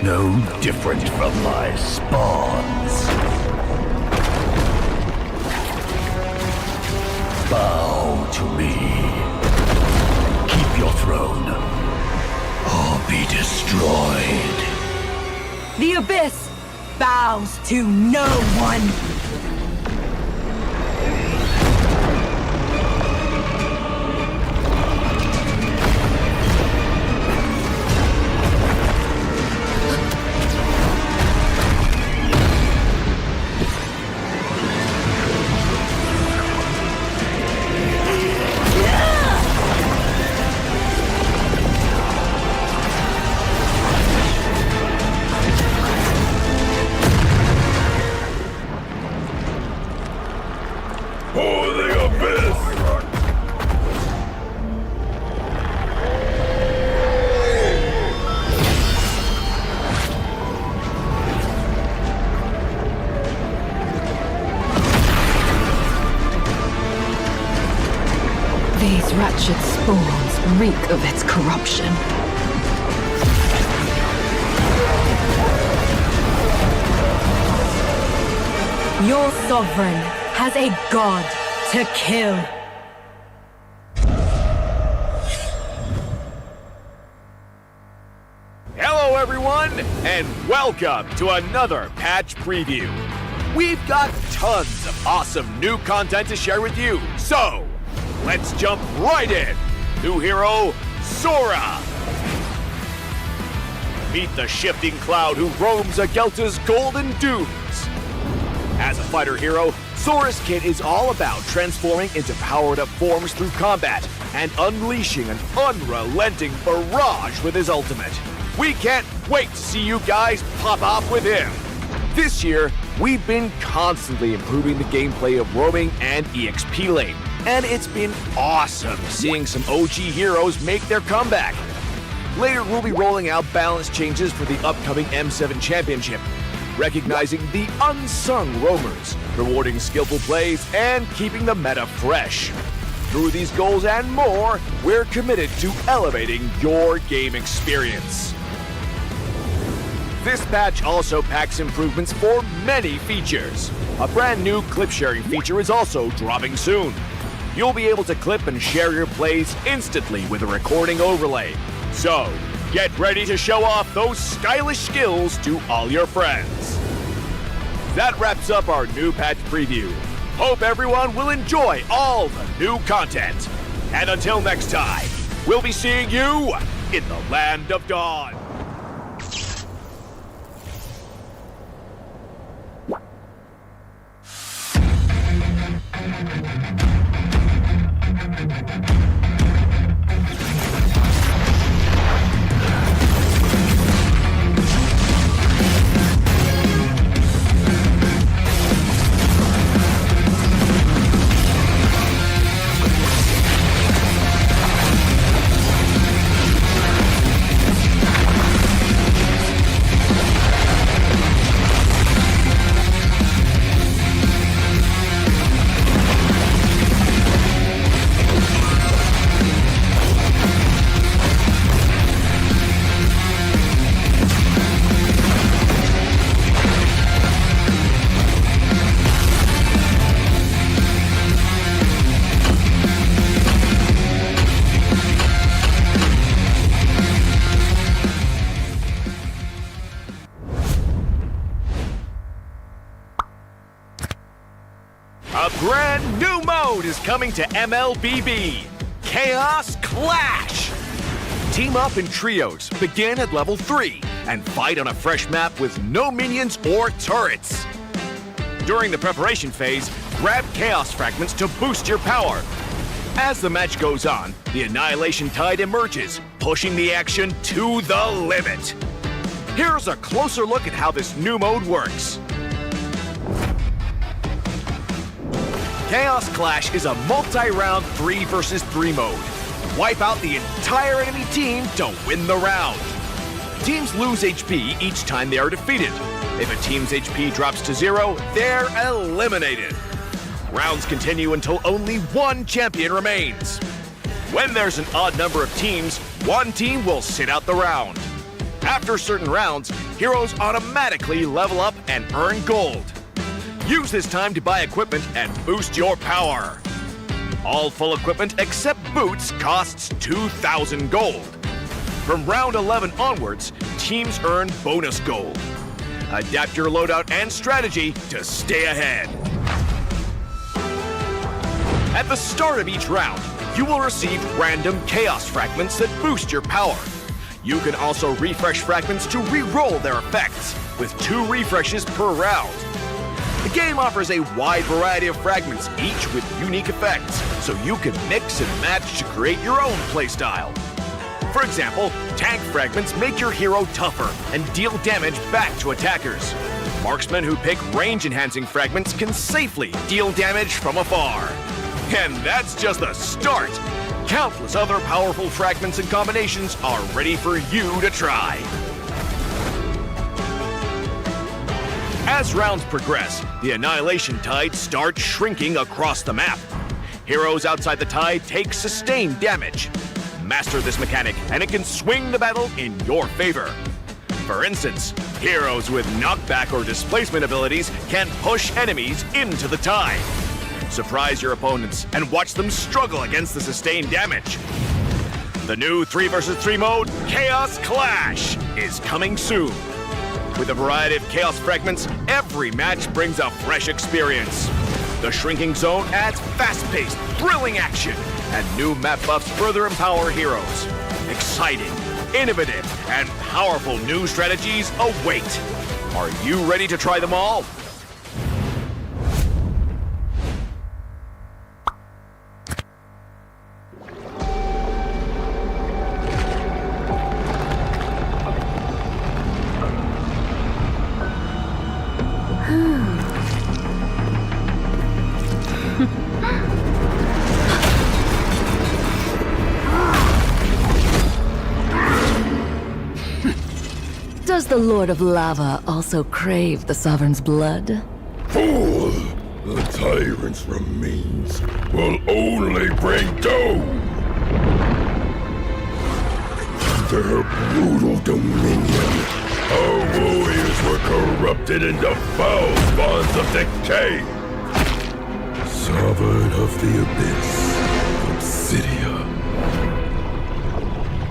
No different from my spawns. Bow to me. Keep your throne, or be destroyed. The Abyss bows to no one. These wretched spawns reek of its corruption. Your sovereign has a god to kill. Hello everyone, and welcome to another patch preview. We've got tons of awesome new content to share with you, so let's jump right in. New hero, Sora. Meet the shifting cloud who roams Agelta's golden dunes. As a fighter hero, Sora's kit is all about transforming into powered-up forms through combat and unleashing an unrelenting barrage with his ultimate. We can't wait to see you guys pop off with him. This year, we've been constantly improving the gameplay of roaming and EXP lane, and it's been awesome seeing some OG heroes make their comeback. Later, we'll be rolling out balance changes for the upcoming M7 Championship, recognizing the unsung roamers, rewarding skillful plays, and keeping the meta fresh. Through these goals and more, we're committed to elevating your game experience. This patch also packs improvements for many features. A brand new clip sharing feature is also dropping soon. You'll be able to clip and share your plays instantly with a recording overlay. So, get ready to show off those stylish skills to all your friends. That wraps up our new patch preview. Hope everyone will enjoy all the new content. And until next time, we'll be seeing you in the Land of Dawn. A brand new mode is coming to MLBB, Chaos Clash! Team up in trios, begin at level 3, and fight on a fresh map with no minions or turrets. During the preparation phase, grab Chaos Fragments to boost your power. As the match goes on, the Annihilation Tide emerges, pushing the action to the limit. Here's a closer look at how this new mode works. Chaos Clash is a multi-round 3 versus 3 mode. Wipe out the entire enemy team to win the round. Teams lose HP each time they are defeated. If a team's HP drops to 0, they're eliminated. Rounds continue until only one champion remains. When there's an odd number of teams, one team will sit out the round. After certain rounds, heroes automatically level up and earn gold. Use this time to buy equipment and boost your power. All full equipment except boots costs 2,000 gold. From round 11 onwards, teams earn bonus gold. Adapt your loadout and strategy to stay ahead. At the start of each round, you will receive random chaos fragments that boost your power. You can also refresh fragments to re-roll their effects, with 2 refreshes per round. The game offers a wide variety of fragments, each with unique effects, so you can mix and match to create your own playstyle. For example, tank fragments make your hero tougher and deal damage back to attackers. Marksmen who pick range-enhancing fragments can safely deal damage from afar. And that's just the start! Countless other powerful fragments and combinations are ready for you to try. As rounds progress, the Annihilation Tide starts shrinking across the map. Heroes outside the tide take sustained damage. Master this mechanic, and it can swing the battle in your favor. For instance, heroes with knockback or displacement abilities can push enemies into the tide. Surprise your opponents and watch them struggle against the sustained damage. The new 3 vs 3 mode, Chaos Clash, is coming soon. With a variety of chaos fragments, every match brings a fresh experience. The shrinking zone adds fast-paced, thrilling action, and new map buffs further empower heroes. Exciting, innovative, and powerful new strategies await. Are you ready to try them all? Does the Lord of Lava also crave the Sovereign's blood? Fool! The tyrant's remains will only bring doom! Their brutal dominion, our warriors were corrupted into foul spawns of decay! Sovereign of the Abyss, Obsidia.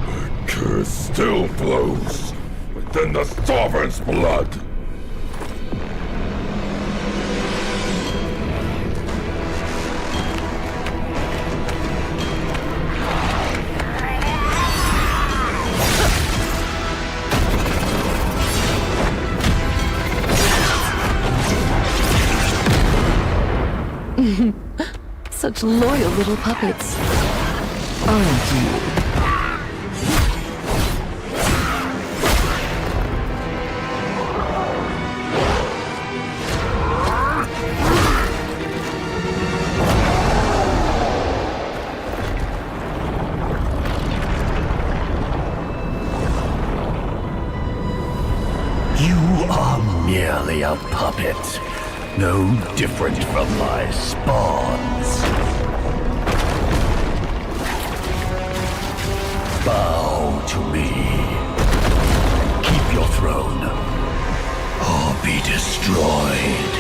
Her curse still flows within the Sovereign's blood! Such loyal little puppets, aren't you? You are merely a puppet, no different from my spawns. Bow to me. Keep your throne, or be destroyed.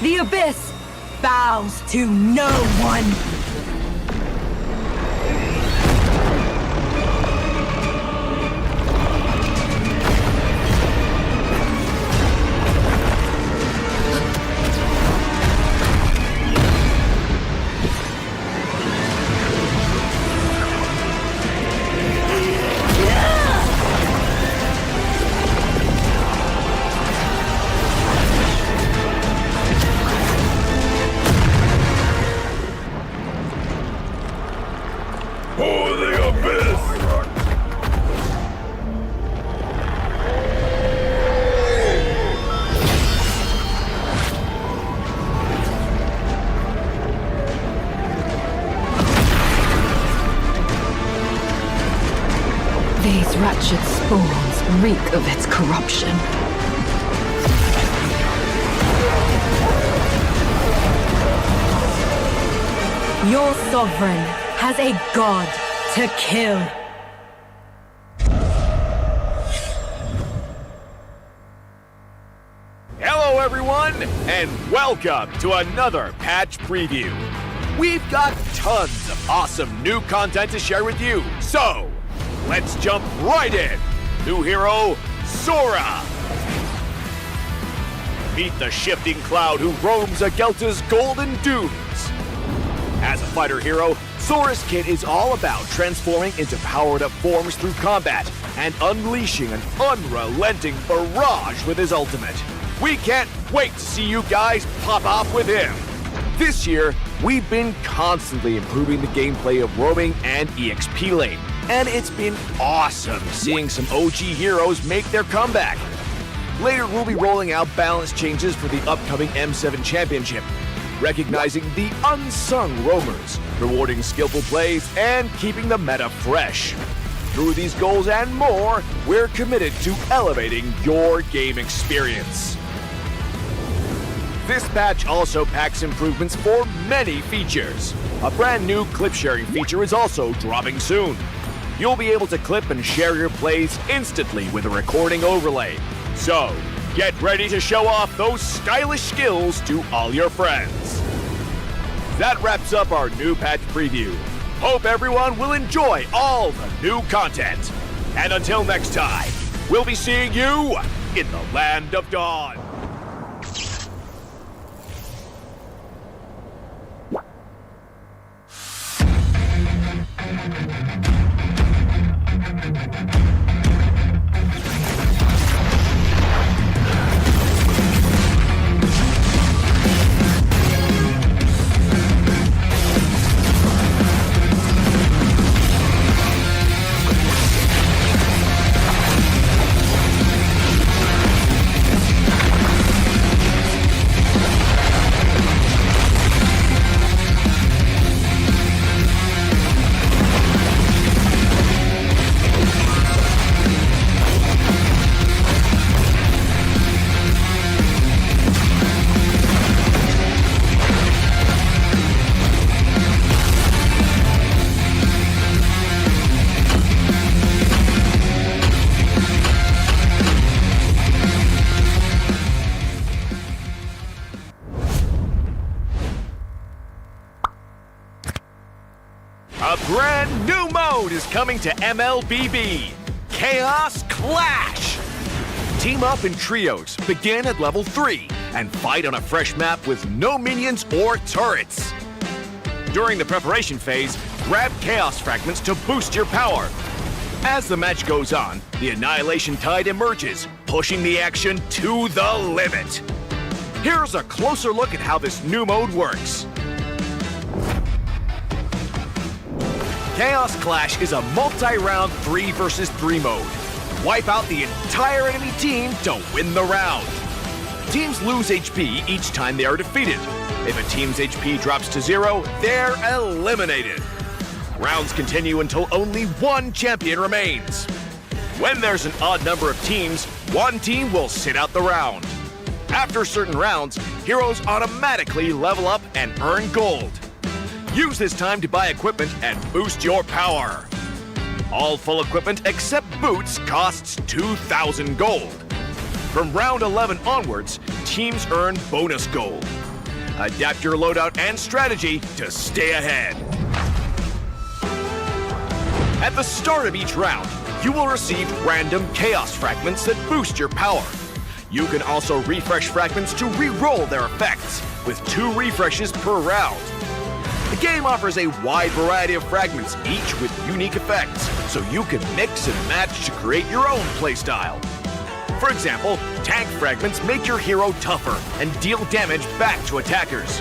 The Abyss bows to no one. For the Abyss! These wretched spawns reek of its corruption. Your sovereign has a god to kill. Hello, everyone, and welcome to another patch preview. We've got tons of awesome new content to share with you, so let's jump right in. New hero, Sora. Meet the shifting cloud who roams Agelta's golden dunes. As a fighter hero, Sora's kit is all about transforming into powered-up forms through combat and unleashing an unrelenting barrage with his ultimate. We can't wait to see you guys pop off with him. This year, we've been constantly improving the gameplay of roaming and EXP lane, and it's been awesome seeing some OG heroes make their comeback. Later, we'll be rolling out balance changes for the upcoming M7 Championship, recognizing the unsung roamers, rewarding skillful plays, and keeping the meta fresh. Through these goals and more, we're committed to elevating your game experience. This patch also packs improvements for many features. A brand new clip sharing feature is also dropping soon. You'll be able to clip and share your plays instantly with a recording overlay. So, get ready to show off those stylish skills to all your friends. That wraps up our new patch preview. Hope everyone will enjoy all the new content. And until next time, we'll be seeing you in the Land of Dawn. A brand new mode is coming to MLBB, Chaos Clash! Team up in trios, begin at level 3, and fight on a fresh map with no minions or turrets. During the preparation phase, grab Chaos Fragments to boost your power. As the match goes on, the Annihilation Tide emerges, pushing the action to the limit. Here's a closer look at how this new mode works. Chaos Clash is a multi-round 3 versus 3 mode. Wipe out the entire enemy team to win the round. Teams lose HP each time they are defeated. If a team's HP drops to 0, they're eliminated. Rounds continue until only one champion remains. When there's an odd number of teams, one team will sit out the round. After certain rounds, heroes automatically level up and earn gold. Use this time to buy equipment and boost your power. All full equipment except boots costs 2,000 gold. From round 11 onwards, teams earn bonus gold. Adapt your loadout and strategy to stay ahead. At the start of each round, you will receive random Chaos Fragments that boost your power. You can also refresh fragments to re-roll their effects, with 2 refreshes per round. The game offers a wide variety of fragments, each with unique effects, so you can mix and match to create your own playstyle. For example, tank fragments make your hero tougher and deal damage back to attackers.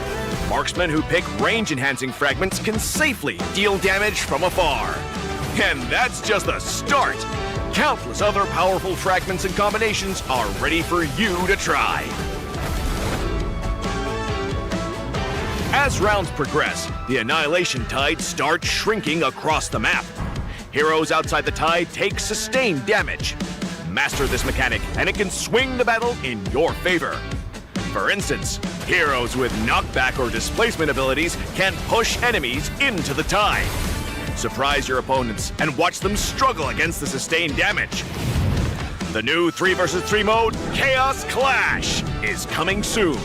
Marksmen who pick range-enhancing fragments can safely deal damage from afar. And that's just the start! Countless other powerful fragments and combinations are ready for you to try. As rounds progress, the Annihilation Tide starts shrinking across the map. Heroes outside the tide take sustained damage. Master this mechanic, and it can swing the battle in your favor. For instance, heroes with knockback or displacement abilities can push enemies into the tide. Surprise your opponents and watch them struggle against the sustained damage. The new 3 vs 3 mode, Chaos Clash, is coming soon.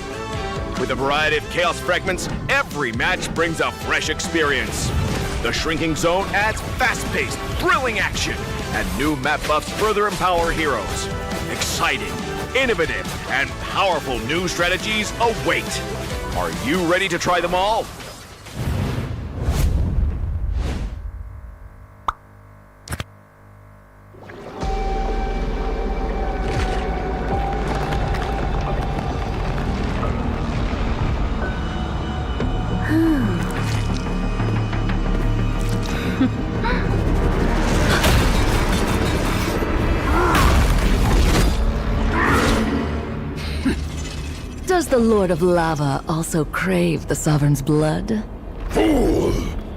With a variety of chaos fragments, every match brings a fresh experience. The shrinking zone adds fast-paced, thrilling action, and new map buffs further empower heroes. Exciting, innovative, and powerful new strategies await. Are you ready to try them all? Does the Lord of Lava also crave the Sovereign's blood? Fool!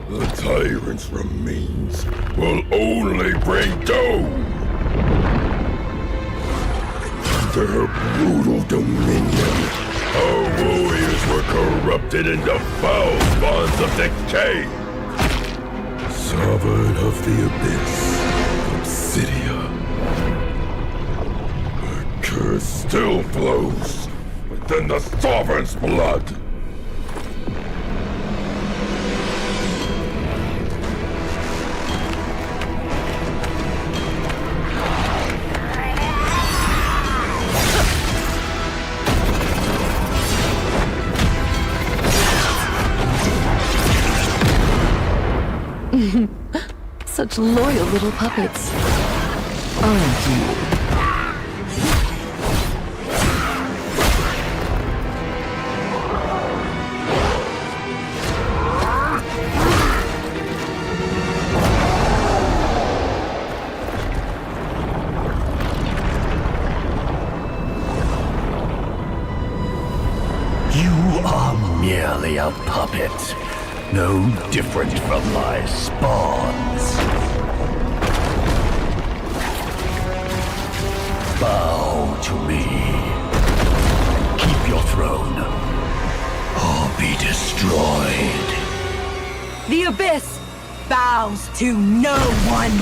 The tyrant's remains will only bring doom! Under her brutal dominion, our warriors were corrupted into foul spawns of decay! Sovereign of the Abyss, Obsidia. Her curse still flows within the Sovereign's blood! Such loyal little puppets, aren't you? You are merely a puppet, no different from my spawns. Bow to me. Keep your throne, or be destroyed. The Abyss bows to no one.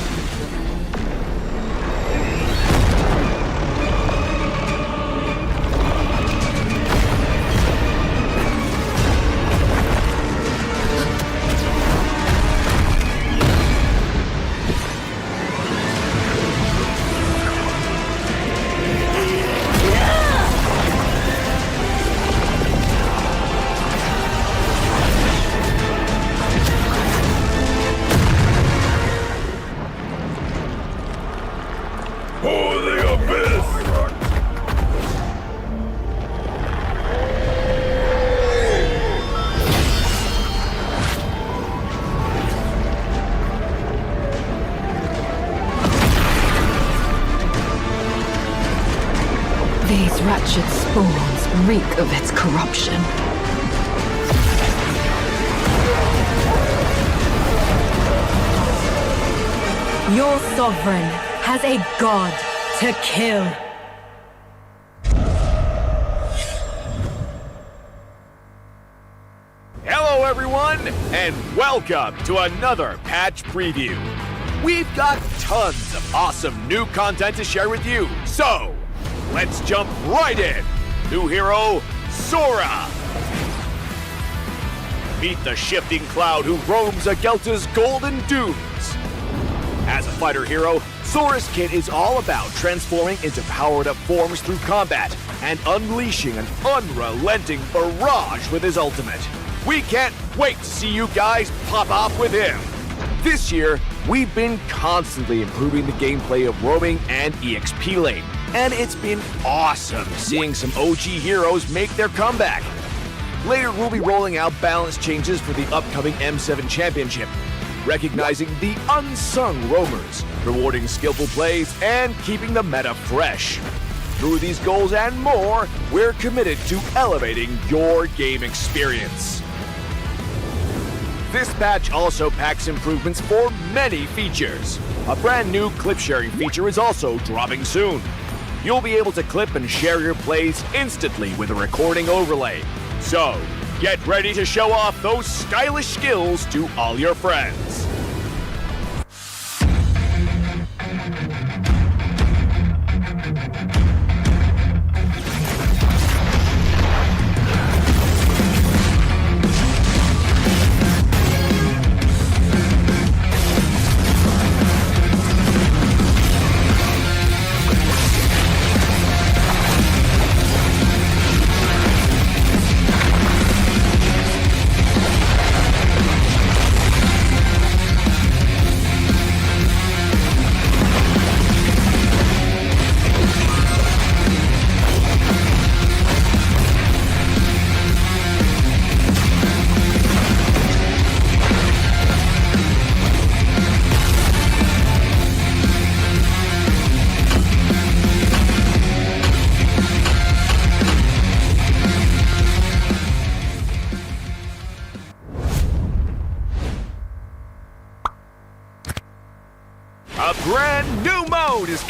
For the Abyss! These wretched spawns reek of its corruption. Your sovereign has a god to kill. Hello everyone, and welcome to another patch preview. We've got tons of awesome new content to share with you, so let's jump right in. New hero, Sora. Meet the shifting cloud who roams Agelta's golden dunes. As a fighter hero, Sora's kit is all about transforming into powered-up forms through combat and unleashing an unrelenting barrage with his ultimate. We can't wait to see you guys pop off with him. This year, we've been constantly improving the gameplay of roaming and EXP lane, and it's been awesome seeing some OG heroes make their comeback. Later, we'll be rolling out balance changes for the upcoming M7 Championship, recognizing the unsung roamers, rewarding skillful plays, and keeping the meta fresh. Through these goals and more, we're committed to elevating your game experience. This patch also packs improvements for many features. A brand new clip sharing feature is also dropping soon. You'll be able to clip and share your plays instantly with a recording overlay. So, get ready to show off those stylish skills to all your friends.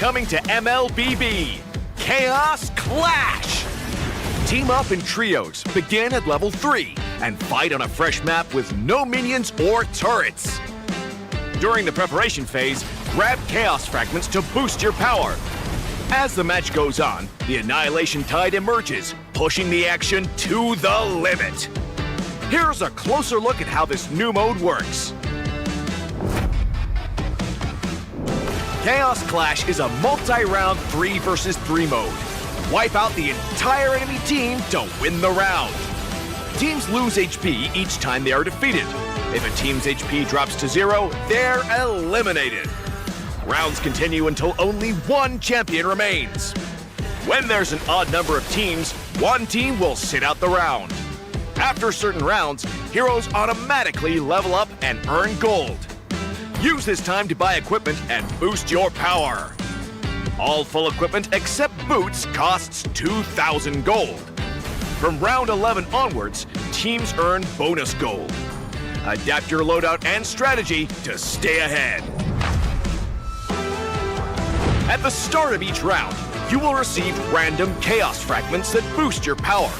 coming to MLBB, Chaos Clash! Team up in trios, begin at level 3, and fight on a fresh map with no minions or turrets. During the preparation phase, grab Chaos Fragments to boost your power. As the match goes on, the Annihilation Tide emerges, pushing the action to the limit. Here's a closer look at how this new mode works. Chaos Clash is a multi-round 3 versus 3 mode. Wipe out the entire enemy team to win the round. Teams lose HP each time they are defeated. If a team's HP drops to 0, they're eliminated. Rounds continue until only one champion remains. When there's an odd number of teams, one team will sit out the round. After certain rounds, heroes automatically level up and earn gold. Use this time to buy equipment and boost your power. All full equipment except boots costs 2,000 gold. From round 11 onwards, teams earn bonus gold. Adapt your loadout and strategy to stay ahead. At the start of each round, you will receive random Chaos Fragments that boost your power.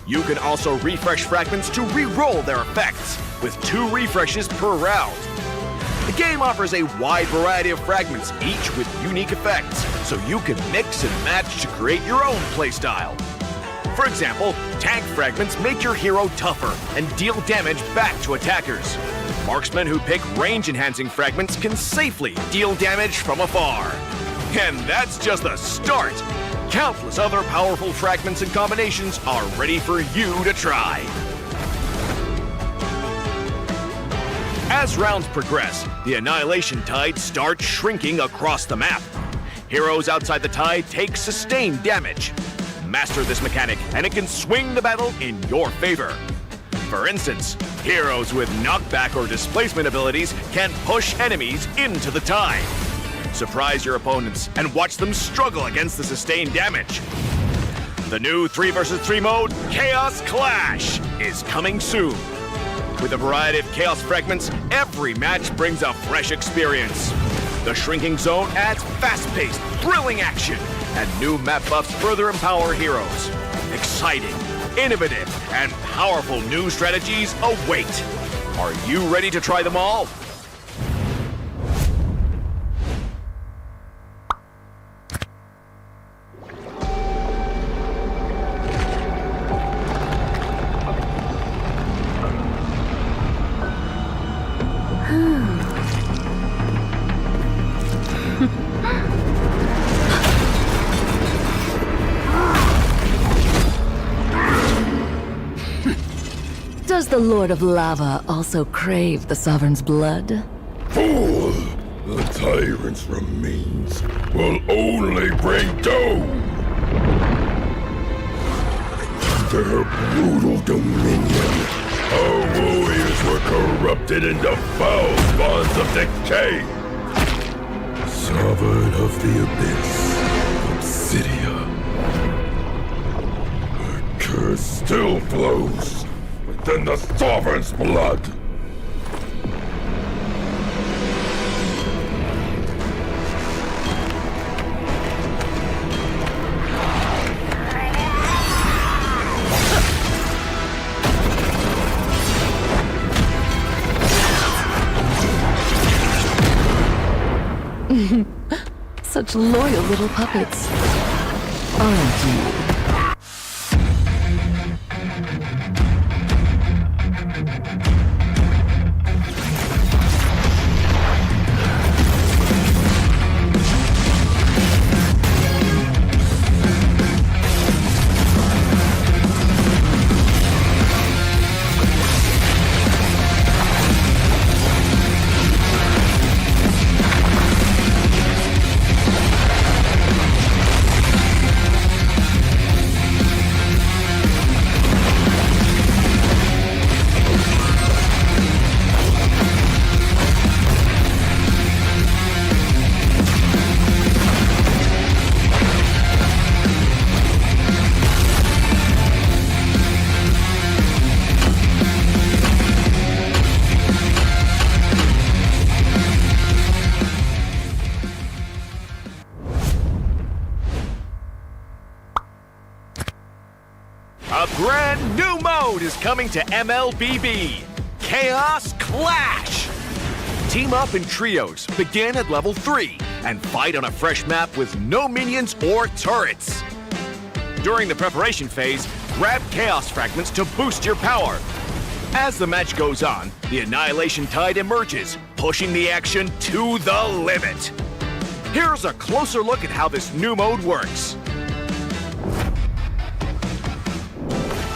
You can also refresh fragments to re-roll their effects, with 2 refreshes per round. The game offers a wide variety of fragments, each with unique effects, so you can mix and match to create your own playstyle. For example, tank fragments make your hero tougher and deal damage back to attackers. Marksmen who pick range-enhancing fragments can safely deal damage from afar. And that's just the start! Countless other powerful fragments and combinations are ready for you to try. As rounds progress, the Annihilation Tide starts shrinking across the map. Heroes outside the tide take sustained damage. Master this mechanic, and it can swing the battle in your favor. For instance, heroes with knockback or displacement abilities can push enemies into the tide. Surprise your opponents and watch them struggle against the sustained damage. The new 3 versus 3 mode, Chaos Clash, is coming soon. With a variety of Chaos Fragments, every match brings a fresh experience. The Shrinking Zone adds fast-paced, thrilling action, and new map buffs further empower heroes. Exciting, innovative, and powerful new strategies await. Are you ready to try them all? Does the Lord of Lava also crave the Sovereign's blood? Fool! The tyrant's remains will only bring doom! Under her brutal dominion, our warriors were corrupted into foul bonds of decay! Sovereign of the Abyss, Obsidia. Her curse still flows within the Sovereign's blood! Such loyal little puppets, aren't you? A brand new mode is coming to MLBB, Chaos Clash! Team up in trios, begin at level 3, and fight on a fresh map with no minions or turrets. During the preparation phase, grab Chaos Fragments to boost your power. As the match goes on, the Annihilation Tide emerges, pushing the action to the limit. Here's a closer look at how this new mode works.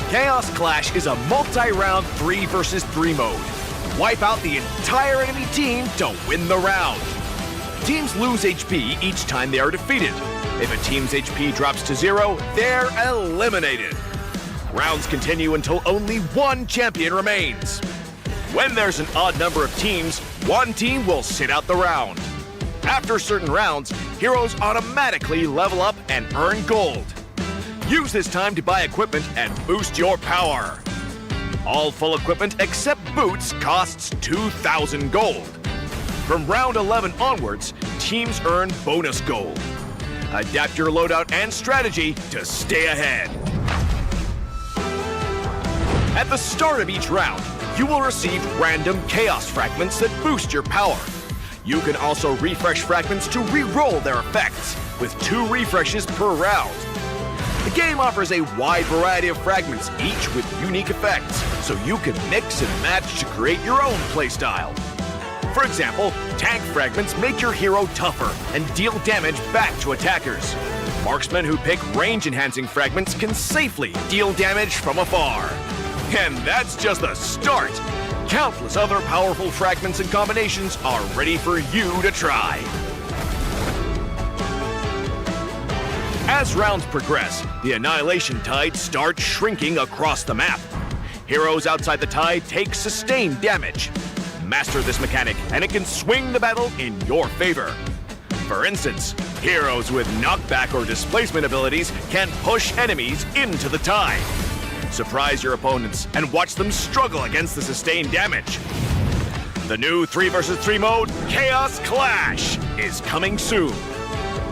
Chaos Clash is a multi-round 3 versus 3 mode. Wipe out the entire enemy team to win the round. Teams lose HP each time they are defeated. If a team's HP drops to 0, they're eliminated. Rounds continue until only one champion remains. When there's an odd number of teams, one team will sit out the round. After certain rounds, heroes automatically level up and earn gold. Use this time to buy equipment and boost your power. All full equipment except boots costs 2,000 gold. From round 11 onwards, teams earn bonus gold. Adapt your loadout and strategy to stay ahead. At the start of each round, you will receive random Chaos Fragments that boost your power. You can also refresh fragments to re-roll their effects, with 2 refreshes per round. The game offers a wide variety of fragments, each with unique effects, so you can mix and match to create your own playstyle. For example, tank fragments make your hero tougher and deal damage back to attackers. Marksmen who pick range-enhancing fragments can safely deal damage from afar. And that's just the start! Countless other powerful fragments and combinations are ready for you to try. As rounds progress, the Annihilation Tide starts shrinking across the map. Heroes outside the tide take sustained damage. Master this mechanic, and it can swing the battle in your favor. For instance, heroes with knockback or displacement abilities can push enemies into the tide. Surprise your opponents and watch them struggle against the sustained damage. The new 3 versus 3 mode, Chaos Clash, is coming soon.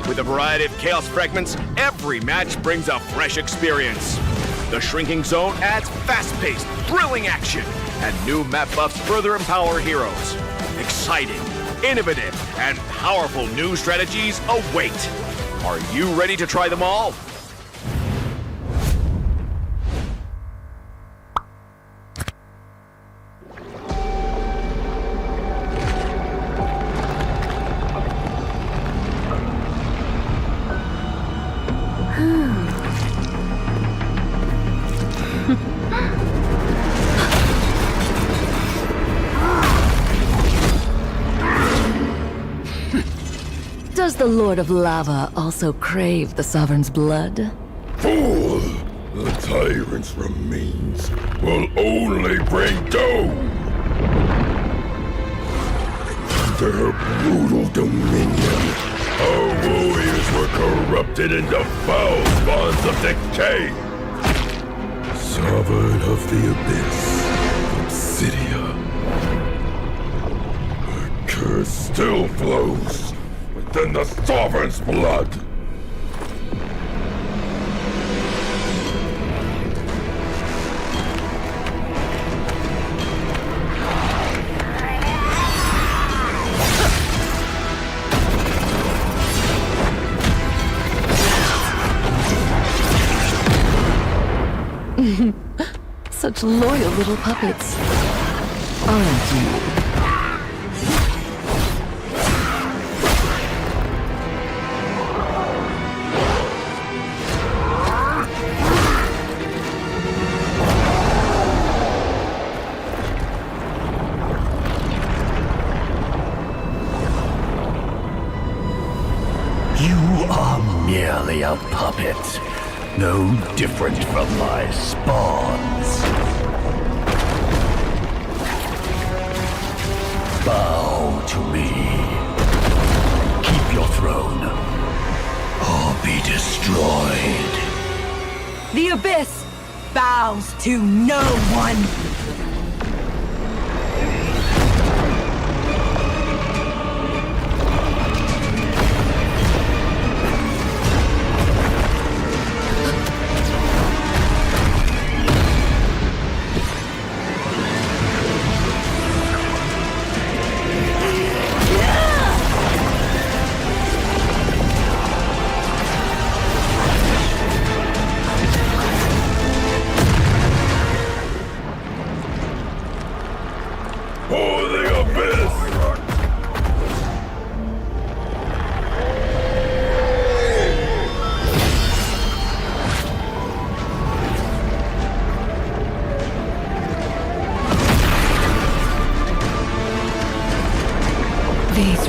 With a variety of Chaos Fragments, every match brings a fresh experience. The shrinking zone adds fast-paced, thrilling action, and new map buffs further empower heroes. Exciting, innovative, and powerful new strategies await. Are you ready to try them all? Does the Lord of Lava also crave the Sovereign's blood? Fool! The tyrant's remains will only bring doom! Under her brutal dominion, our warriors were corrupted into foul bonds of decay! Sovereign of the Abyss, Obsidia. Her curse still flows within the Sovereign's blood! Such loyal little puppets, aren't you? You are merely a puppet, no different from my spawns. Bow to me. Keep your throne, or be destroyed. The Abyss bows to no one.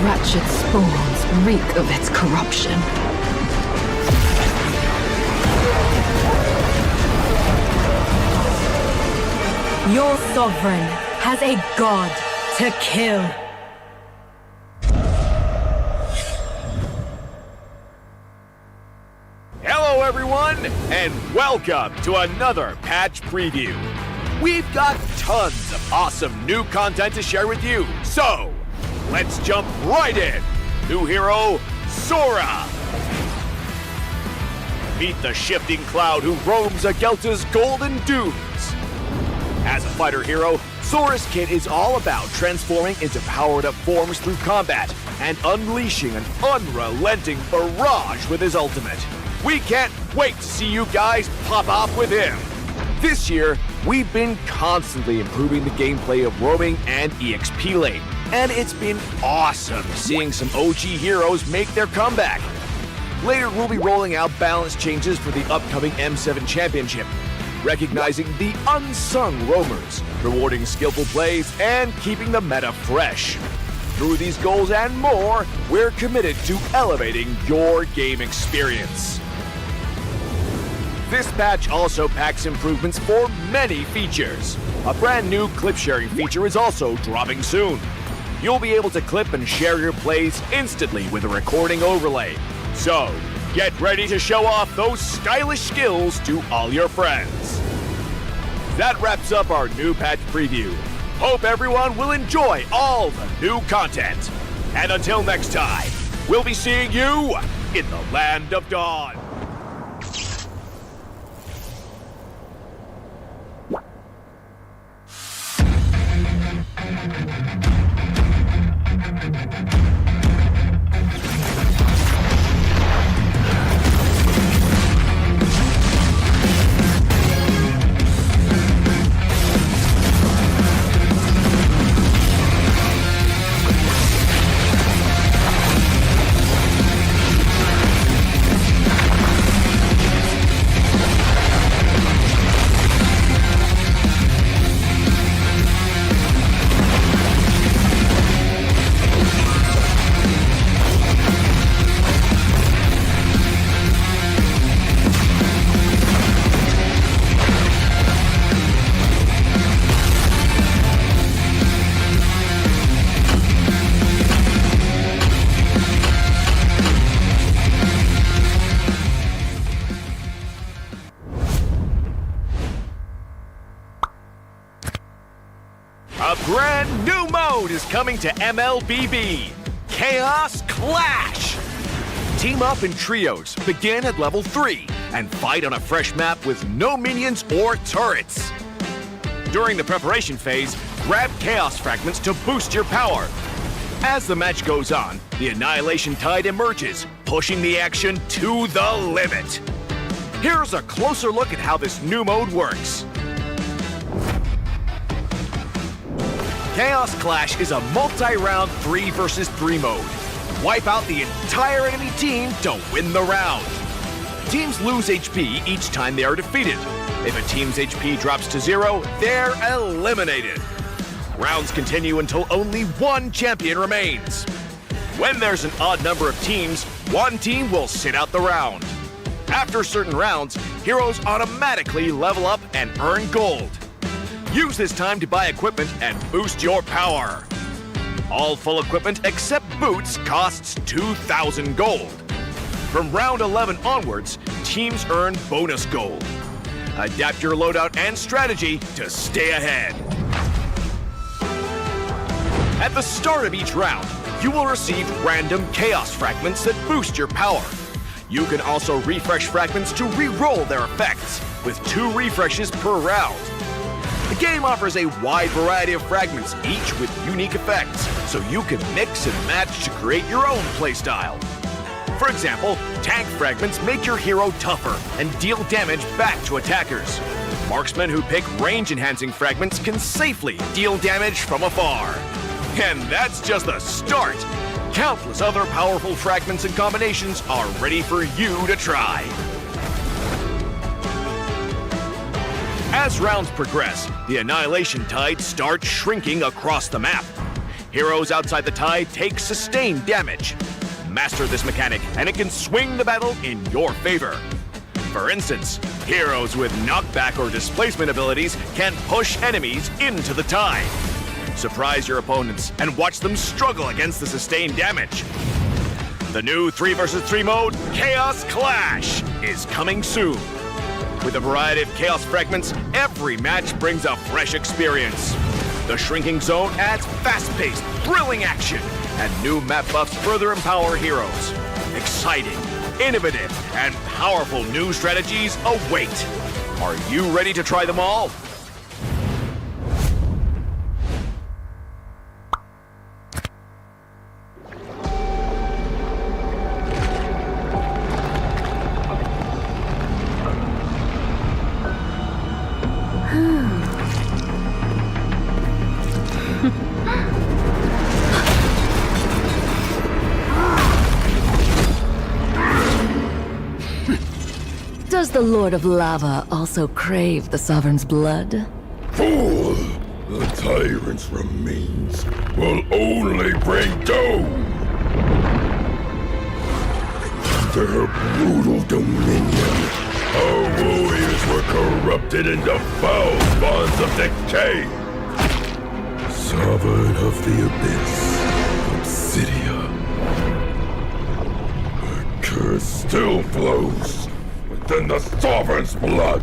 wretched spores reek of its corruption. Your sovereign has a god to kill. Hello, everyone, and welcome to another patch preview. We've got tons of awesome new content to share with you, so let's jump right in. New hero, Sora. Meet the shifting cloud who roams Agelta's golden dunes. As a fighter hero, Sora's kit is all about transforming into powered-up forms through combat and unleashing an unrelenting barrage with his ultimate. We can't wait to see you guys pop off with him. This year, we've been constantly improving the gameplay of roaming and EXP lane, and it's been awesome seeing some OG heroes make their comeback. Later, we'll be rolling out balance changes for the upcoming M7 Championship, recognizing the unsung roamers, rewarding skillful plays, and keeping the meta fresh. Through these goals and more, we're committed to elevating your game experience. This patch also packs improvements for many features. A brand new clip sharing feature is also dropping soon. You'll be able to clip and share your plays instantly with a recording overlay. So, get ready to show off those stylish skills to all your friends. That wraps up our new patch preview. Hope everyone will enjoy all the new content. And until next time, we'll be seeing you in the Land of Dawn. A brand new mode is coming to MLBB, Chaos Clash! Team up in trios, begin at level 3, and fight on a fresh map with no minions or turrets. During the preparation phase, grab Chaos Fragments to boost your power. As the match goes on, the Annihilation Tide emerges, pushing the action to the limit. Here's a closer look at how this new mode works. Chaos Clash is a multi-round 3 versus 3 mode. Wipe out the entire enemy team to win the round. Teams lose HP each time they are defeated. If a team's HP drops to 0, they're eliminated. Rounds continue until only one champion remains. When there's an odd number of teams, one team will sit out the round. After certain rounds, heroes automatically level up and earn gold. Use this time to buy equipment and boost your power. All full equipment except boots costs 2,000 gold. From round 11 onwards, teams earn bonus gold. Adapt your loadout and strategy to stay ahead. At the start of each round, you will receive random Chaos Fragments that boost your power. You can also refresh fragments to re-roll their effects, with 2 refreshes per round. The game offers a wide variety of fragments, each with unique effects, so you can mix and match to create your own playstyle. For example, tank fragments make your hero tougher and deal damage back to attackers. Marksmen who pick range-enhancing fragments can safely deal damage from afar. And that's just the start! Countless other powerful fragments and combinations are ready for you to try. As rounds progress, the Annihilation Tide starts shrinking across the map. Heroes outside the tie take sustained damage. Master this mechanic, and it can swing the battle in your favor. For instance, heroes with knockback or displacement abilities can push enemies into the tie. Surprise your opponents and watch them struggle against the sustained damage. The new 3 vs 3 mode, Chaos Clash, is coming soon. With a variety of chaos fragments, every match brings a fresh experience. The shrinking zone adds fast-paced, thrilling action, and new map buffs further empower heroes. Exciting, innovative, and powerful new strategies await. Are you ready to try them all? Does the Lord of Lava also crave the Sovereign's blood? Fool! The tyrant's remains will only bring doom! Under her brutal dominion, our warriors were corrupted into foul bonds of decay! Sovereign of the Abyss, Obsidia. Her curse still flows within the Sovereign's blood!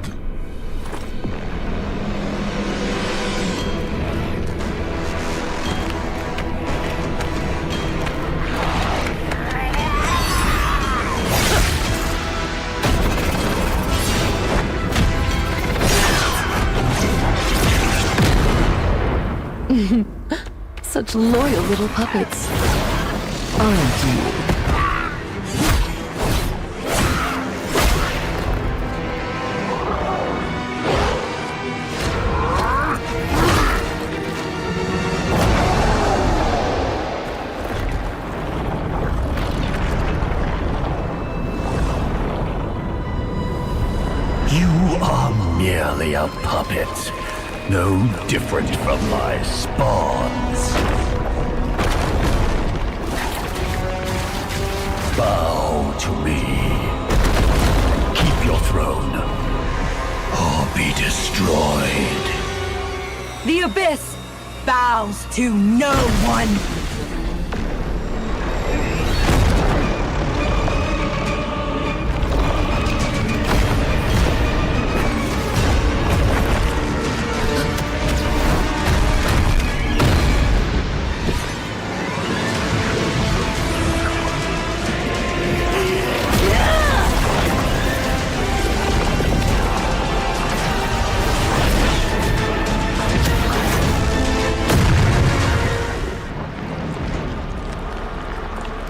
Such loyal little puppets, aren't you? You are merely a puppet, no different from my spawns. Bow to me. Keep your throne, or be destroyed. The Abyss bows to no one.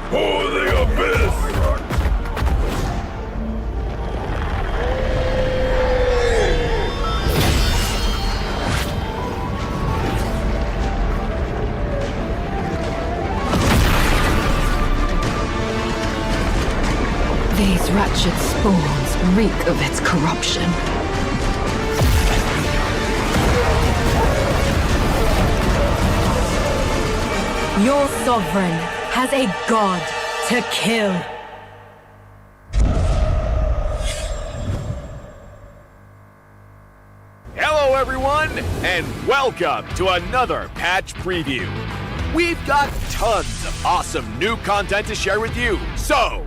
For the Abyss! These wretched spawns reek of its corruption. Your sovereign has a god to kill. Hello everyone, and welcome to another patch preview. We've got tons of awesome new content to share with you, so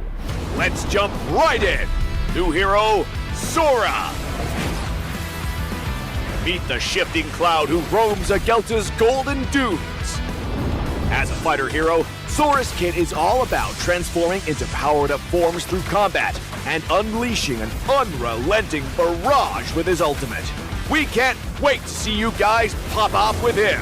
let's jump right in. New hero, Sora. Meet the shifting cloud who roams Agelta's golden dunes. As a fighter hero, Sora's kit is all about transforming into powered-up forms through combat and unleashing an unrelenting barrage with his ultimate. We can't wait to see you guys pop off with him.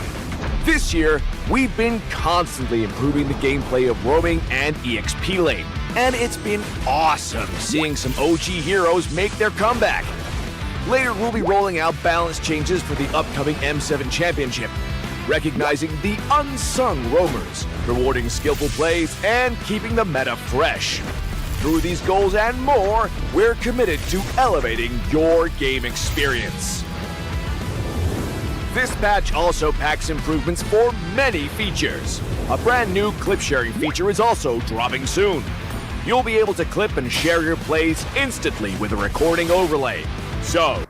This year, we've been constantly improving the gameplay of roaming and EXP lane, and it's been awesome seeing some OG heroes make their comeback. Later, we'll be rolling out balance changes for the upcoming M7 Championship, recognizing the unsung roamers, rewarding skillful plays, and keeping the meta fresh. Through these goals and more, we're committed to elevating your game experience. This patch also packs improvements for many features. A brand new clip sharing feature is also dropping soon. You'll be able to clip and share your plays instantly with a recording overlay. So,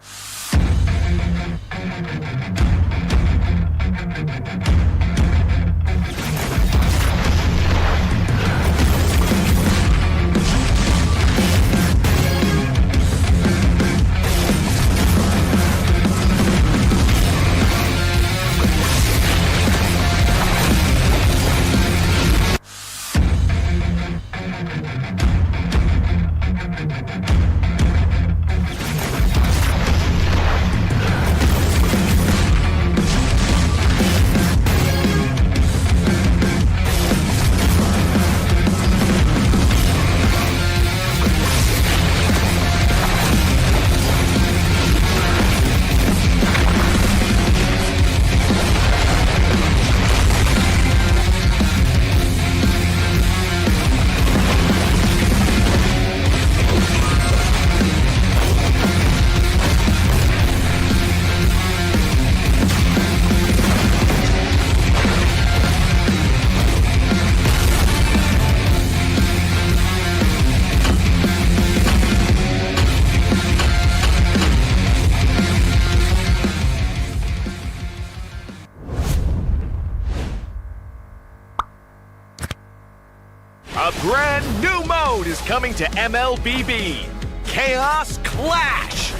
a brand new mode is coming to MLBB, Chaos Clash!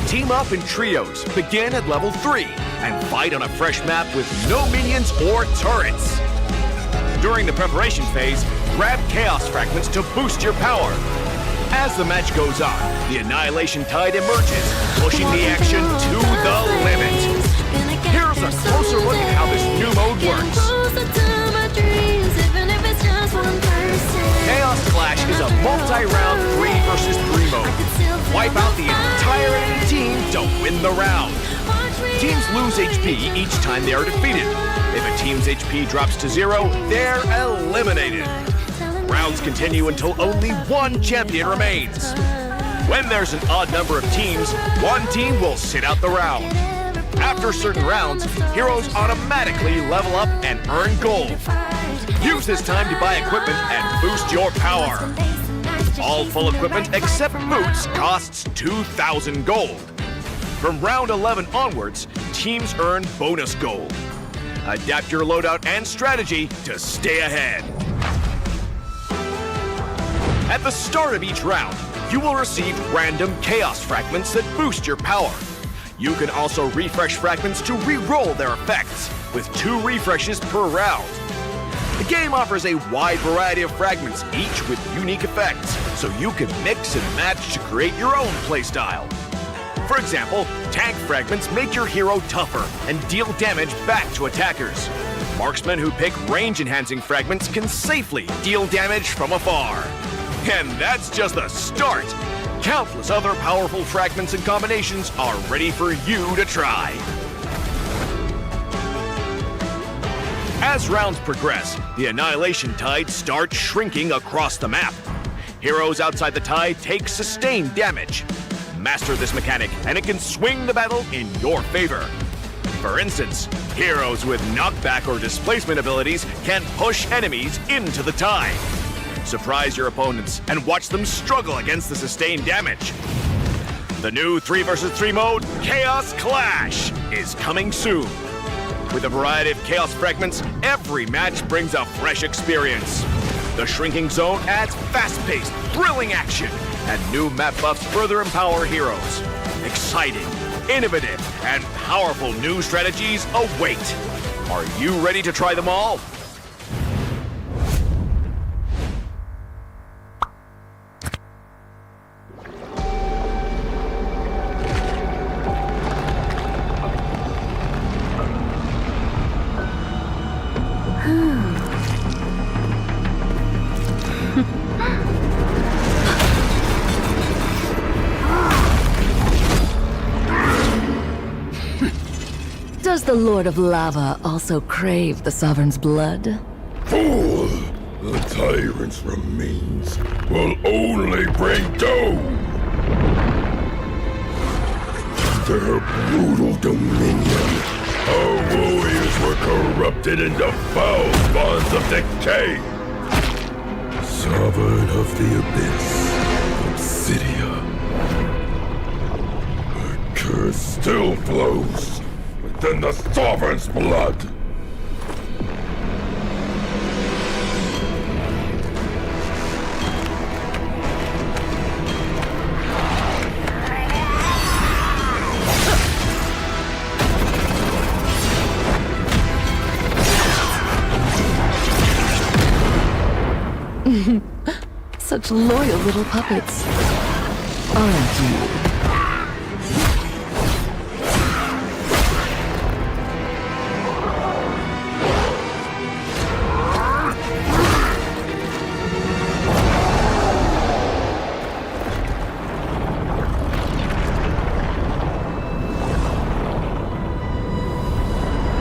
Team up in trios, begin at level 3, and fight on a fresh map with no minions or turrets. During the preparation phase, grab Chaos Fragments to boost your power. As the match goes on, the Annihilation Tide emerges, pushing the action to the limit. Here's a closer look at how this new mode works. Chaos Clash is a multi-round 3 versus 3 mode. Wipe out the entire enemy team to win the round. Teams lose HP each time they are defeated. If a team's HP drops to 0, they're eliminated. Rounds continue until only one champion remains. When there's an odd number of teams, one team will sit out the round. After certain rounds, heroes automatically level up and earn gold. Use this time to buy equipment and boost your power. All full equipment except boots costs 2,000 gold. From round 11 onwards, teams earn bonus gold. Adapt your loadout and strategy to stay ahead. At the start of each round, you will receive random chaos fragments that boost your power. You can also refresh fragments to re-roll their effects, with 2 refreshes per round. The game offers a wide variety of fragments, each with unique effects, so you can mix and match to create your own playstyle. For example, tank fragments make your hero tougher and deal damage back to attackers. Marksmen who pick range-enhancing fragments can safely deal damage from afar. And that's just the start! Countless other powerful fragments and combinations are ready for you to try. As rounds progress, the Annihilation Tide starts shrinking across the map. Heroes outside the tide take sustained damage. Master this mechanic, and it can swing the battle in your favor. For instance, heroes with knockback or displacement abilities can push enemies into the tide. Surprise your opponents and watch them struggle against the sustained damage. The new 3 versus 3 mode, Chaos Clash, is coming soon. With a variety of chaos fragments, every match brings a fresh experience. The shrinking zone adds fast-paced, thrilling action, and new map buffs further empower heroes. Exciting, innovative, and powerful new strategies await. Are you ready to try them all? Does the Lord of Lava also crave the Sovereign's blood? Fool! The tyrant's remains will only bring doom! Their brutal dominion, Our warriors were corrupted into foul bonds of decay. Sovereign of the Abyss, Obsidia. A curse still flows within the Sovereign's blood. Such loyal little puppets, aren't you?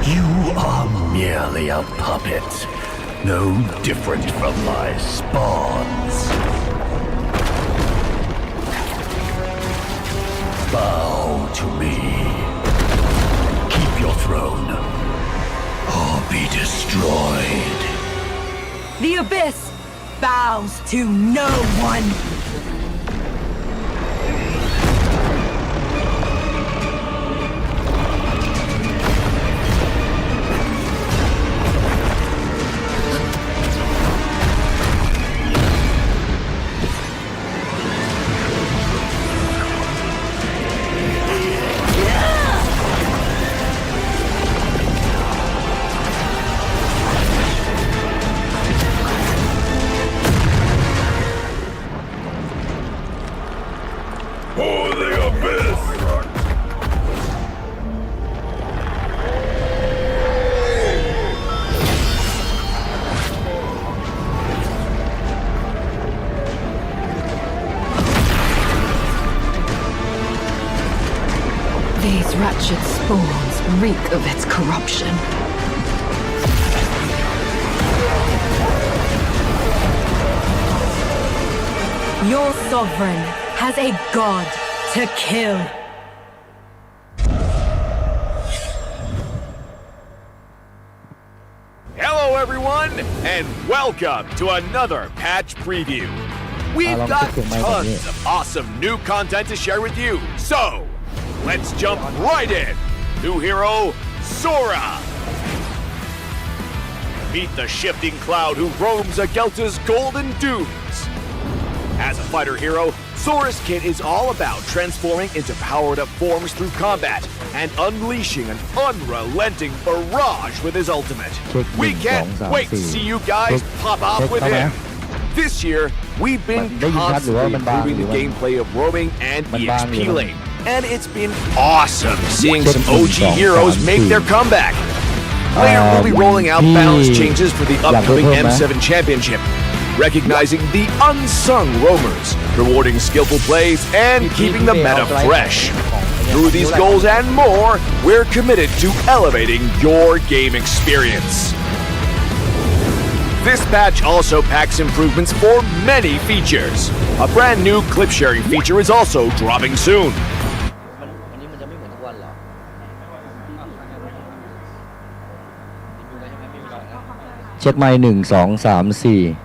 You are merely a puppet, no different from my spawns. Bow to me. Keep your throne, or be destroyed. The Abyss bows to no one. For the Abyss! These wretched spawns reek of its corruption. Your sovereign has a god to kill. Hello, everyone, and welcome to another patch preview. We've got tons of awesome new content to share with you, so let's jump right in. New hero, Sora. Meet the shifting cloud who roams Agelta's golden dunes. As a fighter hero, Sora's kit is all about transforming into powered-up forms through combat and unleashing an unrelenting barrage with his ultimate. We can't wait to see you guys pop off with him. This year, we've been constantly improving the gameplay of roaming and EXP lane, and it's been awesome seeing some OG heroes make their comeback. Later, we'll be rolling out balance changes for the upcoming M7 Championship, recognizing the unsung roamers, rewarding skillful plays, and keeping the meta fresh. Through these goals and more, we're committed to elevating your game experience. This patch also packs improvements for many features. A brand new clip sharing feature is also dropping soon. วันนี้มันจะไม่เหมือนทุกวันเหรอ เช็คไมค์1 2 3 4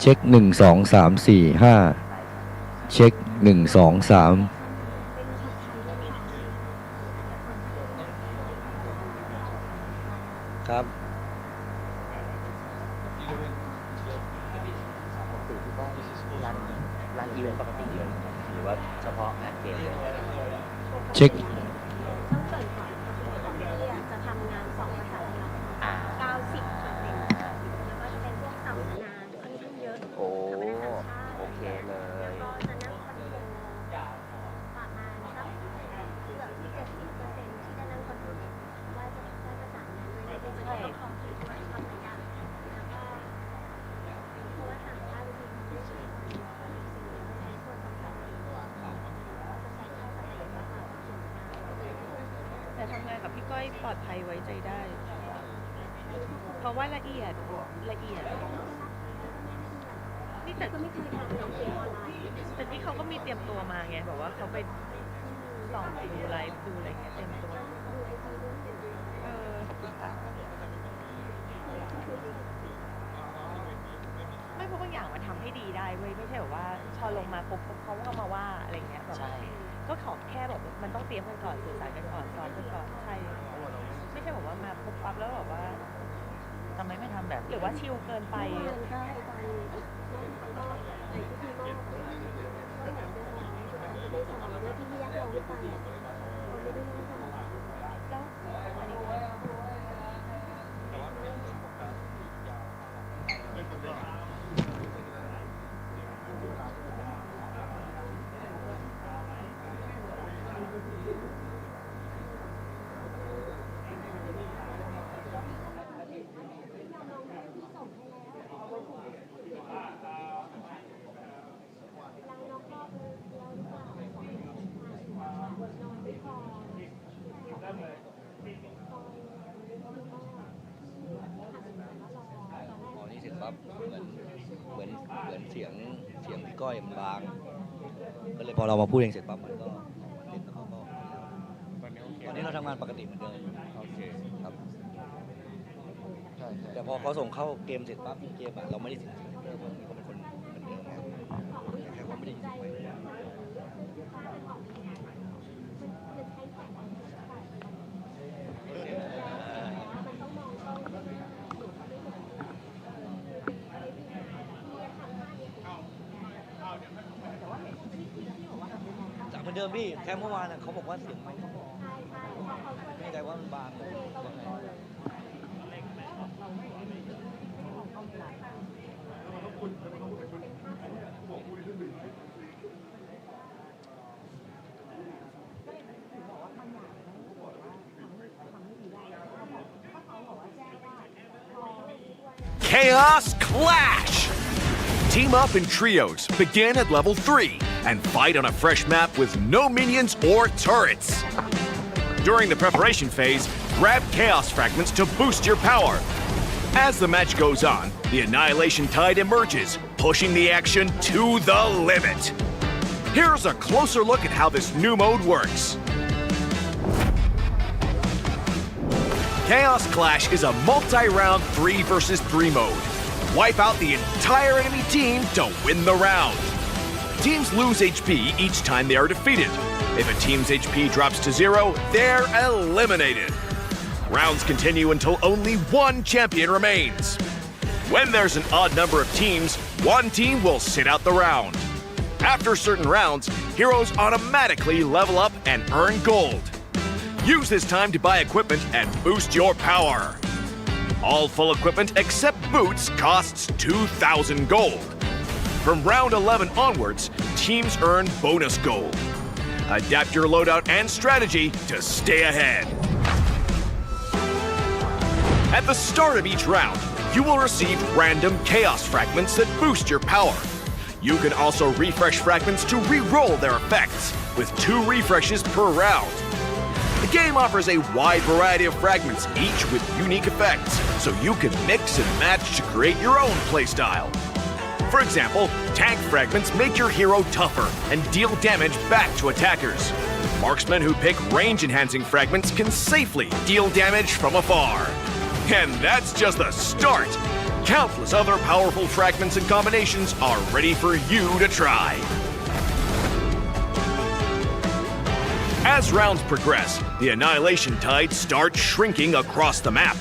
เช็ค1 2 3 4 5เช็ค1 2 3ครับร้านอีเวนต์ปกติเลยหรือว่าเฉพาะแอดเกม เช็ค ต้องเกิดก่อนจะทำงาน2ภาษาแล้ว90%แล้วก็จะเป็นพวกสัมมนาค่อนข้างเยอะ โอ้โอเคเลย ก็จะนั่งคอนโทรลประมาณสักเกือบ70%ที่จะนั่งคอนโทรลว่าจะได้ประสานงานด้วยเป็นจะต้องคอมพิวเตอร์ทำหลายอย่างแล้วก็เพราะว่าต่างชาติบางทีไม่ใช่คนใช้โทรศัพท์แบบนี้จะใช้แค่สเตจแล้วก็เขียนงาน แต่ทำงานกับพี่ก้อยปลอดภัยไว้ใจได้ เพราะว่าละเอียดนี่แต่ ก็ไม่เคยทำลองเกมออนไลน์ แต่นี่เขาก็มีเตรียมตัวมาไงบอกว่าเขาไปส่องดูไลฟ์ดูอะไรเงี้ยเตรียมตัว เออไม่เพราะบางอย่างมันทำให้ดีได้เว้ยไม่ใช่แบบว่าพอลงมาปุ๊บเขาก็มาว่าอะไรเงี้ยแบบ ใช่ ก็ขอแค่แบบมันต้องเตรียมกันก่อนสื่อสารกันก่อนซ้อมกันก่อนใช่ไม่ใช่แบบว่ามาปุ๊บปั๊บแล้วแบบว่า ทำไมไม่ทำแบบ หรือว่าชิลเกินไป เมื่อวานก็ไอ้ตอนก็ไอ้ที่พี่มอบก็เหมือนเดิมได้สอนด้วยที่พี่ยักษ์ลองให้ไปเขาไม่ได้นั่งทำ แล้วอันนี้ พอนี่เสร็จปั๊บเหมือนเสียงพี่ก้อยมันบางก็เลยพอเรามาพูดเองเสร็จปั๊บมันก็เล่นแล้วเขาก็ตอนนี้เราทำงานปกติเหมือนเดิมโอเคครับแต่พอเขาส่งเข้าเกมเสร็จปั๊บเกมอะเราไม่ได้สิทธิ์เดิมเขาเป็นคนเหมือนเดิมครับแค่เขาไม่ได้ยิงไป จากเหมือนเดิมพี่แค่เมื่อวานเขาบอกว่าเสียงไม่เขาบอกไม่แน่ใจว่ามันบางหรือว่าไงChaos Clash! Team up in trios, begin at level 3, and fight on a fresh map with no minions or turrets. During the preparation phase, grab Chaos Fragments to boost your power. As the match goes on, the Annihilation Tide emerges, pushing the action to the limit. Here's a closer look at how this new mode works. Chaos Clash is a multi-round 3 versus 3 mode. Wipe out the entire enemy team to win the round. Teams lose HP each time they are defeated. If a team's HP drops to 0, they're eliminated. Rounds continue until only one champion remains. When there's an odd number of teams, one team will sit out the round. After certain rounds, heroes automatically level up and earn gold. Use this time to buy equipment and boost your power. All full equipment except boots costs 2,000 gold. From round 11 onwards, teams earn bonus gold. Adapt your loadout and strategy to stay ahead. At the start of each round, you will receive random chaos fragments that boost your power. You can also refresh fragments to re-roll their effects, with 2 refreshes per round. The game offers a wide variety of fragments, each with unique effects, so you can mix and match to create your own playstyle. For example, tank fragments make your hero tougher and deal damage back to attackers. Marksmen who pick range-enhancing fragments can safely deal damage from afar. And that's just the start! Countless other powerful fragments and combinations are ready for you to try. As rounds progress, the Annihilation Tide starts shrinking across the map.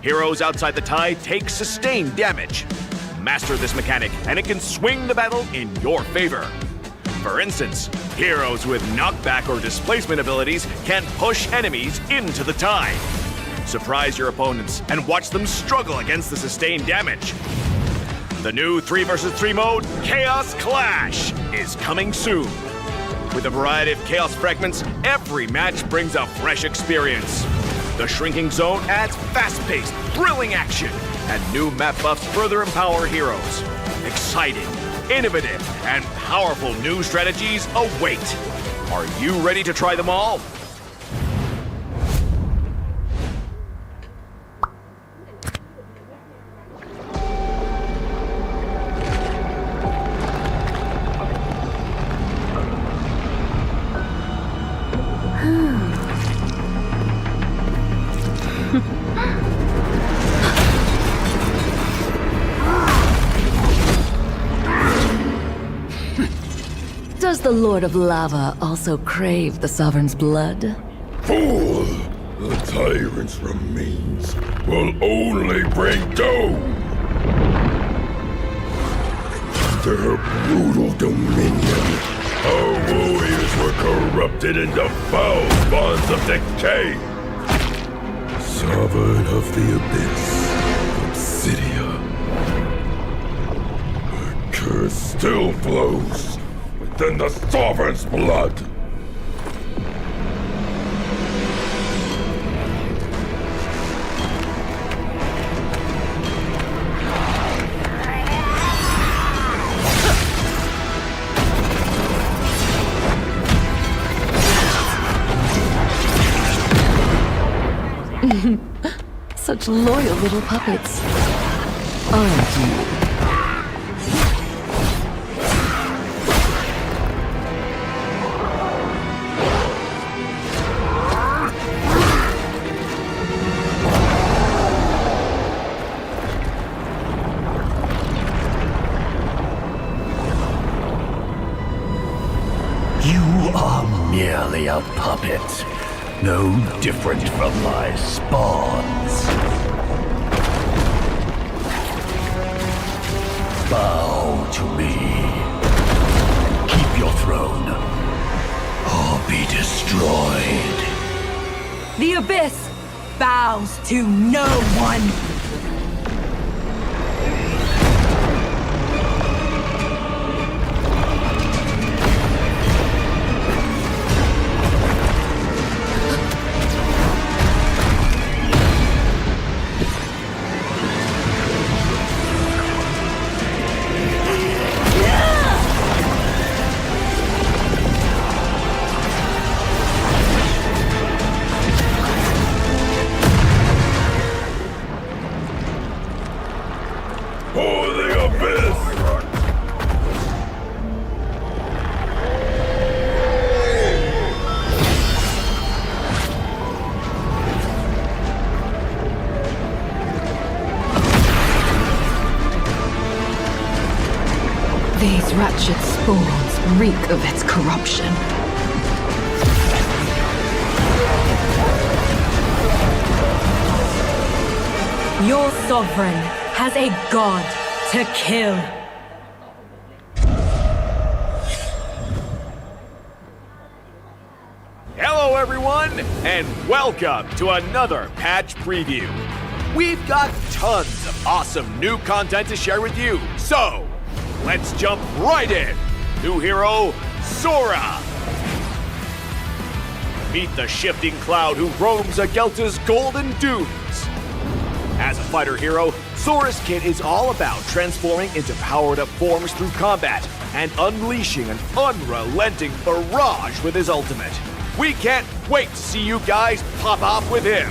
Heroes outside the tide take sustained damage. Master this mechanic, and it can swing the battle in your favor. For instance, heroes with knockback or displacement abilities can push enemies into the tide. Surprise your opponents and watch them struggle against the sustained damage. The new 3 versus 3 mode, Chaos Clash, is coming soon. With a variety of chaos fragments, every match brings a fresh experience. The shrinking zone adds fast-paced, thrilling action, and new map buffs further empower heroes. Exciting, innovative, and powerful new strategies await. Are you ready to try them all? the Lord of Lava also crave the Sovereign's blood? Fool! The tyrant's remains will only bring doom! Under her brutal dominion, our warriors were corrupted into foul bonds of decay! Sovereign of the Abyss, Obsidia. Her curse still flows within the Sovereign's blood! Such loyal little puppets. Aren't you? You are merely a puppet, no different from my spawns. Bow to me. Keep your throne, or be destroyed. The Abyss bows to no one. For the Abyss! These wretched spawns reek of its corruption. Your sovereign has a god to kill. Hello, everyone, and welcome to another patch preview. We've got tons of awesome new content to share with you, so let's jump right in. New hero, Sora. Meet the shifting cloud who roams Agelta's golden dunes. As a fighter hero, Sora's kit is all about transforming into powered-up forms through combat and unleashing an unrelenting barrage with his ultimate. We can't wait to see you guys pop off with him.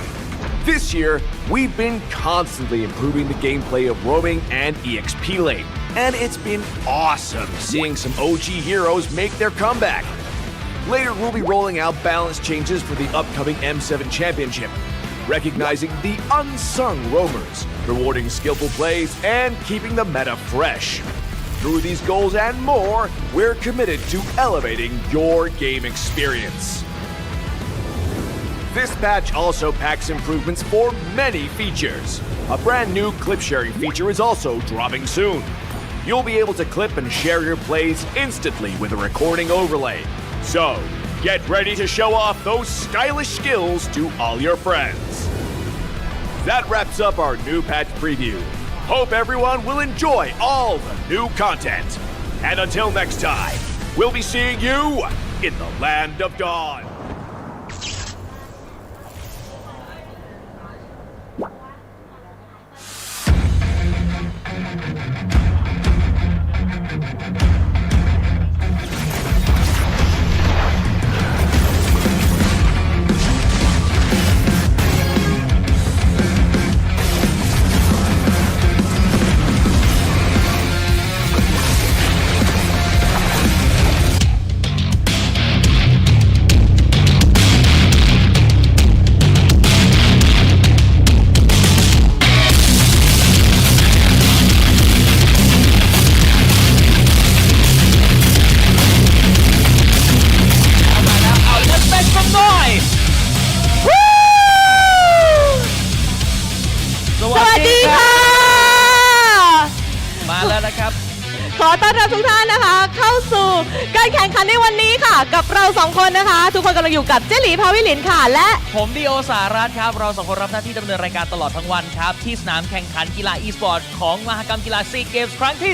This year, we've been constantly improving the gameplay of roaming and EXP lane, and it's been awesome seeing some OG heroes make their comeback. Later, we'll be rolling out balance changes for the upcoming M7 Championship, recognizing the unsung roamers, rewarding skillful plays, and keeping the meta fresh. Through these goals and more, we're committed to elevating your game experience. This patch also packs improvements for many features. A brand new clip sharing feature is also dropping soon. You'll be able to clip and share your plays instantly with a recording overlay. So, get ready to show off those stylish skills to all your friends. That wraps up our new patch preview. Hope everyone will enjoy all the new content. And until next time, we'll be seeing you in the Land of Dawn. ขันในวันนี้ค่ะ กับเรา2คนนะคะ ทุกคนกำลังอยู่กับเจหลีภาวิลินค่ะและ ผมดิโอสารัตน์ครับเรา2คนรับหน้าที่ดำเนินรายการตลอดทั้งวันครับที่สนามแข่งขันกีฬาอีสปอร์ตของมหกรรมกีฬาซีเกมส์ครั้งที่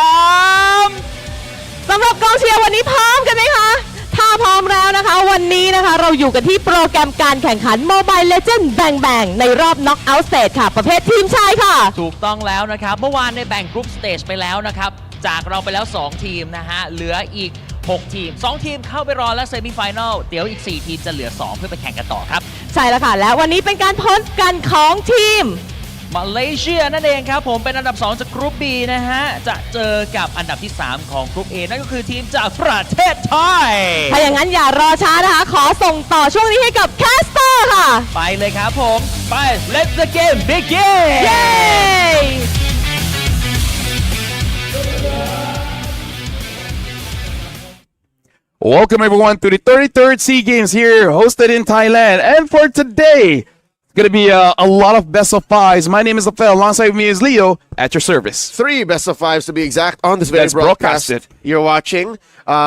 33 สำหรับกองเชียร์วันนี้พร้อมกันไหมคะ ถ้าพร้อมแล้วนะคะวันนี้นะคะเราอยู่กันที่โปรแกรมการแข่งขัน Mobile Legends Bang Bang ในรอบ Knockout Stage ค่ะ ประเภททีมชายค่ะ ถูกต้องแล้วนะครับเมื่อวานในแบ่งกรุ๊ปสเตจไปแล้วนะครับจากเราไปแล้ว2ทีมนะฮะเหลืออีก6ทีม2ทีมเข้าไปรอและเซมิไฟแนลเดี๋ยวอีก4ทีมจะเหลือ2เพื่อไปแข่งกันต่อครับใช่แล้วค่ะและวันนี้เป็นการพบกันของทีมมาเลเซียนั่นเองครับผมเป็นอันดับ2จากกรุ๊ป B นะฮะจะเจอกับอันดับที่3ของกรุ๊ป A นั่นก็คือทีมจากประเทศไทยถ้าอย่างนั้นอย่ารอช้านะคะขอส่งต่อช่วงนี้ให้กับแคสเตอร์ค่ะไปเลยครับผมไป Let the game begin เย้ Welcome everyone to the 33rd SEA Games here, hosted in Thailand. And for today, it's going to be a lot of best of fives. My name is Rafael, alongside me is Leo, at your service. 3 best of fives to be exact on this very broadcast you're watching.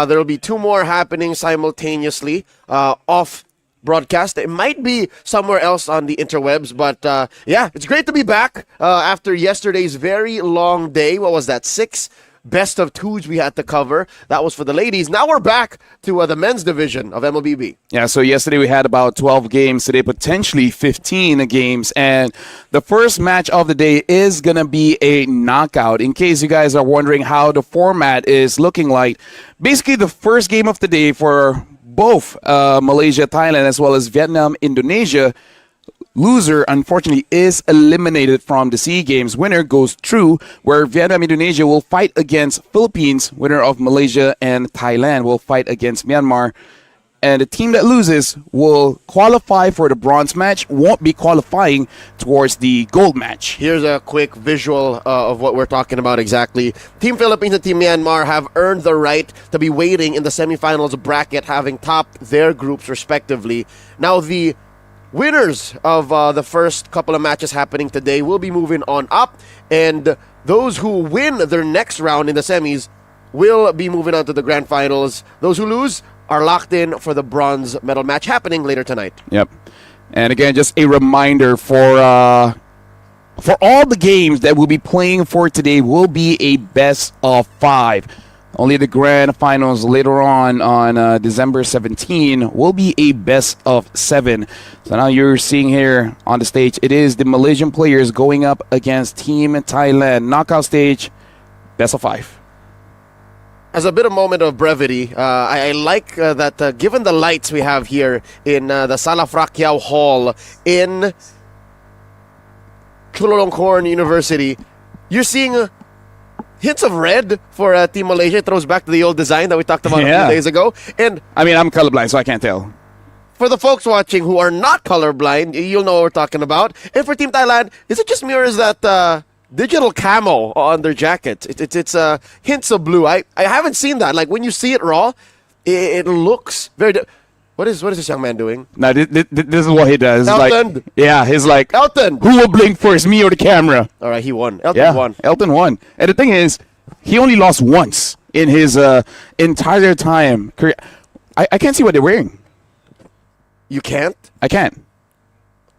There will be 2 more happening simultaneously off broadcast. It might be somewhere else on the interwebs, but yeah, it's great to be back after yesterday's very long day. What was that, 6 best of 2s we had to cover? That was for the ladies. Now we're back to the men's division of MLBB. Yeah, so yesterday we had about 12 games. Today, potentially 15 games. And the first match of the day is going to be a knockout. In case you guys are wondering how the format is looking like, basically the first game of the day for both Malaysia, Thailand, as well as Vietnam, Indonesia, loser, unfortunately, is eliminated from the SEA Games. Winner goes through, where Vietnam, Indonesia will fight against Philippines. Winner of Malaysia and Thailand will fight against Myanmar. And the team that loses will qualify for the bronze match, won't be qualifying towards the gold match. Here's a quick visual of what we're talking about exactly. Team Philippines and Team Myanmar have earned the right to be waiting in the semifinals bracket, having topped their groups respectively. Now, the winners of the first couple of matches happening today will be moving on up, and those who win their next round in the semis will be moving on to the grand finals. Those who lose are locked in for the bronze medal match happening later tonight. Yep. And again, just a reminder for all the games that we'll be playing for today will be a best of 5. Only the grand finals later on December 17 will be a best of 7. So now you're seeing here on the stage, it is the Malaysian players going up against Team Thailand. Knockout stage, best of 5. As a bit of moment of brevity, I like that given the lights we have here in the Sala Frakiao Hall in Chulalongkorn University, you're seeing hints of red for Team Malaysia. It throws back to the old design that we talked about a few days ago. And I mean, I'm colorblind, so I can't tell. For the folks watching who are not colorblind, you'll know what we're talking about. And for Team Thailand, is it just mirrors that digital camo on their jacket? It's hints of blue. I haven't seen that. Like when you see it raw, it looks very. What is this young man doing? No, this is what he does. Elton. Like, yeah, he's like, Elton. Who will blink first, me or the camera? All right, he won. Elton won. Elton won. And the thing is, he only lost once in his entire time career. I can't see what they're wearing. You can't? I can't.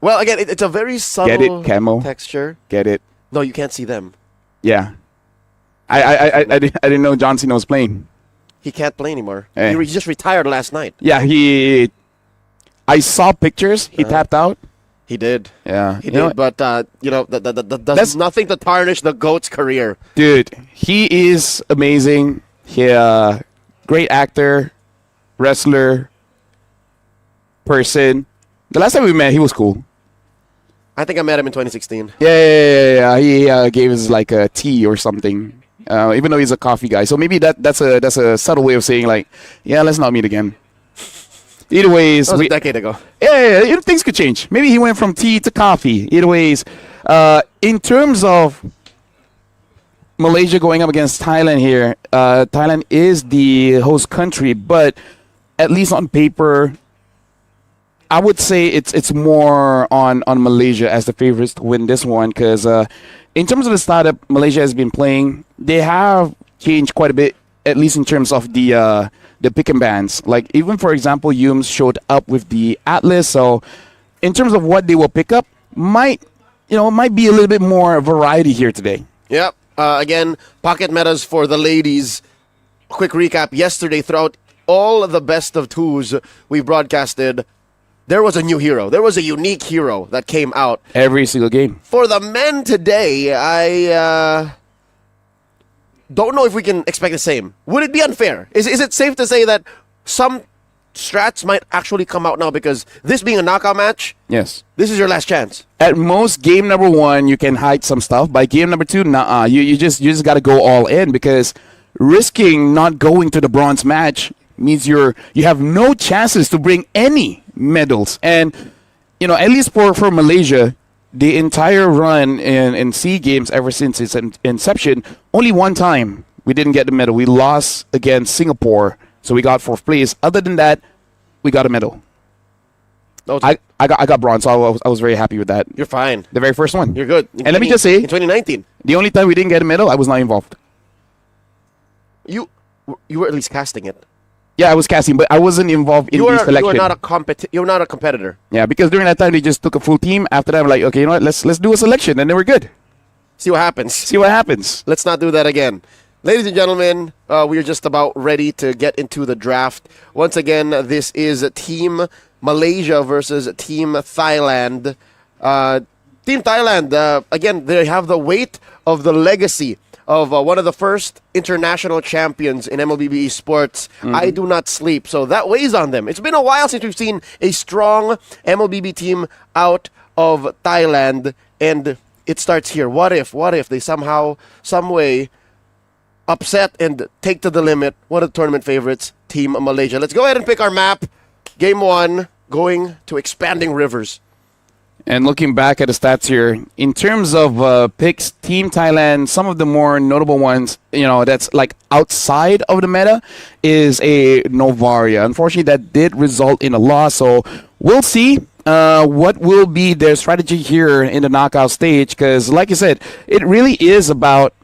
Well, again, it's a very subtle Get it, camo. texture. Get it. No, you can't see them. Yeah. I didn't know John Cena was playing. He can't play anymore. He just retired last night. Yeah, I saw pictures. He tapped out. He did. Yeah. He did, but, that's nothing to tarnish the GOAT's career. Dude, he is amazing. He great actor, wrestler, person. The last time we met, he was cool. I think I met him in 2016. Yeah. He gave us like a tea or something. Even though he's a coffee guy, so maybe that's a subtle way of saying like, yeah, let's not meet again. Either ways, that was a decade ago. Yeah, things could change. Maybe he went from tea to coffee. Either ways, in terms of Malaysia going up against Thailand here, Thailand is the host country, but at least on paper, I would say it's more on Malaysia as the favorites to win this one because in terms of the style that Malaysia has been playing, they have changed quite a bit at least in terms of the pick and bans. Like even for example, Yums showed up with the Atlas, so in terms of what they will pick up, might be a little bit more variety here today. Yep. Again, pocket metas for the ladies. Quick recap. Yesterday, throughout all the best of twos we broadcasted, there was a new hero. There was a unique hero that came out. Every single game. For the men today, I don't know if we can expect the same. Would it be unfair? Is it safe to say that some strats might actually come out now because this being a knockout match, yes, this is your last chance? At most, game number 1, you can hide some stuff. By game number 2, nah, you just got to go all in because risking not going to the bronze match means you have no chances to bring any medals. And at least for Malaysia, the entire run in SEA Games ever since its inception, only one time we didn't get the medal. We lost against Singapore, so we got 4th place. Other than that, we got a medal. I got bronze, so I was very happy with that. You're fine. The very first one. You're good. And let me just say, in 2019, the only time we didn't get a medal, I was not involved. You were at least casting it. Yeah, I was casting, but I wasn't involved in the selection. You're not a competitor. Yeah, because during that time they just took a full team. After that, I'm like, okay, you know what? Let's do a selection, and then we're good. See what happens. See what happens. Let's not do that again. Ladies and gentlemen, we are just about ready to get into the draft. Once again, this is Team Malaysia versus Team Thailand. Team Thailand, again, they have the weight of the legacy of one of the first international champions in MLBB esports. I do not sleep. So that weighs on them. It's been a while since we've seen a strong MLBB team out of Thailand. And it starts here. What if they somehow, some way upset and take to the limit one of the tournament favorites, Team Malaysia? Let's go ahead and pick our map. Game 1, going to Expanding Rivers. And looking back at the stats here, in terms of picks, Team Thailand, some of the more notable ones, that's like outside of the meta, is a Novaria. Unfortunately, that did result in a loss. So we'll see what will be their strategy here in the knockout stage. Because, like you said, it really is about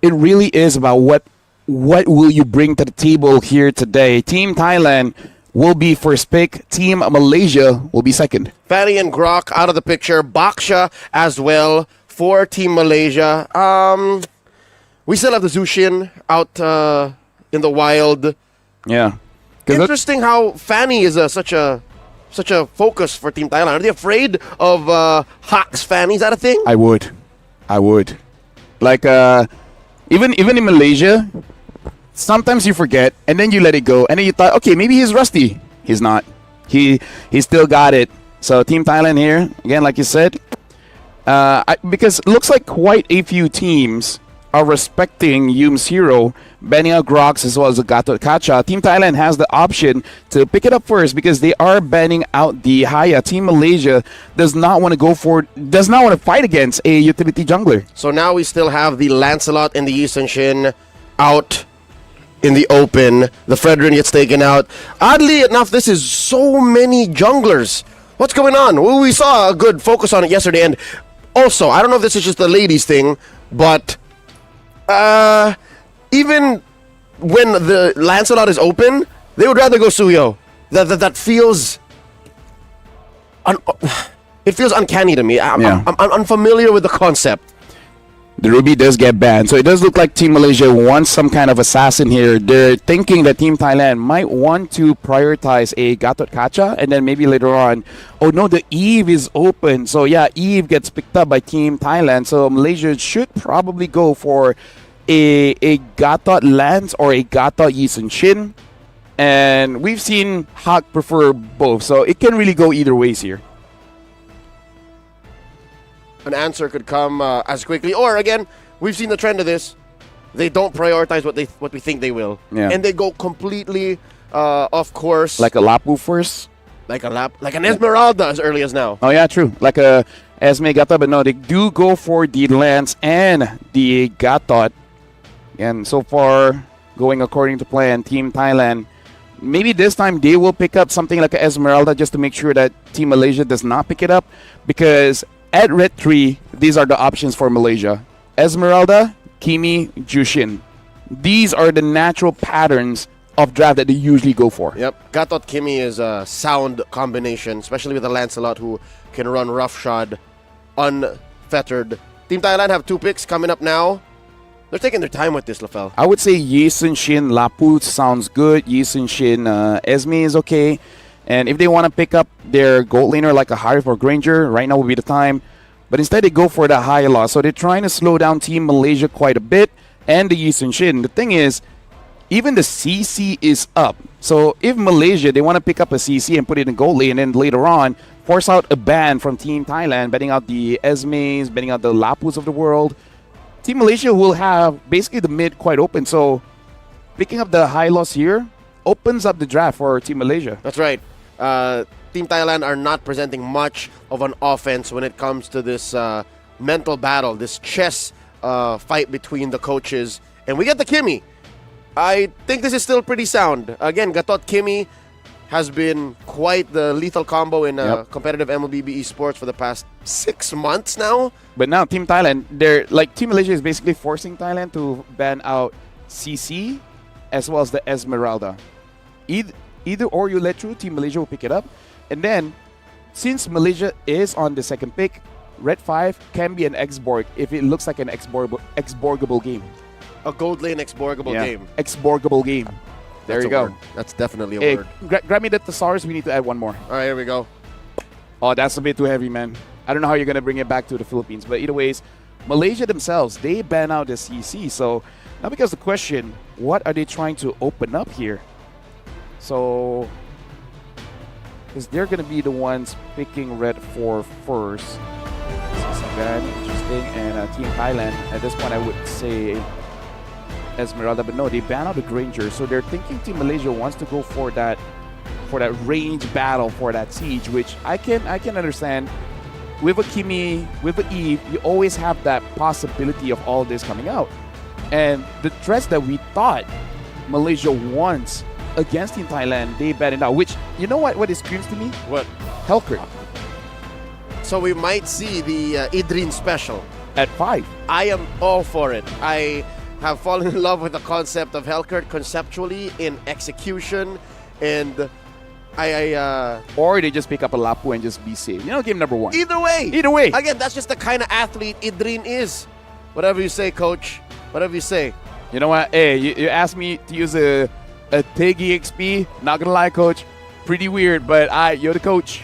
what will you bring to the table here today. Team Thailand will be first pick. Team Malaysia will be second. Fanny and Grok out of the picture. Baksha as well for Team Malaysia. We still have the Zushin out in the wild. Yeah. Interesting how Fanny is such a focus for Team Thailand. Are they afraid of Hawk's Fanny? Is that a thing? I would. Like, even in Malaysia, sometimes you forget, and then you let it go, and then you thought, okay, maybe he's rusty. He's not. He still got it. So Team Thailand here, again, like you said, because it looks like quite a few teams are respecting Yum's hero, banning out Grox as well as the Gatot Kacha. Team Thailand has the option to pick it up first because they are banning out the Haya. Team Malaysia does not want to fight against a utility jungler. So now we still have the Lancelot and the Yi Sun-shin out in the open. The Fredrin gets taken out. Oddly enough, this is so many junglers. What's going on? Well, we saw a good focus on it yesterday, and also, I don't know if this is just the ladies thing, but even when the Lancelot is open, they would rather go Suyo. That feels it feels uncanny to me. I'm unfamiliar with the concept. The Ruby does get banned, so it does look like Team Malaysia wants some kind of assassin here. They're thinking that Team Thailand might want to prioritize a Gatot Kacha, and then maybe later on, oh no, the Eve is open. So yeah, Eve gets picked up by Team Thailand. So Malaysia should probably go for a Gatot Lance or a Gatot Yi Sun-shin. And we've seen Hawk prefer both, so it can really go either ways here. An answer could come as quickly, or again, we've seen the trend of this. They don't prioritize what we think they will, and they go completely off course. Like a Lapu first, like an Esmeralda as early as now. Oh yeah, true. Like a Esme Gata, but no, they do go for the Lance and the Gatot. And so far, going according to plan, Team Thailand. Maybe this time they will pick up something like a Esmeralda just to make sure that Team Malaysia does not pick it up, because at Red 3, these are the options for Malaysia. Esmeralda, Kimi, Jushin. these are the natural patterns of draft that they usually go for. Yep. Gatot Kimi is a sound combination, especially with the Lancelot who can run roughshod, unfettered. Team Thailand have 2 picks coming up now. They're taking their time with this, Lafel. I would say Yi Sun Shin Lapu sounds good. Yi Sun Shin Esme is okay. And if they want to pick up their gold laner like a Harif or Granger, right now would be the time. But instead they go for the high loss. So they're trying to slow down Team Malaysia quite a bit. And the Yi Sun Shin. The thing is, even the CC is up. So if Malaysia, they want to pick up a CC and put it in gold lane, and then later on, force out a ban from Team Thailand, betting out the Esmes, betting out the Lapus of the world, Team Malaysia will have basically the mid quite open. So picking up the high loss here opens up the draft for Team Malaysia. That's right. Team Thailand are not presenting much of an offense when it comes to this mental battle, this chess fight between the coaches. And we get the Kimi. I think this is still pretty sound. Again, Gatot Kimi has been quite the lethal combo in competitive MLBB esports for the past 6 months now. But now Team Thailand, they're like Team Malaysia is basically forcing Thailand to ban out CC as well as the Esmeralda. Either or you let through, Team Malaysia will pick it up. And then, since Malaysia is on the second pick, Red 5 can be an X-Borg if it looks like an X-Borgable game. A gold lane X-Borgable game. X-Borgable game. There you go. Word. That's definitely a word. Grab me the thesaurus. We need to add one more. All right, here we go. Oh, that's a bit too heavy, man. I don't know how you're going to bring it back to the Philippines. But either ways, Malaysia themselves, they ban out the CC. So now becomes the question, what are they trying to open up here? So, because they're going to be the ones picking Red 4 first. This is very interesting. And Team Thailand, at this point, I would say Esmeralda, but no, they ban out the Granger. So they're thinking Team Malaysia wants to go for that range battle, for that siege, which I can understand. With a Kimi, with a Eve, you always have that possibility of all this coming out. And the threats that we thought Malaysia wants against Team Thailand, they banned it out. Which, you know what it screams to me? What? Hellcurt. So we might see the Idrin special. At 5. I am all for it. I have fallen in love with the concept of Hellcurt conceptually, in execution, and or they just pick up a Lapu and just be safe. You know, game number 1. Either way. Either way. Again, that's just the kind of athlete Idrin is. Whatever you say, coach. Whatever you say. You know what? Hey, you asked me to use a TIG EXP. Not gonna lie, coach. Pretty weird, but you're the coach.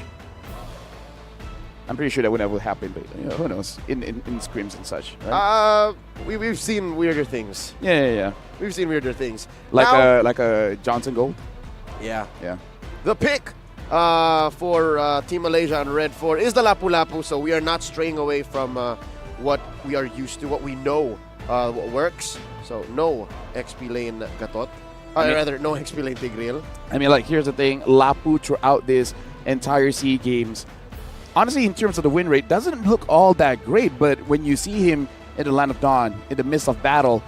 I'm pretty sure that would never happen, but you know, who knows? In scrims and such. Right? We've seen weirder things. Yeah. We've seen weirder things. Like now, a Johnson Gold. Yeah. The pick for Team Malaysia on Red 4 is the Lapu Lapu, so we are not straying away from what we are used to, what we know what works. So no XP lane Gatot. Rather, no XP lane Tigreal. I mean, like, here's the thing. Lapu throughout this entire SEA Games, honestly, in terms of the win rate, doesn't look all that great, but when you see him in the Land of Dawn, in the midst of battle,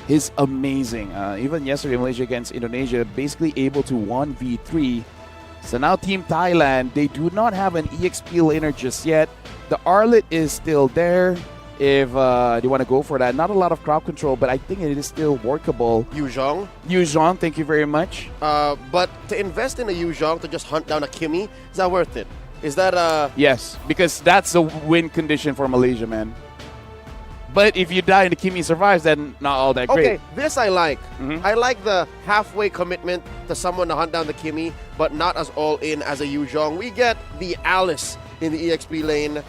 he's amazing. Even yesterday, Malaysia against Indonesia, basically able to 1v3. So now Team Thailand, they do not have an EXP laner just yet. The Arlet is still there if they want to go for that. Not a lot of crowd control, but I think it is still workable. Yu Zhong, thank you very much. But to invest in a Yu Zhong to just hunt down a Kimi, is that worth it? Is that Yes, because that's a win condition for Malaysia, man. But if you die and the Kimi survives, then not all that great. Okay, this I like. I like the halfway commitment to someone to hunt down the Kimi, but not as all in as a Yu Zhong. We get the Alice in the EXP lane,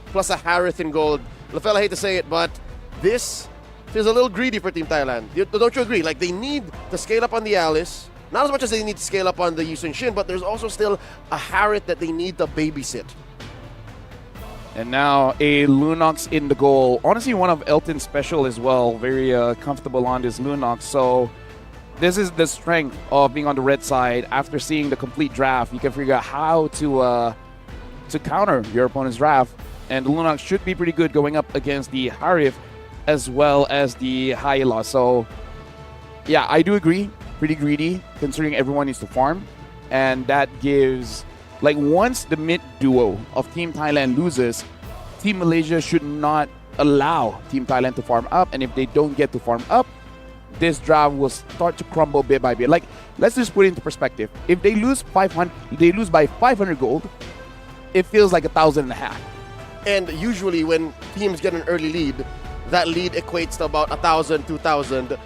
plus a Harith in gold. LaFell, I hate to say it, but this feels a little greedy for Team Thailand. Don't you agree? Like, they need to scale up on the Alice. Not as much as they need to scale up on the Yi Sun Shin, but there's also still a Harith that they need to babysit. And now a Lunox in the goal. Honestly, one of Elton's special as well. Very comfortable on this Lunox. So this is the strength of being on the red side. After seeing the complete draft, you can figure out how to counter your opponent's draft. And the Lunox should be pretty good going up against the Harith as well as the Hyla. So yeah, I do agree. Pretty greedy considering everyone needs to farm. And that gives... Like, once the mid duo of Team Thailand loses, Team Malaysia should not allow Team Thailand to farm up. And if they don't get to farm up, this draft will start to crumble bit by bit. Like, let's just put it into perspective. If they lose 500, they lose by 500 gold, it feels like 1,500. And usually when teams get an early lead, that lead equates to about 1,000, 2,000.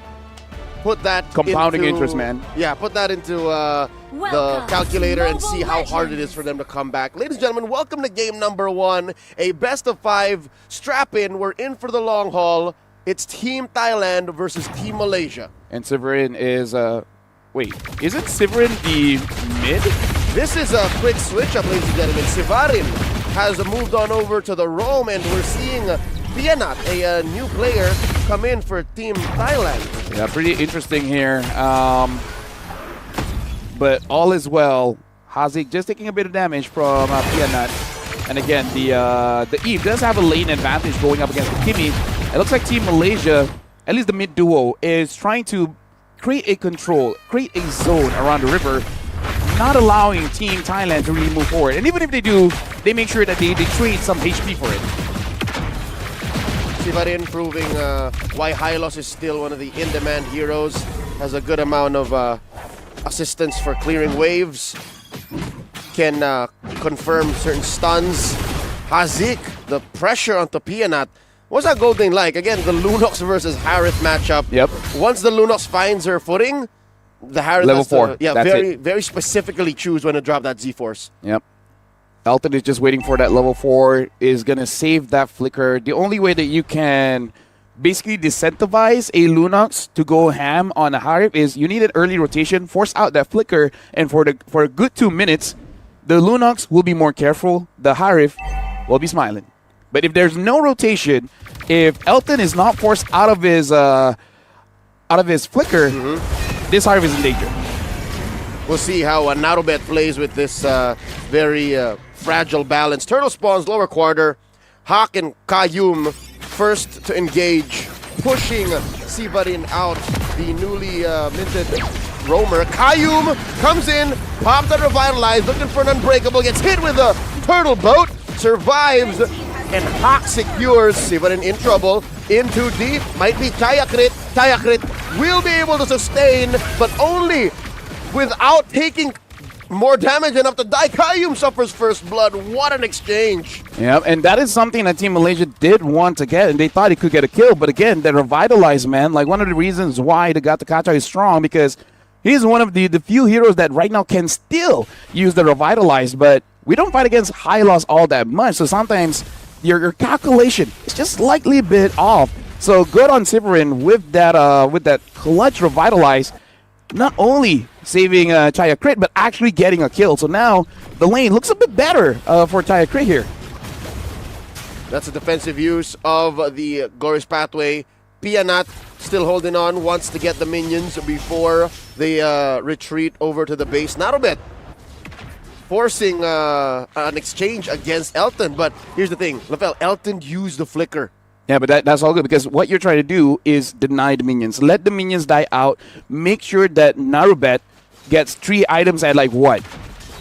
Put that compounding into, interest, man. Yeah, put that into the calculator and see how hard it is for them to come back. Ladies and gentlemen, welcome to game number 1. A best of 5. Strap in. We're in for the long haul. It's Team Thailand versus Team Malaysia. And Severin is, wait, isn't Severin the mid? This is a quick switch up, ladies and gentlemen. Severin has moved on over to the roam, and we're seeing Pianat, a new player, come in for Team Thailand. Yeah, pretty interesting here. But all is well. Hazik just taking a bit of damage from Pianat. And again, the Eve does have a lane advantage going up against the Kimi. It looks like Team Malaysia, at least the mid duo, is trying to create a control, create a zone around the river, not allowing Team Thailand to really move forward. And even if they do, they make sure that they trade some HP for it. Sivarin proving why Hylos is still one of the in-demand heroes. Has a good amount of assistance for clearing waves. Can confirm certain stuns. Hazik, the pressure onto Pianat. What's that gold lane like? Again, the Lunox versus Harith matchup. Yep. Once the Lunox finds her footing, the Harith level has to, 4. yeah, That's very specifically choose when to drop that Z-Force. Yep. Elton is just waiting for that level 4, is going to save that flicker. The only way that you can basically disincentivize a Lunox to go ham on a Harith is you need an early rotation, force out that flicker, and for a good 2 minutes, the Lunox will be more careful, the Harith will be smiling. But if there's no rotation, if Elton is not forced out of his flicker, this Harith is in danger. We'll see how Narobet plays with this very fragile balance. Turtle spawns lower quarter. Hawk and Kayum first to engage, pushing Sivarin out, the newly minted roamer. Kayum comes in, pops the revitalize, looking for an unbreakable, gets hit with a turtle boat, survives, and Hawk secures Sivarin in trouble. In too deep, might be Tayakrit. Tayakrit will be able to sustain, but only without taking more damage enough to die. Kayum suffers first blood. What an exchange. Yeah, and that is something that Team Malaysia did want to get, and they thought he could get a kill. But again, the revitalized, man, like one of the reasons why the Gatakacha is strong, because he's one of the few heroes that right now can still use the revitalized, but we don't fight against high loss all that much, so sometimes your calculation is just slightly a bit off. So good on Sivarin with that clutch revitalize, not only saving Chaya Crit, but actually getting a kill. So now the lane looks a bit better for Chaya Crit here. That's a defensive use of the Goris pathway. Pianat still holding on, wants to get the minions before they retreat over to the base. Narobet forcing an exchange against Elton, but here's the thing, Lafel, Elton used the flicker. Yeah, but that's all good, because what you're trying to do is deny the minions. Let the minions die out. Make sure that Narubet gets 3 items at like what?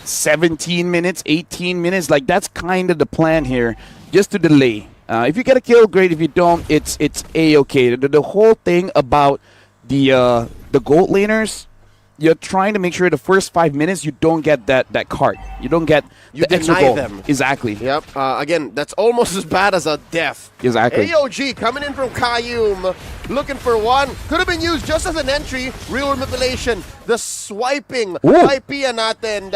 17 minutes, 18 minutes? Like that's kind of the plan here, just to delay. If you get a kill, great. If you don't, it's A-okay. The whole thing about the gold laners, you're trying to make sure the first 5 minutes you don't get that card. You don't get the extra gold. Them. Exactly. Yep. Again, that's almost as bad as a death. Exactly. AOG coming in from Kayum, looking for one. Could have been used just as an entry. Real manipulation. The swiping by Pianat, and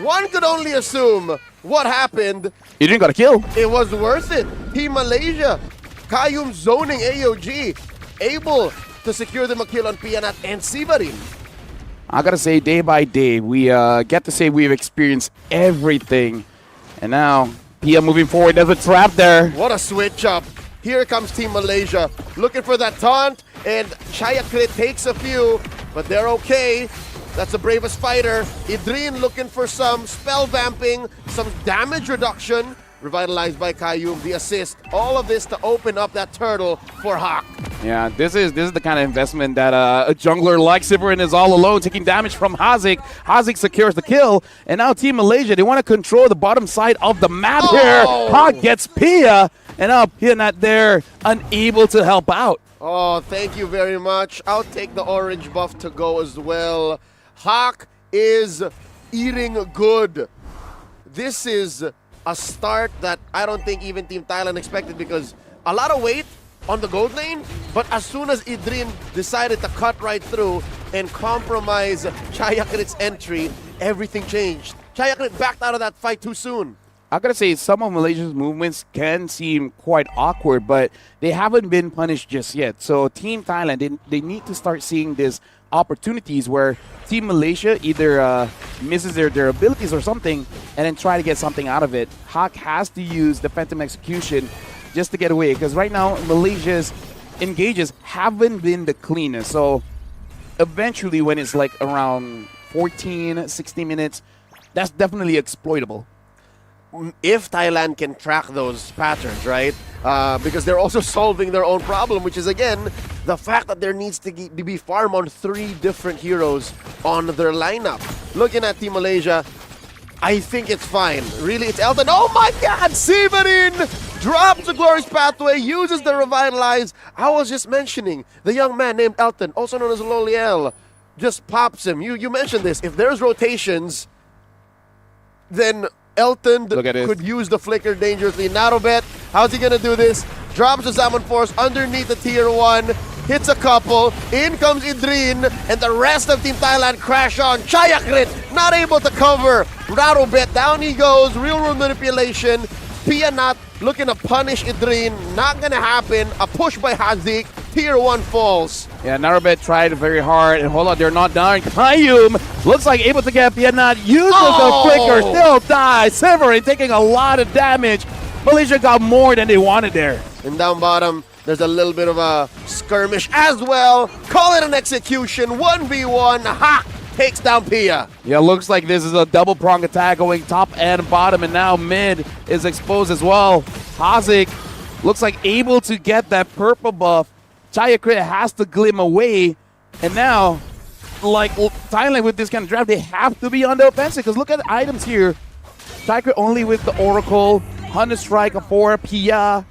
one could only assume what happened. You didn't got a kill. It was worth it. Team Malaysia, Kayum zoning AOG, able to secure them a kill on Pianat and Sivarin. I gotta say, day by day, we get to say we've experienced everything. And now, Pia moving forward, there's a trap there. What a switch up. Here comes Team Malaysia, looking for that taunt, and Chaya Crit takes a few, but they're okay. That's the bravest fighter. Idrin looking for some spell vamping, some damage reduction. Revitalized by Kayum, the assist. All of this to open up that turtle for Hawk. Yeah, this is the kind of investment that a jungler like Sivarin is all alone, taking damage from Hazik. Hazik secures the kill, and now Team Malaysia, they want to control the bottom side of the map here. Hawk gets Pia, And now Pianat there, unable to help out. Oh, thank you very much. I'll take the orange buff to go as well. Hawk is eating good. This is a start that I don't think even Team Thailand expected, because a lot of weight on the gold lane, but as soon as Idrin decided to cut right through and compromise Chayakrit's entry, everything changed. Chayakrit backed out of that fight too soon. I gotta say, some of Malaysia's movements can seem quite awkward, but they haven't been punished just yet. So Team Thailand, they need to start seeing these opportunities where Team Malaysia either misses their abilities or something and then try to get something out of it. Hawk has to use the Phantom Execution just to get away, because right now Malaysia's engages haven't been the cleanest. So eventually when it's like around 14, 16 minutes, that's definitely exploitable. If Thailand can track those patterns, right? Because they're also solving their own problem, which is, again, the fact that there needs to be farm on 3 different heroes on their lineup. Looking at Team Malaysia, I think it's fine. Really, it's Elton. Oh my God! Severin drops the Glorious Pathway, uses the Revitalize. I was just mentioning the young man named Elton, also known as Loliel, just pops him. You mentioned this. If there's rotations, then Elton could use the flicker dangerously. Narobet, how's he gonna do this? Drops the Salmon Force underneath the tier 1, hits a couple, in comes Idrin, and the rest of Team Thailand crash on. Chayakrit not able to cover. Narobet, down he goes, real world manipulation. Pianat looking to punish Idrin, not gonna happen. A push by Hazik, tier 1 falls. Yeah, Narobet tried very hard, and hold on, they're not dying. Kayum looks like able to get Pianat, uses the flicker, still dies. Severin taking a lot of damage. Malaysia got more than they wanted there. And down bottom, there's a little bit of a skirmish as well. Call it an execution, 1v1. Ha! Takes down Pia. Yeah, looks like this is a double prong attack going top and bottom, and now mid is exposed as well. Hazik looks like able to get that purple buff. Chayakrit has to glim away, and now, like Thailand with this kind of draft, they have to be on the offensive, because look at the items here. Chayakrit only with the Oracle, Hunter Strike for Pia,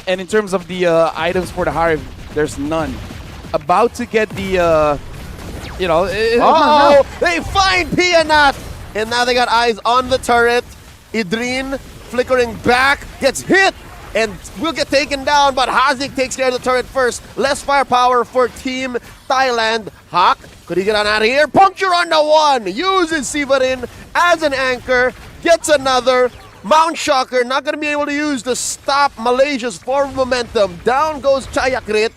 and in terms of the items for the Hive, there's none. About to get the, they find Pianat, and now they got eyes on the turret. Idrin flickering back, gets hit, and will get taken down, but Hazik takes care of the turret first. Less firepower for Team Thailand. Hawk, could he get on out of here? Puncture on the 1, uses Severin as an anchor, gets another. Mount Shocker not going to be able to use to stop Malaysia's forward momentum. Down goes Chayakrit.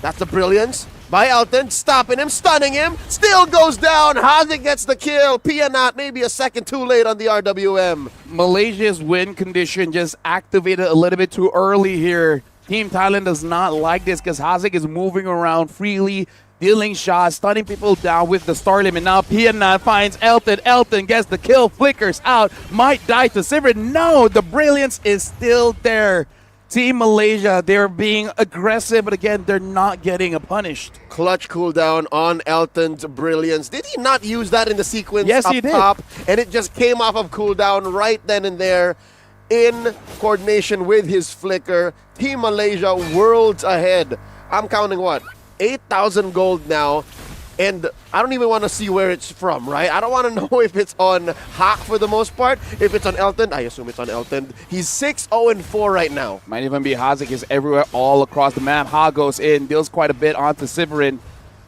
That's the brilliance by Elton, stopping him, stunning him, still goes down. Hazik gets the kill. Pianat maybe a second too late on the RWM. Malaysia's win condition just activated a little bit too early here. Team Thailand does not like this, because Hazik is moving around freely, dealing shots, stunning people down with the star limit. Now Pianat finds Elton. Elton gets the kill, flickers out, might die to Severin. No, the brilliance is still there. Team Malaysia, they're being aggressive, but again, they're not getting punished. Clutch cooldown on Elton's brilliance. Did he not use that in the sequence yes, up he did. top? And it just came off of cooldown right then and there in coordination with his flicker. Team Malaysia worlds ahead. I'm counting what? 8,000 gold now. And I don't even want to see where it's from, right? I don't want to know if it's on Hawk for the most part. If it's on Elton, I assume it's on Elton. He's 6-0-4 right now. Might even be Hazik is everywhere all across the map. Ha goes in, deals quite a bit onto Severin,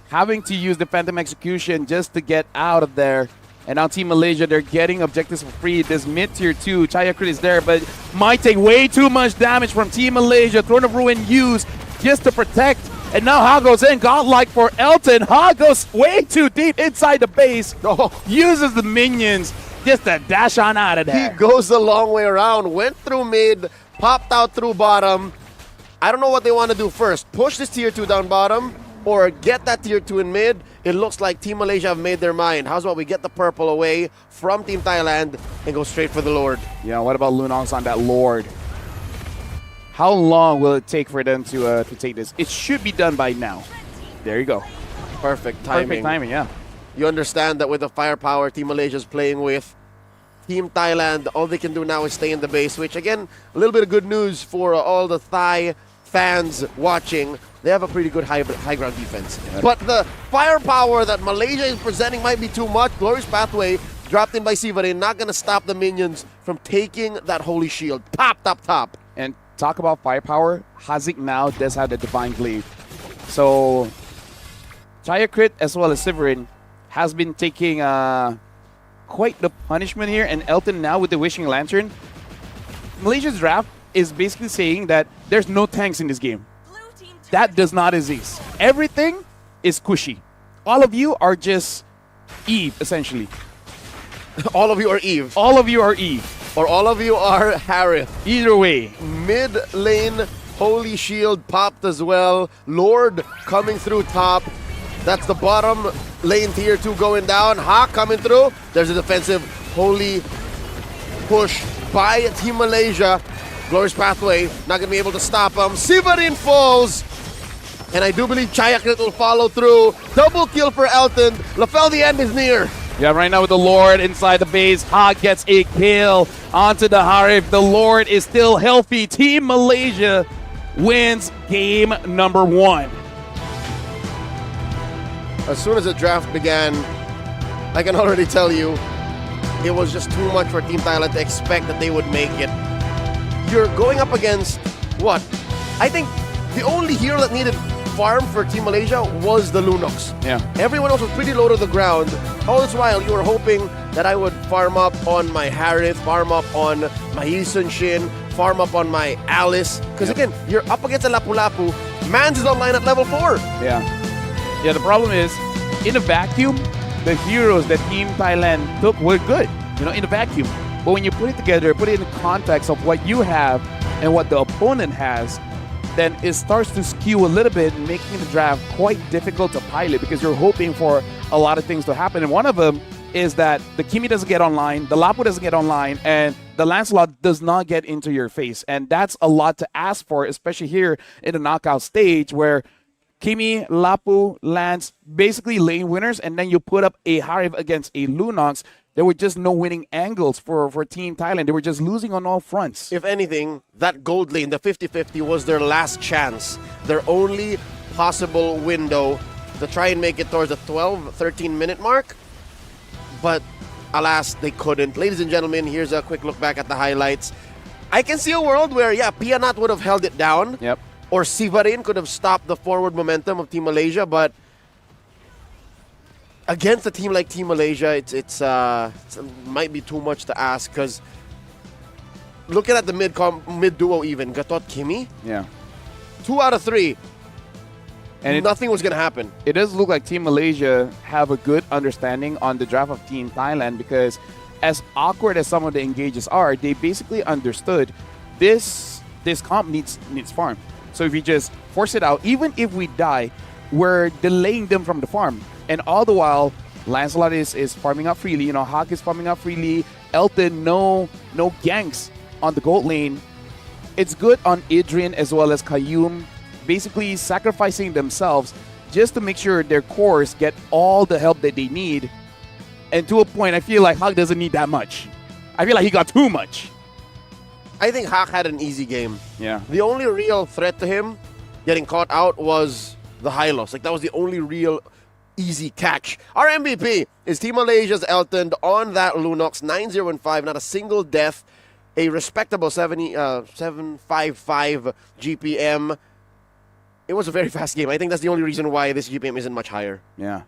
having to use the Phantom Execution just to get out of there. And now Team Malaysia, they're getting objectives for free. This mid-tier 2, Chayakrit is there, but might take way too much damage from Team Malaysia. Throne of Ruin used just to protect. And now Ha goes in, godlike for Elton. Ha goes way too deep inside the base. Uses the minions just to dash on out of there. He goes the long way around, went through mid, popped out through bottom. I don't know what they want to do first. Push this tier 2 down bottom or get that tier 2 in mid. It looks like Team Malaysia have made their mind. How's about we get the purple away from Team Thailand and go straight for the Lord? Yeah, what about Lunong's on that Lord? How long will it take for them to take this? It should be done by now. There you go. Perfect timing. Perfect timing, yeah. You understand that with the firepower Team Malaysia is playing with, Team Thailand, all they can do now is stay in the base, which again, a little bit of good news for all the Thai fans watching. They have a pretty good high ground defense. Yeah. But the firepower that Malaysia is presenting might be too much. Glorious Pathway dropped in by Sivarin, not going to stop the minions from taking that Holy Shield. Popped up top. And talk about firepower, Hazik now does have the Divine Glaive. So, Chayakrit as well as Sivarin has been taking quite the punishment here. And Elton now with the Wishing Lantern. Malaysia's draft is basically saying that there's no tanks in this game. That does not exist. Everything is squishy. All of you are just Eve, essentially. All of you are Eve. All of you are Eve. Or all of you are Harith. Either way. Mid lane, Holy Shield popped as well. Lord coming through top. That's the bottom lane tier 2 going down. Hawk coming through. There's a defensive Holy push by Team Malaysia. Glorious Pathway, not going to be able to stop him. Sivarin falls. And I do believe Chayakrit will follow through. Double kill for Elton. Lafel, the end is near. Yeah, right now with the Lord inside the base. Hawk gets a kill onto the Harif. The Lord is still healthy. Team Malaysia wins game number 1. As soon as the draft began, I can already tell you, it was just too much for Team Thailand to expect that they would make it. You're going up against what? I think the only hero that needed farm for Team Malaysia was the Lunox. Yeah. Everyone else was pretty low to the ground. All this while, you were hoping that I would farm up on my Harith, farm up on my Yisun Shin, farm up on my Alice. Because again, you're up against a Lapu-Lapu. Mans is online at level 4. Yeah. Yeah, the problem is, in a vacuum, the heroes that Team Thailand took were good, you know, in a vacuum. But when you put it together, put it in the context of what you have and what the opponent has, then it starts to skew a little bit, making the draft quite difficult to pilot because you're hoping for a lot of things to happen. And one of them is that the Kimi doesn't get online, the Lapu doesn't get online, and the Lancelot does not get into your face. And that's a lot to ask for, especially here in the knockout stage where Kimi, Lapu, Lance, basically lane winners, and then you put up a Harif against a Lunox. There were just no winning angles for Team Thailand. They were just losing on all fronts. If anything, that gold lane, the 50-50, was their last chance. Their only possible window to try and make it towards the 12, 13-minute mark. But alas, they couldn't. Ladies and gentlemen, here's a quick look back at the highlights. I can see a world where, yeah, Pianat would have held it down. Yep. Or Sivarin could have stopped the forward momentum of Team Malaysia, but against a team like Team Malaysia, it might be too much to ask because looking at the mid duo even, Gatot Kimi, yeah, 2 out of 3, and nothing was going to happen. It does look like Team Malaysia have a good understanding on the draft of Team Thailand because as awkward as some of the engages are, they basically understood this comp needs farm. So if you just force it out, even if we die, we're delaying them from the farm. And all the while, Lancelot is farming up freely. You know, Hawk is farming up freely. Elton, no ganks on the gold lane. It's good on Adrian as well as Qayyum, basically sacrificing themselves just to make sure their cores get all the help that they need. And to a point, I feel like Hawk doesn't need that much. I feel like he got too much. I think Hawk had an easy game. Yeah. The only real threat to him getting caught out was the Hylos. Like, that was the only real easy catch. Our MVP is Team Malaysia's Elton on that Lunox, 9-0-5, not a single death, a respectable 755 GPM. It was a very fast game. I think that's the only reason why this GPM isn't much higher. Yeah.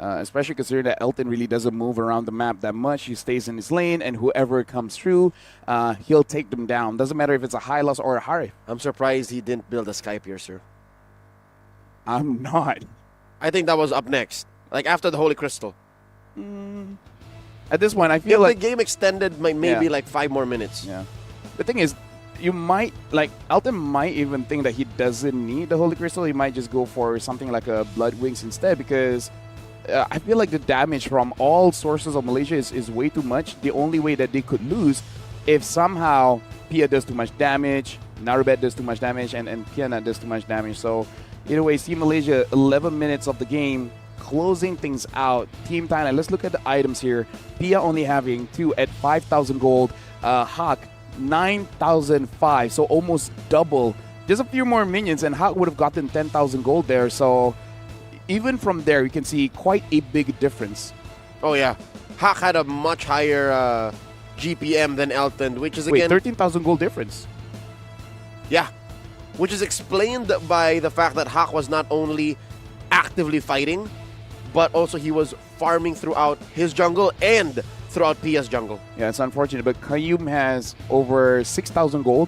Especially considering that Elton really doesn't move around the map that much. He stays in his lane, and whoever comes through, he'll take them down. Doesn't matter if it's a Hylos or a Harif. I'm surprised he didn't build a Sky Piercer. I'm not. I think that was up next, like after the Holy Crystal. At this point, I feel if like the game extended maybe like 5 more minutes. Yeah. The thing is, you might, like, Elton might even think that he doesn't need the Holy Crystal. He might just go for something like a Blood Wings instead because I feel like the damage from all sources of Malaysia is way too much. The only way that they could lose if somehow Pia does too much damage, Narubet does too much damage, and Piana does too much damage. So either way, Team Malaysia, 11 minutes of the game, closing things out, Team Thailand, let's look at the items here. Pia only having 2 at 5,000 gold. Hawk, 9,005, so almost double. Just a few more minions, and Hawk would have gotten 10,000 gold there. So even from there, you can see quite a big difference. Oh, yeah. Hawk had a much higher GPM than Elton, which is again... 13,000 gold difference. Yeah. Which is explained by the fact that Hawk was not only actively fighting, but also he was farming throughout his jungle and throughout Pia's jungle. Yeah, it's unfortunate, but Qayyum has over 6,000 gold,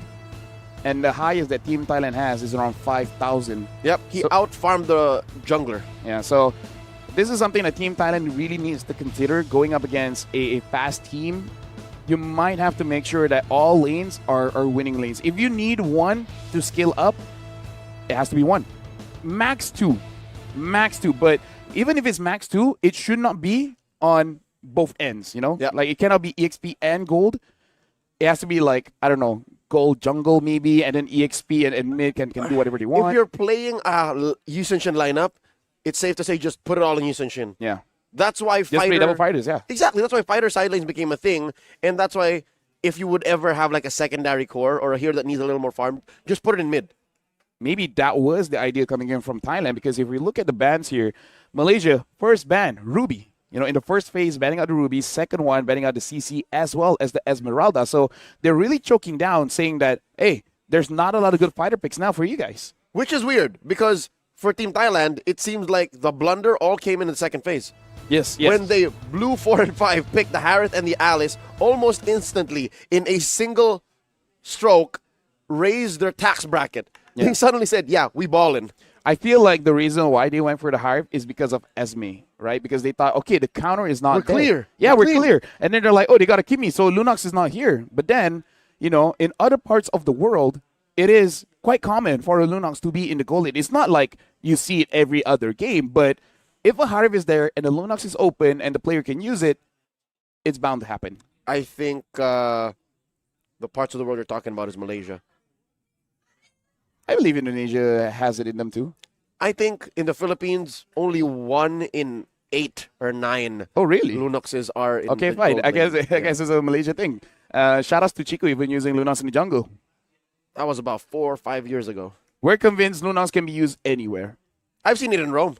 and the highest that Team Thailand has is around 5,000. Yep, he out-farmed the jungler. Yeah, so this is something that Team Thailand really needs to consider going up against a fast team. You might have to make sure that all lanes are winning lanes. If you need one to scale up, it has to be one. Max two. Max two. But even if it's max two, it should not be on both ends, you know? Yep. Like, it cannot be EXP and gold. It has to be like, I don't know, gold jungle maybe, and then EXP and mid can do whatever they want. If you're playing a Yu Sun Shin lineup, it's safe to say just put it all in Yu Sun Shin. Yeah. That's why Just play double fighters, yeah. Exactly. That's why fighter side lanes became a thing, and that's why if you would ever have like a secondary core or a hero that needs a little more farm, just put it in mid. Maybe that was the idea coming in from Thailand, because if we look at the bans here, Malaysia, first ban, Ruby. You know, in the first phase, banning out the Ruby. Second one, banning out the CC as well as the Esmeralda. So they're really choking down, saying that, hey, there's not a lot of good fighter picks now for you guys. Which is weird, because for Team Thailand, it seems like the blunder all came in the second phase. Yes. When they blue 4 and 5 picked the Harith and the Alice almost instantly in a single stroke, raised their tax bracket. Yeah. They suddenly said, yeah, we ballin'. I feel like the reason why they went for the Harv is because of Esme, right? Because they thought, okay, the counter is not We're there. clear. Yeah, we're clean. clear. And then they're like, oh, they got to keep me, so Lunox is not here. But then, you know, in other parts of the world, it is quite common for a Lunox to be in the goal lane. It's not like you see it every other game, but if a Harv is there and the Lunox is open and the player can use it, it's bound to happen. I think the parts of the world you're talking about is Malaysia. I believe Indonesia has it in them too. I think in the Philippines, only 1 in 8 or 9 Oh, really? Lunoxes are in Okay, the fine. gold I guess lane. it's a Malaysia thing. Shout outs to Chico even using Lunox in the jungle. That was about 4 or 5 years ago. We're convinced Lunox can be used anywhere. I've seen it in Rome.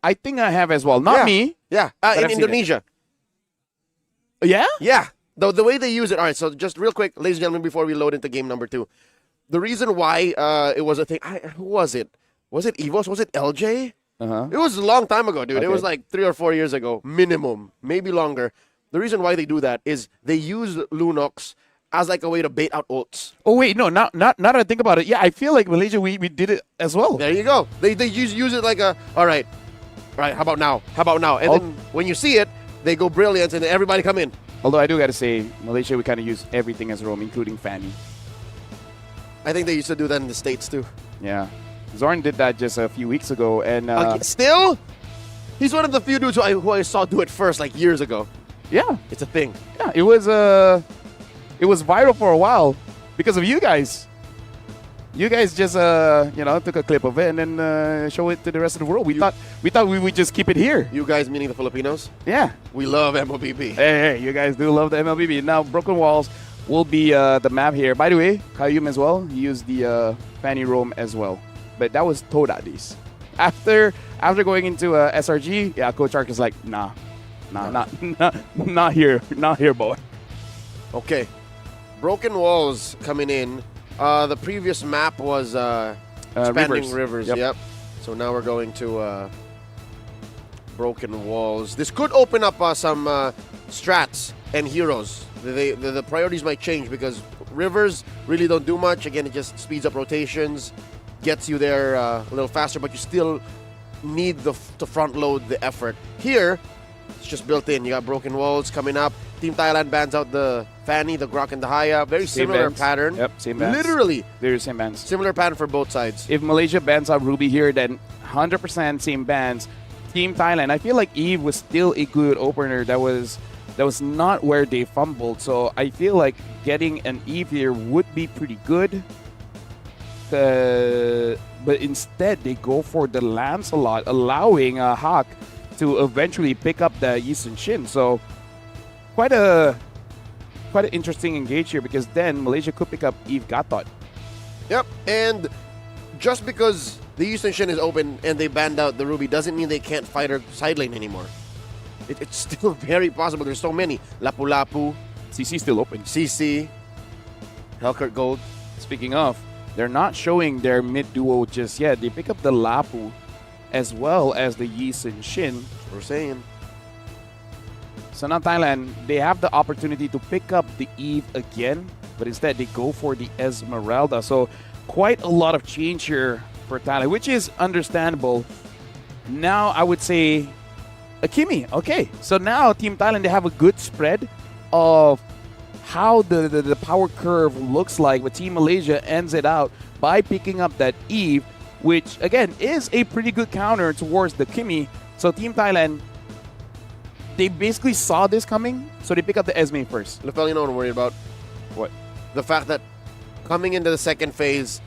I think I have as well. Not Yeah. me. Yeah, But in I've seen it. Indonesia. Yeah? Yeah, the way they use it. All right, so just real quick, ladies and gentlemen, before we load into game number 2. The reason why it was a thing, who was it? Was it Evos? Was it LJ? Uh-huh. It was a long time ago, dude. Okay. It was like 3 or 4 years ago, minimum, maybe longer. The reason why they do that is they use Lunox as like a way to bait out ults. Oh, wait, no, not now that I think about it. Yeah, I feel like Malaysia, we did it as well. There you go. They use it like a, all right, how about now? How about now? And then when you see it, they go brilliant and then everybody come in. Although I do got to say, Malaysia, we kind of use everything as Rome, including Fanny. I think they used to do that in the States too. Yeah. Zorn did that just a few weeks ago. And still? He's one of the few dudes who I saw do it first, like years ago. yeah, It's a thing. yeah, it was viral for a while because of you guys. You guys just took a clip of it and then show it to the rest of the world. We thought we would just keep it here. You guys, meaning the Filipinos? Yeah. We love MLBB. Hey, you guys do love the MLBB. Now, Broken Walls will be the map here. By the way, Qayyum as well. He used the Fanny Roam as well. But that was Todadis. After going into SRG, yeah, Coach Ark is like, nah, not here, boy. Okay. Broken Walls coming in. The previous map was Expanding Rivers. Yep. So now we're going to Broken Walls. This could open up some strats and heroes. The priorities might change because Rivers really don't do much. Again, it just speeds up rotations, gets you there a little faster, but you still need to front load the effort. Here, it's just built in. You got Broken Walls coming up. Team Thailand bans out the Fanny, the Grok, and the Haya. Very similar pattern. Yep, same bans. Literally. They're the same bans. Similar pattern for both sides. If Malaysia bans out Ruby here, then 100% same bans. Team Thailand, I feel like Eve was still a good opener. That was not where they fumbled. So I feel like getting an Eve here would be pretty good. But instead, they go for the Lancelot, allowing Hawk to eventually pick up the Eastern Shin. So quite an interesting engage here, because then Malaysia could pick up Eve Gatot. Yep, and just because the Eastern Shin is open and they banned out the Ruby doesn't mean they can't fight her side lane anymore. It's still very possible. There's so many. Lapu Lapu. CC still open. CC. Hellcurt Gold. Speaking of, they're not showing their mid duo just yet. They pick up the Lapu as well as the Eastern Shin. We're saying. So now Thailand, they have the opportunity to pick up the Eve again, but instead they go for the Esmeralda. So quite a lot of change here for Thailand, which is understandable. Now I would say Akimi. Okay, so now Team Thailand, they have a good spread of how the power curve looks like, but Team Malaysia ends it out by picking up that Eve, which again is a pretty good counter towards the Kimi. So Team Thailand, they basically saw this coming, so they pick up the Esme first. Lefel, you know what I'm worried about? What? The fact that coming into the second phase,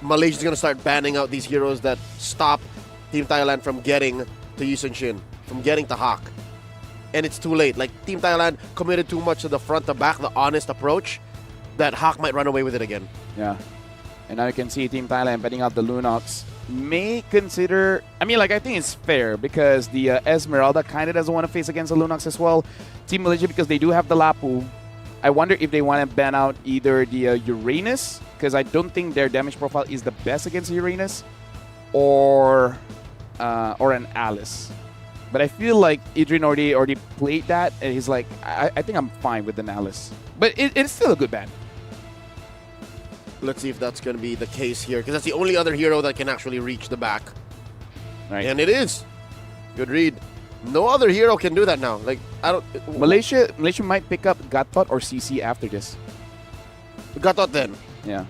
Malaysia's going to start banning out these heroes that stop Team Thailand from getting to Yusun Shin, from getting to Hawk. And it's too late. Like, Team Thailand committed too much to the front to back, the honest approach, that Hawk might run away with it again. Yeah. And now you can see Team Thailand betting out the Lunox. May consider, I mean, like, I think it's fair because the Esmeralda kind of doesn't want to face against the Lunox as well. Team Malaysia, because they do have the Lapu, I wonder if they want to ban out either the Uranus, because I don't think their damage profile is the best against Uranus, or an Alice. But I feel like Adrian already played that, and he's like, I think I'm fine with an Alice. But it's still a good ban. Let's see if that's going to be the case here, because that's the only other hero that can actually reach the back. Right. And it is. Good read. No other hero can do that now. Like, I don't. Malaysia might pick up Gatot or CC after this. Gatot then. Yeah.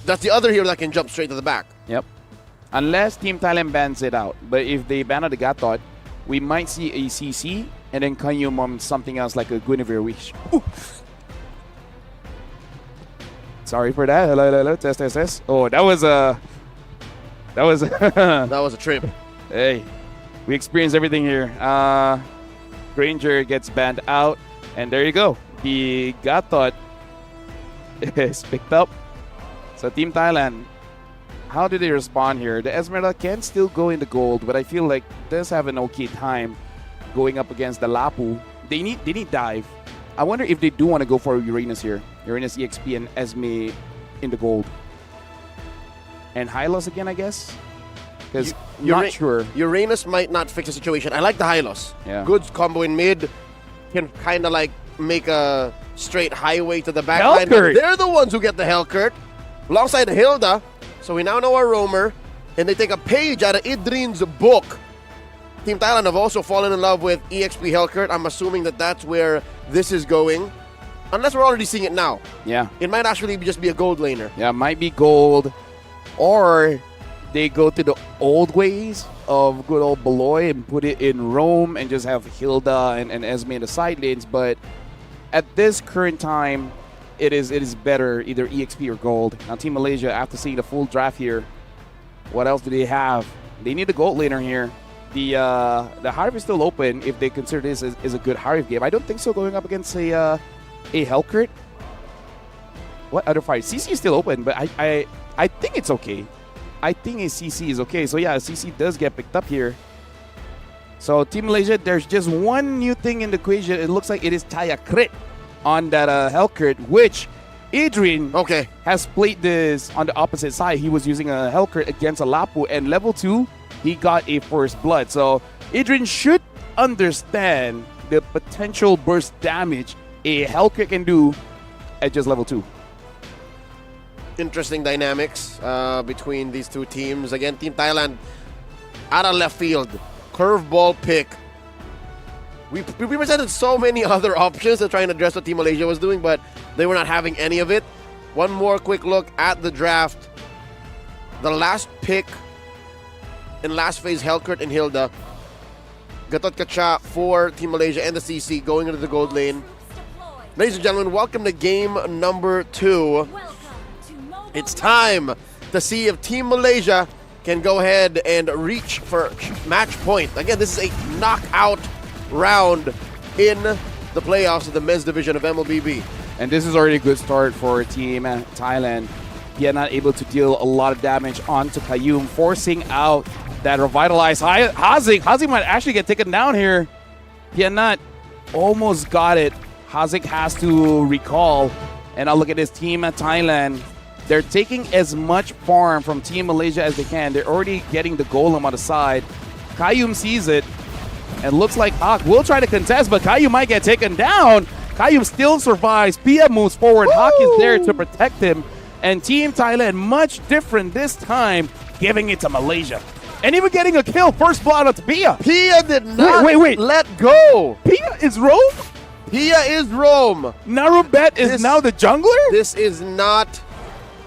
That's the other hero that can jump straight to the back. Yep. Unless Team Thailand bans it out. But if they ban out the Gatot, we might see a CC and then Kanyum on something else like a Guinevere Wish. Ooh. Sorry for that. Hello. Test. Oh, that was a that was a trip. Hey, we experienced everything here. Granger gets banned out, and there you go. The Gatot is picked up. So Team Thailand, how did they respond here? The Esmeralda can still go in the gold, but I feel like does have an okay time going up against the Lapu. They need dive. I wonder if they do want to go for Uranus here. Uranus, EXP, and Esme in the gold. And Hylos again, I guess? Because not sure. Uranus might not fix the situation. I like the Hylos. Yeah. Good combo in mid. Can kind of like make a straight highway to the back line. They're the ones who get the Hellcurt. Alongside Hilda. So we now know our roamer. And they take a page out of Idrin's book. Team Thailand have also fallen in love with EXP Hellcurt. I'm assuming that that's where this is going. Unless we're already seeing it now. Yeah. It might actually just be a gold laner. Yeah, might be gold. Or they go to the old ways of good old Beloy and put it in Rome and just have Hilda and Esme in the side lanes. But at this current time, it is better either EXP or gold. Now Team Malaysia, after seeing the full draft here, what else do they have? They need a gold laner here. The Harv is still open if they consider this as a good Harv game. I don't think so going up against a Hellcurt. What other fight? CC is still open, but I think it's okay. I think a CC is okay. So yeah, CC does get picked up here. So Team Malaysia, there's just one new thing in the equation. It looks like it is Taya Crit on that Hellcurt, which Adrian has played this on the opposite side. He was using a Hellcurt against a Lapu, and level 2, he got a first blood. So Adrian should understand the potential burst damage a Hellcurt can do at just level 2. Interesting dynamics between these two teams. Again, Team Thailand out of left field. Curveball pick. We presented so many other options to try and address what Team Malaysia was doing, but they were not having any of it. One more quick look at the draft. The last pick in last phase, Hellcurt and Hilda. Gatot Kacha for Team Malaysia and the CC going into the gold lane. Ladies and gentlemen, welcome to game number 2. It's time to see if Team Malaysia can go ahead and reach for match point. Again, this is a knockout round in the playoffs of the men's division of MLBB. And this is already a good start for Team Thailand. He are not able to deal a lot of damage onto Qayyum, forcing out that revitalized Haziq. Haziq might actually get taken down here. He had not almost got it. Haziq has to recall. And I'll look at this Team Thailand. They're taking as much farm from Team Malaysia as they can. They're already getting the golem on the side. Qayyum sees it. And looks like Hawk will try to contest, but Qayyum might get taken down. Qayyum still survives. Pia moves forward. Woo! Hawk is there to protect him. And Team Thailand, much different this time, giving it to Malaysia. And even getting a kill. First blood onto Pia. Pia did not wait. let go. Pia is Rome? Pia is Rome. Narubet is now the jungler? This is not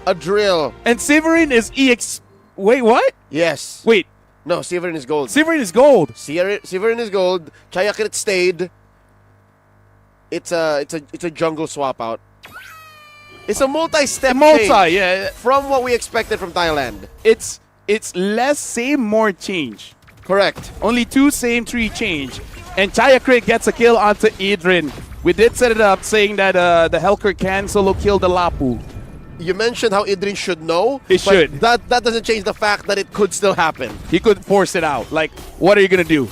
a drill. And Severin is EX... Wait, what? Yes. Wait. No, Severin is gold. Severin is gold. Severin is gold. Chayakrit stayed. It's a jungle swap out. It's a multi-step change yeah. from what we expected from Thailand. It's less same, more change. Correct. Only 2 same, 3 change. And Chayakrit gets a kill onto Adrian. We did set it up saying that the Helker can solo kill the Lapu. You mentioned how Idrin should know. He should. That doesn't change the fact that it could still happen. He could force it out. Like, what are you going to do?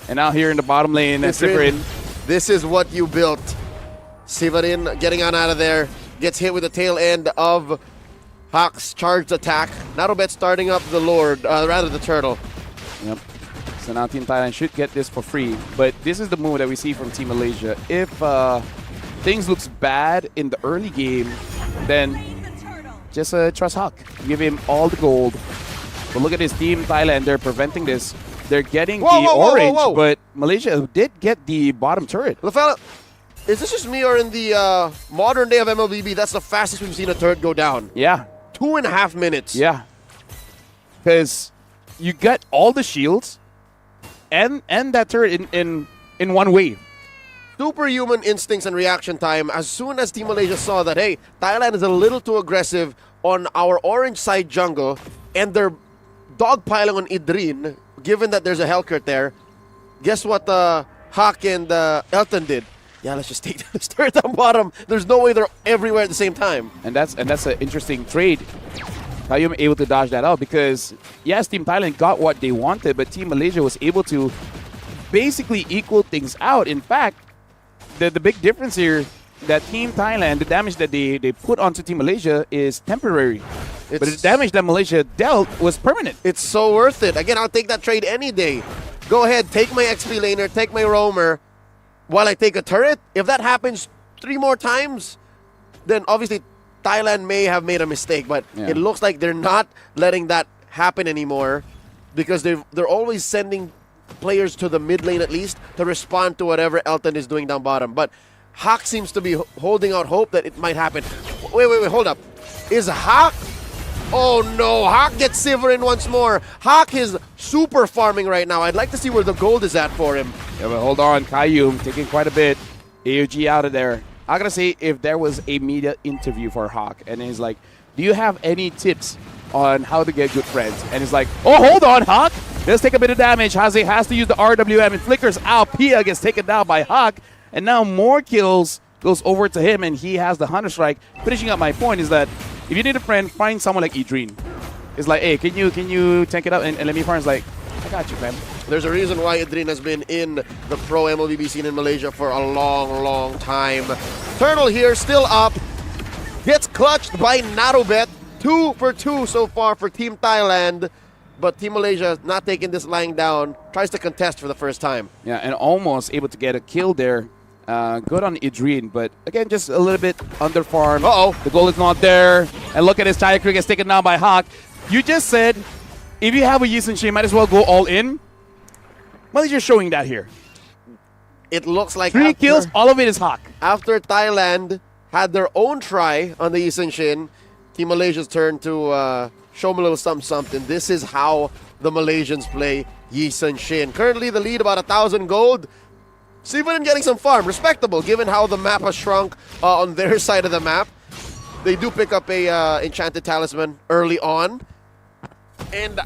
And now here in the bottom lane, Severin. This is what you built. Severin getting on out of there. Gets hit with the tail end of Hawk's charged attack. Narobet starting up the Lord, rather the Turtle. Yep. So now Team Thailand should get this for free. But this is the move that we see from Team Malaysia. If things looks bad in the early game, then just trust Hawk. Give him all the gold. But look at this Team Thailand. They're preventing this. They're getting orange, but Malaysia did get the bottom turret. LaFella, is this just me or in the modern day of MLBB, that's the fastest we've seen a turret go down? Yeah. 2.5 minutes. Yeah. Because you get all the shields and that turret in one wave. Superhuman instincts and reaction time. As soon as Team Malaysia saw that, hey, Thailand is a little too aggressive on our orange side jungle, and they're dogpiling on Idrin, given that there's a Hellcurt there, guess what Hawk and Elton did? Yeah, let's just take this turret down bottom. There's no way they're everywhere at the same time. And that's an interesting trade. Qayyum able to dodge that out because, yes, Team Thailand got what they wanted, but Team Malaysia was able to basically equal things out. In fact, the big difference here, that Team Thailand, the damage that they put onto Team Malaysia is temporary. But the damage that Malaysia dealt was permanent. It's so worth it. Again, I'll take that trade any day. Go ahead, take my XP laner, take my roamer, while I take a turret. If that happens 3 more times, then obviously Thailand may have made a mistake, but it looks like they're not letting that happen anymore because they're always sending players to the mid lane at least to respond to whatever Elton is doing down bottom. But Hawk seems to be holding out hope that it might happen. Wait, hold up. Is Hawk... Oh no, Hawk gets Severin once more. Hawk is super farming right now. I'd like to see where the gold is at for him. Yeah, but hold on, Qayyum taking quite a bit. AOG out of there. I gotta say, if there was a media interview for Hawk, and he's like, do you have any tips on how to get good friends? And he's like, oh, hold on, Hawk. Let's take a bit of damage. Haze has to use the RWM. It flickers out. Pia gets taken down by Hawk. And now more kills goes over to him, and he has the Hunter Strike. Finishing up my point is that if you need a friend, find someone like Idrin. It's like, hey, can you tank it up and let me farm? It's like, I got you, fam. There's a reason why Idrin has been in the pro MLBB scene in Malaysia for a long, long time. Turtle here, still up. Gets clutched by Narobet. 2 for 2 so far for Team Thailand. But Team Malaysia not taking this lying down. Tries to contest for the first time. Yeah, and almost able to get a kill there. Good on Idrin, but again, just a little bit under farm. The goal is not there. And look at his Tiger Creek gets taken down by Hawk. You just said, if you have a Yi Sun-shin, might as well go all in. Well, he's just showing that here. It looks like 3 kills, all of it is Hawk. After Thailand had their own try on the Yi Sun-shin, Team Malaysia's turn to show them a little something. This is how the Malaysians play Yi Sun-shin. Currently the lead about 1,000 gold. Severin getting some farm, respectable given how the map has shrunk on their side of the map. They do pick up a Enchanted Talisman early on. And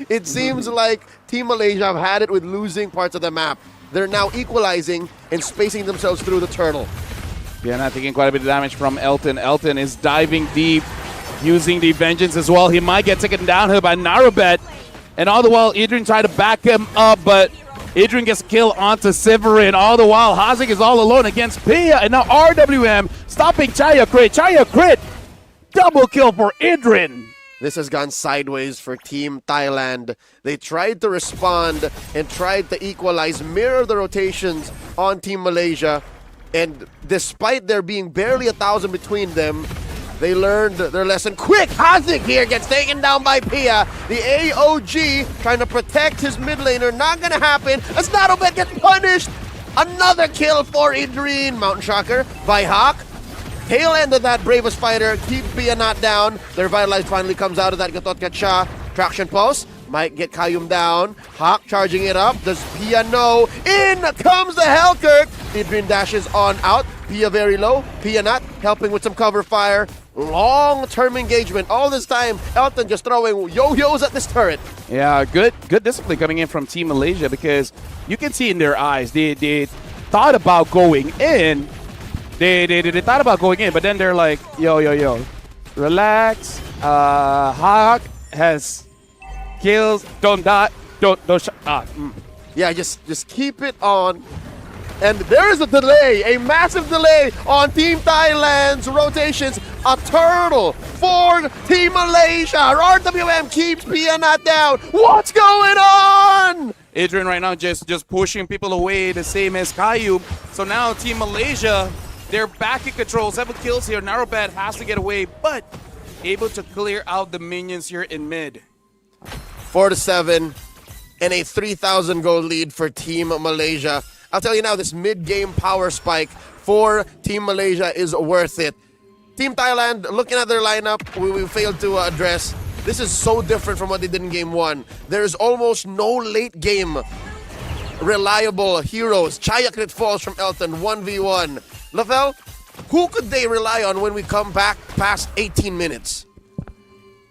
it seems like Team Malaysia have had it with losing parts of the map. They're now equalizing and spacing themselves through the turtle. Yeah, not taking quite a bit of damage from Elton. Elton is diving deep, using the Vengeance as well. He might get taken down here by Narubet. And all the while, Adrian tried to back him up, but Adrian gets killed onto Severin. All the while, Hazik is all alone against Pia. And now RWM stopping Chaya Crit. Chaya Crit, double kill for Adrian. This has gone sideways for Team Thailand. They tried to respond and tried to equalize, mirror the rotations on Team Malaysia. And despite there being barely 1,000 between them, they learned their lesson quick. Hazik here gets taken down by Pia. The AOG trying to protect his mid laner. Not going to happen as Narubet gets punished. Another kill for Idreen. Mountain Shocker by Hawk. Tail end of that Bravest Fighter. Keep Pia not down. Their Vitalize finally comes out of that Gatot Kacha. Traction Pulse. Might get Kayum down. Hawk charging it up. Does Pia know? In comes the Hellkirk. Idreen dashes on out. Pia very low. Pia not helping with some cover fire. Long-term engagement. All this time, Elton just throwing yo-yos at this turret. Yeah, good discipline coming in from Team Malaysia because you can see in their eyes they thought about going in. They thought about going in, but then they're like, yo, relax. Hawk has kills. Don't die. Don't Yeah, just keep it on. And there is a delay, a massive delay on Team Thailand's rotations. A turtle for Team Malaysia. RWM keeps Pia not down. What's going on? Adrian right now just pushing people away, the same as Kayum. So now Team Malaysia, they're back in control. 7 kills here. Narubet has to get away, but able to clear out the minions here in mid. 4-7 and a 3,000 gold lead for Team Malaysia. I'll tell you now, this mid-game power spike for Team Malaysia is worth it. Team Thailand, looking at their lineup, we failed to address. This is so different from what they did in Game 1. There's almost no late-game reliable heroes. Chaya Crit falls from Elton, 1v1. Lafel, who could they rely on when we come back past 18 minutes?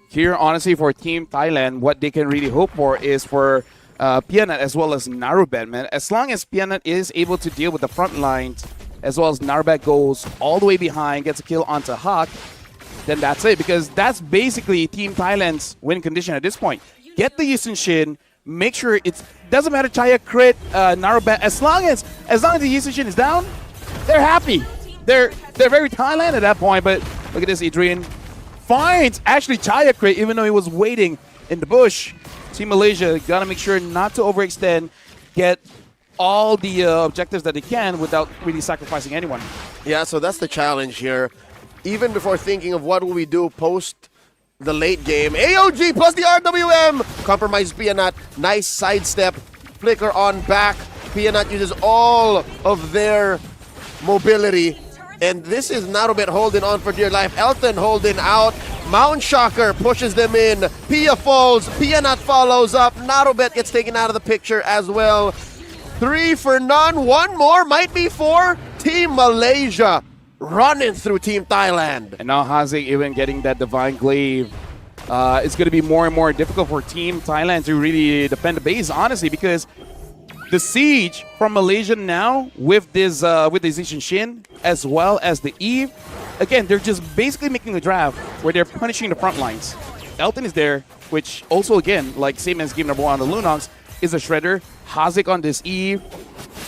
Here, honestly, for Team Thailand, what they can really hope for is for Pianat as well as Narubet, man. As long as Pianat is able to deal with the front lines, as well as Narubet goes all the way behind, gets a kill onto Hawk, then that's it. Because that's basically Team Thailand's win condition at this point. Get the Yusun Shin, make sure it doesn't matter Chaya Crit, Narubet, as long as the Yusun Shin is down, they're happy. They're very Thailand at that point. But look at this, Adrian finds actually Chaya Crit, even though he was waiting in the bush. Team Malaysia gotta make sure not to overextend, get all the objectives that they can without really sacrificing anyone. Yeah, so that's the challenge here. Even before thinking of what will we do post the late game, AOG plus the RWM compromise Pianat. Nice sidestep, flicker on back. Pianat uses all of their mobility. And this is Narubet holding on for dear life. Elton holding out. Mount Shocker pushes them in. Pia falls. Pianat follows up. Narubet gets taken out of the picture as well. 3 for none. One more might be for Team Malaysia. Running through Team Thailand. And now Hazik even getting that Divine Glaive. It's going to be more and more difficult for Team Thailand to really defend the base, honestly, because the siege from Malaysia now with this Zishin Shin as well as the Eve, again, they're just basically making a draft where they're punishing the front lines. Elton is there, which also, again, like same as game number 1 on the Lunox, is a shredder. Hazik on this Eve,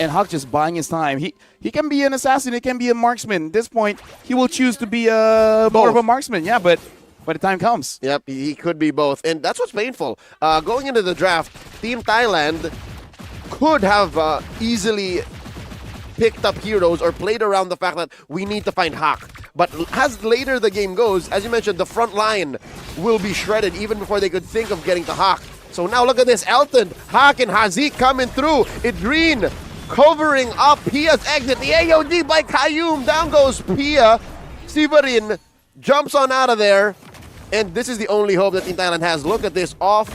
and Hawk just buying his time. He can be an assassin, he can be a marksman. At this point, he will choose to be more of a marksman, yeah, but when the time comes. Yep, he could be both, and that's what's painful. Going into the draft, Team Thailand could have easily picked up heroes or played around the fact that we need to find Hawk. But as later the game goes, as you mentioned, the front line will be shredded even before they could think of getting to Hawk. So now look at this, Elton, Hawk, and Hazik coming through. Idreen covering up Pia's exit. The AOD by Kayum. Down goes Pia. Severin jumps on out of there. And this is the only hope that Team Thailand has. Look at this, off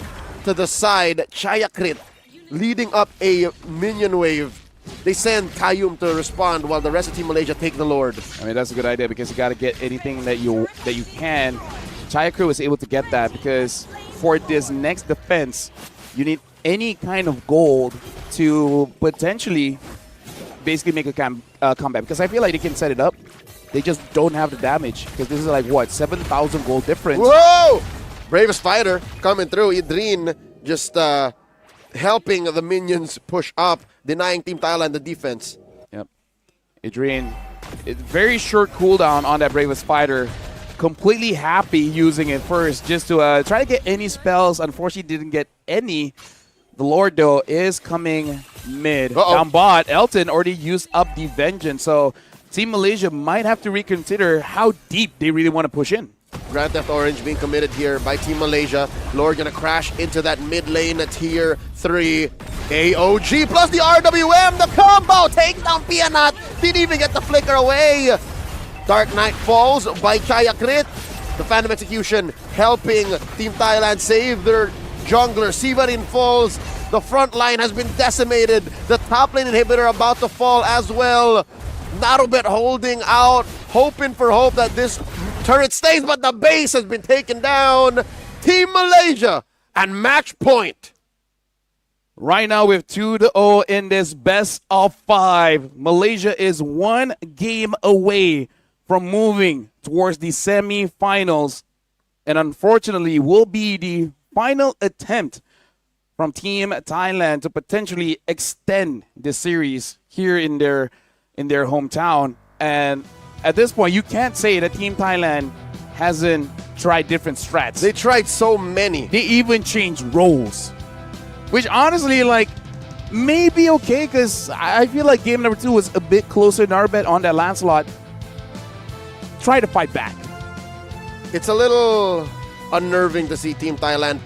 to the side. Chaya Crit leading up a minion wave. they send Kayum to respond while the rest of Team Malaysia take the Lord. I mean, that's a good idea because you got to get anything that you can. Chaya Crew was able to get that because for this next defense, you need any kind of gold to potentially basically make a comeback. Because I feel like they can set it up. They just don't have the damage because this is like, what, 7,000 gold difference. Whoa! Bravest fighter coming through. Idrin just helping the minions push up, denying Team Thailand the defense. Yep. Idrin, very short cooldown on that Bravest fighter. Completely happy using it first just to try to get any spells. Unfortunately, didn't get any. The Lord, though, is coming mid. Down bot, Elton already used up the Vengeance. So Team Malaysia might have to reconsider how deep they really want to push in. Grand Theft Orange being committed here by Team Malaysia. Lord gonna crash into that mid lane at tier 3. AOG plus the RWM. The combo takes down Pianat. Didn't even get the flicker away. Dark Knight falls by Chaya Crit. The Phantom Execution helping Team Thailand save their jungler. Sivarin falls. The front line has been decimated. The top lane inhibitor about to fall as well. Narubet holding out, hoping for hope that this turret stays, but the base has been taken down. Team Malaysia and match point. Right now with 2-0 in this best of 5. Malaysia is 1 game away from moving towards the semi-finals, and unfortunately will be the final attempt from Team Thailand to potentially extend the series here in their hometown. And at this point, you can't say that Team Thailand hasn't tried different strats. They tried so many. They even changed roles, which honestly, like, may be okay because I feel like game number 2 was a bit closer. Narbet on that Lancelot. Try to fight back. It's a little unnerving to see Team Thailand.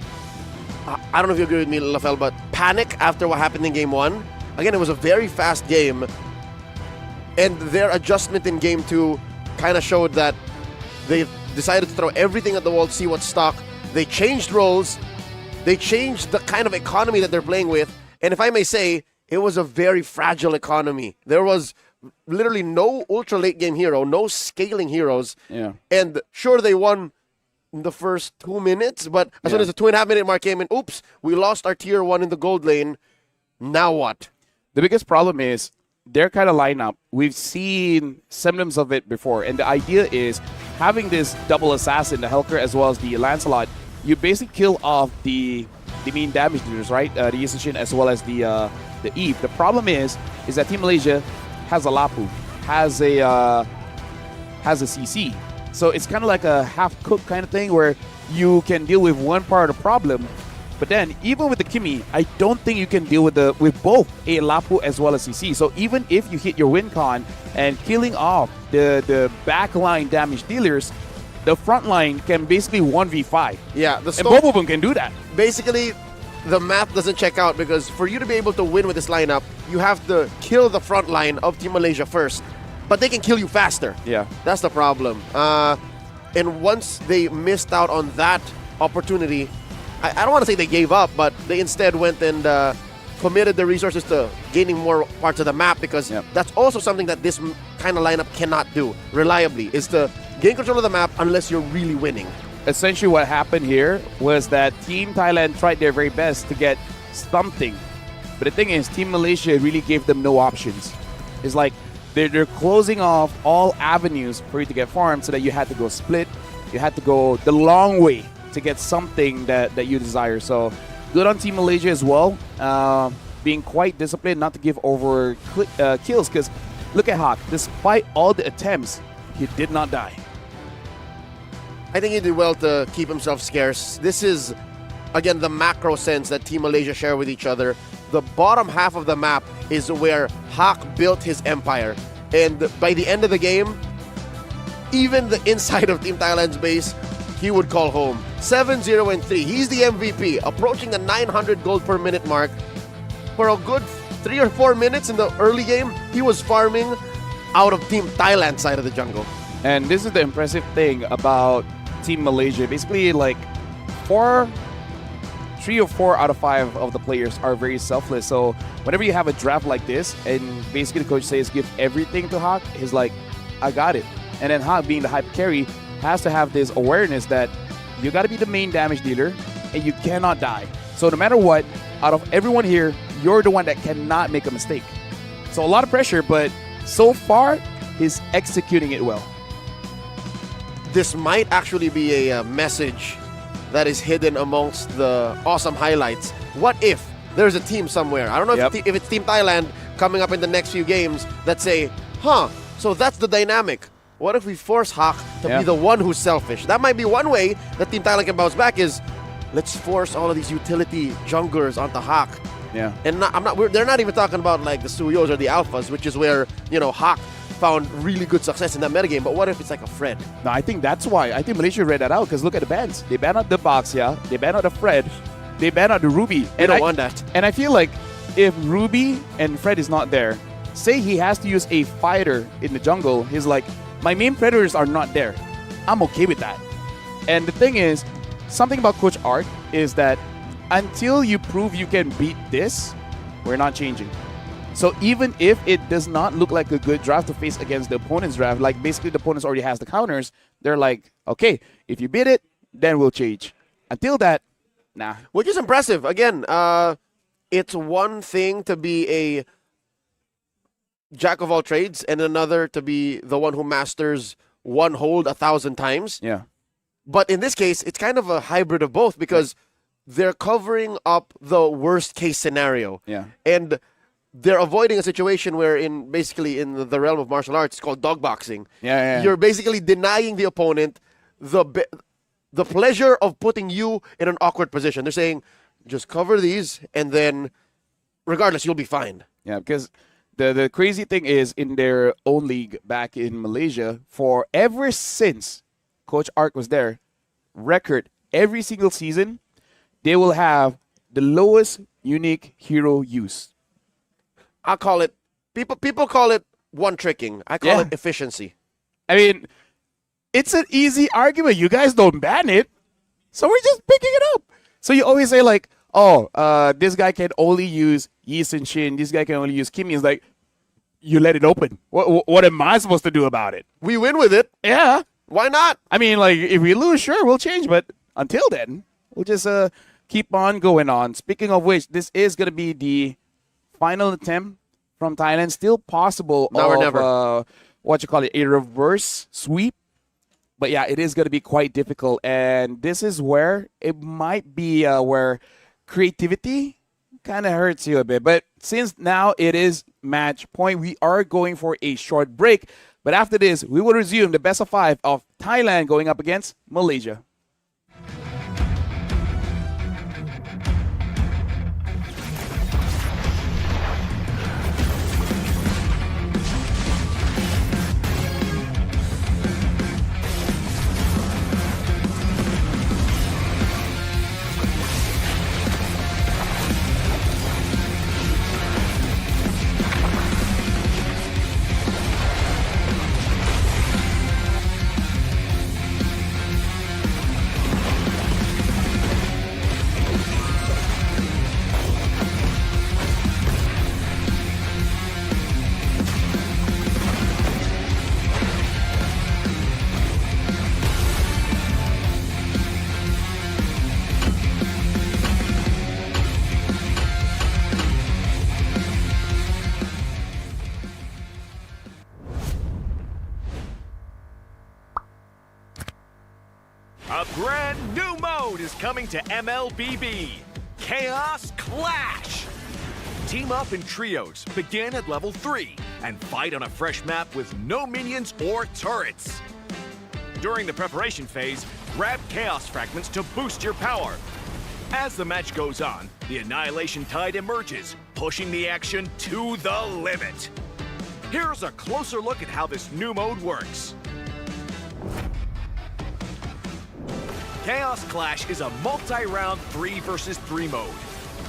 I don't know if you agree with me, Lafel, but panic after what happened in game 1. Again, it was a very fast game. And their adjustment in game 2 kind of showed that they decided to throw everything at the wall to see what's stuck. They changed roles. They changed the kind of economy that they're playing with. And if I may say, it was a very fragile economy. There was literally no ultra late game hero, no scaling heroes. Yeah. And sure, they won in the first 2 minutes, but as soon as the 2.5 minute mark came in, oops, we lost our tier 1 in the gold lane. Now what? The biggest problem is their kind of lineup. We've seen symptoms of it before, and the idea is having this double assassin, the Helker as well as the Lancelot. You basically kill off the main damage dealers, right? The Yisachin as well as the Eve. The problem is that Team Malaysia has a Lapu, has a CC. So it's kind of like a half-cooked kind of thing where you can deal with one part of the problem, but then even with the Kimi, I don't think you can deal with both a Lapu as well as CC. So even if you hit your win con and killing off the backline damage dealers, the front line can basically 1v5. Yeah, and both of them can do that. Basically, the math doesn't check out because for you to be able to win with this lineup, you have to kill the front line of Team Malaysia first. But they can kill you faster. Yeah. That's the problem. And once they missed out on that opportunity, I don't want to say they gave up, but they instead went and committed the resources to gaining more parts of the map because that's also something that this kind of lineup cannot do reliably, is to gain control of the map unless you're really winning. Essentially what happened here was that Team Thailand tried their very best to get something. But the thing is, Team Malaysia really gave them no options. It's like they're closing off all avenues for you to get farmed so that you had to go split. You had to go the long way to get something that you desire. So good on Team Malaysia as well. Being quite disciplined not to give over kills because look at Hawk. Despite all the attempts, he did not die. I think he did well to keep himself scarce. This is, again, the macro sense that Team Malaysia share with each other. The bottom half of the map is where Hawk built his empire. And by the end of the game, even the inside of Team Thailand's base, he would call home. 7-0-3. He's the MVP, approaching the 900 gold per minute mark. For a good 3 or 4 minutes in the early game, he was farming out of Team Thailand side of the jungle. And this is the impressive thing about Team Malaysia. Basically, like, for 3 or 4 out of 5 of the players are very selfless. So whenever you have a draft like this, and basically the coach says give everything to Hawk, he's like, I got it. And then Hawk, being the hyper carry, has to have this awareness that you got to be the main damage dealer, and you cannot die. So no matter what, out of everyone here, you're the one that cannot make a mistake. So a lot of pressure, but so far, he's executing it well. This might actually be a message that is hidden amongst the awesome highlights. What if there's a team somewhere, I don't know if it's Team Thailand coming up in the next few games, that say, so that's the dynamic. What if we force Hawk to be the one who's selfish? That might be one way that Team Thailand can bounce back, is let's force all of these utility junglers onto Hawk. Yeah. And they're not even talking about like the Suyos or the Alphas, which is where, Hawk found really good success in that metagame. But what if it's like a Fred? No, I think that's why. I think Malaysia read that out, because look at the bans. They ban out the Baxia, they ban out the Fred, they ban out the Ruby. They don't want that. And I feel like if Ruby and Fred is not there, say he has to use a fighter in the jungle, he's like, my main predators are not there. I'm okay with that. And the thing is, something about Coach Art is that until you prove you can beat this, we're not changing. So even if it does not look like a good draft to face against the opponent's draft, like basically the opponent already has the counters, they're like, okay, if you beat it, then we'll change. Until that, nah. Which is impressive. Again, it's one thing to be a jack of all trades and another to be the one who masters one hold 1,000 times. Yeah. But in this case, it's kind of a hybrid of both, because they're covering up the worst case scenario. Yeah. And they're avoiding a situation where basically in the realm of martial arts, it's called dog boxing. Yeah. You're basically denying the opponent the pleasure of putting you in an awkward position. They're saying, just cover these, and then regardless, you'll be fine. Yeah, because the crazy thing is, in their own league back in Malaysia, for ever since Coach Ark was there, record every single season, they will have the lowest unique hero use. I call it, people call it one-tricking. I call it efficiency. I mean, it's an easy argument. You guys don't ban it, so we're just picking it up. So you always say like, this guy can only use Yi Sun Shin, this guy can only use Kimmy. It's like, you let it open. What am I supposed to do about it? We win with it. Yeah. Why not? I mean, like, if we lose, sure, we'll change. But until then, we'll just keep on going on. Speaking of which, this is going to be the final attempt from Thailand. Still possible now or never. A reverse sweep. But yeah, it is going to be quite difficult. And this is where it might be where creativity kind of hurts you a bit. But since now it is match point, we are going for a short break. But after this, we will resume the best of 5 of Thailand going up against Malaysia. A brand new mode is coming to MLBB, Chaos Clash. Team up in trios, begin at level 3, and fight on a fresh map with no minions or turrets. During the preparation phase, grab Chaos Fragments to boost your power. As the match goes on, the Annihilation Tide emerges, pushing the action to the limit. Here's a closer look at how this new mode works. Chaos Clash is a multi-round 3 versus 3 mode.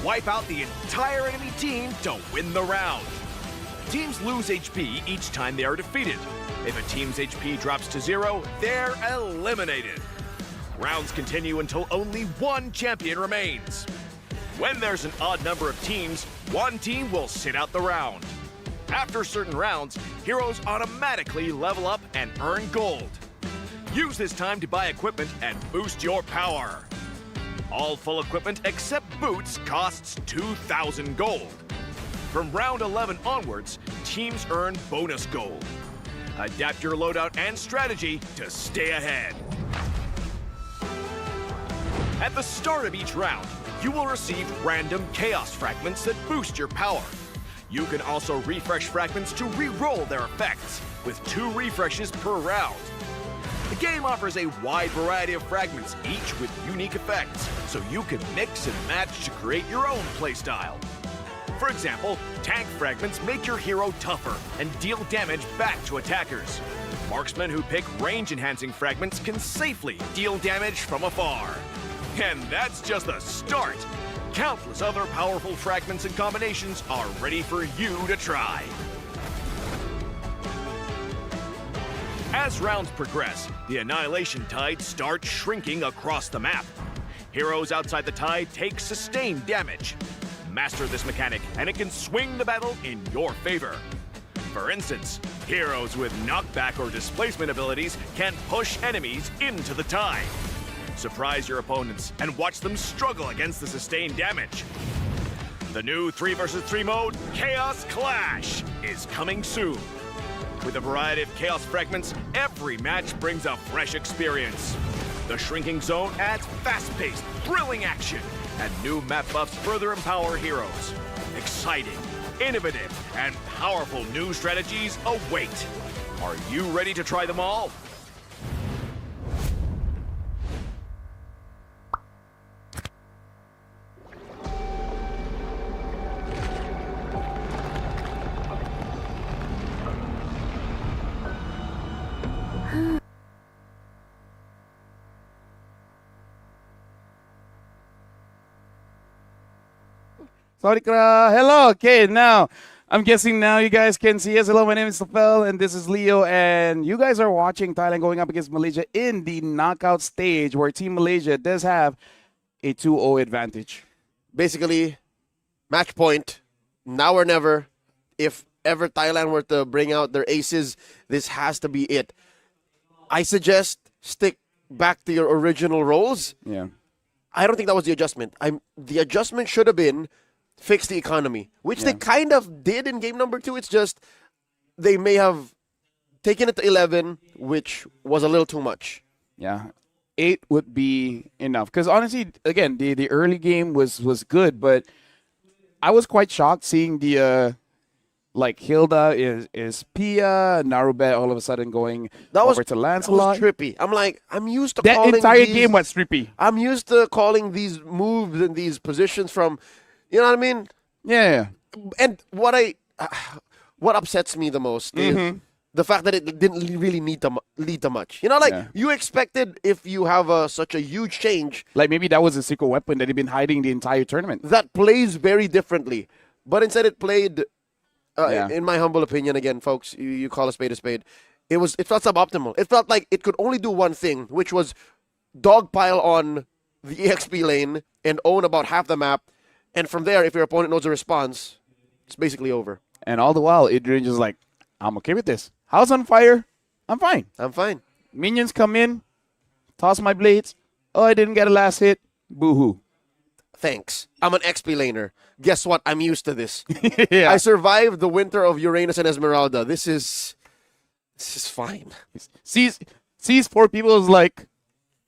Wipe out the entire enemy team to win the round. Teams lose HP each time they are defeated. If a team's HP drops to 0, they're eliminated. Rounds continue until only one champion remains. When there's an odd number of teams, one team will sit out the round. After certain rounds, heroes automatically level up and earn gold. Use this time to buy equipment and boost your power. All full equipment except boots costs 2,000 gold. From round 11 onwards, teams earn bonus gold. Adapt your loadout and strategy to stay ahead. At the start of each round, you will receive random chaos fragments that boost your power. You can also refresh fragments to re-roll their effects, with 2 refreshes per round. The game offers a wide variety of fragments, each with unique effects, so you can mix and match to create your own playstyle. For example, tank fragments make your hero tougher and deal damage back to attackers. Marksmen who pick range-enhancing fragments can safely deal damage from afar. And that's just the start! Countless other powerful fragments and combinations are ready for you to try. As rounds progress, the Annihilation Tide starts shrinking across the map. Heroes outside the tide take sustained damage. Master this mechanic, and it can swing the battle in your favor. For instance, heroes with knockback or displacement abilities can push enemies into the tide. Surprise your opponents and watch them struggle against the sustained damage. The new 3 vs 3 mode, Chaos Clash, is coming soon. With a variety of chaos fragments, every match brings a fresh experience. The shrinking zone adds fast-paced, thrilling action, and new map buffs further empower heroes. Exciting, innovative, and powerful new strategies await. Are you ready to try them all? Sorry, hello. Okay, now I'm guessing now you guys can see us. Hello, my name is Stafel, and this is Leo, and you guys are watching Thailand going up against Malaysia in the knockout stage, where Team Malaysia does have a 2-0 advantage. Basically, match point, now or never. If ever Thailand were to bring out their aces, this has to be it. I suggest stick back to your original roles. Yeah. I don't think that was the adjustment. The adjustment should have been fix the economy, which they kind of did in game number 2. It's just they may have taken it to 11, which was a little too much. Yeah. 8 would be enough. Because honestly, again, the early game was good, but I was quite shocked seeing the like Hilda is Pia, Narubet all of a sudden going over to Lancelot. That was trippy. I'm like, I'm used to that calling entire these, game was trippy. I'm used to calling these moves and these positions from, you know what I mean? Yeah. And what upsets me the most is the fact that it didn't really lead to much. You know, like you expected if you have such a huge change. Like maybe that was a secret weapon that had been hiding the entire tournament. That plays very differently. But instead it played, in my humble opinion, again, folks, you call a spade a spade. It felt suboptimal. It felt like it could only do one thing, which was dogpile on the EXP lane and own about half the map. And from there, if your opponent knows the response, it's basically over. And all the while, Adrian just like, I'm okay with this. House on fire. I'm fine. I'm fine. Minions come in, toss my blades. Oh, I didn't get a last hit. Boo-hoo. Thanks. I'm an XP laner. Guess what? I'm used to this. Yeah. I survived the winter of Uranus and Esmeralda. This is fine. Sees 4 people is like,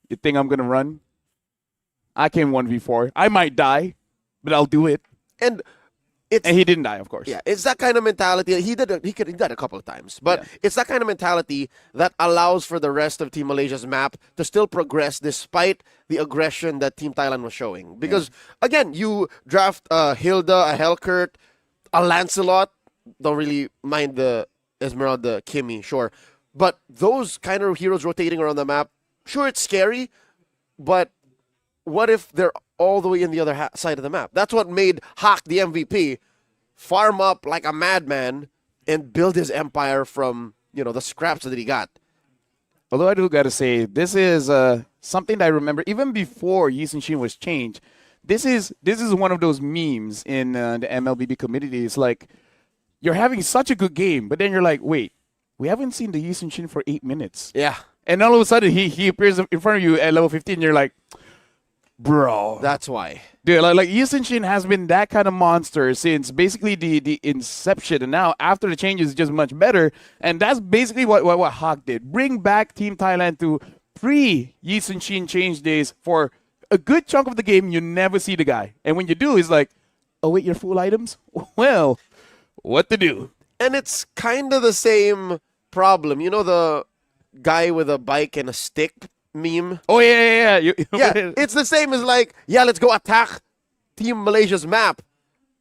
you think I'm going to run? I came 1v4. I might die, but I'll do it. And he didn't die, of course. Yeah, it's that kind of mentality. He did a couple of times. But it's that kind of mentality that allows for the rest of Team Malaysia's map to still progress despite the aggression that Team Thailand was showing. Because, again, you draft Hilda, a Helkert, a Lancelot. Don't really mind the Esmeralda, Kimmy, sure. But those kind of heroes rotating around the map, sure, it's scary, but what if they're all the way in the other side of the map? That's what made Hawk the MVP farm up like a madman and build his empire from, the scraps that he got. Although I do got to say, this is something that I remember even before Yi Sun-shin was changed. this is one of those memes in the MLBB community. It's like you're having such a good game, but then you're like, wait, we haven't seen the Yushin Shin for 8 minutes. Yeah. And all of a sudden, he appears in front of you at level 15. You're like, bro. That's why. Dude, like Yushin Shin has been that kind of monster since basically the inception. And now, after the changes, it's just much better. And that's basically what Hawk did. Bring back Team Thailand to pre-Yushin Shin change days for a good chunk of the game. You never see the guy. And when you do, it's like, oh, wait, you're full items? Well, what to do? And it's kind of the same problem. You know the guy with a bike and a stick meme? Oh, yeah. Yeah, it's the same as like, yeah, let's go attack Team Malaysia's map,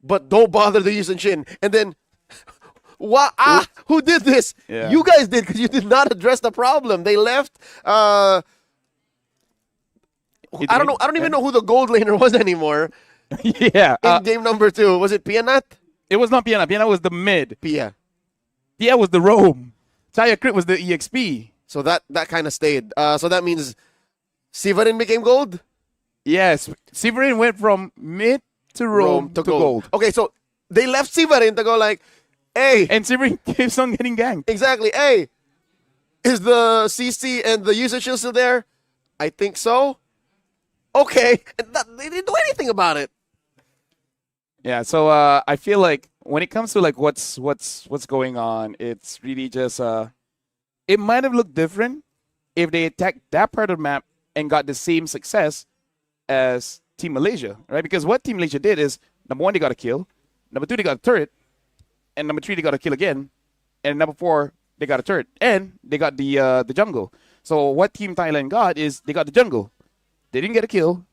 but don't bother the Yushin Shin. And then, who did this? Yeah. You guys did because you did not address the problem. They left. I don't even know who the gold laner was anymore. Yeah. In game number 2, was it Pianat? It was not Piana. Piana was the mid. Pia. Pia was the roam. Chaya Crit was the EXP. So that kind of stayed. So that means Sivarin became gold? Yes. Sivarin went from mid to roam to gold. Okay, so they left Sivarin to go like, hey. And Sivarin keeps on getting ganked. Exactly. Hey, is the CC and the user shield still there? I think so. Okay. And they didn't do anything about it. Yeah, so I feel like when it comes to like what's going on, it's really just it might have looked different if they attacked that part of the map and got the same success as Team Malaysia, right? Because what Team Malaysia did is, number 1, they got a kill. Number 2, they got a turret. And number 3, they got a kill again. And number 4, they got a turret. And they got the jungle. So what Team Thailand got is they got the jungle. They didn't get a kill.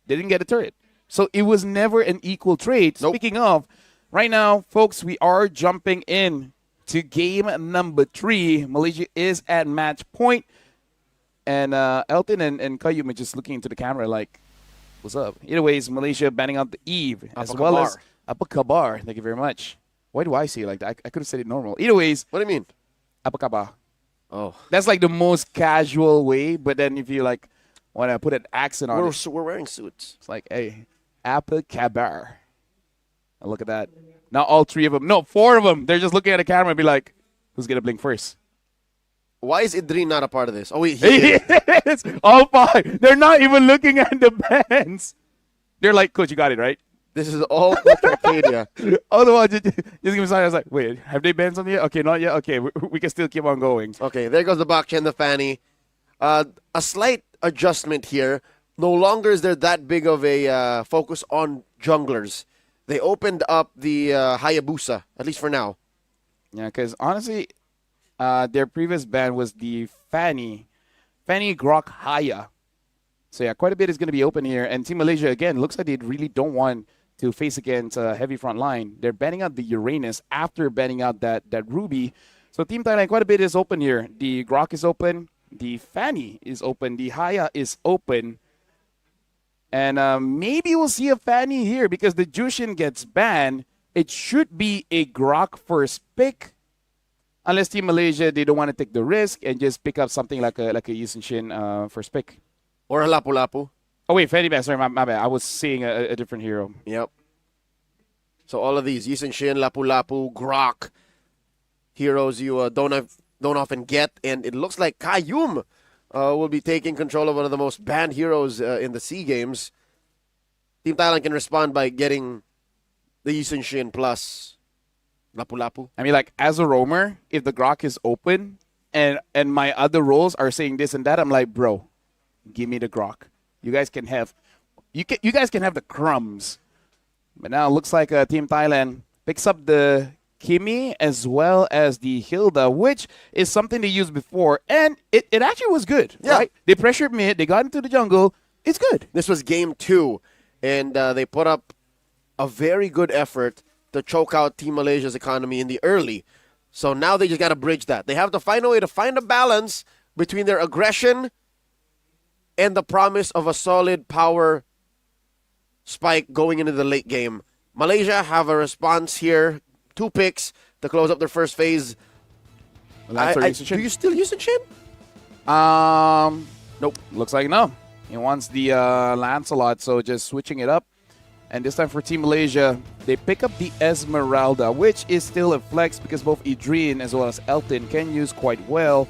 They didn't get a turret. So it was never an equal trade. Nope. Speaking of, right now, folks, we are jumping in to game number 3. Malaysia is at match point. And Elton and Qayyum are just looking into the camera like, what's up? Either way, Malaysia banning out the Eve as well as Apa Kabar. Thank you very much. Why do I say it like that? I could have said it normal. Either ways. What do you mean? Apa Kabar. Oh. That's like the most casual way. But then if you like want to put an accent on it. We're wearing suits. It's like, hey, Apa Kabar. And look at that. Now all 3 of them. No, 4 of them. They're just looking at the camera and be like, who's going to blink first? Why is Idrin not a part of this? Oh, wait. It's all 5. They're not even looking at the bands. They're like, Coach, you got it, right? This is all Coach Arcadia. Otherwise, just give me something. I was like, wait, have they banned something yet? Okay, not yet. Okay, we can still keep on going. Okay, there goes the Bakcha and the Fanny. A slight adjustment here. No longer is there that big of a focus on junglers. They opened up the Hayabusa, at least for now. Yeah, because honestly, their previous ban was the Fanny Grok Haya. So yeah, quite a bit is going to be open here. And Team Malaysia, again, looks like they really don't want to face against a heavy front line. They're banning out the Uranus after banning out that Ruby. So Team Thailand, quite a bit is open here. The Grok is open. The Fanny is open. The Haya is open. And maybe we'll see a Fanny here because the Jushin gets banned. It should be a Grok first pick. Unless Team Malaysia, they don't want to take the risk and just pick up something like a Yushin Shin first pick. Or a Lapu Lapu. Oh, wait, Fanny Ban. Sorry, my bad. I was seeing a different hero. Yep. So all of these, Yushin Shin, Lapu Lapu, Grok, heroes you don't often get. And it looks like Qayyum will be taking control of one of the most banned heroes in the SEA Games. Team Thailand can respond by getting the Yushin Shin plus Lapu Lapu. I mean, like, as a roamer, if the Grok is open and my other roles are saying this and that, I'm like, bro, give me the Grok. You guys can have the crumbs. But now it looks like Team Thailand picks up the Kimi as well as the Hilda, which is something they used before. And it actually was good, right? They pressured mid. They got into the jungle. It's good. This was game 2. And they put up a very good effort to choke out Team Malaysia's economy in the early. So now they just got to bridge that. They have to find a way to find a balance between their aggression and the promise of a solid power spike going into the late game. Malaysia have a response here. 2 picks to close up their first phase. Do you still use Shin? Nope. Looks like no. He wants the Lancelot, so just switching it up. And this time for Team Malaysia, they pick up the Esmeralda, which is still a flex because both Adrian as well as Elton can use quite well.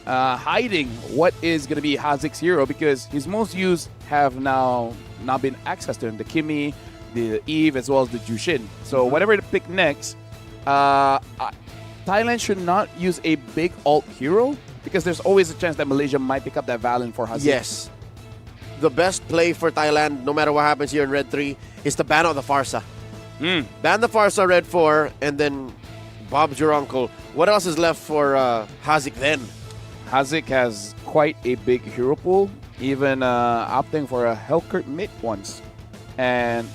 Hiding what is going to be Hazik's hero because his most used have now not been accessed to him. The Kimi, the Eve, as well as the Jushin. So whatever to pick next, Thailand should not use a big alt hero because there's always a chance that Malaysia might pick up that Valen for Hazik. Yes. The best play for Thailand, no matter what happens here in Red 3, is to ban out the Farsa. Ban the Farsa Red 4, and then Bob's your uncle. What else is left for Hazik then? Hazik has quite a big hero pool, even opting for a Hellkurt mid once. And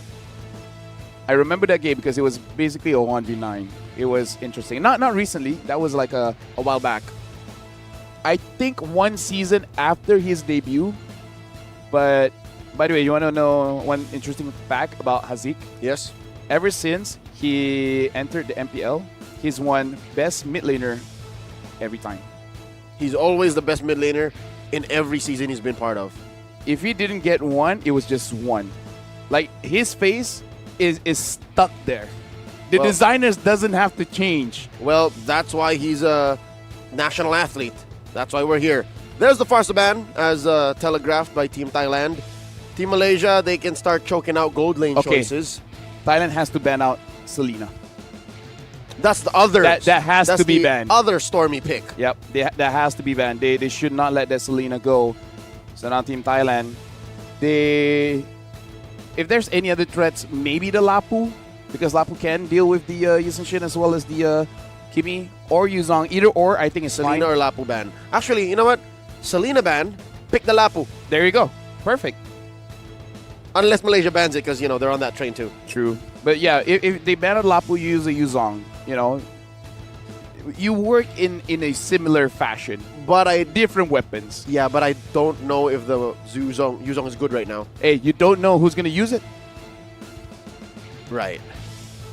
I remember that game because it was basically a 1v9. It was interesting. Not recently. That was like a while back. I think one season after his debut. But by the way, you want to know one interesting fact about Hazik? Yes. Ever since he entered the MPL, he's won best mid laner every time. He's always the best mid laner in every season he's been part of. If he didn't get one, it was just one. Like, his face is stuck there. The designers doesn't have to change. Well, that's why he's a national athlete. That's why we're here. There's the Farsa ban, as telegraphed by Team Thailand. Team Malaysia, they can start choking out gold lane choices. Thailand has to ban out Selena. That's the other. That has to be banned. Other stormy pick. Yep, that has to be banned. They should not let that Selena go. So now Team Thailand, if there's any other threats, maybe the Lapu, because Lapu can deal with the Yusenshin as well as the Kimi or Yuzong. Either or, I think it's fine. Selena or Lapu ban. Actually, you know what? Selena ban, pick the Lapu. There you go. Perfect. Unless Malaysia bans it, because, you know, they're on that train too. True. But yeah, if they ban a Lapu, you use a Yuzong. You know, you work in a similar fashion. But different weapons. Yeah, but I don't know if the Yuzong is good right now. Hey, you don't know who's going to use it? Right.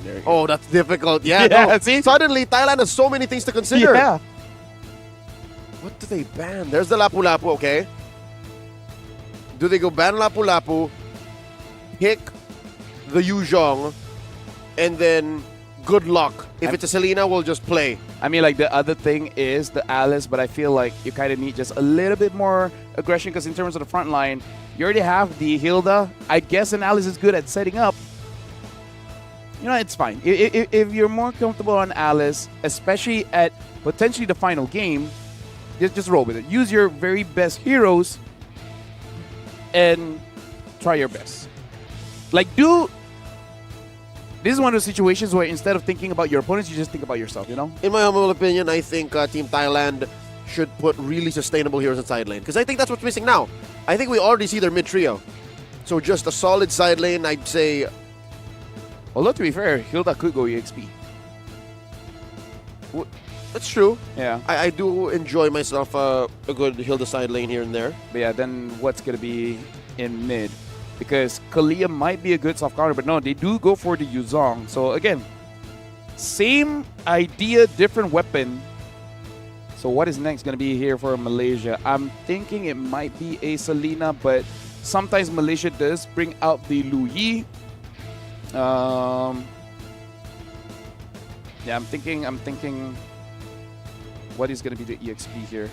There you go. Oh, that's difficult. Yeah, yeah, see? Suddenly, Thailand has so many things to consider. Yeah. What do they ban? There's the Lapu Lapu, okay. Do they go ban Lapu Lapu, pick the Yuzhong, and then good luck. If it's a Selena, we'll just play. I mean, like, the other thing is the Alice, but I feel like you kind of need just a little bit more aggression because in terms of the front line, you already have the Hilda. I guess an Alice is good at setting up. You know, it's fine. If you're more comfortable on Alice, especially at potentially the final game, just roll with it. Use your very best heroes and try your best. Like, this is one of those situations where instead of thinking about your opponents, you just think about yourself, you know? In my humble opinion, I think Team Thailand should put really sustainable heroes in side lane. Because I think that's what's missing now. I think we already see their mid-trio. So just a solid side lane, I'd say. Although, to be fair, Hilda could go EXP. That's true. Yeah. I do enjoy myself a good Hilda side lane here and there. But yeah, then what's going to be in mid? Because Kalia might be a good soft counter, but no, they do go for the Yuzong. So again, same idea, different weapon. So what is next going to be here for Malaysia? I'm thinking it might be a Selena, but sometimes Malaysia does bring out the Lu Yi. Yeah, I'm thinking what is going to be the EXP here?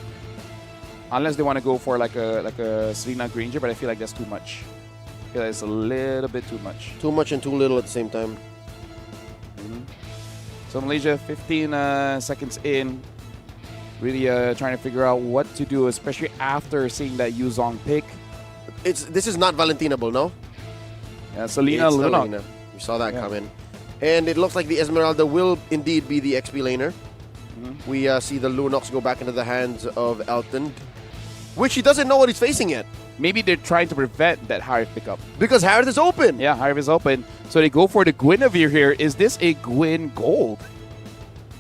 Unless they want to go for like a Selena Granger, but I feel like that's too much. I feel like it's a little bit too much. Too much and too little at the same time. So Malaysia, 15 seconds in, really trying to figure out what to do, especially after seeing that Yuzong pick. This is not Valentinable, no? Yeah, Selena Luna. We saw that come in. And it looks like the Esmeralda will indeed be the XP laner. We see the Lunox go back into the hands of Elton, which he doesn't know what he's facing yet. Maybe they're trying to prevent that Harith pickup. Because Harith is open. Yeah, Harith is open. So they go for the Guinevere here. Is this a Gwyn Gold?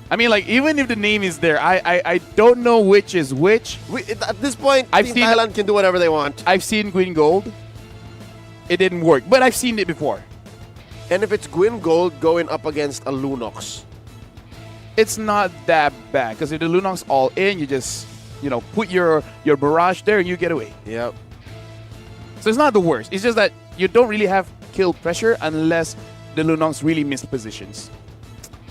I mean, like, even if the name is there, I don't know which is which. At this point, Team Thailand can do whatever they want. I've seen Gwyn Gold. It didn't work, but I've seen it before. And if it's Gwyn Gold going up against a Lunox, it's not that bad. Because if the Lunox all in, you just, you know, put your barrage there and you get away. Yep. So it's not the worst. It's just that you don't really have kill pressure unless the Lunongs really miss positions.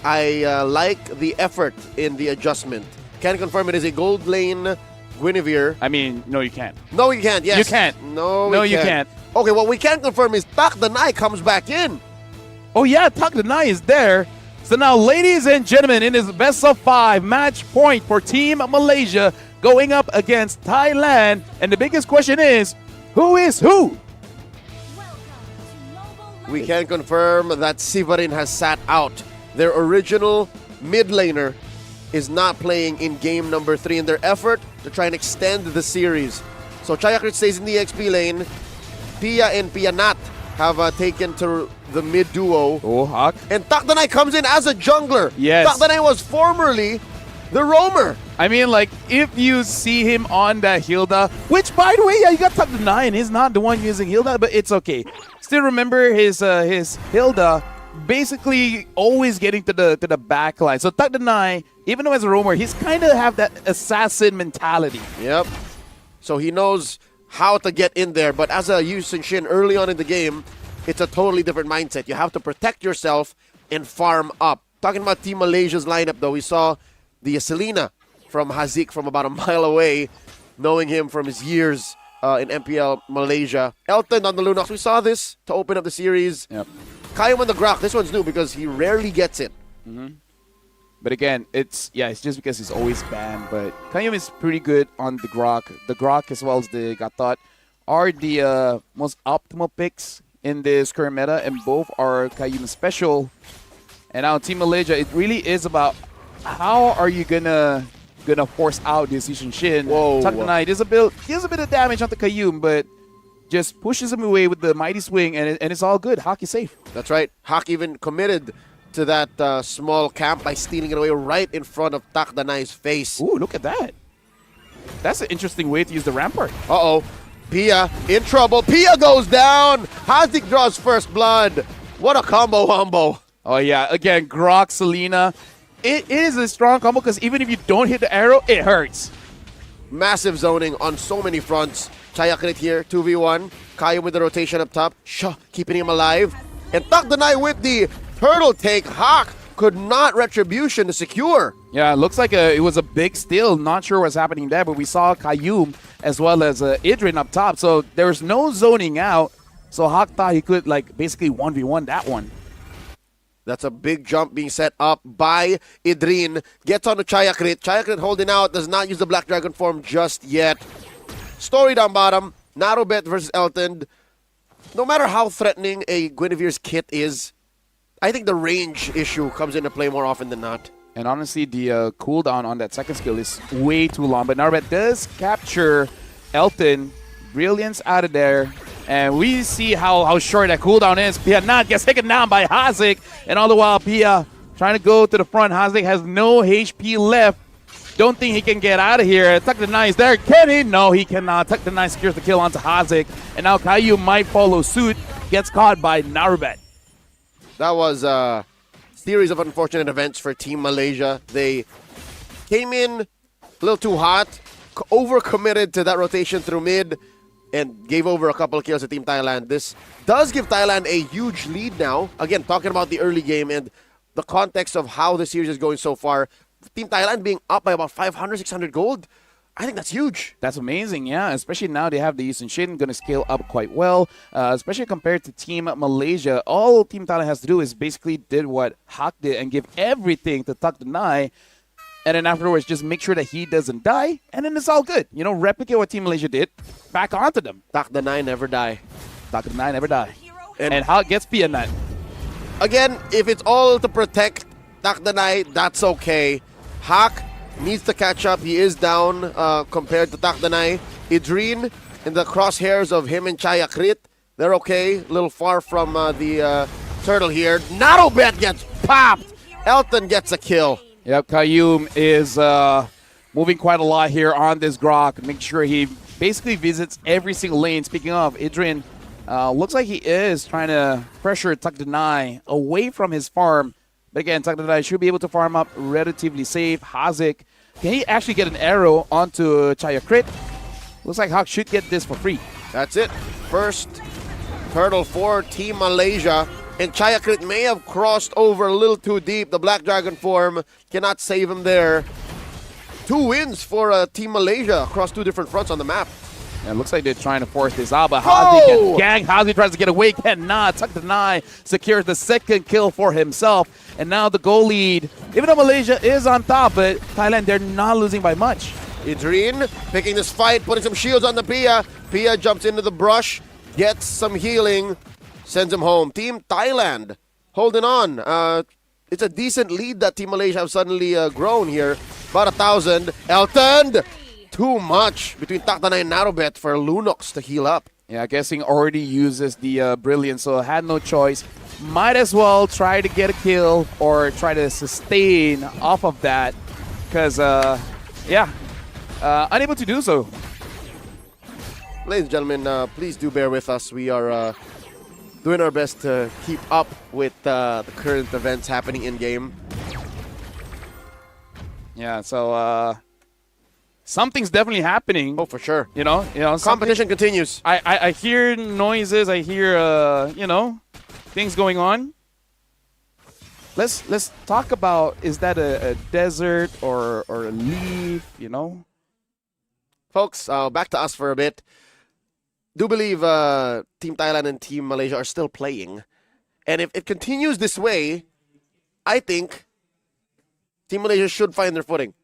I like the effort in the adjustment. Can confirm it is a gold lane Guinevere. I mean, no, you can't. No, you can't. Yes. You can't. No, No, we you can't. Okay, what we can confirm is Tak Danai comes back in. Oh yeah, Tak Danai is there. So now, ladies and gentlemen, in this best of 5 match point for Team Malaysia going up against Thailand. And the biggest question is, who is who? We can confirm that Severin has sat out. Their original mid laner is not playing in game number 3 in their effort to try and extend the series. So Chayakrit stays in the XP lane. Pia and Pianat have taken to the mid duo. Oh, Hawk. And Tak Danai comes in as a jungler. Yes. Tak Danai was formerly the roamer. I mean, like, if you see him on that Hilda, which, by the way, yeah, you got Tak Danai, and he's not the one using Hilda, but it's okay. Still remember his Hilda basically always getting to the back line. So Tak Danai, even though as a roamer, he's kind of have that assassin mentality. Yep. So he knows how to get in there. But as a Yu Sin Shin early on in the game, it's a totally different mindset. You have to protect yourself and farm up. Talking about Team Malaysia's lineup, though, we saw the Selena from Hazik from about a mile away, knowing him from his years in MPL Malaysia. Elton on the Lunox, we saw this to open up the series. Yep. Kayum on the Grok, this one's new because he rarely gets it. But again, it's just because he's always banned. But Kayum is pretty good on the Grok. The Grok as well as the Gatot are the most optimal picks in this current meta, and both are Kayum special. And now Team Malaysia, it really is about how are you gonna force out this Yushin Shin. Whoa. Tak Danai deals a bit of damage onto Kayum, but just pushes him away with the mighty swing, and it's all good. Hawk is safe. That's right. Hawk even committed to that small camp by stealing it away right in front of Tak Danai's face. Ooh, look at that. That's an interesting way to use the rampart. Uh-oh. Pia in trouble. Pia goes down. Hazik draws first blood. What a combo wombo. Oh, yeah. Again, Grok, Selena. It is a strong combo because even if you don't hit the arrow, it hurts. Massive zoning on so many fronts. Chayakrit here, 2v1. Kaya with the rotation up top. Keeping him alive. And Tak Danai with the turtle take. Hawk could not retribution to secure. Yeah, it looks like it was a big steal. Not sure what's happening there, but we saw Kayum as well as Idrin up top. So there's no zoning out. So Hawk thought he could basically 1v1 that one. That's a big jump being set up by Idrin. Gets on to Chayakrit. Chayakrit holding out. Does not use the Black Dragon form just yet. Story down bottom. Narobet versus Elton. No matter how threatening a Guinevere's kit is, I think the range issue comes into play more often than not. And honestly, the cooldown on that second skill is way too long. But Narobet does capture Elton. Brilliance out of there. And we see how short that cooldown is. Pia not gets taken down by Hazik. And all the while, Pia trying to go to the front. Hazik has no HP left. Don't think he can get out of here. Tak Danai is there. Can he? No, he cannot. Tak Danai secures the kill onto Hazik. And now Kayum might follow suit. Gets caught by Narobet. That was a series of unfortunate events for Team Malaysia. They came in a little too hot, overcommitted to that rotation through mid, and gave over a couple of kills to Team Thailand. This does give Thailand a huge lead now. Again, talking about the early game and the context of how the series is going so far. Team Thailand being up by about 500, 600 gold. I think that's huge. That's amazing, yeah. Especially now they have the Yushin Shin going to scale up quite well. Especially compared to Team Malaysia. All Team Thailand has to do is basically did what Hawk did and give everything to Tak Danai. And then afterwards, just make sure that he doesn't die. And then it's all good. You know, replicate what Team Malaysia did. Back onto them. Tak Danai never die. Tak Danai never die. And Hawk gets Pianat. Again, if it's all to protect Tak Danai, that's okay. Hawk needs to catch up. He is down compared to Tak Danai. Idrin in the crosshairs of him and Chayakrit. They're okay. A little far from the turtle here. Narobet gets popped. Elton gets a kill. Yep, Kayum is moving quite a lot here on this Grok. Make sure he basically visits every single lane. Speaking of, Idrin looks like he is trying to pressure Tak Danai away from his farm. But again, Tak Danai should be able to farm up relatively safe. Hazik, can he actually get an arrow onto Chayakrit? Looks like Hawk should get this for free. That's it. First turtle for Team Malaysia. And Chayakrit may have crossed over a little too deep. The Black Dragon form cannot save him there. 2 wins for Team Malaysia across 2 different fronts on the map. Yeah, it looks like they're trying to force this out, but Hazi gang. Hazi tries to get away, cannot. Tuck deny, secures the 2nd kill for himself. And now the goal lead, even though Malaysia is on top, but Thailand, they're not losing by much. Idrin picking this fight, putting some shields on the Pia. Pia jumps into the brush, gets some healing, sends him home. Team Thailand holding on. It's a decent lead that Team Malaysia have suddenly grown here. About 1,000. Elton! Too much between Taktanay and Narobet for Lunox to heal up. Yeah, guessing already uses the Brilliance, so had no choice. Might as well try to get a kill or try to sustain off of that. Because, unable to do so. Ladies and gentlemen, please do bear with us. We are doing our best to keep up with the current events happening in-game. Yeah, so something's definitely happening. Oh, for sure. You know, competition continues. I hear noises. I hear things going on. Let's talk about, is that a desert or a leaf? Folks, back to us for a bit. Do believe Team Thailand and Team Malaysia are still playing, and if it continues this way, I think Team Malaysia should find their footing.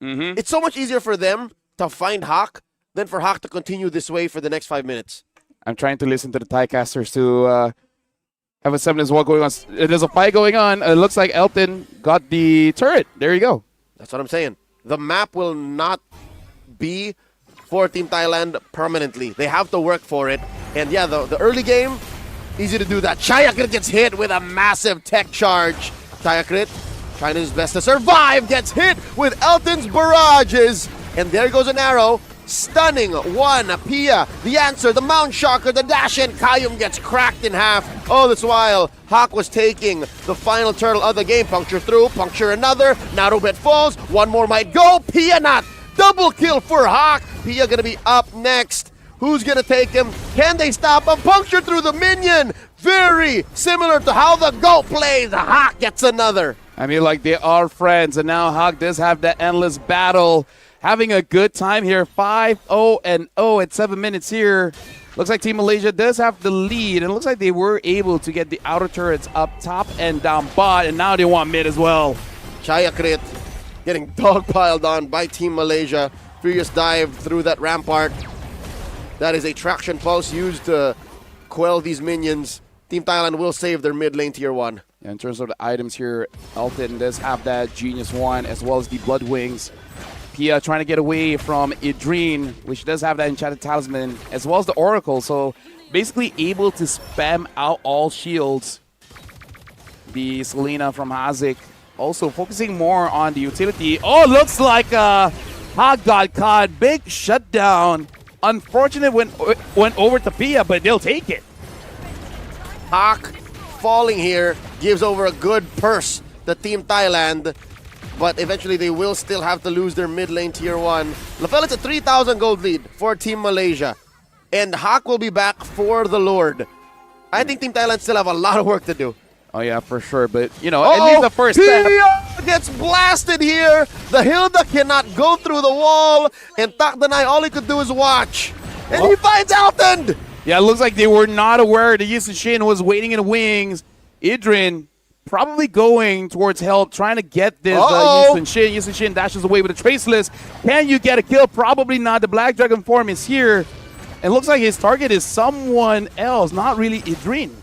It's so much easier for them to find Hawk than for Hawk to continue this way for the next 5 minutes. I'm trying to listen to the Thai casters to have a 7 as well going on. There's a fight going on. It looks like Elton got the turret. There you go. That's what I'm saying. The map will not be for Team Thailand permanently. They have to work for it. And yeah, the early game, easy to do that. Chayakrit gets hit with a massive tech charge. Chayakrit trying his best to survive, gets hit with Elton's barrages. And there goes an arrow. Stunning one. Pia, the answer, the Mount Shocker, the dash in. Kayum gets cracked in half. All this while, Hawk was taking the final turtle of the game. Puncture through, puncture another. Narubet falls. One more might go. Pia not. Double kill for Hawk. Pia gonna be up next. Who's gonna take him? Can they stop him? Puncture through the minion. Very similar to how the GOAT plays. Hawk gets another. I mean, like, they are friends, and now Hawk does have that endless battle. Having a good time here. 5-0-0 at 7 minutes here. Looks like Team Malaysia does have the lead, and it looks like they were able to get the outer turrets up top and down bot, and now they want mid as well. Chayakrit getting dogpiled on by Team Malaysia. Furious dive through that rampart. That is a traction pulse used to quell these minions. Team Thailand will save their mid lane tier 1. Yeah, in terms of the items here, Elton does have that Genius 1 as well as the Blood Wings. Pia trying to get away from Idrin, which does have that Enchanted Talisman, as well as the Oracle. So basically able to spam out all shields. The Selena from Hazik also focusing more on the utility. Oh, looks like Hawk got caught. Big shutdown. Unfortunate went over to Pia, but they'll take it. Hawk falling here gives over a good purse to Team Thailand. But eventually they will still have to lose their mid lane tier 1. LaFell, it's a 3,000 gold lead for Team Malaysia. And Hawk will be back for the Lord. I think Team Thailand still have a lot of work to do. Oh, yeah, for sure. But, at least the first step. Pia gets blasted here. The Hilda cannot go through the wall. And Takdanai, all he could do is watch. And he finds Elton. Yeah, it looks like they were not aware that Yisun Shin was waiting in the wings. Idrin probably going towards help, trying to get this Yisun Shin. Yisun Shin dashes away with a Traceless. Can you get a kill? Probably not. The Black Dragon form is here. And looks like his target is someone else, not really Idrin.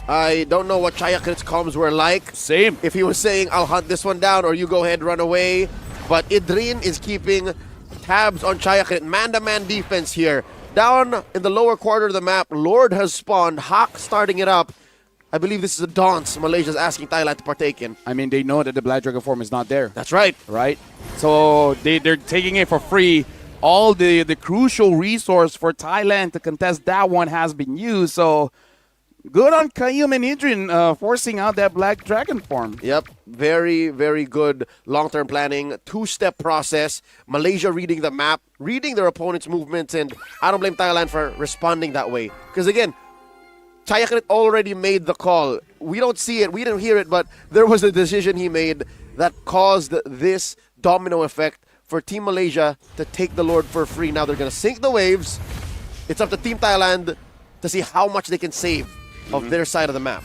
I don't know what Chayakrit's comms were like. Same. If he was saying, I'll hunt this one down, or you go ahead, run away. But Idrin is keeping tabs on Chayakrit. Man-to-man defense here. Down in the lower quarter of the map, Lord has spawned. Hawk starting it up. I believe this is a dance Malaysia's asking Thailand to partake in. I mean, they know that the Black Dragon form is not there. That's right. Right? So they're taking it for free. All the crucial resource for Thailand to contest that one has been used. So good on Kayum and Idrin forcing out that Black Dragon form. Yep. Very, very good long-term planning. 2-step process. Malaysia reading the map, reading their opponent's movements, and I don't blame Thailand for responding that way. Because again, Chayakrit already made the call. We don't see it, we didn't hear it, but there was a decision he made that caused this domino effect for Team Malaysia to take the Lord for free. Now they're going to sink the waves. It's up to Team Thailand to see how much they can save of their side of the map.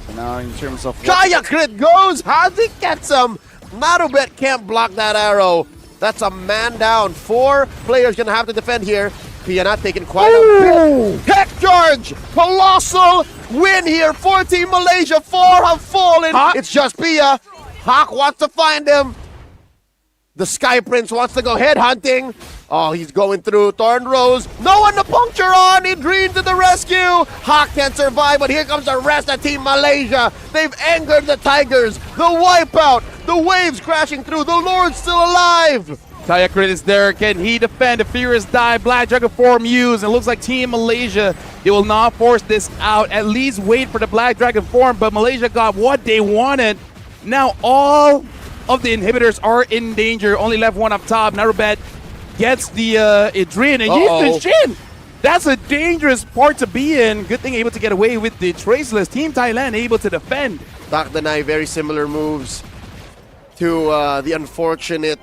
So now in terms of... Chayakrit goes! Hazik gets him! Narubet can't block that arrow. That's a man down. 4 players going to have to defend here. Pia not taking quite a bit. Tech charge! Colossal win here for Team Malaysia. 4 have fallen. It's just Pia. Hawk wants to find him. The Sky Prince wants to go head hunting. Oh, he's going through Thorn Rose. No one to puncture on. Idreen to the rescue. Hawk can't survive, but here comes the rest of Team Malaysia. They've angered the Tigers. The wipeout. The waves crashing through. The Lord's still alive. Chayakrit is there. Can he defend a Furious Dive? Black Dragon form used. And it looks like Team Malaysia, they will not force this out. At least wait for the Black Dragon form. But Malaysia got what they wanted. Now all of the inhibitors are in danger. Only left one up top. Narubet gets the Idreen and Yeast the Shin. That's a dangerous part to be in. Good thing able to get away with the Traceless. Team Thailand able to defend. Takdanai, very similar moves to the unfortunate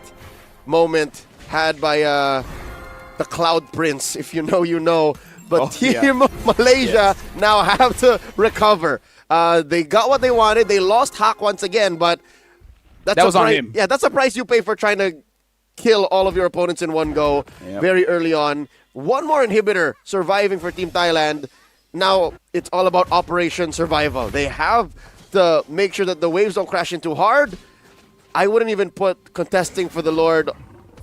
moment had by the Cloud Prince. If you know, you know. But Team Malaysia now have to recover. They got what they wanted. They lost Hawk once again, but that was on him. Yeah, that's a price you pay for trying to kill all of your opponents in one go very early on. One more inhibitor surviving for Team Thailand. Now it's all about Operation Survival. They have to make sure that the waves don't crash in too hard. I wouldn't even put contesting for the Lord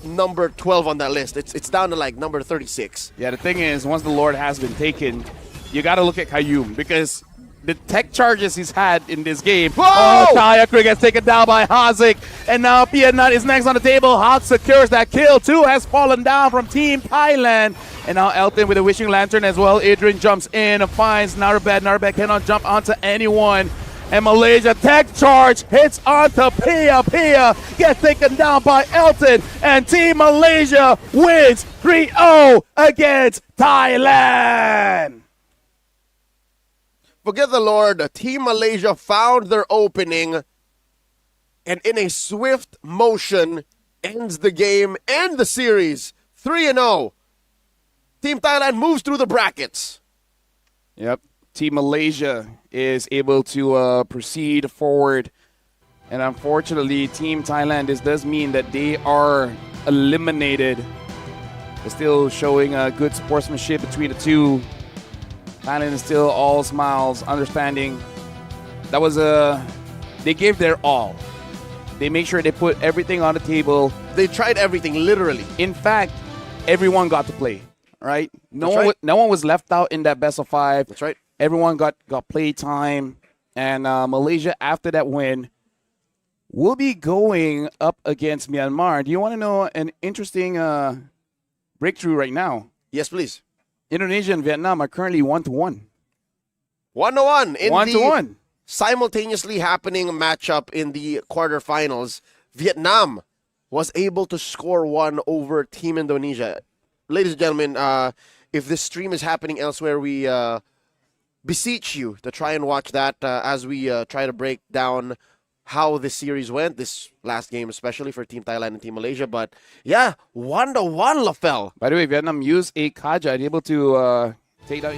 number 12 on that list. It's down to like number 36. Yeah, the thing is, once the Lord has been taken, you got to look at Qayyum because the tech charges he's had in this game. Whoa! Oh, Chayakrit gets taken down by Hazik. And now Pia Nut is next on the table. Hawk secures that kill. 2 has fallen down from Team Thailand. And now Elton with a Wishing Lantern as well. Adrian jumps in and finds Narubet. Narubet cannot jump onto anyone. And Malaysia tech charge hits onto Pia. Pia gets taken down by Elton. And Team Malaysia wins 3-0 against Thailand. Forget the Lord. Team Malaysia found their opening and in a swift motion ends the game and the series 3-0. Team Thailand moves through the brackets. Yep. Team Malaysia is able to proceed forward. And unfortunately, Team Thailand, this does mean that they are eliminated. They're still showing good sportsmanship between the two. Thailand is still all smiles, understanding. That was they gave their all. They make sure they put everything on the table. They tried everything, literally. In fact, everyone got to play, right? No one was left out in that best of 5. That's right. Everyone got play time. And Malaysia, after that win, will be going up against Myanmar. Do you want to know an interesting breakthrough right now? Yes, please. Indonesia and Vietnam are currently 1-1. 1-1 in 1-1. Simultaneously happening matchup in the quarterfinals. Vietnam was able to score 1 over Team Indonesia. Ladies and gentlemen, if this stream is happening elsewhere, we beseech you to try and watch that as we try to break down how this series went, this last game especially for Team Thailand and Team Malaysia. But yeah, 1-1, LaFell. By the way, Vietnam used a Kaja and able to take down...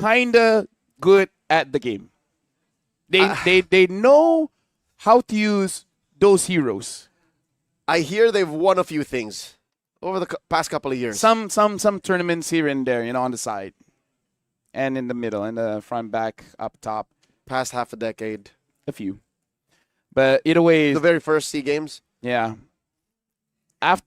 kinda good at the game. They know how to use those heroes. I hear they've won a few things over the past couple of years. Some tournaments here and there, on the side, and in the middle, and the front, back, up top. Past half a decade. A few, but either way, the very first SEA Games. Yeah. After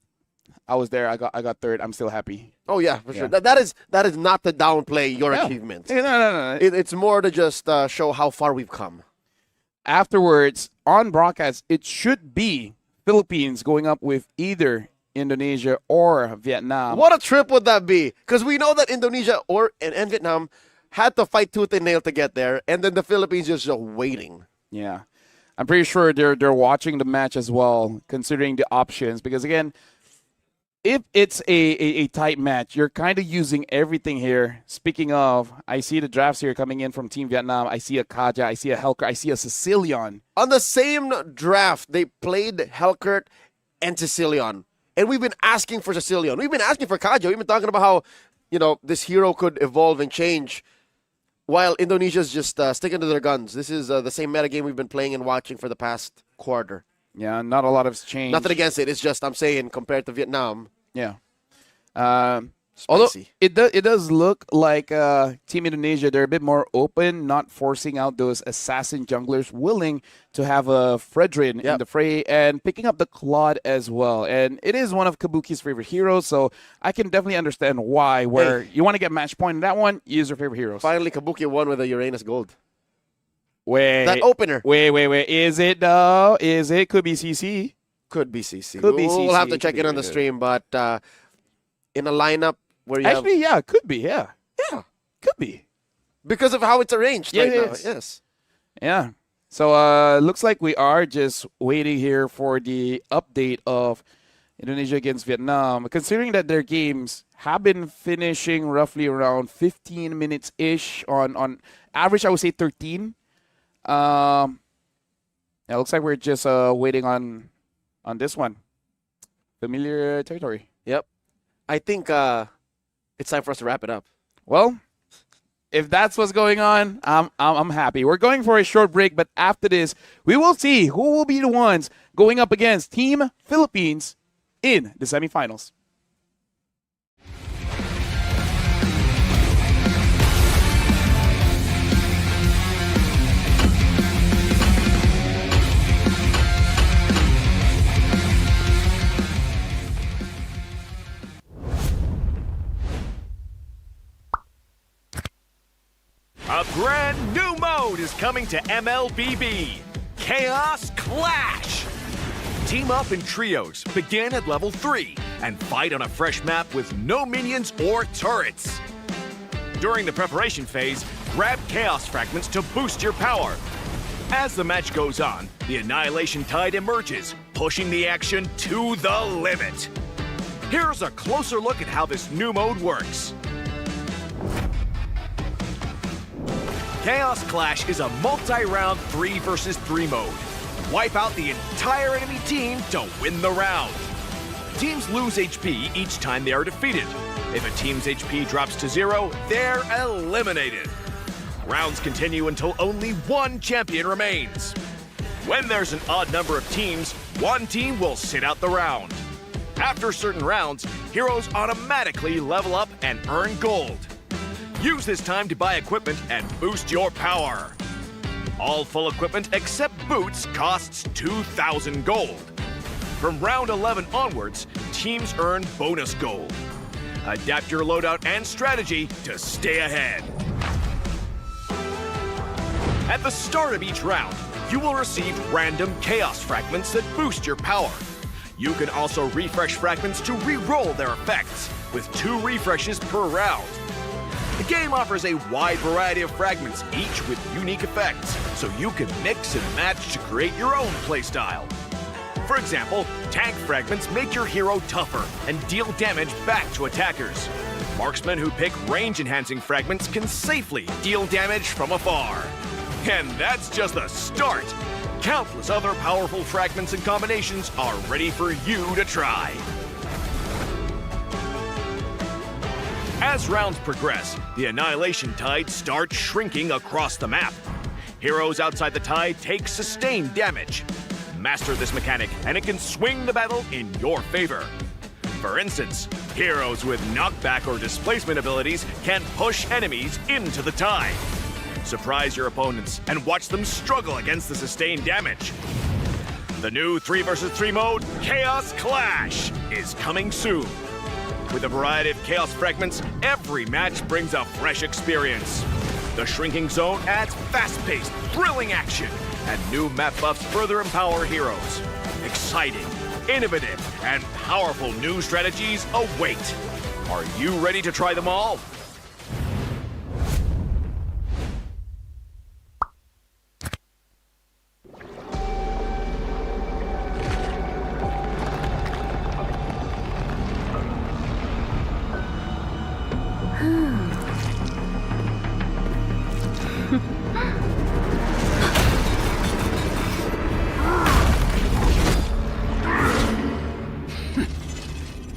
I was there, I got third. I'm still happy. Oh yeah, for sure. That is not to downplay your achievements. No. It's more to just show how far we've come. Afterwards, on broadcast, it should be Philippines going up with either Indonesia or Vietnam. What a trip would that be? Because we know that Indonesia and Vietnam had to fight tooth and nail to get there, and then the Philippines just waiting. Yeah. I'm pretty sure they're watching the match as well, considering the options. Because, again, if it's a tight match, you're kind of using everything here. Speaking of, I see the drafts here coming in from Team Vietnam. I see a Kaja, I see a Helker, I see a Sicilian. On the same draft, they played Helkert and Sicilian. And we've been asking for Sicilian. We've been asking for Kaja. We've been talking about how, this hero could evolve and change. While Indonesia's just sticking to their guns. This is the same metagame we've been playing and watching for the past quarter. Yeah, not a lot has changed. Nothing against it. It's just, I'm saying, compared to Vietnam. Yeah. Although it does look like Team Indonesia, they're a bit more open, not forcing out those assassin junglers, willing to have a Fredrin in the fray and picking up the Claude as well. And it is one of Kabuki's favorite heroes, so I can definitely understand why. Where you want to get match point in that one, use your favorite heroes. Finally, Kabuki won with a Uranus Gold. Wait. That opener. Wait. Is it though? Is it? Could be CC. Could be CC. Could be CC. We'll have to check it on the stream, but in a lineup where you actually, yeah, could be, yeah. Yeah. Could be. Because of how it's arranged right now. Yes. Yeah. So looks like we are just waiting here for the update of Indonesia against Vietnam. Considering that their games have been finishing roughly around 15 minutes-ish on average, I would say 13. Yeah, looks like we're just waiting on this one. Familiar territory. Yep. I think it's time for us to wrap it up. Well, if that's what's going on, I'm happy. We're going for a short break, but after this, we will see who will be the ones going up against Team Philippines in the semifinals. A brand new mode is coming to MLBB, Chaos Clash. Team up in trios, begin at level 3, and fight on a fresh map with no minions or turrets. During the preparation phase, grab Chaos Fragments to boost your power. As the match goes on, the Annihilation Tide emerges, pushing the action to the limit. Here's a closer look at how this new mode works. Chaos Clash is a multi-round 3 versus 3 mode. Wipe out the entire enemy team to win the round. Teams lose HP each time they are defeated. If a team's HP drops to 0, they're eliminated. Rounds continue until only one champion remains. When there's an odd number of teams, one team will sit out the round. After certain rounds, heroes automatically level up and earn gold. Use this time to buy equipment and boost your power. All full equipment except boots costs 2,000 gold. From round 11 onwards, teams earn bonus gold. Adapt your loadout and strategy to stay ahead. At the start of each round, you will receive random chaos fragments that boost your power. You can also refresh fragments to re-roll their effects, with 2 refreshes per round. The game offers a wide variety of fragments, each with unique effects, so you can mix and match to create your own playstyle. For example, tank fragments make your hero tougher and deal damage back to attackers. Marksmen who pick range-enhancing fragments can safely deal damage from afar. And that's just the start! Countless other powerful fragments and combinations are ready for you to try. As rounds progress, the Annihilation Tide starts shrinking across the map. Heroes outside the tide take sustained damage. Master this mechanic, and it can swing the battle in your favor. For instance, heroes with knockback or displacement abilities can push enemies into the tide. Surprise your opponents and watch them struggle against the sustained damage. The new 3 vs 3 mode, Chaos Clash, is coming soon. With a variety of chaos fragments, every match brings a fresh experience. The shrinking zone adds fast-paced, thrilling action, and new map buffs further empower heroes. Exciting, innovative, and powerful new strategies await. Are you ready to try them all?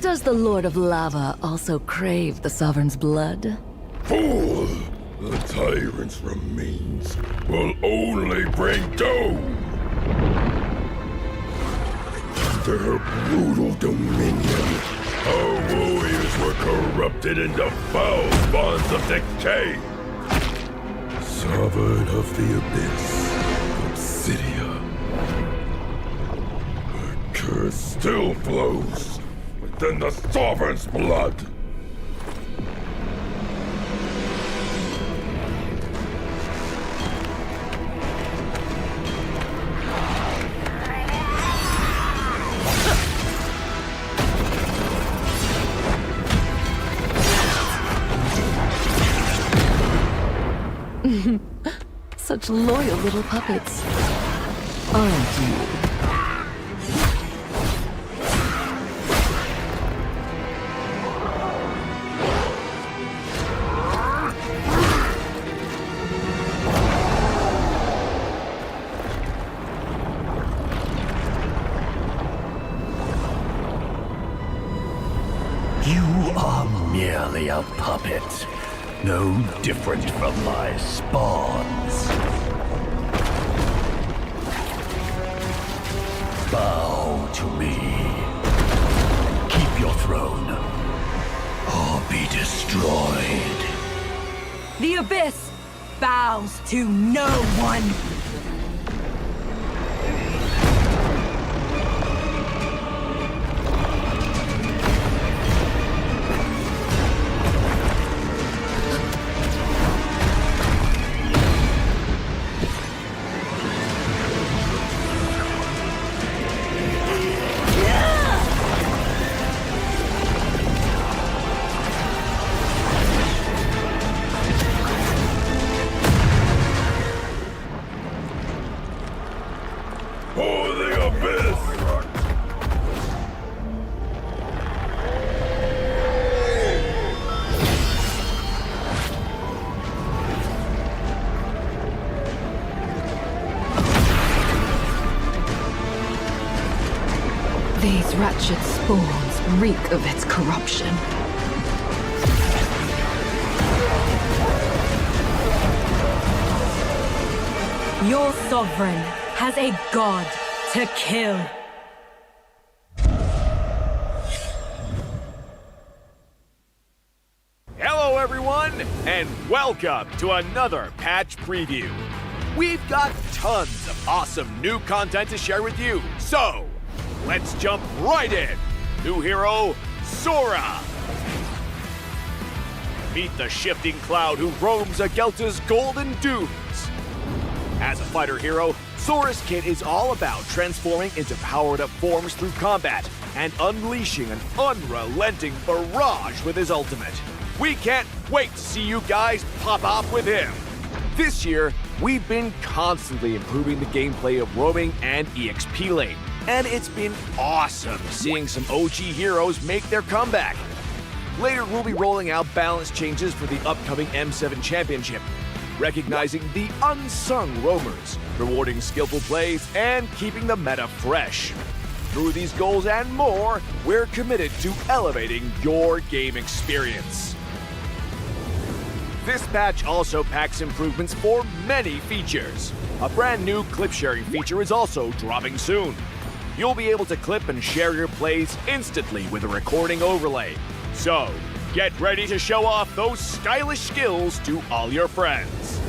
Does the Lord of Lava also crave the Sovereign's blood? Fool! The tyrant's remains will only bring doom! Their brutal dominion, our warriors were corrupted into foul bonds of decay! Sovereign of the Abyss, Obsidia. Her curse still flows within the Sovereign's blood! Such loyal little puppets, aren't you? You are merely a puppet, no different from my spawns. Bow to me. Keep your throne, or be destroyed. The Abyss bows to no one. For the Abyss! These wretched spawns reek of its corruption. Your sovereign has a god to kill. Hello, everyone, and welcome to another patch preview. We've got tons of awesome new content to share with you, so let's jump right in. New hero, Sora. Meet the shifting cloud who roams Agelta's golden dunes. As a fighter hero, Sora's kit is all about transforming into powered-up forms through combat and unleashing an unrelenting barrage with his ultimate. We can't wait to see you guys pop off with him. This year, we've been constantly improving the gameplay of roaming and EXP lane, and it's been awesome seeing some OG heroes make their comeback. Later, we'll be rolling out balance changes for the upcoming M7 Championship, recognizing the unsung roamers, rewarding skillful plays, and keeping the meta fresh. Through these goals and more, we're committed to elevating your game experience. This patch also packs improvements for many features. A brand new clip sharing feature is also dropping soon. You'll be able to clip and share your plays instantly with a recording overlay. So, get ready to show off those stylish skills to all your friends.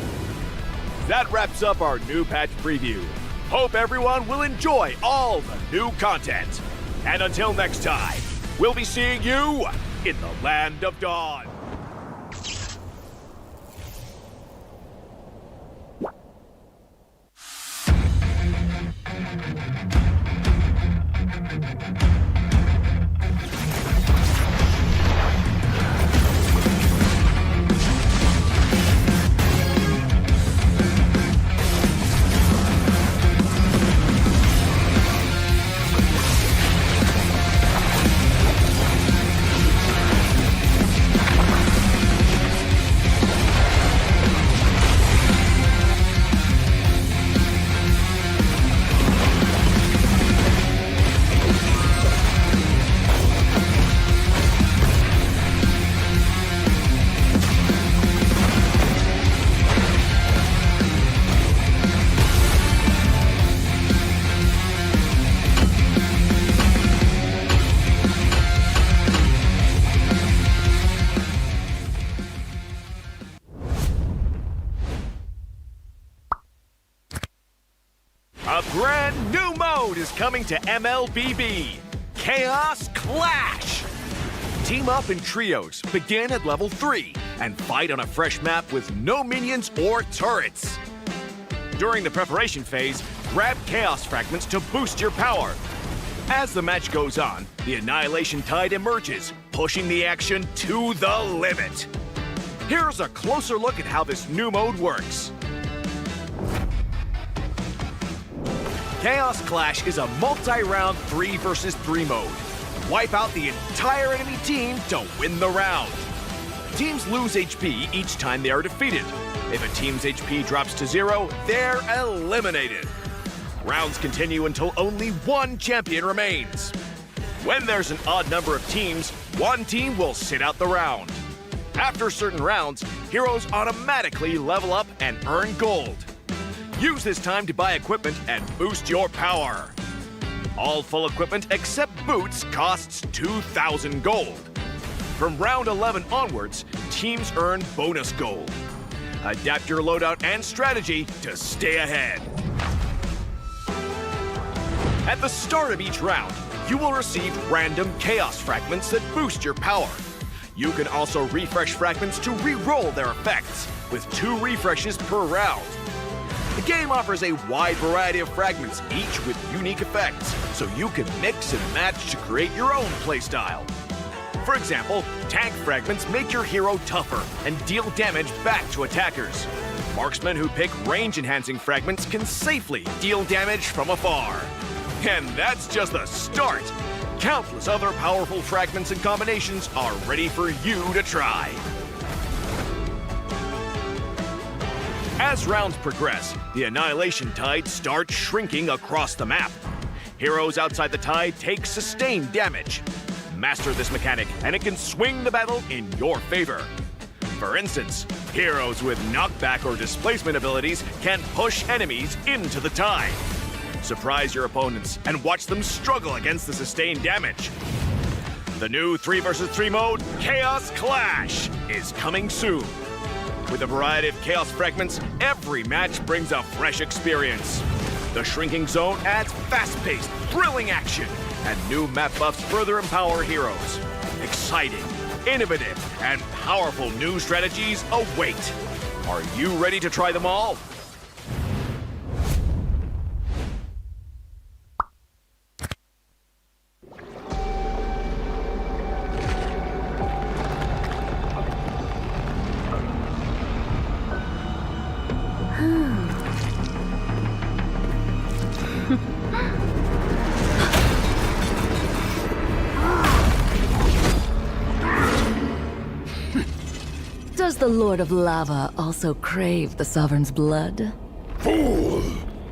That wraps up our new patch preview. Hope everyone will enjoy all the new content. And until next time, we'll be seeing you in the Land of Dawn. A brand new mode is coming to MLBB, Chaos Clash. Team up in trios, begin at level 3, and fight on a fresh map with no minions or turrets. During the preparation phase, grab Chaos Fragments to boost your power. As the match goes on, the Annihilation Tide emerges, pushing the action to the limit. Here's a closer look at how this new mode works. Chaos Clash is a multi-round 3 versus 3 mode. Wipe out the entire enemy team to win the round. Teams lose HP each time they are defeated. If a team's HP drops to 0, they're eliminated. Rounds continue until only one champion remains. When there's an odd number of teams, one team will sit out the round. After certain rounds, heroes automatically level up and earn gold. Use this time to buy equipment and boost your power. All full equipment except boots costs 2,000 gold. From round 11 onwards, teams earn bonus gold. Adapt your loadout and strategy to stay ahead. At the start of each round, you will receive random Chaos Fragments that boost your power. You can also refresh fragments to re-roll their effects, with 2 refreshes per round. The game offers a wide variety of fragments, each with unique effects, so you can mix and match to create your own playstyle. For example, tank fragments make your hero tougher and deal damage back to attackers. Marksmen who pick range-enhancing fragments can safely deal damage from afar. And that's just the start! Countless other powerful fragments and combinations are ready for you to try. As rounds progress, the Annihilation Tide starts shrinking across the map. Heroes outside the tide take sustained damage. Master this mechanic, and it can swing the battle in your favor. For instance, heroes with knockback or displacement abilities can push enemies into the tide. Surprise your opponents and watch them struggle against the sustained damage. The new 3 versus 3 mode, Chaos Clash, is coming soon. With a variety of Chaos Fragments, every match brings a fresh experience. The Shrinking Zone adds fast-paced, thrilling action, and new map buffs further empower heroes. Exciting, innovative, and powerful new strategies await. Are you ready to try them all? Does the Lord of Lava also crave the Sovereign's blood? Fool!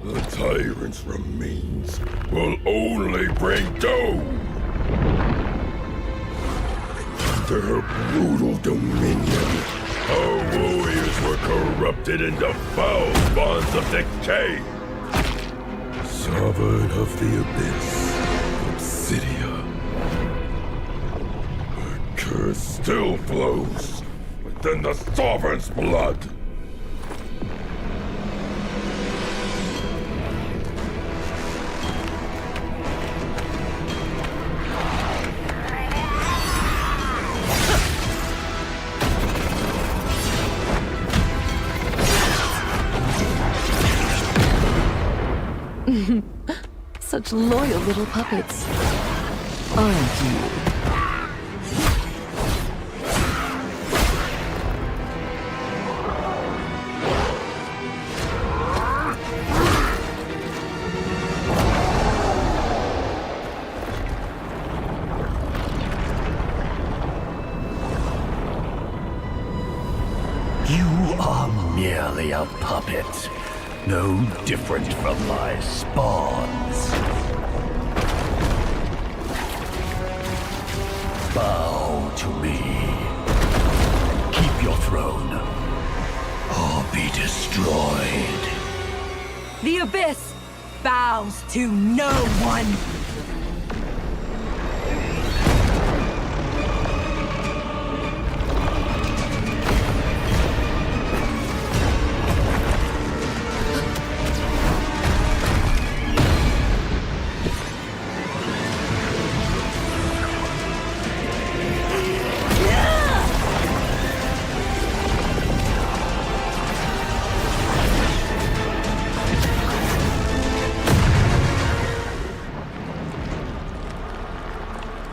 The tyrant's remains will only bring doom! Under her brutal dominion, Our warriors were corrupted into foul bonds of decay. Sovereign of the Abyss, Obsidia. The curse still flows within the Sovereign's blood. Such loyal little puppets, aren't you? You are merely a puppet, no different from my spawns. Bow to me. Keep your throne, or be destroyed. The Abyss bows to no one.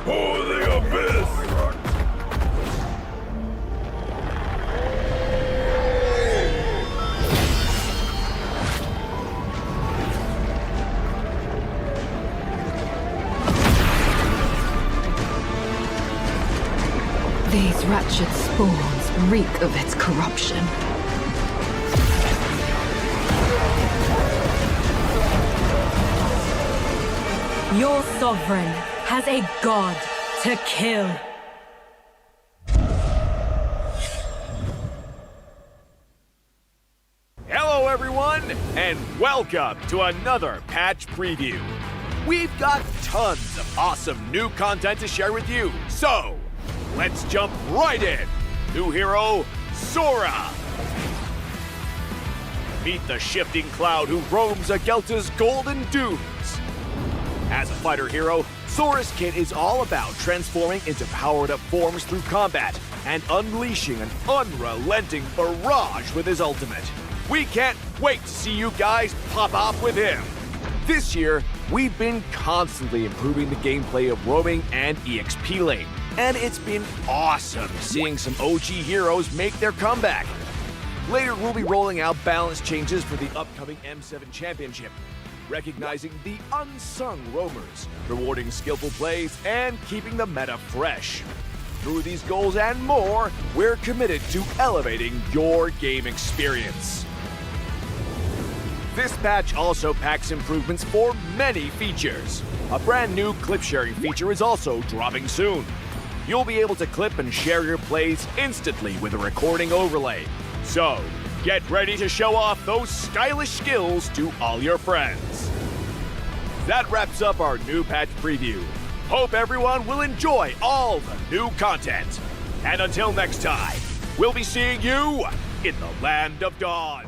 For the Abyss! These wretched spawns reek of its corruption. Your sovereign has a god to kill. Hello, everyone, and welcome to another patch preview. We've got tons of awesome new content to share with you, so let's jump right in. New hero, Sora. Meet the shifting cloud who roams Agelta's golden dunes. As a fighter hero, Sora's kit is all about transforming into powered-up forms through combat and unleashing an unrelenting barrage with his ultimate. We can't wait to see you guys pop off with him. This year, we've been constantly improving the gameplay of roaming and EXP lane, and it's been awesome seeing some OG heroes make their comeback. Later, we'll be rolling out balance changes for the upcoming M7 Championship, recognizing the unsung roamers, rewarding skillful plays, and keeping the meta fresh. Through these goals and more, we're committed to elevating your game experience. This patch also packs improvements for many features. A brand new clip sharing feature is also dropping soon. You'll be able to clip and share your plays instantly with a recording overlay. So, get ready to show off those stylish skills to all your friends. That wraps up our new patch preview. Hope everyone will enjoy all the new content. And until next time, we'll be seeing you in the Land of Dawn.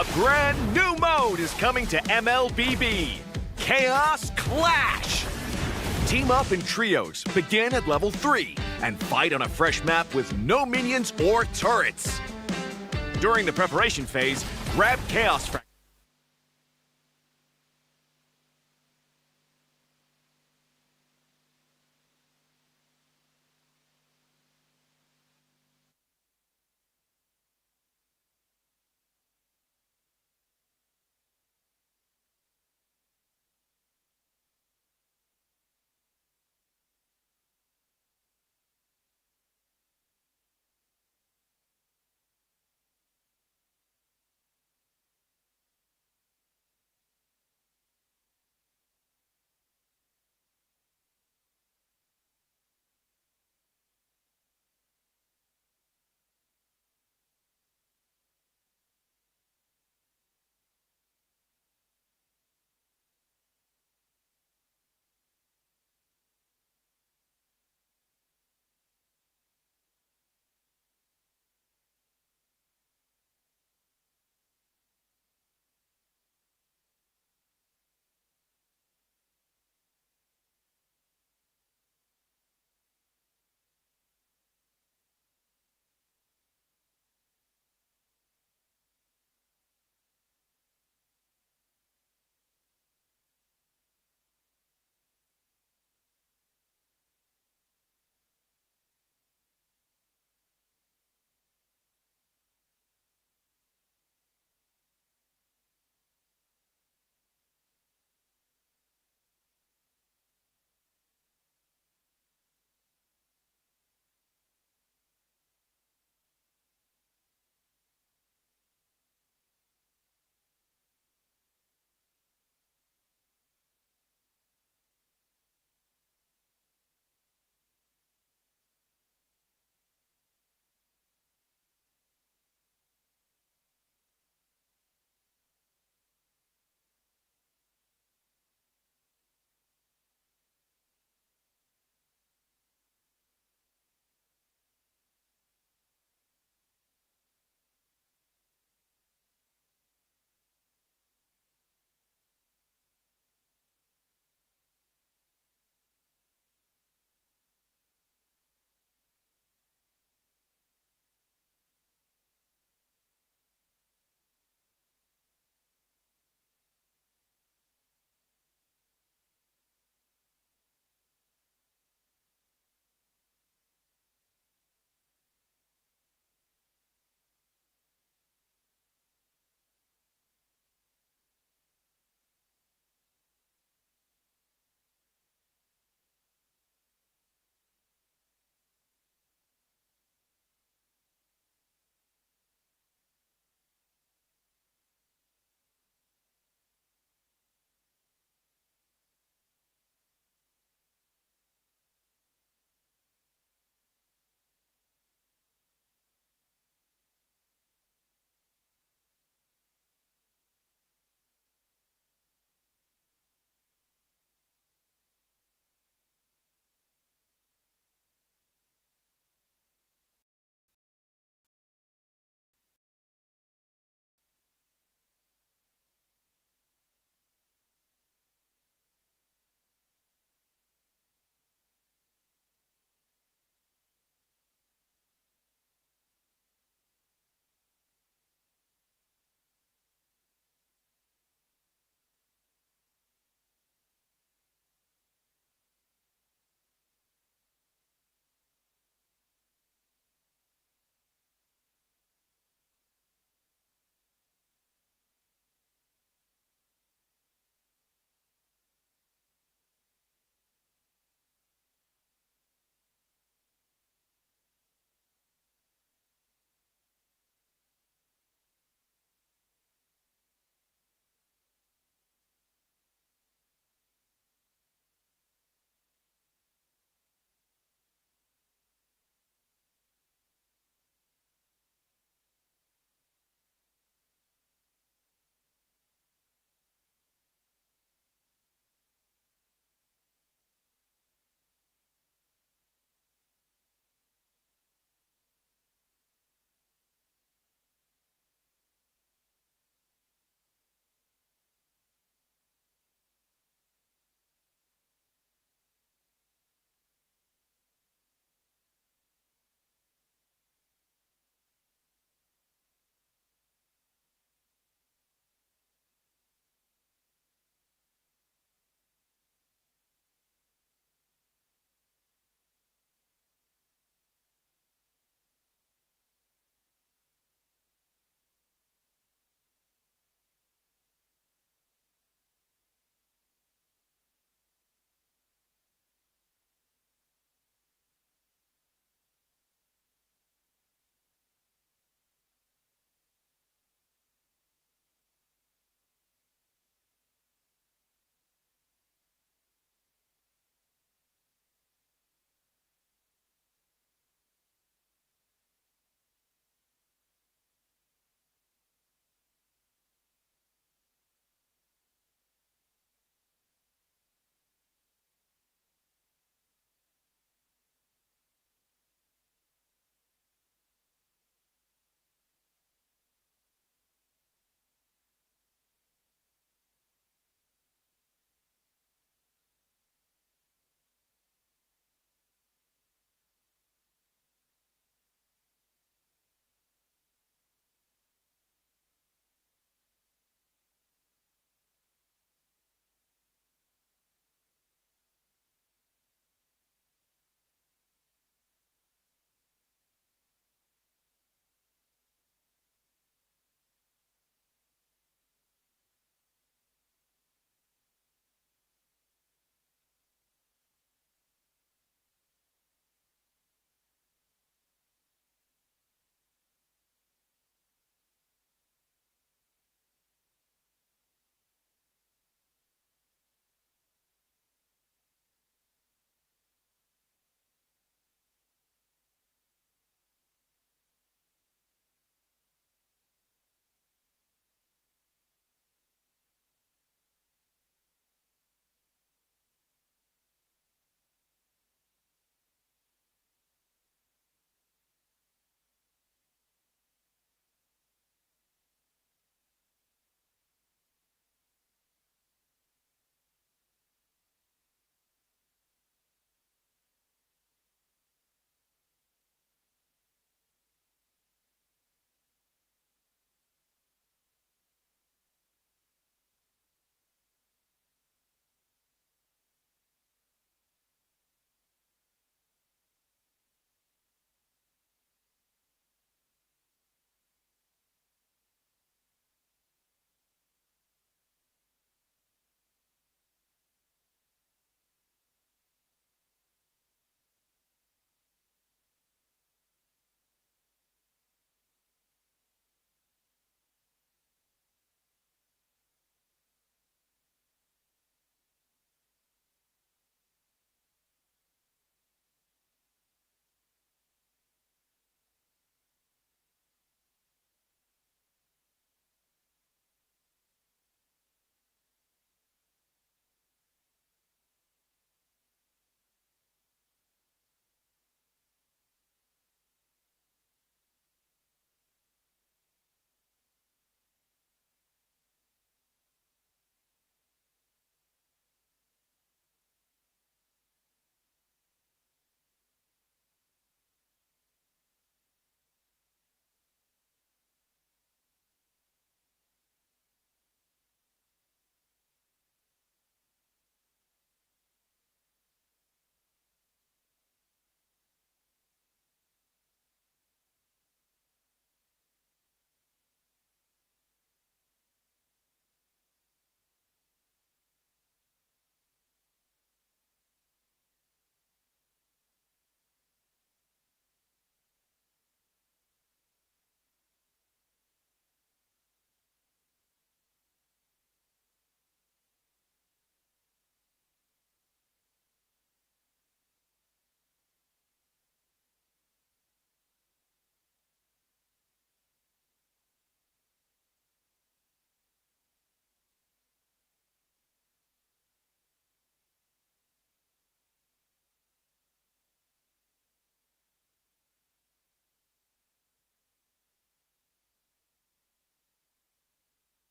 A brand new mode is coming to MLBB. Chaos Clash. Team up in trios, begin at level 3, and fight on a fresh map with no minions or turrets. During the preparation phase, grab Chaos Fragments.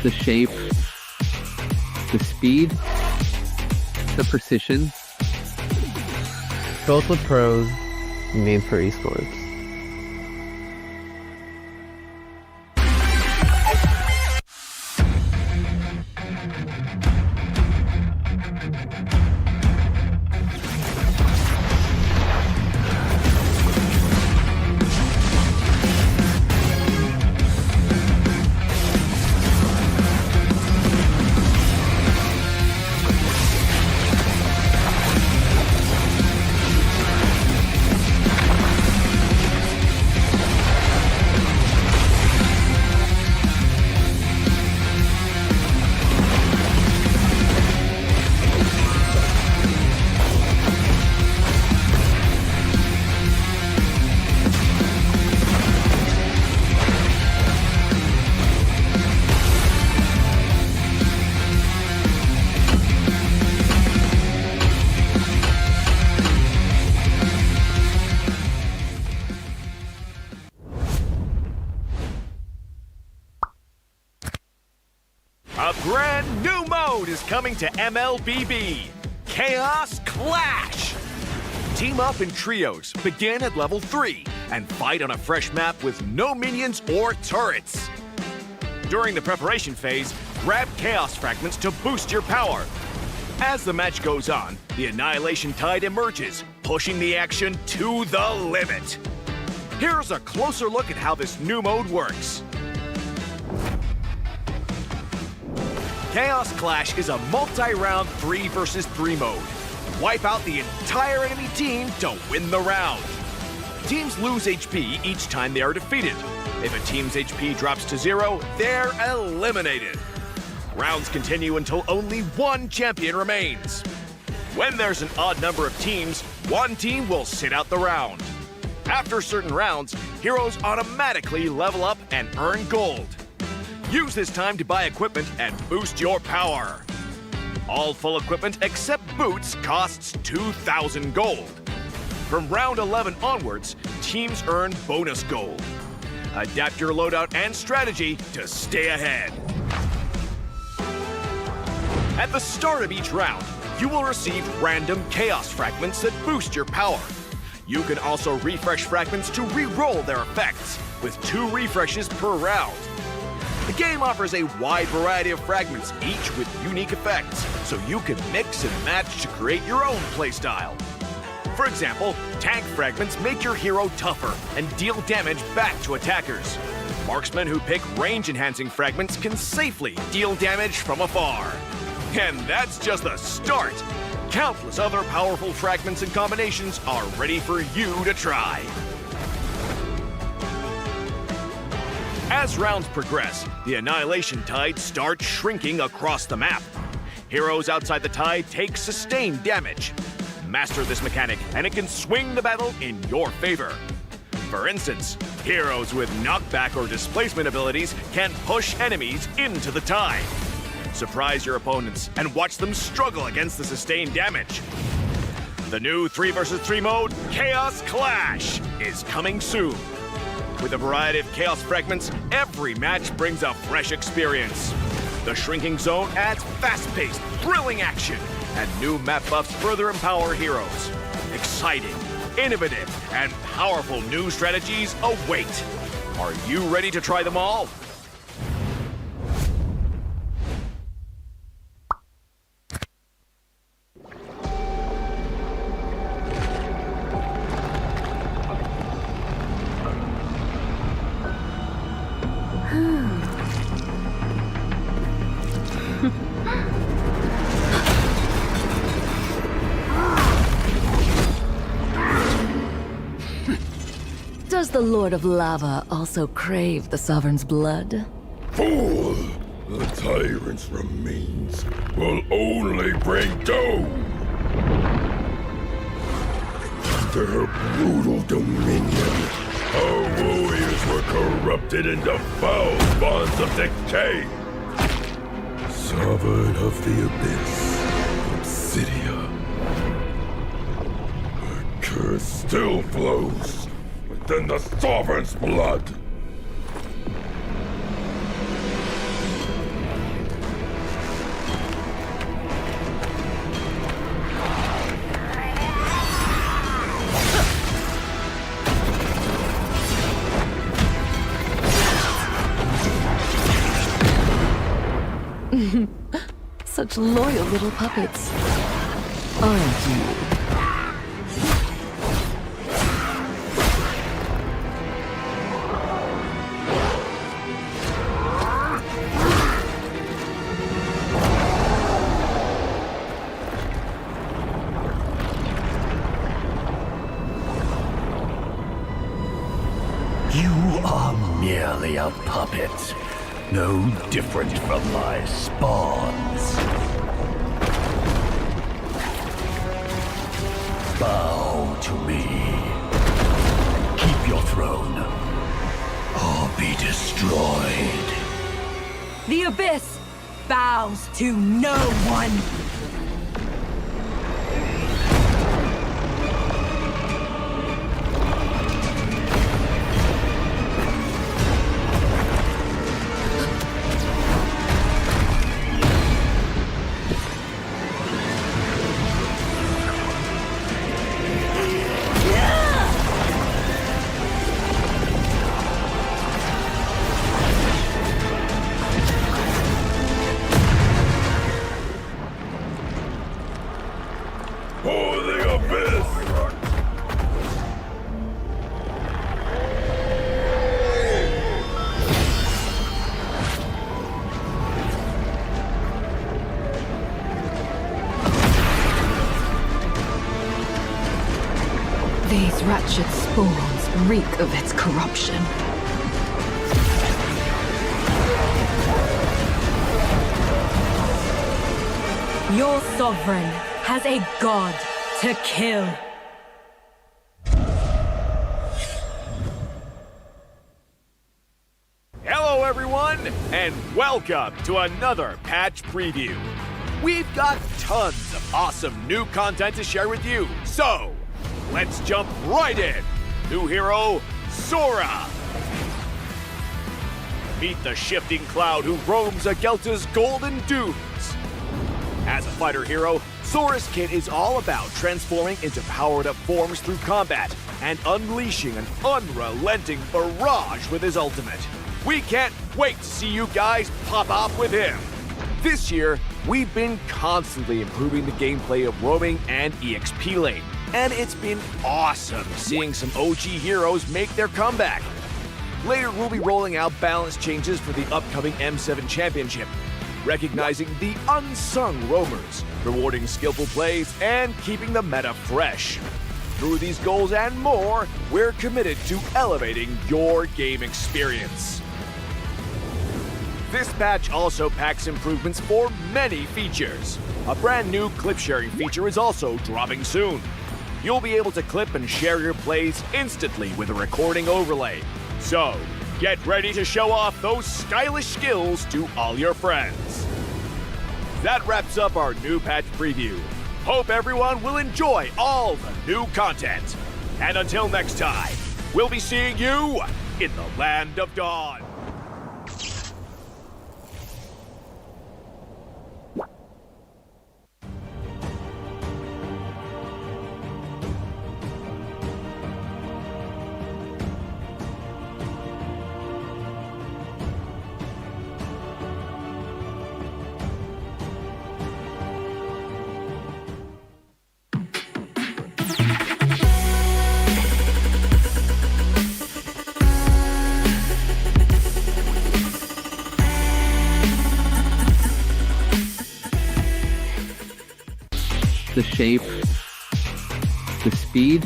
the shape, the speed, the precision. Both with pros, made for esports. A brand new mode is coming to MLBB, Chaos Clash. Team up in trios, begin at level 3, and fight on a fresh map with no minions or turrets. During the preparation phase, grab Chaos Fragments to boost your power. As the match goes on, the Annihilation Tide emerges, pushing the action to the limit. Here's a closer look at how this new mode works. Chaos Clash is a multi-round 3 versus 3 mode. Wipe out the entire enemy team to win the round. Teams lose HP each time they are defeated. If a team's HP drops to 0, they're eliminated. Rounds continue until only one champion remains. When there's an odd number of teams, one team will sit out the round. After certain rounds, heroes automatically level up and earn gold. Use this time to buy equipment and boost your power. All full equipment except boots costs 2,000 gold. From round 11 onwards, teams earn bonus gold. Adapt your loadout and strategy to stay ahead. At the start of each round, you will receive random Chaos Fragments that boost your power. You can also refresh fragments to re-roll their effects, with 2 refreshes per round. The game offers a wide variety of fragments, each with unique effects, so you can mix and match to create your own playstyle. For example, tank fragments make your hero tougher and deal damage back to attackers. Marksmen who pick range-enhancing fragments can safely deal damage from afar. And that's just the start! Countless other powerful fragments and combinations are ready for you to try. As rounds progress, the Annihilation Tide starts shrinking across the map. Heroes outside the tide take sustained damage. Master this mechanic, and it can swing the battle in your favor. For instance, heroes with knockback or displacement abilities can push enemies into the tide. Surprise your opponents and watch them struggle against the sustained damage. The new 3 versus 3 mode, Chaos Clash, is coming soon. With a variety of Chaos Fragments, every match brings a fresh experience. The Shrinking Zone adds fast-paced, thrilling action, and new map buffs further empower heroes. Exciting, innovative, and powerful new strategies await. Are you ready to try them all? Does the Lord of Lava also crave the Sovereign's blood? Fool! The tyrant's remains will only bring doom! Their brutal dominion, our warriors were corrupted into foul bonds of decay! Sovereign of the Abyss, Obsidia. Her curse still flows within the Sovereign's blood. Such loyal little puppets. Aren't you? You are merely a puppet, no different from my spawns. Bow to me. Keep your throne, or be destroyed. The Abyss bows to no one. For the abyss! These wretched spawns reek of its corruption. Your sovereign has a god to kill. Hello, everyone, and welcome to another patch preview. We've got tons of awesome new content to share with you, so let's jump right in. New hero, Sora. Meet the shifting cloud who roams Agelta's golden dunes. As a fighter hero, Sora's kit is all about transforming into powered-up forms through combat and unleashing an unrelenting barrage with his ultimate. We can't wait to see you guys pop off with him. This year, we've been constantly improving the gameplay of roaming and EXP lane, and it's been awesome seeing some OG heroes make their comeback. Later, we'll be rolling out balance changes for the upcoming M7 Championship, recognizing the unsung roamers, rewarding skillful plays, and keeping the meta fresh. Through these goals and more, we're committed to elevating your game experience. This patch also packs improvements for many features. A brand new clip sharing feature is also dropping soon. You'll be able to clip and share your plays instantly with a recording overlay. So, get ready to show off those stylish skills to all your friends. That wraps up our new patch preview. Hope everyone will enjoy all the new content. And until next time, we'll be seeing you in the Land of Dawn. The shape, the speed,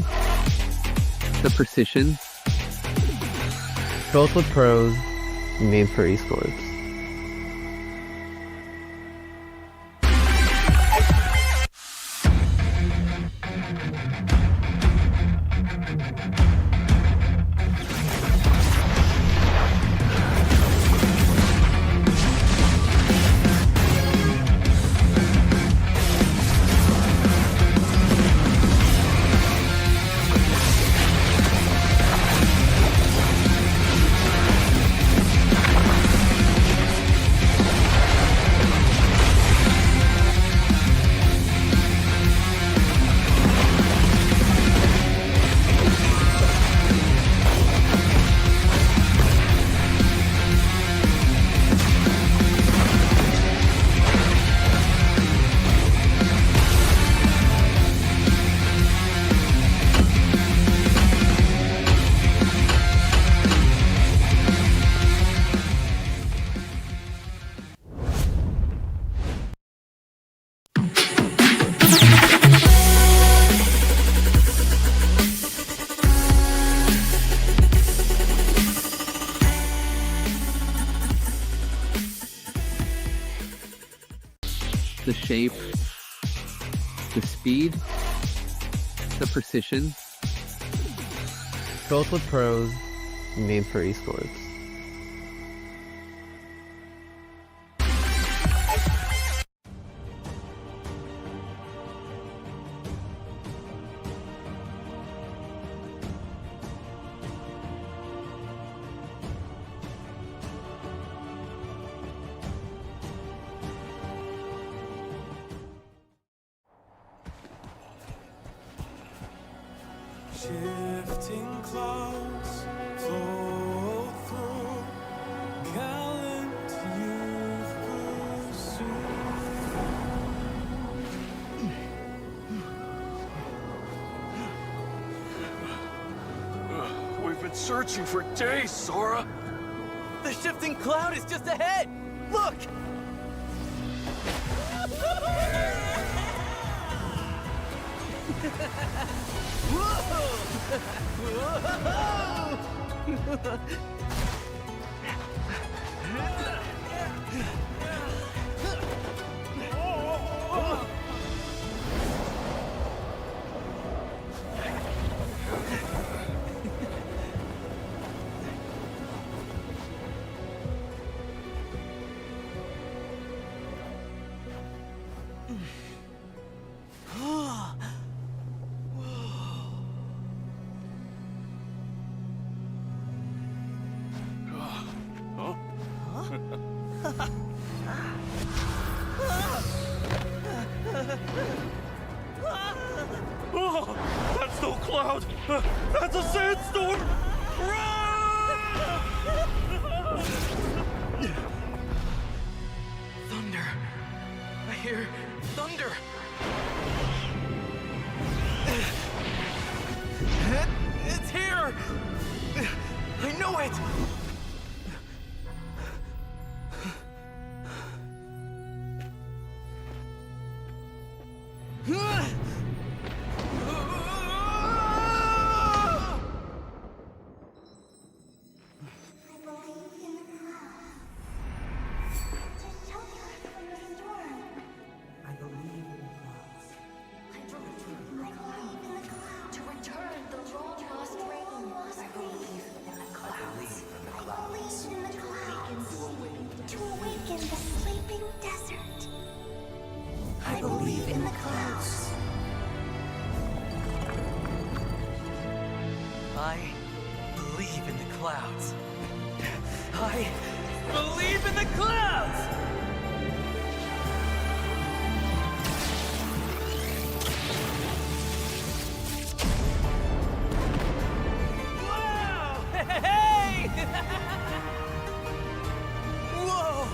the precision. Built with pros, made for esports. the shape, the speed, the precision. Built with pros, made for esports. Shifting clouds flow through, gallant youth pursue. We've been searching for days, Sora. The shifting cloud is just ahead. Look! Oh, that's no cloud! That's a sandstorm! Thunder! I hear thunder! It's here! I know it! I believe in the clouds. I believe in the clouds. I believe in the clouds! Wow! Hey! Whoa!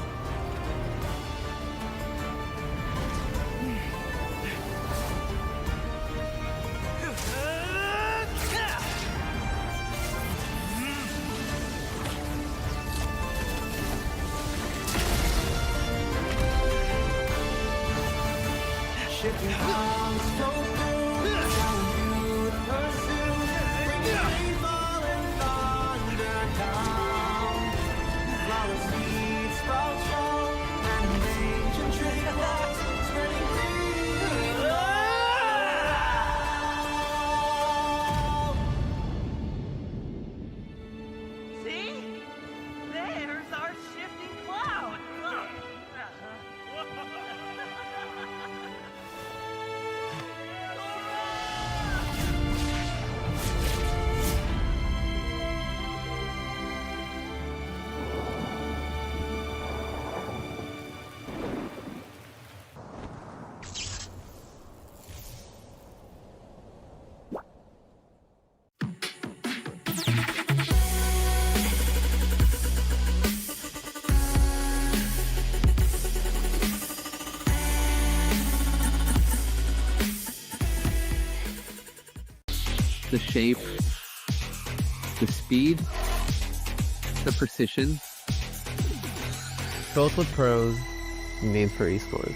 Shifting clouds flow through, gallant youth pursue, bringing rainfall and thunder down. Flower seeds sprout strong, animation trickles, spreading green. See? There's our shifting cloud. The shape, the speed, the precision. Built with pros, made for esports.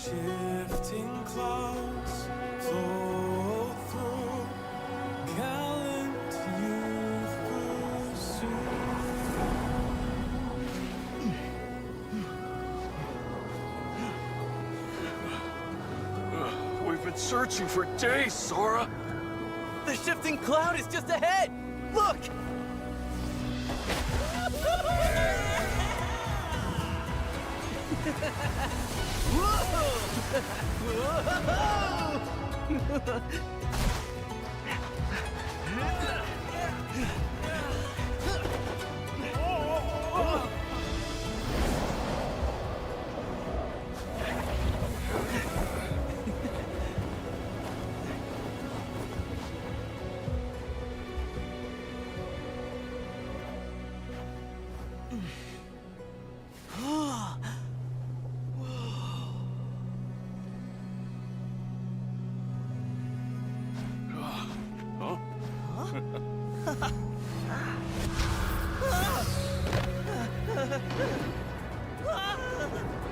Shifting clouds flow through, gallant youth pursue. We've been searching for days, Sora. The shifting cloud is just ahead. Look!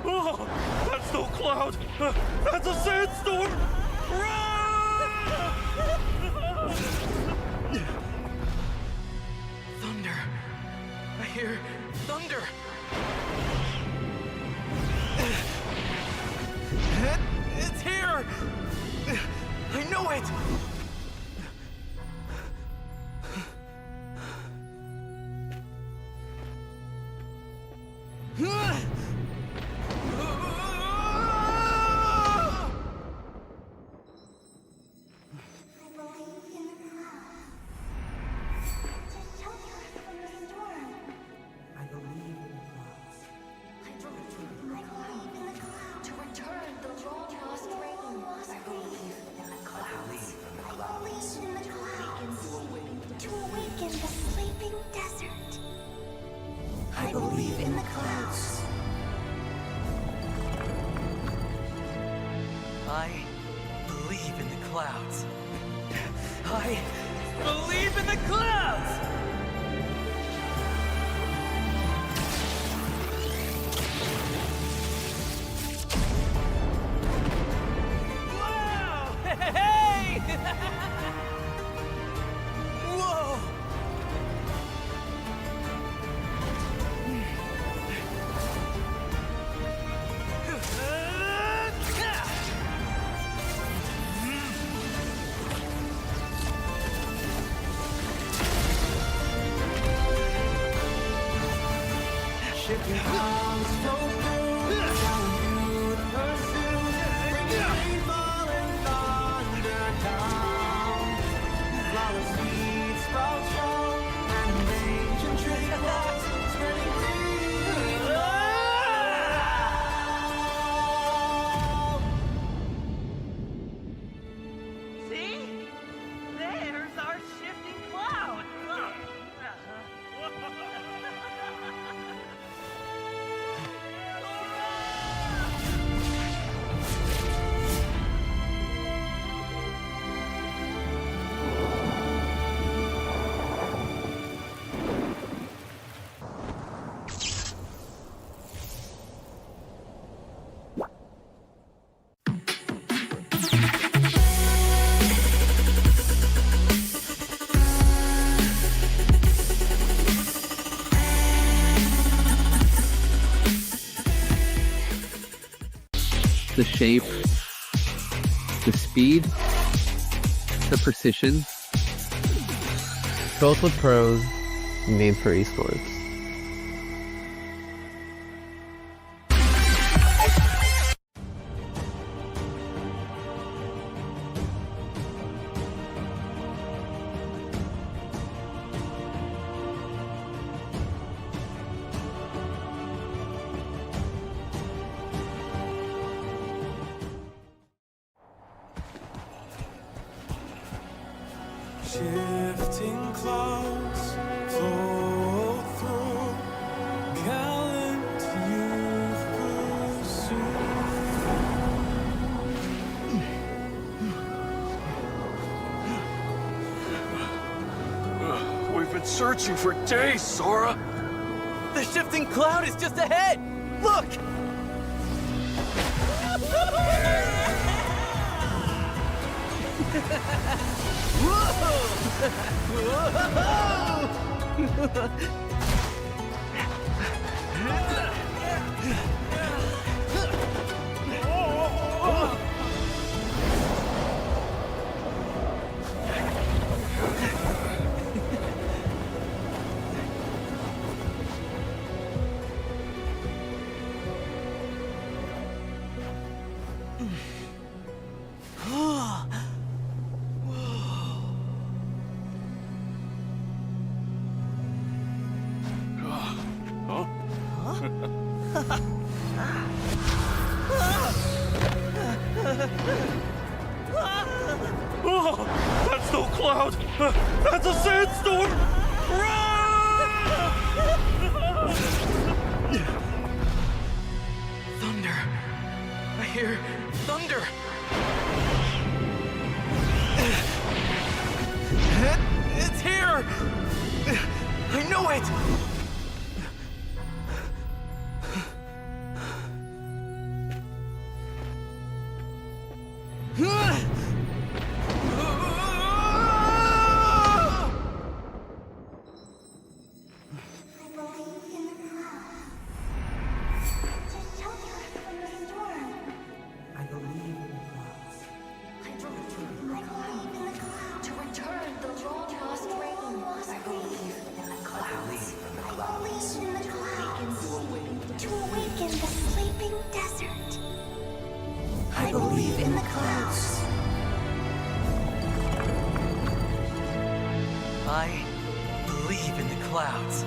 Oh, that's no cloud! That's a sandstorm! Thunder. I hear thunder. It's here! I know it! I believe in the clouds. I believe in the clouds. I believe in the clouds! Wow! Hey! Whoa! Shifting clouds flow through, gallant youth pursue, bringing rainfall and thunder down. Flower seeds sprout strong, and ancient tree grows, spreading green. See? There's our shifting cloud. The shape, the speed, the precision, built with pros, made for esports. Shifting clouds flow through, gallant youth pursue. We've been searching for days, Sora. The shifting cloud is just ahead. Look! Oh, that's no cloud! That's a sandstorm! Thunder. I hear thunder. It's here! I know it! I believe in the clouds. I believe in the clouds.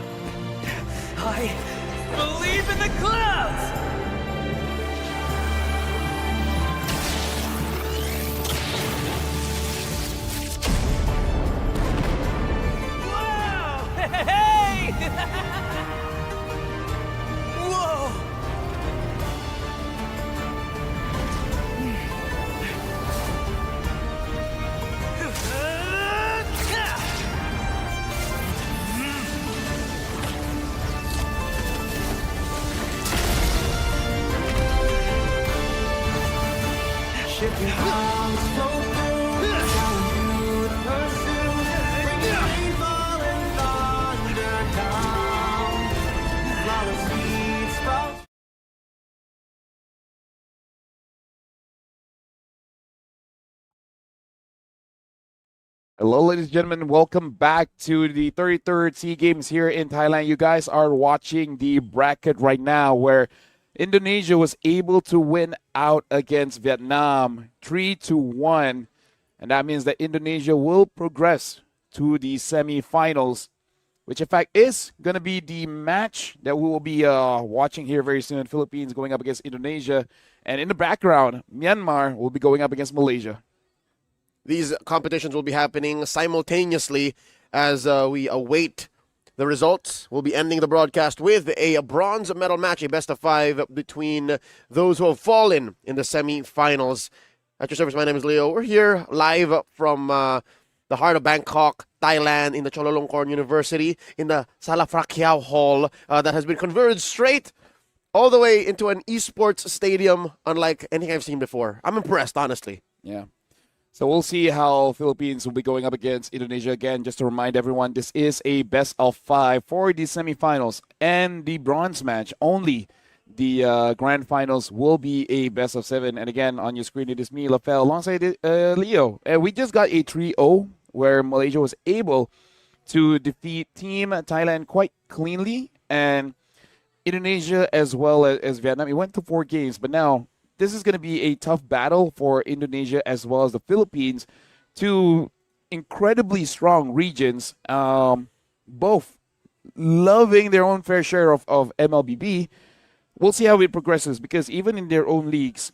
I believe in the clouds! Wow! Hey! Whoa! Shipping arms open, going through the pursuit, bringing rainfall and thunder down. Flower seeds sprout. Hello, ladies and gentlemen. Welcome back to the 33rd SEA Games here in Thailand. You guys are watching the bracket right now where Indonesia was able to win out against Vietnam 3-1. And that means that Indonesia will progress to the semifinals, which in fact is going to be the match that we will be watching here very soon. Philippines going up against Indonesia. And in the background, Myanmar will be going up against Malaysia. These competitions will be happening simultaneously as we await the results. We'll be ending the broadcast with a bronze medal match, a best of 5 between those who have fallen in the semi-finals. At your service, my name is Leo. We're here live from the heart of Bangkok, Thailand, in the Chulalongkorn University, in the Salafrakiao Hall that has been converted straight all the way into an esports stadium unlike anything I've seen before. I'm impressed, honestly. Yeah. So we'll see how Philippines will be going up against Indonesia again. Just to remind everyone, this is a best of 5 for the semifinals and the bronze match. Only the grand finals will be a best of 7. And again, on your screen, it is me, Lafel, alongside Leo. And we just got a 3-0 where Malaysia was able to defeat Team Thailand quite cleanly. And Indonesia as well as Vietnam, it went to 4 games. But now this is going to be a tough battle for Indonesia as well as the Philippines, two incredibly strong regions, both loving their own fair share of MLBB. We'll see how it progresses because even in their own leagues,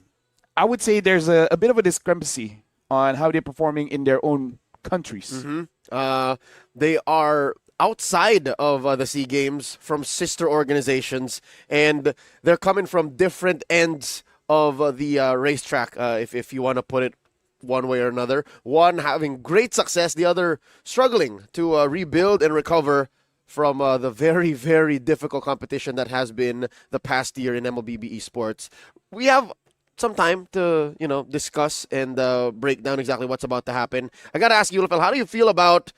I would say there's a bit of a discrepancy on how they're performing in their own countries. Mm-hmm. They are outside of the SEA Games from sister organizations, and they're coming from different ends of the racetrack, if you want to put it one way or another. One having great success, the other struggling to rebuild and recover from the very, very difficult competition that has been the past year in MLBB esports. We have some time to, discuss and break down exactly what's about to happen. I got to ask you, Lafel, how do you feel about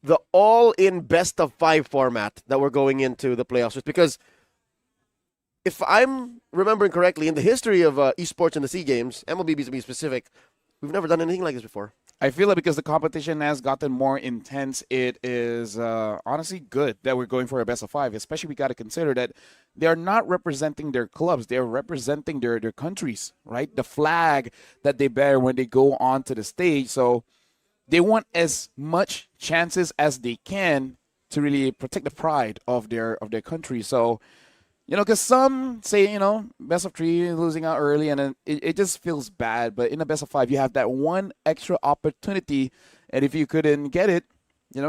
the all-in best-of-5 format that we're going into the playoffs with. Because if I'm remembering correctly, in the history of esports and the SEA Games, MLBB to be specific, we've never done anything like this before. I feel like because the competition has gotten more intense, it is honestly good that we're going for a best of 5. Especially we got to consider that they are not representing their clubs; they are representing their countries, right? The flag that they bear when they go onto the stage. So they want as much chances as they can to really protect the pride of their country. So, because some say, best of 3, losing out early, and then it just feels bad. But in a best of 5, you have that one extra opportunity, and if you couldn't get it,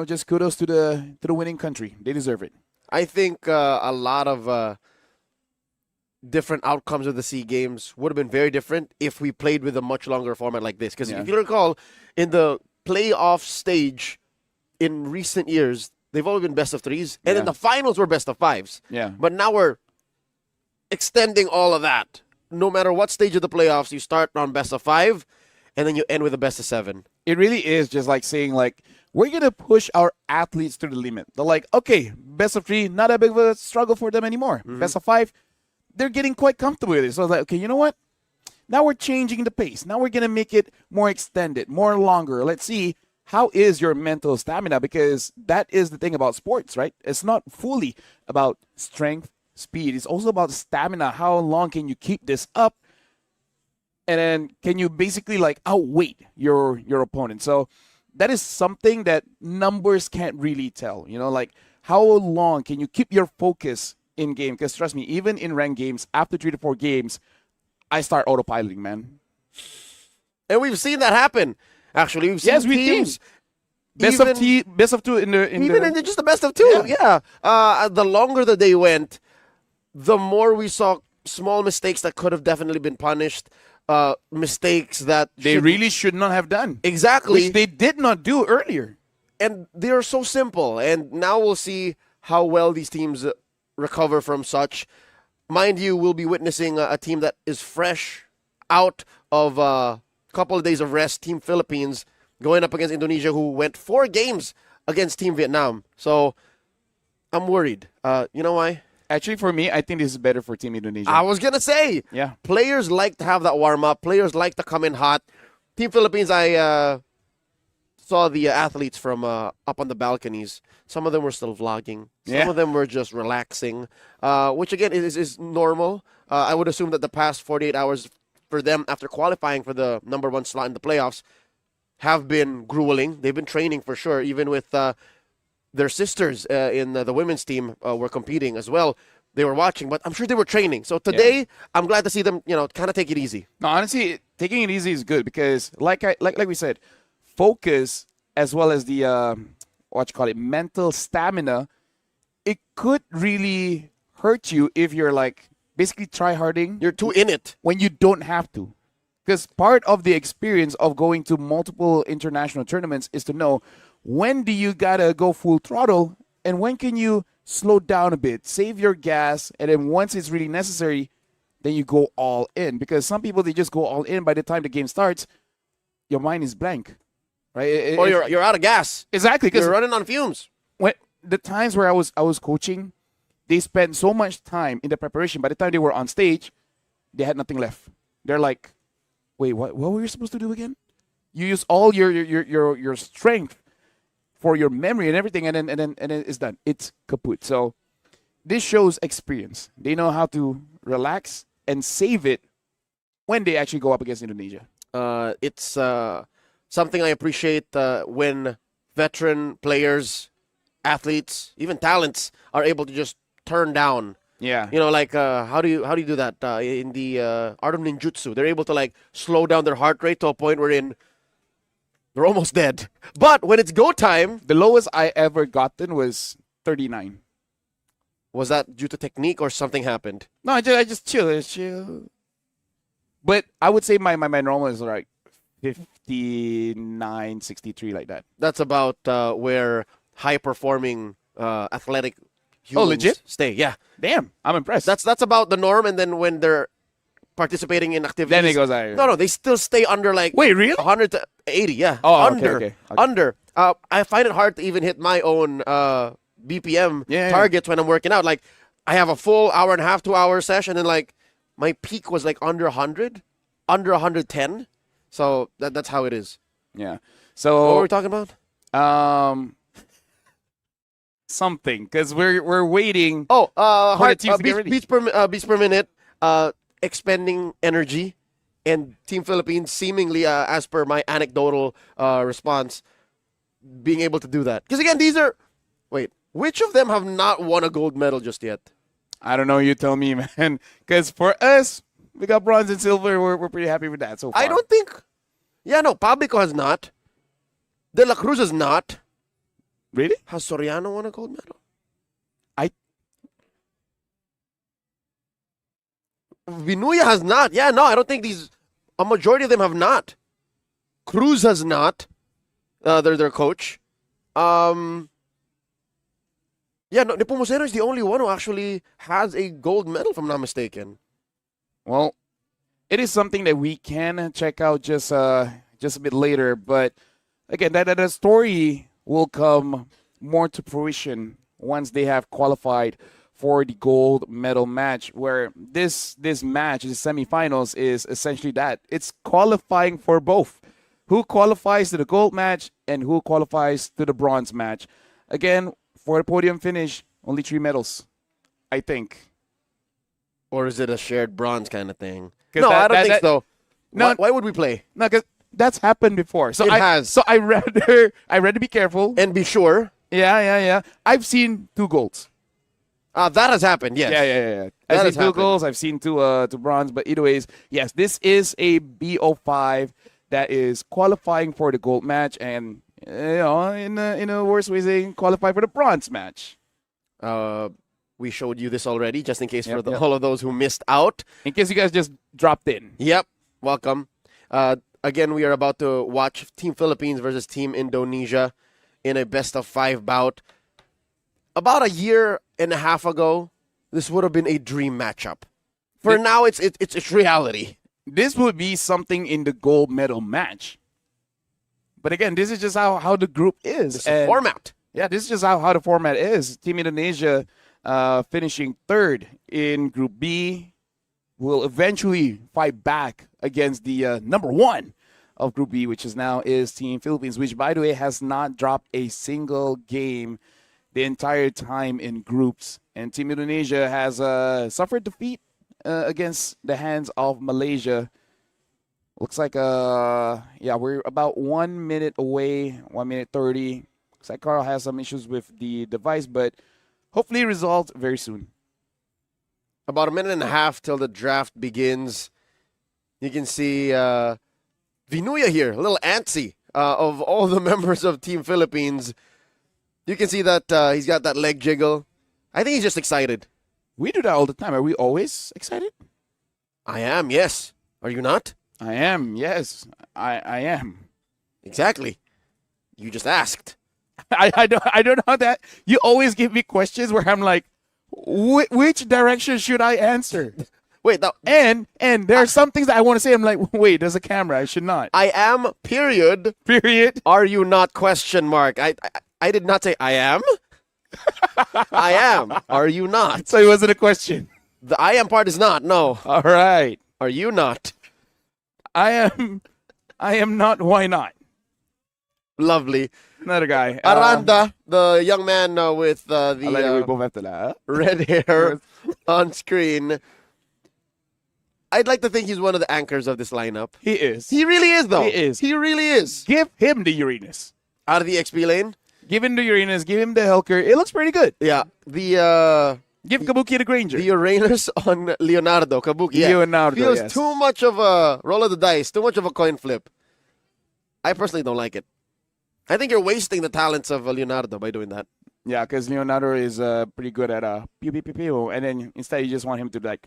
just kudos to the winning country. They deserve it. I think a lot of different outcomes of the SEA Games would have been very different if we played with a much longer format like this. Because if you recall, in the playoff stage in recent years, they've always been best of 3s, and then the finals were best of 5s. Yeah. But now we're extending all of that. No matter what stage of the playoffs, you start on best of 5, and then you end with a best of 7. It really is just like saying, we're going to push our athletes to the limit. They're like, okay, best of 3, not a big of a struggle for them anymore. Mm-hmm. Best of 5, they're getting quite comfortable with it. So I was like, okay, you know what? Now we're changing the pace. Now we're going to make it more extended, more longer. Let's see, how is your mental stamina? Because that is the thing about sports, right? It's not fully about strength, speed. It's also about stamina. How long can you keep this up? And then can you basically outweight your opponent? So that is something that numbers can't really tell. How long can you keep your focus in game? Because trust me, even in ranked games, after 3 to 4 games, I start autopiloting, man. And we've seen that happen. Actually, we've seen teams. Best of 2 in just the best of 2. Yeah. The longer the day went, the more we saw small mistakes that could have definitely been punished. Mistakes that they really should not have done. Exactly. Which they did not do earlier. And they are so simple. And now we'll see how well these teams recover from such. Mind you, we'll be witnessing a team that is fresh out of a couple of days of rest. Team Philippines going up against Indonesia, who went 4 games against Team Vietnam. So I'm worried. You know why? Actually, for me, I think this is better for Team Indonesia. I was going to say. Yeah. Players like to have that warm-up. Players like to come in hot. Team Philippines, I saw the athletes from up on the balconies. Some of them were still vlogging. Some of them were just relaxing, which, again, is normal. I would assume that the past 48 hours for them after qualifying for the number 1 slot in the playoffs have been grueling. They've been training for sure, even with their sisters in the women's team were competing as well. They were watching, but I'm sure they were training. So today, I'm glad to see them, kind of take it easy. No, honestly, taking it easy is good because, like we said, focus as well as the mental stamina, it could really hurt you if you're basically try-harding. You're too in it when you don't have to. Because part of the experience of going to multiple international tournaments is to know when do you gotta go full throttle and when can you slow down a bit, save your gas, and then once it's really necessary, then you go all in. Because some people, they just go all in. By the time the game starts, your mind is blank, right? Or you're out of gas. Exactly, because you're running on fumes. When the times where I was coaching, they spent so much time in the preparation. By the time they were on stage, they had nothing left. They're like, wait, what were you supposed to do again? You use all your strength for your memory and everything, and then it's done. It's kaput. So this shows experience. They know how to relax and save it when they actually go up against Indonesia. It's something I appreciate when veteran players, athletes, even talents are able to just turn down. Yeah. How do you do that in the art of ninjutsu? They're able to slow down their heart rate to a point wherein they're almost dead. But when it's go time, the lowest I ever gotten was 39. Was that due to technique or something happened? No, I just chill. But I would say my normal is 59, 63, like that. That's about where high-performing athletic humans legit? stay. Yeah. Damn, I'm impressed. That's about the norm, and then when they're participating in activities. Then it goes higher. No, they still stay under Wait, really? 180, yeah. Oh, under. okay. Under. I find it hard to even hit my own BPM targets when I'm working out. Like, I have a full hour and a half, 2 hour session, and like my peak was like under 100, under 110. So that's how it is. Yeah. So what were we talking about? Something, because we're waiting. Oh, for the teams to get ready. Beats per minute, expending energy, and Team Philippines seemingly, as per my anecdotal response, being able to do that. Because again, these are. Wait, which of them have not won a gold medal just yet? I don't know. You tell me, man. Because for us, we got bronze and silver. We're pretty happy with that so far. I don't think. Yeah, no. Pablico has not. De La Cruz has not. Really? Has Soriano won a gold medal? Vinuya has not. Yeah, no, I don't think these. A majority of them have not. Cruz has not. They're their coach. Yeah, no, Nepomuceno is the only one who actually has a gold medal, if I'm not mistaken. Well, it is something that we can check out just a bit later. But again, that story will come more to fruition once they have qualified for the gold medal match, where this match, the semifinals, is essentially that. It's qualifying for both. Who qualifies to the gold match and who qualifies to the bronze match. Again, for the podium finish, only 3 medals, I think. Or is it a shared bronze kind of thing? No, I don't think so. No, why would we play? No, because that's happened before. So it has. So I rather be careful and be sure. Yeah. I've seen 2 golds. That has happened. Yes. Yeah. I've seen 2 golds. I've seen 2 bronze. But either ways, yes, this is a BO5 that is qualifying for the gold match, and in a worse way, they qualify for the bronze match. We showed you this already, just in case for all of those who missed out. In case you guys just dropped in. Yep. Welcome. Again, we are about to watch Team Philippines versus Team Indonesia in a best-of-5 bout. About a year and a half ago, this would have been a dream matchup. For now, it's reality. This would be something in the gold medal match. But again, this is just how the group is. This is the format. Yeah, this is just how the format is. Team Indonesia finishing 3rd in Group B will eventually fight back against the number 1 of Group B, which is Team Philippines, which, by the way, has not dropped a single game the entire time in groups. And Team Indonesia has suffered defeat against the hands of Malaysia. Looks like, we're about 1 minute away, 1 minute 30. Looks like Carl has some issues with the device, but hopefully resolved very soon. About a minute and a half till the draft begins. You can see Vinuya here, a little antsy of all the members of Team Philippines. You can see that he's got that leg jiggle. I think he's just excited. We do that all the time. Are we always excited? I am, yes. Are you not? I am, yes. I am. Exactly. You just asked. I don't know that. You always give me questions where I'm like, which direction should I answer? Wait, and there are some things that I want to say. I'm like, wait, there's a camera. I should not. I am, period. Period. Are you not, question mark. I did not say I am. I am. Are you not? So it wasn't a question. The I am part is not, no. All right. Are you not? I am not. Why not? Lovely. Another guy. Aranda, the young man with the red hair on screen. I'd like to think he's one of the anchors of this lineup. He is. He really is, though. He is. He really is. Give him the Uranus. Out of the XP lane? Give him the Uranus. Give him the Helker. It looks pretty good. Yeah. Give Kabuki the Granger. The Uranus on Leonardo. Kabuki. Yeah. Leonardo, feels yes. too much of a roll of the dice. Too much of a coin flip. I personally don't like it. I think you're wasting the talents of Leonardo by doing that. Yeah, because Leonardo is pretty good at pew, pew, pew, pew. And then instead you just want him to like.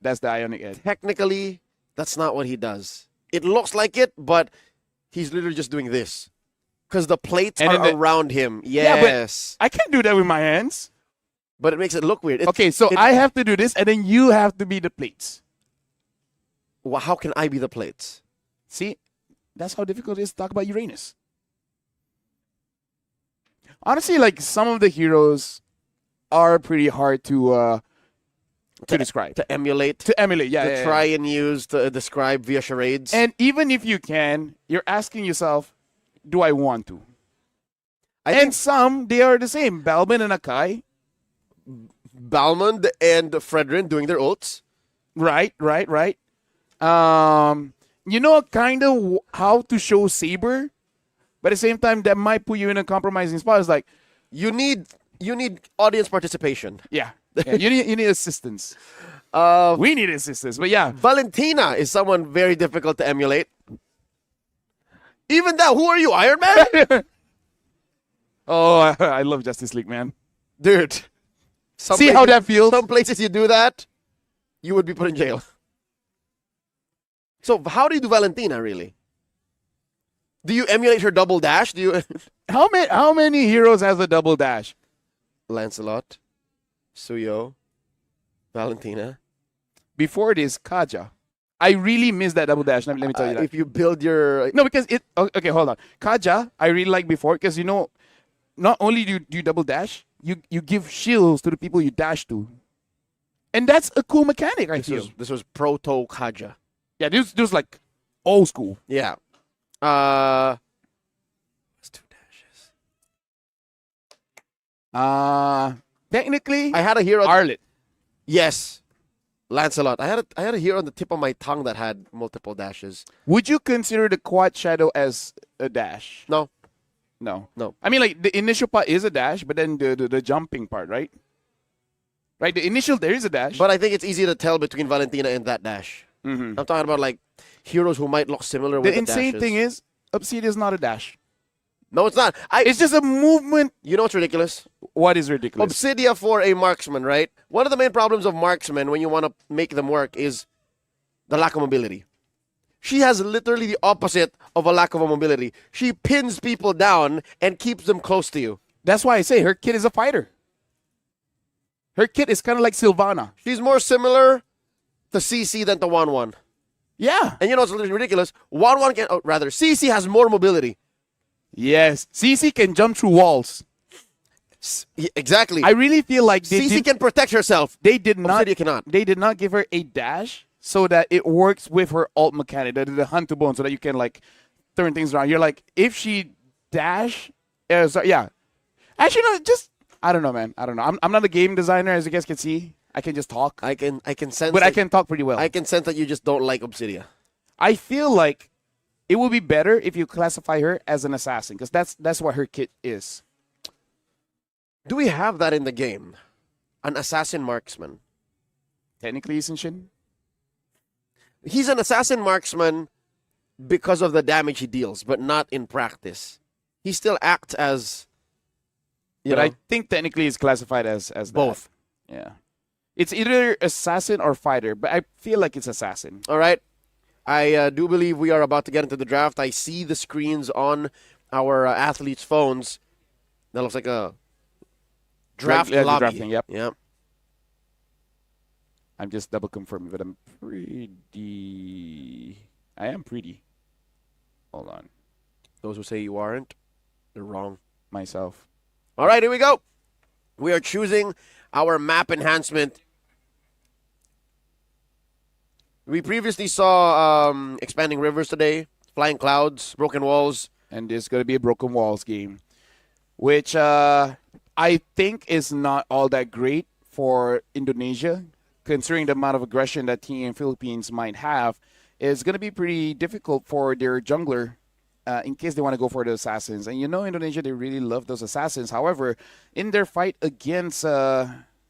That's the Ionic Head. Technically, that's not what he does. It looks like it, but he's literally just doing this. Because the plates are around him. Yes. Yeah, but I can't do that with my hands. But it makes it look weird. Okay, so I have to do this, and then you have to be the plates. Well, how can I be the plates? See? that's how difficult it is to talk about Uranus. Honestly, like some of the heroes are pretty hard to describe. To emulate. To emulate, yeah. To try and use to describe via charades. And even if you can, you're asking yourself, do I want to? And some, they are the same. Balmond and Akai. Balmond and Fredrin doing their oaths. Right. You know kind of how to show Saber, but at the same time, that might put you in a compromising spot. It's like, you need audience participation. Yeah. You need assistance. We need assistance, but yeah. Valentina is someone very difficult to emulate. Even that, who are you, Iron Man? Oh, I love Justice League, man. Dude. See how that feels? Some places you do that, you would be put in jail. So how do you do Valentina, really? Do you emulate her double dash? Do you? How many heroes has a double dash? Lancelot, Suyo, Valentina. Before this, Kaja. I really miss that double dash. Let me tell you that. If you build your... No, because it... Okay, hold on. Kaja, I really like before because, you know, not only do you double dash, you give shields to the people you dash to. And that's a cool mechanic, I feel. This was proto Kaja. Yeah, this was like old school. Yeah. It's 2 dashes. Technically, I had a hero... Arlet. Yes. Lancelot. I had a hero on the tip of my tongue that had multiple dashes. Would you consider the quad shadow as a dash? No. No. I mean, like, the initial part is a dash, but then the jumping part, right? Right, the initial, there is a dash. But I think it's easy to tell between Valentina and that dash. Mm-hmm. I'm talking about, like, heroes who might look similar with The the dashes. insane thing is, Obsidian is not a dash. No, it's not. It's just a movement. You know what's ridiculous? What is ridiculous? Obsidia for a marksman, right? One of the main problems of marksmen when you want to make them work is the lack of mobility. She has literally the opposite of a lack of mobility. She pins people down and keeps them close to you. That's why I say her kid is a fighter. Her kid is kind of like Sylvana. She's more similar to CC than to 1-1. Yeah. And you know what's ridiculous? 1-1 can... Oh, rather, CC has more mobility. Yes. CC can jump through walls. Exactly. I really feel like CC can protect herself. They did not. Obsidia cannot. They did not give her a dash so that it works with her alt mechanic, the hunt to bone, so that you can like turn things around. You're like, if she dash, yeah. Actually, no, just I don't know, man. I don't know. I'm not a game designer, as you guys can see. I can just talk. I can sense. But I can talk pretty well. I can sense that you just don't like Obsidia. I feel like it would be better if you classify her as an assassin, because that's what her kit is. Do we have that in the game? An assassin marksman? Technically, isn't Shin? He's an assassin marksman because of the damage he deals, but not in practice. He still acts as... But I think technically it's classified as both. That. Yeah. It's either assassin or fighter, but I feel like it's assassin. All right. I do believe we are about to get into the draft. I see the screens on our athletes' phones. That looks like a draft lobby. Drafting, yep. Yep. I'm just double confirming, but I am pretty. Hold on. Those who say you aren't, they're wrong. Myself. All right, here we go. We are choosing our map enhancement. We previously saw Expanding Rivers today, Flying Clouds, Broken Walls. And there's going to be a Broken Walls game, which I think is not all that great for Indonesia, considering the amount of aggression that Team Philippines might have. It's going to be pretty difficult for their jungler in case they want to go for the assassins. And you know Indonesia, they really love those assassins. However, in their fight against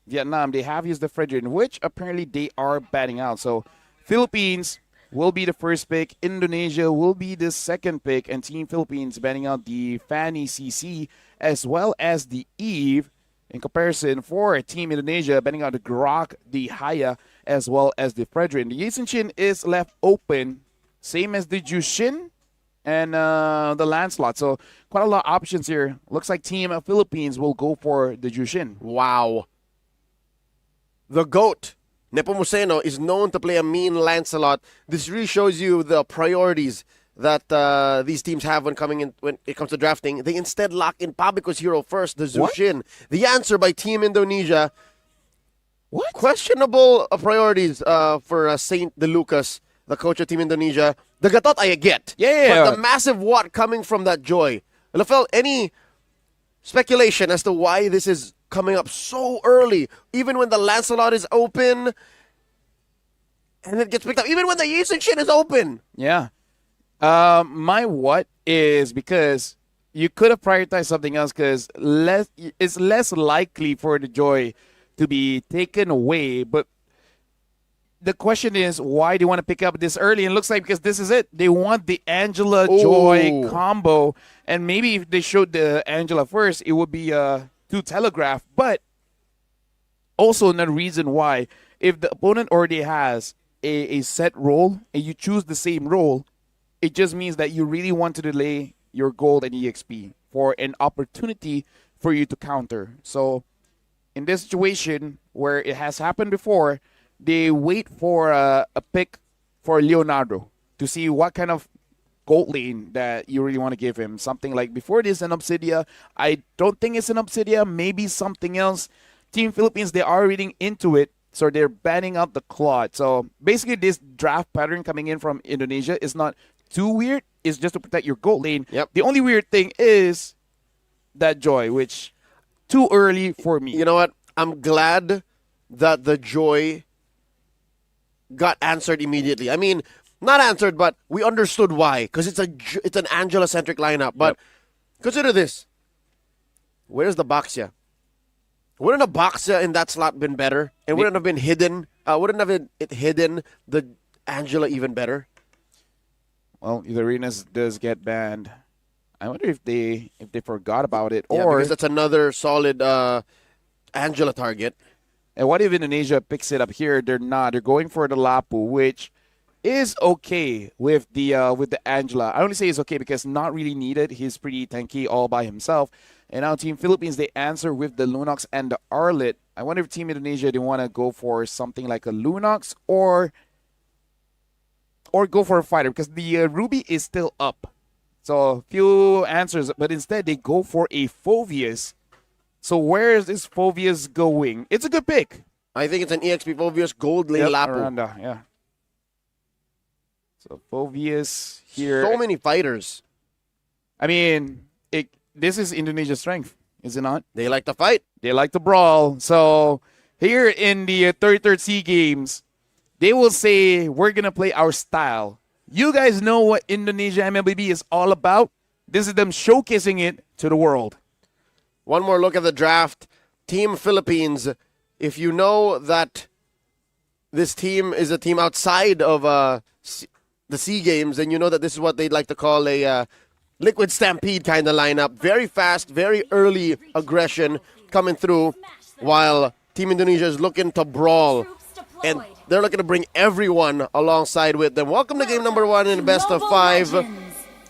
Vietnam, they have used the Fredrin, which apparently they are batting out. So Philippines will be the first pick. Indonesia will be the second pick. And Team Philippines batting out the Fanny CC as well as the Eve. In comparison, for Team Indonesia, batting out the Grok, the Haya, as well as the Fredrin. The Yisenchin is left open, same as the Jushin and the Lancelot. So quite a lot of options here. Looks like Team Philippines will go for the Jushin. Wow. The GOAT, Nepomuceno, is known to play a mean Lancelot. This really shows you the priorities that these teams have when it comes to drafting. They instead lock in Pabico's hero first, the Zushin. The answer by Team Indonesia. What? Questionable priorities for Saint De Lucas, the coach of Team Indonesia. The gatot I get. Yeah. But the massive what coming from that Joy. Lafel, any speculation as to why this is coming up so early, even when the Lancelot is open, and it gets picked up, even when the Yisun shit is open? Yeah. My what is because you could have prioritized something else because it's less likely for the Joy to be taken away, but the question is, why do you want to pick up this early? And it looks like because this is it. They want the Angela Joy combo. And maybe if they showed the Angela first, it would be too telegraphed. But also another reason why, if the opponent already has a set role and you choose the same role, it just means that you really want to delay your gold and EXP for an opportunity for you to counter. So in this situation where it has happened before, they wait for a pick for Leonardo to see what kind of gold lane that you really want to give him. Something like, before this, an Obsidia. I don't think it's an Obsidia. Maybe something else. Team Philippines, they are reading into it, so they're banning out the Claude. So basically, this draft pattern coming in from Indonesia is not too weird. It's just to protect your gold lane. Yep. The only weird thing is that Joy, which too early for me. You know what? I'm glad that the Joy got answered immediately. I mean, not answered, but we understood why, because it's an Angela-centric lineup. But consider this. Where's the Baxia? Wouldn't a Baxia in that slot been better? And wouldn't have been hidden? Wouldn't have it hidden the Angela even better? Well, if the Arenas does get banned, I wonder if they forgot about it, Yeah, or because that's another solid Angela target. And what if Indonesia picks it up here? They're not. They're going for the Lapu, which is okay with the Angela. I only say it's okay because not really needed. He's pretty tanky all by himself. And now Team Philippines, they answer with the Lunox and the Arlet. I wonder if Team Indonesia, they want to go for something like a Lunox or go for a fighter, because the Ruby is still up. So few answers, but instead they go for a Phoveus. So where is this Phoveus going? It's a good pick. I think it's an EXP Phoveus Gold Lane Lapu. Aranda, yeah. So Phoveus here. So many fighters. I mean, this is Indonesia's strength, is it not? They like to fight. They like to brawl. So here in the 33rd SEA Games, they will say, we're going to play our style. You guys know what Indonesia MLBB is all about. This is them showcasing it to the world. One more look at the draft. Team Philippines. If you know that this team is a team outside of the SEA Games, then you know that this is what they'd like to call a liquid stampede kind of lineup. Very fast, very early aggression coming through, while Team Indonesia is looking to brawl. And they're looking to bring everyone alongside with them. Welcome to game number 1 in the best of 5.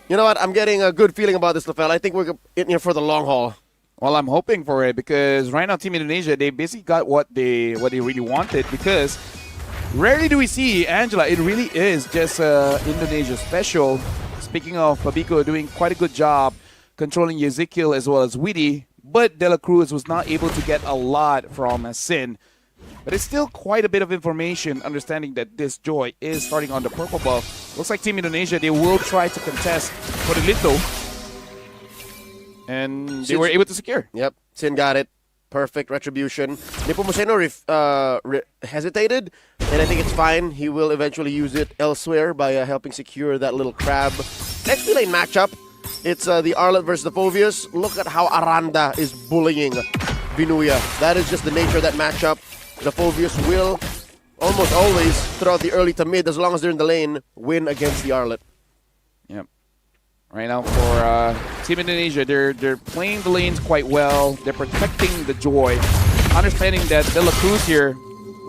You know what? I'm getting a good feeling about this, Lafel. I think we're in here for the long haul. Well, I'm hoping for it, because right now Team Indonesia, they basically got what they really wanted, because rarely do we see Angela. It really is just Indonesia special. Speaking of Pabico doing quite a good job controlling Ezekiel as well as Witty, but De La Cruz was not able to get a lot from Sin. But it's still quite a bit of information, understanding that this Joy is starting on the purple buff. Looks like Team Indonesia, they will try to contest for the Lito. And they were able to secure. Yep, Sin got it. Perfect retribution. Nepomuceno hesitated, and I think it's fine. He will eventually use it elsewhere by helping secure that little crab. Next lane matchup, it's the Arlet versus the Phoveus. Look at how Aranda is bullying Vinuya. That is just the nature of that matchup. The Phoveus will almost always, throughout the early to mid, as long as they're in the lane, win against the Arlet. Yep. Right now for Team Indonesia, they're playing the lanes quite well. They're protecting the Joy. Understanding that De La Cruz here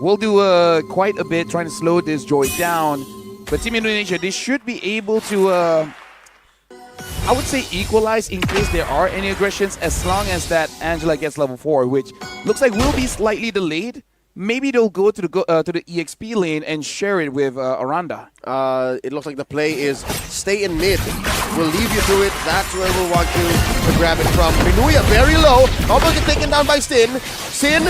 will do quite a bit trying to slow this Joy down. But Team Indonesia, they should be able to, I would say, equalize in case there are any aggressions, as long as that Angela gets level 4, which looks like will be slightly delayed. maybe they'll go to the EXP lane and share it with Aranda. It looks like the play is stay in mid. We'll leave you to it. That's where we'll want you to grab it from. Minuya very low. Almost get taken down by Sin. Sin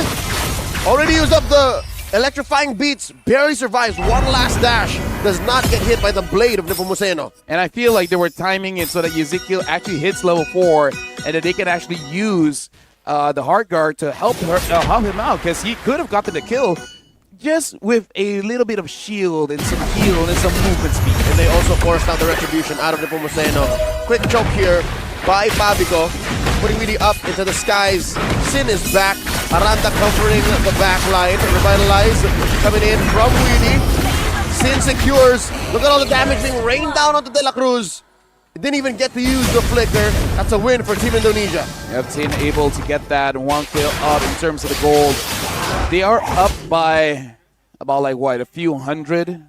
already used up the electrifying beats. Barely survives. One last dash. Does not get hit by the blade of Nepomuceno. And I feel like they were timing it so that Ezekiel actually hits level 4 and that they can actually use the hard guard to help him out, because he could have gotten the kill just with a little bit of shield and some heal and some movement speed. And they also forced out the retribution out of Nepomuceno. Quick choke here by Pabico, putting Weedy up into the skies. Sin is back. Aranda covering the back line. Revitalize coming in from Weedy. Sin secures. Look at all the damage being rained down onto De La Cruz. Didn't even get to use the flicker. That's a win for Team Indonesia. Yep, Team able to get that one kill up in terms of the gold. They are up by about like what, a few hundred?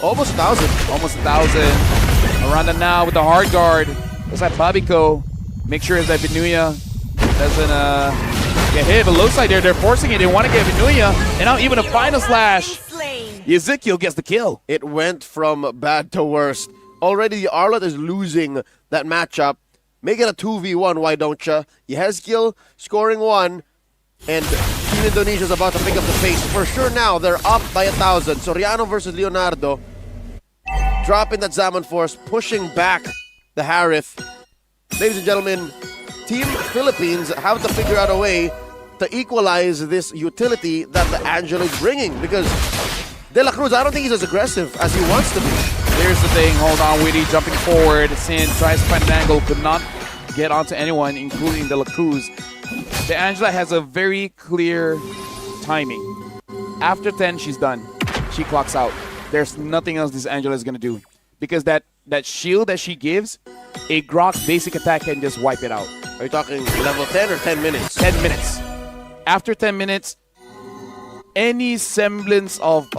Almost 1,000. Almost 1,000. Aranda now with the hard guard. Looks like Babico. Make sure that Vinuya doesn't get hit. But looks like they're forcing it. They want to get Vinuya. And now even a final slash. Ezekiel gets the kill. It went from bad to worst. Already the Arlot is losing that matchup. Make it a 2v1, why don't ya? Yehezkiel scoring 1, and Team Indonesia is about to pick up the pace. For sure now, they're up by 1,000. Soriano versus Leonardo. Dropping that Zaman Force, pushing back the Harith. Ladies and gentlemen, Team Philippines have to figure out a way to equalize this utility that the Angela is bringing, because De La Cruz, I don't think he's as aggressive as he wants to be. Here's the thing, hold on, Weedy jumping forward. Sin tries to find an angle, could not get onto anyone, including De La Cruz. The Angela has a very clear timing. After 10, she's done. She clocks out. There's nothing else this Angela is going to do. Because that shield that she gives, a Grok basic attack can just wipe it out. Are you talking level 10 or 10 minutes? 10 minutes. After 10 minutes, any semblance of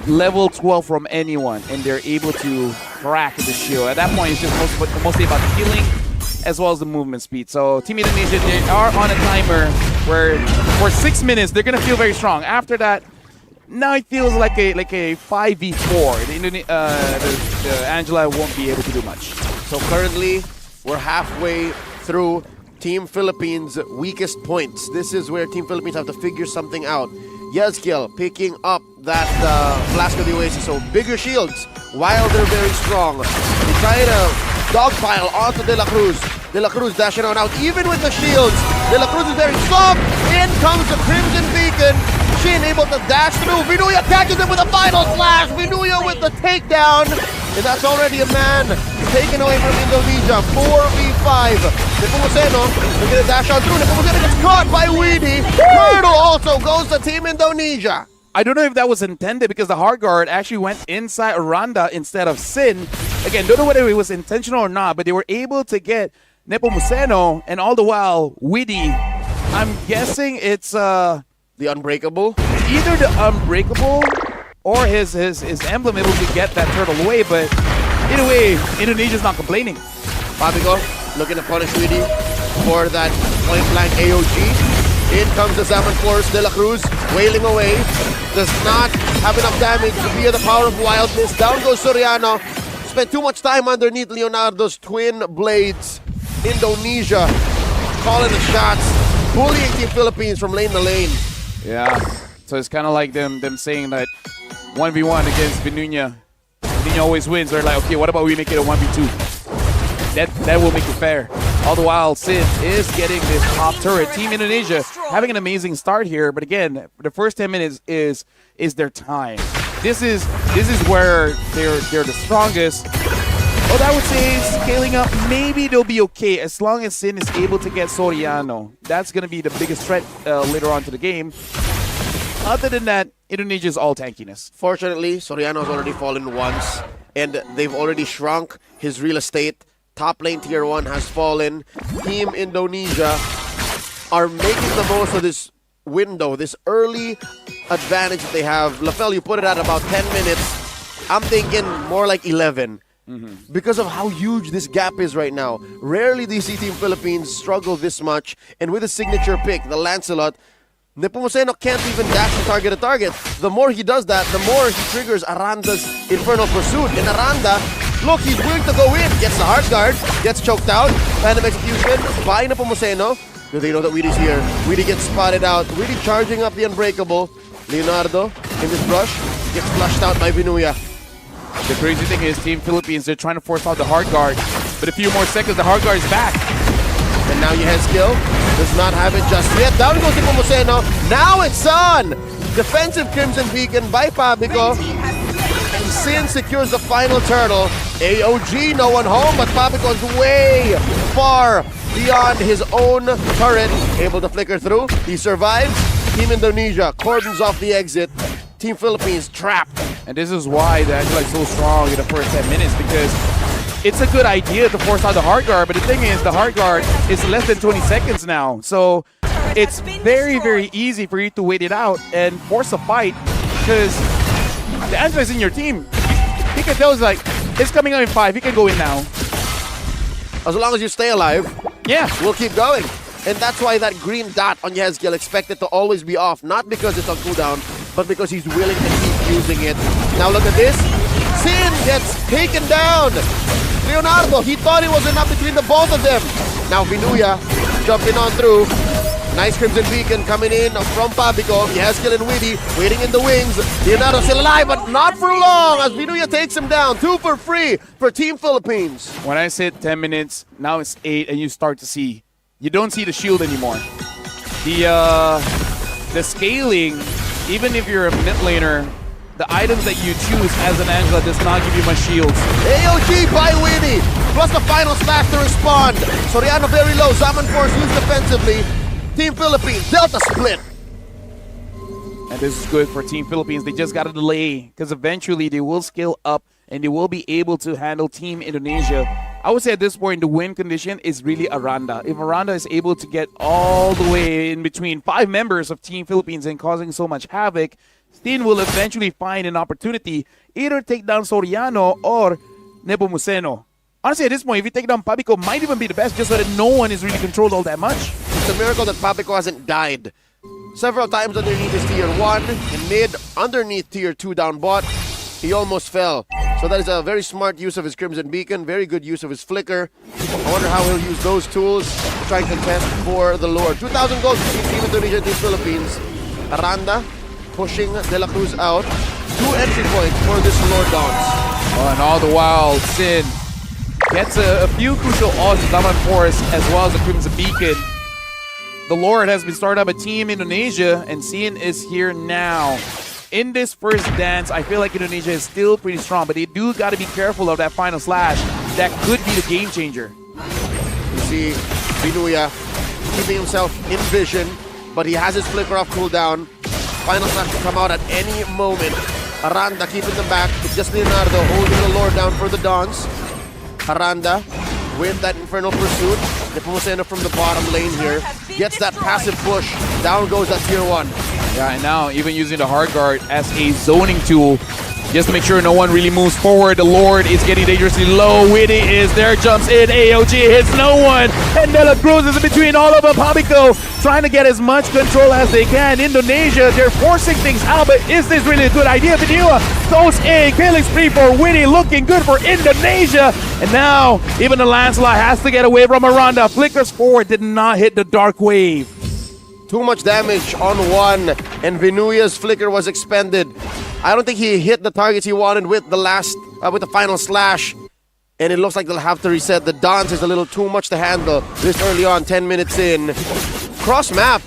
level 12 from anyone, and they're able to crack the shield. At that point, it's just mostly about the healing as well as the movement speed. So Team Indonesia, they are on a timer where for 6 minutes, they're going to feel very strong. After that, now it feels like a 5v4. The Angela won't be able to do much. So currently, we're halfway through Team Philippines' weakest points. This is where Team Philippines have to figure something out. Yezkiel picking up that Flask of the Oasis, so bigger shields while they're very strong. They try to dogpile onto De La Cruz. De La Cruz dashing on out, even with the shields. De La Cruz is very soft. In comes the Crimson Beacon. Shin able to dash through. Vinuya catches him with a final slash. Vinuya with the takedown. And that's already a man taken away from Indonesia. 4v5. Nepomuceno is going to dash out through. Nepomuceno gets caught by Weedy. Myrtle also goes to Team Indonesia. I don't know if that was intended because the hard guard actually went inside Aranda instead of Sin. Again, don't know whether it was intentional or not, but they were able to get Nepomuceno, and all the while, Weedy, I'm guessing it's the Unbreakable? Either the Unbreakable or his emblem able to get that turtle away, but either way, Indonesia's not complaining. Pabico looking to punish Weedy for that point-blank AOG. In comes the Zaman Force. De La Cruz wailing away. Does not have enough damage via the power of wildness. Down goes Soriano. Spent too much time underneath Leonardo's twin blades. Indonesia calling the shots. Bullying Team Philippines from lane to lane. Yeah. So it's kind of like them saying that 1v1 against Vinuya. Vinuya always wins. They're like, okay, what about we make it a 1v2? That will make it fair. All the while, Sin is getting this top turret. Team Indonesia having an amazing start here, but again, the first 10 minutes is their time. This is where they're the strongest. What I would say is scaling up, maybe they'll be okay as long as Sin is able to get Soriano. That's going to be the biggest threat later on to the game. Other than that, Indonesia is all tankiness. Fortunately, Soriano's already fallen once, and they've already shrunk his real estate. Top lane tier 1 has fallen. Team Indonesia are making the most of this window, this early advantage that they have. Lafel, you put it at about 10 minutes. I'm thinking more like 11. Because of how huge this gap is right now. Rarely do you see Team Philippines struggle this much. And with a signature pick, the Lancelot, Nepomuceno can't even dash to target. The more he does that, the more he triggers Aranda's Infernal Pursuit. And Aranda, look, he's willing to go in. Gets the hard guard, gets choked out. Random execution by Nepomuceno. Do they know that Weedy's here? Weedy gets spotted out. Weedy charging up the Unbreakable. Leonardo, in this brush, gets flushed out by Vinuya. The crazy thing is, Team Philippines, they're trying to force out the hard guard. But a few more seconds, the hard guard is back. And now Yehezkiel does not have it just yet. Down goes Nepomuceno. Now it's on! Defensive Crimson Beacon by Pabico. And Sin secures the final turtle. AOG, no one home, but Pabico's way far beyond his own turret. Able to flicker through. He survives. Team Indonesia cordons off the exit. Team Philippines trapped. And this is why the Angela is so strong in the first 10 minutes, because it's a good idea to force out the hard guard, but the thing is, the hard guard is less than 20 seconds now. So it's very, very easy for you to wait it out and force a fight, because the Angela is in your team. He can tell us, like, it's coming out in 5. He can go in now. As long as you stay alive, yeah, we'll keep going. And that's why that green dot on Yehezkiel expected to always be off. Not because it's on cooldown, but because he's willing to keep using it. Now look at this. Sin gets taken down. Leonardo, he thought it was enough between the both of them. Now Vinuya jumping on through. Nice Crimson Beacon coming in from Pabico. Yehezkiel and Weedy waiting in the wings. Leonardo still alive, but not for long as Vinuya takes him down. 2 for free for Team Philippines. When I said 10 minutes, now it's 8, and you start to see. You don't see the shield anymore. The scaling, even if you're a mid laner, the items that you choose as an Angela does not give you much shields. AOG by Weedy, plus the final slash to respond. Soriano very low, Zaman Force used defensively. Team Philippines, Delta split. And this is good for Team Philippines. They just got to delay, because eventually they will scale up and they will be able to handle Team Indonesia. I would say at this point, the win condition is really Aranda. If Aranda is able to get all the way in between 5 members of Team Philippines and causing so much havoc, Stin will eventually find an opportunity, either take down Soriano or Nepomuceno. Honestly, at this point, if you take down Pabico, might even be the best, just so that no one is really controlled all that much. It's a miracle that Pabico hasn't died. Several times underneath his tier 1, and mid, underneath tier 2 down bot, he almost fell. So that is a very smart use of his Crimson Beacon, very good use of his Flicker. I wonder how he'll use those tools to try and contest for the Lord. 2,000 gold between Team Indonesia and Team Philippines. Aranda pushing De La Cruz out. 2 entry points for this Lord Dance. Oh, and all the while, Sin gets a few crucial odds of Zaman Force as well as the Crimson Beacon. The Lord has been started up a Team Indonesia, and Sin is here now. In this first dance, I feel like Indonesia is still pretty strong, but they do got to be careful of that final slash. That could be the game changer. You see Vinuya keeping himself in vision, but he has his Flicker off cooldown. Final slash to come out at any moment. Aranda keeping them back. It's just Leonardo holding the Lord down for the Dons. Aranda with that Infernal Pursuit. Nepomuceno from the bottom lane here. Gets that passive push. Down goes that tier 1. Yeah, and now even using the hard guard as a zoning tool just to make sure no one really moves forward. The Lord is getting dangerously low. Witty is there, jumps in. AOG hits no one. And De La Cruz is in between all of them. Pabico trying to get as much control as they can. Indonesia, they're forcing things out, but is this really a good idea? Vanilla goes in. Killing spree for Witty, looking good for Indonesia. And now, even the Lancelot has to get away from Aranda. Flickers forward, did not hit the Dark Wave. Too much damage on one, and Vinuya's Flicker was expended. I don't think he hit the targets he wanted with the final slash, and it looks like they'll have to reset. The dance is a little too much to handle this early on, 10 minutes in. Cross map.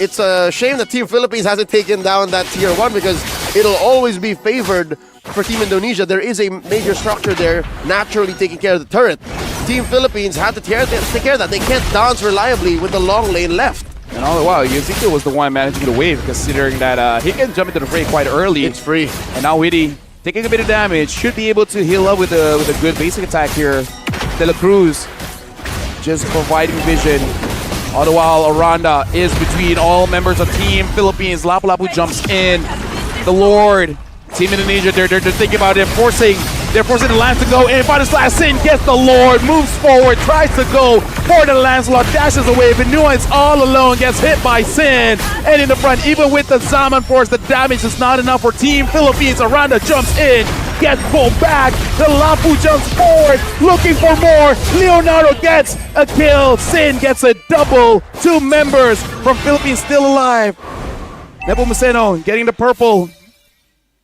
It's a shame that Team Philippines hasn't taken down that tier 1 because it'll always be favored for Team Indonesia. There is a major structure there naturally taking care of the turret. Team Philippines had to take care of that. They can't dance reliably with the long lane left. And all the while, Ezekiel was the one managing the wave, considering that he can jump into the fray quite early. It's free. And now Witty, taking a bit of damage, should be able to heal up with a good basic attack here. De La Cruz just providing vision. All the while, Aranda is between all members of Team Philippines. Lapu-Lapu jumps in. The Lord, Team Indonesia, they're thinking about enforcing They're forcing the Lance to go in. Final slash, Sin gets the Lord, moves forward, tries to go for the Lancelot, dashes away. Venua is all alone, gets hit by Sin. And in the front, even with the Zaman Force, the damage is not enough for Team Philippines. Aranda jumps in, gets pulled back. The Lapu jumps forward, looking for more. Leonardo gets a kill. Sin gets a double. 2 members from Philippines still alive. Nepomuceno getting the purple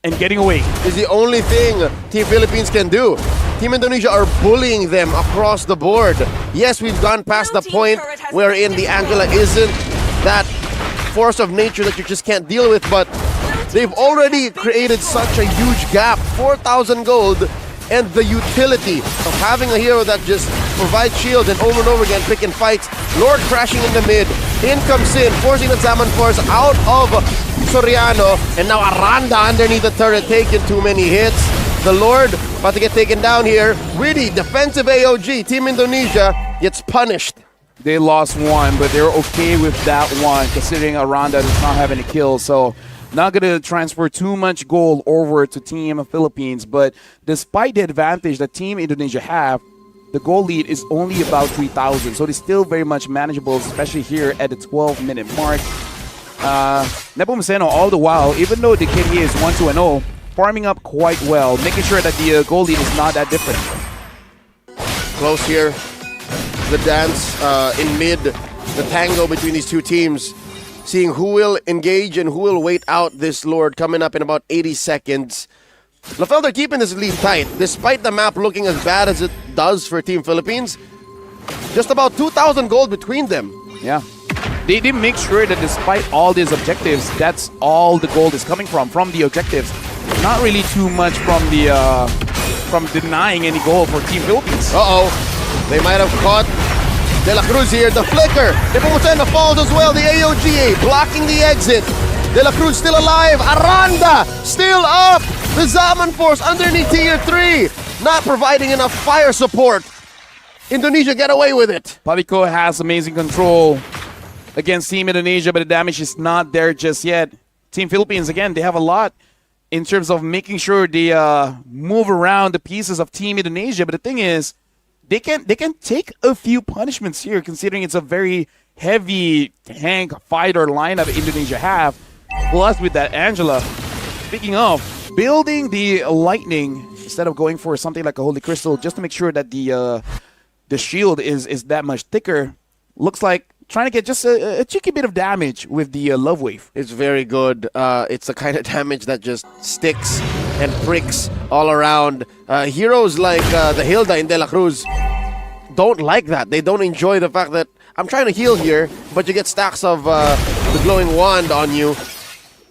and getting away. Is the only thing Team Philippines can do. Team Indonesia are bullying them across the board. Yes, we've gone past the point wherein the Angela isn't that force of nature that you just can't deal with, but they've already created such a huge gap. 4,000 gold, and the utility of having a hero that just provides shields and over again picking fights. Lord crashing in the mid. In comes Sin, forcing the Zaman Force out of Soriano, and now Aranda underneath the turret taking too many hits. The Lord about to get taken down here. Really defensive AOG. Team Indonesia gets punished. They lost one, but they're okay with that one, considering Aranda does not have any kills. So not going to transfer too much gold over to Team Philippines. But despite the advantage that Team Indonesia have, the goal lead is only about 3,000. So it's still very much manageable, especially here at the 12-minute mark. Nepomuceno, all the while, even though the KDA is 1-2-0, farming up quite well, making sure that the goal lead is not that different. Close here. The dance in mid, the tango between these two teams. Seeing who will engage and who will wait out this Lord coming up in about 80 seconds. LaFell, they're keeping this lead tight, despite the map looking as bad as it does for Team Philippines. Just about 2,000 gold between them. Yeah. They make sure that despite all these objectives, that's all the gold is coming from the objectives. Not really too much from the from denying any goal for Team Philippines. They might have caught De La Cruz here. The flicker. Nepomuceno falls as well. The AOGA blocking the exit. De La Cruz still alive. Aranda still up. The Zaman Force underneath tier 3. Not providing enough fire support. Indonesia get away with it. Pavico has amazing control against Team Indonesia, but the damage is not there just yet. Team Philippines, again, they have a lot in terms of making sure they move around the pieces of Team Indonesia. But the thing is, they can take a few punishments here, considering it's a very heavy tank fighter lineup Indonesia have. Plus, with that Angela, speaking of, building the lightning instead of going for something like a Holy Crystal, just to make sure that the shield is that much thicker. Looks like trying to get just a cheeky bit of damage with the Love Wave. It's very good. It's the kind of damage that just sticks and pricks all around. Heroes like the Hilda in De La Cruz don't like that. They don't enjoy the fact that I'm trying to heal here, but you get stacks of the glowing wand on you.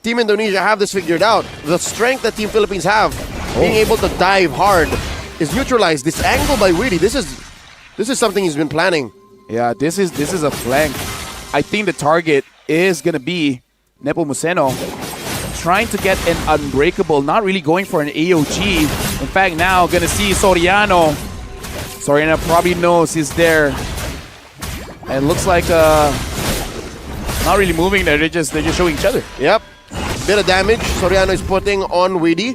Team Indonesia have this figured out. The strength that Team Philippines have, being able to dive hard, is neutralized. This angle by Weedy, this is something he's been planning. Yeah, this is a flank. I think the target is gonna be Nepomuceno, trying to get an unbreakable, not really going for an AOG. In fact, now gonna see Soriano. Soriano probably knows he's there, and looks like not really moving there. They're just showing each other. Yep, bit of damage. Soriano is putting on Weedy,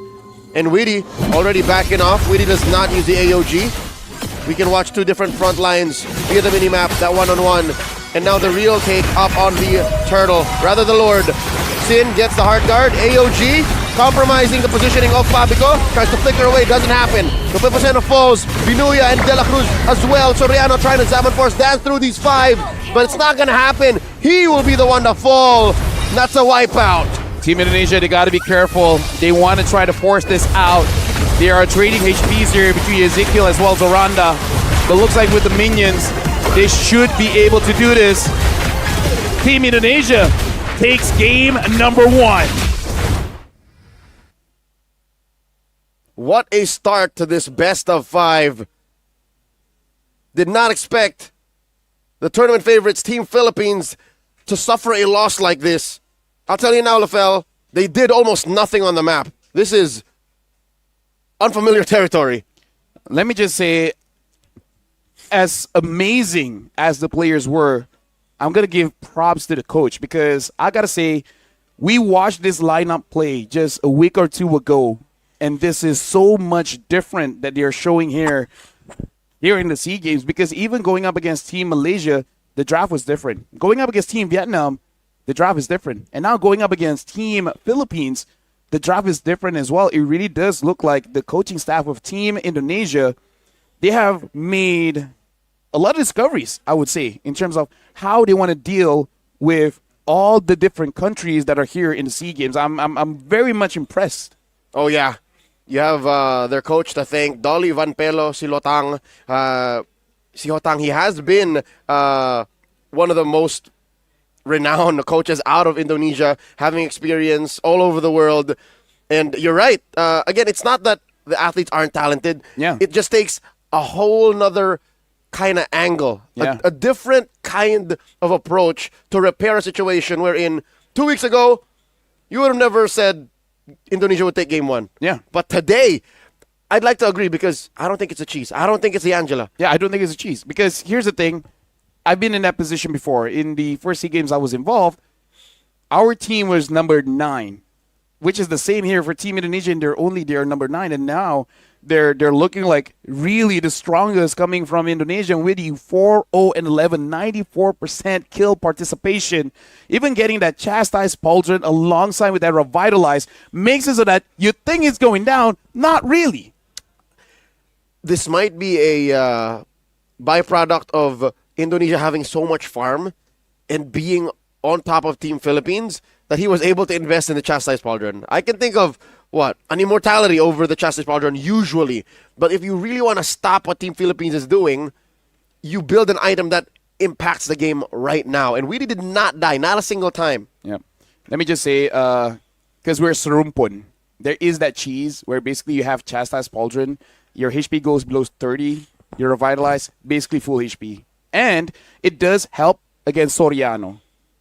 and Weedy already backing off. Weedy does not use the AOG. We can watch two different front lines via the minimap, that one-on-one. And now the real take up on the turtle, rather the Lord. Sin gets the hard guard. AOG compromising the positioning of Pabico. Tries to flicker away, doesn't happen. Nepomuceno falls. Binuya and De La Cruz as well. Soriano trying to Zaman Force dance through these 5, but it's not gonna happen. He will be the one to fall. That's a wipeout. Team Indonesia, they gotta be careful. They want to try to force this out. They are trading HPs here between Ezekiel as well as Aranda. But looks like with the minions, they should be able to do this. Team Indonesia takes game number 1. What a start to this best of 5. Did not expect the tournament favorites, Team Philippines, to suffer a loss like this. I'll tell you now, LaFell, they did almost nothing on the map. This is unfamiliar territory. Let me just say, as amazing as the players were, I'm going to give props to the coach, because I got to say, we watched this lineup play just a week or two ago, And this is so much different that they're showing here in the SEA Games, because even going up against Team Malaysia, the draft was different. Going up against Team Vietnam, the draft is different. And now going up against Team Philippines, the draft is different as well. It really does look like the coaching staff of Team Indonesia, they have made a lot of discoveries, I would say, in terms of how they want to deal with all the different countries that are here in the SEA Games. I'm very much impressed. Oh, yeah. You have their coach to thank, Dolly Van Pelo, si Lotang. Si Hotang, he has been one of the most renowned coaches out of Indonesia, having experience all over the world. And you're right. Again, it's not that the athletes aren't talented. Yeah. It just takes a whole nother kind of angle, Yeah. a different kind of approach to repair a situation wherein 2 weeks ago, you would have never said Indonesia would take game one. Yeah. But today, I'd like to agree, because I don't think it's a cheese. I don't think it's the Angela. Yeah, I don't think it's a cheese. Because here's the thing. I've been in that position before. In the first SEA Games I was involved, our team was number 9, which is the same here for Team Indonesia, and they're number 9. And now they're looking like really the strongest coming from Indonesia with the 4-0-11, 94% kill participation. Even getting that chastised pauldron alongside with that revitalized makes it so that you think it's going down. Not really. This might be a byproduct of Indonesia having so much farm and being on top of Team Philippines that he was able to invest in the chastised pauldron. I can think of an immortality over the chastised pauldron usually. But if you really want to stop what Team Philippines is doing, you build an item that impacts the game right now. And we did not die, not a single time. Yeah. Let me just say, because we're Serumpun, there is that cheese where basically you have chastised pauldron, your HP goes below 30, you're revitalized, basically full HP. And it does help against Soriano,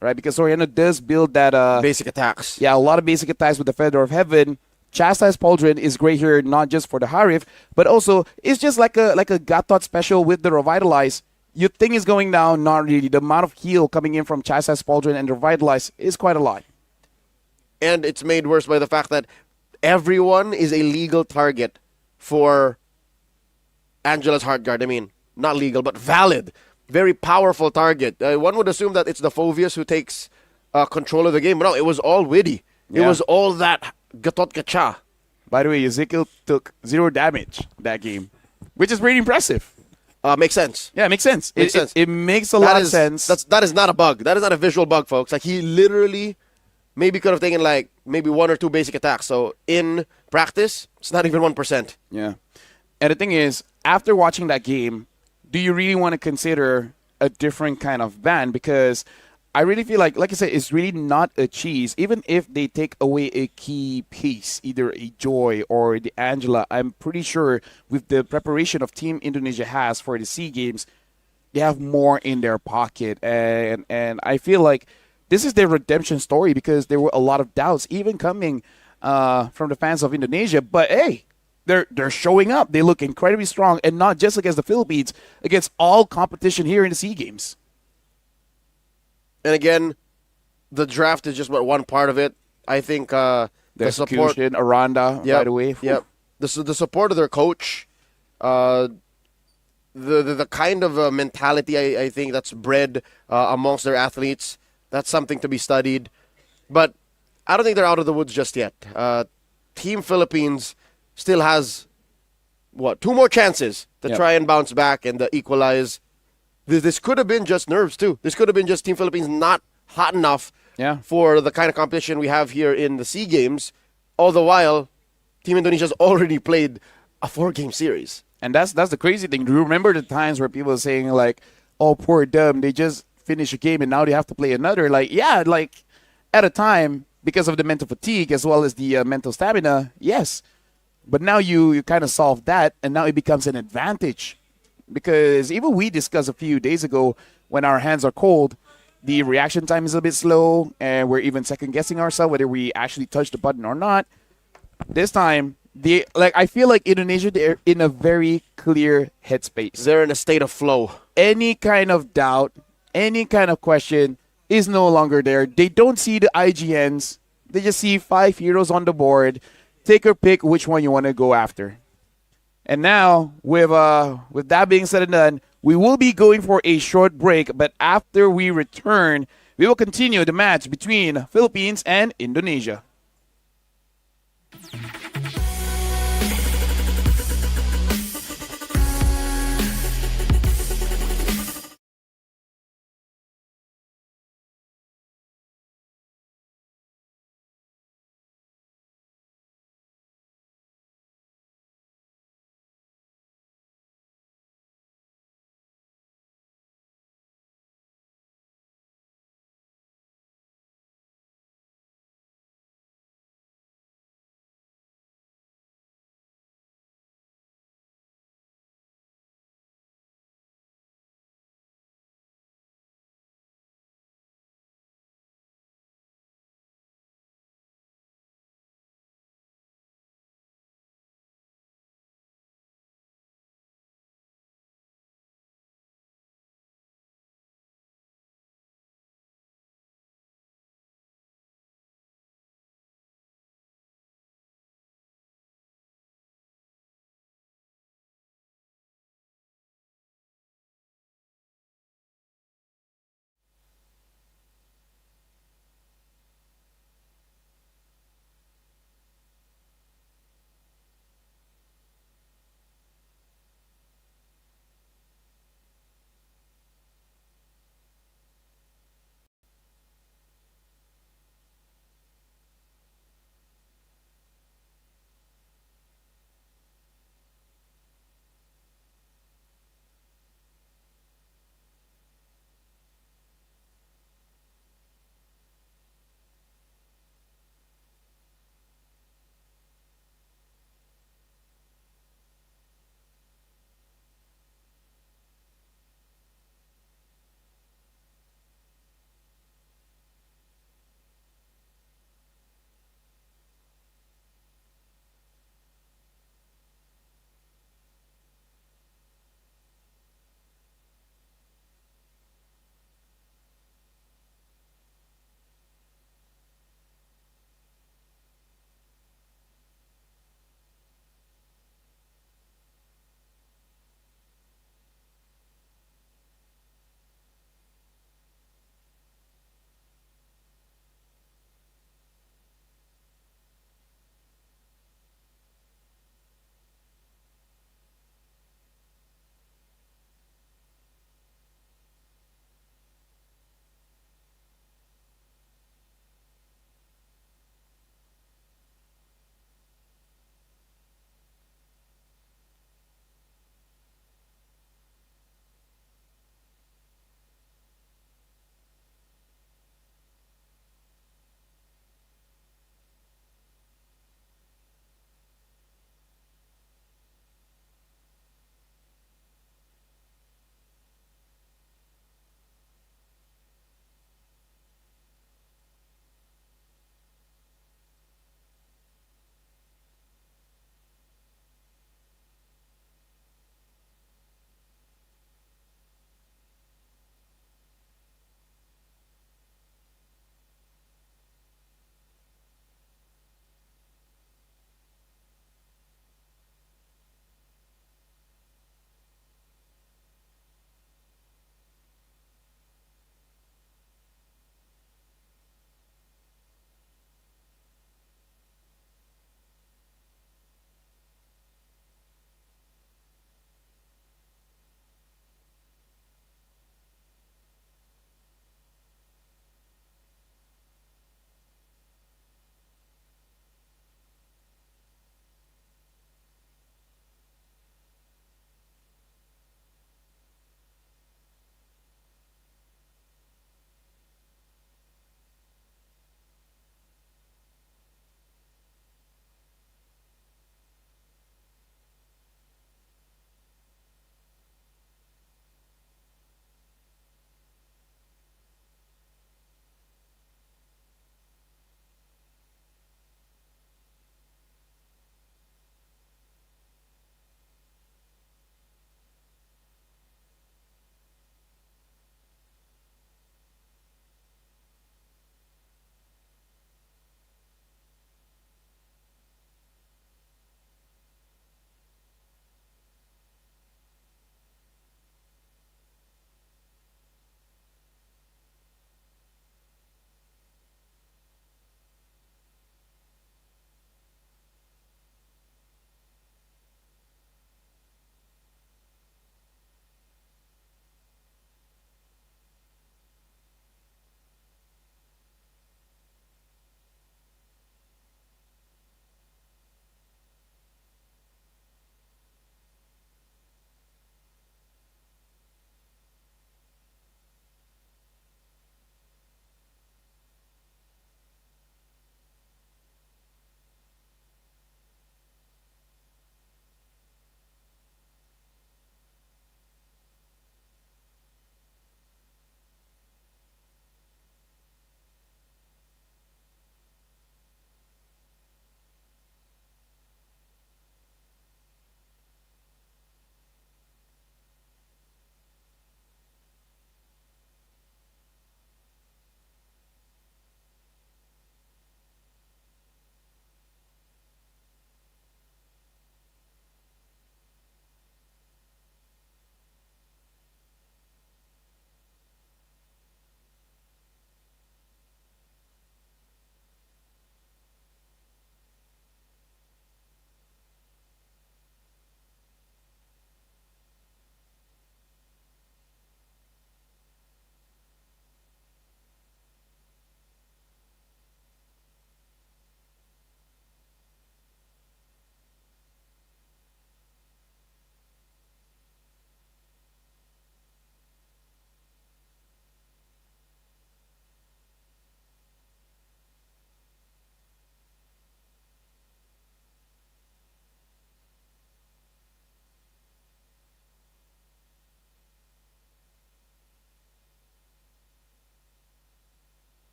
right? Because Soriano does build that... basic attacks. Yeah, a lot of basic attacks with the Feather of Heaven. Chastised Pauldron is great here, not just for the Harif, but also it's just like a Gatot special with the Revitalize. You think it's going down, not really. The amount of heal coming in from Chastised Pauldron and Revitalize is quite a lot. And it's made worse by the fact that everyone is a legal target for Angela's Heart Guard. I mean, not legal, but valid. Very powerful target. One would assume that it's the Phovius who takes control of the game. But no, it was all Witty. It was all that Gatot Gacha. By the way, Ezekiel took 0 damage that game, which is pretty impressive. Makes sense. Yeah, it makes sense. Makes sense. It makes a lot of sense. That is not a bug. That is not a visual bug, folks. Like, he literally maybe could have taken like maybe 1 or 2 basic attacks. So in practice, it's not even 1%. Yeah. And the thing is, after watching that game, do you really want to consider a different kind of ban? Because I really feel like I said, it's really not a cheese. Even if they take away a key piece, either a Joy or the Angela, I'm pretty sure with the preparation of Team Indonesia has for the SEA Games, they have more in their pocket. And I feel like this is their redemption story, because there were a lot of doubts even coming from the fans of Indonesia. But hey, they're showing up. They look incredibly strong, and not just against the Philippines, against all competition here in the SEA Games. And again, the draft is just one part of it. I think the support, Aranda, by the way. Yep. The support of their coach, the kind of mentality I think that's bred amongst their athletes, that's something to be studied. But I don't think they're out of the woods just yet. Team Philippines still has, 2 more chances to try and bounce back and equalize. This could have been just nerves, too. This could have been just Team Philippines not hot enough for the kind of competition we have here in the SEA Games. All the while, Team Indonesia's already played a 4-game series. And that's the crazy thing. Do you remember the times where people are saying, like, oh, poor them, they just finished a game and now they have to play another? Like, yeah, like, at a time, because of the mental fatigue as well as the mental stamina, yes. But now you kind of solve that, and now it becomes an advantage. Because even we discussed a few days ago, when our hands are cold, the reaction time is a bit slow, and we're even second-guessing ourselves whether we actually touch the button or not. This time, I feel like Indonesia, they're in a very clear headspace. They're in a state of flow. Any kind of doubt, any kind of question is no longer there. They don't see the IGNs. They just see 5 heroes on the board. take your pick which one you want to go after. And now, with that being said and done, we will be going for a short break, but after we return, we will continue the match between Philippines and Indonesia.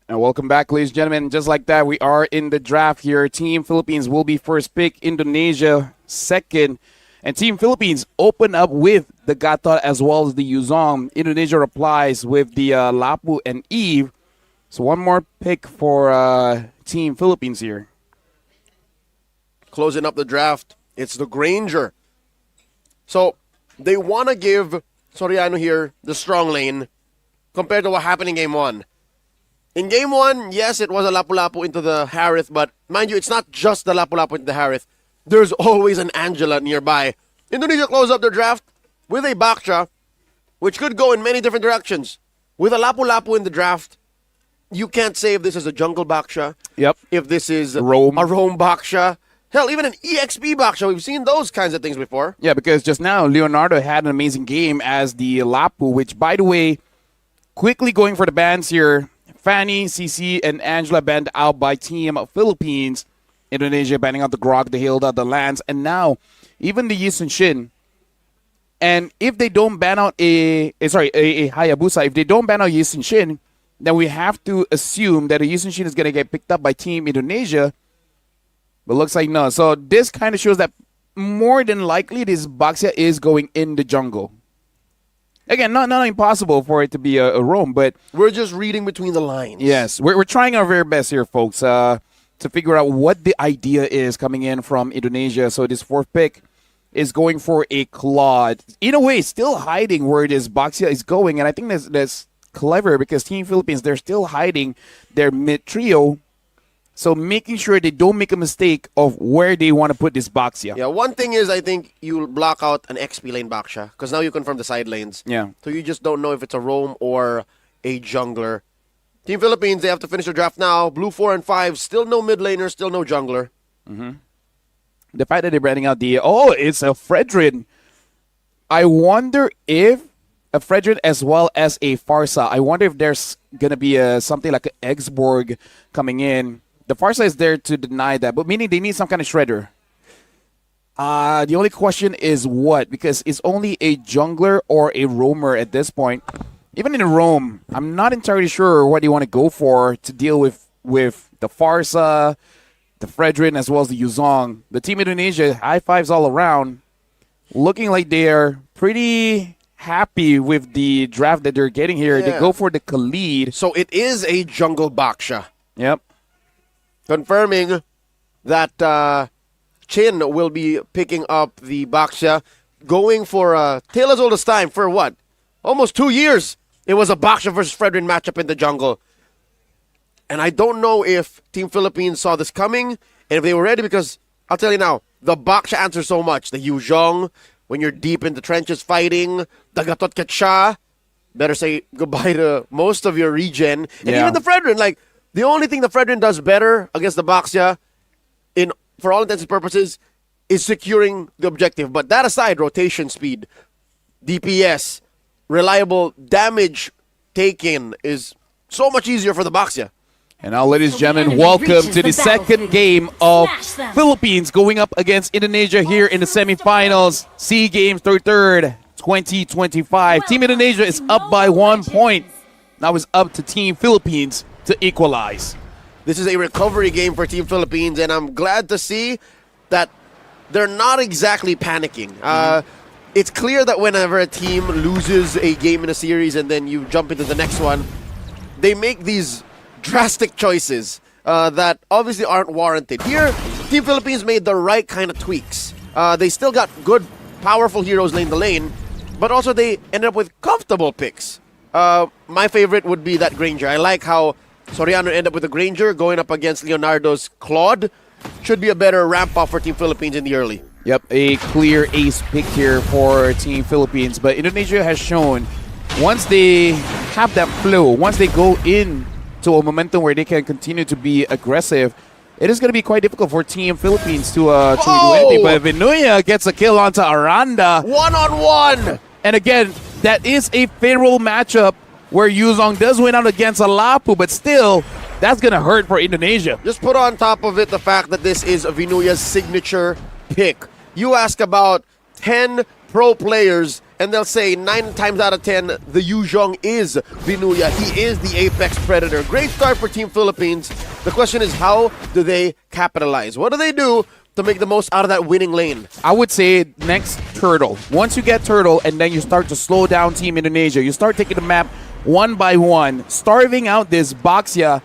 And welcome back, ladies and gentlemen. Just like that, we are in the draft here. Team Philippines will be first pick, Indonesia second. And Team Philippines open up with the Gatot as well as the Yuzong. Indonesia replies with the Lapu and Eve. So one more pick for Team Philippines here. Closing up the draft, it's the Granger. So they want to give Soriano here the strong lane compared to what happened in Game 1. In Game 1, yes, it was a Lapu-Lapu into the Harith, but mind you, it's not just the Lapu-Lapu into the Harith. There's always an Angela nearby. Indonesia closed up their draft with a Baksha, which could go in many different directions. With a Lapu-Lapu in the draft, you can't say if this is a jungle Baksha. Yep. If this is a Roam Baksha. Hell, even an EXP Baksha. We've seen those kinds of things before. Yeah, because just now, Leonardo had an amazing game as the Lapu, which, by the way, quickly going for the bans here. Fanny, CC, and Angela banned out by Team Philippines. Indonesia banning out the Grog, the Hilda, the Lance, and now even the Yi Sun Shin. And if they don't ban out a Hayabusa, if they don't ban out Yi Sun Shin, then we have to assume that a Yi Sun Shin is going to get picked up by Team Indonesia. But looks like no. So this kind of shows that more than likely this Baxia is going in the jungle. Again, not impossible for it to be a roam, but we're just reading between the lines. Yes, we're trying our very best here, folks, to figure out what the idea is coming in from Indonesia. So this fourth pick is going for a Claude. In a way, still hiding where this Baxia is going, and I think that's clever because Team Philippines, they're still hiding their mid trio. So making sure they don't make a mistake of where they want to put this Baxia. Yeah, one thing is I think you'll block out an XP lane Baksha because now you confirm the side lanes. Yeah. So you just don't know if it's a roam or a jungler. Team Philippines, they have to finish their draft now. Blue 4 and 5, still no mid laner, still no jungler. Mm-hmm. The fact that they're branding out it's a Fredrin. I wonder if a Fredrin as well as a Farsa. I wonder if there's going to be something like an Exborg coming in. The Farsa is there to deny that, but meaning they need some kind of shredder. The only question is what? Because it's only a jungler or a roamer at this point. Even in a roam, I'm not entirely sure what you want to go for to deal with the Farsa, the Fredrin, as well as the Yuzong. The Team Indonesia, high fives all around. Looking like they're pretty happy with the draft that they're getting here. Yeah. They go for the Khalid. So it is a jungle Baksha. Yep. Confirming that Chin will be picking up the Baksha, going for tale as old as time for what? Almost 2 years. It was a Baksha versus Fredrin matchup in the jungle. And I don't know if Team Philippines saw this coming and if they were ready because I'll tell you now, the Baksha answers so much. The Yuzhong, when you're deep in the trenches fighting, the Gatot Kacha, better say goodbye to most of your regen. And even the Fredrin, like, the only thing the Fredrin does better against the Baksha, for all intents and purposes, is securing the objective. But that aside, rotation speed, DPS, reliable damage taken is so much easier for the Baksha. And now, ladies and gentlemen, welcome to the second game of Philippines going up against Indonesia here in the semifinals. SEA Games 3rd, 2025. Team Indonesia is up by 1 point. Now it's up to Team Philippines to equalize. This is a recovery game for Team Philippines, and I'm glad to see that they're not exactly panicking. It's clear that whenever a team loses a game in a series and then you jump into the next one, they make these drastic choices that obviously aren't warranted. Here, Team Philippines made the right kind of tweaks. They still got good, powerful heroes lane the lane, but also they ended up with comfortable picks. My favorite would be that Granger. I like how Soriano ended up with a Granger going up against Leonardo's Claude. Should be a better ramp-up for Team Philippines in the early. Yep, a clear ace pick here for Team Philippines. But Indonesia has shown once they have that flow, once they go in to a momentum where they can continue to be aggressive, it is going to be quite difficult for Team Philippines to do anything. But Vinuya gets a kill onto Aranda. One-on-one! And again, that is a favorable matchup where Yuzong does win out against a Lapu, but still, that's going to hurt for Indonesia. Just put on top of it the fact that this is Vinuya's signature pick. You ask about 10 pro players, and they'll say 9 times out of 10, the Yuzhong is Vinuya. He is the apex predator. Great start for Team Philippines. The question is, how do they capitalize? What do they do to make the most out of that winning lane? I would say next Turtle. Once you get Turtle and then you start to slow down Team Indonesia, you start taking the map one by one, starving out this Baxia,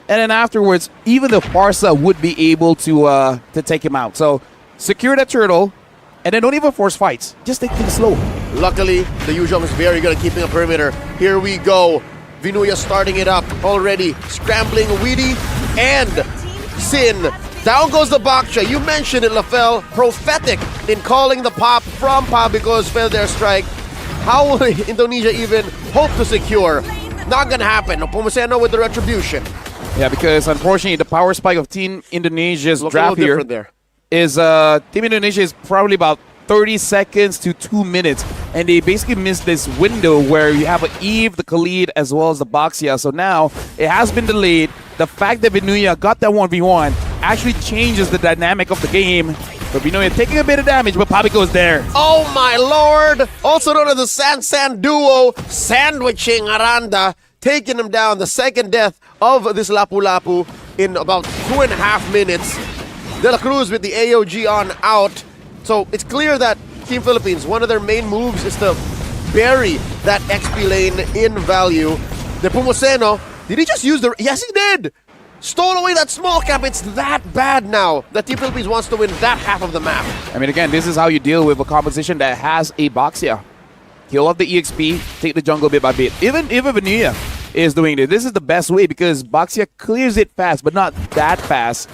and then afterwards, even the Farsa would be able to take him out. So secure that Turtle, and then don't even force fights. Just take things slow. Luckily, the Yuzhong is very good at keeping a perimeter. Here we go. Vinuya starting it up already. Scrambling Weedy and Sin. Down goes the Baksha. You mentioned it, Lafel. Prophetic in calling the pop from Pabicos fell their strike. How will Indonesia even hope to secure? Not gonna happen. Pumuseno with the retribution. Yeah, because unfortunately, the power spike of Team Indonesia's draft here there. is Team Indonesia is probably about 30 seconds to 2 minutes, and they basically missed this window where you have Eve, the Khalid, as well as the Baxia. So now it has been delayed. The fact that Vinuya got that 1v1 actually changes the dynamic of the game. But Vinuya taking a bit of damage, but Pabi goes there. Oh my lord! Also known as the San duo, sandwiching Aranda, taking him down. The second death of this Lapu-Lapu in about 2.5 minutes. De La Cruz with the AOG on out. So it's clear that Team Philippines, one of their main moves is to bury that XP lane in value. The Pumuseno, did he just use the... Yes, he did! Stole away that small cap. It's that bad now that Team Philippines wants to win that half of the map. I mean, again, this is how you deal with a composition that has a Baxia. Heal up the EXP, take the jungle bit by bit. Even Vinuya is doing it. This is the best way because Baxia clears it fast, but not that fast.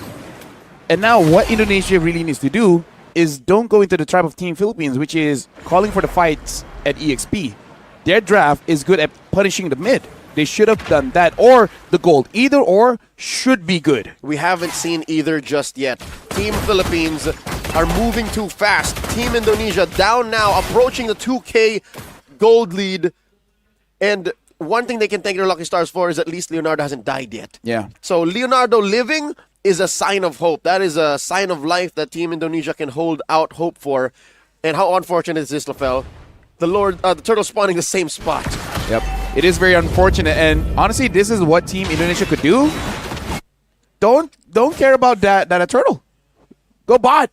And now what Indonesia really needs to do is don't go into the trap of Team Philippines, which is calling for the fights at EXP. Their draft is good at punishing the mid. They should have done that, or the gold. Either or should be good. We haven't seen either just yet. Team Philippines are moving too fast. Team Indonesia down now, approaching the 2K gold lead. And one thing they can thank their lucky stars for is at least Leonardo hasn't died yet. Yeah. So Leonardo living is a sign of hope. That is a sign of life that Team Indonesia can hold out hope for. And how unfortunate is this, Lafel? The turtle spawning the same spot. Yep. It is very unfortunate, and honestly, this is what Team Indonesia could do. Don't care about that a turtle. Go bot.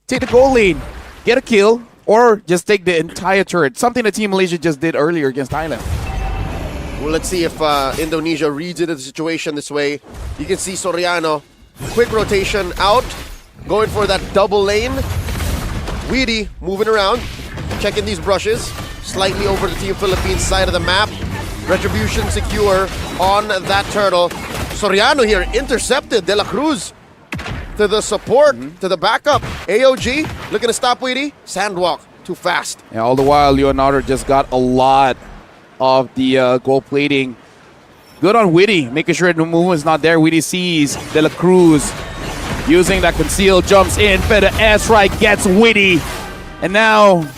Take the gold lane. Get a kill, or just take the entire turret. Something that Team Malaysia just did earlier against Thailand. Well, let's see if Indonesia reads into the situation this way. You can see Soriano, quick rotation out, going for that double lane. Weedy moving around, checking these brushes, slightly over the Team Philippines side of the map. Retribution secure on that turtle. Soriano here intercepted. De La Cruz to the support, to the backup. AOG looking to stop Weedy. Sandwalk, too fast. Yeah, all the while, Leonardo just got a lot of the gold plating. Good on Witty, making sure the movement's not there. Witty sees De La Cruz using that conceal, jumps in, better S right, gets Witty. And now,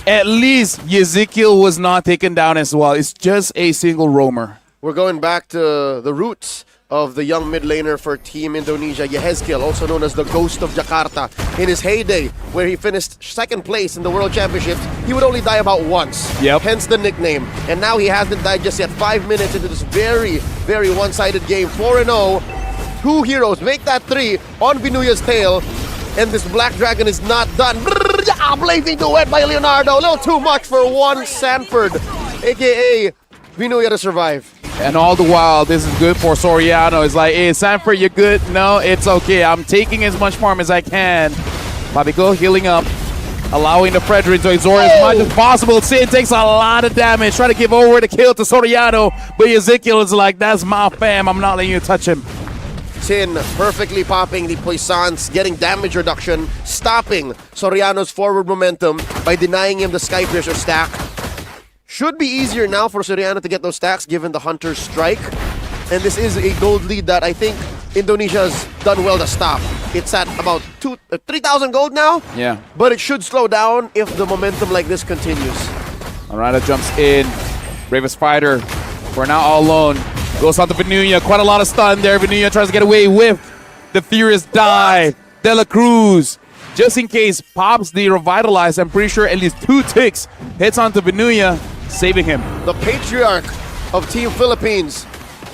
at least Ezekiel was not taken down as well. It's just a single roamer. We're going back to the roots of the young mid laner for Team Indonesia, Yehezkiel, also known as the Ghost of Jakarta. In his heyday, where he finished second place in the World Championships, he would only die about once. Yep. Hence the nickname. And now he hasn't died just yet. 5 minutes into this very, very one-sided game. 4-0. 2 heroes make that 3 on Vinuya's tail. And this Black Dragon is not done. Blazing duet by Leonardo. A little too much for one Sanford, a.k.a. Vinuya, to survive. And all the while, this is good for Soriano. It's like, hey, Sanford, you're good? No, it's okay. I'm taking as much farm as I can. Pabico healing up, allowing the Frederick to absorb as much as possible. Sin takes a lot of damage, trying to give over the kill to Soriano. But Ezekiel is like, that's my fam. I'm not letting you touch him. Sin perfectly popping the Puissance, getting damage reduction, stopping Soriano's forward momentum by denying him the Sky Piercer stack. Should be easier now for Soriano to get those stacks given the Hunter's strike. And this is a gold lead that I think Indonesia's done well to stop. It's at about 3,000 gold now. Yeah. But it should slow down if the momentum like this continues. Aranda jumps in. Bravest fighter. We're now all alone. Goes on to Vinuya. Quite a lot of stun there. Vinuya tries to get away with the Furious dive. De La Cruz just in case pops the revitalize. I'm pretty sure at least 2 ticks hits onto Vinuya, saving him. The patriarch of Team Philippines,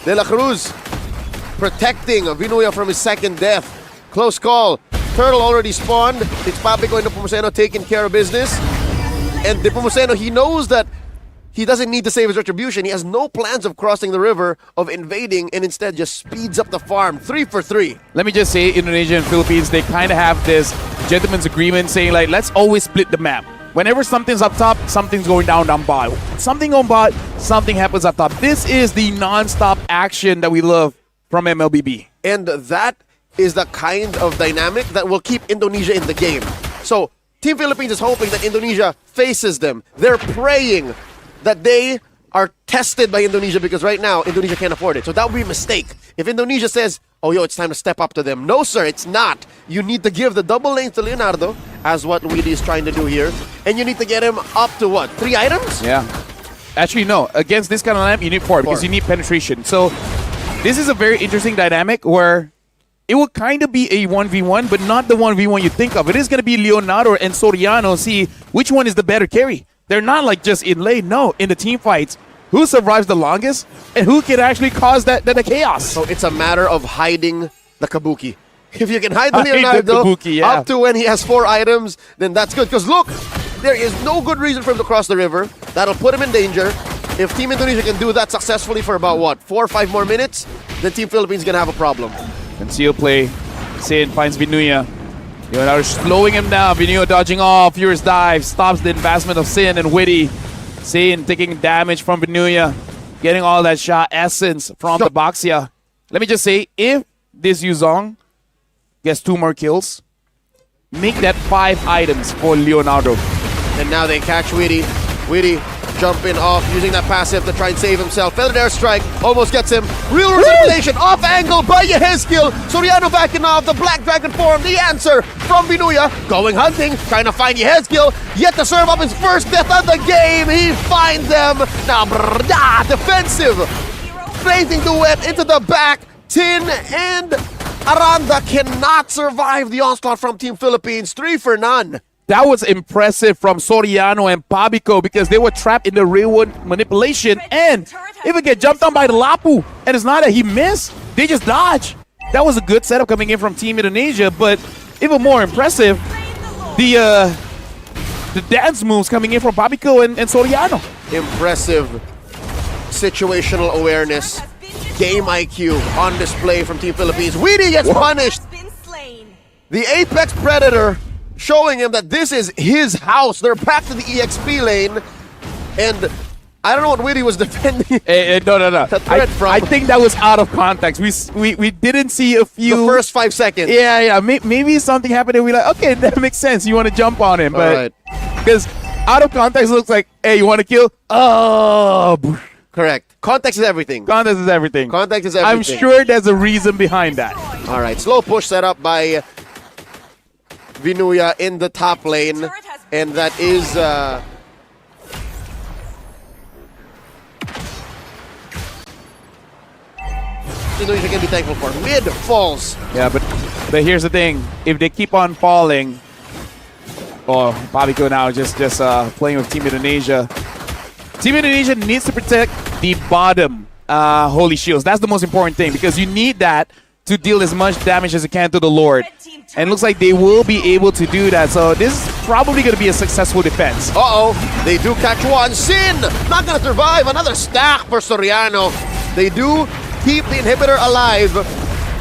De La Cruz, protecting Vinuya from his second death. Close call. Turtle already spawned. It's Papico and Nepomuceno taking care of business. And Nepomuceno, he knows that he doesn't need to save his retribution. He has no plans of crossing the river, of invading, and instead just speeds up the farm. 3 for 3. Let me just say, Indonesia and Philippines, they kind of have this gentleman's agreement saying, like, let's always split the map. Whenever something's up top, something's going down bottom. Something on bot, something happens up top. This is the non-stop action that we love from MLBB. And that is the kind of dynamic that will keep Indonesia in the game. So, Team Philippines is hoping that Indonesia faces them. They're praying that they are tested by Indonesia because right now, Indonesia can't afford it. So that would be a mistake. If Indonesia says, oh, yo, it's time to step up to them. No, sir, it's not. You need to give the double lanes to Leonardo, as what Weedy is trying to do here. And you need to get him up to what? 3 items? Yeah. Actually, no. Against this kind of lineup, you need 4 because you need penetration. So this is a very interesting dynamic where it will kind of be a 1v1, but not the 1v1 you think of. It is going to be Leonardo and Soriano. See which one is the better carry. They're not like just in lane. No, in the team fights, who survives the longest and who can actually cause that chaos. So it's a matter of hiding the Kabuki. If you can hide the Leonardo up to when he has 4 items, then that's good. Because look, there is no good reason for him to cross the river. That'll put him in danger. If Team Indonesia can do that successfully for about, what, 4 or 5 more minutes, then Team Philippines is going to have a problem. Conceal play. Sin finds Vinuya. Leonardo slowing him down. Vinuya dodging off. Furious dive. Stops the advancement of Sin and Witty. Sin taking damage from Vinuya. Getting all that shot essence from the Boxia. Let me just say, if this Yuzong gets 2 more kills, make that 5 items for Leonardo. And now they catch Witty. Witty jumping off, using that passive to try and save himself. Feathered airstrike almost gets him. Real manipulation off angle by Yehezkiel. Soriano backing off the Black Dragon form. The answer from Vinuya. Going hunting, trying to find Yehezkiel. Yet to serve up his first death of the game. He finds them. Now, defensive. Fainting duet into the back. Tin and Aranda cannot survive the onslaught from Team Philippines. 3 for none. That was impressive from Soriano and Pabico because they were trapped in the rearward manipulation. And if it get jumped on by the Lapu, and it's not that he missed, they just dodge. That was a good setup coming in from Team Indonesia, but even more impressive, the dance moves coming in from Pabico and Soriano. Impressive situational awareness, game IQ on display from Team Philippines. Weedy gets punished. The Apex Predator showing him that this is his house. They're back to the EXP lane. And I don't know what Weedy was defending. No. I think that was out of context. We didn't see a few. The first 5 seconds. Yeah. Maybe something happened and we're like, okay, that makes sense. You want to jump on him. But because out of context, it looks like, hey, you want to kill? Oh. Correct. Context is everything. Context is everything. Context is everything. I'm sure there's a reason behind that. All right. Slow push set up by Vinuya in the top lane, and that is Indonesia can be thankful for. Mid falls. Yeah, but here's the thing: if they keep on falling, Pabico now just playing with Team Indonesia. Team Indonesia needs to protect the bottom holy shields. That's the most important thing because you need that to deal as much damage as you can to the Lord. And it looks like they will be able to do that. So this is probably going to be a successful defense. They do catch one. Sin not going to survive. Another stack for Soriano. They do keep the inhibitor alive.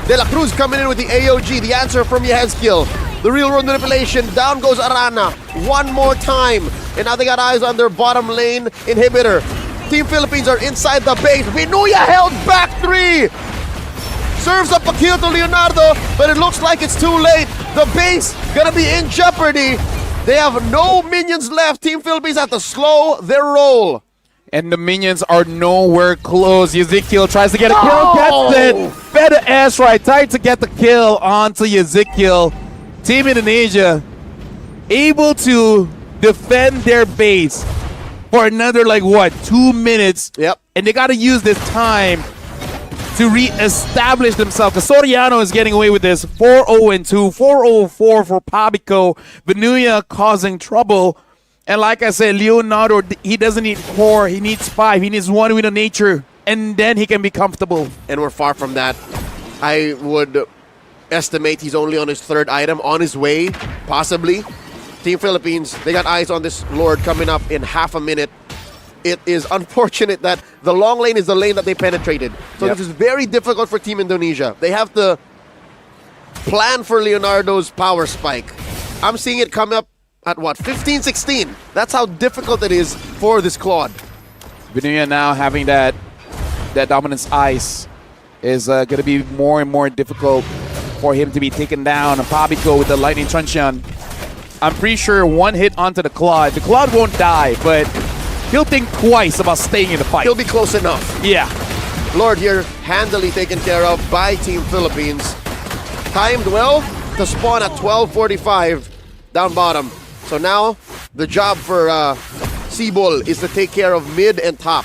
De La Cruz coming in with the AOG. The answer from Yehezkiel. The real world manipulation. Down goes Arana. One more time. And now they got eyes on their bottom lane inhibitor. Team Philippines are inside the base. Vinuya held back 3. Serves up a kill to Leonardo, but it looks like it's too late. The base gonna be in jeopardy. They have no minions left. Team Philippines have to slow their roll. And the minions are nowhere close. Ezekiel tries to get a kill, gets it. Better ass right, tied to get the kill onto Ezekiel. Team Indonesia able to defend their base for another 2 minutes. Yep. And they gotta use this time to re-establish themselves. Because Soriano is getting away with this 4-0-2, 4-0-4 for Pabico. Venuya causing trouble. And like I said, Leonardo, he doesn't need 4. He needs 5. He needs 1 win of nature. And then he can be comfortable. And we're far from that. I would estimate he's only on his 3rd item, on his way, possibly. Team Philippines, they got eyes on this Lord coming up in half a minute. It is unfortunate that the long lane is the lane that they penetrated. So this is very difficult for Team Indonesia. They have to plan for Leonardo's power spike. I'm seeing it come up at what, 15, 16. That's how difficult it is for this Claude. Venuya now having that dominance ice is going to be more and more difficult for him to be taken down. And Pabico with the lightning truncheon. I'm pretty sure 1 hit onto the Claude. The Claude won't die, but he'll think twice about staying in the fight. He'll be close enough. Yeah. Lord here handily taken care of by Team Philippines. Timed well to spawn at 12:45 down bottom. So now the job for Seabull is to take care of mid and top.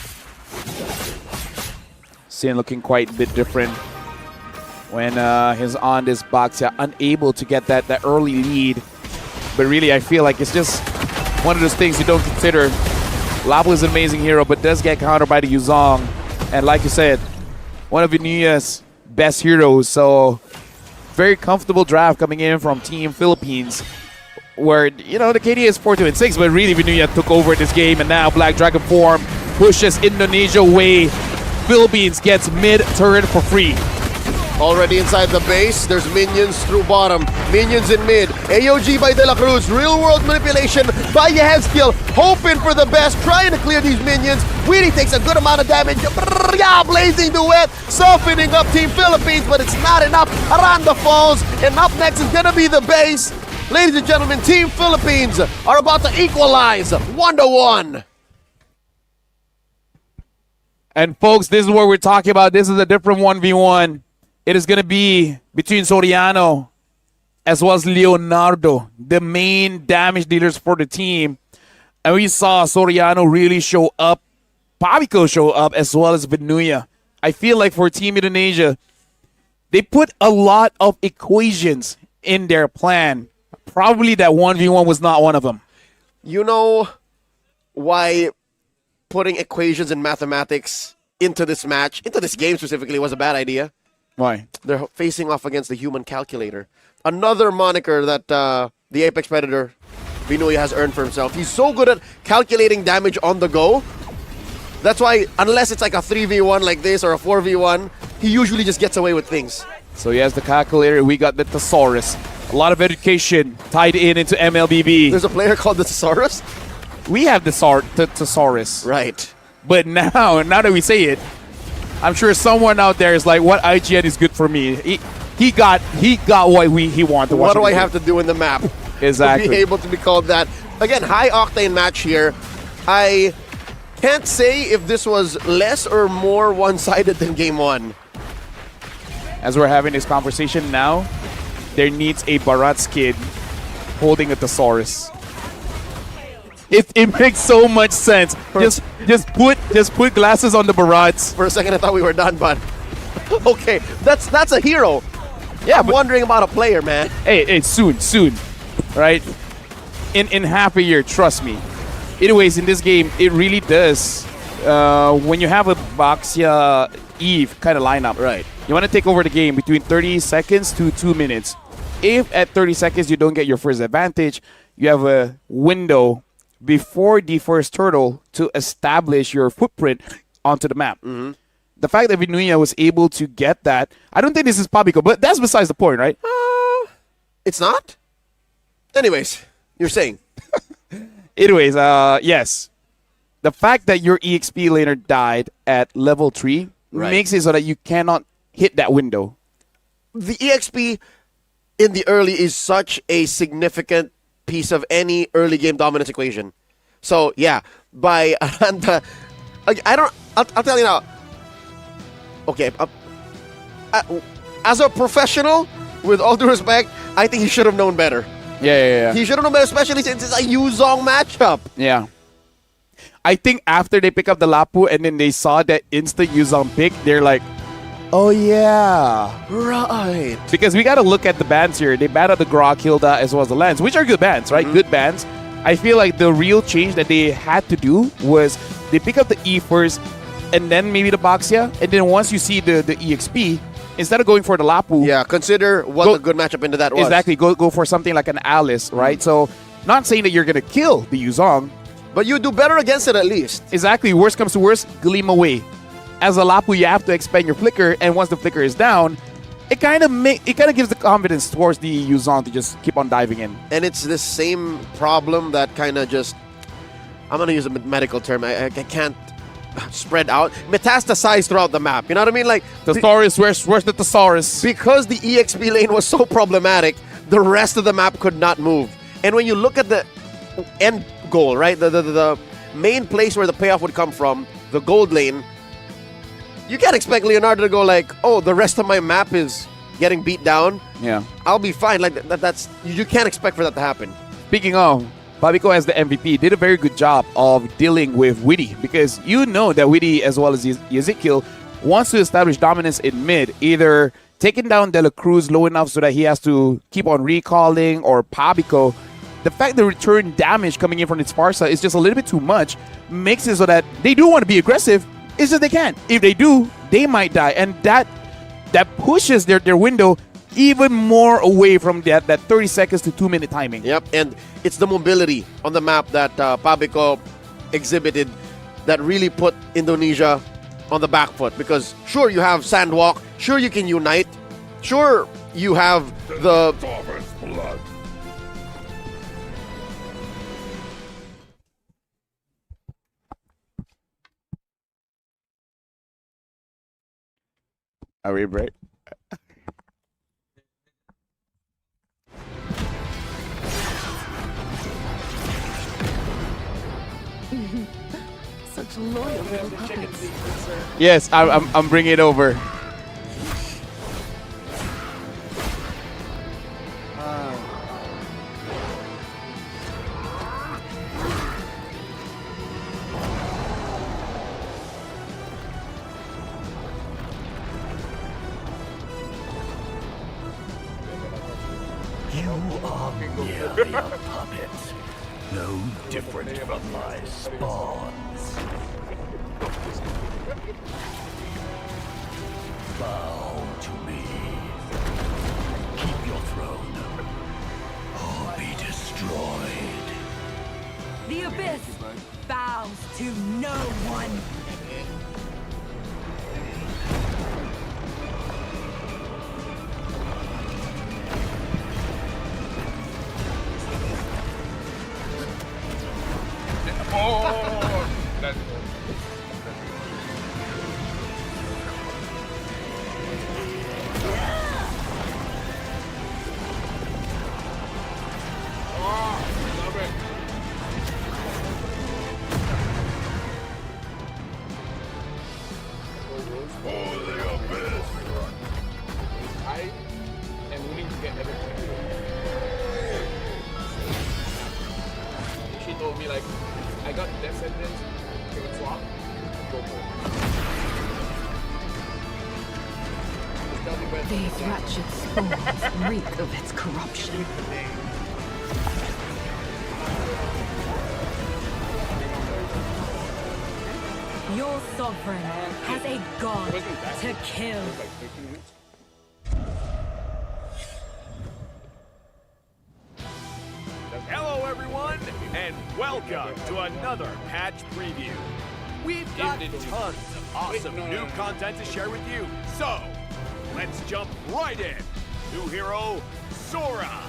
Sin looking quite a bit different when he's on this box. Unable to get that early lead. But really, I feel like it's just one of those things you don't consider. Lapu is an amazing hero, but does get countered by the Yuzong. And like you said, one of Venuya's best heroes. So very comfortable draft coming in from Team Philippines, where, you know, the KD is 4-2-6, but really Venuya took over this game, and now Black Dragon form pushes Indonesia away. Philippines gets mid turret for free. Already inside the base, there's minions through bottom. Minions in mid. AOG by De La Cruz. Real world manipulation by Yehezkiel. Hoping for the best, trying to clear these minions. Weedy takes a good amount of damage. Yeah, blazing duet. Softening up Team Philippines, but it's not enough. Aranda falls, and up next is gonna be the base. Ladies and gentlemen, Team Philippines are about to equalize 1-1. And folks, this is what we're talking about. This is a different 1v1. It is going to be between Soriano as well as Leonardo, the main damage dealers for the team. And we saw Soriano really show up, Pabico show up, as well as Venuya. I feel like for Team Indonesia, they put a lot of equations in their plan. Probably that 1v1 was not one of them. You know why putting equations and mathematics into this match, into this game specifically, was a bad idea? Why? They're facing off against the human calculator. Another moniker that the Apex Predator, Venuya, has earned for himself. He's so good at calculating damage on the go. That's why, unless it's like a 3v1 like this or a 4v1, he usually just gets away with things. So he has the calculator. We got the Thesaurus. A lot of education tied into MLBB. There's a player called the Thesaurus? We have the Thesaurus. Right. But now that we say it, I'm sure someone out there is like, what IGN is good for me? He got what he wanted. What do I have to do in the map exactly to be able to be called that? Again, high octane match here. I can't say if this was less or more one-sided than game 1. As we're having this conversation now, there needs a Barat's kid holding a Thesaurus. It makes so much sense. Just put glasses on the Barats. For a second, I thought we were done, but okay, that's a hero. Yeah, I'm wondering about a player, man. Hey, soon, right? In half a year, trust me. Anyways, in this game, it really does. When you have a Baxia Eve kind of lineup, right? You want to take over the game between 30 seconds to 2 minutes. If at 30 seconds you don't get your first advantage, you have a window before the first turtle to establish your footprint onto the map. Mm-hmm. The fact that Venuya was able to get that, I don't think this is Pabico, but that's besides the point, right? It's not? Anyways, you're saying. Anyways, yes. The fact that your EXP laner died at level 3 makes it so that you cannot hit that window. The EXP in the early is such a significant piece of any early game dominance equation. So yeah, by Aranda, I'll tell you now. Okay, as a professional, with all due respect, I think he should have known better. Yeah. He should have known better, especially since it's a Yuzong matchup. Yeah. I think after they pick up the Lapu and then they saw that instant Yuzong pick, they're like, Oh, yeah. Right. Because we got to look at the bands here. They banned out the Grok, Hilda, as well as the Lance, which are good bands, right? Good bands. I feel like the real change that they had to do was they pick up the E first and then maybe the Boxia. And then once you see the EXP, instead of going for the Lapu. Yeah, consider what a good matchup into that was. Exactly. Go for something like an Alice, right? So, not saying that you're going to kill the Yuzong. But you do better against it at least. Exactly. Worst comes to worst, gleam away. As a Lapu, you have to expend your flicker, and once the flicker is down, it kind of gives the confidence towards the Yuzong to just keep on diving in. And it's the same problem that kind of just, I'm going to use a medical term, I can't spread out, metastasize throughout the map. You know what I mean? Like Thesaurus, where's the Thesaurus? Because the EXP lane was so problematic, the rest of the map could not move. And when you look at the end goal, right, the main place where the payoff would come from, the gold lane, you can't expect Leonardo to go like, oh, the rest of my map is getting beat down. Yeah, I'll be fine. Like that's you can't expect for that to happen. Speaking of, Pabico as the MVP did a very good job of dealing with Witty, because you know that Witty as well as Ezekiel wants to establish dominance in mid, either taking down De La Cruz low enough so that he has to keep on recalling, or Pabico. The fact the return damage coming in from its Farsa is just a little bit too much, makes it so that they do want to be aggressive. It's just they can't. If they do, they might die. And that pushes their window even more away from that 30 seconds to 2-minute timing. Yep, and it's the mobility on the map that Pabico exhibited that really put Indonesia on the back foot. Because sure, you have Sandwalk, sure you can unite, sure you have the Sovereign's blood. Are we break? Such loyal little puppets. Yes, I'm bringing it over. You are merely a puppet, no different from my spawns. Bow to me. Keep your throne, or be destroyed. The abyss bows to no one. Oh, that's love it. Oh, the abyss. I am willing to get everything. She told me like, I got death sentence, can we swap? Go for it. These wretched spawns reek of its corruption. Your sovereign has a god to kill. Hello, everyone, and welcome to another patch preview. We've got tons of awesome new content to share with you, so let's jump right in. New hero, Sora.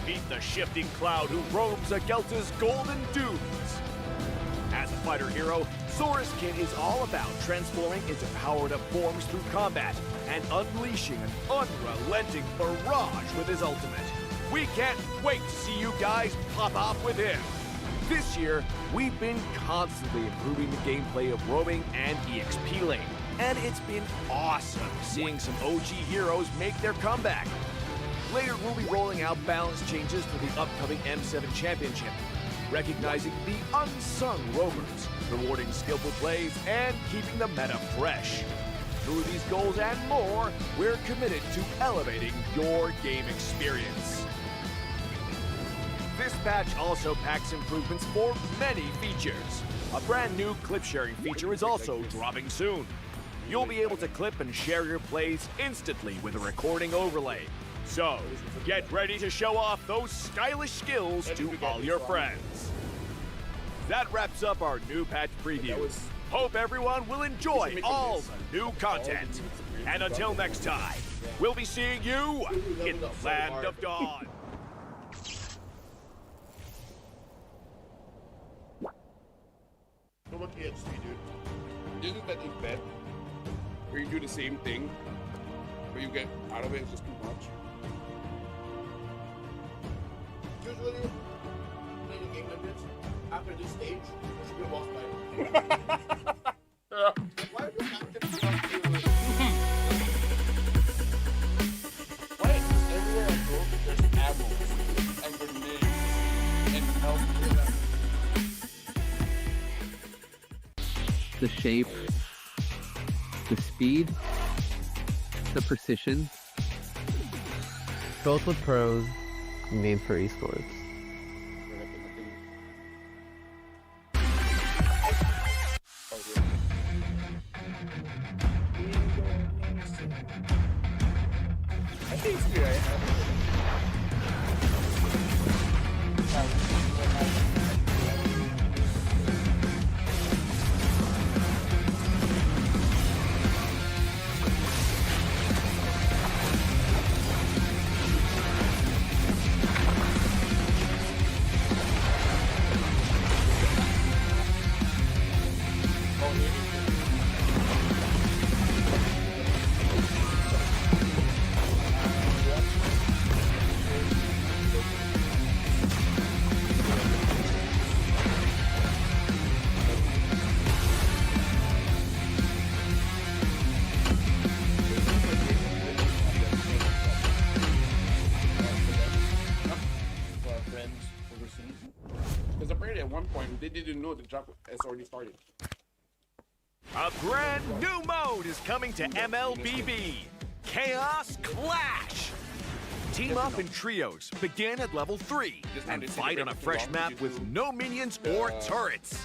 Meet the shifting cloud who roams Agelta's golden dunes. As a fighter hero, Sora's kit is all about transforming into powered-up forms through combat and unleashing an unrelenting barrage with his ultimate. We can't wait to see you guys pop off with him. This year, we've been constantly improving the gameplay of roaming and EXP lane, and it's been awesome seeing some OG heroes make their comeback. Later, we'll be rolling out balance changes for the upcoming M7 Championship. recognizing the unsung roamers, rewarding skillful plays, and keeping the meta fresh. Through these goals and more, we're committed to elevating your game experience. This patch also packs improvements for many features. A brand new clip sharing feature is also dropping soon. You'll be able to clip and share your plays instantly with a recording overlay. So, get ready to show off those stylish skills to all your friends. That wraps up our new patch preview. Hope everyone will enjoy all the new content. And until next time, we'll be seeing you in the Land of Dawn. So much EXP, dude. Isn't that event where you do the same thing, but you get out of it just too much? Usually, playing a game like this, after this stage, you should be a boss fight. Why are you acting Why is everywhere I go, there's ammo and grenades and health? The shape, the speed, the precision. Built with pros, made for esports. I think it's good. Because apparently at one point they didn't know the job has already started. A brand new mode is coming to MLBB, Chaos Clash. Team up in trios, begin at level 3, and fight on a fresh map with no minions or turrets.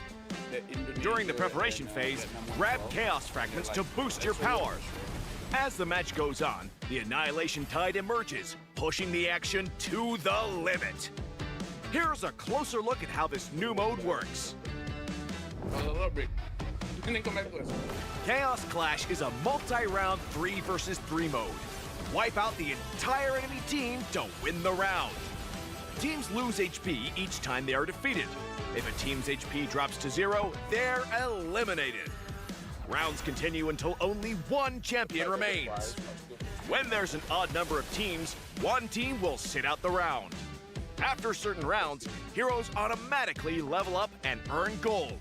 During the preparation phase, grab Chaos Fragments to boost your power. As the match goes on, the Annihilation Tide emerges, pushing the action to the limit. Here's a closer look at how this new mode works. Chaos Clash is a multi-round 3 versus 3 mode. Wipe out the entire enemy team to win the round. Teams lose HP each time they are defeated. If a team's HP drops to 0, they're eliminated. Rounds continue until only one champion remains. When there's an odd number of teams, one team will sit out the round. After certain rounds, heroes automatically level up and earn gold.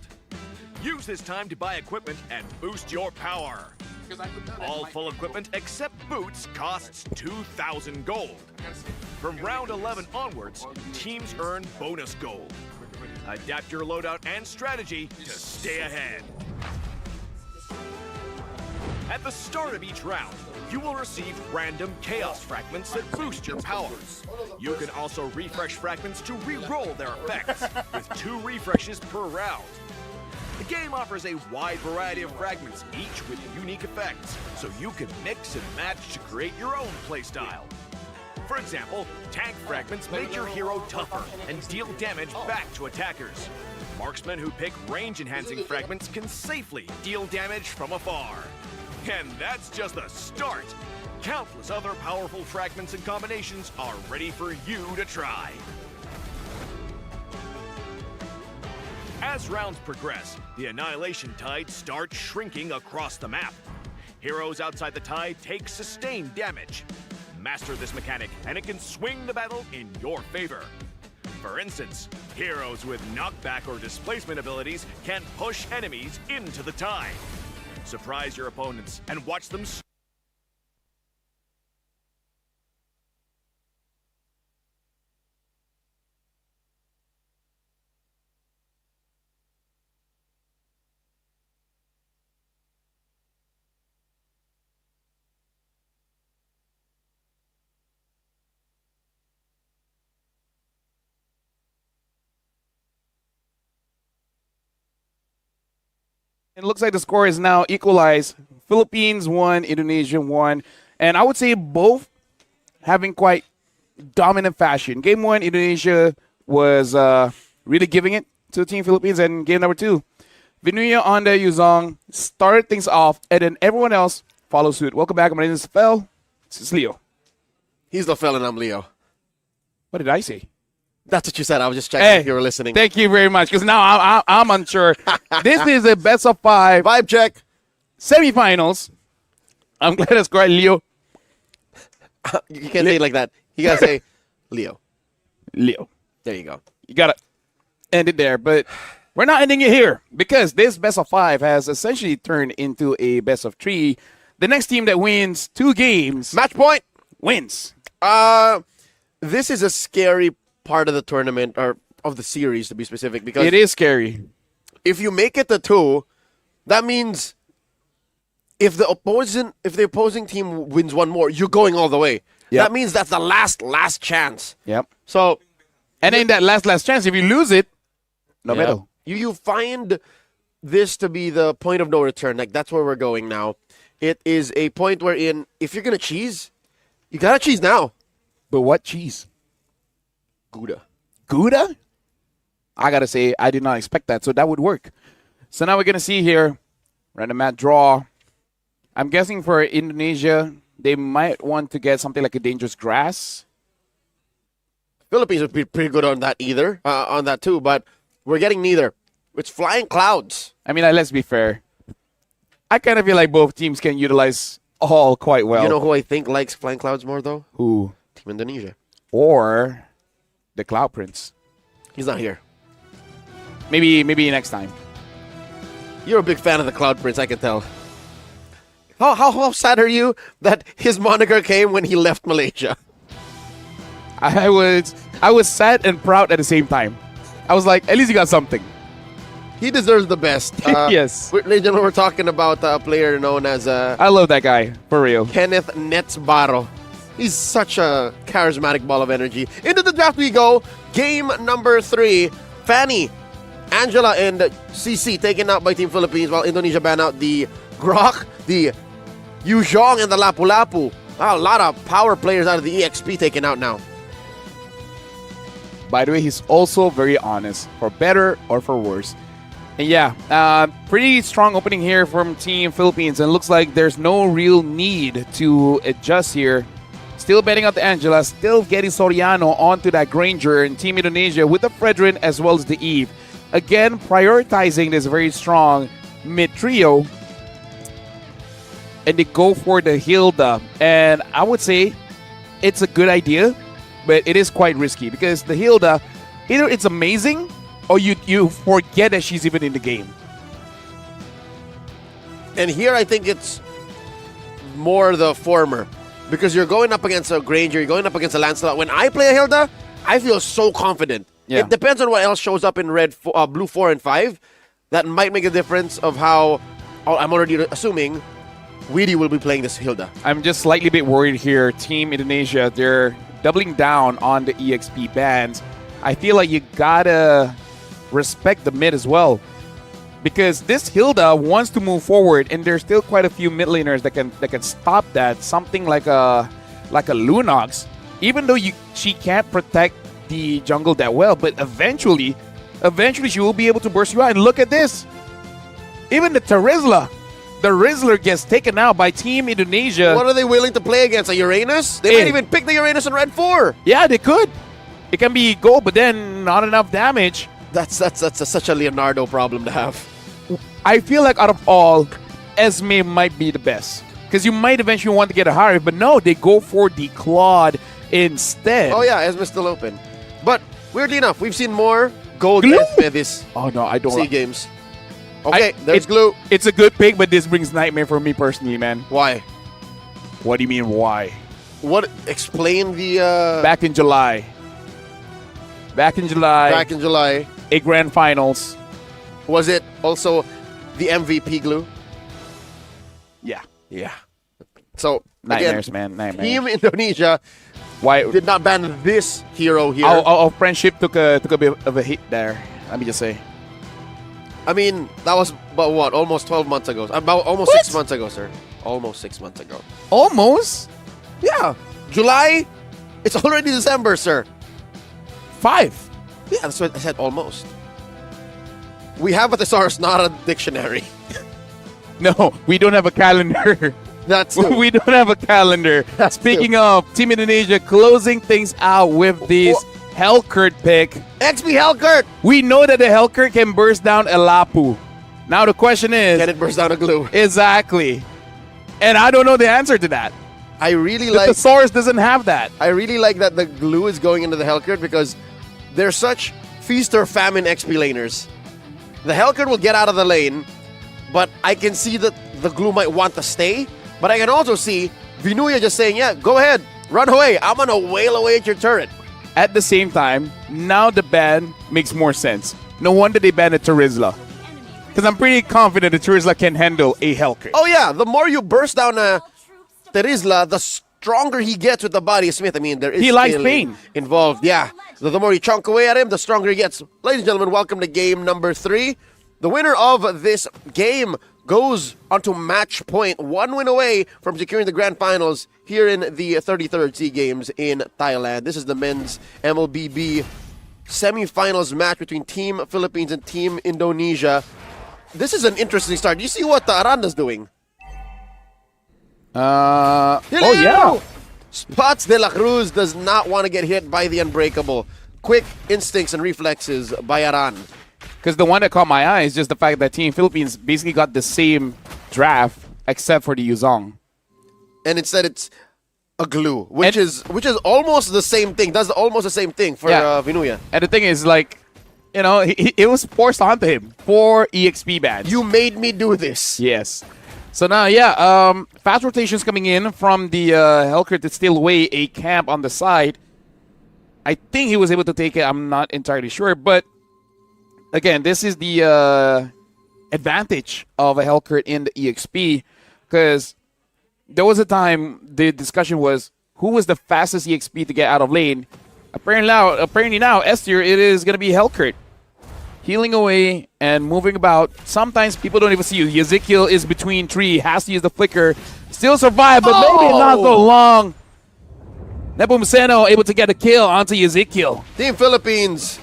Use this time to buy equipment and boost your power. All full equipment except boots costs 2,000 gold. From round 11 onwards, teams earn bonus gold. Adapt your loadout and strategy to stay ahead. At the start of each round, you will receive random Chaos Fragments that boost your powers. You can also refresh fragments to re-roll their effects, with 2 refreshes per round. The game offers a wide variety of fragments, each with unique effects, so you can mix and match to create your own playstyle. For example, tank fragments make your hero tougher and deal damage back to attackers. Marksmen who pick range-enhancing fragments can safely deal damage from afar. And that's just the start! Countless other powerful fragments and combinations are ready for you to try. As rounds progress, the Annihilation Tide starts shrinking across the map. Heroes outside the tide take sustained damage. Master this mechanic, and it can swing the battle in your favor. For instance, heroes with knockback or displacement abilities can push enemies into the tide. Surprise your opponents and watch them It looks like the score is now equalized. Philippines won, Indonesia won. And I would say both having quite dominant fashion. Game 1, Indonesia was really giving it to Team Philippines. And game number 2, Vinuya, Onda, Yuzong started things off. And then everyone else followed suit. Welcome back. My name is Fel. This is Leo. He's Fel and I'm Leo. What did I say? That's what you said. I was just checking if you were listening. Thank you very much. Because now I'm unsure. This is a best of 5. Vibe check. Semifinals. I'm glad it's correct, Leo. You can't say it like that. You got to say Leo. Leo. There you go. You got to end it there. But we're not ending it here because this best of 5 has essentially turned into a best of 3. The next team that wins 2 games. Match point. Wins. This is a scary part of the tournament, or of the series to be specific, because it is scary. If you make it to 2, that means if the opposing team wins 1 more, you're going all the way. Yep. That means that's the last chance. Yep. So, and in that last chance, if you lose it, no matter. You find this to be the point of no return. Like, that's where we're going now. It is a point wherein if you're gonna cheese, you gotta cheese now. But what cheese? Gouda. Gouda? I gotta say, I did not expect that, so that would work. So now we're gonna see here, random mat draw. I'm guessing for Indonesia, they might want to get something like a dangerous grass. Philippines would be pretty good on that on that too, but we're getting neither. It's flying clouds. I mean, let's be fair. I kind of feel like both teams can utilize all quite well. You know who I think likes flying clouds more, though? Who? Team Indonesia. Or the Cloud Prince. He's not here. Maybe next time. You're a big fan of the Cloud Prince, I can tell. How sad are you that his moniker came when he left Malaysia? I was sad and proud at the same time. I was like, at least he got something. He deserves the best. Yes. Ladies and gentlemen, we're talking about a player known as... I love that guy, for real. Kenneth Netzbaro. He's such a charismatic ball of energy. Into the draft we go. Game number 3. Fanny, Angela, and CC taken out by Team Philippines, while Indonesia ban out the Grok, the Yuzhong, and the Lapu-Lapu. A lot of power players out of the EXP taken out now. By the way, he's also very honest, for better or for worse. And yeah, pretty strong opening here from Team Philippines, and looks like there's no real need to adjust here. Still betting out the Angela, still getting Soriano onto that Granger, and Team Indonesia with the Fredrin as well as the Eve. Again, prioritizing this very strong mid trio. And they go for the Hilda. And I would say it's a good idea, but it is quite risky because the Hilda, either it's amazing or you forget that she's even in the game. And here I think it's more the former. Because you're going up against a Granger, you're going up against a Lancelot. When I play a Hilda, I feel so confident. Yeah. It depends on what else shows up in blue 4 and 5. That might make a difference of how, I'm already assuming, Weedy will be playing this Hilda. I'm just slightly bit worried here. Team Indonesia, they're doubling down on the EXP bans. I feel like you gotta respect the mid as well. Because this Hilda wants to move forward, and there's still quite a few mid laners that can stop that. Something like a Lunox, even though she can't protect the jungle that well, but eventually she will be able to burst you out. And look at this, even the Rizzler gets taken out by Team Indonesia. What are they willing to play against? A Uranus? They might even pick the Uranus in Red 4. Yeah, they could. It can be gold, but then not enough damage. That's such a Leonardo problem to have. I feel like out of all, Esme might be the best. Because you might eventually want to get a Harry, but no, they go for the Claude instead. Oh yeah, Esme's still open. But weirdly enough, we've seen more gold Esme this I don't SEA Games. Okay, there's Glue. It's a good pick, but this brings nightmare for me personally, man. Why? What do you mean, why? What? Explain the... Back in July. Back in July. A grand finals. Was it also the MVP Glue? Yeah. So, nightmares, again, man. Nightmares. Team Indonesia did not ban this hero here. Our friendship took a bit of a hit there. Let me just say. I mean, that was about what? Almost 12 months ago. About almost What? 6 months ago, sir. Almost 6 months ago. Almost Yeah. July. It's already December, sir. 5. Yeah, that's what I said, almost. We have a thesaurus, not a dictionary. No, we don't have a calendar. That's true. We don't have a calendar. Speaking of Team Indonesia closing things out with this Hellkurt pick. XP Hellkurt! We know that the Hellkurt can burst down a Lapu. Now the question is, Can it burst down a glue? exactly. And I don't know the answer to that. I really The like thesaurus doesn't have that. I really like that the glue is going into the Hellkurt because they're such feast or famine XP laners. The Hellkurt will get out of the lane, but I can see that the glue might want to stay. But I can also see Vinuya just saying, yeah, go ahead, run away. I'm going to wail away at your turret. At the same time, now the ban makes more sense. No wonder they banned a Terizla. Because I'm pretty confident that Terizla can handle a Hellkurt. Oh yeah, the more you burst down Terizla, the stronger he gets with the body of Smith. I mean, there is He likes skill pain. involved. Yeah, the more you chunk away at him, the stronger he gets. Ladies and gentlemen, welcome to game number 3. The winner of this game goes onto match point, 1 win away from securing the grand finals here in the 33rd SEA Games in Thailand. This is the men's MLBB semifinals match between Team Philippines and Team Indonesia. This is an interesting start. You see what the Aranda's doing? Oh yeah. Spots De La Cruz does not want to get hit by the Unbreakable. Quick instincts and reflexes by Aran. Because the one that caught my eye is just the fact that Team Philippines basically got the same draft except for the Yuzong. And instead it's a glue, which is almost the same thing. Does almost the same thing for Vinuya. And the thing is, like, you know, it was forced onto him for EXP bans. You made me do this. Yes. So now, fast rotations coming in from the Hellkurt to steal away a camp on the side. I think he was able to take it. I'm not entirely sure. But, again, this is the advantage of a Hellkurt in the EXP. Because there was a time the discussion was, who was the fastest EXP to get out of lane? Apparently now, S tier, it is going to be Hellkurt. Healing away and moving about. Sometimes people don't even see you. Ezekiel is between tree, has to use the flicker. Still survive, but maybe not so long. Nepomuceno able to get a kill onto Ezekiel. Team Philippines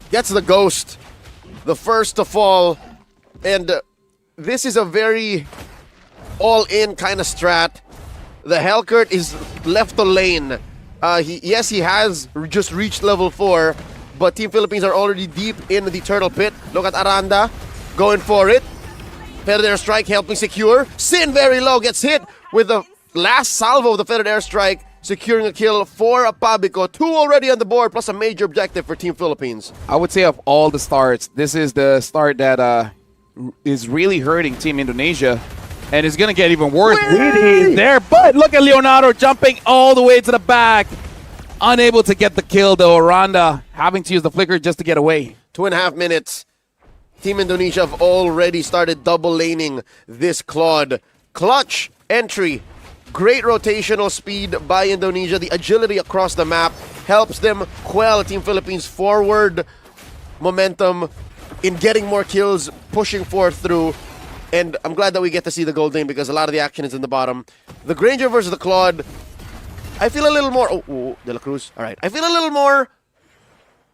gets the ghost, the first to fall. And this is a very all-in kind of strat. The Hellkurt is left the lane. He has just reached level 4. But Team Philippines are already deep in the turtle pit. Look at Aranda going for it. Feathered airstrike helping secure. Sin very low, gets hit with the last salvo of the feathered airstrike, securing a kill for Pabico. 2 already on the board, plus a major objective for Team Philippines. I would say of all the starts, this is the start that is really hurting Team Indonesia. And it's going to get even worse. Really there, but look at Leonardo jumping all the way to the back. Unable to get the kill, though. Aranda having to use the flicker just to get away. 2.5 minutes. Team Indonesia have already started double laning this Claude. Clutch entry. Great rotational speed by Indonesia. The agility across the map helps them quell Team Philippines' forward momentum in getting more kills, pushing forth through. And I'm glad that we get to see the gold lane because a lot of the action is in the bottom. The Granger versus the Claude. I feel a little more... Oh, De La Cruz. All right. I feel a little more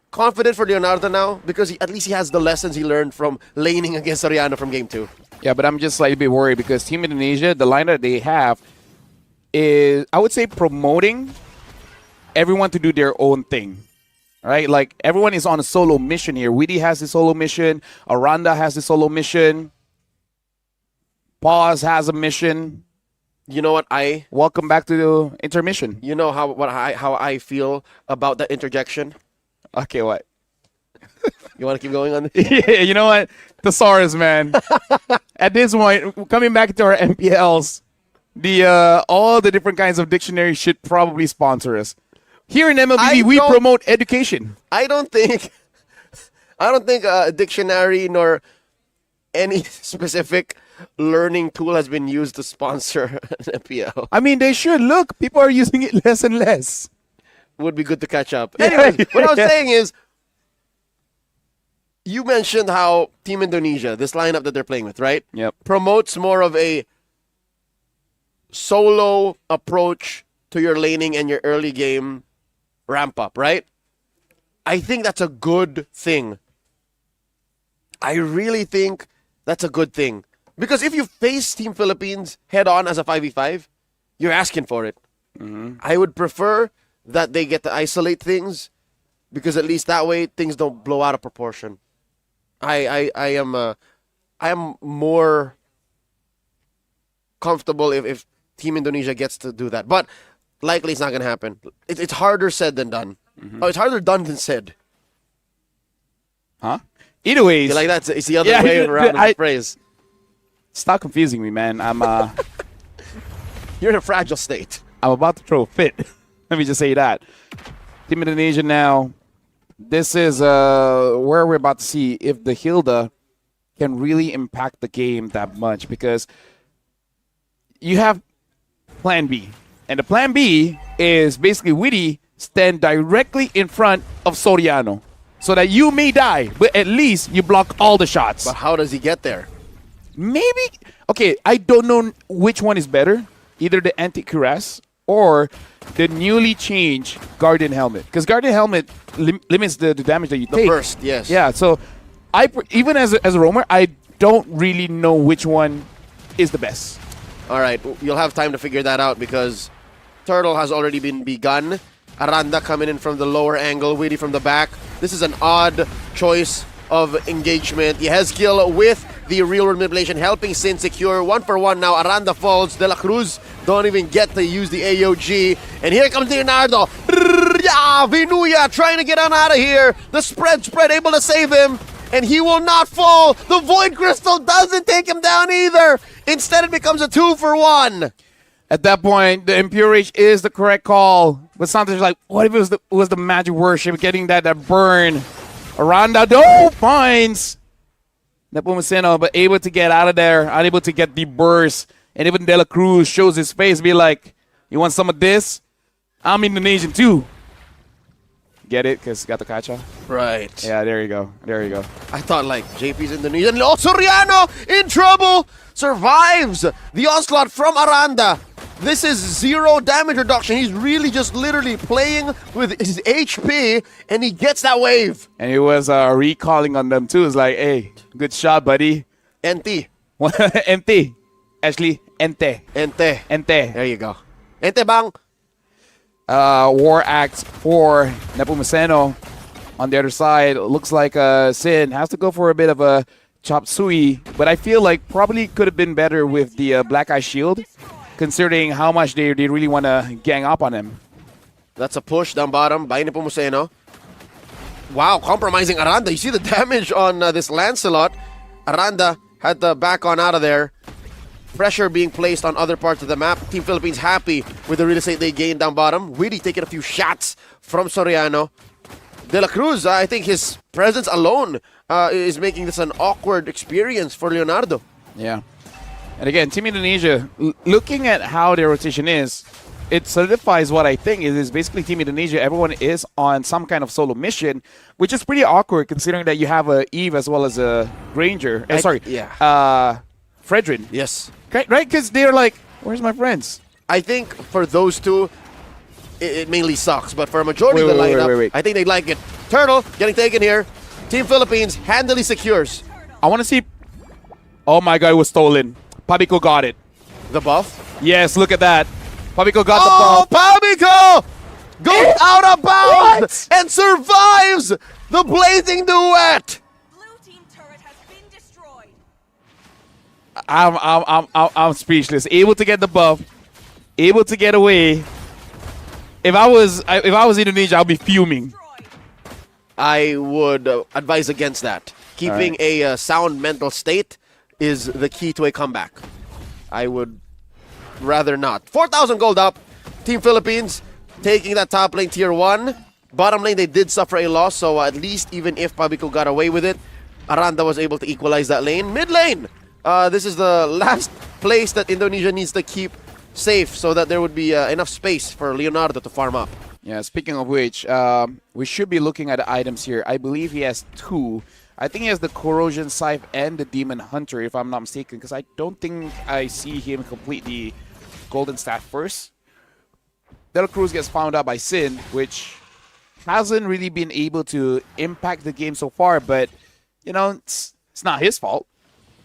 confident for Leonardo now because at least he has the lessons he learned from laning against Soriano from Game 2. Yeah, but I'm just slightly a bit worried because Team Indonesia, the lineup they have is, I would say, promoting everyone to do their own thing. Right? Like, everyone is on a solo mission here. Weedy has his solo mission. Aranda has his solo mission. Paz has a mission. You know what welcome back to the intermission. You know how I feel about that interjection? Okay, what? You want to keep going on this? Yeah, you know what? Thesaurus, man. At this point, coming back to our MPLs, all the different kinds of dictionaries should probably sponsor us. Here in MLBB, we promote education. I don't think a dictionary nor any specific learning tool has been used to sponsor an MPL. I mean, they should. Look, people are using it less and less. Would be good to catch up. Anyways, what I was saying is, you mentioned how Team Indonesia, this lineup that they're playing with, right? Yep. Promotes more of a solo approach to your laning and your early game ramp up, right? I think that's a good thing. I really think that's a good thing. Because if you face Team Philippines head on as a 5v5, you're asking for it. I would prefer that they get to isolate things because at least that way things don't blow out of proportion. I am more comfortable if Team Indonesia gets to do that. But likely it's not going to happen. It's harder said than done. Oh, it's harder done than said. Huh? Either way, like that's it's the other way around the phrase. Stop confusing me, man. You're in a fragile state. I'm about to throw a fit. Let me just say that. Team Indonesia now. This is where we're about to see if the Hilda can really impact the game that much, because you have Plan B. And the Plan B is basically Witty stand directly in front of Soriano so that you may die, but at least you block all the shots. But how does he get there? Maybe. Okay, I don't know which one is better. Either the anti-cuirass or the newly changed Guardian Helmet. Because Guardian Helmet limits the damage that you take. The burst, yes. Yeah, so even as a roamer, I don't really know which one is the best. All right, you'll have time to figure that out because Turtle has already been begun. Aranda coming in from the lower angle, Witty from the back. This is an odd choice of engagement. Yehezkiel with the real-world manipulation, helping Sin secure. 1-for-1 now. Aranda falls. De La Cruz don't even get to use the AOG. And here comes Leonardo. Vinuya trying to get on out of here. The spread able to save him. And he will not fall. The Void Crystal doesn't take him down either. Instead, it becomes a 2-for-1. At that point, the Impure Rage is the correct call. But sometimes like, what if it was the Magic Worship getting that burn? Aranda finds Nepomuceno, but able to get out of there, unable to get the burst. And even De La Cruz shows his face, be like, you want some of this? I'm Indonesian too. Get it? Because got the kacha? Right. Yeah, there you go. There you go. I thought like JP's Indonesian. Oh, Soriano in trouble. Survives the onslaught from Aranda. This is 0 damage reduction. He's really just literally playing with his HP, and he gets that wave. And he was recalling on them too. It's like, hey, good shot, buddy. NT. NT. Ashley, Ente. Ente. Ente. There you go. Ente bang. War Axe for Nepomuceno. On the other side, looks like Sin has to go for a bit of a chop suey, but I feel like probably could have been better with the Black Eye Shield, considering how much they really want to gang up on him. That's a push down bottom by Nepomuceno. Wow, compromising Aranda. You see the damage on this Lancelot. Aranda had to back on out of there. Pressure being placed on other parts of the map. Team Philippines happy with the real estate they gained down bottom. Witty taking a few shots from Soriano. De La Cruz, I think his presence alone is making this an awkward experience for Leonardo. Yeah. And again, Team Indonesia, looking at how their rotation is, it solidifies what I think is basically Team Indonesia. Everyone is on some kind of solo mission, which is pretty awkward considering that you have a Eve as well as a Granger. Fredrin. Yes. Right? Because they're like, where's my friends? I think for those two, it mainly sucks. But for a majority of the lineup, I think they like it. Turtle getting taken here. Team Philippines handily secures. I want to see... Oh my god, it was stolen. Pabiko got it. The buff? Yes, look at that. Pabiko got the buff. Pabiko goes out of bounds and survives the blazing duet. I'm speechless. Able to get the buff, able to get away. If I was Indonesia, I'd be fuming. I would advise against that. Keeping a sound mental state is the key to a comeback. I would rather not. 4,000 gold up. Team Philippines taking that top lane tier 1. Bottom lane, they did suffer a loss, so at least even if Pabiko got away with it, Aranda was able to equalize that lane. Mid lane, this is the last place that Indonesia needs to keep safe so that there would be enough space for Leonardo to farm up. Yeah, speaking of which, we should be looking at the items here. I believe he has 2. I think he has the Corrosion Scythe and the Demon Hunter, if I'm not mistaken, because I don't think I see him complete the Golden Staff first. De La Cruz gets found out by Sin, which hasn't really been able to impact the game so far, but, you know, it's not his fault.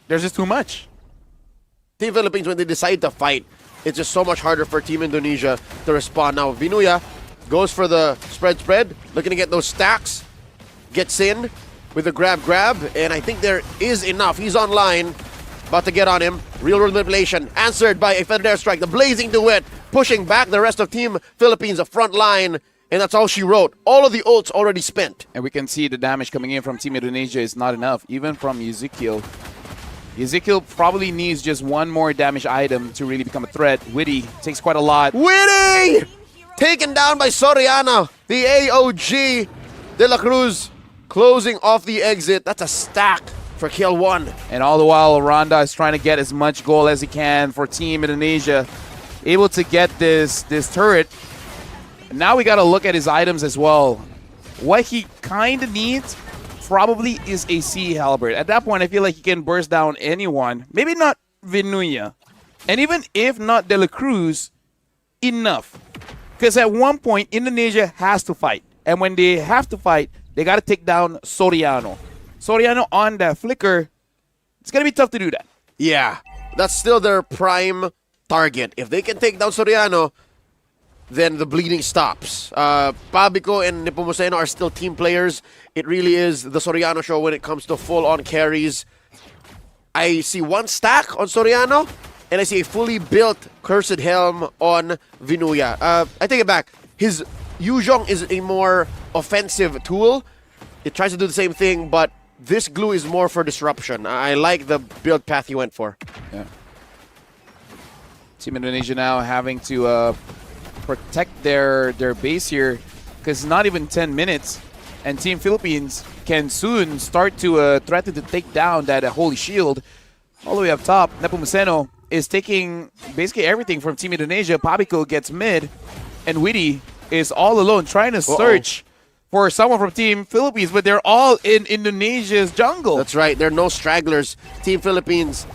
There's just too much. Team Philippines, when they decide to fight, it's just so much harder for Team Indonesia to respond. Now, Vinuya goes for the spread, looking to get those stacks, gets in with a grab, and I think there is enough. He's online, about to get on him. Real world manipulation, answered by a feathered airstrike. The blazing duet, pushing back the rest of Team Philippines, the front line, and that's all she wrote. All of the ults already spent. And we can see the damage coming in from Team Indonesia is not enough, even from Ezekiel. Ezekiel probably needs just one more damage item to really become a threat. Witty takes quite a lot. Witty! Taken down by Soriano. The AOG. De La Cruz closing off the exit. That's a stack for kill 1. And all the while, Randa is trying to get as much gold as he can for Team Indonesia. Able to get this turret. And now we got to look at his items as well. What he kind of needs probably is a Sea Halberd. At that point, I feel like he can burst down anyone. Maybe not Vinuya. And even if not De La Cruz, enough. Because at one point, Indonesia has to fight. And when they have to fight, they got to take down Soriano. Soriano on that flicker, it's going to be tough to do that. Yeah, that's still their prime target. If they can take down Soriano, then the bleeding stops. Pabico and Nepomuceno are still team players. It really is the Soriano show when it comes to full-on carries. I see one stack on Soriano, and I see a fully built Cursed Helm on Vinuya. I take it back. His Yuzhong is a more offensive tool. It tries to do the same thing, but this glue is more for disruption. I like the build path he went for. Yeah. Team Indonesia now having to protect their base here, because it's not even 10 minutes, and Team Philippines can soon start to threaten to take down that Holy Shield. All the way up top, Nepomuceno is taking basically everything from Team Indonesia. Pabico gets mid, and Witty is all alone trying to search for someone from Team Philippines, but they're all in Indonesia's jungle. That's right. There are no stragglers. Team Philippines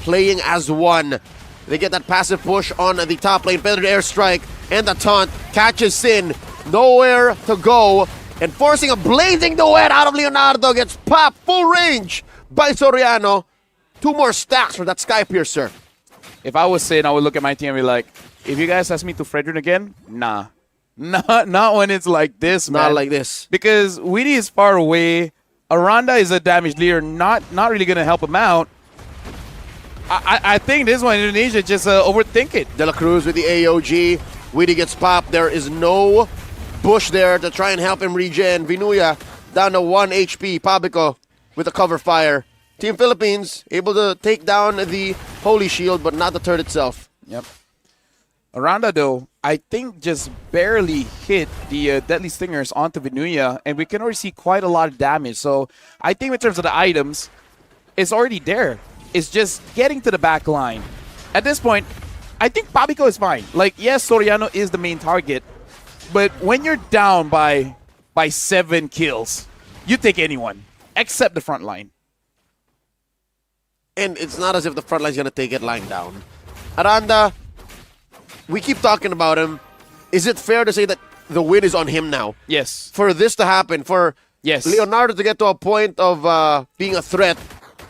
playing as one. They get that passive push on the top lane. Feathered airstrike and the taunt catches Sin. Nowhere to go. And forcing a blazing duet out of Leonardo. Gets popped full range by Soriano. 2 more stacks for that Sky Piercer. If I was Sin, I would look at my team and be like, if you guys ask me to Fredrin again, nah. Not when it's like this, man. Not like this. Because Witty is far away. Aranda is a damage leader, not really going to help him out. I think this one, Indonesia just overthink it. De La Cruz with the AOG. Witty gets popped. There is no bush there to try and help him regen. Vinuya down to 1 HP. Pabico with a cover fire. Team Philippines able to take down the Holy Shield, but not the turret itself. Yep. Aranda, though, I think just barely hit the Deadly Stingers onto Vinuya, and we can already see quite a lot of damage. So I think in terms of the items, it's already there. It's just getting to the back line. At this point, I think Pabico is fine. Like, yes, Soriano is the main target, but when you're down by 7 kills, you take anyone except the front line. And it's not as if the front line's going to take it lying down. Aranda, we keep talking about him. Is it fair to say that the win is on him now? Yes. For this to happen, for Leonardo to get to a point of being a threat,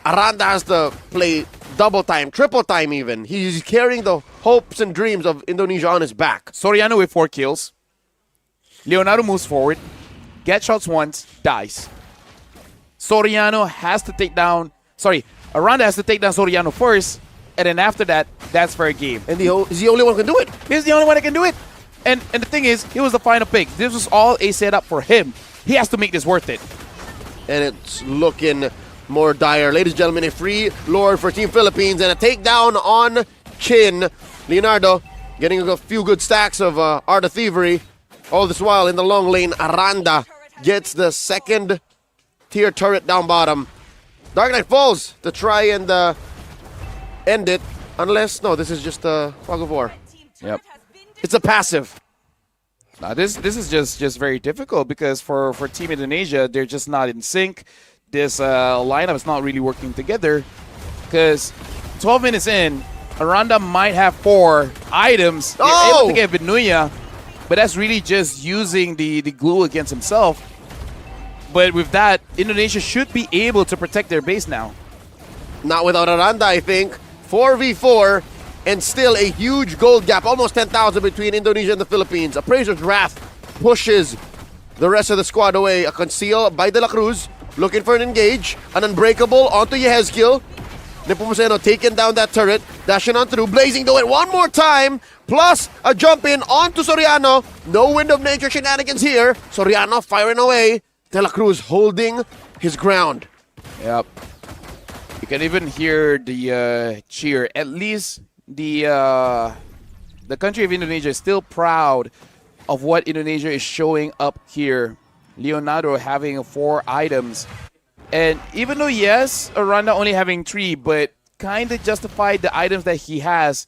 Aranda has to play double time, triple time even. He's carrying the hopes and dreams of Indonesia on his back. Soriano with 4 kills. Leonardo moves forward, gets shots once, dies. Soriano has to take down... Sorry, Aranda has to take down Soriano first, and then after that, that's fair game. And he's the only one who can do it. He's the only one that can do it. And the thing is, he was the final pick. This was all a setup for him. He has to make this worth it. And it's looking more dire. Ladies and gentlemen, a free lord for Team Philippines and a takedown on Chin. Leonardo getting a few good stacks of Art of Thievery. All this while in the long lane, Aranda gets the 2nd tier turret down bottom. Dark Knight falls to try and end it. Unless, no, this is just a Fog of War. Yep. It's a passive. Now, this is just very difficult because for Team Indonesia, they're just not in sync. this lineup is not really working together because 12 minutes in, Aranda might have 4 items. They're able to get Benuya, but that's really just using the glue against himself. But with that, Indonesia should be able to protect their base now. Not without Aranda, I think. 4v4, and still a huge gold gap, almost 10,000 between Indonesia and the Philippines. Appraiser's Wrath pushes the rest of the squad away. A conceal by De La Cruz, looking for an engage. An unbreakable onto Yehezkiel. Nepomuceno taking down that turret, dashing on through, blazing the way one more time, plus a jump in onto Soriano. No Wind of Nature shenanigans here. Soriano firing away. De La Cruz holding his ground. Yep. You can even hear the cheer. At least the country of Indonesia is still proud of what Indonesia is showing up here. Leonardo having 4 items. And even though, yes, Aranda only having 3, but kind of justified the items that he has,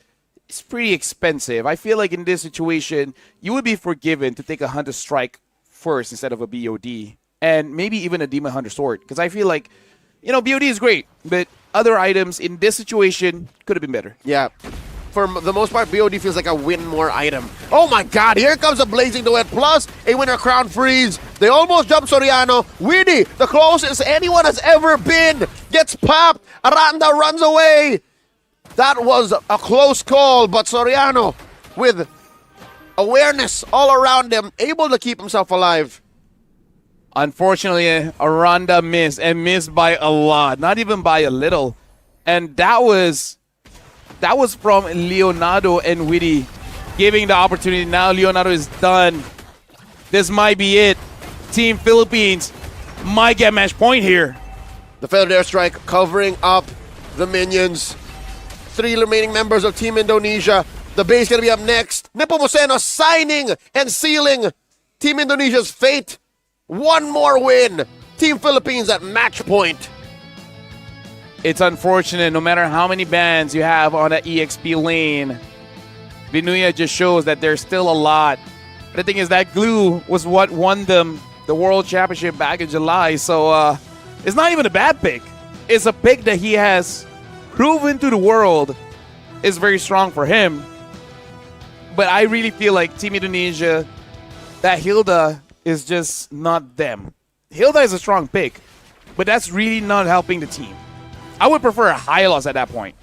it's pretty expensive. I feel like in this situation, you would be forgiven to take a Hunter Strike first instead of a BOD. And maybe even a Demon Hunter Sword. Because I feel like, you know, BOD is great, but other items in this situation could have been better. Yeah. For the most part, BOD feels like a win more item. Oh my god, here comes a Blazing Duet plus a Winter Crown Freeze. They almost jump Soriano. Weedy, the closest anyone has ever been, gets popped. Aranda runs away. That was a close call, but Soriano, with awareness all around him, able to keep himself alive. Unfortunately, Aranda missed, and missed by a lot, not even by a little. And that was from Leonardo and Witty giving the opportunity. Now Leonardo is done. This might be it. Team Philippines might get match point here. The failed airstrike covering up the minions. 3 remaining members of Team Indonesia. The base gonna be up next. Nepomuceno signing and sealing Team Indonesia's fate. 1 more win. Team Philippines at match point. It's unfortunate, no matter how many bans you have on that EXP lane, Benuya just shows that there's still a lot. But the thing is, that glue was what won them the World Championship back in July, so it's not even a bad pick. It's a pick that he has proven to the world is very strong for him. But I really feel like Team Indonesia, that Hilda is just not them. Hilda is a strong pick, but that's really not helping the team. I would prefer a Hylos at that point.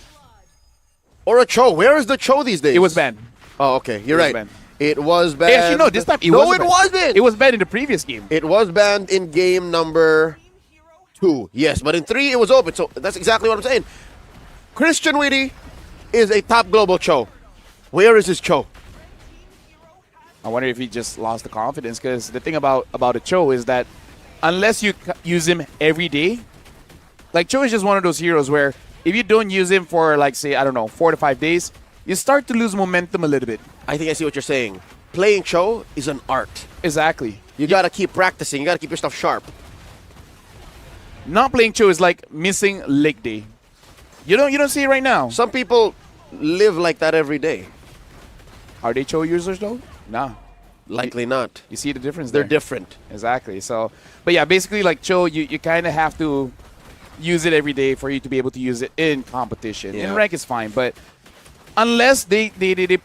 Or a Cho. Where is the Cho these days? It was banned. Oh, okay. You're right. It was banned. Hey, actually, no, this time it wasn't. It was banned in the previous game. It was banned in game number 2. Yes, but in 3 it was open. So that's exactly what I'm saying. Christian Witty is a top global Cho. Where is his Cho? I wonder if he just lost the confidence, because the thing about a Cho is that unless you use him every day, like Cho is just one of those heroes where if you don't use him for, like, say, I don't know, 4 to 5 days, you start to lose momentum a little bit. I think I see what you're saying. Playing Cho is an art. Exactly. You got to keep practicing. You got to keep your stuff sharp. Not playing Cho is like missing leg day. You don't see it right now. Some people live like that every day. Are they Cho users though? Nah. Likely not. You see the difference there? They're different. Exactly. So, but yeah, basically like Cho, you kind of have to use it every day for you to be able to use it in competition. Yeah. In rank is fine, but unless they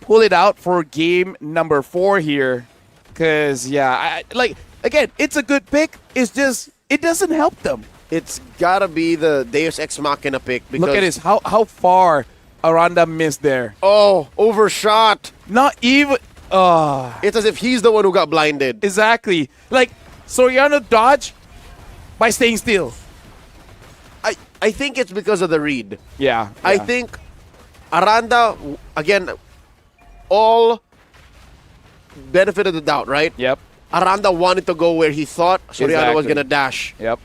pull it out for game number 4 here, because yeah, like again, it's a good pick. It's just it doesn't help them. It's gotta be the Deus Ex Machina pick. Because look at this, how far Aranda missed there. Oh, overshot. Not even. It's as if he's the one who got blinded. Exactly. Like Soriano dodged by staying still. I think it's because of the read. Yeah. I think Aranda, again, all benefit of the doubt, right? Yep. Aranda wanted to go where he thought Soriano was going to dash. Yep.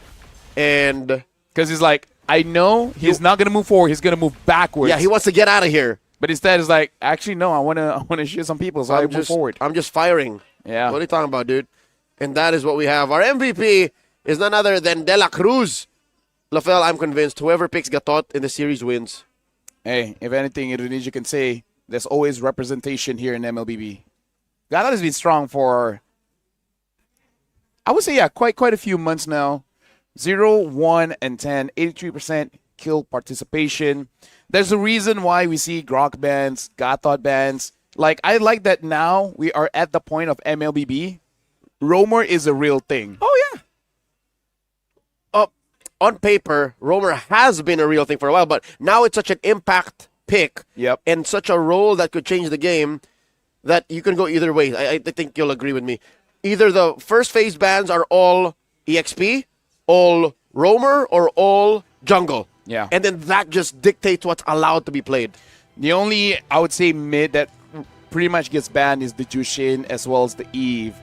And because he's like, I know he's not going to move forward. He's going to move backwards. Yeah, he wants to get out of here. But instead, it's like, actually, no, I want to shoot some people, so I move forward. I'm just firing. Yeah. What are you talking about, dude? And that is what we have. Our MVP is none other than De La Cruz. Lafel, I'm convinced whoever picks Gatot in the series wins. Hey, if anything, Indonesia can say there's always representation here in MLBB. Gatot has been strong for, I would say, yeah, quite a few months now. 0, 1, and 10, 83% kill participation. There's a reason why we see Grok bans, Gatot bans. Like, I like that now we are at the point of MLBB. Roamer is a real thing. Oh, yeah. On paper, Roamer has been a real thing for a while, but now it's such an impact pick and such a role that could change the game that you can go either way. I think you'll agree with me. Either the first phase bans are all EXP, all Roamer, or all jungle. Yeah. And then that just dictates what's allowed to be played. The only, I would say, mid that pretty much gets banned is the Jushin as well as the Eve.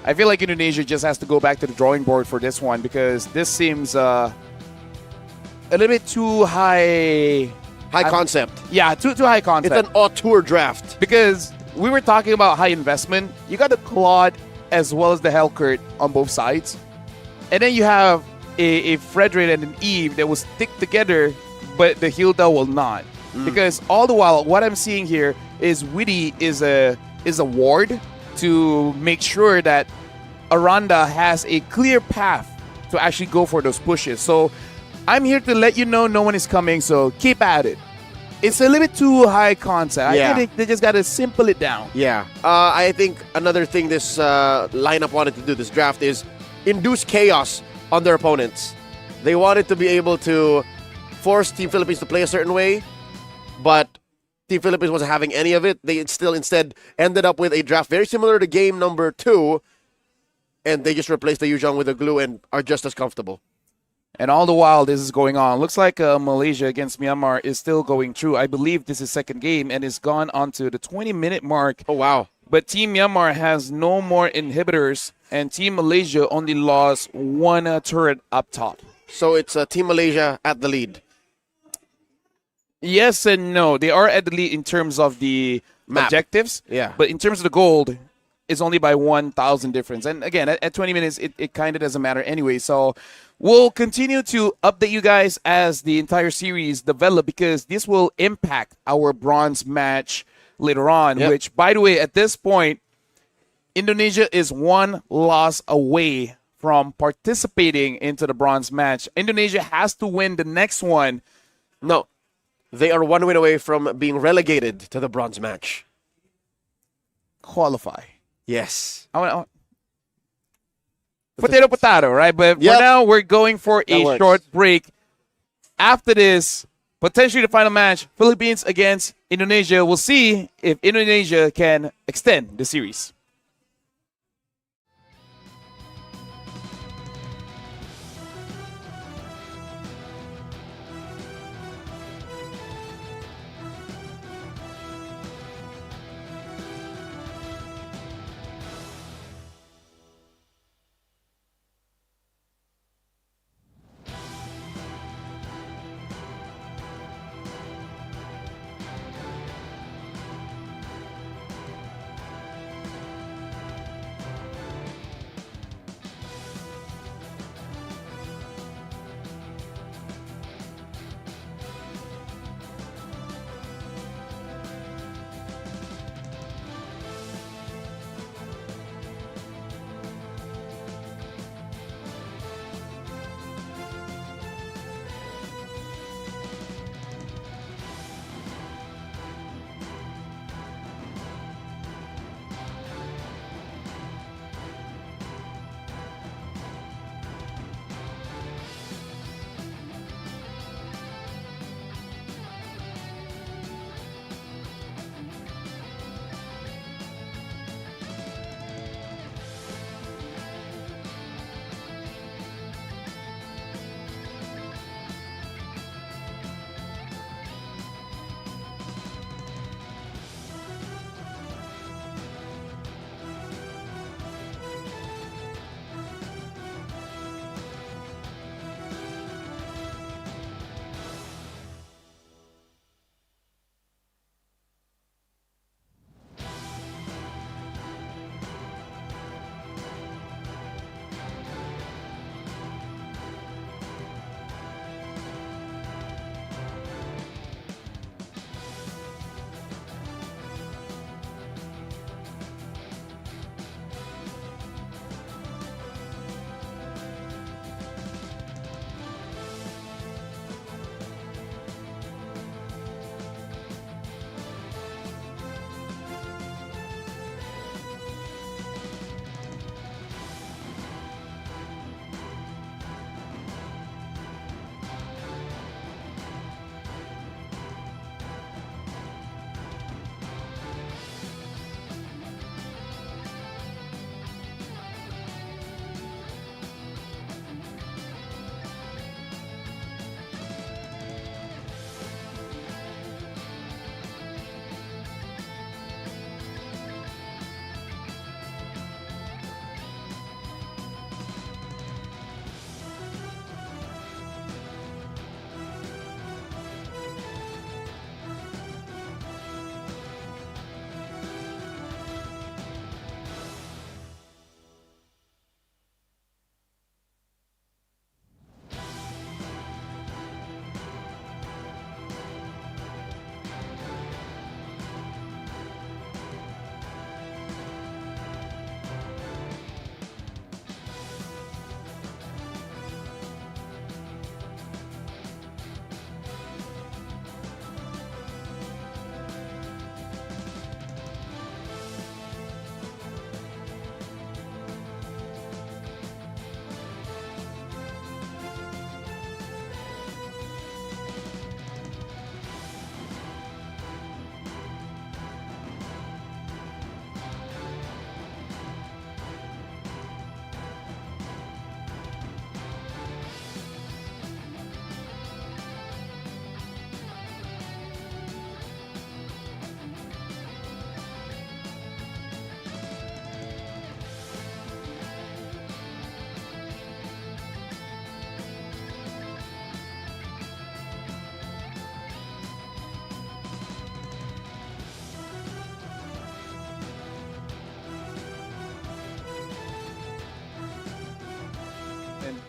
I feel like Indonesia just has to go back to the drawing board for this one because this seems a little bit too high concept. Yeah, too high concept. It's an auteur draft. Because we were talking about high investment. You got the Claude as well as the Hellcurt on both sides. And then you have a Frederick and an Eve that will stick together, but the Hilda will not. Because all the while, what I'm seeing here is Witty is a ward to make sure that Aranda has a clear path to actually go for those pushes. So I'm here to let you know no one is coming, so keep at it. It's a little bit too high concept. Yeah. I think they just got to simple it down. Yeah. I think another thing this lineup wanted to do, this draft, is induce chaos on their opponents. They wanted to be able to force Team Philippines to play a certain way, but Team Philippines wasn't having any of it. They still instead ended up with a draft very similar to game number 2, and they just replaced the Yuzhong with the glue and are just as comfortable. And all the while this is going on, looks like Malaysia against Myanmar is still going through. I believe this is second game and is gone on to the 20-minute mark. Oh, wow. But Team Myanmar has no more inhibitors, and Team Malaysia only lost one turret up top. So it's Team Malaysia at the lead. Yes and no. They are at the lead in terms of the objectives. Yeah. But in terms of the gold, it's only by 1,000 difference. And again, at 20 minutes, it kind of doesn't matter anyway. So we'll continue to update you guys as the entire series develop because this will impact our bronze match later on, which, by the way, at this point, Indonesia is one loss away from participating into the bronze match. Indonesia has to win the next one. No. They are one win away from being relegated to the bronze match. Qualify. Yes. Potato, right? But for now, we're going for a short break. After this, potentially the final match, Philippines against Indonesia. We'll see if Indonesia can extend the series.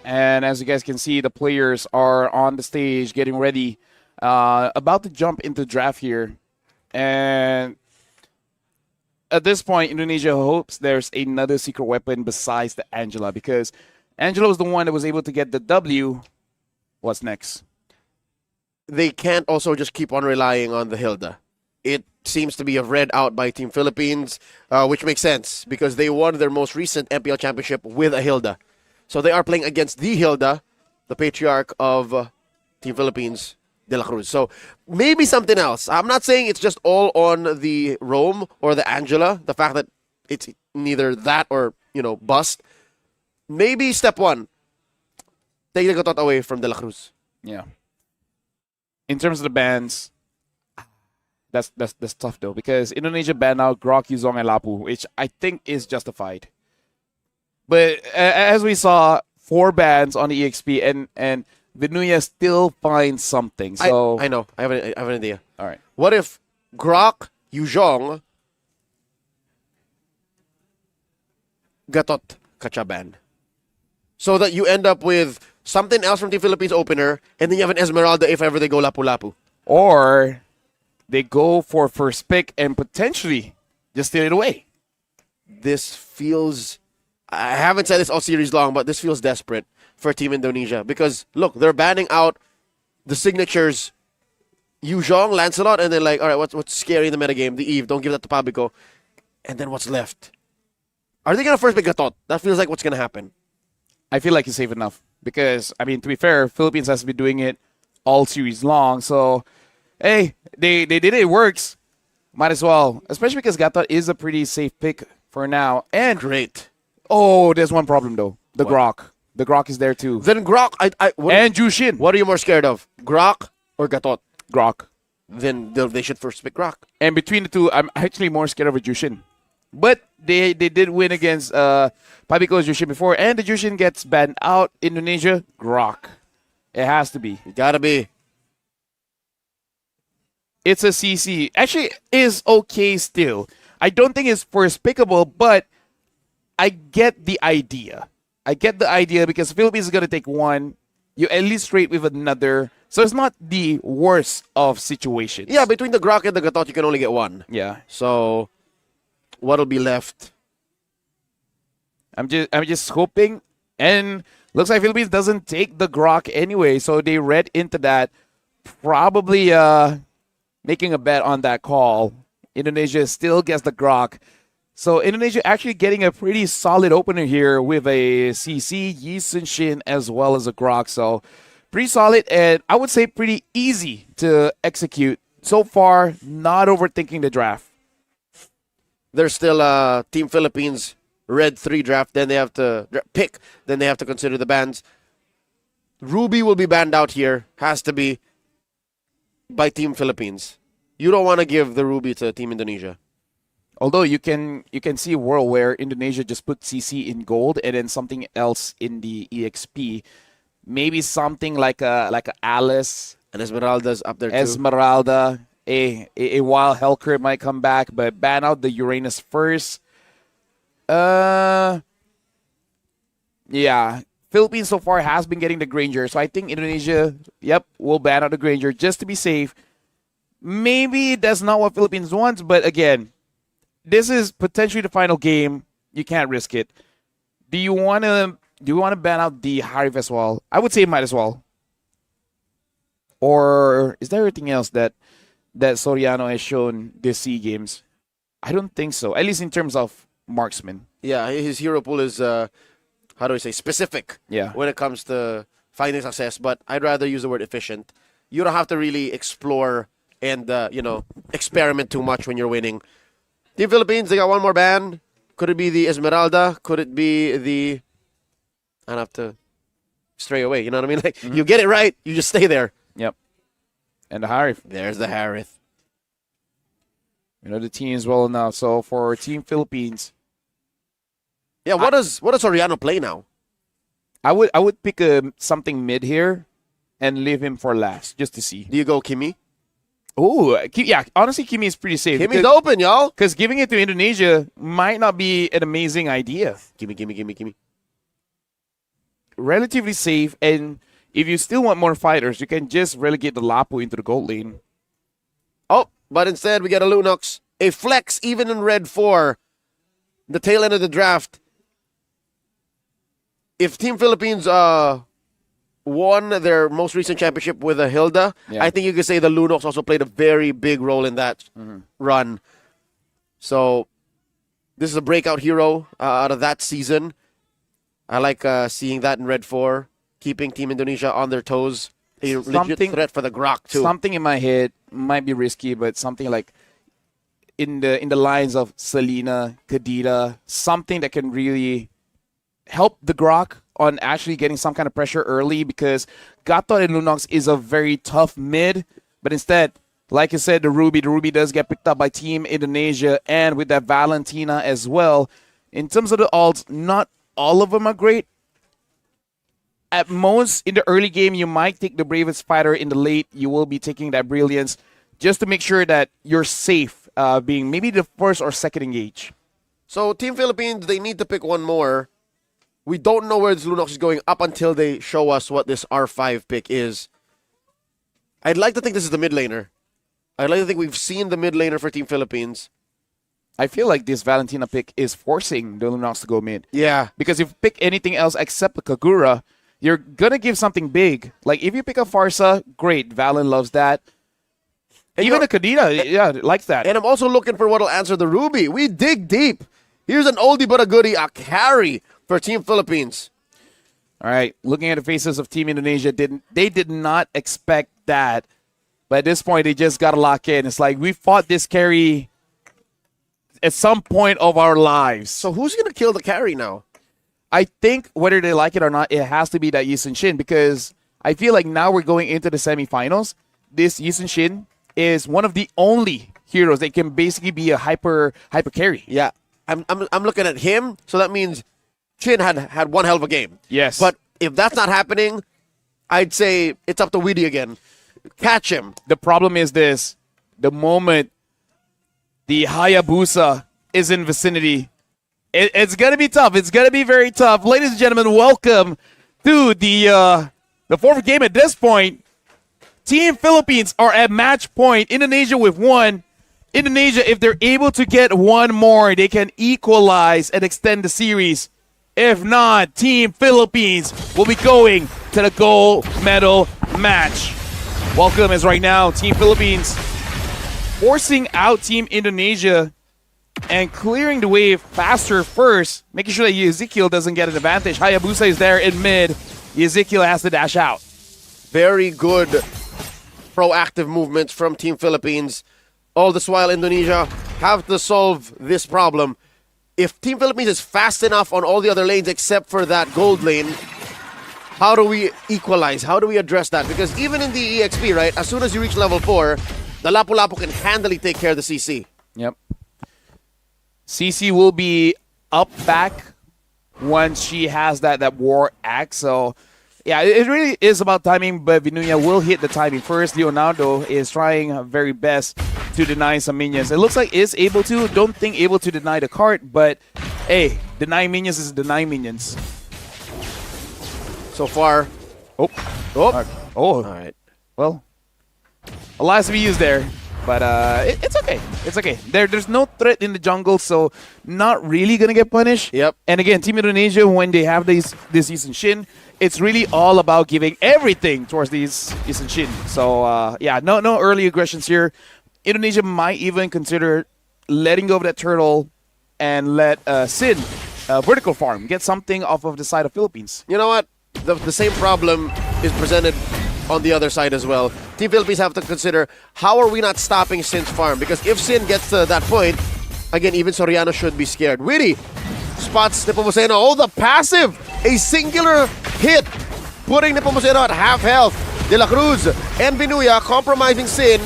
And as you guys can see, the players are on the stage getting ready, about to jump into draft here. And at this point, Indonesia hopes there's another secret weapon besides the Angela, because Angela was the one that was able to get the W. What's next? They can't also just keep on relying on the Hilda. It seems to be a read out by Team Philippines, which makes sense because they won their most recent MPL championship with a Hilda. So they are playing against the Hilda, the patriarch of Team Philippines, De La Cruz. So maybe something else. I'm not saying it's just all on the Rome or the Angela, the fact that it's neither that or, bust. Maybe step one, take the Gatot away from De La Cruz. Yeah. In terms of the bans, that's tough though, because Indonesia banned out Grok, Yuzong, and Lapu, which I think is justified. But as we saw, 4 bans on the EXP, and Vinuya still finds something. So I know. I have an idea. All right. What if Grok, Yuzong, Gatot, Kachaban? So that you end up with something else from the Philippines opener, and then you have an Esmeralda if ever they go Lapu-Lapu. Or they go for first pick and potentially just steal it away. This feels... I haven't said this all series long, but this feels desperate for Team Indonesia. Because, look, they're banning out the signatures Yuzhong, Lancelot, and then all right, what's scary in the metagame? The Eve, don't give that to Pabico. And then what's left? Are they going to first pick Gatot? That feels like what's going to happen. I feel like it's safe enough. Because, to be fair, Philippines has been doing it all series long. So, hey, they did it. It works. Might as well. Especially because Gatot is a pretty safe pick for now. And great. Oh, there's one problem, though. The Grok. The Grok is there, too. Then Grok... and Jushin. What are you more scared of? Grok or Gatot? Grok. Then they should first pick Grok. And between the two, I'm actually more scared of a Jushin. But they did win against Pabico's Jushin before, and the Jushin gets banned out. Indonesia, Grok. It has to be. It gotta be. It's a CC. Actually, is okay still. I don't think it's first pickable, but I get the idea. I get the idea because the Philippines is going to take one. You at least trade with another. So it's not the worst of situations. Yeah, between the Grok and the Gatot, you can only get one. Yeah. So what'll be left? I'm just hoping, and looks like Philippines doesn't take the Grok anyway, so they read into that, probably making a bet on that call. Indonesia still gets the Grok. So Indonesia actually getting a pretty solid opener here with a CC, Yi Sun-shin, as well as a Grok. So pretty solid, and I would say pretty easy to execute. So far, not overthinking the draft. There's still Team Philippines Red 3 draft. Then they have to pick. Then they have to consider the bans. Ruby will be banned out here. Has to be by Team Philippines. You don't want to give the Ruby to Team Indonesia. Although you can see a world where Indonesia just put CC in gold and then something else in the EXP. Maybe something like a Alice. And Esmeralda's up there too. Esmeralda. A wild Hellcrit might come back, but ban out the Uranus first. Yeah. Philippines so far has been getting the Granger. So I think Indonesia, will ban out the Granger just to be safe. Maybe that's not what Philippines wants, but again, this is potentially the final game. You can't risk it. Do you want to ban out the Harif as well? I would say might as well. Or is there anything else that Soriano has shown this SEA Games? I don't think so. At least in terms of marksman. Yeah, his hero pool is specific. Yeah. When it comes to finding success, but I'd rather use the word efficient. You don't have to really explore and experiment too much when you're winning. Team Philippines, they got one more ban. Could it be the Esmeralda? Could it be the... I don't have to stray away, you know what I mean? Like, you get it right, you just stay there. Yep. And the Harith. There's the Harith. You know the teams well enough. So for Team Philippines... Yeah, what does Soriano play now? I would pick something mid here and leave him for last, just to see. Do you go Kimi? Oh, yeah. Honestly, Kimi is pretty safe. Kimi's open, y'all. Because giving it to Indonesia might not be an amazing idea. Gimme. relatively safe. And if you still want more fighters, you can just relegate the Lapu into the gold lane. Oh, but instead we get a Lunox. A flex even in red 4. The tail end of the draft. If Team Philippines won their most recent championship with a Hilda, I think you could say the Lunox also played a very big role in that run. So this is a breakout hero out of that season. I like seeing that in red 4, keeping Team Indonesia on their toes. A legit threat for the Grok too. Something in my head might be risky, but something like in the lines of Selena, Kadita, something that can really help the Grok on actually getting some kind of pressure early, because Gatot and Lunox is a very tough mid, but instead, like you said, the Ruby does get picked up by Team Indonesia, and with that Valentina as well. In terms of the alts, not all of them are great. At most, in the early game, you might take the bravest fighter. In the late, you will be taking that Brilliance just to make sure that you're safe, being maybe the first or second engage. So Team Philippines, they need to pick one more. We don't know where this Lunox is going up until they show us what this R5 pick is. I'd like to think this is the mid laner. I'd like to think we've seen the mid laner for Team Philippines. I feel like this Valentina pick is forcing the Lunox to go mid. Yeah. Because if you pick anything else except the Kagura, you're going to give something big. Like, if you pick a Farsa, great. Valen loves that. And even the Kadita, likes that. And I'm also looking for what will answer the Ruby. We dig deep. Here's an oldie but a goodie, a carry for Team Philippines. All right. Looking at the faces of Team Indonesia, they did not expect that. But at this point, they just got to lock in. It's like, we fought this carry at some point of our lives. So who's going to kill the carry now? I think whether they like it or not, it has to be that Yi Sun-shin, because I feel like now we're going into the semifinals. This Yi Sun-shin is one of the only heroes that can basically be a hyper carry. Yeah. I'm looking at him, so that means Chin had one hell of a game. Yes. But if that's not happening, I'd say it's up to Weedy again. Catch him. The problem is this. The moment the Hayabusa is in vicinity, it's going to be tough. It's going to be very tough. Ladies and gentlemen, welcome to the fourth game. At this point, Team Philippines are at match point. Indonesia with 1. Indonesia, if they're able to get one more, they can equalize and extend the series. If not, Team Philippines will be going to the gold medal match. Welcome as right now, Team Philippines forcing out Team Indonesia and clearing the way faster first, making sure that Ezekiel doesn't get an advantage. Hayabusa is there in mid. Ezekiel has to dash out. Very good proactive movements from Team Philippines. All this while, Indonesia have to solve this problem. If Team Philippines is fast enough on all the other lanes except for that gold lane, how do we equalize? How do we address that? Because even in the EXP, right, as soon as you reach level 4, the Lapu-Lapu can handily take care of the CC. Yep. CC will be up back once she has that war axe. So, yeah, it really is about timing, but Vinuya will hit the timing first. Leonardo is trying her very best to deny some minions. It looks like is able to. Don't think able to deny the cart, but hey, deny minions is deny minions. So far. Oh. All right. Well, a lot to be used there, but it's okay. It's okay. There's no threat in the jungle, so not really gonna get punished. Yep. And again, Team Indonesia, when they have this Yi Sun-shin, it's really all about giving everything towards these Yi Sun-shin. So yeah, no early aggressions here. Indonesia might even consider letting go of that turtle and let Sin vertical farm, get something off of the side of Philippines. You know what? The same problem is presented on the other side as well. Team Philippines have to consider, how are we not stopping Sin's farm? Because if Sin gets to that point, again, even Soriano should be scared. Witty spots Nepomuceno. Oh, the passive! A singular hit, putting Nepomuceno at half health. De La Cruz and Vinuya compromising Sin.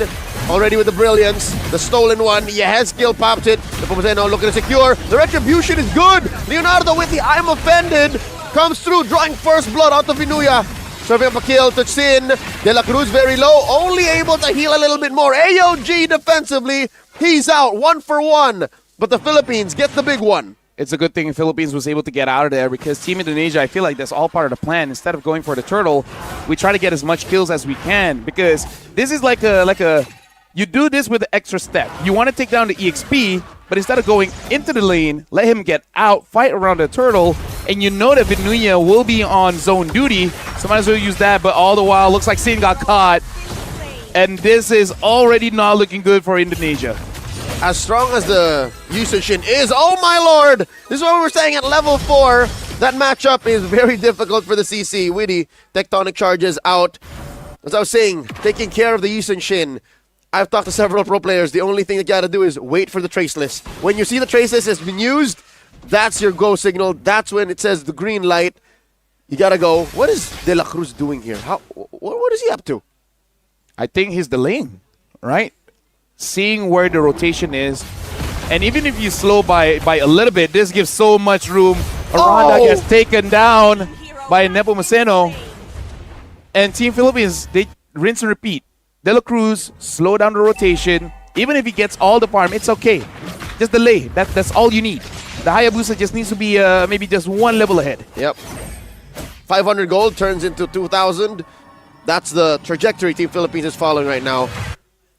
Already with the brilliance, the stolen one. Yehezkiel popped it. Nepomuceno looking to secure. The retribution is good. Leonardo with the I'm offended comes through, drawing first blood out of Vinuya. Serving up a kill to Sin. De La Cruz very low, only able to heal a little bit more. AOG defensively, he's out 1 for 1. But the Philippines get the big one. It's a good thing the Philippines was able to get out of there because Team Indonesia, I feel like that's all part of the plan. Instead of going for the turtle, we try to get as much kills as we can because this is like a you do this with an extra step. You want to take down the EXP, but instead of going into the lane, let him get out, fight around the turtle, and you know that Vinuya will be on zone duty, so might as well use that. But all the while, looks like Sin got caught, and this is already not looking good for Indonesia. As strong as the Yushin is, oh my lord! This is what we were saying at level 4. That matchup is very difficult for the CC. Witty, tectonic charges out. As I was saying, taking care of the Yushin. I've talked to several pro players. The only thing you gotta do is wait for the trace list. When you see the trace list has been used, that's your go signal. That's when it says the green light. You gotta go. What is De La Cruz doing here? What is he up to? I think he's delaying, right? Seeing where the rotation is. And even if you slow by a little bit, this gives so much room. Aranda gets taken down by Nepomuceno. And Team Philippines, they rinse and repeat. De La Cruz, slow down the rotation. Even if he gets all the farm, it's okay. Just delay. That's all you need. The Hayabusa just needs to be maybe just one level ahead. Yep. 500 gold turns into 2,000. That's the trajectory Team Philippines is following right now.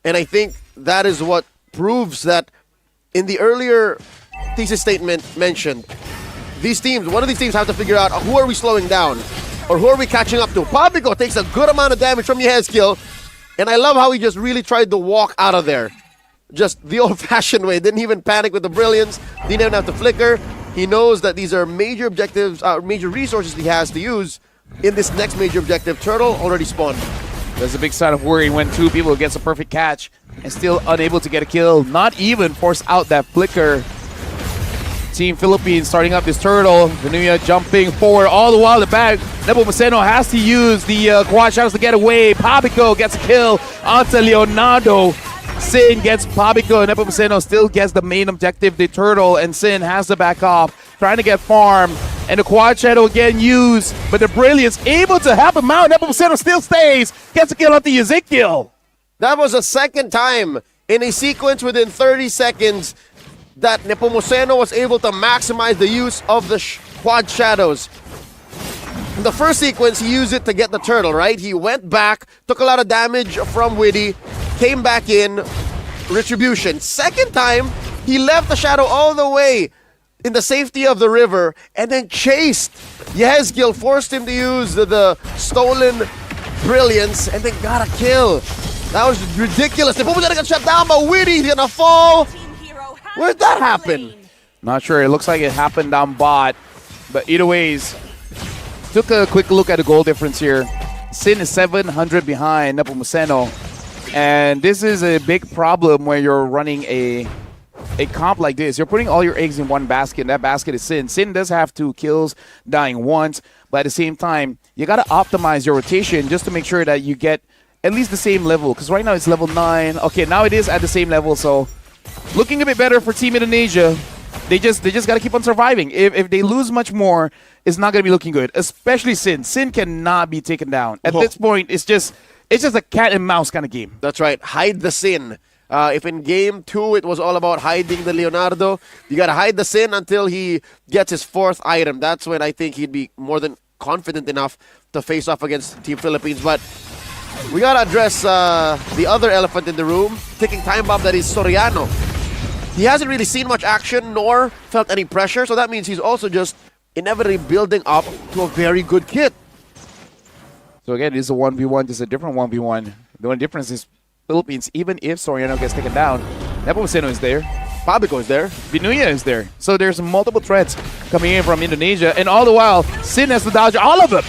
And I think that is what proves that in the earlier thesis statement mentioned, one of these teams have to figure out who are we slowing down or who are we catching up to. Pabico takes a good amount of damage from Yehezkiel. And I love how he just really tried to walk out of there. Just the old-fashioned way. Didn't even panic with the brilliance. Didn't even have to flicker. He knows that these are major objectives, major resources he has to use in this next major objective. Turtle already spawned. That's a big sign of worry when two people gets a perfect catch and still unable to get a kill. Not even force out that flicker. Team Philippines starting up this turtle. Vinuya jumping forward all the while the back. Nepomuceno has to use the quad shadows to get away. Pabico gets a kill onto Leonardo. Sin gets Pabico. Nepomuceno still gets the main objective, the turtle, and Sin has to back off, trying to get farm. And the quad shadow again used, but the brilliance able to help him out. Nepomuceno still stays, gets a kill onto Ezekiel. That was the second time in a sequence within 30 seconds that Nepomuceno was able to maximize the use of the quad shadows. In the first sequence, he used it to get the turtle, right? He went back, took a lot of damage from Witty, came back in, retribution. Second time, he left the shadow all the way in the safety of the river and then chased. Yehezkiel forced him to use the stolen brilliance and then got a kill. That was ridiculous. Nepomuceno got shut down, but Witty's gonna fall. Where'd that happen? Not sure. It looks like it happened down bot. But either ways, took a quick look at the goal difference here. Sin is 700 behind Nepomuceno. And this is a big problem where you're running a comp like this. You're putting all your eggs in one basket, and that basket is Sin. Sin does have 2 kills, dying once. But at the same time, you got to optimize your rotation just to make sure that you get at least the same level. Because right now it's level 9. Okay, now it is at the same level, so looking a bit better for Team Indonesia. They just got to keep on surviving. If they lose much more, it's not going to be looking good. Especially Sin. Sin cannot be taken down. At this point, it's just a cat and mouse kind of game. That's right. Hide the Sin. If in game 2 it was all about hiding the Leonardo, you got to hide the Sin until he gets his 4th item. That's when I think he'd be more than confident enough to face off against Team Philippines. But we got to address the other elephant in the room, ticking time bomb, that is Soriano. He hasn't really seen much action nor felt any pressure, so that means he's also just inevitably building up to a very good kit. So again, this is a 1v1, just a different 1v1. The only difference is Philippines, even if Soriano gets taken down, Nepomuceno is there. Pabico is there. Vinuya is there. So there's multiple threats coming in from Indonesia, and all the while, Sin has to dodge all of them.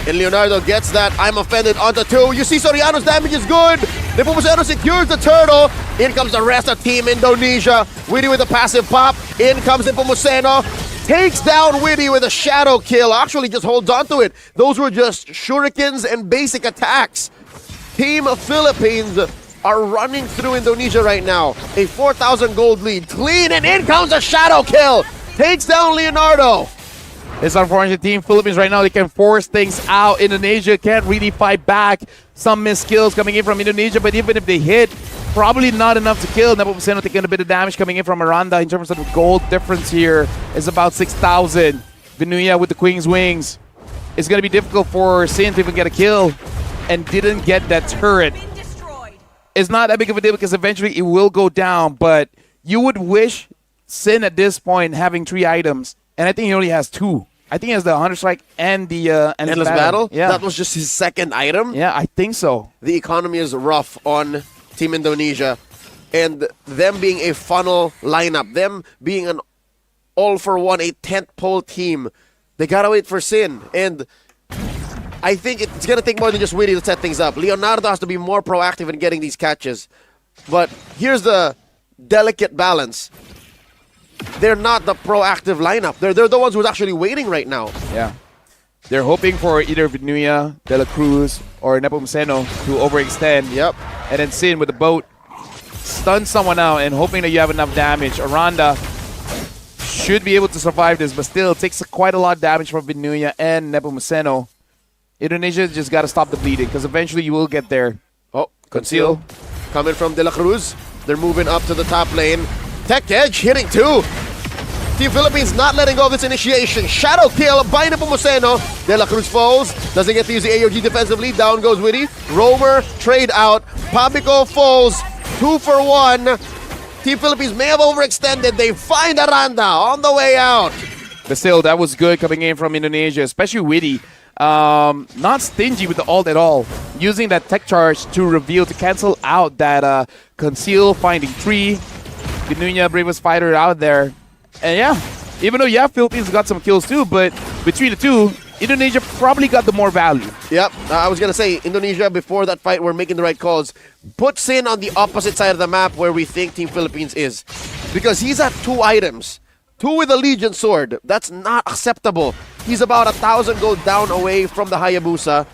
And Leonardo gets that I'm offended onto 2. You see Soriano's damage is good. Nepomuceno secures the turtle. In comes the rest of Team Indonesia. Witty with a passive pop. In comes Nepomuceno. Takes down Witty with a shadow kill. Actually just holds on to it. Those were just shurikens and basic attacks. Team Philippines are running through Indonesia right now. A 4,000 gold lead. Clean, and in comes a shadow kill. Takes down Leonardo. It's unfortunate. Team Philippines right now, they can force things out. Indonesia can't really fight back. Some missed kills coming in from Indonesia, but even if they hit, probably not enough to kill. Nepomuceno taking a bit of damage coming in from Aranda. In terms of the gold difference here is about 6,000. Vinuya with the Queen's Wings. It's going to be difficult for Sin to even get a kill and didn't get that turret. It's not that big of a deal because eventually it will go down, but you would wish Sin at this point having 3 items, and I think he only has 2. I think he has the Hunter Strike and the Endless Battle? Yeah. That was just his second item? Yeah, I think so. The economy is rough on Team Indonesia, and them being a funnel lineup, them being an all-for-one, a tent-pole team, they gotta wait for Sin, and I think it's gonna take more than just Witty to set things up. Leonardo has to be more proactive in getting these catches, but here's the delicate balance. They're not the proactive lineup. They're the ones who's actually waiting right now. Yeah. They're hoping for either Vinuya, De La Cruz, or Nepomuceno to overextend. Yep. And then Sin with the boat, stun someone out and hoping that you have enough damage. Aranda should be able to survive this, but still takes quite a lot of damage from Vinuya and Nepomuceno. Indonesia just got to stop the bleeding because eventually you will get there. Oh, Conceal. Coming from De La Cruz. They're moving up to the top lane. Tech Edge hitting 2. Team Philippines not letting go of this initiation. Shadow kill by Nepomuceno. De La Cruz falls. Doesn't get to use the AOG defensively. Down goes Witty. Roamer, trade out. Pabico falls. 2 for 1. Team Philippines may have overextended. They find Aranda on the way out. But still, that was good coming in from Indonesia, especially Witty. Not stingy with the ult at all. Using that tech charge to reveal, to cancel out that Conceal, finding 3. Vinuya, bravest fighter out there. And yeah, even though, Philippines got some kills too, but between the two, Indonesia probably got the more value. Yep, I was going to say, Indonesia, before that fight, were making the right calls. Put Sin on the opposite side of the map where we think Team Philippines is. Because he's at 2 items. 2 with a Legion Sword. That's not acceptable. He's about 1,000 gold down away from the Hayabusa.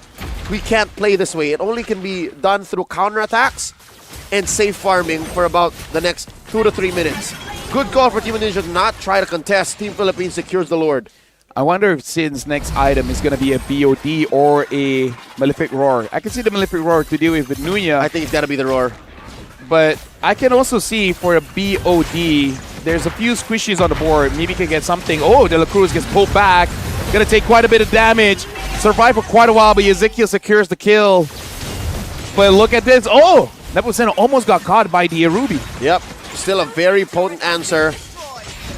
We can't play this way. It only can be done through counterattacks and safe farming for about the next 2 to 3 minutes. Good call for Team Indonesia to not try to contest. Team Philippines secures the Lord. I wonder if Sin's next item is going to be a BOD or a Malefic Roar. I can see the Malefic Roar to deal with Vinuya. I think it's got to be the Roar. But I can also see for a BOD, there's a few squishies on the board. Maybe can get something. Oh, De La Cruz gets pulled back. Going to take quite a bit of damage. Survive for quite a while, but Ezekiel secures the kill. But look at this. Oh, Nepomuceno almost got caught by the Ruby. Yep. Still a very potent answer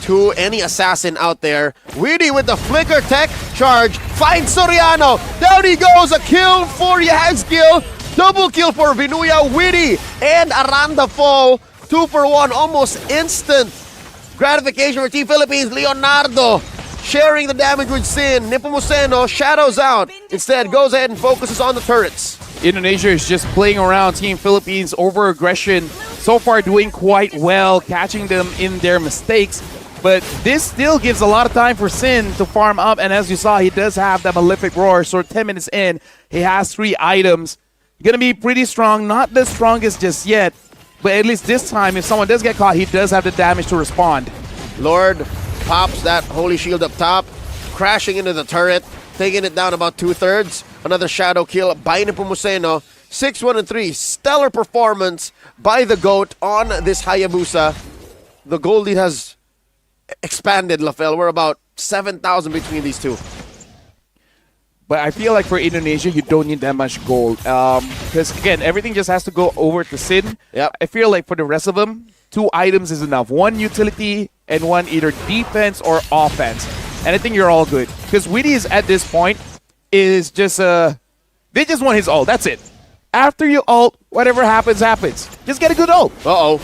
to any assassin out there. Witty with the flicker tech charge. Finds Soriano. Down he goes. A kill for Yazgil. Double kill for Vinuya. Witty and Aranda fall. 2 for 1. Almost instant gratification for Team Philippines. Leonardo sharing the damage with Sin. Nepomuceno shadows out. Instead, goes ahead and focuses on the turrets. Indonesia is just playing around Team Philippines over aggression. So far doing quite well, catching them in their mistakes. But this still gives a lot of time for Sin to farm up. And as you saw, he does have that Malefic Roar. So 10 minutes in, he has 3 items. Going to be pretty strong. Not the strongest just yet. But at least this time, if someone does get caught, he does have the damage to respond. Lord pops that Holy Shield up top. Crashing into the turret. Taking it down about 2/3. Another shadow kill by Nepomuceno. 6-1-3. Stellar performance by the GOAT on this Hayabusa. The gold lead has expanded, Lafel. We're about 7,000 between these two. But I feel like for Indonesia, you don't need that much gold. Because, again, everything just has to go over to Sin. Yep. I feel like for the rest of them, 2 items is enough. 1 utility and 1 either defense or offense. And I think you're all good. Because Witty's at this point is just, they just want his ult. That's it. After you ult, whatever happens, happens. Just get a good ult. Uh-oh.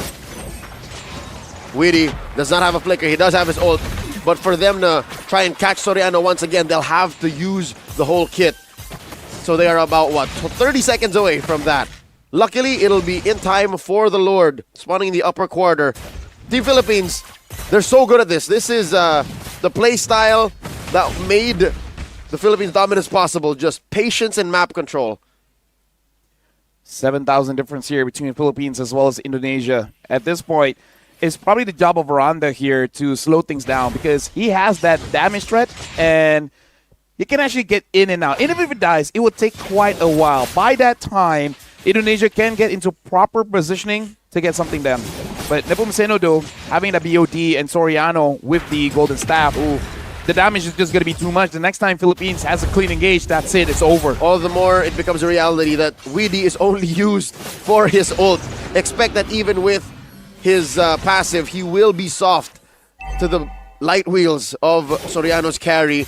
Witty does not have a flicker. He does have his ult. But for them to try and catch Soriano once again, they'll have to use the whole kit. So they are about, 30 seconds away from that. Luckily, it'll be in time for the Lord. Spawning in the upper quarter. Team Philippines, they're so good at this. This is the play style that made the Philippines' dominance possible. Just patience and map control. 7,000 difference here between Philippines as well as Indonesia. At this point, it's probably the job of Aranda here to slow things down because he has that damage threat and he can actually get in and out. Even if it dies, it will take quite a while. By that time, Indonesia can get into proper positioning to get something done. But Nepomuceno, though, having the BOD and Soriano with the Golden Staff, the damage is just going to be too much. The next time Philippines has a clean engage, that's it. It's over. All the more it becomes a reality that Weedy is only used for his ult. Expect that even with his passive, he will be soft to the light wheels of Soriano's carry.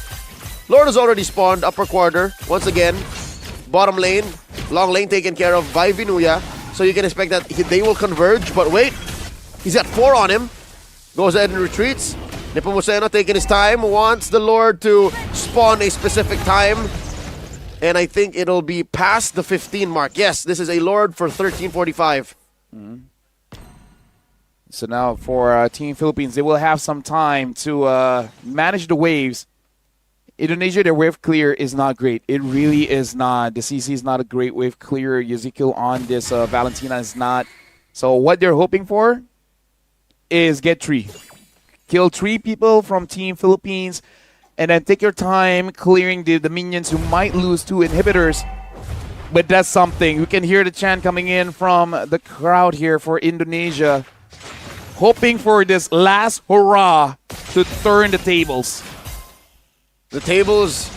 Lord has already spawned upper quarter. Once again, bottom lane, long lane taken care of by Vinuya. So you can expect that they will converge. But wait, he's got 4 on him. Goes ahead and retreats. Nepomuceno taking his time, wants the Lord to spawn a specific time. And I think it'll be past the 15 mark. Yes, this is a Lord for 13:45. So now for Team Philippines, they will have some time to manage the waves. Indonesia, their wave clear is not great. It really is not. The CC is not a great wave clear. Ezekiel on this Valentina is not. So what they're hoping for is get 3. Kill 3 people from Team Philippines, and then take your time clearing the minions who might lose 2 inhibitors. But that's something. We can hear the chant coming in from the crowd here for Indonesia, hoping for this last hurrah to turn the tables. The tables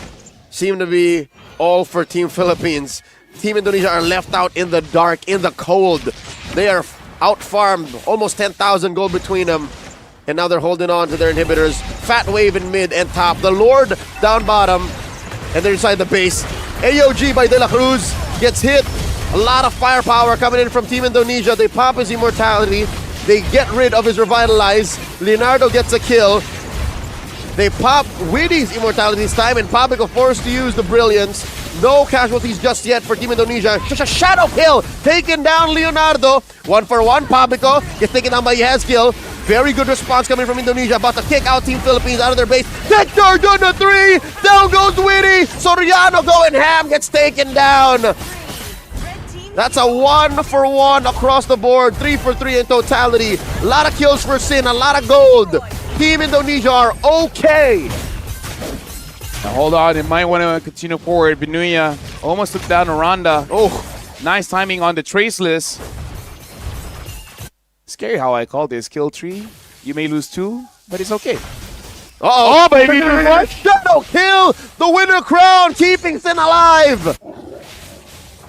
seem to be all for Team Philippines. Team Indonesia are left out in the dark, in the cold. They are out-farmed, almost 10,000 gold between them. And now they're holding on to their inhibitors. Fat wave in mid and top. The Lord down bottom. And they're inside the base. AOG by De La Cruz gets hit. A lot of firepower coming in from Team Indonesia. They pop his immortality. They get rid of his revitalize. Leonardo gets a kill. They pop Widdy's immortality this time. And Pabico forced to use the brilliance. No casualties just yet for Team Indonesia. Just a shadow kill. Taking down Leonardo. 1-for-1. Pabico gets taken down by Yazkiel. Very good response coming from Indonesia. About to kick out Team Philippines out of their base. Get charge on the 3. Down goes Widdy. Soriano going ham. Gets taken down. That's a 1-for-1 across the board. 3-for-3 in totality. A lot of kills for Sin. A lot of gold. Team Indonesia are okay. Now hold on. They might want to continue forward. Binuya almost took down Aranda. Oh, nice timing on the traceless. Scary how I call this. Kill 3. You may lose 2, but it's okay. Oh, baby! Shadow kill! The winner crown, keeping Sin alive!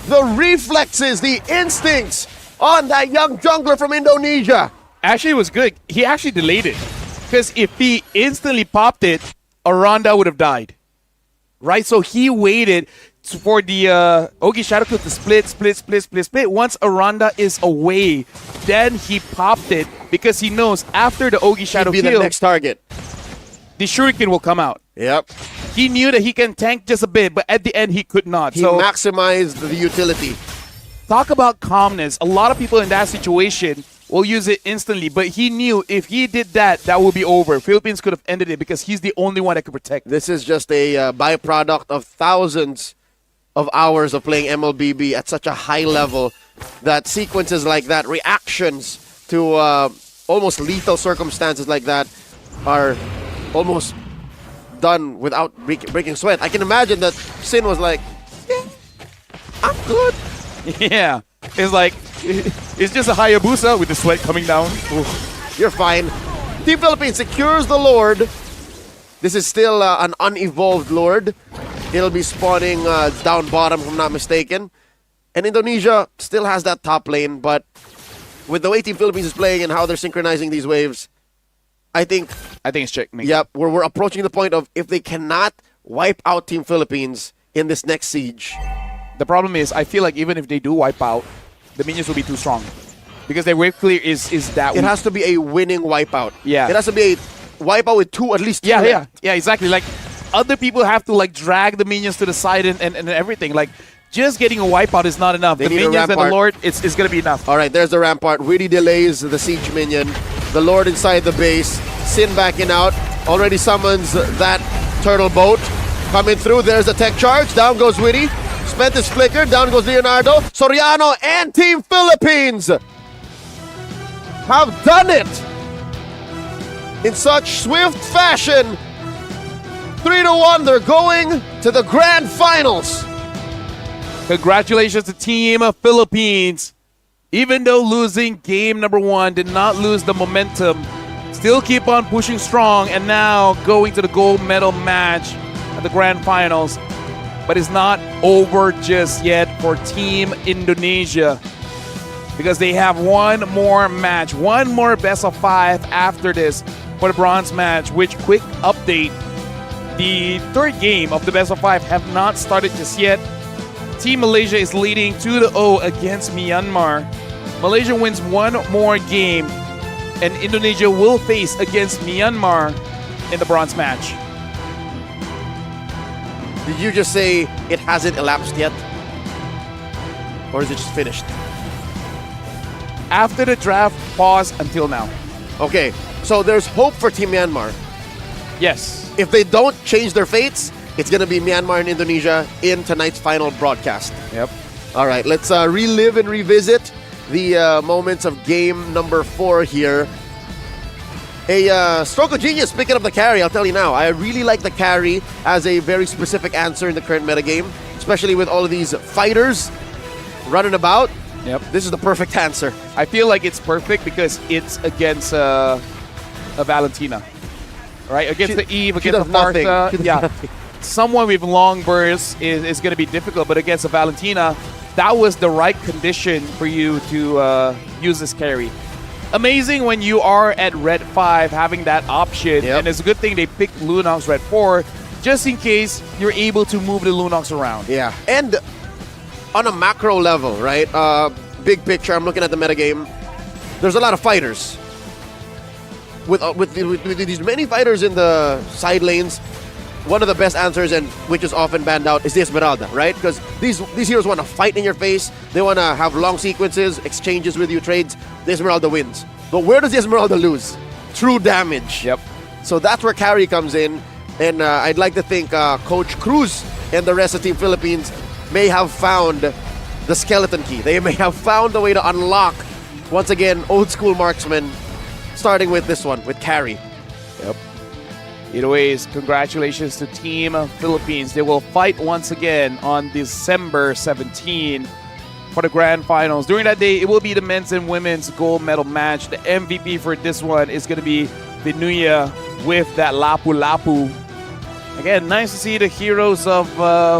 The reflexes, the instincts on that young jungler from Indonesia. Actually, it was good. He actually delayed it. Because if he instantly popped it, Aranda would have died. Right? So he waited for the Ogi Shadow Kill to split. Once Aranda is away, then he popped it because he knows after the Ogi Shadow Kill, the next target, the Shuriken will come out. Yep. He knew that he can tank just a bit, but at the end he could not. He maximized the utility. Talk about calmness. A lot of people in that situation will use it instantly, but he knew if he did that, that would be over. Philippines could have ended it because he's the only one that could protect. This is just a byproduct of thousands of hours of playing MLBB at such a high level that sequences like that, reactions to almost lethal circumstances like that are almost done without breaking sweat. I can imagine that Sin was like, yeah, I'm good. Yeah, it's like, it's just a Hayabusa with the sweat coming down. Oof. You're fine. Team Philippines secures the Lord. This is still an unevolved Lord. It'll be spawning down bottom, if I'm not mistaken. And Indonesia still has that top lane, but with the way Team Philippines is playing and how they're synchronizing these waves, I think it's checkmate. Yep, we're approaching the point of if they cannot wipe out Team Philippines in this next siege. The problem is, I feel like even if they do wipe out, the minions will be too strong. Because their wave clear is that it has to be a winning wipeout. Yeah. It has to be a wipeout with at least two. Yeah, exactly. Like, other people have to like drag the minions to the side and everything. Like, just getting a wipeout is not enough. The minions and the Lord, it's going to be enough. All right, there's the rampart. Really delays the siege minion. The Lord inside the base. Sin backing out. Already summons that turtle boat. Coming through. There's the tech charge. Down goes Witty. Spent his flicker. Down goes Leonardo. Soriano and Team Philippines have done it in such swift fashion. 3-1. They're going to the grand finals. Congratulations to Team Philippines. even though losing game number 1 did not lose the momentum, still keep on pushing strong, and now going to the gold medal match at the grand finals. But it's not over just yet for Team Indonesia, because they have one more match, one more best of 5 after this for the bronze match, which, quick update, the third game of the best of 5 have not started just yet. Team Malaysia is leading 2-0 against Myanmar. Malaysia wins one more game, and Indonesia will face against Myanmar in the bronze match. Did you just say it hasn't elapsed yet? Or is it just finished? After the draft, pause until now. Okay, so there's hope for Team Myanmar. Yes. If they don't change their fates, it's going to be Myanmar and Indonesia in tonight's final broadcast. Yep. All right, let's relive and revisit the moments of game number 4 here. A stroke of genius picking up the carry, I'll tell you now. I really like the carry as a very specific answer in the current metagame, especially with all of these fighters running about. Yep. This is the perfect answer. I feel like it's perfect because it's against a Valentina, right? Against the Eve, against the Martha. Yeah. Someone with long bursts is going to be difficult, but against a Valentina, that was the right condition for you to use this carry. Amazing when you are at red 5 having that option, and it's a good thing they picked Lunox red 4 just in case you're able to move the Lunox around. Yeah, and on a macro level, right? Big picture, I'm looking at the metagame. There's a lot of fighters. With these many fighters in the side lanes, one of the best answers, and which is often banned out, is the Esmeralda, right? Because these heroes want to fight in your face. They want to have long sequences, exchanges with you, trades. The Esmeralda wins. But where does the Esmeralda lose? True damage. Yep. So that's where carry comes in. And I'd like to think Coach Cruz and the rest of Team Philippines may have found the skeleton key. They may have found a way to unlock, once again, old school marksman, starting with this one, with carry. Yep. Either ways, congratulations to Team Philippines. They will fight once again on December 17 for the grand finals. During that day, it will be the men's and women's gold medal match. The MVP for this one is going to be Binuya with that lapu-lapu. Again, nice to see the heroes of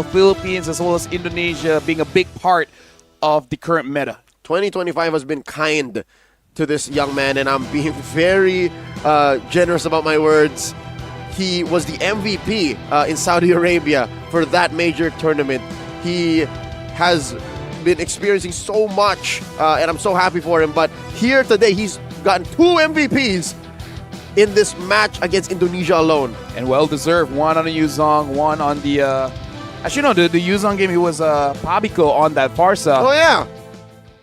Philippines as well as Indonesia being a big part of the current meta. 2025 has been kind to this young man, and I'm being very generous about my words. He was the MVP in Saudi Arabia for that major tournament. He has been experiencing so much, and I'm so happy for him. But here today, he's gotten 2 MVPs in this match against Indonesia alone. And well-deserved. One on the Yuzong, one on the... Actually, no, the Yuzong game, he was Pabiko on that Farsa. Oh, yeah.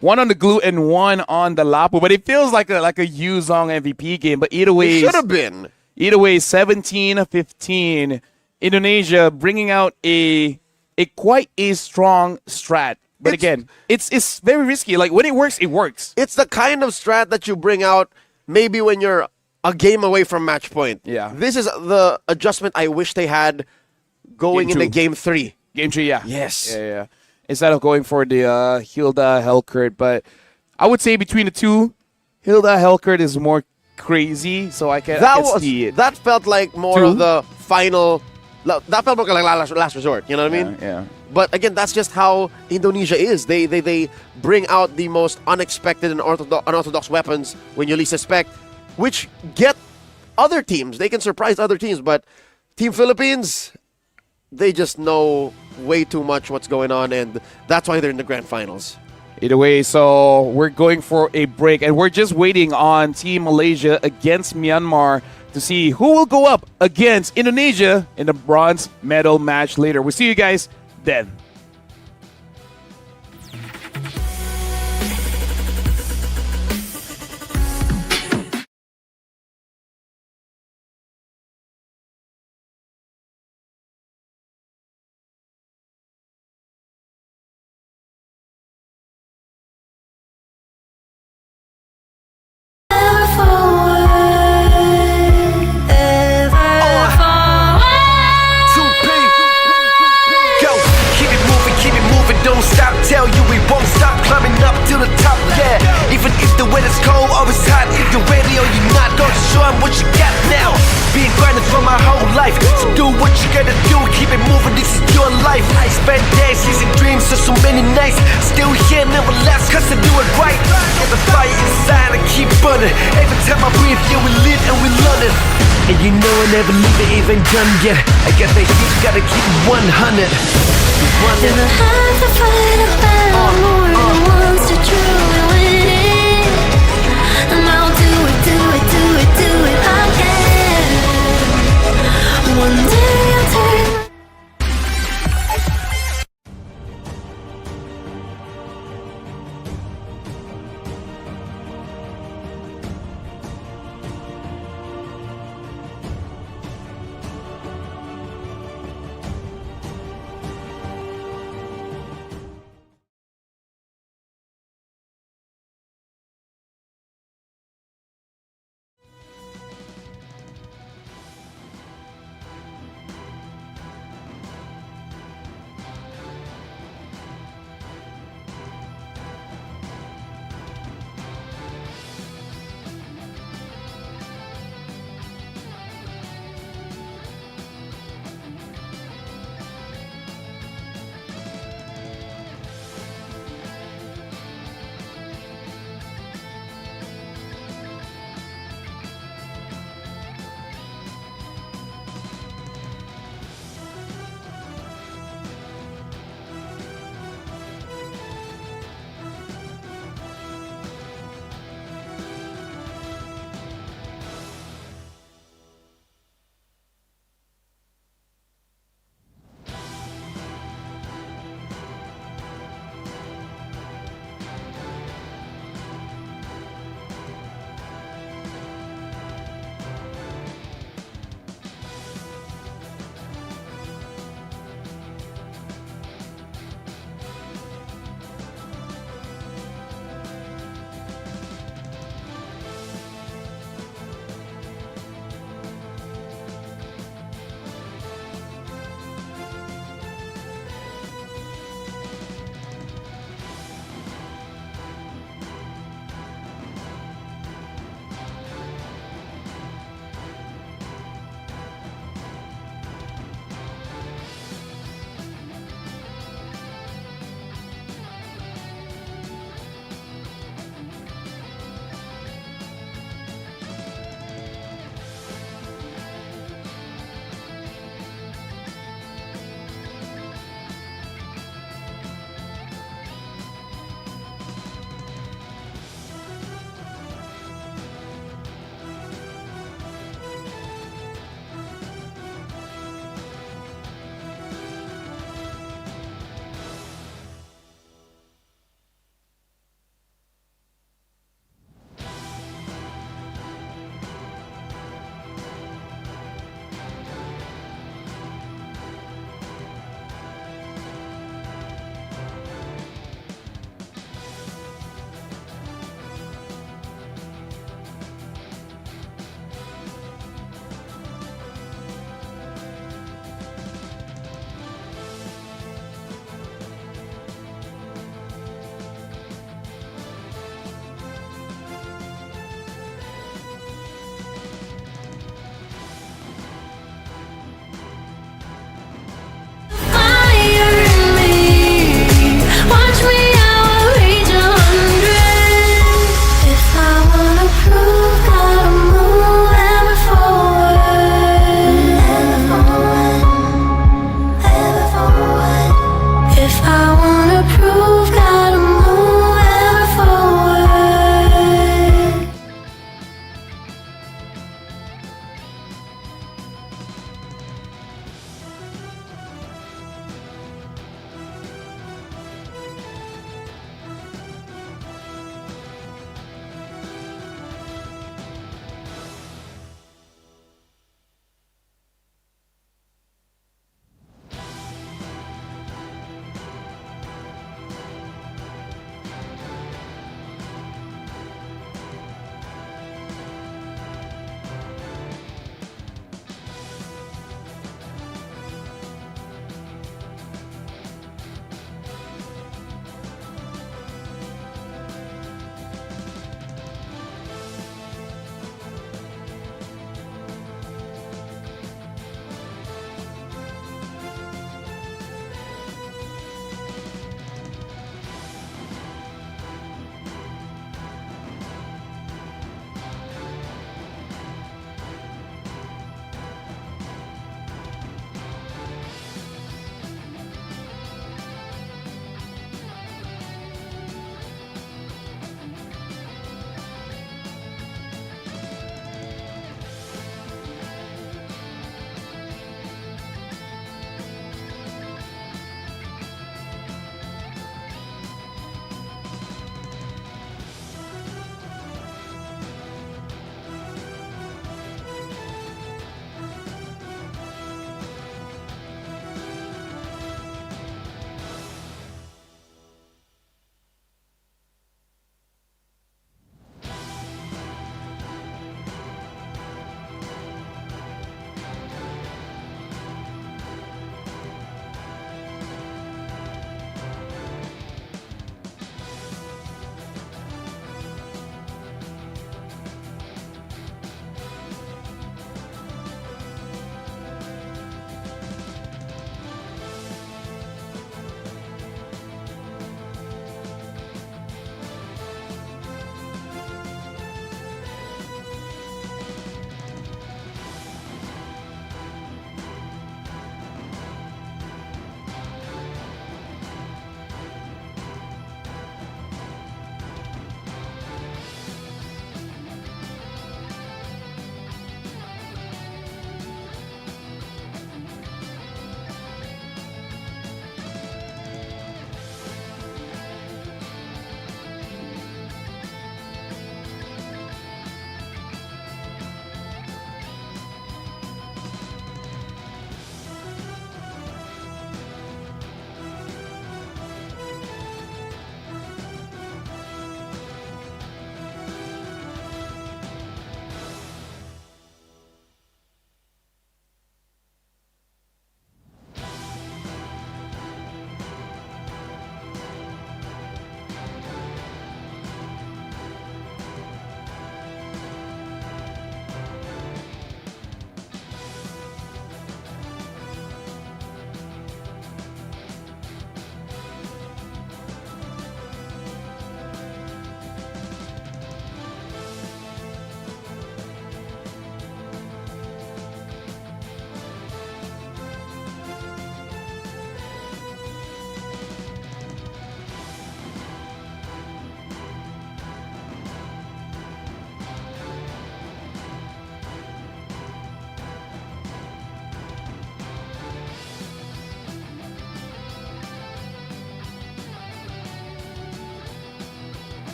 One on the glue and one on the Lapu. But it feels like a Yuzong MVP game. But either way... It should have been. Either way, 17-15. Indonesia bringing out a quite a strong strat. But again, it's very risky. Like, when it works, it works. It's the kind of strat that you bring out maybe when you're a game away from match point. Yeah. This is the adjustment I wish they had going into Game 3. Game 3, yeah. Yes. Yeah. Instead of going for the Hilda Helkert. But I would say between the two, Hilda Helkert is more crazy, so I can see it. That felt like more of the final... That felt more like last resort, you know what I mean? Yeah. But again, that's just how Indonesia is. They bring out the most unexpected and unorthodox weapons when you least suspect, which get other teams. They can surprise other teams, but Team Philippines, they just know way too much what's going on, and that's why they're in the grand finals. Either way, so we're going for a break, and we're just waiting on Team Malaysia against Myanmar to see who will go up against Indonesia in the bronze medal match later. We'll see you guys then. Don't stop, tell you we won't stop climbing up to the top, yeah. Even if the weather's cold, always hot. If you're ready or you're not, go to show 'em what you got now. Been grinding for my whole life, so do what you gotta do, keep it moving, this is your life. I spent days chasing dreams, so many nights. Still here, never last, cause I do it right. Get the fire inside, I keep burning. Every time I breathe, yeah, we live and we learn it. And you know I never leave it even done yet. I got that heat, gotta keep it 100. Never have to fight a battle more than once to truly win it. And I'll do it, do it, do it, do it again. One day I'll turn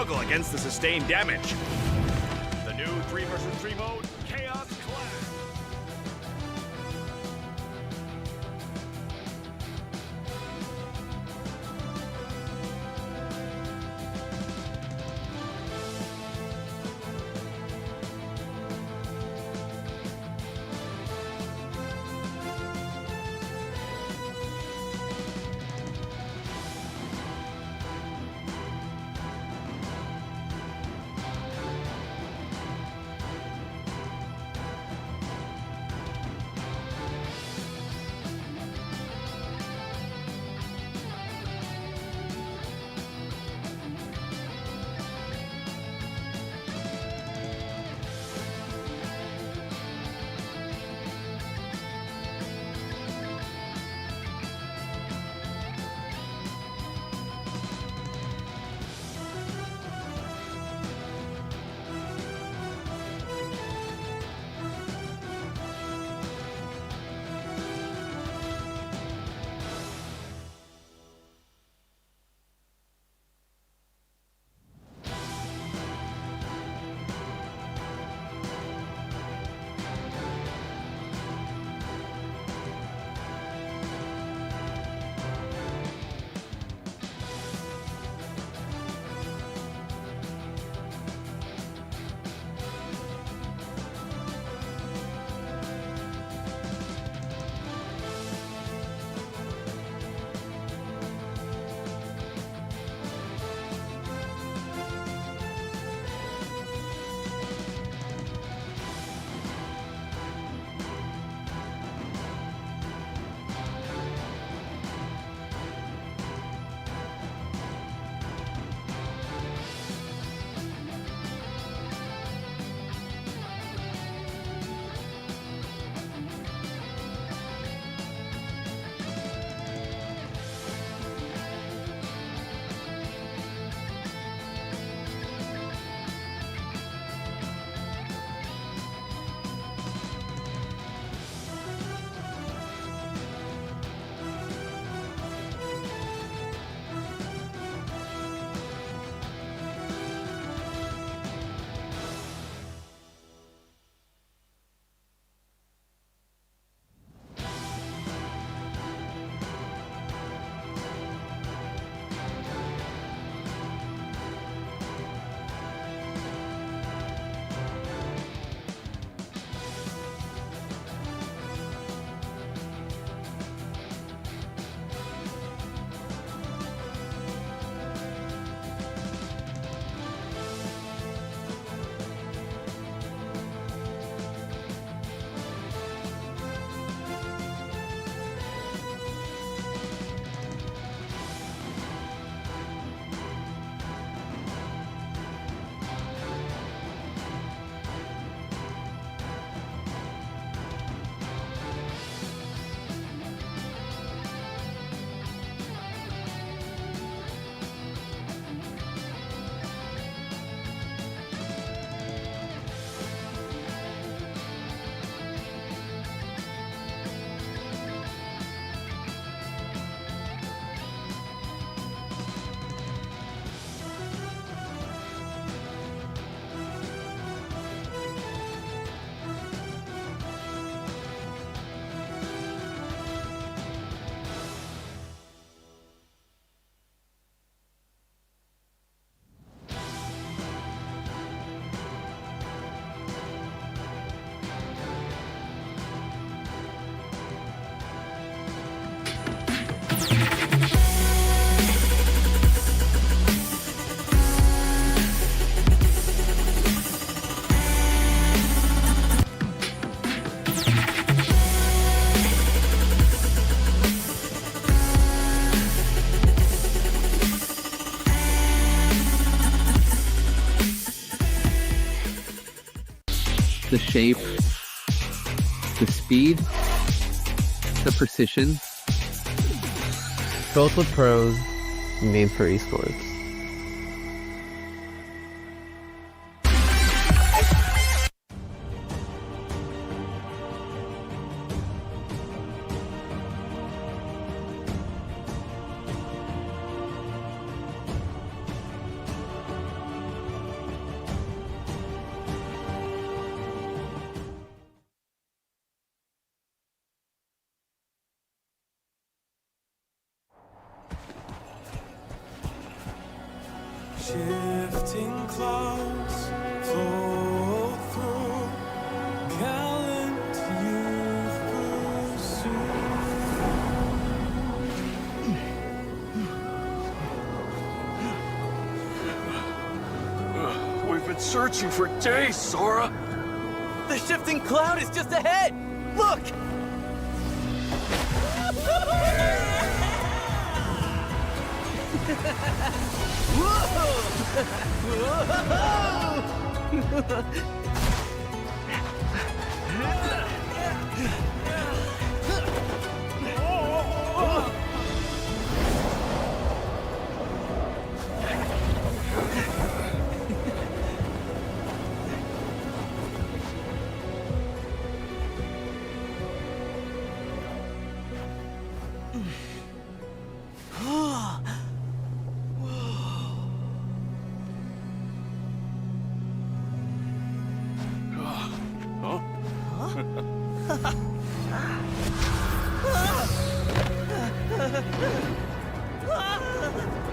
struggle against the sustained damage. The new 3 vs 3 mode, Chaos Clash. the shape, the speed, the precision. Built with pros, made for esports. Shifting clouds flow through gallant youth pursuit. We've been searching for days, Sora. The shifting cloud is just ahead! Look!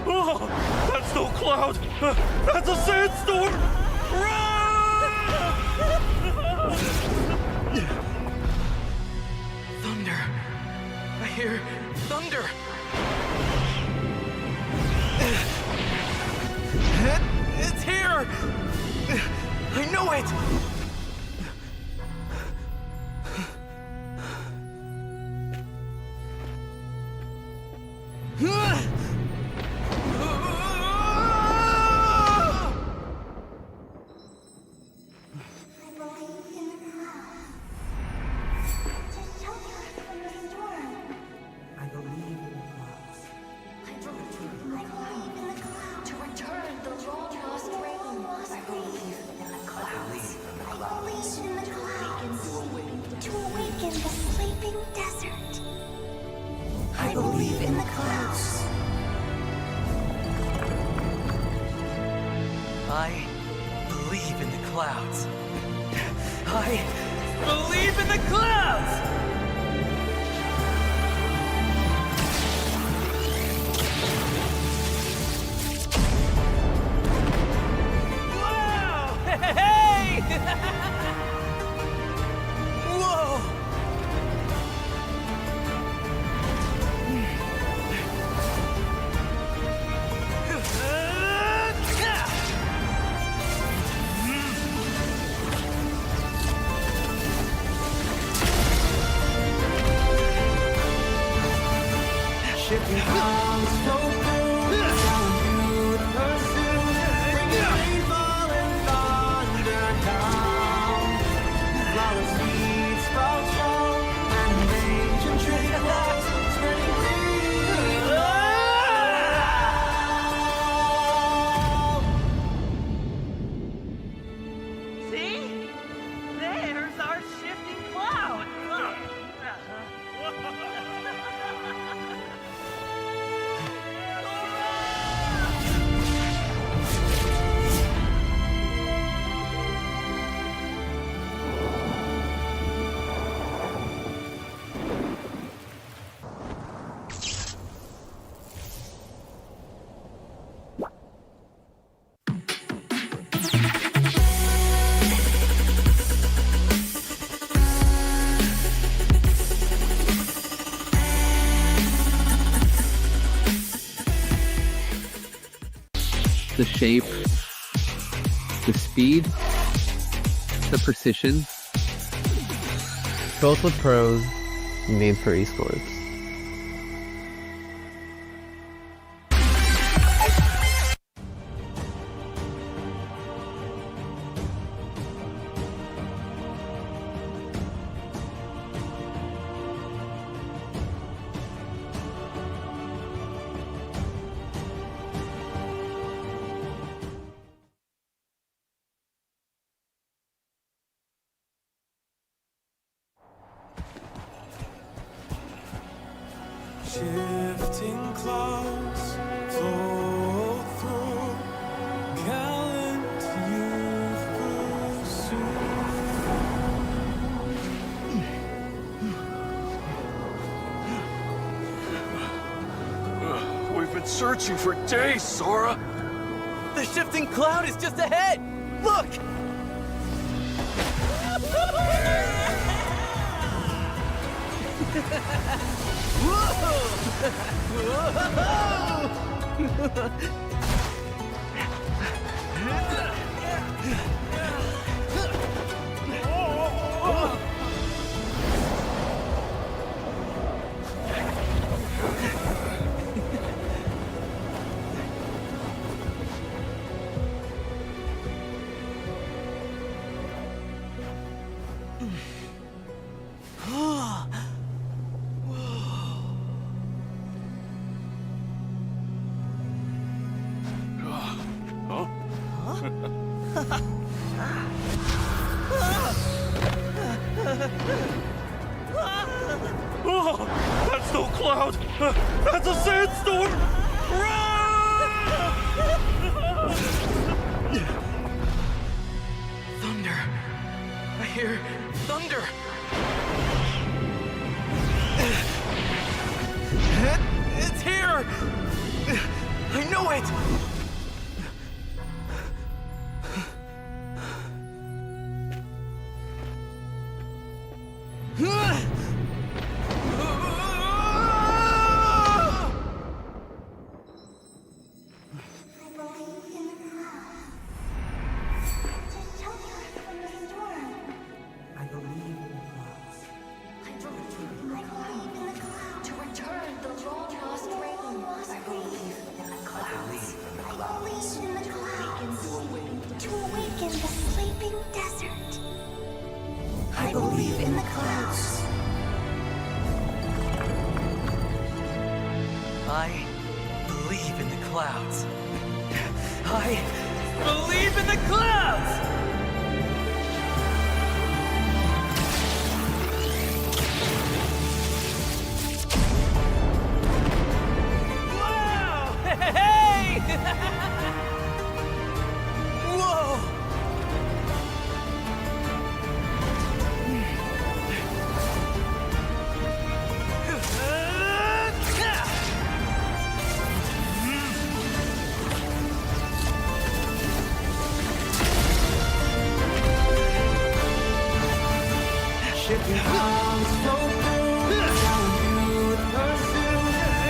Oh, that's no cloud! That's a sandstorm! Thunder! I hear thunder! It's here! I know it! I believe in the clouds. I believe in the clouds. I believe in the clouds! Wow! Hey! Whoa! Shifting clouds flow through, gallant youth pursue, bringing rainfall and thunder down. Flower seeds sprout strong, and ancient trickles spreading green. See? There's our shifting cloud. The shape, the speed, the precision. Both with pros, made for esports. Shifting clouds flow through, gallant youth pursuit. We've been searching for days, Sora. The The shifting cloud is just ahead! Look! Oh, that's no cloud! That's a sandstorm! Thunder! I hear thunder! It's here! I know it! I believe in the clouds. I believe in the clouds. I believe in the clouds! Wow! Hey! Whoa! Shifting clouds flow through, telling you to pursue,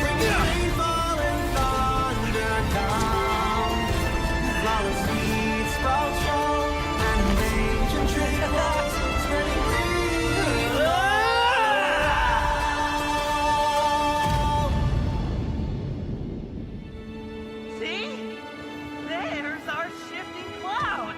bringing rainfall and thunder down. Flower seeds sprout strong, and ancient tree blocks spreading green around. See? There's our shifting cloud!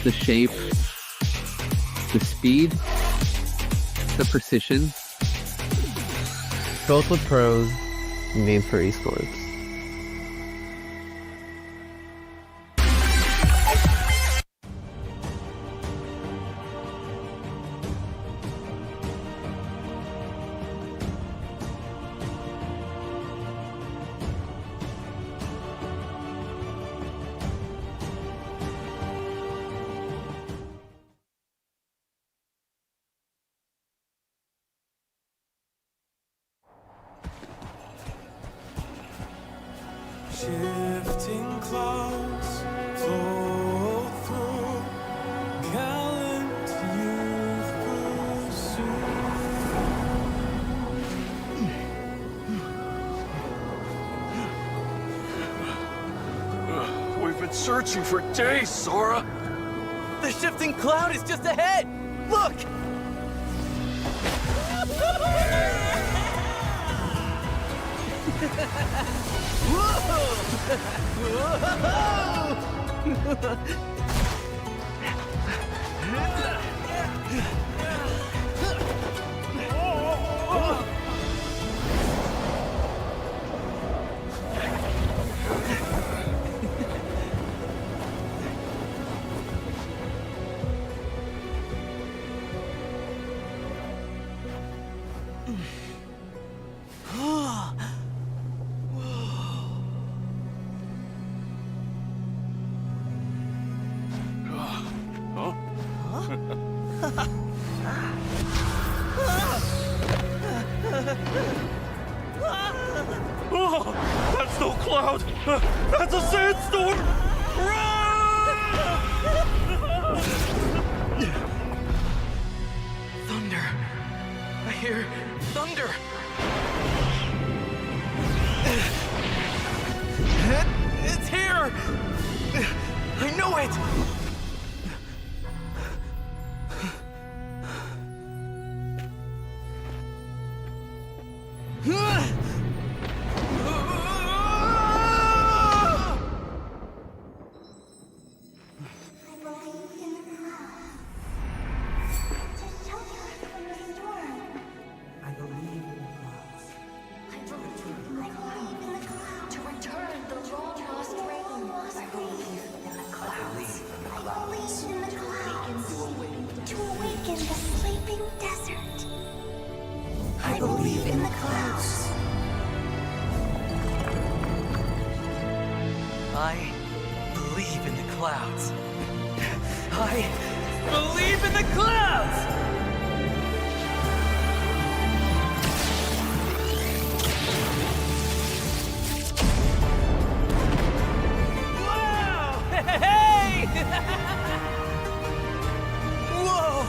The shape, the speed, the precision. Built with pros, made for esports. Shifting clouds flow through, gallant youth pursue. We've been searching for days, Sora! The shifting cloud is just ahead! Look! Whoa! That's a sandstorm! Thunder. I hear thunder. It's here! I know it! I believe in the clouds. I believe in the clouds! Wow! Hey! Whoa!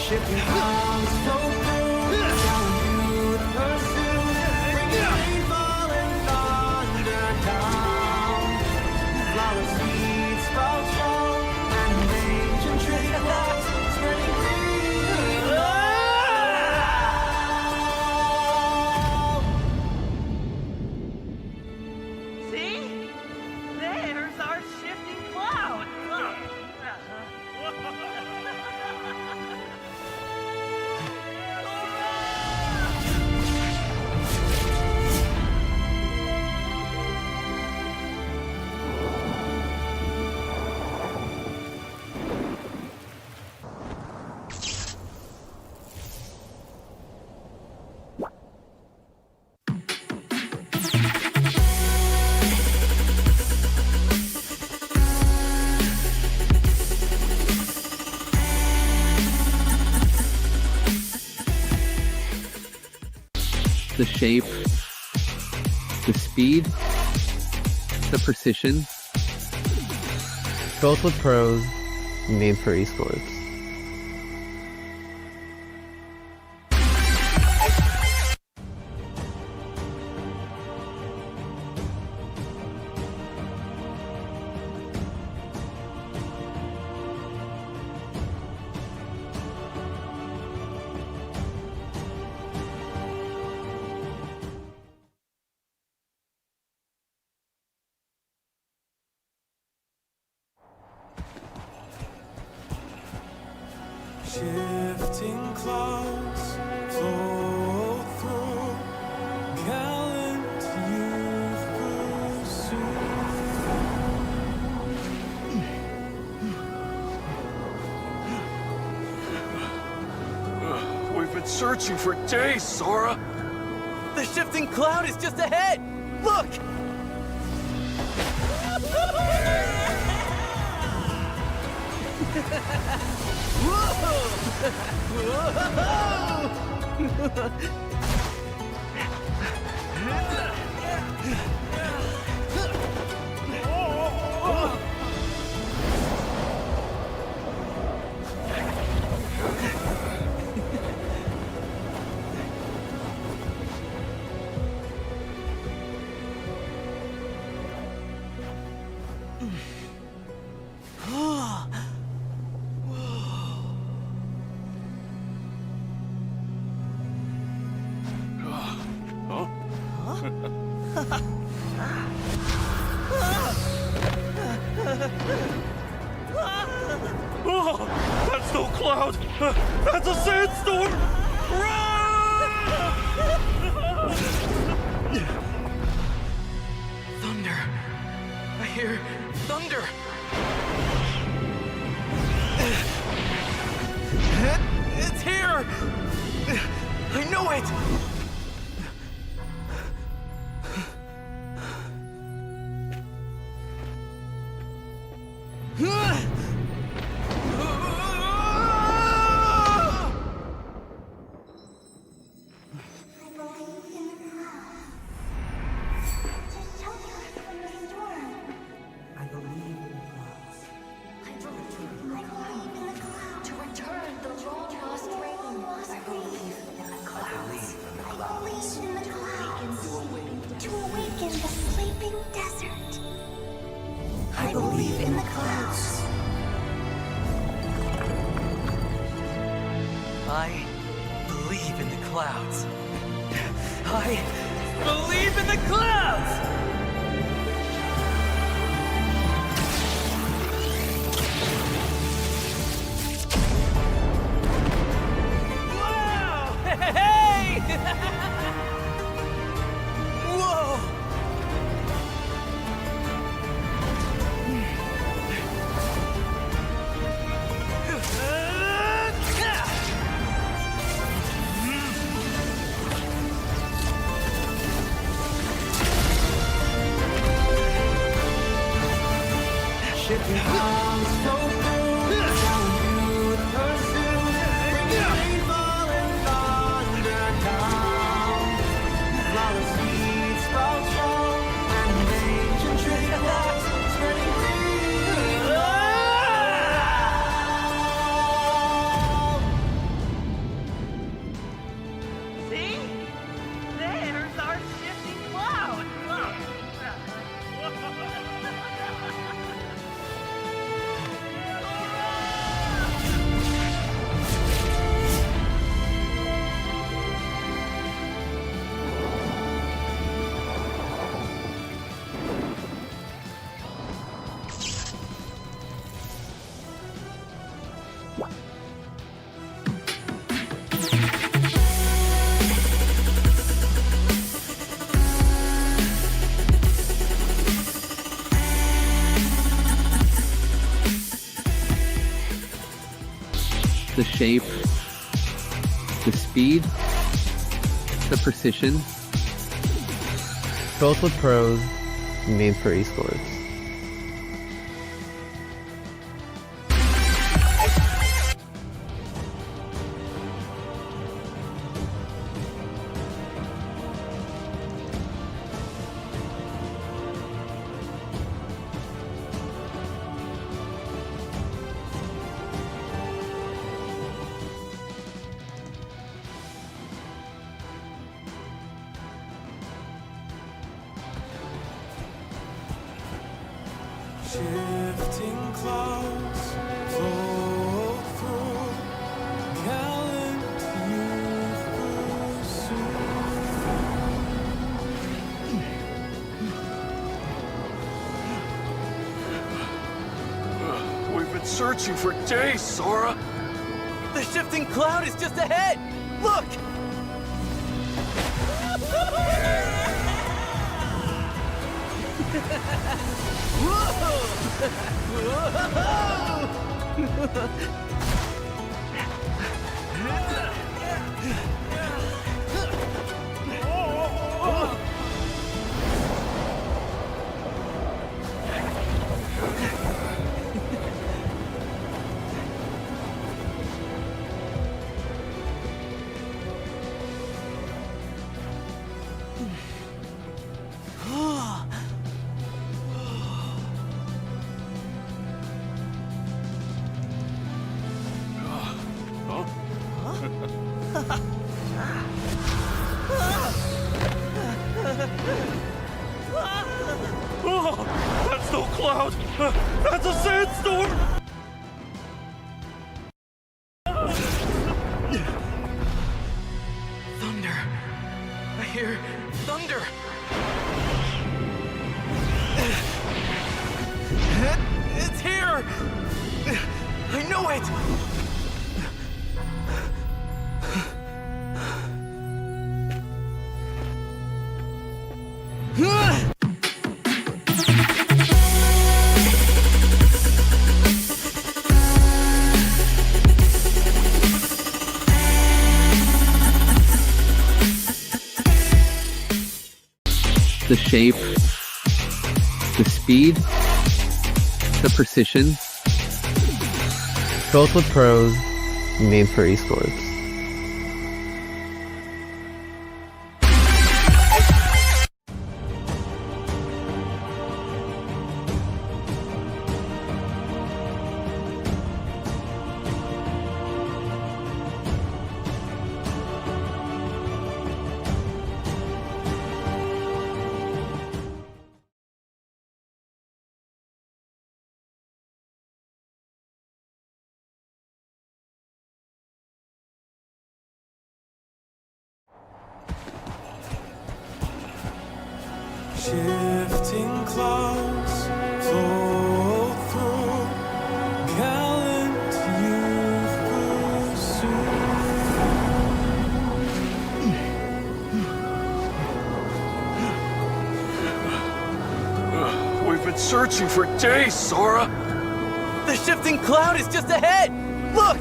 Shifting clouds flow through, telling you to pursue, bringing rainfall and thunder down. Flower seeds sprout strong, and ancient tree rocks spreading green. See? There's our shifting cloud. The shape, the speed, the precision. Built with pros, made for esports. Shifting clouds flow through, gallant youth pursue. We've been searching for days, Sora. The shifting cloud is just ahead! Look! Oh, that's no cloud! That's a sandstorm! Thunder. I hear thunder. It's here! I know it! believe in the clouds. I believe in the clouds. I believe in the clouds! Wow! Hey! Whoa! Shifting arms so cold, telling you to pursue, bringing rainfall and thunder down. Flawless seeds sprout strong, and ancient tree blocks spreading green. See? There's our shifting cloud. Look. The shape, the speed, the precision. Built with pros, made for esports. Shifting clouds flow through, gallant youth pursue. We've been searching for days, Sora. The shifting cloud is just ahead! Look! Oh, that's no cloud! That's a sandstorm! Thunder. I hear thunder. It's here! I know it! The shape, the speed, the precision. Built with pros, made for esports. Shifting clouds float through, gallant youth pursue. We've been searching for days, Sora! The shifting cloud is just ahead! Look!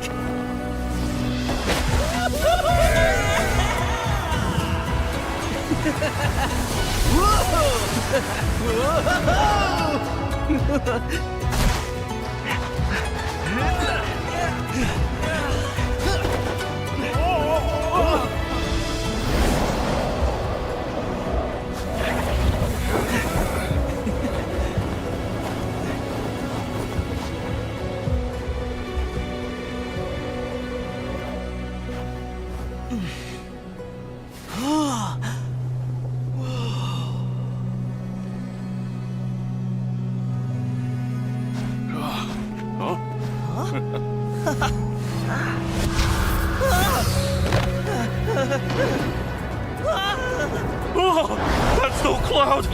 Oh, that's no cloud!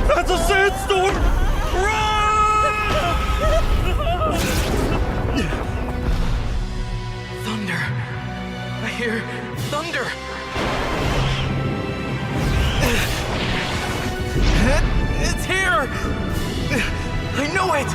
That's a sandstorm! Thunder! I hear thunder! It's here! I know it!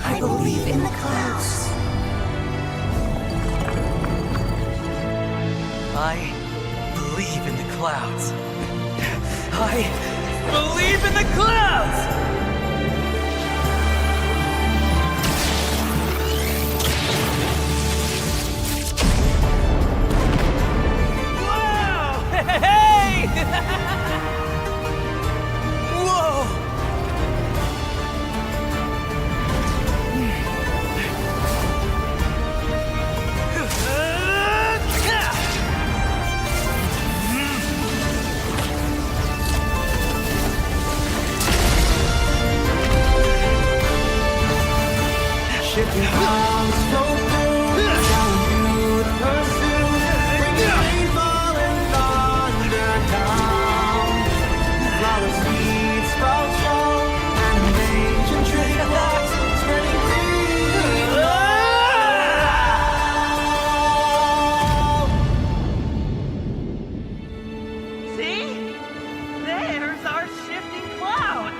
I believe in the clouds. I believe in the clouds. I believe in the clouds! Wow! Hey! Whoa! Shifting clouds flow through, gallant youth pursue, bringing rainfall and thunder down. Flower seeds sprout strong, and ancient tree blocks spreading green love. See? There's our shifting cloud.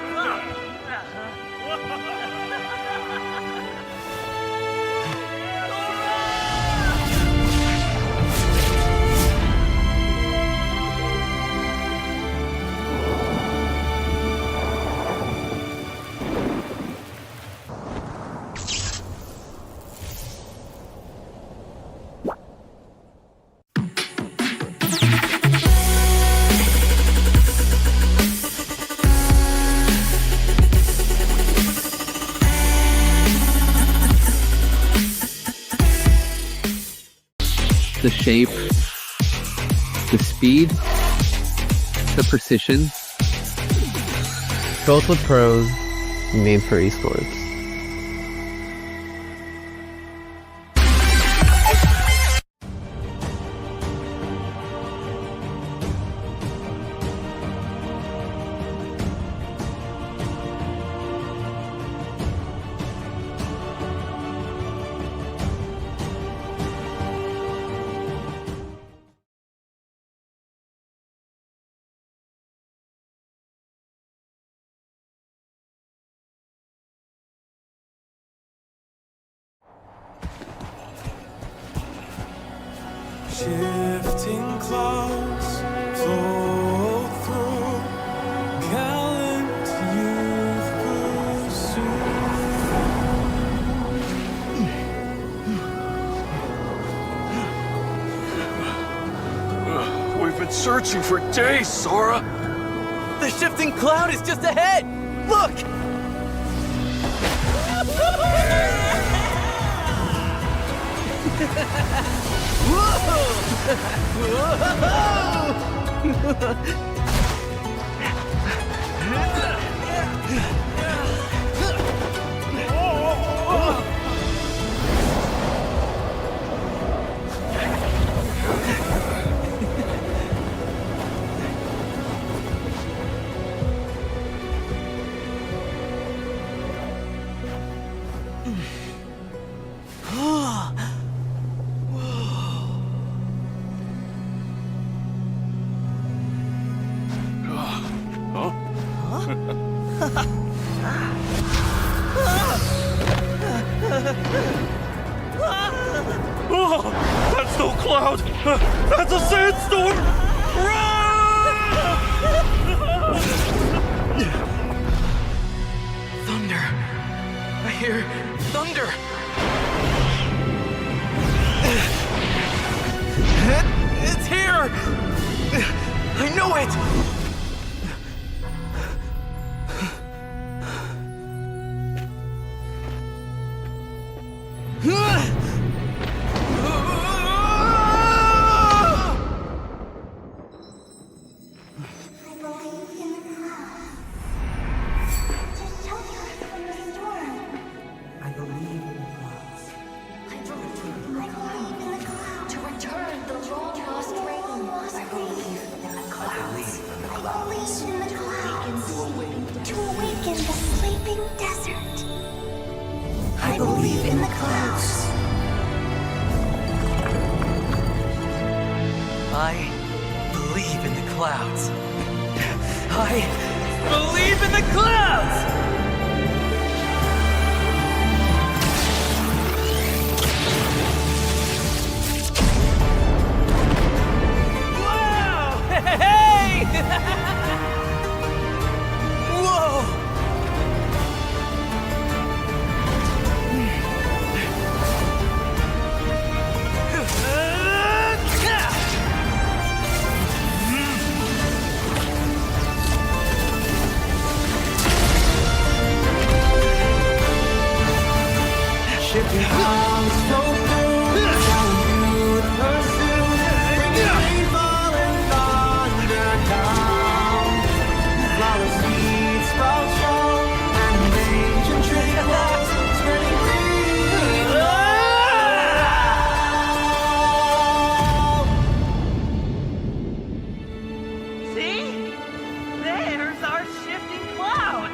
The shape, the speed, the precision. Built with pros, made for esports. Shifting clouds flow through, gallant youth pursue. been searching for days, Sora. The shifting cloud is just ahead! Look! Oh, that's no cloud! That's a sandstorm! Thunder. I hear thunder. It's here! I know it! I believe in the clouds. I believe in the clouds. I believe in the clouds! Wow! Hey! Whoa! Shipping clouds, no food, telling you to pursue, bringing rainfall and thunder down. Flower seeds sprout strong, and ancient tree walls spreading green around. See? There's our shifting cloud.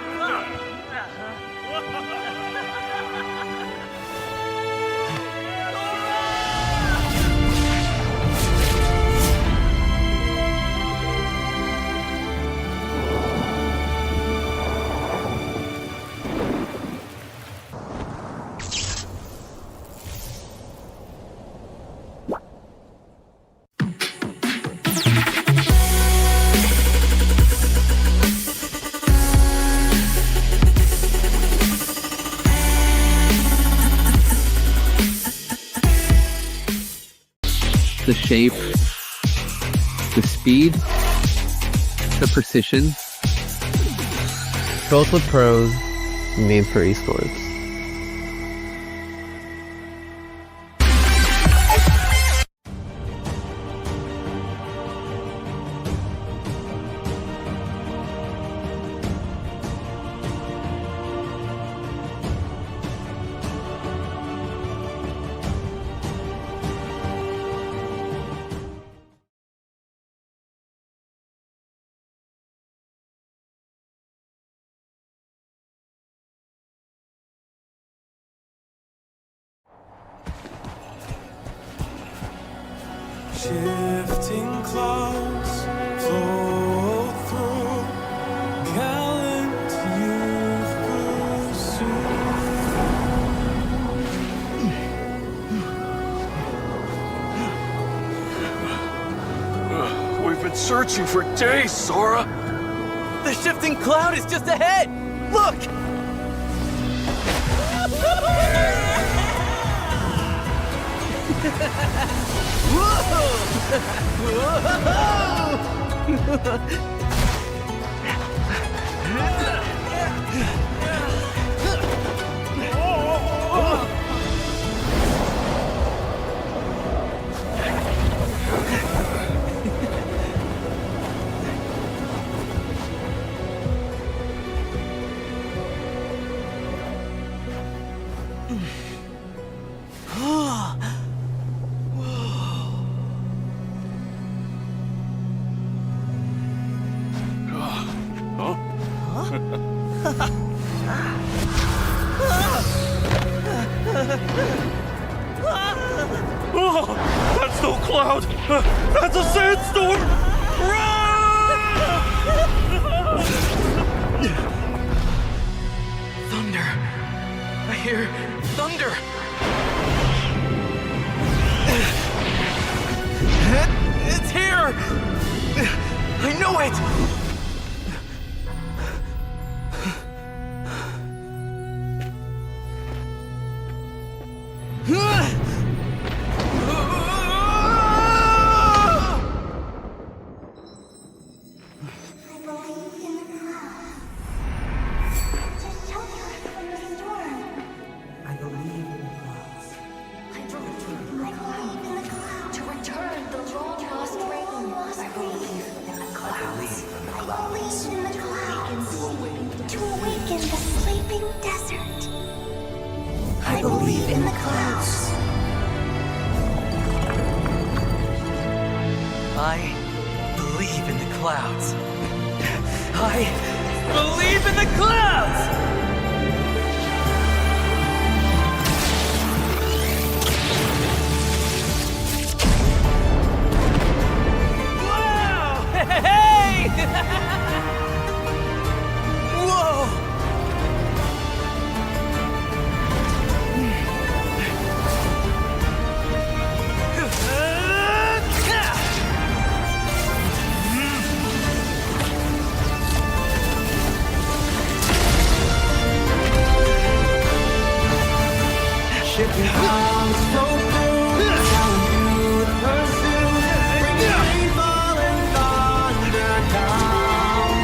The shape, the speed, the precision. Built with pros, made for esports. Shifting clouds flow through, gallant youth pursue. We've been searching for days, Sora. The shifting cloud is just ahead! Look! Whoa! Whoa! Oh, that's no cloud! That's a sandstorm! Thunder. I hear thunder. It's here! I know it! I believe in the clouds. I believe in the clouds. I believe in the clouds! Whoa! Hey! Whoa! Shipping clouds flow through, telling you to pursue, bringing rainfall and thunder down.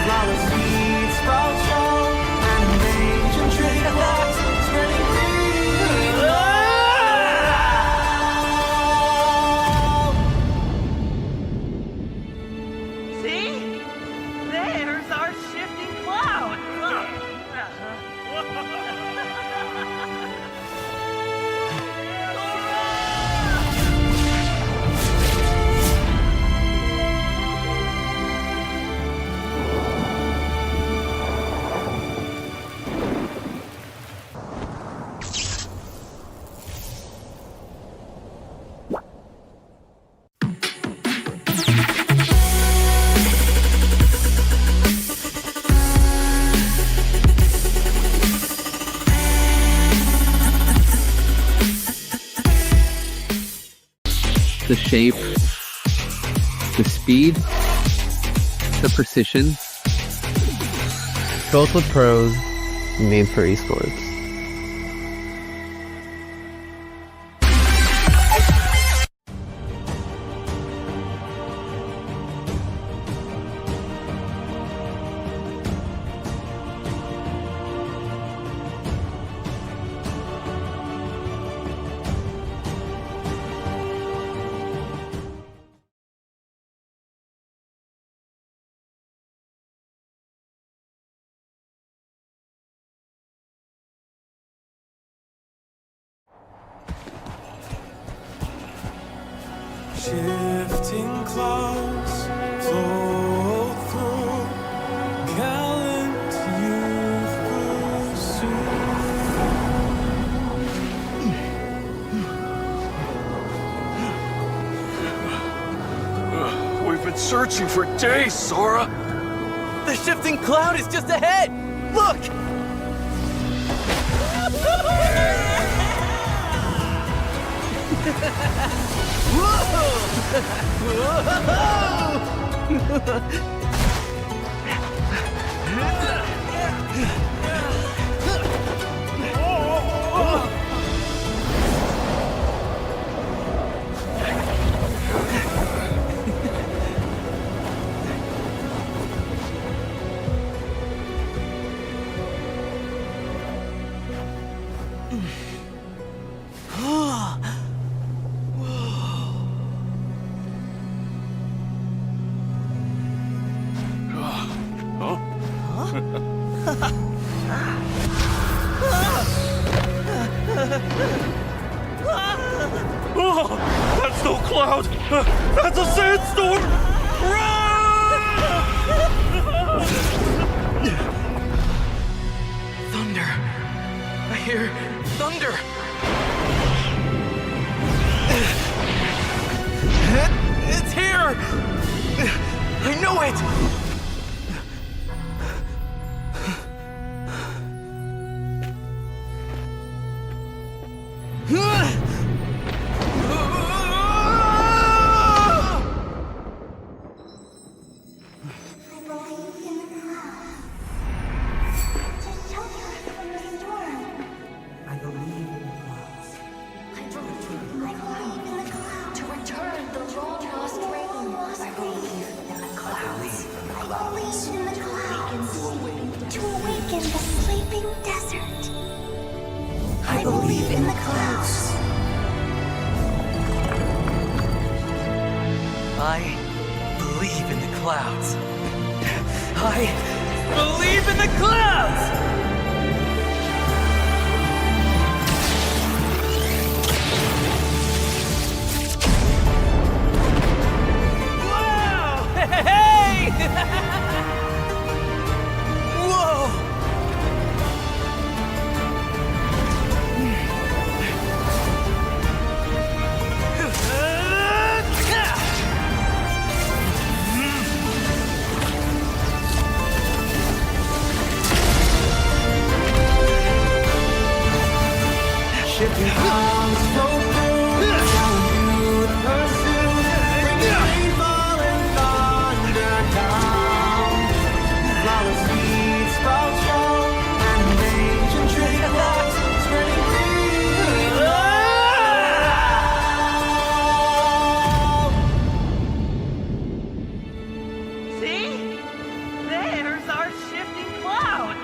Flower seeds sprout strong, and ancient tree walls spreading green. See? There's our shifting cloud. The shape, the speed, the precision. Built with pros, made for esports. Shifting clouds flow through, gallant youth pursue. We've been searching for days, Sora! The shifting cloud is just ahead! Look! Oh, that's no cloud! That's a sandstorm! Thunder. I hear thunder. It's here! I know it! I believe in the clouds. I believe in the clouds. I believe in the clouds! Whoa! Hey! Whoa! Shipping clouds floating down you pursue, bringing rainfall and thunder down. Flower seeds sprout strong, and ancient trickles spreading free. See? There's our shifting cloud.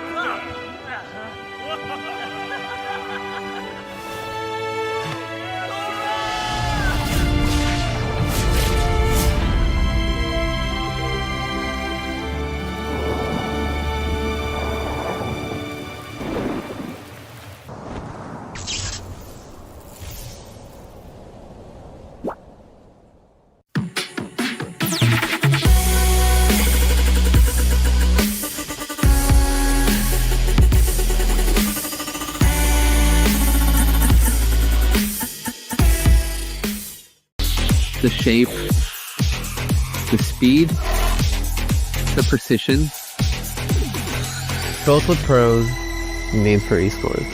The shape, the speed, the precision. Built with pros, made for esports.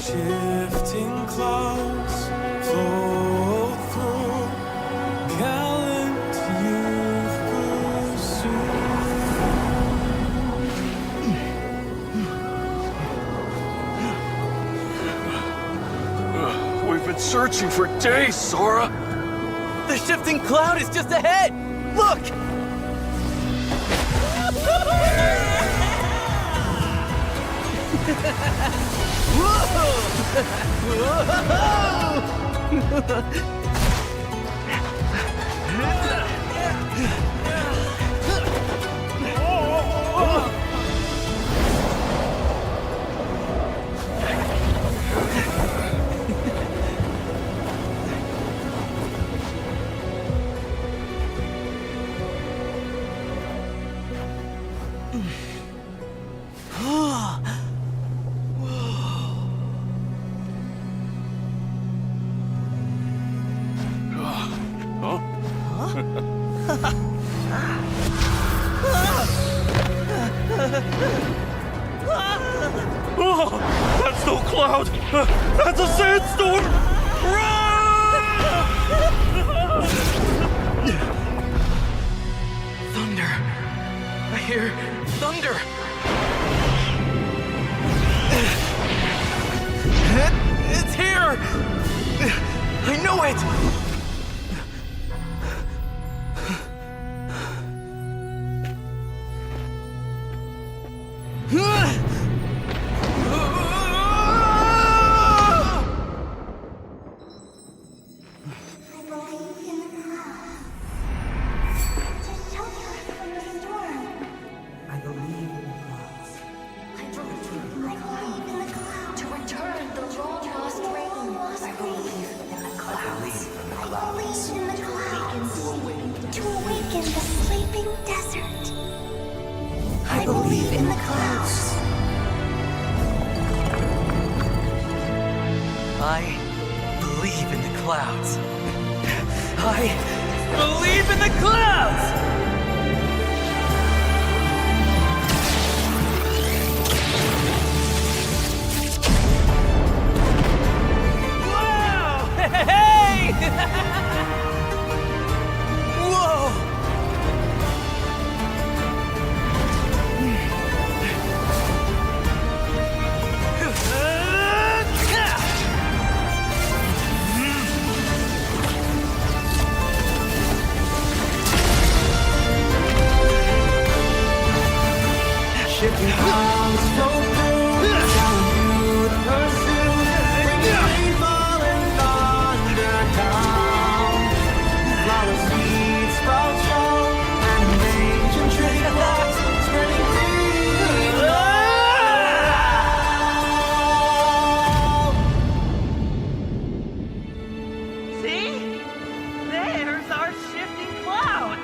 Shifting clouds float through, gallant youth pursue. We've been searching for days, Sora! The shifting cloud is just ahead! Look! Oh, that's no cloud! That's a sandstorm! hear thunder. It's here! I know it! I believe in the clouds. I believe in the clouds. I believe in the clouds! Wow! Hey! Whoa! Shifting clouds flow through, telling you to pursue. Bringing rainfall and thunder down. Flower seeds sprout strong, and raging trickles spreading green. See? There's our shifting cloud.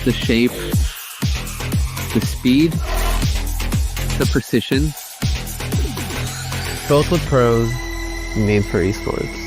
The shape, the speed, the precision. Built with pros, made for esports.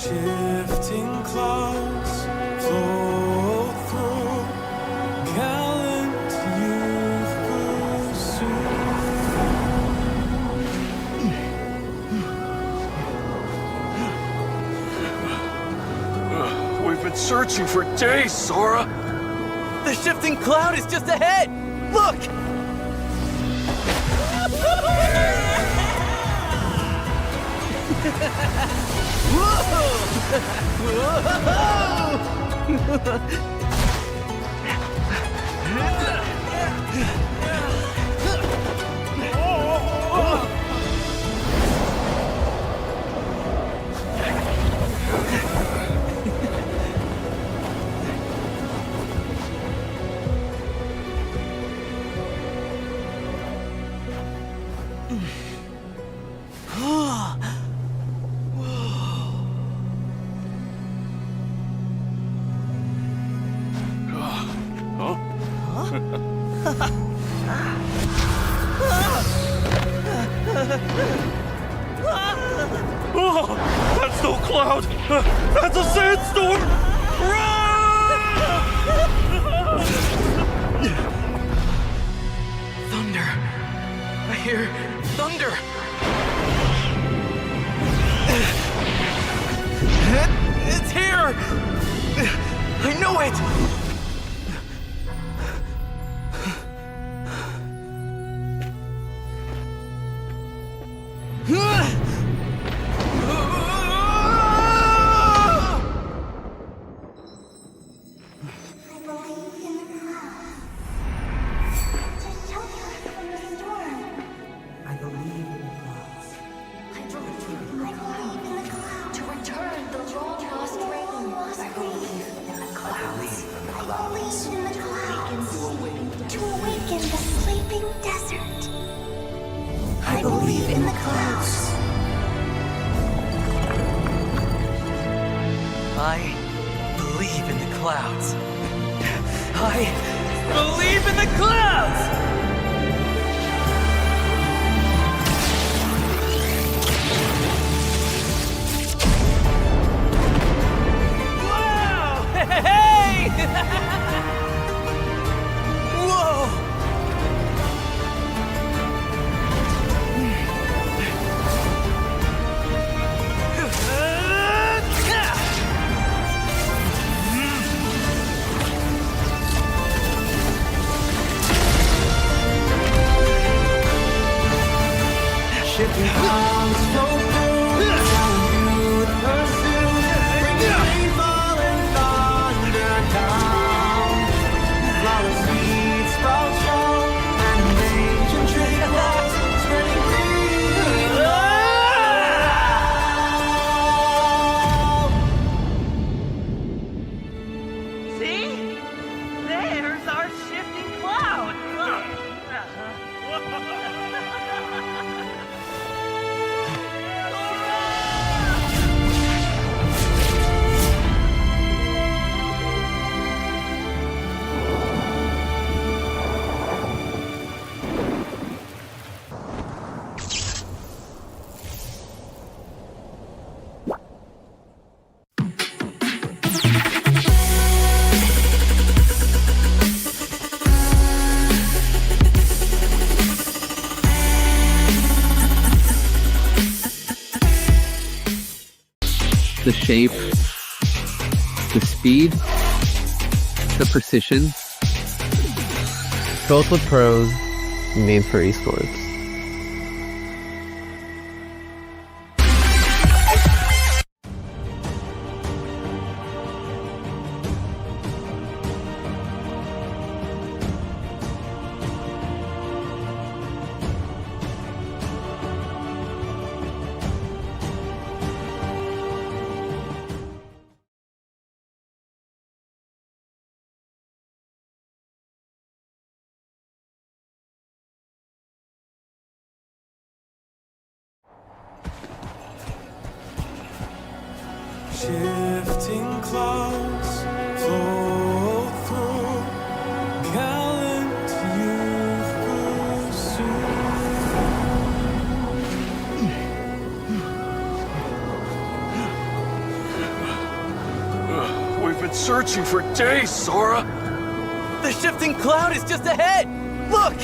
Shifting clouds flow through, gallant youth pursue. We've been searching for days, Sora. The shifting cloud is just ahead! Look! Oh, that's no cloud! That's a sandstorm! Thunder. I hear thunder. It's here! I know it! To awaken the sleeping desert. I believe in the clouds. I believe in the clouds. I believe in the clouds! Wow! Hey! Whoa! Shifting clouds flow through, telling you to pursue. Bringing rainfall and thunder down. Flower seeds sprout strong, and ancient tree grows, spreading green. See? There's our shifting cloud. The shape, the speed, the precision. Built with pros, made for esports. Shifting clouds flow through, gallant youth pursue. We've been searching for days, Sora. The shifting cloud is just ahead! Look!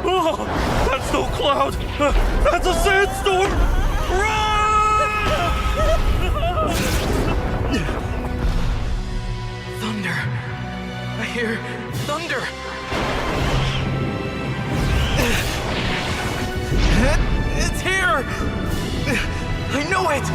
Oh, that's no cloud! That's a sandstorm! Thunder. I hear thunder. It's here! I know it!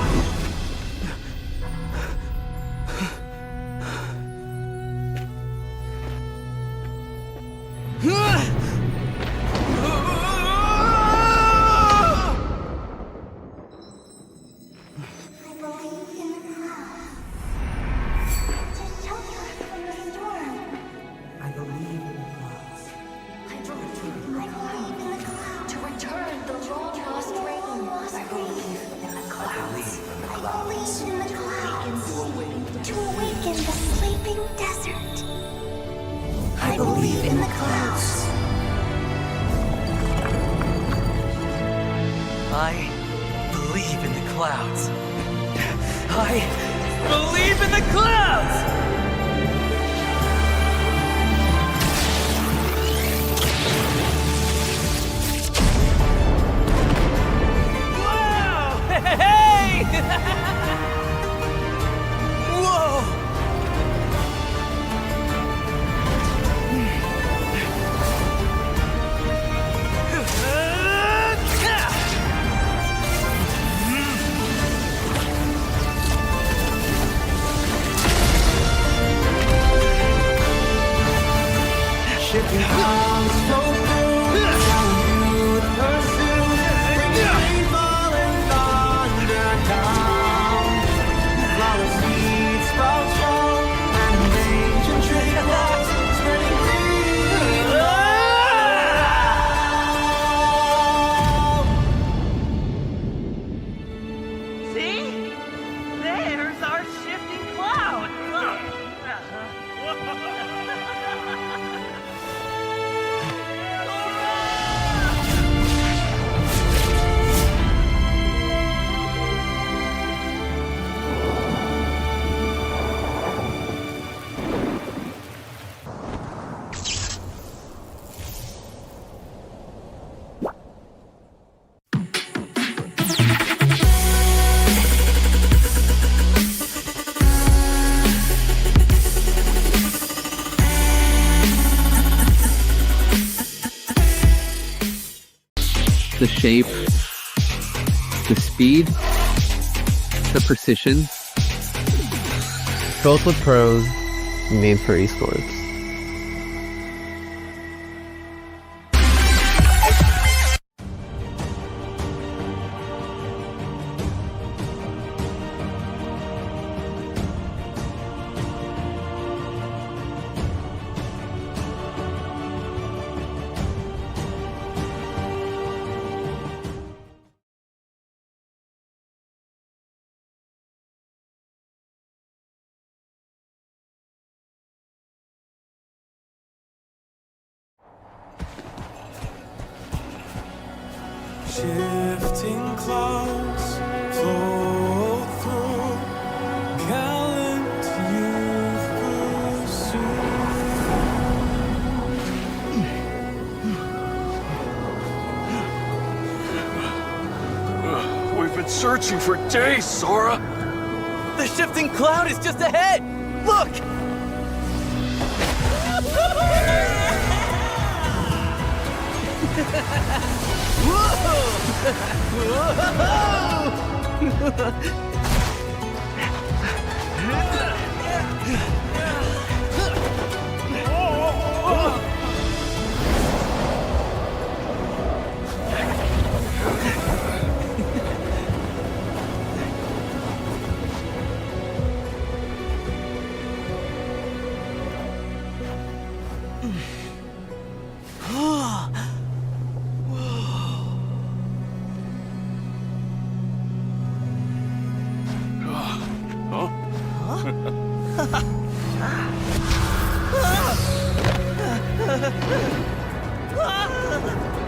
To awaken the sleeping desert. I believe in the clouds. I believe in the clouds. I believe in the clouds! Whoa! Hey! Whoa! Shifting clouds flow through, youth pursue, bringing rainfall and thunder down. Flower seeds sprout strong, and ancient tree grows, spreading green. See? There's our shifting cloud. The shape, the speed, the precision. Built with pros, made for esports. Shifting clouds flow through, gallant youth pursue. We've been searching for days, Sora. The shifting cloud is just ahead! Look!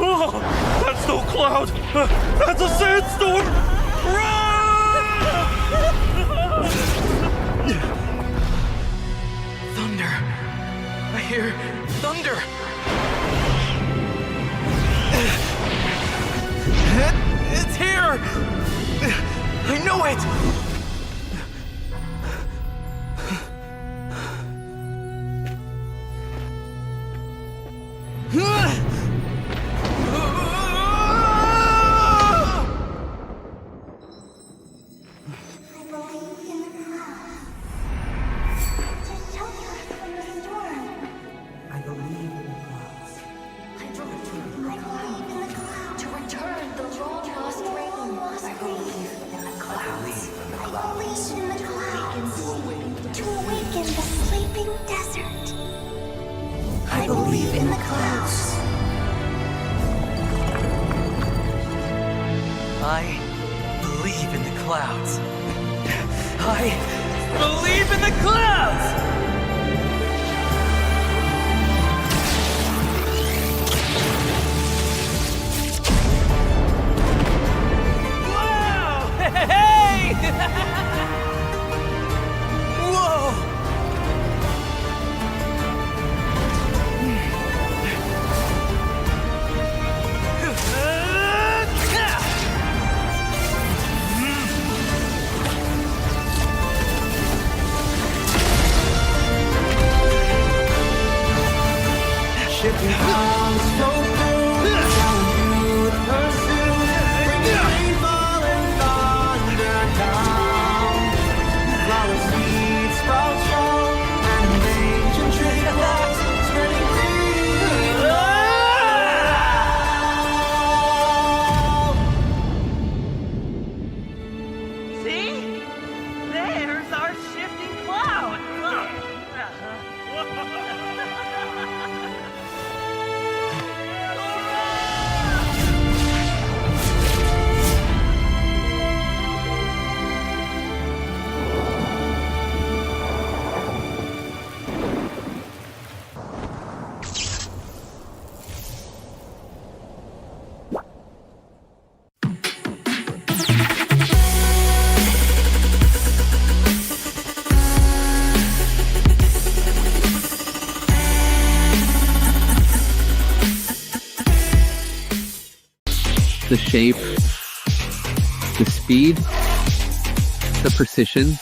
Oh, that's no cloud! That's a sandstorm! Thunder. I hear thunder. It's here! I know it! I believe in the clouds. I believe in the clouds. I believe in the clouds! the shape, the speed, the precision.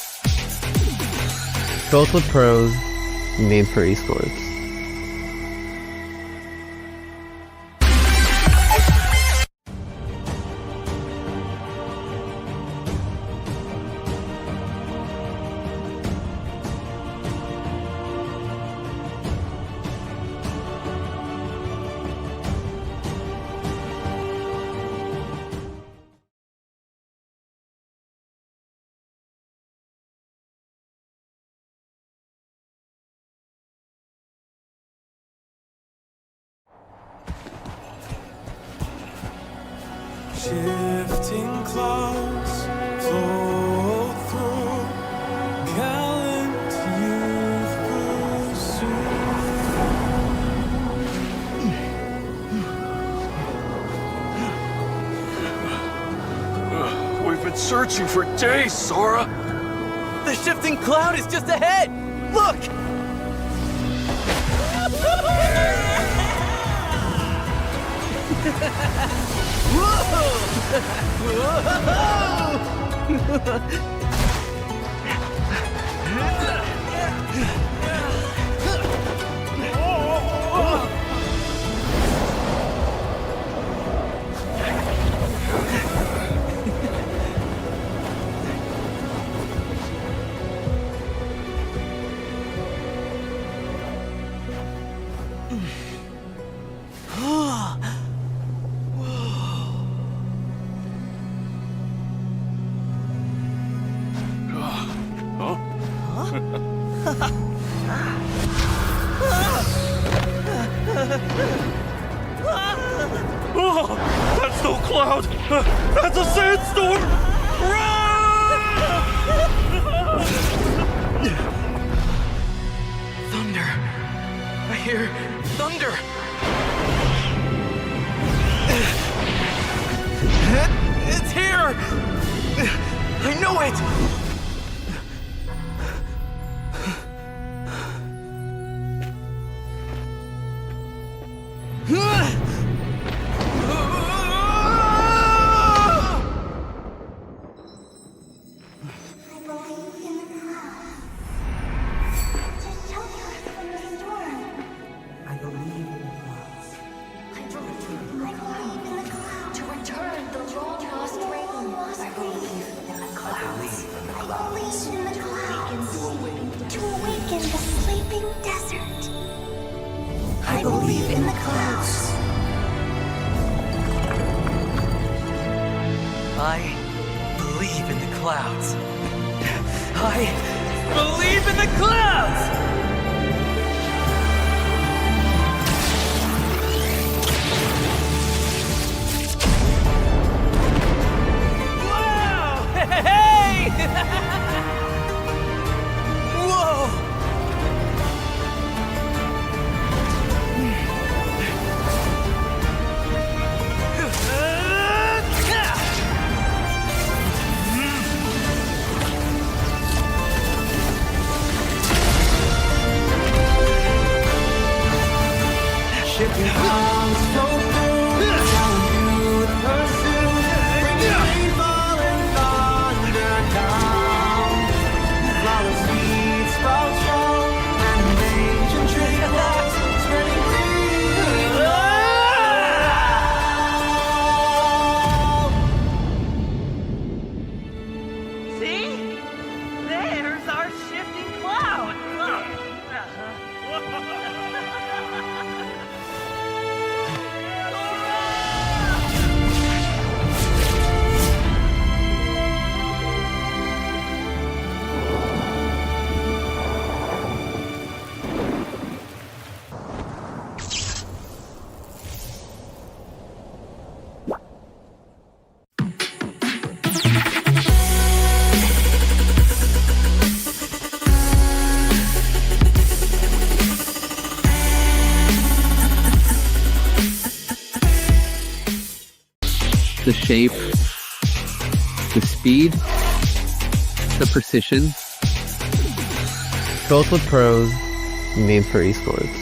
Built with pros, made for esports. Shifting clouds flow through, gallant youth pursue. We've been searching for days, Sora. The shifting cloud is just ahead! Look! Oh, that's no cloud! That's a sandstorm! Thunder! I hear thunder! It's here! I know it! I believe in the clouds. I believe in the clouds. I believe in the clouds! Wow! Hey! Whoa! Shifting clouds flow through, telling you to pursue, bringing rainfall and thunder down. Flower seeds sprout strong, and ancient tree blocks spreading green. See? There's our shifting cloud. The shape, the speed, the precision. Built with pros, made for esports.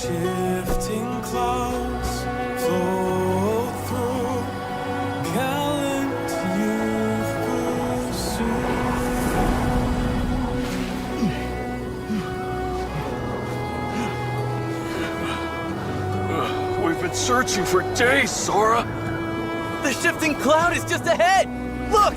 Shifting clouds flow through, gallant youth pursue. We've been searching for days, Sora. The shifting cloud is just ahead! Look!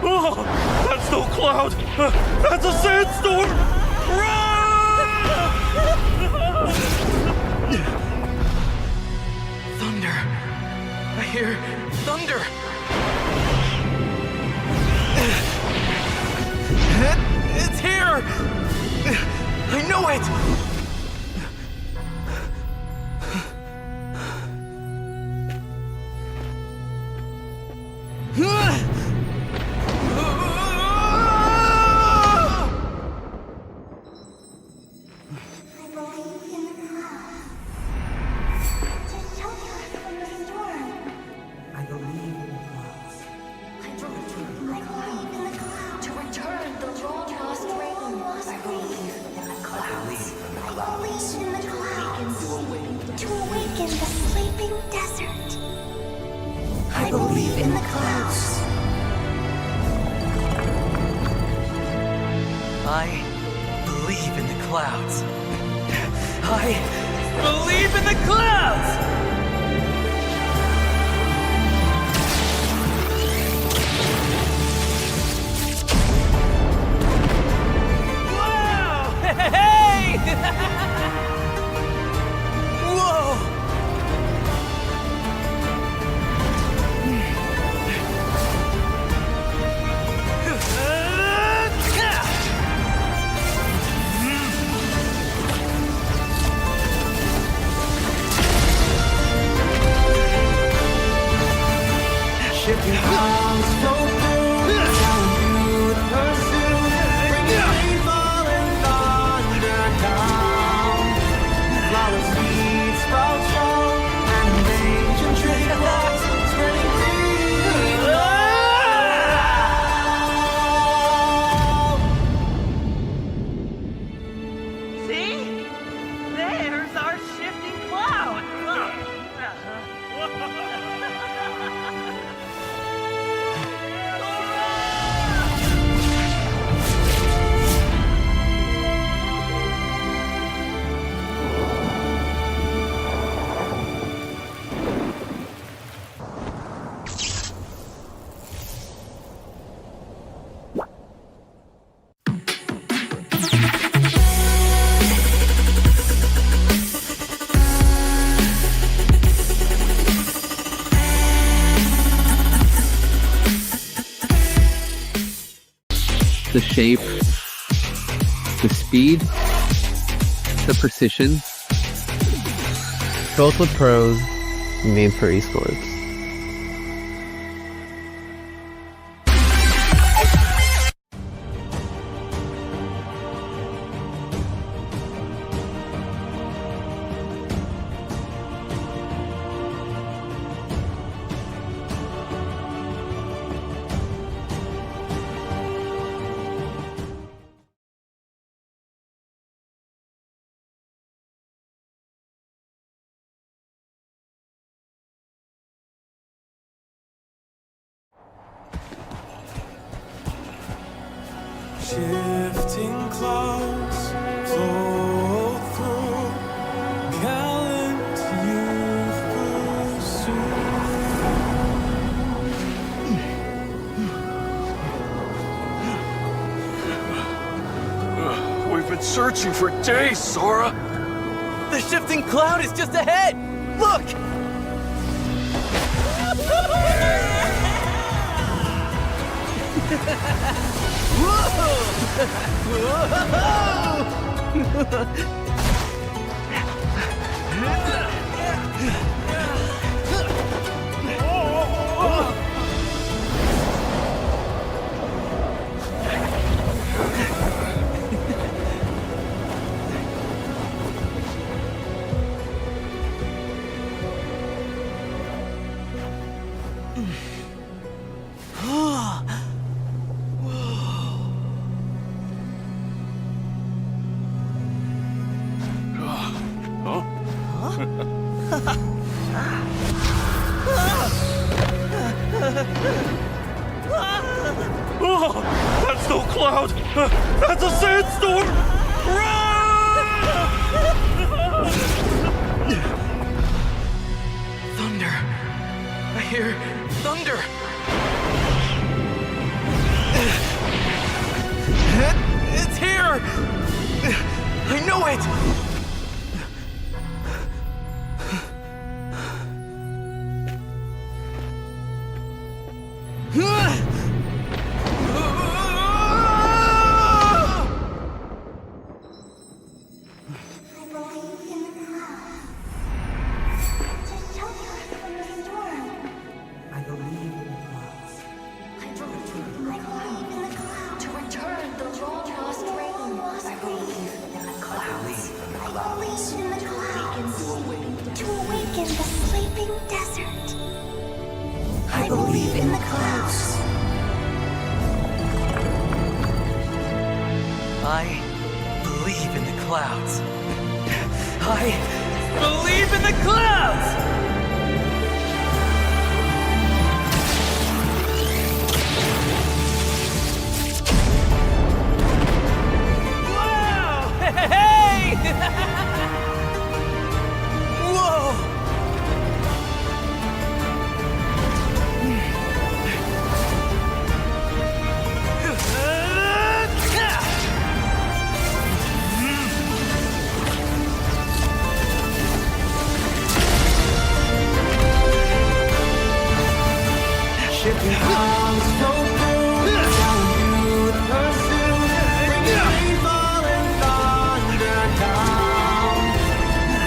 Oh, that's no cloud! That's a sandstorm! Thunder! I hear thunder! It's here! I know it! I believe in the clouds. I believe in the clouds! Wow! Hey! Whoa! Shifting clouds flow through, gallant youth pursue, bringing rainfall and thunder down. Flower seeds sprout strong, and ancient tree rocks spreading green. See? There's our shifting cloud. The shape, the speed, the precision. Built with pros, made for esports. Shifting clouds flow through, gallant youth pursue. been searching for days, Sora. The shifting cloud is just ahead! Look! Oh, that's no cloud! That's a sandstorm! Thunder. I hear thunder. It's here! I know it! I believe in the clouds. I believe in the clouds. I believe in the clouds! Wow! Hey! Whoa! Shifting clouds, no proof, telling you the pursuit, bringing rainfall and thunder down.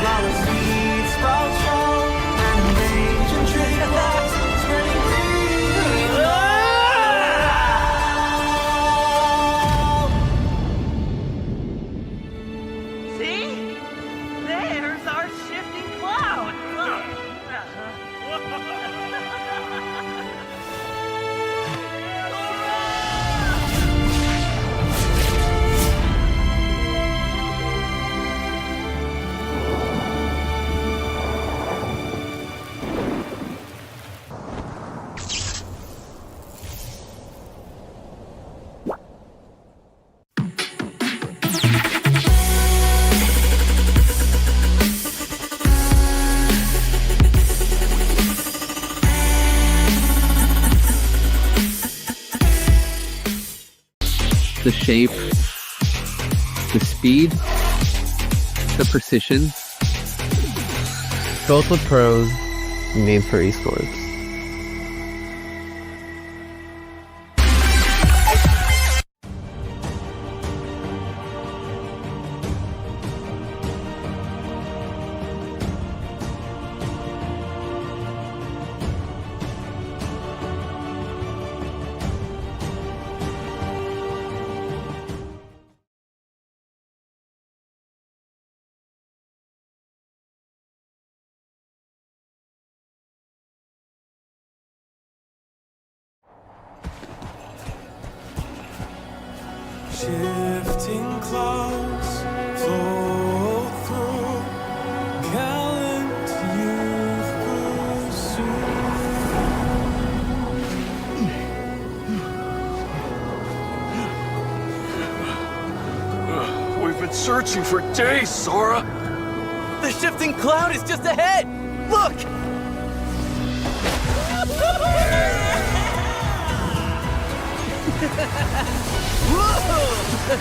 Flower seeds sprout strong, and ancient tree lights spreading green. See? There's our shifting cloud. The shape, the speed, the precision. Built with pros, made for esports. Shifting clouds flow through, gallant youth pursue. We've been searching for days, Sora. The shifting cloud is just ahead! Look! Whoa!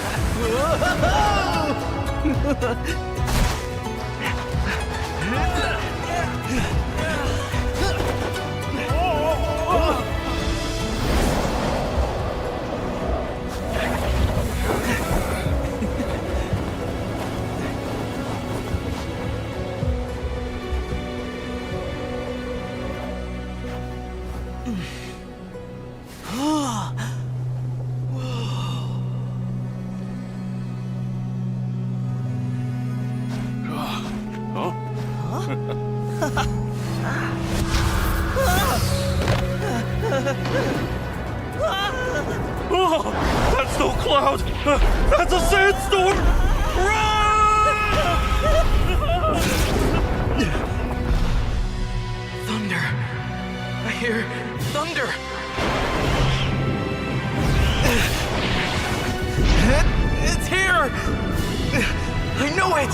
Oh, that's no cloud! That's a sandstorm! Thunder. I hear thunder. It's here! I know it!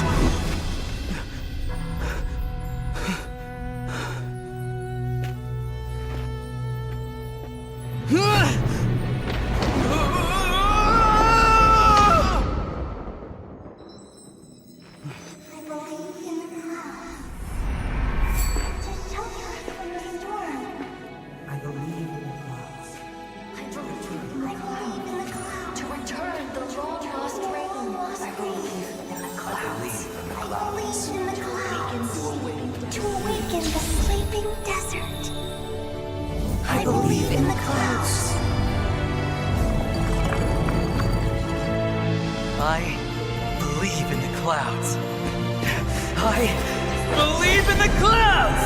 I believe in the clouds. I believe in the clouds. I believe in the clouds!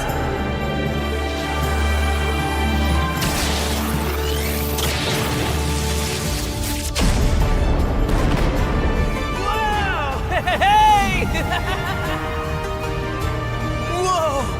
Whoa! Hey! Whoa!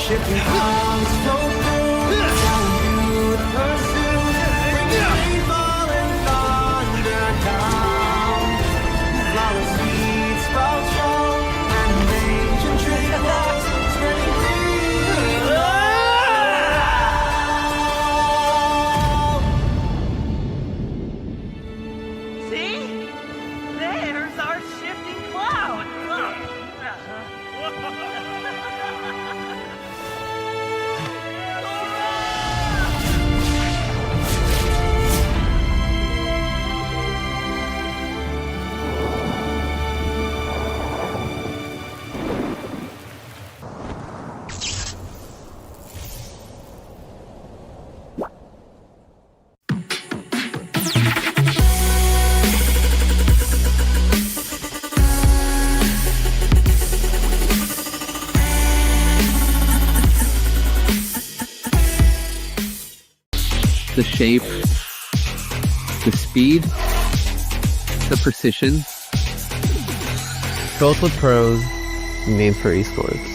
Shipping clouds flow through, telling you to pursue, bringing rainfall and thunder down. Flower seeds sprout strong, and ancient tree walls spreading green. See? There's our shifting cloud. The shape, the speed, the precision. Built with pros, made for esports.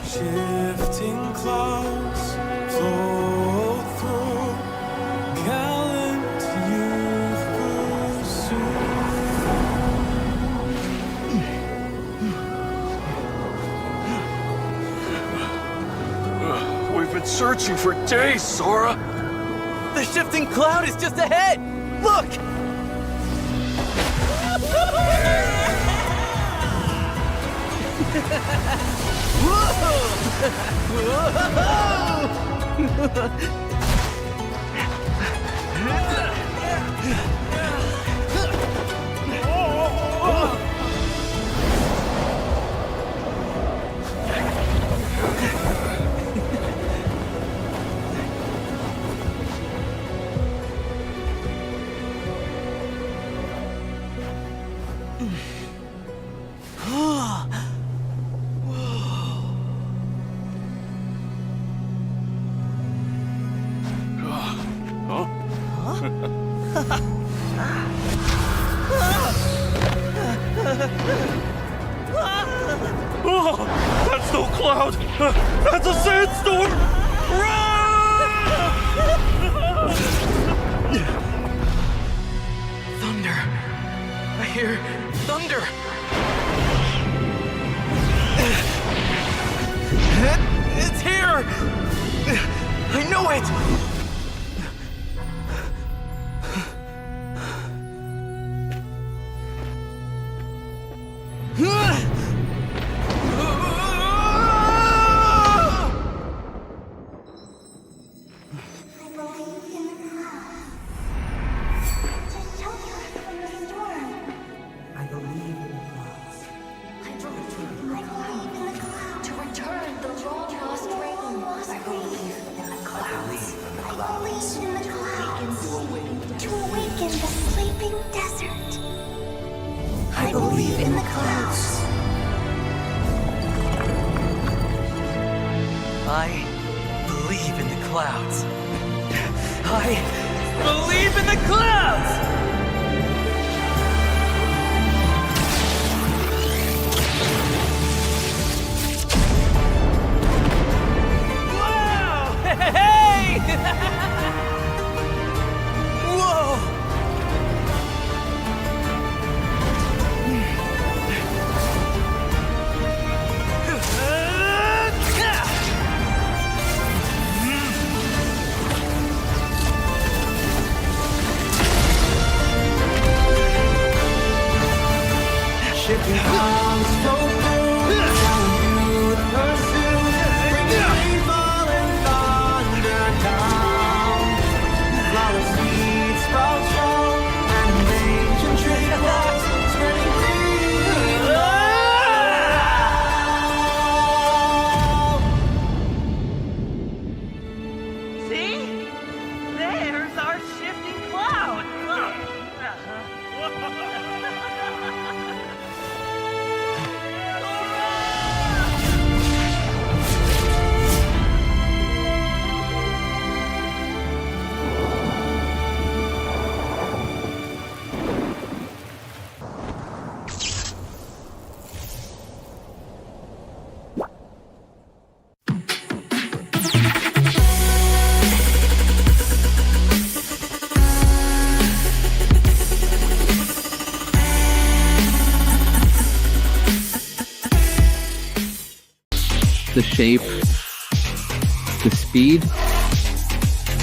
Shifting clouds flow through, gallant youth pursue. We've been searching for days, Sora! The shifting cloud is just ahead! Look! Oh, that's no cloud! That's a sandstorm! Thunder. I hear thunder. It's here! I know it! I believe in the clouds. I believe in the clouds. I believe in the clouds! Wow! Hey! Whoa! Shipping clouds flow through, telling you to pursue, bringing rainfall and thunder down. Flawless seeds sprout strong, and ancient tree walks, spreading green. See? There's our shifting cloud. The shape, the speed,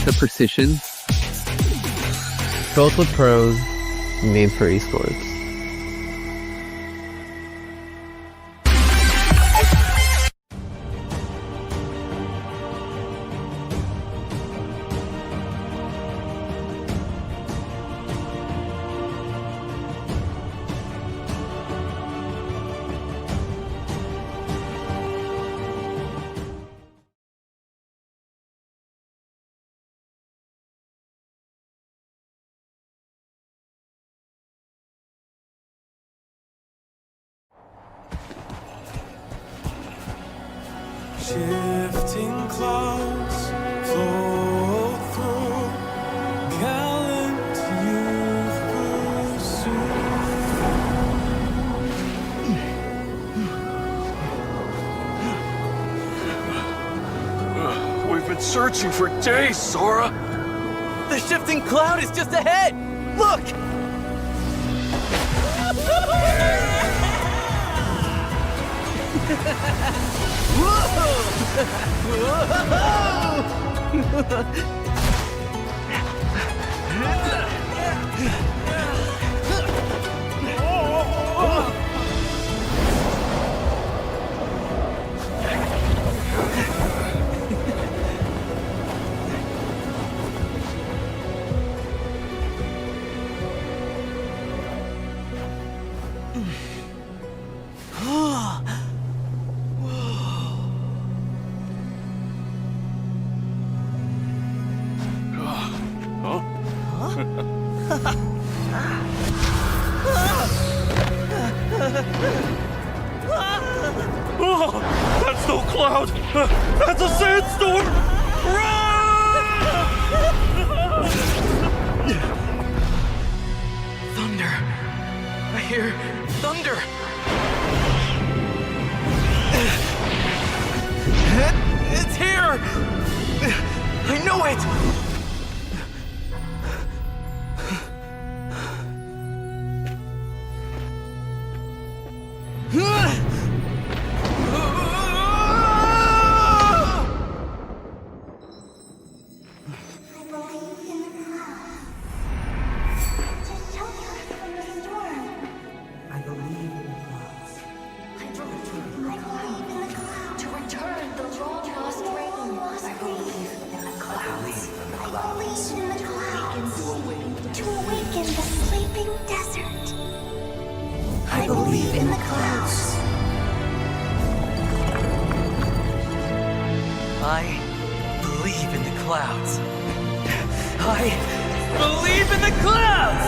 the precision. Built with pros, made for esports. Shifting clouds flow through, gallant youth pursue. We've been searching for days, Sora! The shifting cloud is just ahead! Look! Oh, that's no cloud! That's a sandstorm! hear thunder. It's here! I know it! I believe in the clouds. I believe in the clouds. I believe in the clouds!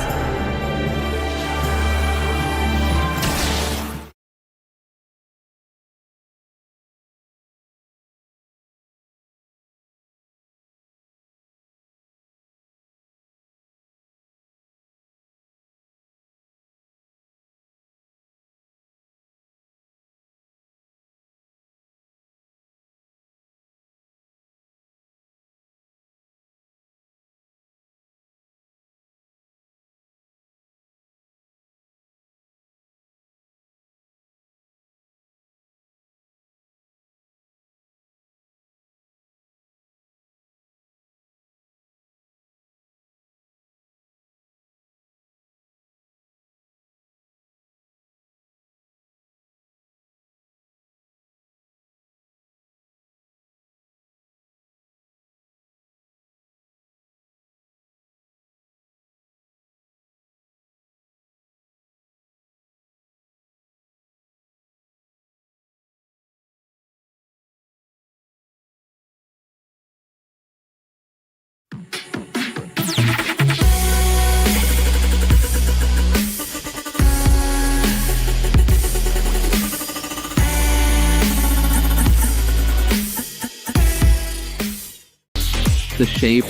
The shape,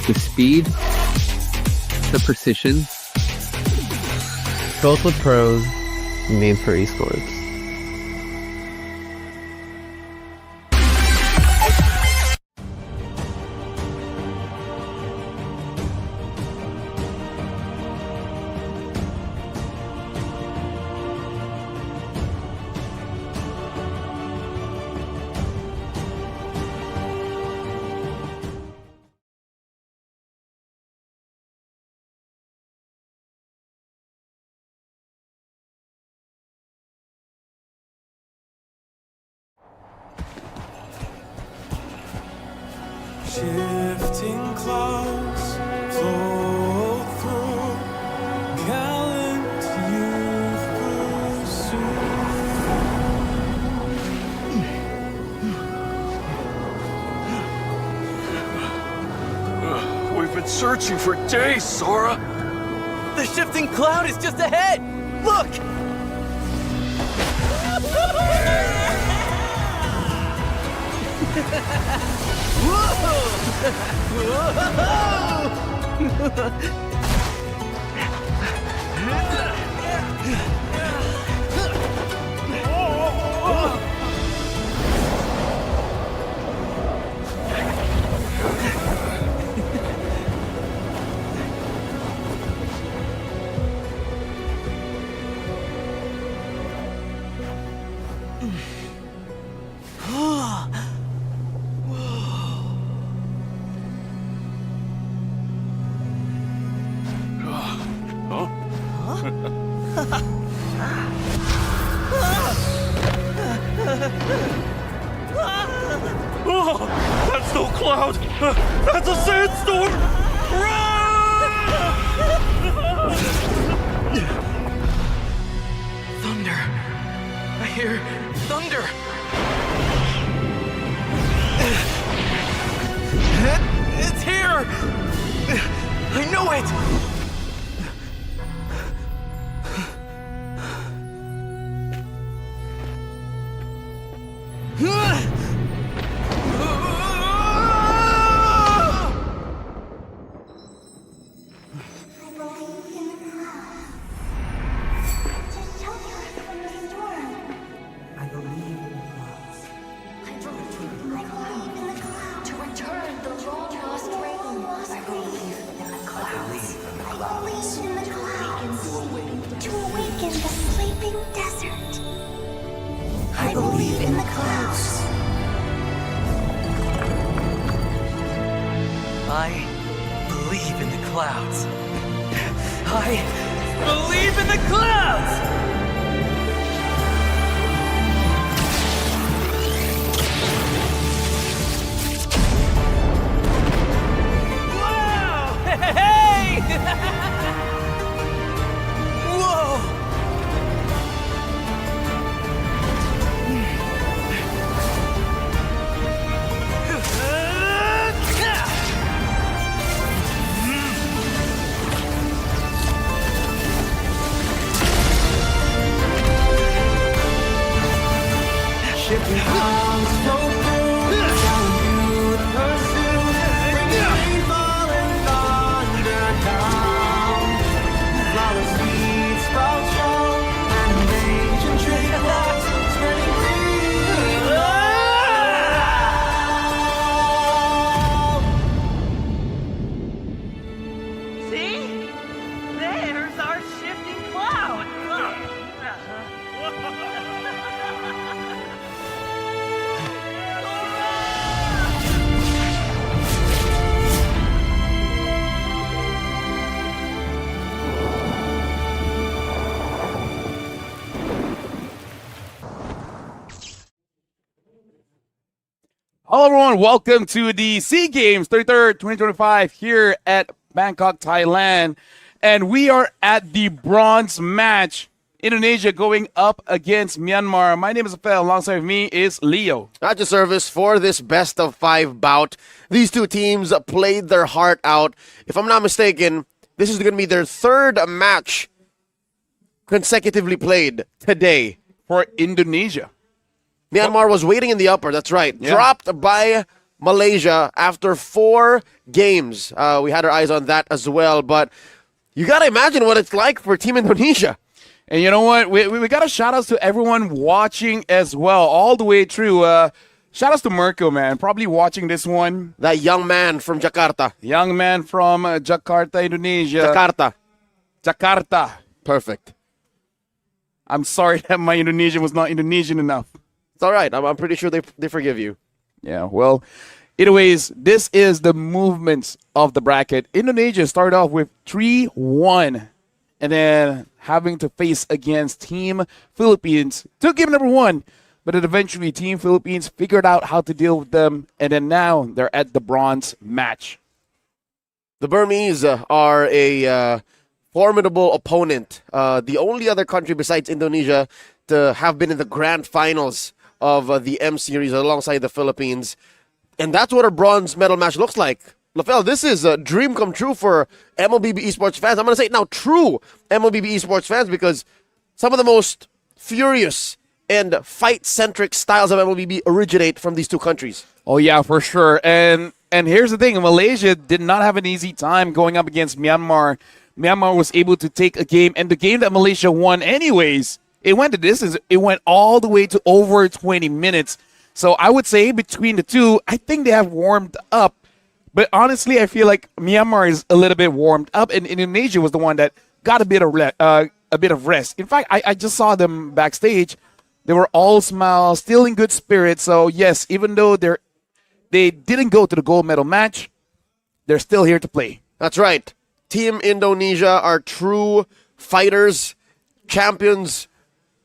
the speed, the precision. Built with pros, made for esports. Shifting clouds flow through, gallant youth pursue. We've been searching for days, Sora. The shifting cloud is just ahead! Look! Oh, that's no cloud! That's a sandstorm! Thunder. I hear thunder. It's here! I know it! the clouds. I believe in the clouds. I believe in the clouds! Hey! Whoa! Shipping arms flow through, telling you to pursue, bringing rainfall and thunder down. Flowers seeds sprout strong, and ancient tree walks spreading green. See? There's our shifting cloud. Hello, everyone. Welcome to the SEA Games 33rd, 2025 here at Bangkok, Thailand. And we are at the bronze match. Indonesia going up against Myanmar. My name is Rafael. Alongside me is Leo. At your service for this best of 5 bout. These two teams played their heart out. If I'm not mistaken, this is going to be their 3rd match consecutively played today for Indonesia. Myanmar was waiting in the upper, that's right. Yeah. Dropped by Malaysia after 4 games. We had our eyes on that as well, but you got to imagine what it's like for Team Indonesia. And you know what? We got a shout out to everyone watching as well, all the way through. Shout outs to Mirko, man. Probably watching this one. That young man from Jakarta. Young man from Jakarta, Indonesia. Jakarta. Perfect. I'm sorry that my Indonesian was not Indonesian enough. It's all right. I'm pretty sure they forgive you. Yeah, well, anyways, this is the movements of the bracket. Indonesia started off with 3-1 and then having to face against Team Philippines. Took game number 1, but then eventually Team Philippines figured out how to deal with them, and then now they're at the bronze match. The Burmese are a formidable opponent. The only other country besides Indonesia to have been in the grand finals of the M Series alongside the Philippines. And that's what a bronze medal match looks like. LaFell, this is a dream come true for MLBB esports fans. I'm going to say it now, true MLBB esports fans, because some of the most furious and fight-centric styles of MLBB originate from these two countries. Oh, yeah, for sure. And here's the thing. Malaysia did not have an easy time going up against Myanmar. Myanmar was able to take a game, and the game that Malaysia won anyways, it went the distance. It went all the way to over 20 minutes. So I would say between the two, I think they have warmed up. But honestly, I feel like Myanmar is a little bit warmed up, and Indonesia was the one that got a bit of rest. In fact, I just saw them backstage. They were all smiles, still in good spirits. So yes, even though they didn't go to the gold medal match, they're still here to play. That's right. Team Indonesia are true fighters, champions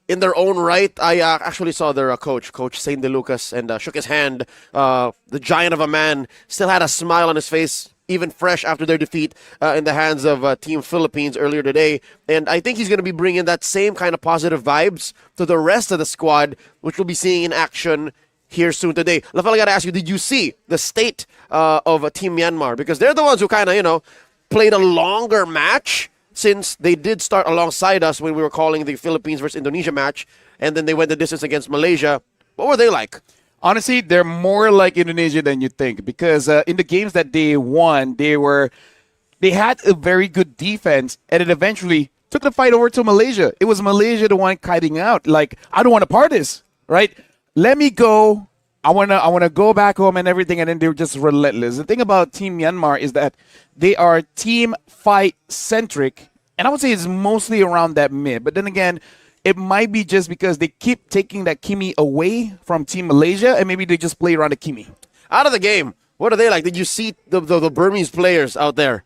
in their own right. I actually saw their Coach Saint De Lucas, and shook his hand. The giant of a man still had a smile on his face, even fresh after their defeat in the hands of Team Philippines earlier today. And I think he's going to be bringing that same kind of positive vibes to the rest of the squad, which we'll be seeing in action here soon today. LaFell, I got to ask you, did you see the state of Team Myanmar? Because they're the ones who kind of, played a longer match, since they did start alongside us when we were calling the Philippines versus Indonesia match, and then they went the distance against Malaysia. What were they like? Honestly, they're more like Indonesia than you think, because in the games that they won, they had a very good defense, and it eventually took the fight over to Malaysia. It was Malaysia the one kiting out. Like, I don't want to part this, right? Let me go. I wanna go back home and everything, and then they're just relentless. The thing about Team Myanmar is that they are team fight centric, and I would say it's mostly around that mid. But then again, it might be just because they keep taking that Kimi away from Team Malaysia, and maybe they just play around the Kimi. Out of the game, what are they like? Did you see the Burmese players out there?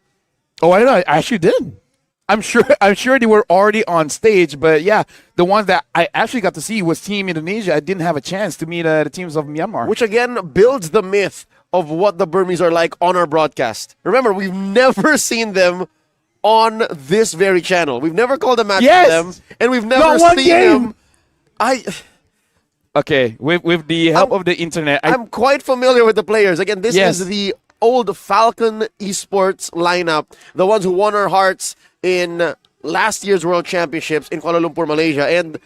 Oh, I know. I actually did. I'm sure they were already on stage, but yeah, the ones that I actually got to see was Team Indonesia. I didn't have a chance to meet the teams of Myanmar. Which again builds the myth of what the Burmese are like on our broadcast. Remember, we've never seen them on this very channel. We've never called a match with them, and we've never seen them. Okay, with the help of the internet, I'm quite familiar with the players. Again, this is the old Falcon Esports lineup, the ones who won our hearts in last year's World Championships in Kuala Lumpur, Malaysia. And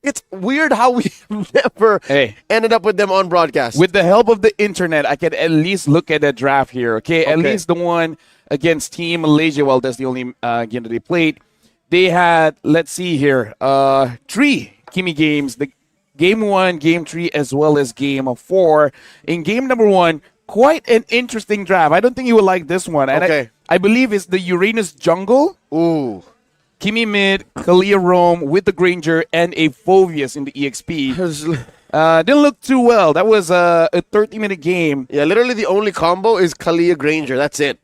it's weird how we never ended up with them on broadcast. With the help of the internet, I can at least look at the draft here, okay? At least the one against Team Malaysia, well, that's the only game that they played. They had, let's see here, 3 Kimi games. The Game 1, Game 3, as well as Game 4. In Game number 1, quite an interesting draft. I don't think you would like this one. And I believe it's the Uranus Jungle. Ooh. Kimi mid, Kalia Rome with the Granger, and a Phoveus in the EXP. Didn't look too well. That was a 30-minute game. Yeah, literally the only combo is Kalia Granger. That's it.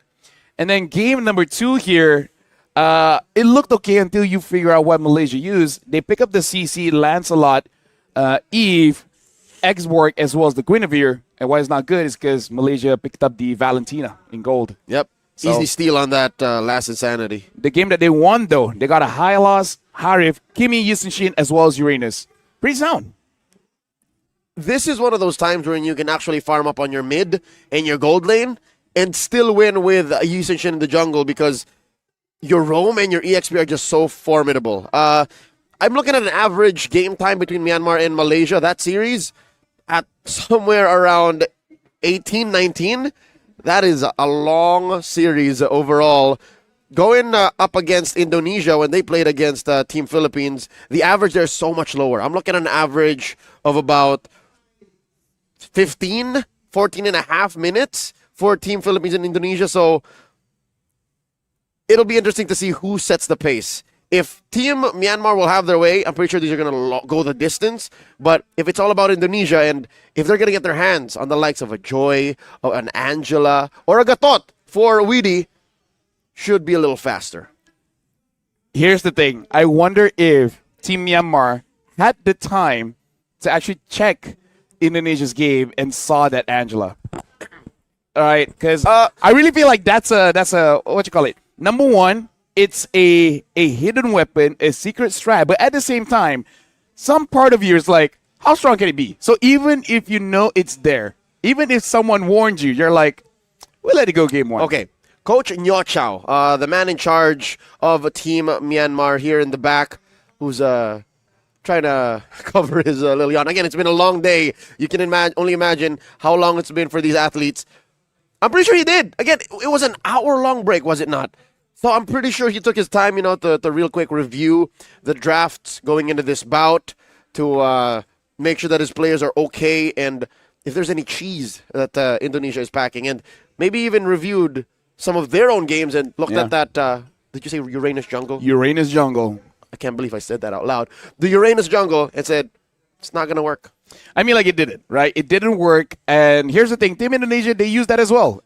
And then game number 2 here, it looked okay until you figure out what Malaysia used. They pick up the CC, Lancelot, Eve, Exborg, as well as the Guinevere. And why it's not good is because Malaysia picked up the Valentina in gold. Yep. Easy steal on that last Insanity. The game that they won, though, they got a Hylos, Harif, Kimi, Yusenshin, as well as Uranus. Pretty sound. This is one of those times when you can actually farm up on your mid and your gold lane and still win with Yusenshin in the jungle because your Roam and your EXP are just so formidable. I'm looking at an average game time between Myanmar and Malaysia, that series, at somewhere around 18, 19. That is a long series overall. Going up against Indonesia when they played against Team Philippines, the average there is so much lower. I'm looking at an average of about 14 and a half minutes for Team Philippines and Indonesia. So it'll be interesting to see who sets the pace. If Team Myanmar will have their way, I'm pretty sure these are going to go the distance. But if it's all about Indonesia, and if they're going to get their hands on the likes of a Joy, or an Angela, or a Gatot for Weedy, should be a little faster. Here's the thing. I wonder if Team Myanmar had the time to actually check Indonesia's game and saw that Angela. All right, because I really feel like that's a what you call it. Number one, it's a hidden weapon, a secret strat, but at the same time, some part of you is like, how strong can it be? So even if you know it's there, even if someone warned you, you're like, we'll let it go game 1. Okay. Coach Nyo Chow, the man in charge of Team Myanmar here in the back, who's trying to cover his little yawn. Again, it's been a long day. You can only imagine how long it's been for these athletes. I'm pretty sure he did. Again, it was an hour-long break, was it not? So I'm pretty sure he took his time, to real quick review the drafts going into this bout to make sure that his players are okay and if there's any cheese that Indonesia is packing. And maybe even reviewed some of their own games and looked at that, did you say Uranus Jungle? Uranus Jungle. I can't believe I said that out loud. The Uranus Jungle and said, it's not going to work. I mean, like, it didn't, right? It didn't work. And here's the thing. Team Indonesia, they used that as well.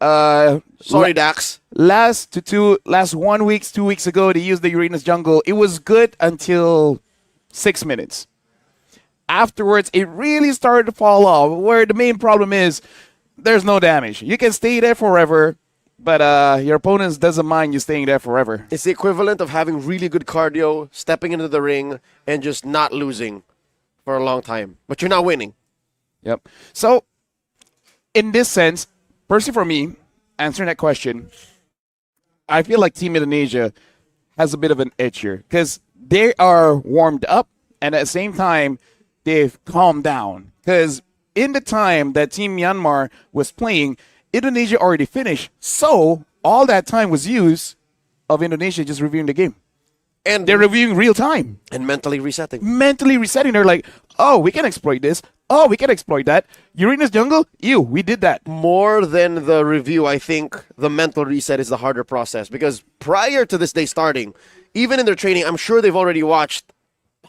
Sorry, Dax. Last 1 week, 2 weeks ago, they used the Uranus Jungle. It was good until 6 minutes. Afterwards, it really started to fall off, where the main problem is there's no damage. You can stay there forever, but your opponent doesn't mind you staying there forever. It's the equivalent of having really good cardio, stepping into the ring, and just not losing for a long time. But you're not winning. Yep. So, in this sense, personally for me, answering that question, I feel like Team Indonesia has a bit of an edge here because they are warmed up and at the same time, they've calmed down. Because in the time that Team Myanmar was playing, Indonesia already finished. So, all that time was used of Indonesia just reviewing the game. And they're reviewing real time. And mentally resetting. They're like, oh, we can exploit this. Oh, we can exploit that. Uranus Jungle? Ew, we did that. More than the review, I think the mental reset is the harder process. Because prior to this day starting, even in their training, I'm sure they've already watched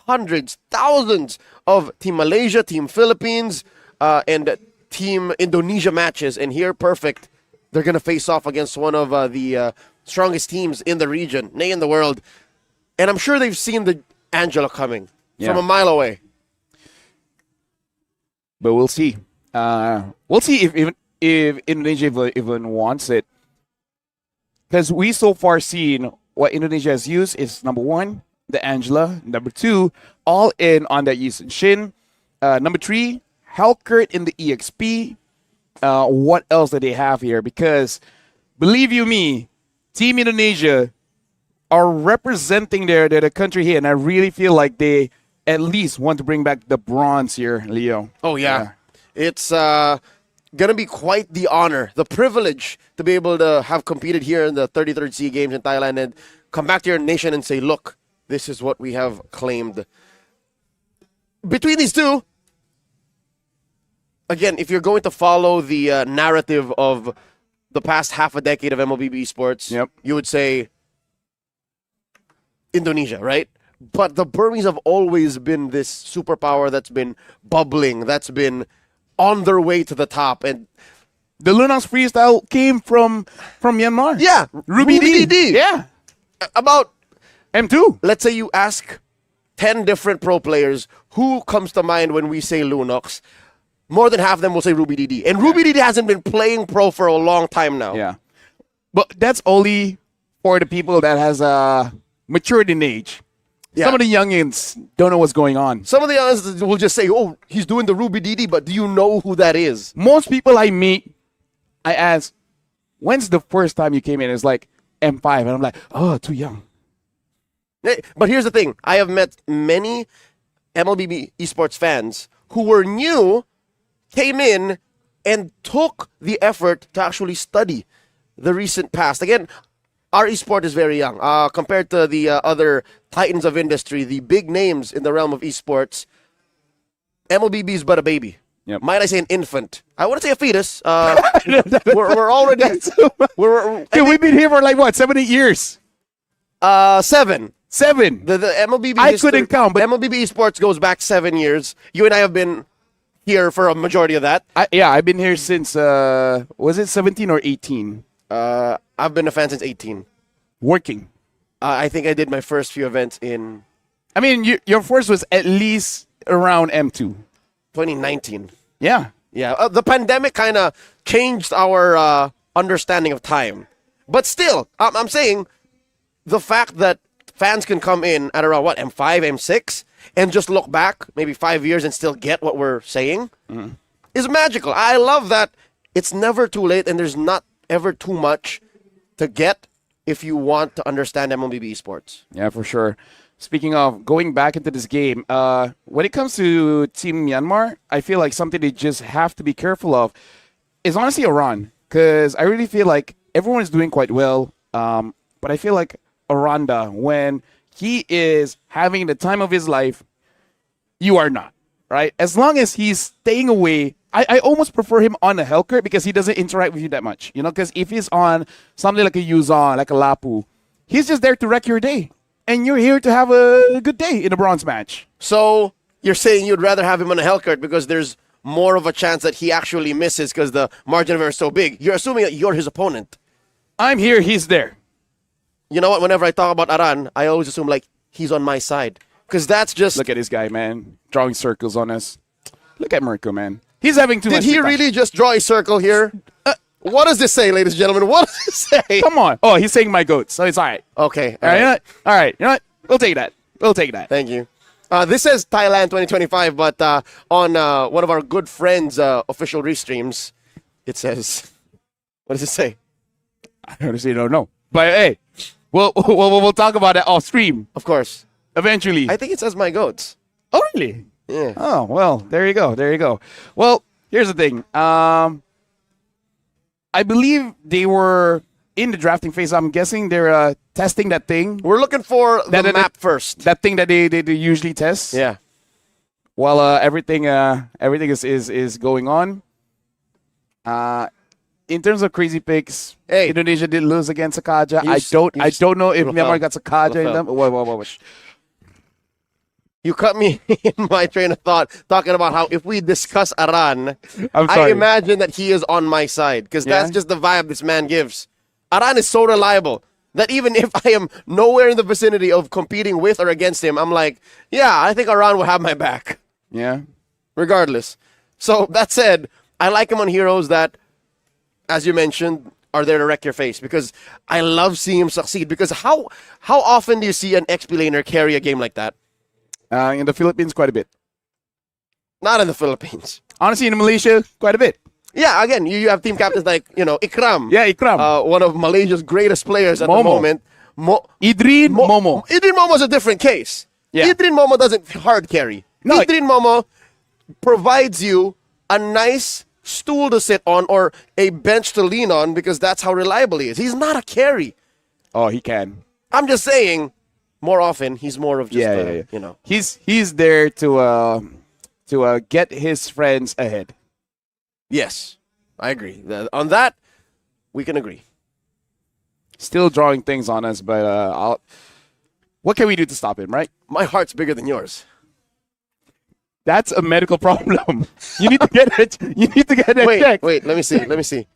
hundreds, thousands of Team Malaysia, Team Philippines, and Team Indonesia matches. And here, perfect. They're going to face off against one of the strongest teams in the region, nay, in the world. And I'm sure they've seen the Angela coming from a mile away. But we'll see. We'll see if Indonesia even wants it. Because we so far seen what Indonesia has used is number one, the Angela. Number two, all in on that Yisun Shin. Number three, Halkert in the EXP. What else do they have here? Because believe you me, Team Indonesia are representing their country here, and I really feel like they at least want to bring back the bronze here, Leo. Oh, yeah. It's going to be quite the honor, the privilege to be able to have competed here in the 33rd SEA Games in Thailand and come back to your nation and say, look, this is what we have claimed. Between these two, again, if you're going to follow the narrative of the past half a decade of MLBB sports, you would say Indonesia, right? But the Burmese have always been this superpower that's been bubbling, that's been on their way to the top. And the Lunox freestyle came from Myanmar. Yeah, Ruby DD. Yeah. About M2. Let's say you ask 10 different pro players who comes to mind when we say Lunox. More than half of them will say Ruby DD. And Ruby DD hasn't been playing pro for a long time now. Yeah. But that's only for the people that has matured in age. Some of the youngins don't know what's going on. Some of the youngins will just say, oh, he's doing the Ruby DD, but do you know who that is? Most people I meet, I ask, when's the first time you came in? It's like M5. And I'm like, oh, too young. But here's the thing. I have met many MLBB esports fans who were new, came in, and took the effort to actually study the recent past. Again, our esport is very young. Compared to the other titans of industry, the big names in the realm of esports, MLBB is but a baby. Yep. Might I say an infant? I wouldn't say a fetus. We're already... We've been here for like, what, 7, 8 years? 7. 7. The MLBB... I couldn't count, but... MLBB esports goes back 7 years. You and I have been here for a majority of that. I've been here since, was it 17 or 18? I've been a fan since 18. Working. I think I did my first few events in... I mean, your first was at least around M2. 2019. Yeah. Yeah. The pandemic kind of changed our understanding of time. But still, I'm saying the fact that fans can come in at around, what, M5, M6, and just look back maybe 5 years and still get what we're saying is magical. I love that it's never too late and there's not ever too much to get if you want to understand MLBB esports. Yeah, for sure. Speaking of going back into this game, when it comes to Team Myanmar, I feel like something they just have to be careful of is honestly Iran, because I really feel like everyone is doing quite well, but I feel like Aranda, when he is having the time of his life, you are not, right? As long as he's staying away, I almost prefer him on a Helker because he doesn't interact with you that much, you know, because if he's on something like a Yuzon, like a Lapu, he's just there to wreck your day. And you're here to have a good day in a bronze match. So you're saying you'd rather have him on a Hellcurt because there's more of a chance that he actually misses because the margin of error is so big. You're assuming that you're his opponent. I'm here, he's there. You know what? Whenever I talk about Aran, I always assume like he's on my side. Because that's just... Look at this guy, man. Drawing circles on us. Look at Mirko, man. He's having too much... Did he really just draw a circle here? What does this say, ladies and gentlemen? What does this say? Come on. Oh, he's saying my goats, so it's all right. Okay. All right. All right. You know what? We'll take that. We'll take that. Thank you. This says Thailand 2025, but on one of our good friends' official restreams, it says... What does it say? I honestly don't know. But hey, we'll talk about that off stream. Of course. Eventually. I think it says my goats. Oh, really? Yeah. Oh, well, there you go. There you go. Well, here's the thing. I believe they were in the drafting phase. I'm guessing they're testing that thing. We're looking for the map first. That thing that they usually test. Yeah. While everything is going on. In terms of crazy picks, Indonesia did lose against Sakaja. I don't know if Myanmar got Sakaja in them. Whoa. You cut me in my train of thought talking about how if we discuss Aran, I'm I sorry. imagine that he is on my side because that's Yeah? just the vibe this man gives. Aran is so reliable that even if I am nowhere in the vicinity of competing with or against him, I'm like, yeah, I think Aran will have my back. Yeah. Regardless. So that said, I like him on heroes that, as you mentioned, are there to wreck your face because I love seeing him succeed. Because how often do you see an XP laner carry a game like that? In the Philippines, quite a bit. Not in the Philippines. Honestly, in Malaysia, quite a bit. Yeah, again, you have team captains like, Ikram. Yeah, Ikram. One of Malaysia's greatest players at the moment. Idrin Momo. Idrin Momo's a different case. Yeah. Idrin Momo doesn't hard carry. No, Idrin Momo provides you a nice stool to sit on or a bench to lean on because that's how reliable he is. He's not a carry. Oh, he can. I'm just saying, more often, he's more of just, He's there to get his friends ahead. Yes, I agree. On that, we can agree. Still drawing things on us, but what can we do to stop him, right? My heart's bigger than yours. That's a medical problem. You need to get it. You need to get it checked. Wait. Let me see.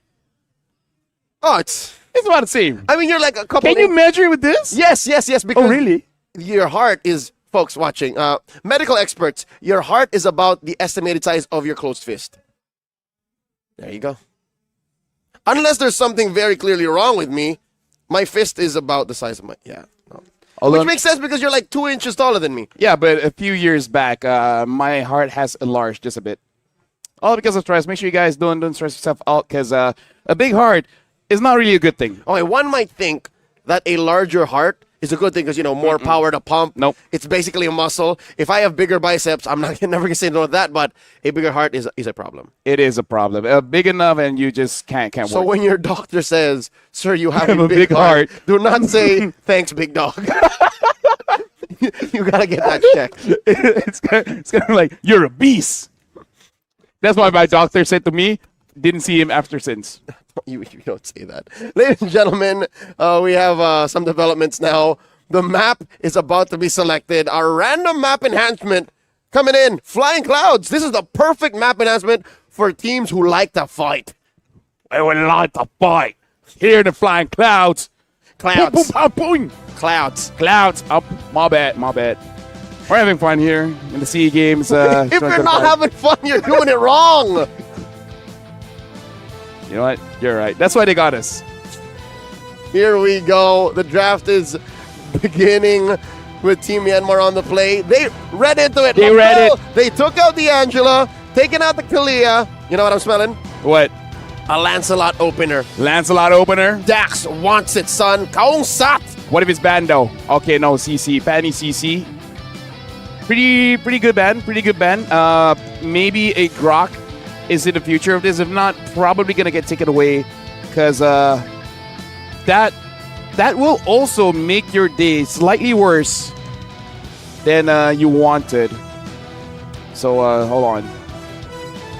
Oh, it's about the same. I mean, you're like a couple. Can you measure with this? Yes. Because really? Your heart is, folks watching, medical experts. Your heart is about the estimated size of your closed fist. There you go. Unless there's something very clearly wrong with me, my fist is about the size of my Which makes sense because you're like 2 inches taller than me. Yeah, but a few years back, my heart has enlarged just a bit. All because of stress. Make sure you guys don't stress yourself out because a big heart is not really a good thing. Okay, one might think that a larger heart is a good thing because, more power to pump. Nope. It's basically a muscle. If I have bigger biceps, I'm never going to say no to that, but a bigger heart is a problem. It is a problem. Big enough and you just can't work. So when your doctor says, sir, you have a a big heart, do not say, thanks, big dog. You got to get that checked. It's kind of like, you're a beast. That's why my doctor said to me, didn't see him after since. You don't say that. Ladies and gentlemen, we have some developments now. The map is about to be selected. Our random map enhancement coming in. Flying Clouds. This is the perfect map enhancement for teams who like to fight. I would like to fight. Here in the Flying Clouds. Clouds. Boom, boom, boom, boom. Clouds. Up. My bad. We're having fun here in the SEA Games. If you're not having fun, you're doing it wrong. You know what? You're right. That's why they got us. Here we go. The draft is beginning with Team Myanmar on the play. They read into it. They read it. They took out the Angela, taking out the Kalia. You know what I'm smelling? What? A Lancelot opener. Dax wants it, son. Kaung Sat. What if it's banned though? Okay, no, CC. Fanny CC. Pretty good ban. Maybe a Grok is in the future of this. If not, probably gonna get taken away because that will also make your day slightly worse than you wanted. So hold on.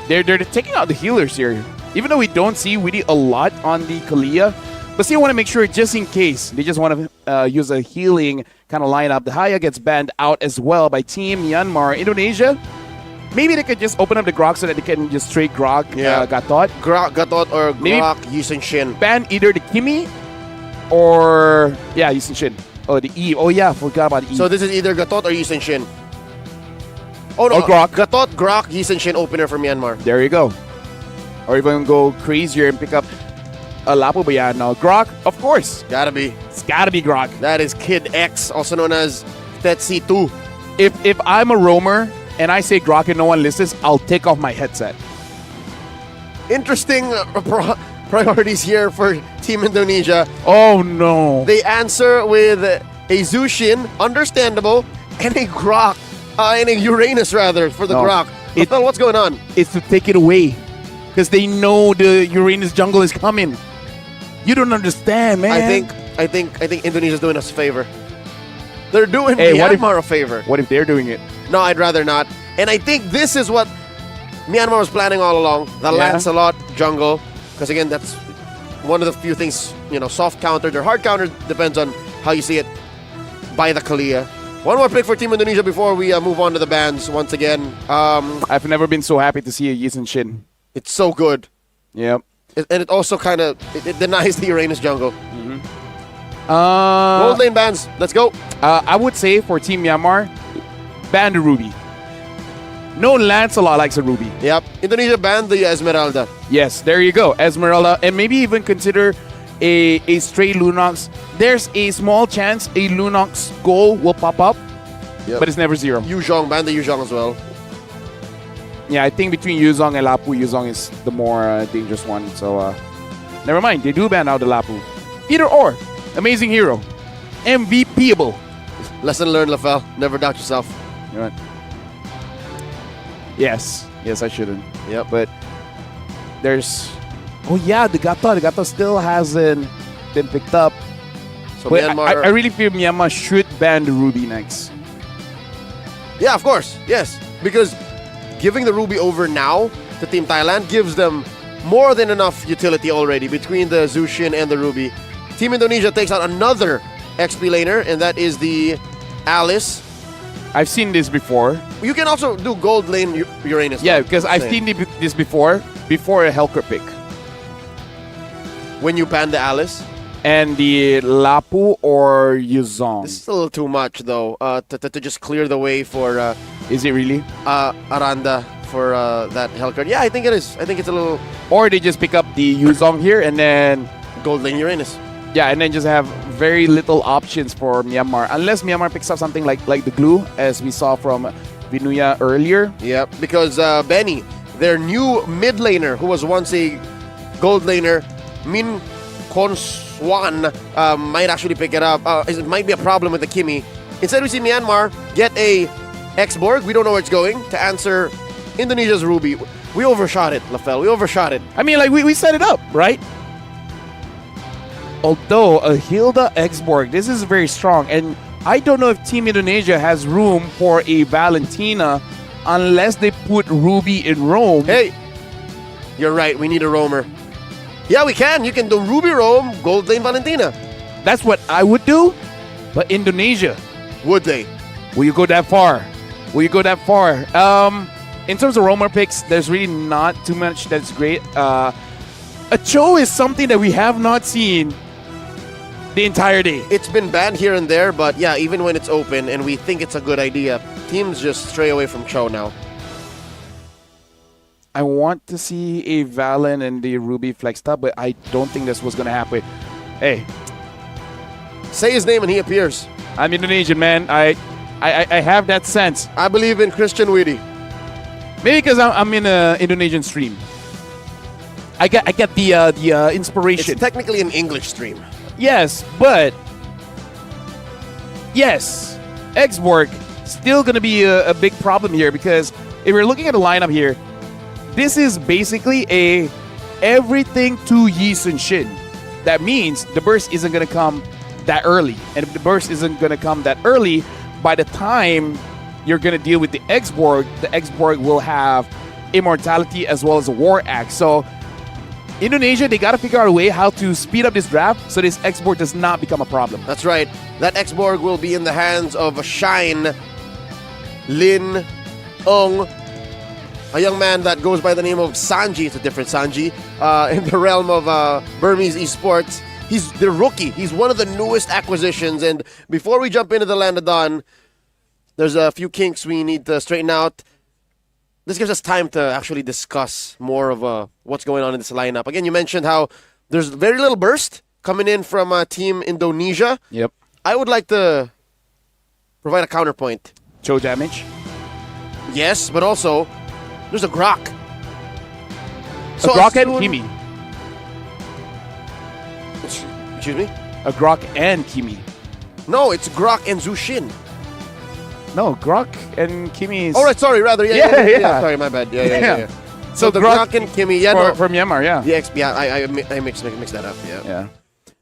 They're taking out the healers here. Even though we don't see Witty a lot on the Kalia, but still want to make sure just in case. They just want to use a healing kind of lineup. The Haya gets banned out as well by Team Myanmar. Indonesia, maybe they could just open up the Grok so that they can just trade Grok, Gatot. Grok, Gatot, or Grok, Yusen Shin. Ban either the Kimi or, Yusen Shin. Oh, the Eve. Oh, yeah, forgot about the Eve. So this is either Gatot or Yusen Shin. Oh, no. Or Grok. Gatot, Grok, Yusen Shin opener for Myanmar. There you go. Or even go crazier and pick up a Lapo ba yan? No, Grok, of course. Gotta be. It's gotta be Grok. That is Kid X, also known as Tetsi 2. If I'm a roamer and I say Grok and no one listens, I'll take off my headset. Interesting priorities here for Team Indonesia. Oh, no. They answer with a Zushin, understandable, and a Grok, and a Uranus, rather, for the Grok. What's going on? It's to take it away. Because they know the Uranus jungle is coming. You don't understand, man. I think Indonesia's doing us a favor. They're doing Myanmar a favor. What if they're doing it? No, I'd rather not. And I think this is what Myanmar was planning all along. The Lancelot jungle. Because again, that's one of the few things, soft countered or hard countered, depends on how you see it, by the Kalia. One more pick for Team Indonesia before we move on to the bands once again. I've never been so happy to see a Yisun Shin. It's so good. Yep. And it also kind of it denies the Uranus jungle. Gold Gold lane bans. Let's go. I would say for Team Myanmar, ban the Ruby. No Lancelot likes a Ruby. Yep. Indonesia banned the Esmeralda. Yes, there you go. Esmeralda. And maybe even consider a stray Lunox. There's a small chance a Lunox goal will pop up, but it's never zero. Yuzhong, ban the Yuzhong as well. Yeah, I think between Yuzhong and Lapu, Yuzhong is the more dangerous one. So, never mind. They do ban out the Lapu. Either or. Amazing hero. MVPable. Lesson learned, Lafel. Never doubt yourself. You're right. Yes. Yes, I shouldn't. Yep. But there's... Oh, yeah, the Gato. The Gato still hasn't been picked up. So but Myanmar... I really feel Myanmar should ban the Ruby next. Yeah, of course. Yes. Because giving the Ruby over now to Team Thailand gives them more than enough utility already between the Zushin and the Ruby. Team Indonesia takes out another XP laner, and that is the Alice. I've seen this before. You can also do gold lane Uranus. Yeah, because I've seen this before a Helker pick. When you ban the Alice? And the Lapu or Yuzhong. This is a little too much, though, to just clear the way for... is it really? Aranda for that Helker. Yeah, I think it is. I think it's a little... Or they just pick up the Yuzhong here and then... Gold lane Uranus. Yeah, and then just have very little options for Myanmar. Unless Myanmar picks up something like the glue, as we saw from Vinuya earlier. Yep, because Benny, their new mid laner, who was once a gold laner, Min Kon Swan, might actually pick it up. It might be a problem with the Kimi. Instead, we see Myanmar get a X-Borg. We don't know where it's going to answer Indonesia's Ruby. We overshot it, Lafel. We overshot it. I mean, like, we set it up, right? Although a Hilda X-Borg, this is very strong. And I don't know if Team Indonesia has room for a Valentina unless they put Ruby in Rome. Hey, you're right. We need a roamer. Yeah, we can. You can do Ruby Rome, gold lane Valentina. That's what I would do. But Indonesia. Would they? Will you go that far? Will you go that far? In terms of roamer picks, there's really not too much that's great. A Cho is something that we have not seen the entire day. It's been banned here and there, but yeah, even when it's open and we think it's a good idea, teams just stray away from Cho now. I want to see a Valen and the Ruby flexed up, but I don't think that's what's going to happen. Hey. Say his name and he appears. I'm Indonesian, man. I have that sense. I believe in Christian Witty. Maybe because I'm in an Indonesian stream. I get the inspiration. It's technically an English stream. Yes, but yes, X-Borg still going to be a big problem here because if we're looking at the lineup here, this is basically a everything to Yisun Shin. That means the burst isn't going to come that early. And if the burst isn't going to come that early, by the time you're going to deal with the X-Borg will have immortality as well as a war axe. So Indonesia, they got to figure out a way how to speed up this draft so this X-Borg does not become a problem. That's right. That X-Borg will be in the hands of Shine Lin Ong, a young man that goes by the name of Sanji. It's a different Sanji in the realm of Burmese esports. He's the rookie. He's one of the newest acquisitions. And before we jump into the Land of Dawn, there's a few kinks we need to straighten out. This gives us time to actually discuss more of what's going on in this lineup. Again, you mentioned how there's very little burst coming in from Team Indonesia. Yep. I would like to provide a counterpoint. Cho damage? Yes, but also there's a Grok. A Grok and Kimi. Excuse me? A Grok and Kimi. No, it's Grok and Zushin. No, Grok and Kimi is... Oh, right, sorry, rather. Yeah. Sorry, my bad. Yeah. So the Grok and Kimi, for Myanmar, yeah. I mixed that up, Yeah.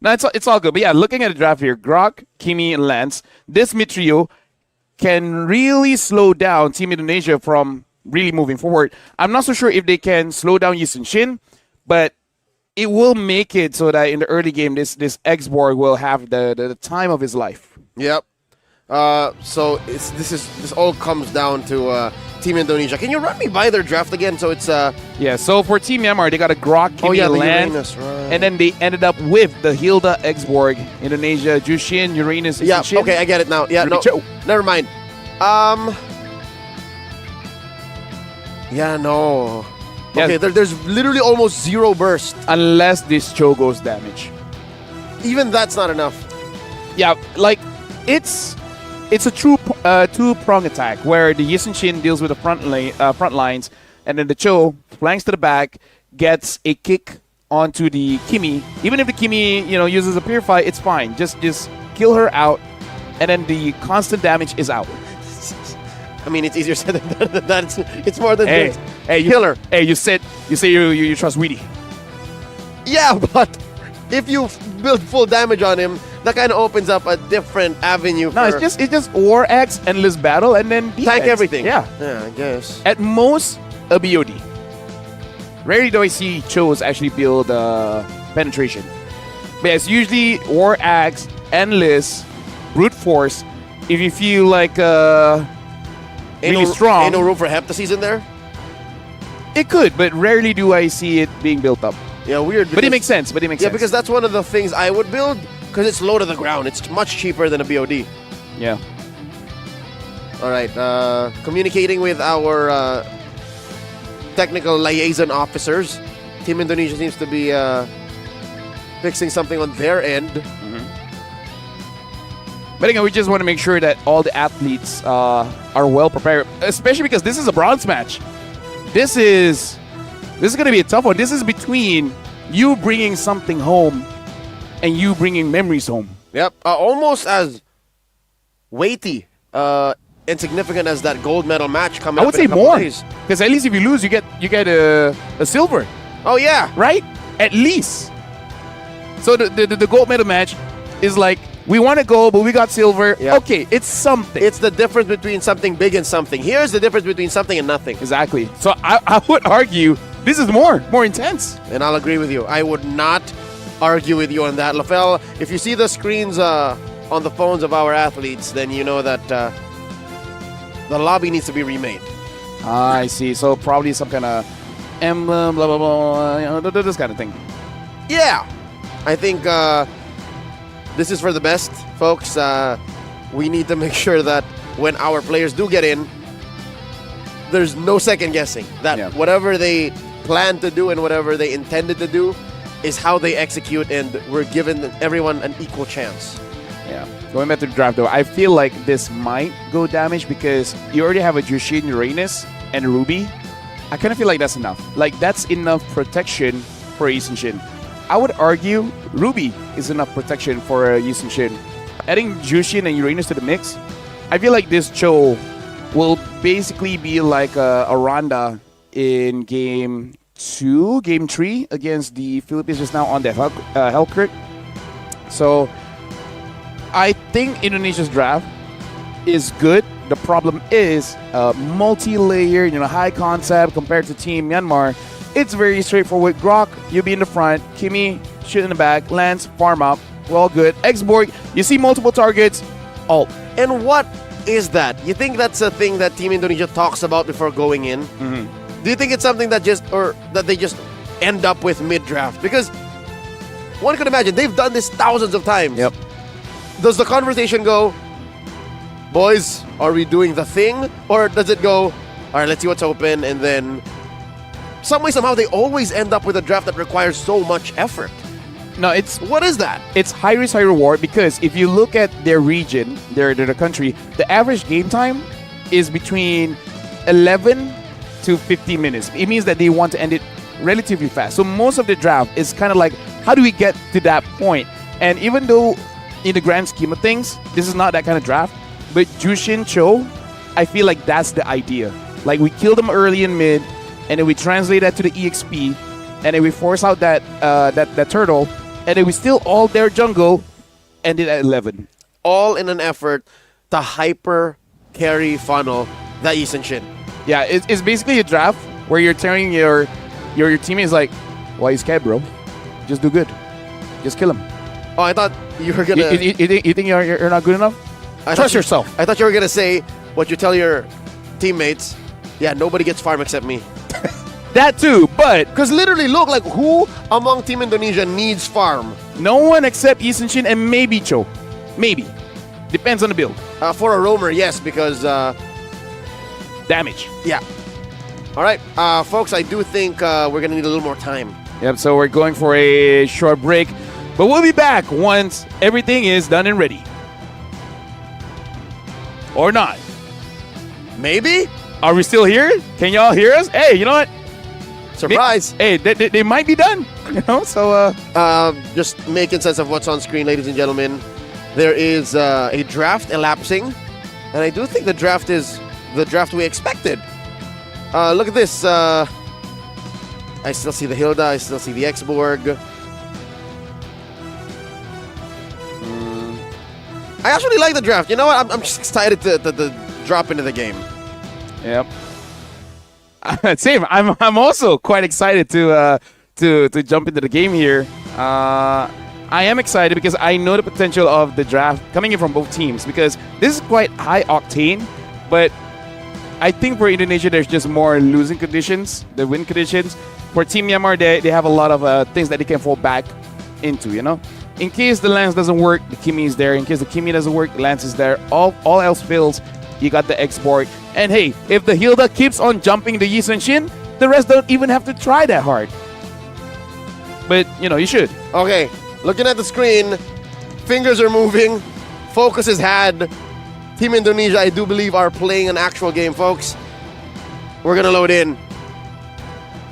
No, it's all good. But yeah, looking at the draft here, Grok, Kimi, and Lance, this mid trio can really slow down Team Indonesia from really moving forward. I'm not so sure if they can slow down Yisun Shin, but it will make it so that in the early game, this X-Borg will have the time of his life. Yep. So this all comes down to Team Indonesia. Can you run me by their draft again? So it's Yeah, so for Team Myanmar, they got a Grok, Kimi, the Land, Uranus, right. and then they ended up with the Hilda Exborg, Indonesia, Jushin, Uranus, Yeah, Shin. okay, I get it now. Yeah, no, Cho. never mind. Yeah, no. Yeah. Okay, there's literally almost zero burst. Unless this Cho goes damage. Even that's not enough. Yeah, like it's a true two-prong attack where the Yisun Shin deals with the front lines, and then the Cho flanks to the back, gets a kick onto the Kimi. Even if the Kimi, uses a Purify, it's fine. Just kill her out, and then the constant damage is out. I mean, it's easier said than done. It's more than just kill her. Hey, you say you trust Weedy. Yeah, but if you build full damage on him, that kind of opens up a different avenue. No, it's just War X, endless battle, and then defense. Tank everything. Yeah, I guess. At most, a BOD. Rarely do I see Chos actually build penetration. But it's usually War Axe, Endless, Brute Force. If you feel like really strong. Ain't no room for Heptases in there? It could, but rarely do I see it being built up. Yeah, weird. But it makes sense. Yeah, because that's one of the things I would build, because it's low to the ground. It's much cheaper than a BOD. Yeah. All right. Communicating with our technical liaison officers. Team Indonesia seems to be fixing something on their end. But again, we just want to make sure that all the athletes are well prepared, especially because this is a bronze match. This is going to be a tough one. This is between you bringing something home and you bringing memories home. Yep. Almost as weighty and significant as that gold medal match coming up. I would say in a couple more, days. because at least if you lose, you get a silver. Oh yeah, right? At least. So the gold medal match is like, we want to go, but we got silver. Yep. Okay, it's something. It's the difference between something big and something. Here's the difference between something and nothing. Exactly. So I would argue this is more intense. And I'll agree with you. I would not argue with you on that. LaFell, if you see the screens on the phones of our athletes, then you know that the lobby needs to be remade. I see. So probably some kind of emblem, blah, blah, blah, this kind of thing. Yeah. I think this is for the best, folks. We need to make sure that when our players do get in, there's no second guessing. That whatever they plan to do and whatever they intended to do is how they execute, and we're giving everyone an equal chance. Yeah. Going back to the draft, though, I feel like this might go damage because you already have a Jushin, Uranus, and Ruby. I kind of feel like that's enough. Like, that's enough protection for Yisun Shin. I would argue Ruby is enough protection for Yisun Shin. Adding Jushin and Uranus to the mix, I feel like this Cho will basically be like a Ronda in game 3 against the Philippines just now on the Hellcrit. So I think Indonesia's draft is good. The problem is multi-layered, high concept compared to Team Myanmar. It's very straightforward. Grok, you be in the front. Kimi, shoot in the back. Lance, farm up. Well, good. Xborg, you see multiple targets. Ult. And what is that? You think that's a thing that Team Indonesia talks about before going in? Mm-hmm. Do you think it's something that they just end up with mid-draft? Because one could imagine they've done this thousands of times. Yep. Does the conversation go, boys, are we doing the thing? Or does it go, all right, let's see what's open, and then some way, somehow, they always end up with a draft that requires so much effort? No, what is that? It's high risk, high reward, because if you look at their region, their country, the average game time is between 11 to 15 minutes. It means that they want to end it relatively fast. So most of the draft is kind of like, how do we get to that point? And even though in the grand scheme of things, this is not that kind of draft, but Jushin Cho, I feel like that's the idea. Like, we kill them early and mid, and then we translate that to the EXP, and then we force out that turtle, and then we steal all their jungle, end it at 11. All in an effort to hyper carry funnel that Yisun Shin. Yeah, it's basically a draft where you're telling your teammates like, why you scared, bro? Just do good. Just kill him. Oh, I thought you were gonna. You think you're not good enough? Trust yourself. I thought you were gonna say what you tell your teammates. Yeah, nobody gets farm except me. That too, but because literally, look, like who among Team Indonesia needs farm? No one except Eason Shin and maybe Cho. Maybe. Depends on the build. For a roamer, yes, because damage. Yeah. All right, folks, I do think we're going to need a little more time. Yep, so we're going for a short break, but we'll be back once everything is done and ready. Or not. Maybe? Are we still here? Can y'all hear us? Hey, you know what? Surprise. Hey, they might be done. You know, so just making sense of what's on screen, ladies and gentlemen. There is a draft elapsing, and I do think the draft is the draft we expected. Look at this. I still see the Hilda. I still see the X-Borg. I actually like the draft. You know what? I'm just excited to drop into the game. Yep. Same. I'm also quite excited to jump into the game here. I am excited because I know the potential of the draft coming in from both teams because this is quite high octane, but I think for Indonesia, there's just more losing conditions, the win conditions. For Team Myanmar, they have a lot of things that they can fall back into, you know? In case the Lance doesn't work, the Kimi is there. In case the Kimi doesn't work, the Lance is there. All else fails, you got the export. And hey, if the Hilda keeps on jumping the Yi Sun Shin, the rest don't even have to try that hard. But, you know, you should. Okay, looking at the screen, fingers are moving, focus is had. Team Indonesia, I do believe, are playing an actual game, folks. We're going to load in.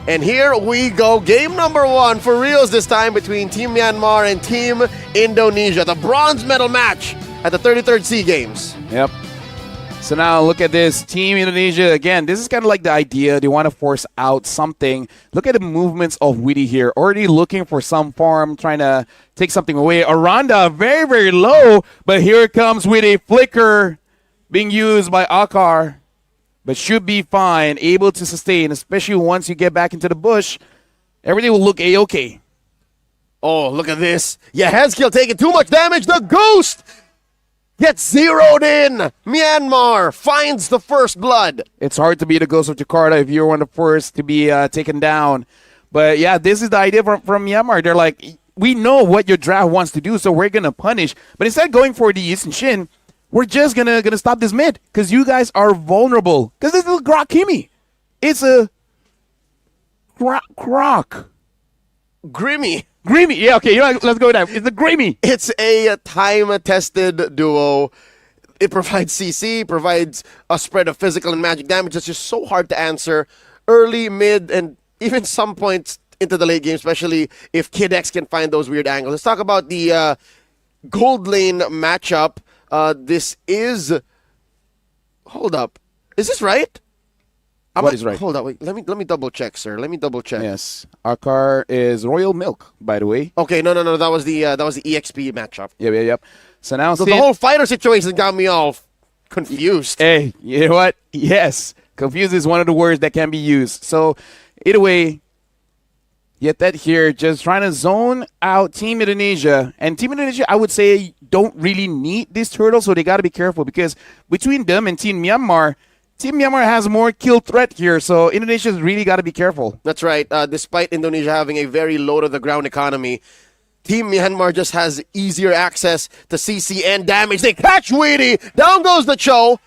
And here we go. Game number 1 for reals this time between Team Myanmar and Team Indonesia. The bronze medal match at the 33rd SEA Games. Yep. So now look at this. Team Indonesia, again, this is kind of like the idea. They want to force out something. Look at the movements of Witty here. Already looking for some farm, trying to take something away. Aranda, very, very low. But here comes Witty. Flicker being used by Akar. But should be fine. Able to sustain, especially once you get back into the bush. Everything will look A-okay. Oh, look at this. Yehezkiel taking too much damage. The Ghost gets zeroed in. Myanmar finds the first blood. It's hard to be the Ghost of Jakarta if you're one of the first to be taken down. But yeah, this is the idea from Myanmar. They're like, we know what your draft wants to do, so we're going to punish. But instead of going for the Yi Sun Shin, we're just gonna stop this mid because you guys are vulnerable. Because this is a Grok Kimi. It's a Grok. Grimmy. Yeah, okay, you know, let's go with that. It's a Grimmy. It's a time-tested duo. It provides CC, provides a spread of physical and magic damage that's just so hard to answer early, mid, and even some points into the late game, especially if Kid X can find those weird angles. Let's talk about the gold lane matchup. This is... Hold up. Is this right? What is right? Hold up. Wait. Let me double check, sir. Let me double check. Yes. Akar is Royal Milk, by the way. Okay, no. That was the EXP matchup. Yep. So now the whole fighter situation got me all confused. Hey, you know what? Yes. Confused is one of the words that can be used. So, either way, yet that here, just trying to zone out Team Indonesia. And Team Indonesia, I would say, don't really need this turtle, so they got to be careful because between them and Team Myanmar has more kill threat here, so Indonesia's really got to be careful. That's right. Despite Indonesia having a very low-to-the-ground economy, Team Myanmar just has easier access to CC and damage. They catch Weedy. Down goes the Cho.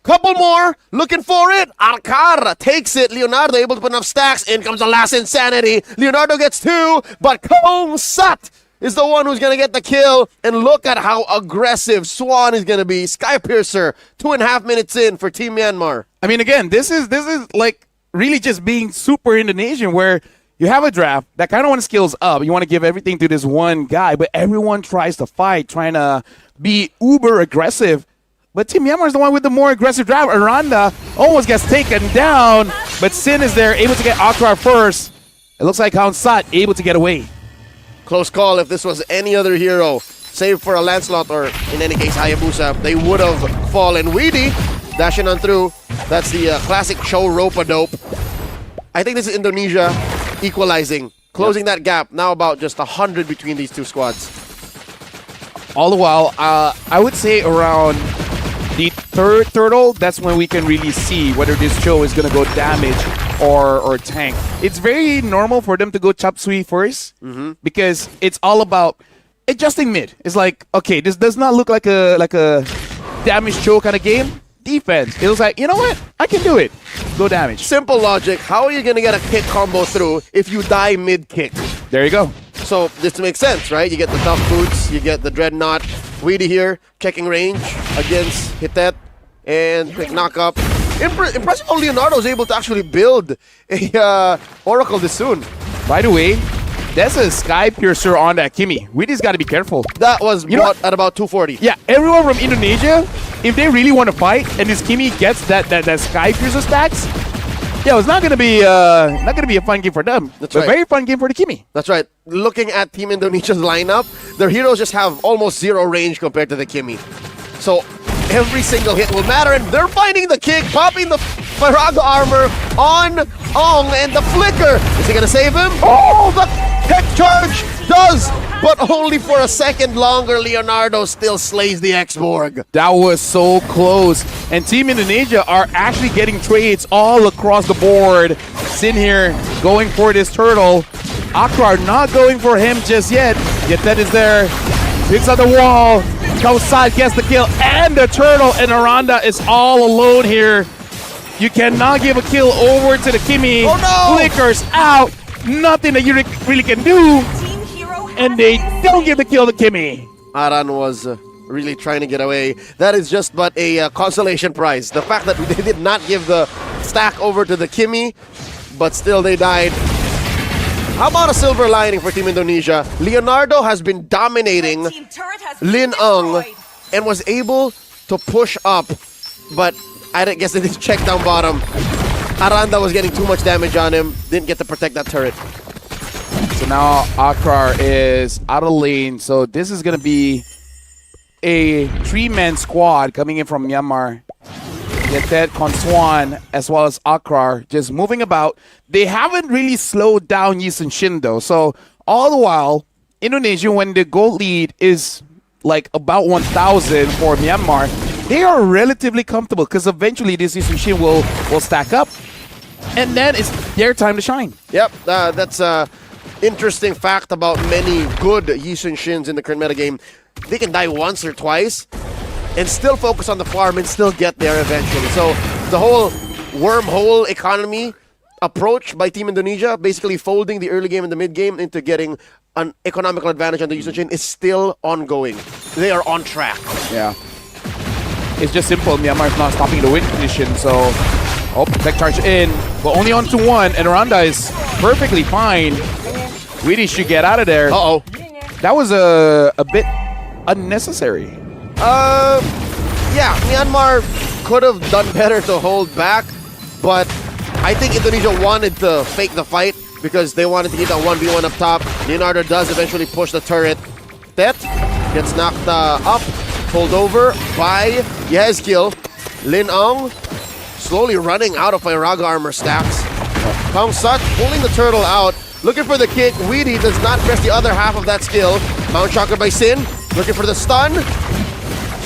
Couple more. Looking for it. Akar takes it. Leonardo able to put enough stacks. In comes the last Insanity. Leonardo gets 2, but Kong Sat is the one who's going to get the kill. And look at how aggressive Swan is going to be. Skypiercer, 2.5 minutes in for Team Myanmar. I mean, again, this is like really just being super Indonesian where you have a draft that kind of want to skills up. You want to give everything to this one guy, but everyone tries to fight, trying to be uber aggressive. But Team Myanmar is the one with the more aggressive draft. Aranda almost gets taken down, but Sin is there, able to get Akrar first. It looks like Count Sat able to get away. Close call. If this was any other hero, save for a Lancelot or, in any case, Hayabusa, they would have fallen. Weedy dashing on through. That's the classic Cho rope-a-dope. I think this is Indonesia equalizing, closing that gap. Now about just 100 between these two squads. All the while, I would say around the third turtle, that's when we can really see whether this Cho is going to go damage or tank. It's very normal for them to go chop suey first because it's all about adjusting mid. It's like, okay, this does not look like a damage Cho kind of game. Defense. It was like, you know what? I can do it. Go damage. Simple logic. How are you going to get a kick combo through if you die mid-kick? There you go. So this makes sense, right? You get the tough boots, you get the dreadnought. Weedy here, checking range against Hitet and quick knock-up. Impressive how Leonardo was able to actually build a Oracle this soon. By the way, there's a Sky Piercer on that Kimi. Weedy's got to be careful. That was bought at about 240. Yeah, everyone from Indonesia, if they really want to fight and this Kimi gets that Sky Piercer stacks, yeah, it's not gonna be a fun game for them. That's right. right. Very fun game for the Kimi. That's right. Looking at Team Indonesia's lineup, their heroes just have almost zero range compared to the Kimi. So every single hit will matter, and they're finding the kick, popping the Faraga armor on Ong, and the flicker. Is he gonna save him? Oh, the tech charge does, but only for a second longer. Leonardo still slays the X-Borg. That was so close. And Team Indonesia are actually getting trades all across the board. Sin here going for this turtle. Akrar not going for him just yet. Yetet is there. Picks up the wall. Kausad gets the kill and the turtle. And Aranda is all alone here. You cannot give a kill over to the Kimi. Oh no! Flickers out. Nothing that you really can do. And they don't give the kill to Kimi. Aran was really trying to get away. That is just but a consolation prize. The fact that they did not give the stack over to the Kimi, but still they died. How about a silver lining for Team Indonesia? Leonardo has been dominating Lin Ung and was able to push up, but I guess they didn't check down bottom. Aranda was getting too much damage on him, didn't get to protect that turret. So now Akrar is out of lane, so this is going to be a three-man squad coming in from Myanmar. Yetet, Konswan, as well as Akrar, just moving about. They haven't really slowed down Yisun Shin though, so all the while, Indonesia, when the goal lead is like about 1,000 for Myanmar, they are relatively comfortable because eventually this Yisun Shin will stack up, and then it's their time to shine. Yep, that's interesting fact about many good Yisun Shins in the current metagame. They can die once or twice and still focus on the farm and still get there eventually. So the whole wormhole economy approach by Team Indonesia, basically folding the early game and the mid game into getting an economical advantage on the Yisun Shin, is still ongoing. They are on track. Yeah. It's just simple. Myanmar is not stopping the win condition, so tech charge in, but only on to one, and Aranda is perfectly fine. Weedy should get out of there. Uh-oh. That was a bit unnecessary. Yeah, Myanmar could have done better to hold back, but I think Indonesia wanted to fake the fight because they wanted to get that 1v1 up top. Leonardo does eventually push the turret. Tet gets knocked up, pulled over by Yezkiel. Lin Ong slowly running out of Firaga armor stacks. Kong Sut pulling the turtle out, looking for the kick. Weedy does not press the other half of that skill. Mount Chakra by Sin, looking for the stun.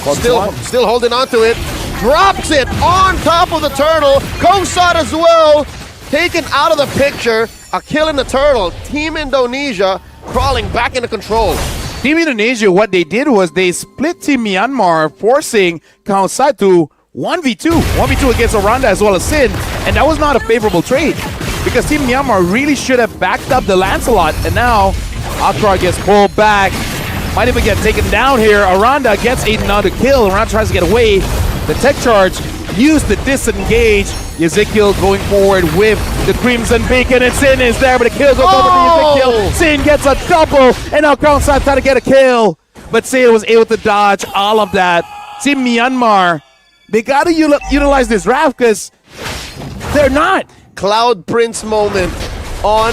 Still holding on to it. Drops it on top of the turtle. Kong Sut as well, taken out of the picture. A kill in the turtle. Team Indonesia crawling back into control. Team Indonesia, what they did was they split Team Myanmar, forcing Kausad to 1v2. 1v2 against Aranda as well as Sin, and that was not a favorable trade because Team Myanmar really should have backed up the Lancelot, and now Akrar gets pulled back. Might even get taken down here. Aranda gets another kill. Aranda tries to get away. The tech charge used to disengage. Ezekiel going forward with the Crimson Beacon, and Sin is there, but the kill goes over to Ezekiel. Sin gets a double, and now Kausad trying to get a kill, but Sin was able to dodge all of that. Team Myanmar, they got to utilize this draft because they're not. Cloud Prince moment on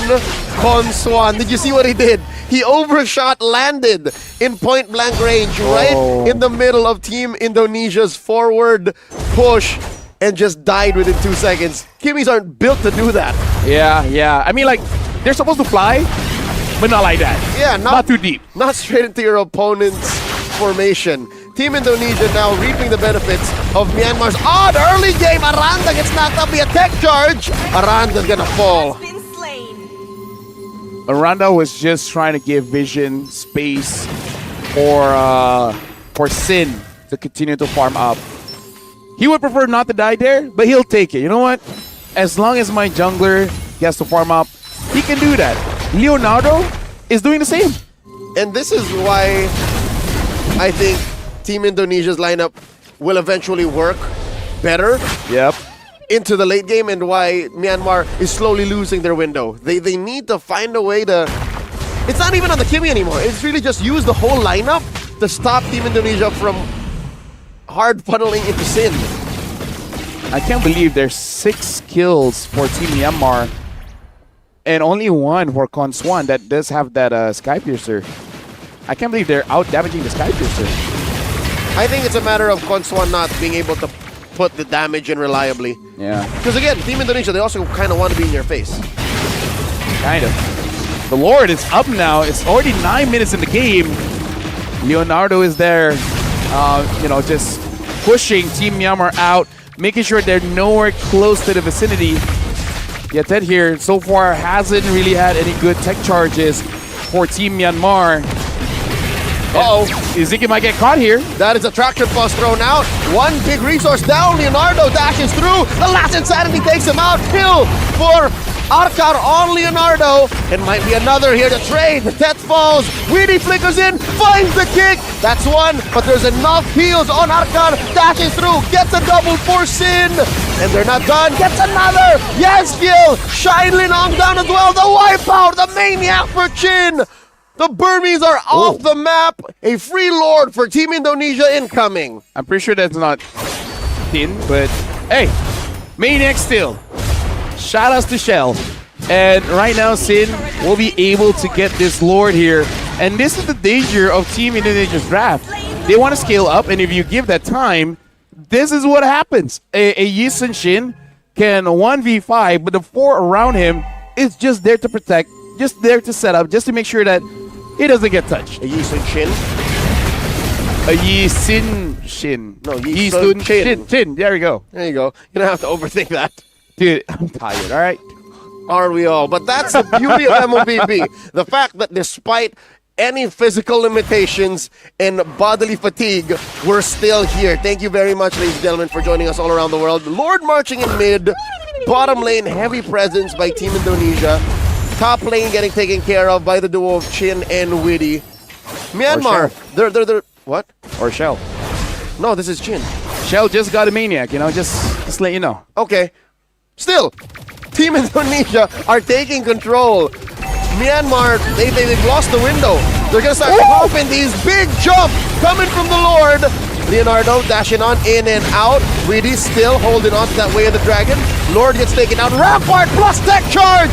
Konswan. Did you see what he did? He overshot, landed in point blank range, right in the middle of Team Indonesia's forward push, and just died within 2 seconds. Kimis aren't built to do that. Yeah. I mean, like, they're supposed to fly, but not like that. Yeah, not too deep. Not straight into your opponent's formation. Team Indonesia now reaping the benefits of Myanmar's odd early game. Aranda gets knocked up via tech charge. Aranda's gonna fall. Aranda was just trying to give Vision space for Sin to continue to farm up. He would prefer not to die there, but he'll take it. You know what? As long as my jungler gets to farm up, he can do that. Leonardo is doing the same. And this is why I think Team Indonesia's lineup will eventually work better. Yep. Into the late game, and why Myanmar is slowly losing their window. They need to find a way to... It's not even on the Kimi anymore. It's really just use the whole lineup to stop Team Indonesia from hard funneling into Sin. I can't believe there's 6 kills for Team Myanmar and only 1 for Conswan that does have that Sky Piercer. I can't believe they're out damaging the Sky Piercer. I think it's a matter of Conswan not being able to put the damage in reliably. Yeah. Because again, Team Indonesia, they also kind of want to be in your face. Kind of. The Lord is up now. It's already 9 minutes in the game. Leonardo is there, just pushing Team Myanmar out, making sure they're nowhere close to the vicinity. Yet Ted here so far hasn't really had any good tech charges for Team Myanmar. Uh-oh. Ezekiel might get caught here. That is a traction pulse thrown out. One big resource down. Leonardo dashes through. The last insanity takes him out. Kill for Arkar on Leonardo. It might be another here to trade. The Tet falls. Weedy flickers in. Finds the kick. That's one. But there's enough heals on Arkar. Dashes through. Gets a double for Sin. And they're not done. Gets another. Yes, kill. Shine Linong down as well. The wipeout. The maniac for Chin. The Burmese are off the map. A free lord for Team Indonesia incoming. I'm pretty sure that's not Tin, but hey, Maniac still. Shout outs to Shell. And right now, Sin will be able to get this lord here. And this is the danger of Team Indonesia's draft. They want to scale up, and if you give that time, this is what happens. A Yi Sun Shin can 1v5, but the 4 around him is just there to protect, just there to set up, just to make sure that he doesn't get touched. A Yi Sun Shin? A Yi Sin Shin. No, Yi Sun Chin. Chin. There you go. There you go. You don't have to overthink that. Dude, I'm tired, all right? Aren't we all? But that's the beauty of MLBB. The fact that despite any physical limitations and bodily fatigue, we're still here. Thank you very much, ladies and gentlemen, for joining us all around the world. Lord marching in mid. Bottom lane, heavy presence by Team Indonesia. Top lane getting taken care of by the duo of Chin and Witty. Myanmar, they're what? Or Shell. No, this is Chin. Shell just got a Maniac, just let you know. Okay. Still, Team Indonesia are taking control. Myanmar, they've lost the window. They're gonna start popping these big jumps coming from the Lord. Leonardo dashing on in and out. Witty still holding on to that way of the dragon. Lord gets taken out. Rampart plus tech charge!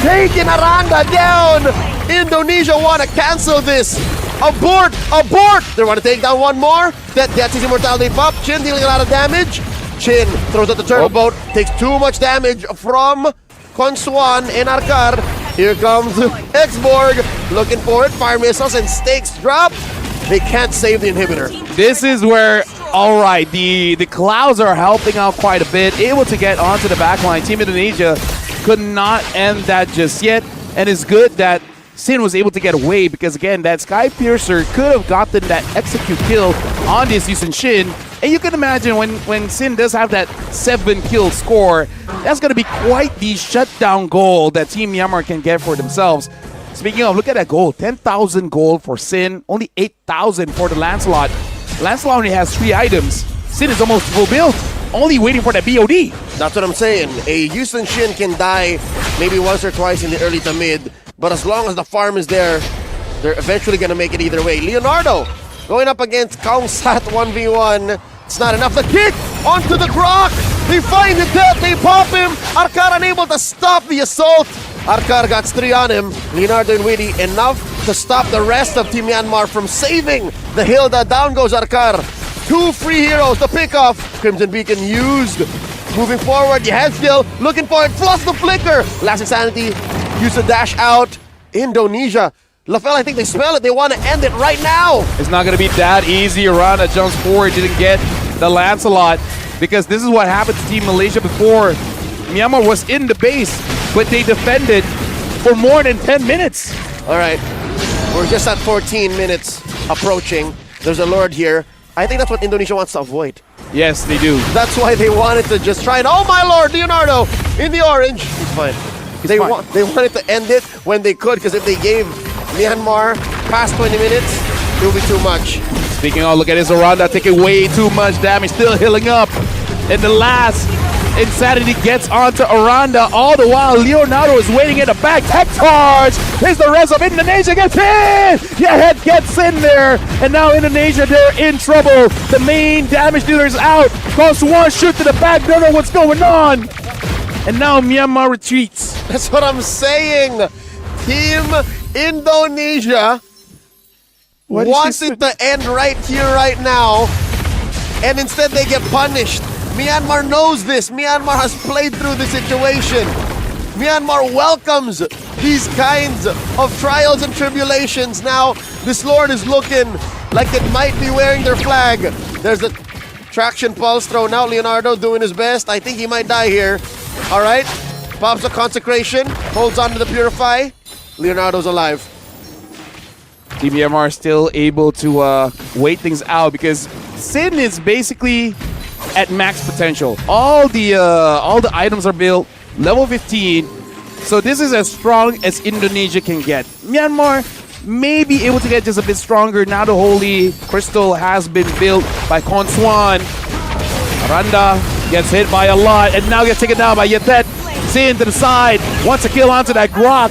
Taking Aranda down! Indonesia want to cancel this. Abort! Abort! They want to take down one more. That gets his immortality pop. Chin dealing a lot of damage. Chin throws out the turbo boat. Takes too much damage from Conswan and Arkar. Here comes Xborg. Looking for it. Fire missiles and stakes drop. They can't save the inhibitor. This is where, all right, the Clouds are helping out quite a bit. Able to get onto the backline. Team Indonesia could not end that just yet. And it's good that Sin was able to get away because, again, that Sky Piercer could have gotten that execute kill on this Yi Sun Shin. And you can imagine when Sin does have that 7-kill score, that's going to be quite the shutdown goal that Team Myanmar can get for themselves. Speaking of, look at that goal. 10,000 gold for Sin, only 8,000 for the Lancelot. Lancelot only has 3 items. Sin is almost full build, only waiting for that BOD. That's what I'm saying. A Yi Sun Shin can die maybe once or twice in the early to mid, but as long as the farm is there, they're eventually going to make it either way. Leonardo going up against Kaungsat 1v1. It's not enough. The kick onto the Grok. They find the death. They pop him. Arkar unable to stop the assault. Arkar got 3 on him. Leonardo and Witty enough to stop the rest of Team Myanmar from saving the Hilda. Down goes Arkar. 2 free heroes to pick off. Crimson Beacon used. Moving forward, Yehezkiel looking for it. Plus the flicker. Last insanity. Use the dash out. Indonesia LaFell, I think they smell it. They want to end it right now. It's not going to be that easy. Aranda jumps forward, didn't get the Lancelot, because this is what happened to Team Malaysia before. Myanmar was in the base, but they defended for more than 10 minutes. All right, we're just at 14 minutes approaching. There's a Lord here. I think that's what Indonesia wants to avoid. Yes, they do. That's why they wanted to just try and, oh my Lord, Leonardo in the orange. He's fine. They wanted to end it when they could, because if they gave Myanmar past 20 minutes, it will be too much. Speaking of, look at this Aranda taking way too much damage, still healing up. And the last Insanity gets onto Aranda. All the while, Leonardo is waiting at the back. Tech charge! Here's the rest of Indonesia gets in! Yeah, head gets in there. And now Indonesia, they're in trouble. The main damage dealer is out. Cross one, shoot to the back, don't know what's going on. And now Myanmar retreats. That's what I'm saying. Team Indonesia wants it to end right here, right now. And instead they get punished. Myanmar knows this. Myanmar has played through the situation. Myanmar welcomes these kinds of trials and tribulations. Now, this Lord is looking like it might be wearing their flag. There's a traction pulse thrown out. Leonardo doing his best. I think he might die here. All right. Pops a consecration. Holds on to the purify. Leonardo's alive. Team Myanmar still able to wait things out because Sin is basically at max potential. All the items are built level 15, so this is as strong as Indonesia can get. Myanmar may be able to get just a bit stronger now. The Holy Crystal has been built by Konswan. Aranda gets hit by a lot and now gets taken down by Yetet. Sin to the side, wants to kill onto that Grok,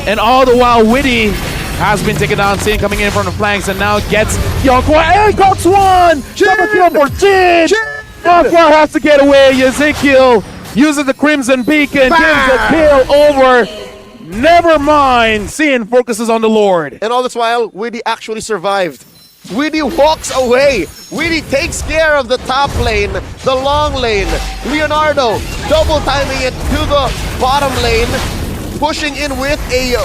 and all the while Witty has been taken down. Sin coming in from the flanks and now gets Yonkwa and Konswan! Double kill for Jin! Yonkwa has to get away. Ezekiel uses the Crimson Beacon, gives a kill over. Never mind. Sin focuses on the Lord. And all this while, Witty actually survived. Witty walks away. Witty takes care of the top lane, the long lane. Leonardo double timing it to the bottom lane, pushing in with a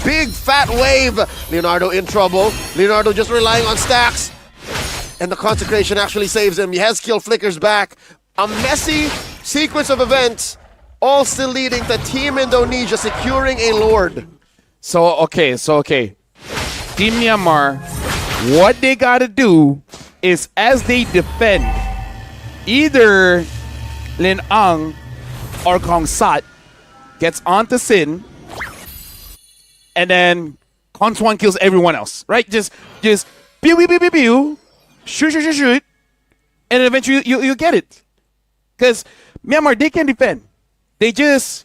big fat wave. Leonardo in trouble. Leonardo just relying on stacks. And the consecration actually saves him. Yezkiel flickers back. A messy sequence of events, all still leading to Team Indonesia securing a Lord. So, okay. Team Myanmar, what they gotta do is as they defend, either Lin Ang or Kong Sat gets onto Sin, and then Konswan kills everyone else, right? Just pew, pew, pew, pew, pew. Shoot, and eventually you get it. Because Myanmar, they can defend. They just,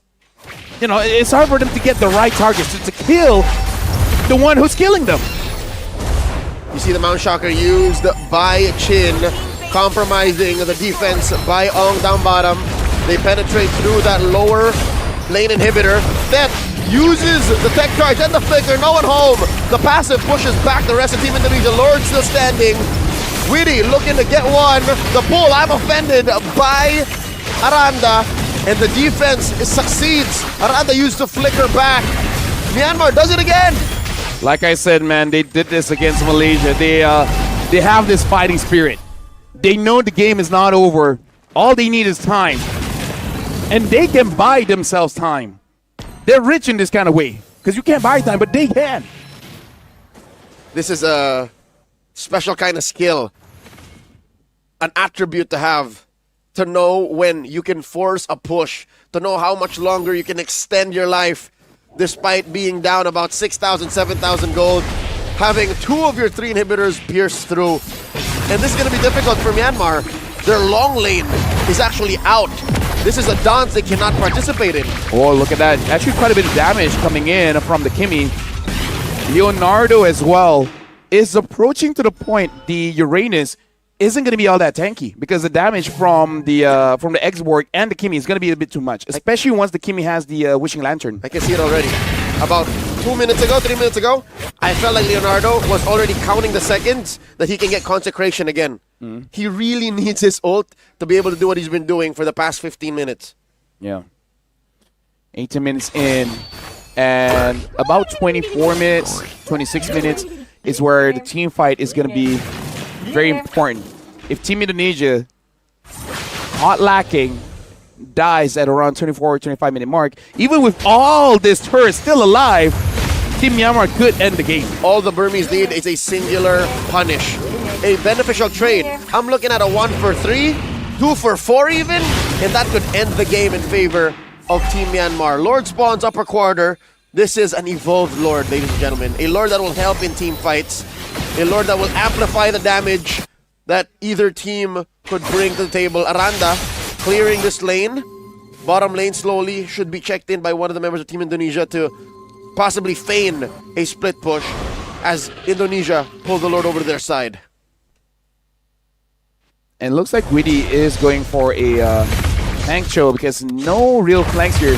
it's hard for them to get the right targets to kill the one who's killing them. You see the Mount Shocker used by Chin, compromising the defense by Ong down bottom. They penetrate through that lower lane inhibitor. That uses the tech charge and the flicker, no one home. The passive pushes back the rest of Team Indonesia. Lord still standing. Witty looking to get one. The pull, I'm offended by Aranda. And the defense succeeds. Aranda used to flicker back. Myanmar does it again. Like I said, man, they did this against Malaysia. They have this fighting spirit. They know the game is not over. All they need is time. And they can buy themselves time. They're rich in this kind of way. Because you can't buy time, but they can. This is a special kind of skill. An attribute to have. To know when you can force a push. To know how much longer you can extend your life. Despite being down about 6,000, 7,000 gold. Having 2 of your 3 inhibitors pierce through. And this is going to be difficult for Myanmar. Their long lane is actually out. This is a dance they cannot participate in. Oh, look at that. Actually quite a bit of damage coming in from the Kimi. Leonardo as well is approaching to the point the Uranus isn't going to be all that tanky because the damage from the X-Borg and the Kimi is going to be a bit too much, especially once the Kimi has the Wishing Lantern. I can see it already. About 3 minutes ago, I felt like Leonardo was already counting the seconds that he can get consecration again. He really needs his ult to be able to do what he's been doing for the past 15 minutes. Yeah. 18 minutes in. And about 24 minutes, 26 minutes is where the team fight is going to be very important. If Team Indonesia, hot lacking, dies at around 24 or 25 minute mark, even with all this turret still alive, Team Myanmar could end the game. All the Burmese need is a singular punish. A beneficial trade. I'm looking at a 1 for 3, 2 for 4 even, and that could end the game in favor of Team Myanmar. Lord spawns upper quarter. This is an evolved Lord, ladies and gentlemen. A Lord that will help in team fights. A Lord that will amplify the damage that either team could bring to the table. Aranda clearing this lane. Bottom lane slowly should be checked in by one of the members of Team Indonesia to possibly feign a split push as Indonesia pull the Lord over to their side. And it looks like Witty is going for a tank show because no real flanks here.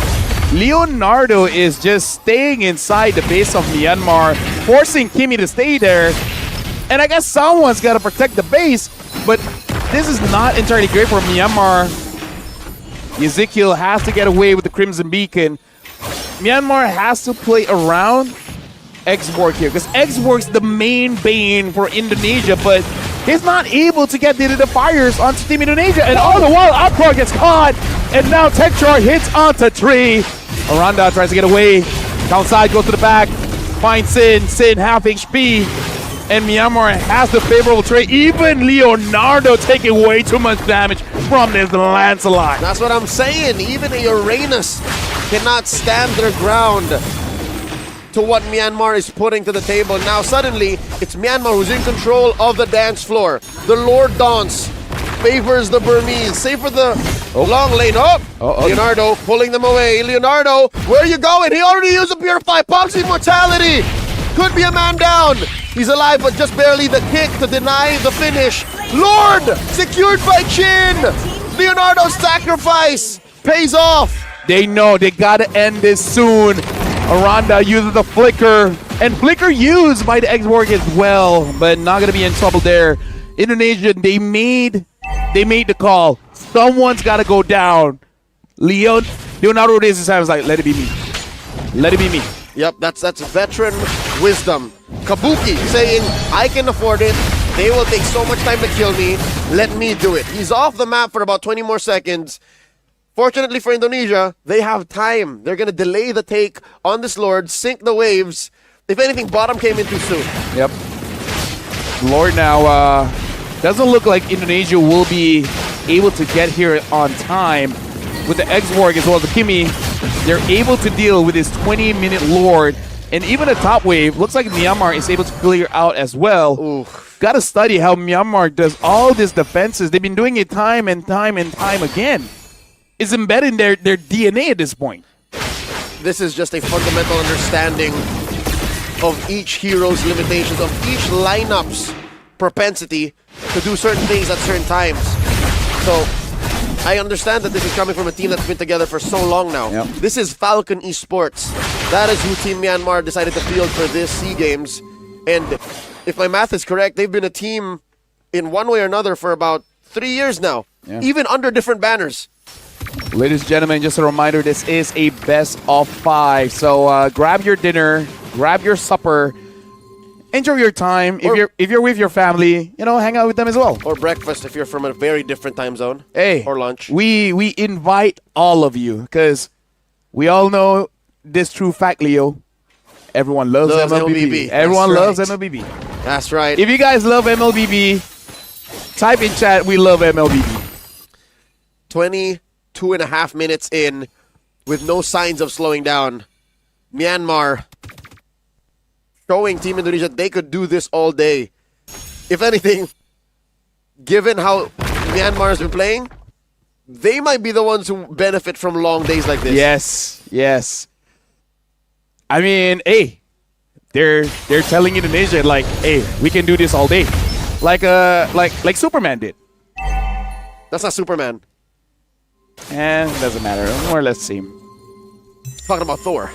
Leonardo is just staying inside the base of Myanmar, forcing Kimi to stay there. And I guess someone's got to protect the base, but this is not entirely great for Myanmar. Ezekiel has to get away with the Crimson Beacon. Myanmar has to play around Xborg here because Xborg's the main bane for Indonesia, but he's not able to get the fires onto Team Indonesia. And all the while, Upro gets caught, and now Tekchar hits onto Tree. Aranda tries to get away. Downside goes to the back, finds Sin. Sin half HP. And Myanmar has the favorable trade. Even Leonardo taking way too much damage from this Lancelot. That's what I'm saying. Even a Uranus cannot stand their ground to what Myanmar is putting to the table. Now suddenly, it's Myanmar who's in control of the dance floor. The Lord Dance favors the Burmese. Save for the long lane. Leonardo pulling them away. Leonardo, where are you going? He already used a Purify. Pops immortality. Could be a man down. He's alive, but just barely the kick to deny the finish. Lord, secured by Chin. Leonardo's sacrifice pays off. They know they gotta end this soon. Aranda uses the Flicker, and Flicker used by the Xborg as well, but not gonna be in trouble there. Indonesia, they made the call. Someone's gotta go down. Leonardo raises his hand, was like, let it be me. Let it be me. Yep, that's veteran wisdom. Kabuki saying, I can afford it. They will take so much time to kill me. Let me do it. He's off the map for about 20 more seconds. Fortunately for Indonesia, they have time. They're going to delay the take on this Lord, sink the waves. If anything, bottom came in too soon. Yep. Lord now doesn't look like Indonesia will be able to get here on time. With the Xborg as well as the Kimi, they're able to deal with this 20-minute Lord. And even the top wave, looks like Myanmar is able to clear out as well. Oof. Got to study how Myanmar does all these defenses. They've been doing it time and time and time again. It's embedded in their DNA at this point. This is just a fundamental understanding of each hero's limitations, of each lineup's propensity to do certain things at certain times. So I understand that this is coming from a team that's been together for so long now. Yep. This is Falcon Esports. That is who Team Myanmar decided to field for this SEA Games. And if my math is correct, they've been a team in one way or another for about 3 years now, even under different banners. Ladies and gentlemen, just a reminder, this is a best of 5. So grab your dinner, grab your supper, enjoy your time. If you're with your family, hang out with them as well. Or breakfast if you're from a very different time zone. Hey, or lunch. We invite all of you because we all know this true fact, Leo. Everyone loves MLBB. Everyone loves MLBB. That's right. If you guys love MLBB, type in chat, we love MLBB. 22.5 minutes in with no signs of slowing down. Myanmar showing Team Indonesia they could do this all day. If anything, given how Myanmar has been playing, they might be the ones who benefit from long days like this. Yes. I mean, hey, they're telling Indonesia like, hey, we can do this all day, like Superman did. That's not Superman. And it doesn't matter. More or less same. Talking about Thor.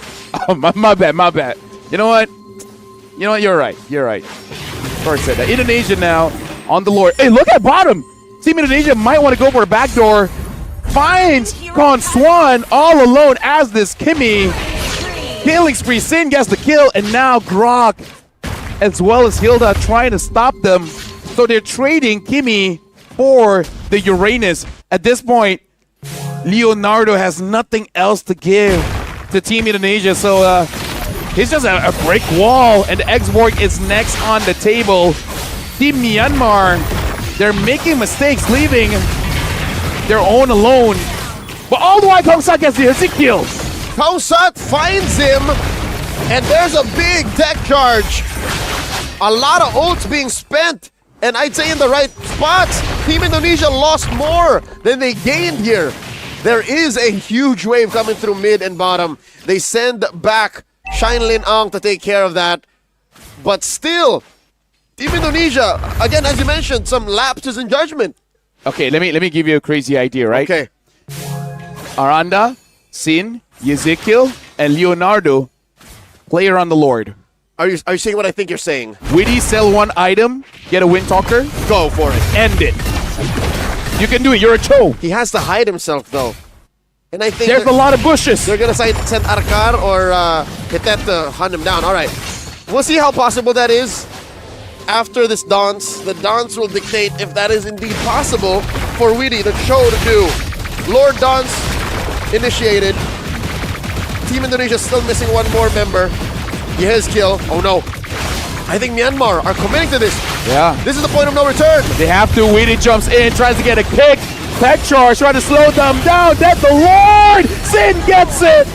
Oh, my bad. You know what? You're right. Thor said that. Indonesia now on the Lord. Hey, look at bottom. Team Indonesia might want to go for a backdoor. Finds Con Swan all alone as this Kimi. killing spree. Sin gets the kill, and now Grok, as well as Hilda, trying to stop them. So they're trading Kimmy for the Uranus. At this point, Leonardo has nothing else to give to Team Indonesia. So he's just a brick wall, and Exborg is next on the table. Team Myanmar, they're making mistakes, leaving their own alone. But all the while, Kongsat gets the easy kill. Kongsat finds him, and there's a big tech charge. A lot of ults being spent, and I'd say in the right spots. Team Indonesia lost more than they gained here. There is a huge wave coming through mid and bottom. They send back Shine Lin Ang to take care of that. But still, Team Indonesia, again, as you mentioned, some lapses in judgment. Okay, let me give you a crazy idea, right? Okay. Aranda, Sin, Ezekiel, and Leonardo, player on the Lord. Are you saying what I think you're saying? Witty, sell one item, get a Wind Talker. Go for it. End it. You can do it. You're a Cho. He has to hide himself, though. And I think there's a lot of bushes. They're going to send Arkar or Hitet to hunt him down. All right. We'll see how possible that is. After this dance, the dance will dictate if that is indeed possible for Witty, the Cho, to do. Lord Dance initiated. Team Indonesia still missing one more member. Kill. Oh no. I think Myanmar are committing to this. Yeah. This is the point of no return. They have to. Witty jumps in, tries to get a kick. Tech charge, trying to slow them down. That's the Lord! Sin gets it!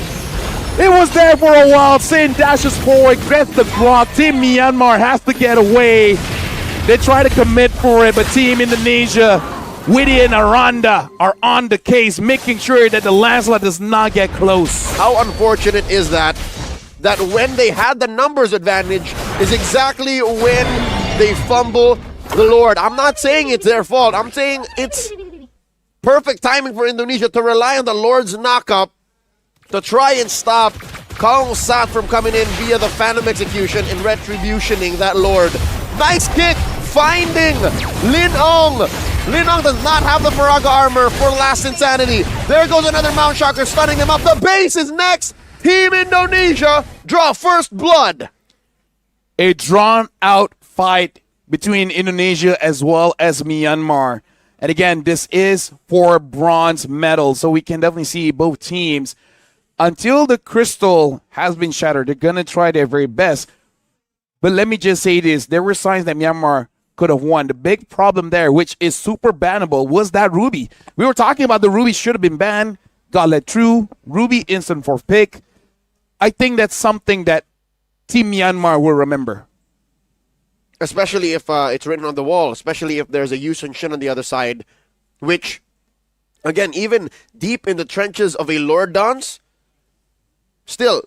It was there for a while. Sin dashes forward, gets the block. Team Myanmar has to get away. They try to commit for it, but Team Indonesia, Witty and Aranda are on the case, making sure that the Lancelot does not get close. How unfortunate is that? That when they had the numbers advantage is exactly when they fumble the Lord. I'm not saying it's their fault. I'm saying it's perfect timing for Indonesia to rely on the Lord's knockup to try and stop Kongsat from coming in via the Phantom Execution and retributioning that Lord. Nice kick, finding Lin Ong. Lin Ong does not have the Faraga armor for Last Insanity. There goes another Mount Shocker, stunning him up. The base is next. Team Indonesia draw first blood. A drawn-out fight between Indonesia as well as Myanmar. And again, this is for bronze medal, so we can definitely see both teams. Until the crystal has been shattered, they're going to try their very best. But let me just say this. There were signs that Myanmar could have won. The big problem there, which is super bannable, was that Ruby. We were talking about the Ruby should have been banned. Got let through. Ruby instant fourth pick. I think that's something that Team Myanmar will remember. Especially if it's written on the wall, especially if there's a Yusun Shin on the other side, which, again, even deep in the trenches of a Lord Dance, still,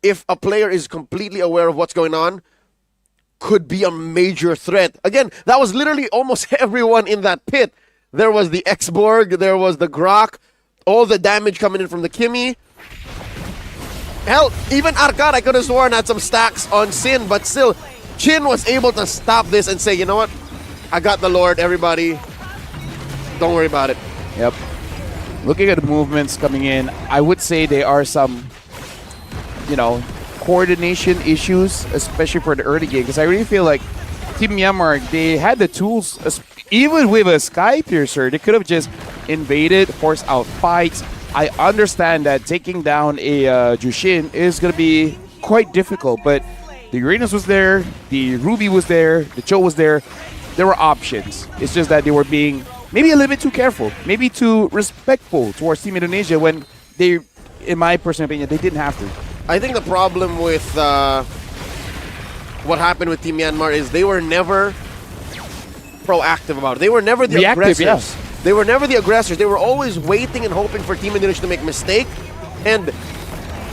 if a player is completely aware of what's going on, could be a major threat. Again, that was literally almost everyone in that pit. There was the Exborg, there was the Grok, all the damage coming in from the Kimmy. Hell, even Arkad, I could have sworn, had some stacks on Sin, but still, Chin was able to stop this and say, you know what? I got the Lord, everybody. Don't worry about it. Yep. Looking at the movements coming in, I would say there are some, coordination issues, especially for the early game, because I really feel like Team Myanmar, they had the tools, even with a Sky Piercer, they could have just invaded, forced out fights. I understand that taking down a Jushin is going to be quite difficult, but the Uranus was there, the Ruby was there, the Cho was there. There were options. It's just that they were being maybe a little bit too careful, maybe too respectful towards Team Indonesia when they, in my personal opinion, they didn't have to. I think the problem with what happened with Team Myanmar is they were never proactive about it. They were never the reactive, aggressors. yes. They were never the aggressors. They were always waiting and hoping for Team Indonesia to make a mistake. And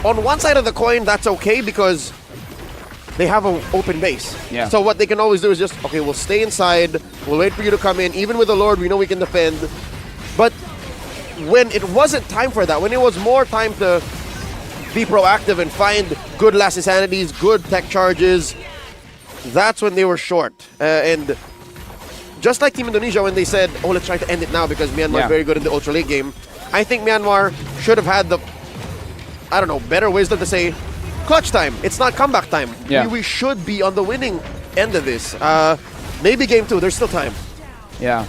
on one side of the coin, that's okay because they have an open base. Yeah. So what they can always do is just, okay, we'll stay inside. We'll wait for you to come in. Even with the Lord, we know we can defend. But when it wasn't time for that, when it was more time to be proactive and find good last insanities, good tech charges, that's when they were short. And just like Team Indonesia when they said, oh, let's try to end it now because Myanmar is very good in the ultra late game, I think Myanmar should have had the, better wisdom to say, clutch time. It's not comeback time. Yeah. We should be on the winning end of this. Maybe game 2. There's still time. Yeah.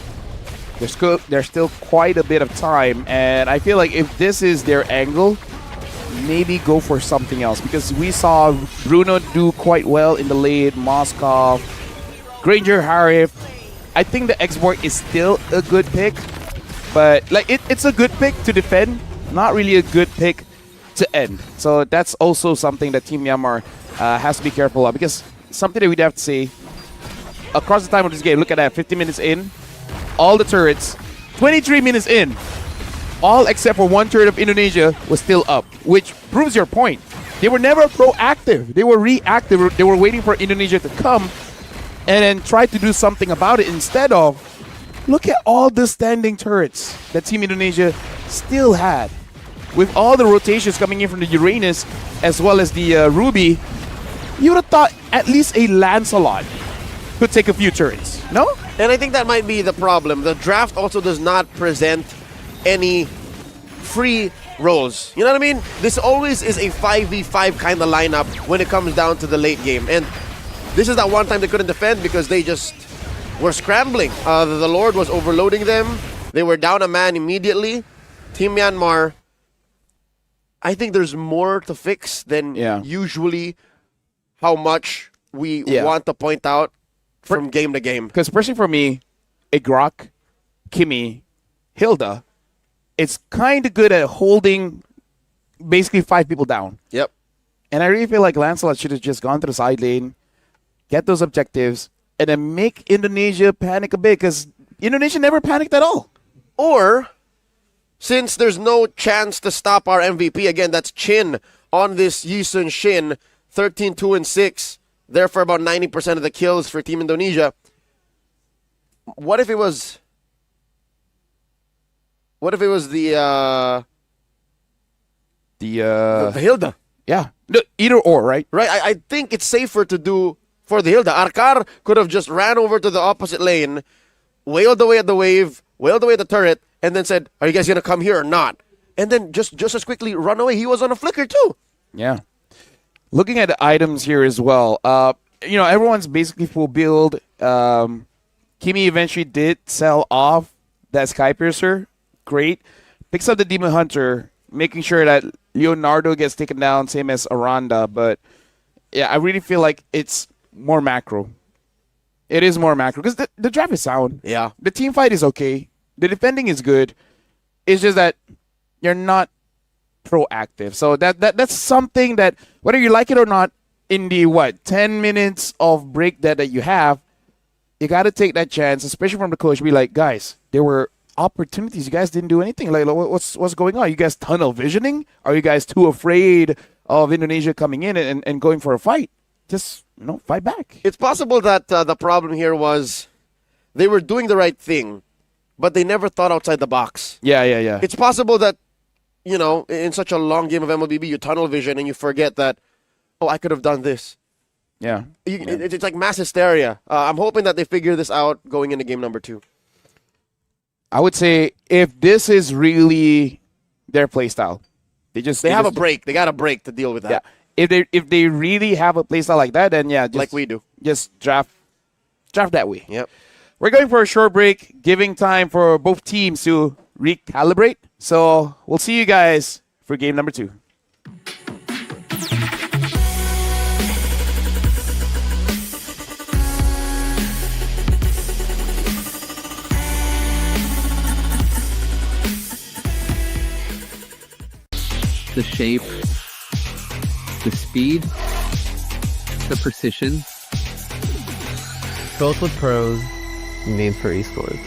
There's still quite a bit of time, and I feel like if this is their angle, maybe go for something else, because we saw Bruno do quite well in the late, Moskov, Granger, Harif. I think the export is still a good pick, but like it's a good pick to defend, not really a good pick to end. So that's also something that Team Myanmar has to be careful of, because something that we'd have to say across the time of this game, look at that, 50 minutes in, all the turrets, 23 minutes in, all except for one turret of Indonesia was still up, which proves your point. They were never proactive. They were reactive. They were waiting for Indonesia to come and then try to do something about it, instead of look at all the standing turrets that Team Indonesia still had. With all the rotations coming in from the Uranus as well as the Ruby, you would have thought at least a Lancelot could take a few turrets, no? And I think that might be the problem. The draft also does not present any free roles. You know what I mean? This always is a 5v5 kind of lineup when it comes down to the late game. And this is that one time they couldn't defend because they just were scrambling. The Lord was overloading them. They were down a man immediately. Team Myanmar, I think there's more to fix than usually how much we want to point out from game to game. Because personally for me, Igrok, Kimi, Hilda, it's kind of good at holding basically 5 people down. Yep. And I really feel like Lancelot should have just gone to the side lane, get those objectives, and then make Indonesia panic a bit, because Indonesia never panicked at all. Or, since there's no chance to stop our MVP, again, that's Chin on this Yisun Shin, 13-2-6, there for about 90% of the kills for Team Indonesia. What if it was the Hilda? Yeah. No, either or, right? Right. I think it's safer to do for the Hilda. Arkar could have just ran over to the opposite lane, wailed away at the wave, wailed away at the turret, and then said, are you guys going to come here or not? And then just as quickly run away. He was on a flicker too. Yeah. Looking at the items here as well, everyone's basically full build. Kimi eventually did sell off that Skypiercer. Great. Picks up the Demon Hunter, making sure that Leonardo gets taken down, same as Aranda. But yeah, I really feel like it's more macro. It is more macro because the draft is sound. Yeah. The team fight is okay. The defending is good. It's just that you're not proactive. So that's something that, whether you like it or not, in the 10 minutes of break that you have, you got to take that chance, especially from the coach. Be like, guys, there were opportunities. You guys didn't do anything. Like, what's going on? You guys tunnel visioning? Are you guys too afraid of Indonesia coming in and going for a fight? Just, fight back. It's possible that the problem here was they were doing the right thing, but they never thought outside the box. Yeah. It's possible that, in such a long game of MLBB, you tunnel vision and you forget that, I could have done this. Yeah. It's like mass hysteria. I'm hoping that they figure this out going into game number 2. I would say if this is really their play style, they have a break. They got a break to deal with that. Yeah. If they really have a play style like that, then like we do. Just draft that way. Yep. We're going for a short break, giving time for both teams to recalibrate. So we'll see you guys for game number 2. The shape, the speed, the precision. Built with pros, made for esports.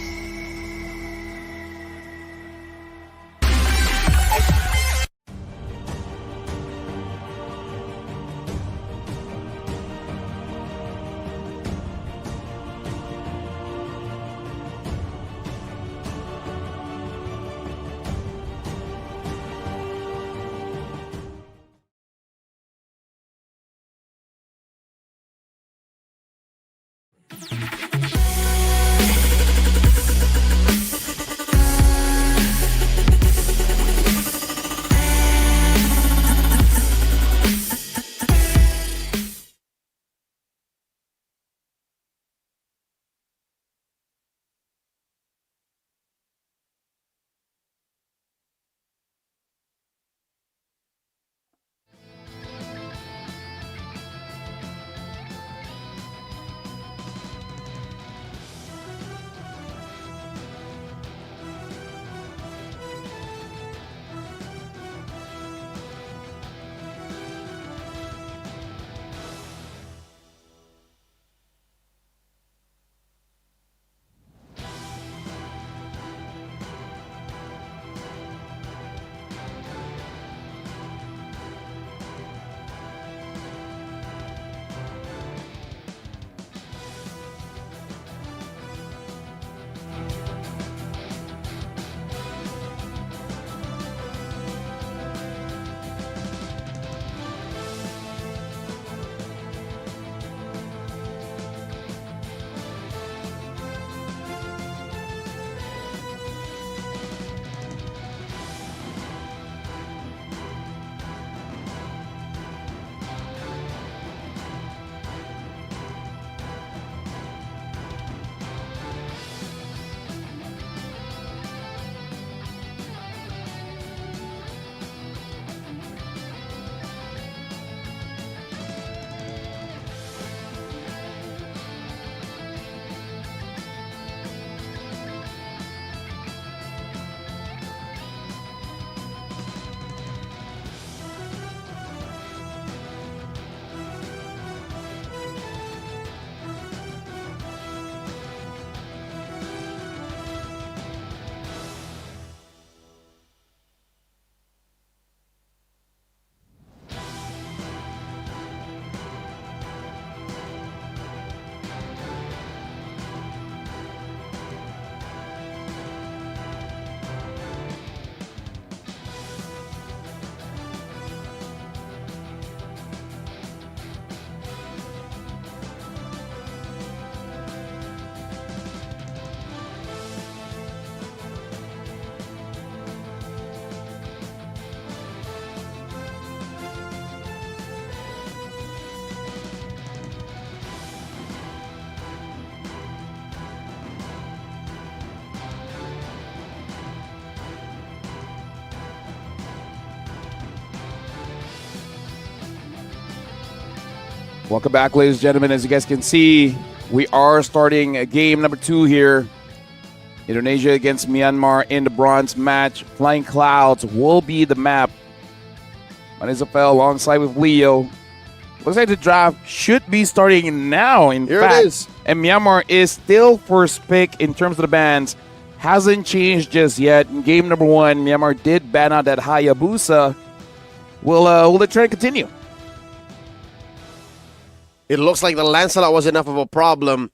Welcome back, ladies and gentlemen. As you guys can see, we are starting game number 2 here. Indonesia against Myanmar in the bronze match. Flying Clouds will be the map. My name is Rafael alongside with Leo. Looks like the draft should be starting now, in Here fact. it is. And Myanmar is still first pick in terms of the bans. Hasn't changed just yet. In game number 1, Myanmar did ban out that Hayabusa. Will the trend continue? It looks like the Lancelot was enough of a problem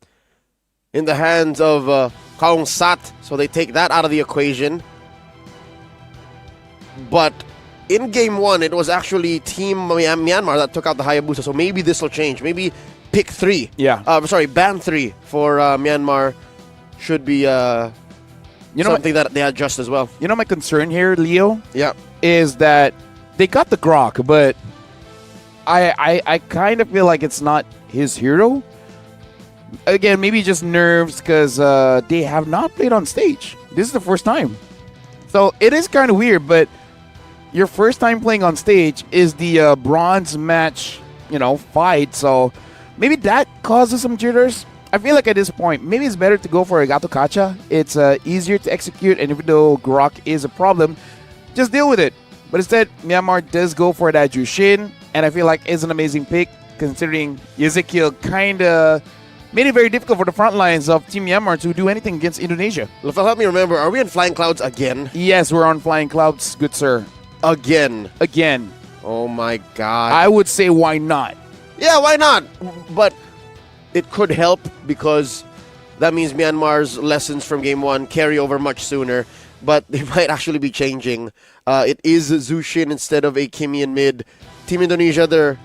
in the hands of Kaung Sat, so they take that out of the equation. But in game 1, it was actually Team Myanmar that took out the Hayabusa, so maybe this will change. Maybe pick 3. Yeah. Ban 3 for Myanmar should be something that they adjust as well. You know my concern here, Leo? Yeah. Is that they got the Grok, but I kind of feel like it's not his hero. Again, maybe just nerves because they have not played on stage. This is the first time. So it is kind of weird, but your first time playing on stage is the bronze match, fight. So maybe that causes some jitters. I feel like at this point, maybe it's better to go for a Gato Kacha. It's easier to execute, and even though Grok is a problem, just deal with it. But instead, Myanmar does go for that Jushin, and I feel like it's an amazing pick, considering Ezekiel kind of made it very difficult for the front lines of Team Myanmar to do anything against Indonesia. Lafel, help me remember, are we on Flying Clouds again? Yes, we're on Flying Clouds, good sir. Again. Oh my God. I would say why not? Yeah, why not? But it could help because that means Myanmar's lessons from game 1 carry over much sooner. But they might actually be changing. It is Zushin instead of a Kimian mid. Team Indonesia, they're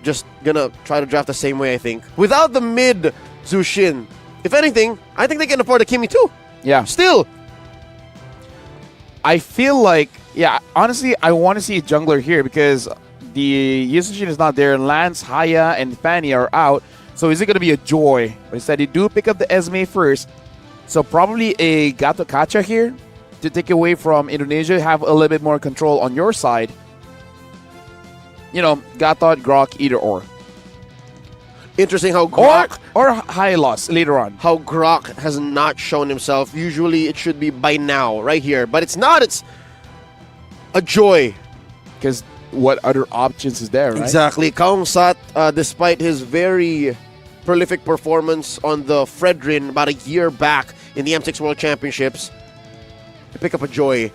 just gonna try to draft the same way, I think. Without the mid Zushin, if anything, I think they can afford a Kimi too. Yeah. Still. I feel like, honestly, I want to see a jungler here because the Yushin is not there. Lance, Haya, and Fanny are out. So is it going to be a Joy? But instead, they do pick up the Esme first. So probably a Gato Kacha here to take away from Indonesia, have a little bit more control on your side. Gatot, Grok, either or. Interesting how Grok... Or Hylos later on. How Grok has not shown himself. Usually it should be by now, right here. But it's not. It's a Joy. Because what other options is there, right? Exactly. Kaung Sat, despite his very prolific performance on the Fredrin about a year back in the M6 World Championships, to pick up a Joy.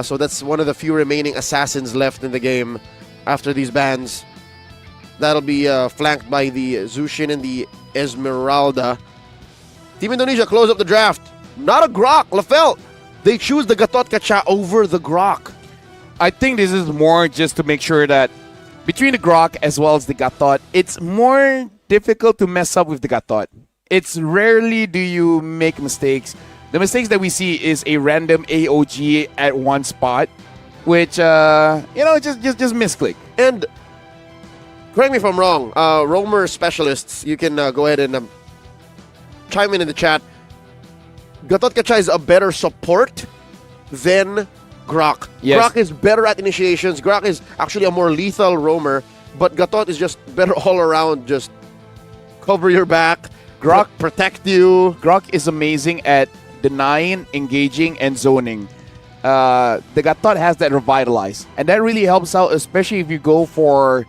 So that's one of the few remaining assassins left in the game after these bans. That'll be flanked by the Zushin and the Esmeralda. Team Indonesia close up the draft. Not a Grok, Lafel. They choose the Gatot Kacha over the Grok. I think this is more just to make sure that between the Grok as well as the Gatot, it's more difficult to mess up with the Gatot. It's rarely do you make mistakes. The mistakes that we see is a random AOG at one spot, which, just misclick. And correct me if I'm wrong, roamer specialists, you can go ahead and chime in the chat. Gatot Kacha is a better support than Grok. Yes. Grok is better at initiations. Grok is actually a more lethal roamer, but Gatot is just better all around. Just cover your back, Grok protect you. Grok is amazing at denying, engaging, and zoning. The Gatot has that revitalize, and that really helps out, especially if you go for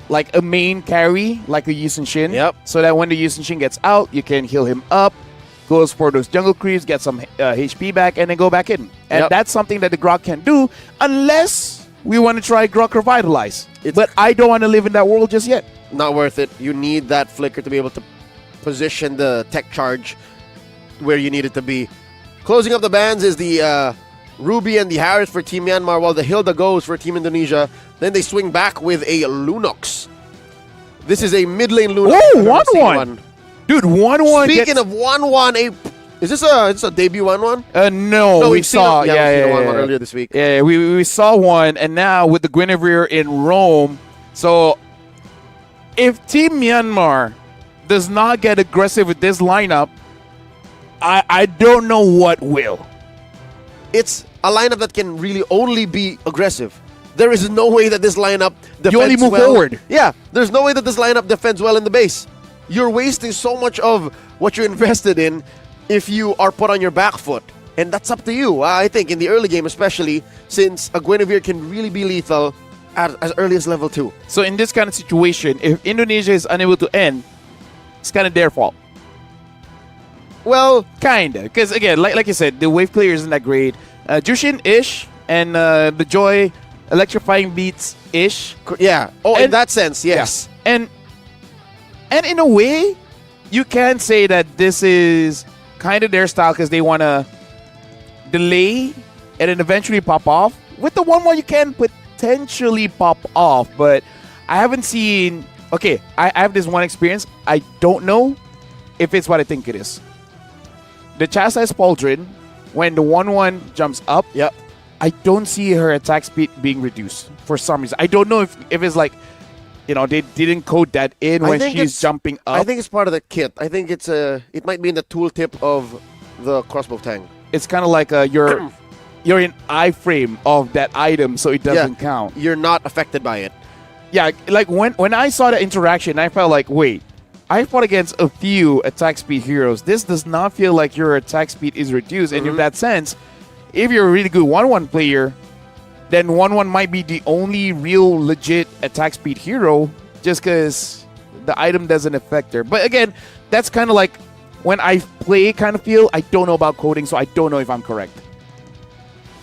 like a main carry, like a Yusen Shin. Yep. So that when the Yusen Shin gets out, you can heal him up, goes for those jungle creeps, get some HP back, and then go back in. And that's something that the Grok can do, unless we want to try Grok Revitalize. But I don't want to live in that world just yet. Not worth it. You need that flicker to be able to position the tech charge where you need it to be. Closing up the bans is the Ruby and the Harris for Team Myanmar, while the Hilda goes for Team Indonesia. Then they swing back with a Lunox. This is a mid lane Lunox. Oh, 1-1. Dude, 1-1. Speaking of 1-1, is this a debut 1-1? No, we saw. We've seen a 1-1 earlier this week. Yeah, we saw one, and now with the Guinevere in Rome. So if Team Myanmar does not get aggressive with this lineup, I don't know what will. It's a lineup that can really only be aggressive. there is no way that this lineup defends You only move well. forward. Yeah, there's no way that this lineup defends well in the base. You're wasting so much of what you invested in if you are put on your back foot. And that's up to you, I think, in the early game especially, since a Guinevere can really be lethal at as early as level 2. So in this kind of situation, if Indonesia is unable to end, it's kind of their fault. Well, kinda, because again, like you said, the wave clear isn't that great. Jushin-ish and the Joy electrifying beats-ish. Yeah. Oh, in that sense, yes. Yeah. And in a way, you can say that this is kind of their style because they want to delay and then eventually pop off. With the 1-1, you can potentially pop off, but I haven't seen... Okay, I have this one experience. I don't know if it's what I think it is. The Chastise Pauldron, when the 1-1 jumps up, I don't see her attack speed being reduced for some reason. I don't know if it's like, they didn't code that in when she's jumping up. I think it's part of the kit. I think it might be in the tooltip of the crossbow tang. It's kind of like you're in iframe of that item, so it doesn't count. You're not affected by it. Yeah, like when I saw the interaction, I felt like, wait, I fought against a few attack speed heroes. This does not feel like your attack speed is reduced. And in that sense, if you're a really good 1-1 player, then 1-1 might be the only real legit attack speed hero just because the item doesn't affect her. But again, that's kind of like when I play kind of feel, I don't know about coding, so I don't know if I'm correct.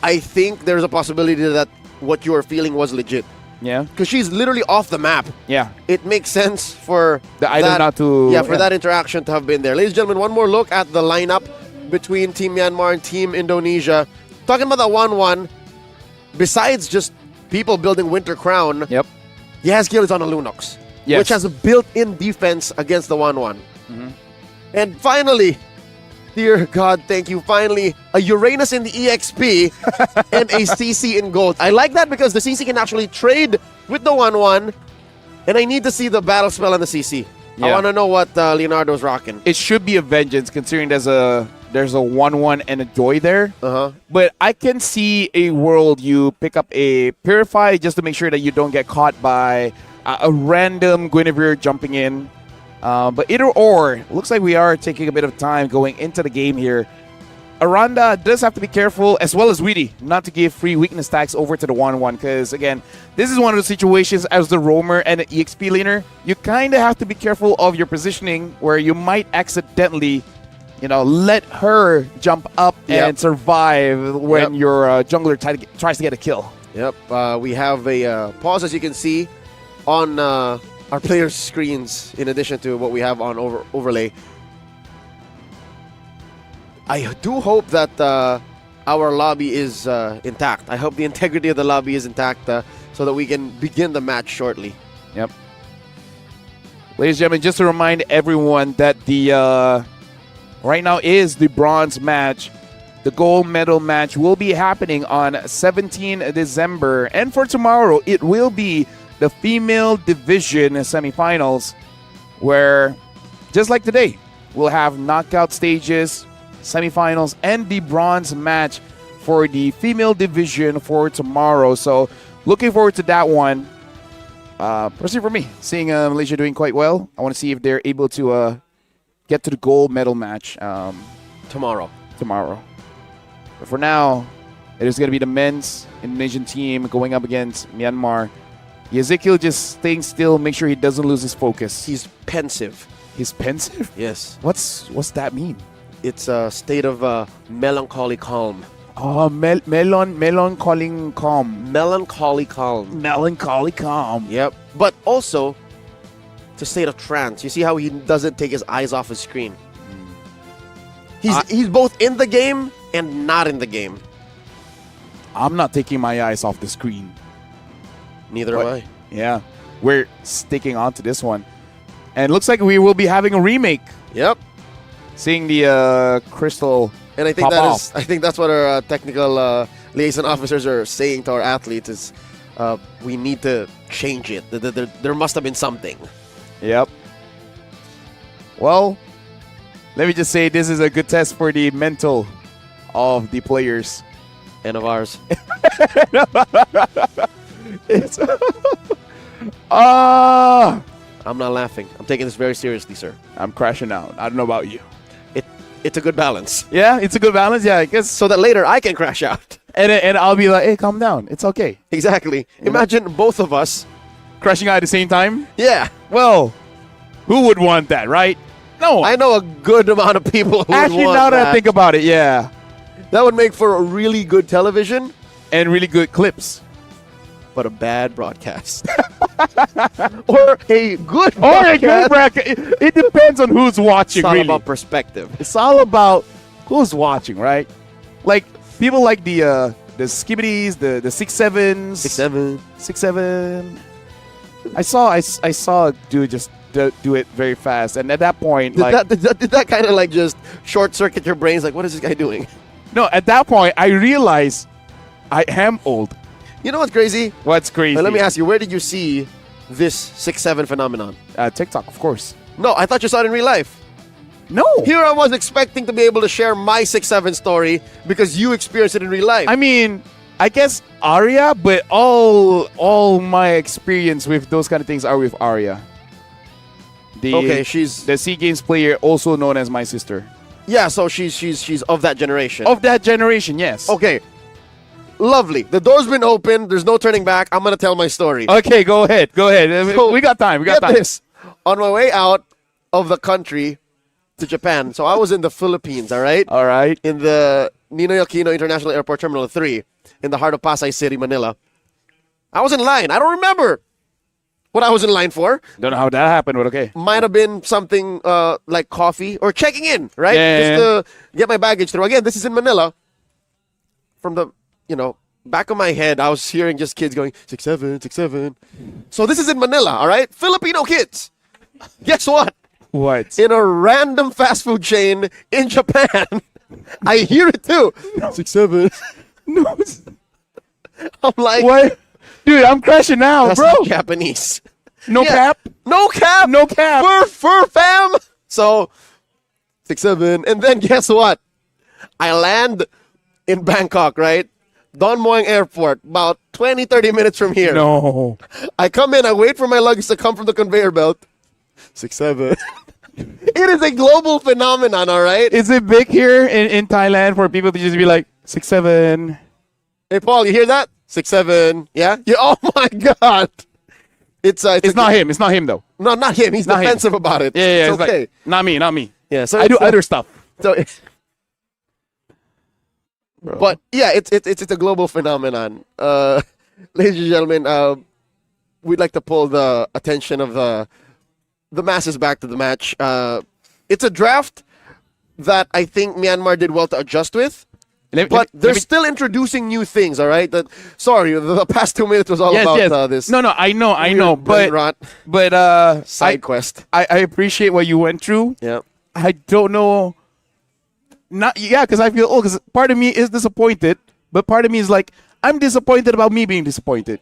I think there's a possibility that what you are feeling was legit. Yeah. Because she's literally off the map. Yeah. It makes sense for the item not to... Yeah, for that interaction to have been there. Ladies and gentlemen, one more look at the lineup between Team Myanmar and Team Indonesia. Talking about the 1-1, besides just people building Winter Crown, Yazkiel is on a Lunox, which has a built-in defense against the 1-1. And finally, dear God, thank you, finally, a Uranus in the EXP and a CC in gold. I like that because the CC can actually trade with the 1-1, and I need to see the battle spell on the CC. I want to know what Leonardo's rocking. It should be a Vengeance, considering there's a 1-1 and a Joy there. But I can see a world you pick up a Purify just to make sure that you don't get caught by a random Guinevere jumping in. But either or, looks like we are taking a bit of time going into the game here. Aranda does have to be careful, as well as Weedy, not to give free weakness tags over to the 1-1. Because, again, this is one of the situations as the roamer and the EXP laner, you kind of have to be careful of your positioning where you might accidentally, let her jump up and survive when your jungler tries to get a kill. We have a pause, as you can see, on our players' screens, in addition to what we have on overlay. I do hope that our lobby is intact. I hope the integrity of the lobby is intact so that we can begin the match shortly. Ladies and gentlemen, just to remind everyone that the right now is the bronze match. The gold medal match will be happening on 17 December. And for tomorrow, it will be the female division semifinals, where, just like today, we'll have knockout stages, semifinals, and the bronze match for the female division for tomorrow. So looking forward to that one. Personally for me, seeing Malaysia doing quite well, I want to see if they're able to get to the gold medal match tomorrow. But for now, it is going to be the men's Indonesian team going up against Myanmar. Ezekiel just staying still, make sure he doesn't lose his focus. He's pensive. He's pensive? Yes. What's that mean? It's a state of melancholy calm. Oh, melancholy calm. Melancholy calm. Melancholy calm. Yep. But also, it's a state of trance. You see how he doesn't take his eyes off his screen? He's both in the game and not in the game. I'm not taking my eyes off the screen. Neither am I. Yeah. We're sticking on to this one. And it looks like we will be having a remake. Yep. Seeing the crystal and I think pop off. I think that's what our technical liaison officers are saying to our athletes is we need to change it. There must have been something. Yep. Well, let me just say this is a good test for the mental of the players. And of ours. It's I'm not laughing. I'm taking this very seriously, sir. I'm crashing out. I don't know about you. It's a good balance. Yeah, it's a good balance. Yeah, I guess. So that later I can crash out. And I'll be like, hey, calm down. It's okay. Exactly. Imagine both of us crashing out at the same time. Yeah. Well, who would want that, right? No. I know a good amount of people who Actually, would want now that I that. think about it, yeah. That would make for a really good television. And really good clips. But a bad broadcast. Or a good broadcast. Or a good broadcast. It depends on who's watching, It's all really. about perspective. It's all about who's watching, right? Like, people like the skibbities, the 6'7s. 6'7". 6'7". I saw a dude just do it very fast. And at that point, Did that kind of like just short circuit your brains? Like, what is this guy doing? No, at that point, I realized I am old. You know what's crazy? What's crazy? Let me ask you, where did you see this 6'7" phenomenon? TikTok, of course. No, I thought you saw it in real life. No. Here I was expecting to be able to share my 6'7" story because you experienced it in real life. I mean, I guess Arya, but all my experience with those kind of things are with Arya. Okay, she's the SEA Games player, also known as my sister. Yeah, so she's of that generation. Of that generation, yes. Okay. Lovely. The door's been open. There's no turning back. I'm going to tell my story. Okay, go ahead. Go ahead. So, we got time. We got get time. This. On my way out of the country to Japan. So I was in the Philippines, all right? All right. In the Ninoy Aquino International Airport Terminal 3 in the heart of Pasay City, Manila. I was in line. I don't remember what I was in line for. Don't know how that happened, but okay. Might have been something like coffee or checking in, right? Yeah. Just to get my baggage through. Again, this is in Manila. From the, back of my head, I was hearing just kids going, 6'7", 6'7". So this is in Manila, all right? Filipino kids. Guess what? What? In a random fast food chain in Japan. I hear it too. 6'7". No. I'm like, what? Dude, I'm crashing out, that's bro. not Japanese. No cap? No cap. No cap. Fur fam. So 6'7". And then guess what? I land in Bangkok, right? Don Muang Airport, about 20, 30 minutes from here. No. I come in, I wait for my luggage to come from the conveyor belt. 6'7". It is a global phenomenon, all right? Is it big here in Thailand for people to just be like, 6'7"? Hey, Paul, you hear that? 6'7". Yeah? Oh, my God. It's not him. It's not him, though. No, not him. He's Not defensive about it. Yeah, It's okay. like, not me. Yeah, so I do other stuff. So, but yeah, it's a global phenomenon. Ladies and gentlemen, we'd like to pull the attention of the masses back to the match. It's a draft that I think Myanmar did well to adjust with. But they're still introducing new things, all right? The past 2 minutes was all about this. No, I know. But side quest. I appreciate what you went through. Yeah. I don't know. Because I feel old. Because part of me is disappointed, but part of me is like, I'm disappointed about me being disappointed.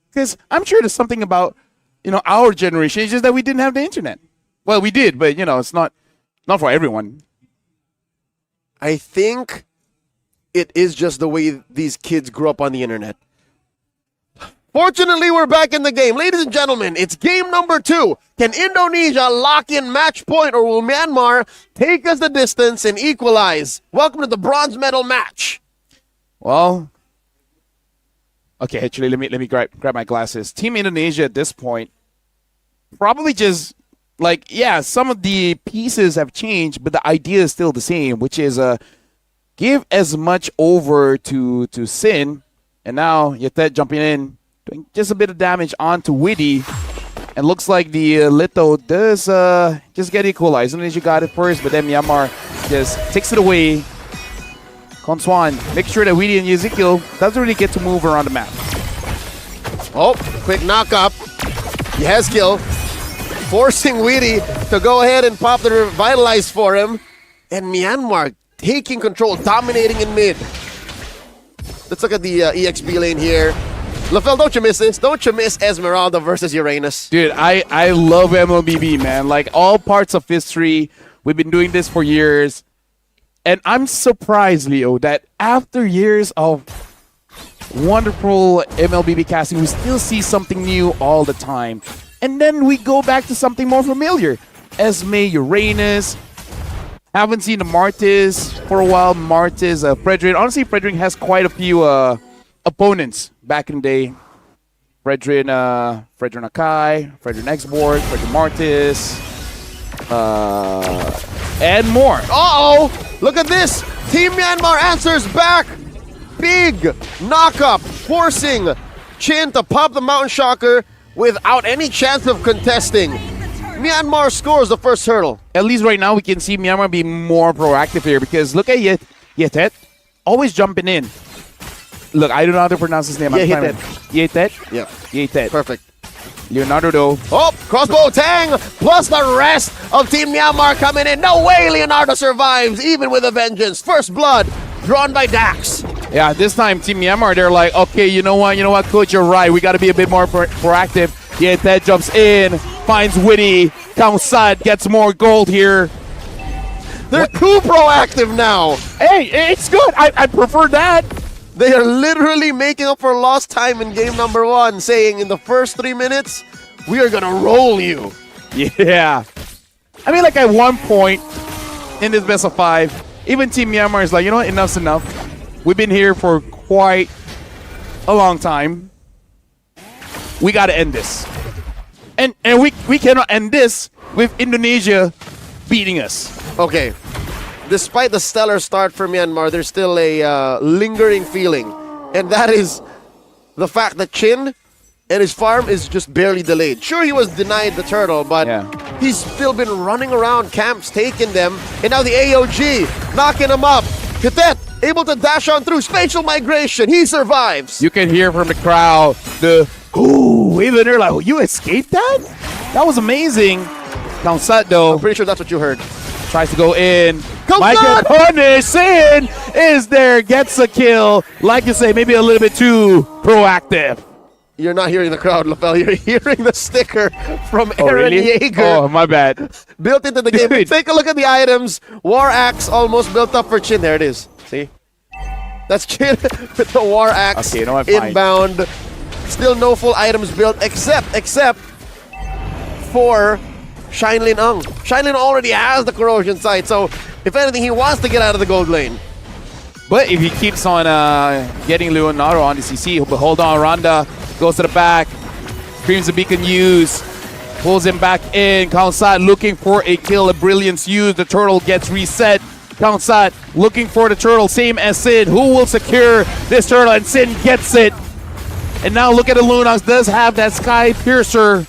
Because I'm sure there's something about, our generation. It's just that we didn't have the internet. Well, we did, but it's not for everyone. I think it is just the way these kids grew up on the internet. Fortunately, we're back in the game. Ladies and gentlemen, it's game number 2. Can Indonesia lock in match point, or will Myanmar take us the distance and equalize? Welcome to the bronze medal match. Well, okay, actually, let me grab my glasses. Team Indonesia at this point, probably just, some of the pieces have changed, but the idea is still the same, which is give as much over to Sin, and now Yatet jumping in, doing just a bit of damage onto Witty, and looks like the Lito does just get equalized. Indonesia got it first, but then Myanmar just takes it away. Konswan, make sure that Witty and Ezekiel doesn't really get to move around the map. Oh, quick knock up. Ezekiel forcing Witty to go ahead and pop the revitalize for him, and Myanmar taking control, dominating in mid. Let's look at the EXP lane here. LaFell, don't you miss this? Don't you miss Esmeralda versus Uranus? Dude, I love MLBB, man. Like, all parts of history, we've been doing this for years. And I'm surprised, Leo, that after years of wonderful MLBB casting, we still see something new all the time. And then we go back to something more familiar. Esme, Uranus. Haven't seen the Martis for a while. Martis, Fredrin. Honestly, Fredrin has quite a few opponents back in the day. Fredrin Akai, Fredrin Exborg, Fredrin Martis, and more. Uh-oh! Look at this! Team Myanmar answers back! Big knock-up, forcing Chin to pop the Mountain Shocker without any chance of contesting. Myanmar scores the first hurdle. At least right now we can see Myanmar be more proactive here because look at Yetet, always jumping in. Look, I don't know how to pronounce his name. Yetet. Yetet? Yeah. Yetet. Perfect. Leonardo though. Oh, crossbow Tang plus the rest of Team Myanmar coming in. No way Leonardo survives, even with a vengeance. First blood drawn by Dax. Yeah, this time Team Myanmar, they're like, okay, you know what, coach, you're right. We got to be a bit more proactive. Yetet jumps in, finds Witty. Kaunsat gets more gold here. They're too proactive now. Hey, it's good. I prefer that. They are literally making up for lost time in game number 1, saying in the first 3 minutes, we are going to roll you. Yeah. I mean, like at one point in this best of 5, even Team Myanmar is like, you know what, enough's enough. We've been here for quite a long time. We got to end this. And we cannot end this with Indonesia beating us. Okay. Despite the stellar start for Myanmar, there's still a lingering feeling. And that is the fact that Chin and his farm is just barely delayed. Sure, he was denied the turtle, but he's still been running around camps, taking them. And now the AOG knocking him up. Katet able to dash on through. Spatial migration. He survives. You can hear from the crowd ooh, even they're like, oh, you escaped that? That was amazing. Kaunsat though. I'm pretty sure that's what you heard. Tries to go in. Michael Punish Sin is there, gets a kill. Like you say, maybe a little bit too proactive. You're not hearing the crowd, LaFell. You're hearing the sticker from Aaron Yeager. Oh, my bad. Built into the game. Take a look at the items. War Axe almost built up for Chin. There it is. See? That's Chin with the War Axe inbound. Still no full items built except for Shinelin Ung. Shinelin already has the corrosion sight, so if anything, he wants to get out of the gold lane. But if he keeps on getting Leonardo on the CC, but hold on, Randa goes to the back, screams the beacon use, pulls him back in. Kaunsat looking for a kill, a brilliance use. The turtle gets reset. Kaunsat looking for the turtle, same as Sin. Who will secure this turtle? And Sin gets it. And now look at the Lunox, does have that Sky Piercer.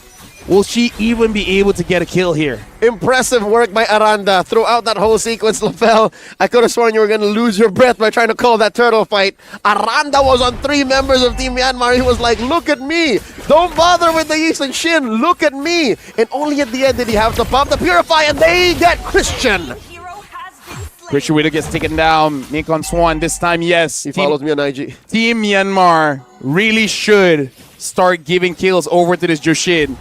Will she even be able to get a kill here? Impressive work by Aranda throughout that whole sequence, LaFell. I could have sworn you were going to lose your breath by trying to call that turtle fight. Aranda was on 3 members of Team Myanmar. He was like, look at me. Don't bother with the Eastern Shin. Look at me. And only at the end did he have to pop the Purify, and they get Christian. Christian Widow gets taken down. Nikon Swan this time, yes. He follows me on IG. Team Myanmar really should start giving kills over to this Jushin.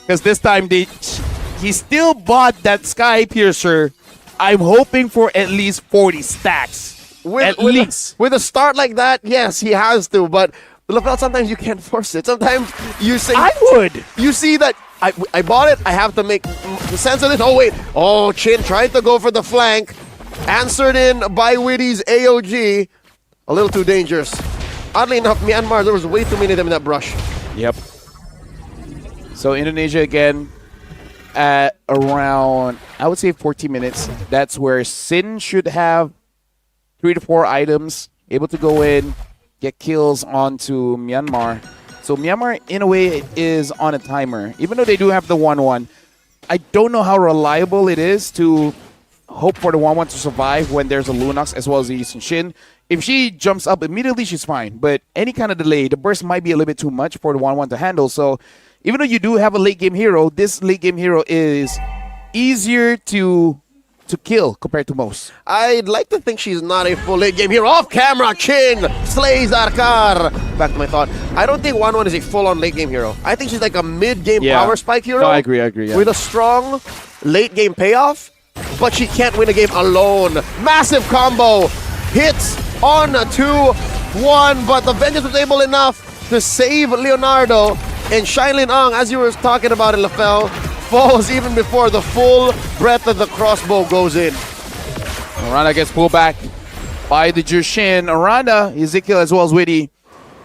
Because this time he still bought that Sky Piercer. I'm hoping for at least 40 stacks. With a start like that, yes, he has to. But LaFell, sometimes you can't force it. Sometimes you say, I would. You see that I bought it. I have to make sense of this. Oh, wait. Oh, Chin tried to go for the flank. Answered in by Witty's AOG. A little too dangerous. Oddly enough, Myanmar, there was way too many of them in that brush. Yep. So Indonesia again at around, I would say 14 minutes. That's where Sin should have 3 to 4 items, able to go in, get kills onto Myanmar. So Myanmar, in a way, is on a timer. Even though they do have the 1-1, I don't know how reliable it is to hope for the 1-1 to survive when there's a Lunox as well as the Eastern Shin. If she jumps up immediately, she's fine. But any kind of delay, the burst might be a little bit too much for the 1-1 to handle. So even though you do have a late game hero, this late game hero is easier to kill compared to most. I'd like to think she's not a full late game hero. Off camera, Chin slays Arkar. Back to my thought. I don't think 1-1 is a full-on late game hero. I think she's like a mid-game power spike hero. No, I agree. Yeah. With a strong late game payoff, but she can't win a game alone. Massive combo hits on to one, but the Vengeance was able enough to save Leonardo. And Shailin Ang, as you were talking about it, Lafel, falls even before the full breadth of the crossbow goes in. Aranda gets pulled back by the Jushin. Aranda, Ezekiel, as well as Witty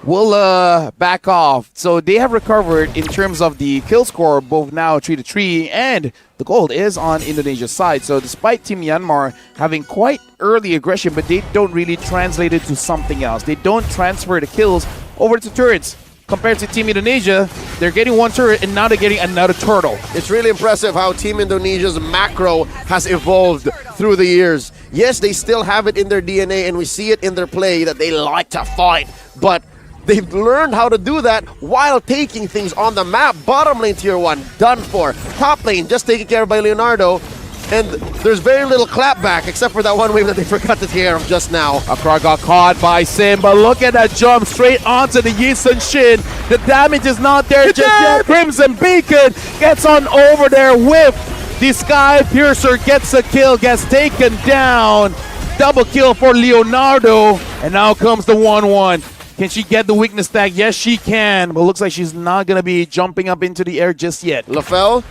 will back off. So they have recovered in terms of the kill score, both now 3-3, and the gold is on Indonesia's side. So despite Team Myanmar having quite early aggression, but they don't really translate it to something else. They don't transfer the kills over to turrets. Compared to Team Indonesia, they're getting one turret and now they're getting another turtle. It's really impressive how Team Indonesia's macro has evolved through the years. Yes, they still have it in their DNA and we see it in their play that they like to fight, but they've learned how to do that while taking things on the map. Bottom lane tier 1, done for. Top lane, just taken care of by Leonardo. And there's very little clapback except for that one wave that they forgot to take care of just now. Akrar got caught by Sim, but look at that jump straight onto the Yisun Shin. The damage is not there just yet. Crimson Beacon gets on over there with the Sky Piercer, gets a kill, gets taken down. Double kill for Leonardo, and now comes the 1-1. Can she get the weakness tag? Yes, she can, but looks like she's not going to be jumping up into the air just yet. Lafel,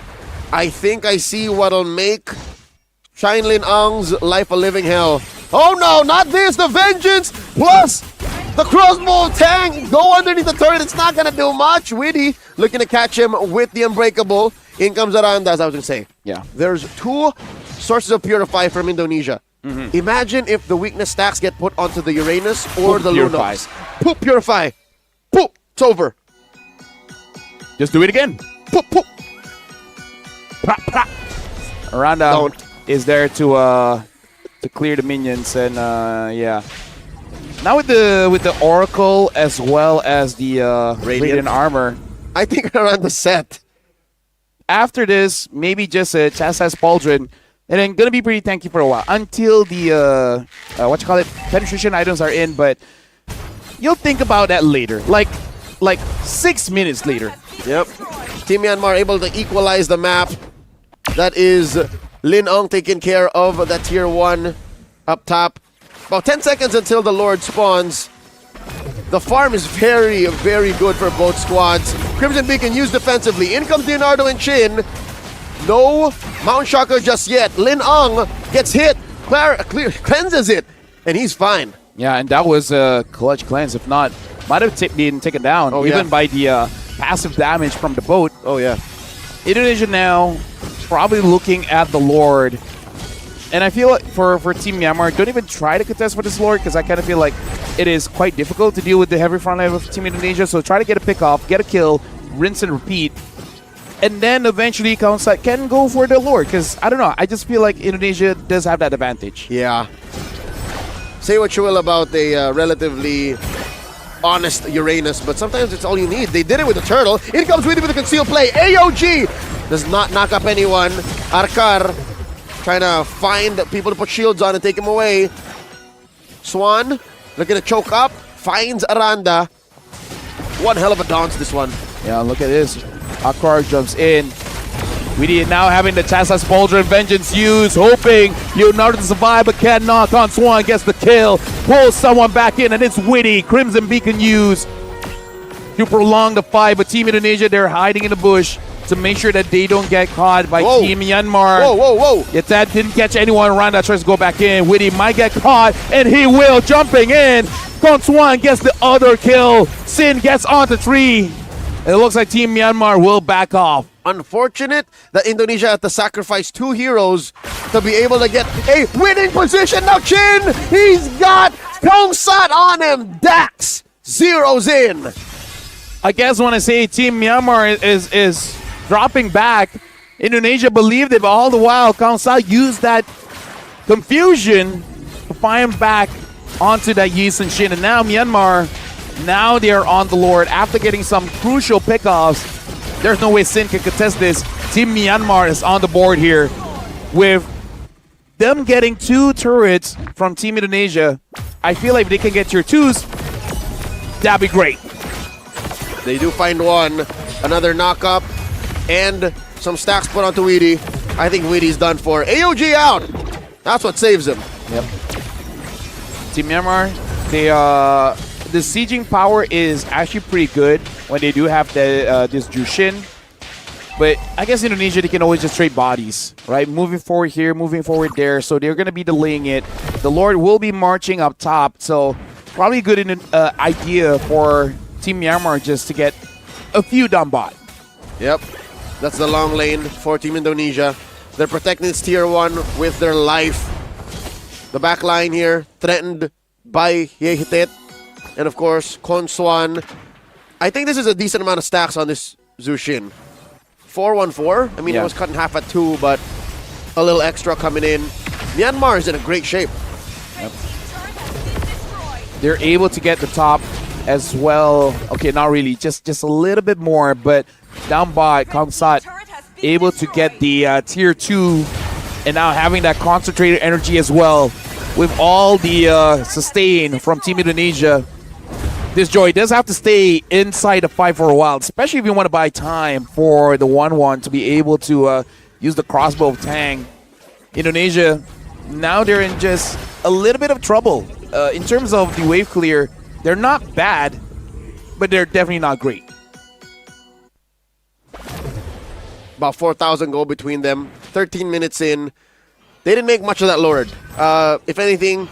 I think I see what'll make Shailin Ang's life a living hell. Oh no, not this! The Vengeance plus the crossbow tank go underneath the turret. It's not gonna do much. Witty looking to catch him with the Unbreakable. In comes Aranda, as I was gonna say. Yeah. There's two sources of Purify from Indonesia. Imagine if the weakness stacks get put onto the Uranus or the Lunox. Poop Purify. Poop. It's over. Just do it again. Poop, poop. Aranda is there to clear the minions, and yeah. Now with the Oracle as well as the Radiant Armor, I think Aranda's set. After this, maybe just a Chassis Pauldron, and then gonna be pretty tanky for a while until the penetration items are in. But you'll think about that later, like 6 minutes later. Yep. Team Myanmar able to equalize the map. That is Lin Ong taking care of that tier 1 up top. About 10 seconds until the Lord spawns. The farm is very, very good for both squads. Crimson Beacon used defensively. In comes Leonardo and Chin. No Mount Shocker just yet. Lin Ong gets hit. Cleanses it. And he's fine. Yeah, and that was a clutch cleanse. If not, might have been taken down even by the passive damage from the boat. Oh, yeah. Indonesia now probably looking at the Lord. And I feel like for Team Myanmar, don't even try to contest for this Lord, because I kind of feel like it is quite difficult to deal with the heavy front line of Team Indonesia. So try to get a pick off, get a kill, rinse and repeat. And then eventually Council can go for the Lord, because I don't know, I just feel like Indonesia does have that advantage. Yeah. Say what you will about the relatively honest Uranus, but sometimes it's all you need. They did it with the turtle. In comes Witty with a concealed play. AOG does not knock up anyone. Arkar trying to find people to put shields on and take him away. Swan looking to choke up. Finds Aranda. One hell of a dance, this one. Yeah, look at this. Akrar jumps in. Witty now having the Chassis Pauldron Vengeance used, hoping Leonardo to survive, but can't knock on. Swan gets the kill, pulls someone back in, and it's Witty. Crimson Beacon used to prolong the fight, but Team Indonesia, they're hiding in the bush to make sure that they don't get caught by Team Myanmar. Whoa. Yet that didn't catch anyone. Randa tries to go back in. Witty might get caught, and he will, jumping in. Swan gets the other kill. Sin gets onto 3. It looks like Team Myanmar will back off. Unfortunate that Indonesia had to sacrifice 2 heroes to be able to get a winning position. Now Chin, he's got Kongsat on him. Dax zeroes in. I guess when I say Team Myanmar is dropping back, Indonesia believed it, but all the while Kongsat used that confusion to find back onto that Yisun Shin. And now Myanmar, now they are on the Lord after getting some crucial pickoffs. There's no way Sin can contest this. Team Myanmar is on the board here with them getting 2 turrets from Team Indonesia. I feel like if they can get tier 2s, that'd be great. They do find one. Another knock-up and some stacks put onto Witty. I think Witty's done for. AOG out. That's what saves him. Yep. Team Myanmar, the sieging power is actually pretty good when they do have the this Jushin. But I guess Indonesia, they can always just trade bodies, right? Moving forward here, moving forward there. So they're going to be delaying it. The Lord will be marching up top. So probably a good idea for Team Myanmar just to get a few down bot. Yep. That's the long lane for Team Indonesia. They're protecting this tier 1 with their life. The back line here, threatened by Yehitet. And of course, Konswan. I think this is a decent amount of stacks on this Zushin. 4-1-4. I mean, it was cut in half at 2, but a little extra coming in. Myanmar is in a great shape. Yep. They're able to get the top as well. Okay, not really. Just a little bit more, but down by Kamsat able to get the tier 2 and now having that concentrated energy as well with all the sustain from Team Indonesia. This Joy does have to stay inside the fight for a while, especially if you want to buy time for the 1-1 to be able to use the crossbow of Tang. Indonesia, now they're in just a little bit of trouble. In terms of the wave clear, they're not bad, but they're definitely not great. About 4,000 go between them. 13 minutes in. They didn't make much of that Lord. If anything,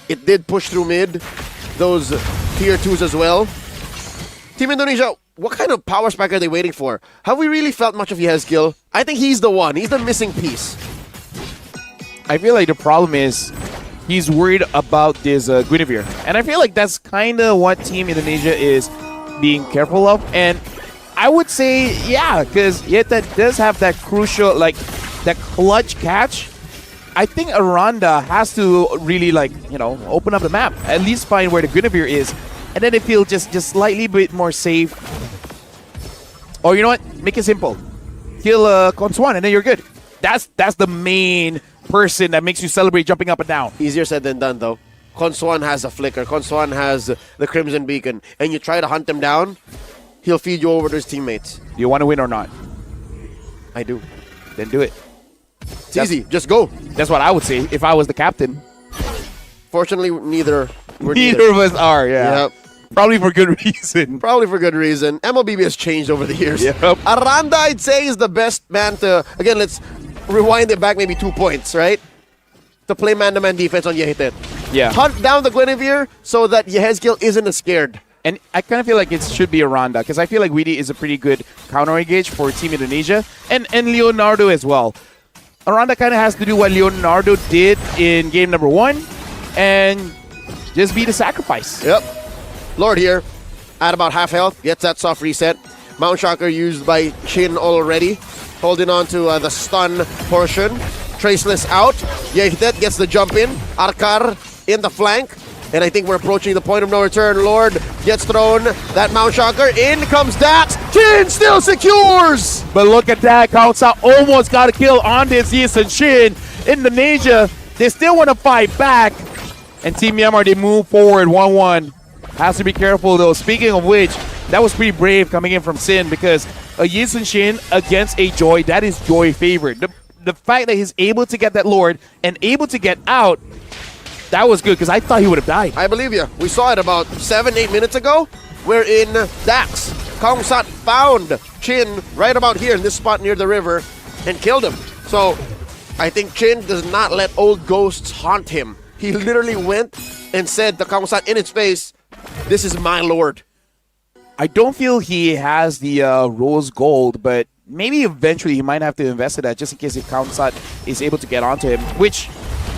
it did push through mid. Those tier 2s as well. Team Indonesia, what kind of power spike are they waiting for? Have we really felt much of Yehezkiel? I think he's the one. He's the missing piece. I feel like the problem is he's worried about this Guinevere. And I feel like that's kind of what Team Indonesia is being careful of. And I would say, yeah, because that does have that crucial, like, that clutch catch. I think Aranda has to really, like, you know, open up the map. At least find where the Guinevere is. And then they feel just slightly bit more safe. Or you know what? Make it simple. Kill Konswan and then you're good. That's the main person that makes you celebrate jumping up and down. Easier said than done, though. Konswan has a flicker. Konswan has the Crimson Beacon. And you try to hunt him down, he'll feed you over to his teammates. Do you want to win or not? I do. Then do it. It's easy. Just go. That's what I would say if I was the captain. Fortunately, neither of us are, yeah. Yep. Probably for good reason. Probably for good reason. MLBB has changed over the years. Yep. Aranda, I'd say, is the best man to... Again, let's rewind it back maybe 2 points, right? To play man-to-man defense on Yehitet. Yeah. Hunt down the Guinevere so that Yehezkiel isn't as scared. And I kind of feel like it should be Aranda because I feel like Weedy is a pretty good counter-engage for Team Indonesia. And Leonardo as well. Aranda kind of has to do what Leonardo did in game number 1 and just be the sacrifice. Yep. Lord here at about half health gets that soft reset. Mount Shocker used by Chin already. Holding on to the stun portion. Traceless out. Yehitet gets the jump in. Arkar in the flank. And I think we're approaching the point of no return. Lord gets thrown. That Mount Shocker. In comes Dax. Chin still secures. But look at that. Kausa almost got a kill on this Yisun Shin. Indonesia, they still want to fight back. And Team Myanmar, they move forward 1-1. Has to be careful though. Speaking of which, that was pretty brave coming in from Sin because a Yisun Shin against a Joy, that is Joy favorite. The fact that he's able to get that Lord and able to get out, that was good because I thought he would have died. I believe you. We saw it about 7-8 minutes ago. We're in Dax. Kamsat found Chin right about here in this spot near the river and killed him. So I think Chin does not let old ghosts haunt him. He literally went and said to Kamsat in his face, "This is my Lord." I don't feel he has the rose gold, but maybe eventually he might have to invest in that just in case if Kamsat is able to get onto him, which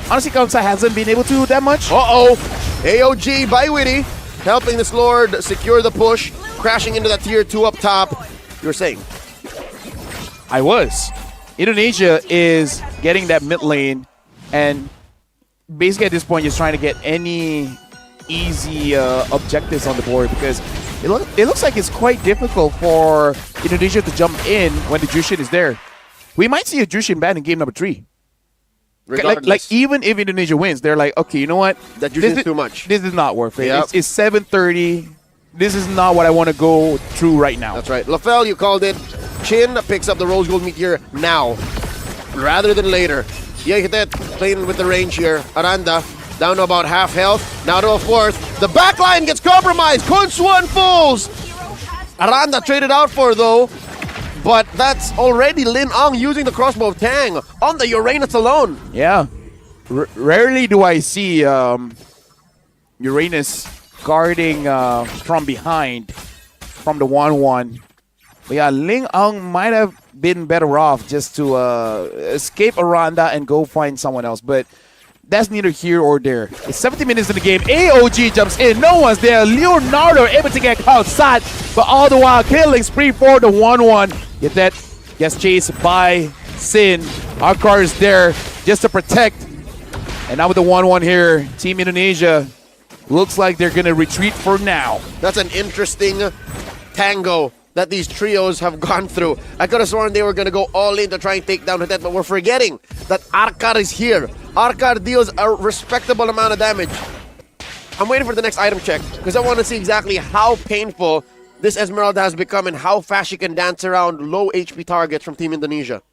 honestly Kamsat hasn't been able to that much. Uh-oh. AOG by Witty, helping this Lord secure the push, crashing into that tier 2 up top. You were saying? I was. Indonesia is getting that mid lane, and basically at this point just trying to get any easy objectives on the board because it looks like it's quite difficult for Indonesia to jump in when the Jushin is there. We might see a Jushin ban in game number 3. Like even if Indonesia wins, they're like, okay, you know what? That Jushin is too much. This is not worth it. Yep. It's 7:30. This is not what I want to go through right now. That's right. LaFell, you called it. Chin picks up the Rose Gold Meteor now rather than later. Yehitet playing with the range here. Aranda down to about half health. Now to a fourth. The back line gets compromised. Kunsuan falls. Aranda traded out for though. But that's already Lin Ang using the crossbow of Tang on the Uranus alone. Yeah. Rarely do I see Uranus guarding from behind from the 1-1. But yeah, Ling Ang might have been better off just to escape Aranda and go find someone else. But that's neither here or there. It's 70 minutes in the game. AOG jumps in. No one's there. Leonardo able to get outside, but all the while killing spree for the 1-1. Yet that gets chased by Sin. Our car is there just to protect. And now with the 1-1 here, Team Indonesia looks like they're going to retreat for now. That's an interesting tango that these trios have gone through. I could have sworn they were going to go all in to try and take down Hitet, but we're forgetting that Arcar is here. Arcar deals a respectable amount of damage. I'm waiting for the next item check because I want to see exactly how painful this Esmeralda has become and how fast she can dance around low HP targets from Team Indonesia.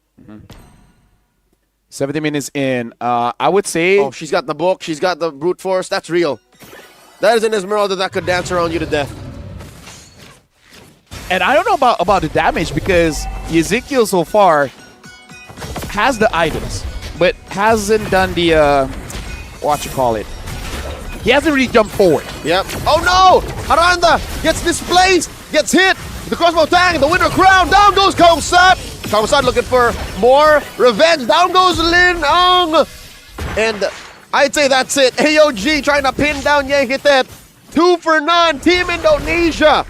70 minutes in. I would say... Oh, she's got the book. She's got the brute force. That's real. That is an Esmeralda that could dance around you to death. And I don't know about the damage because Ezekiel so far has the items, but hasn't done the, what you call it. He hasn't really jumped forward. Yep. Oh no! Aranda gets displaced, gets hit. The crossbow tang, the winner crown. Down goes Kaungsat. Kaungsat looking for more revenge. Down goes Lin Ang. And I'd say that's it. AOG trying to pin down Yang Hitet. 2 for none. Team Indonesia.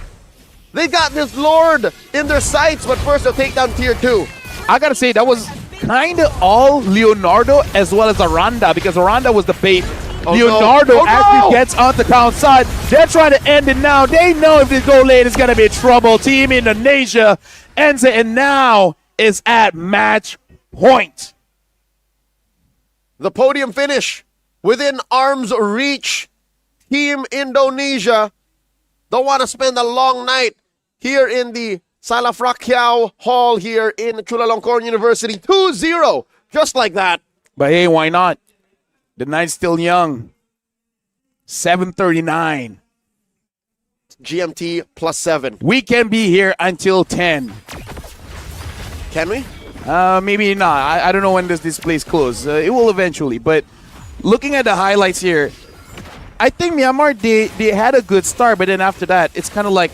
They got this Lord in their sights, but first they'll take down Tier 2. I gotta say, that was kind of all Leonardo as well as Aranda because Aranda was the bait. Oh, Leonardo no. actually gets on the outside. They're trying to end it now. They know if they go late, it's gonna be trouble. Team Indonesia ends it, and now is at match point. The podium finish within arm's reach. Team Indonesia don't want to spend a long night here in the Salafrakyao Hall here in Chulalongkorn University. 2-0, just like that. But hey, why not? The night's still young. 7:39. GMT +7. We can be here until 10. Can we? Maybe not. I don't know when this place close. It will eventually. But looking at the highlights here, I think Myanmar, they had a good start, but then after that, it's kind of like,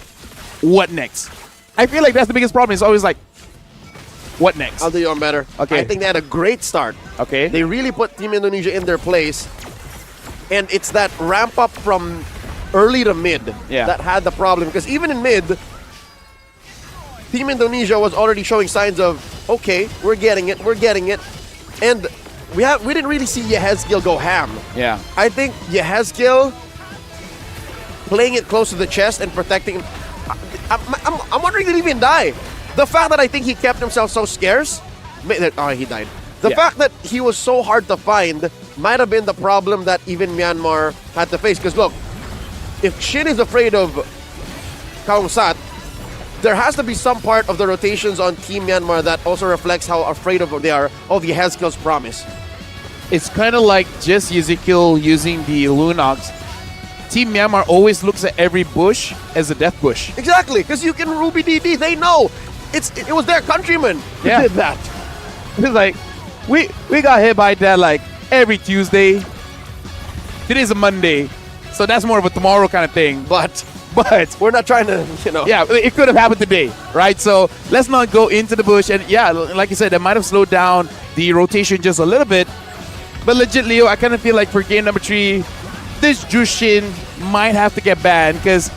what next? I feel like that's the biggest problem. It's always like, what next? I'll do you one better. Okay. I think they had a great start. Okay. They really put Team Indonesia in their place. And it's that ramp up from early to mid that had the problem. Because even in mid, Team Indonesia was already showing signs of, okay, we're getting it. And we didn't really see Yehezkiel go ham. Yeah. I think Yehezkiel playing it close to the chest and protecting him. I'm wondering did he even die? The fact that I think he kept himself so scarce. Oh, he died. The fact that he was so hard to find might have been the problem that even Myanmar had to face. Because look, if Shin is afraid of Kaungsat, there has to be some part of the rotations on Team Myanmar that also reflects how afraid they are of Yehezkiel's promise. It's kind of like just Ezekiel using the Lunox. Team Myanmar always looks at every bush as a death bush. Exactly, because you can Ruby DD. They know. It was their countrymen who did that. It's like, we got hit by that like every Tuesday. Today's a Monday, so that's more of a tomorrow kind of thing. But we're not trying to, Yeah, it could have happened today, right? So let's not go into the bush. And yeah, like you said, that might have slowed down the rotation just a little bit. But legit, Leo, I kind of feel like for game number 3, this Jushin might have to get banned because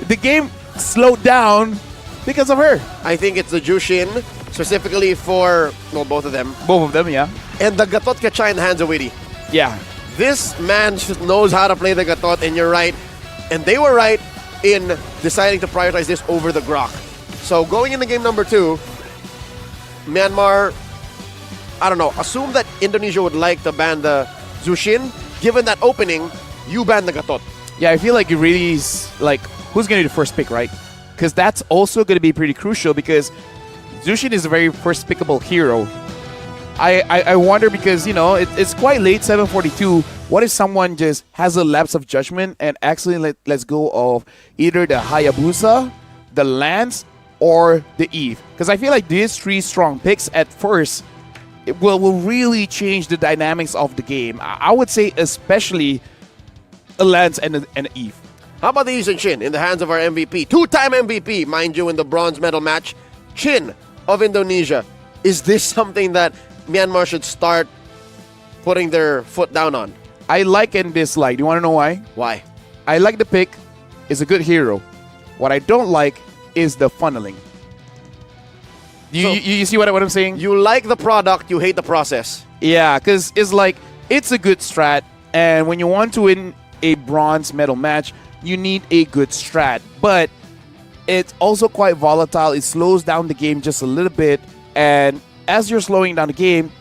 the game slowed down because of her. I think it's the Jushin, specifically for, well, both of them. Both of them, yeah. And the Gatot Kacha in the hands of Witty. Yeah. This man just knows how to play the Gatot, and you're right. And they were right in deciding to prioritize this over the Grok. So going into game number 2, Myanmar, I don't know, assume that Indonesia would like to ban the Jushin. Given that opening, you ban the Gatot. Yeah, I feel like it really is like, who's going to be the first pick, right? Because that's also going to be pretty crucial because Jushin is a very first pickable hero. I wonder because, it's quite late, 7:42. What if someone just has a lapse of judgment and accidentally lets go of either the Hayabusa, the Lance, or the Eve? Because I feel like these three strong picks at first it will really change the dynamics of the game. I would say especially a Lance and an Eve. How about the Yisun Chin in the hands of our MVP? Two-time MVP, mind you, in the bronze medal match. Chin of Indonesia. Is this something that Myanmar should start putting their foot down on? I like and dislike. Do you want to know why? Why? I like the pick. Is a good hero. What I don't like is the funneling. You see what I'm saying? You like the product, you hate the process. Yeah, because it's like, it's a good strat. And when you want to win a bronze medal match, you need a good strat. But it's also quite volatile. It slows down the game just a little bit. And as you're slowing down the game,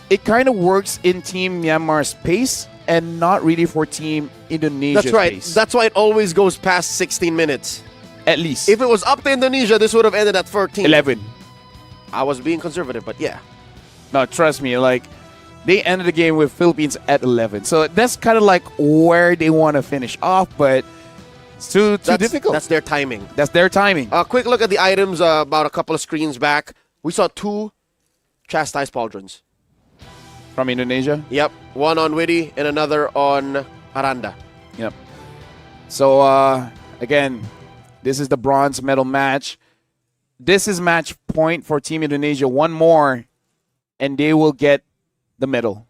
it kind of works in Team Myanmar's pace and not really for Team Indonesia's That's right. pace. That's why it always goes past 16 minutes. At least. If it was up to Indonesia, this would have ended at 14. 11. I was being conservative, but yeah. No, trust me. Like, they ended the game with Philippines at 11. So that's kind of like where they want to finish off, but it's too difficult. That's their timing. That's their timing. A quick look at the items about a couple of screens back. We saw 2 chastised pauldrons. From Indonesia? Yep. One on Witty and another on Aranda. Yep. So, again, this is the bronze medal match. This is match point for Team Indonesia. One more, and they will get the medal.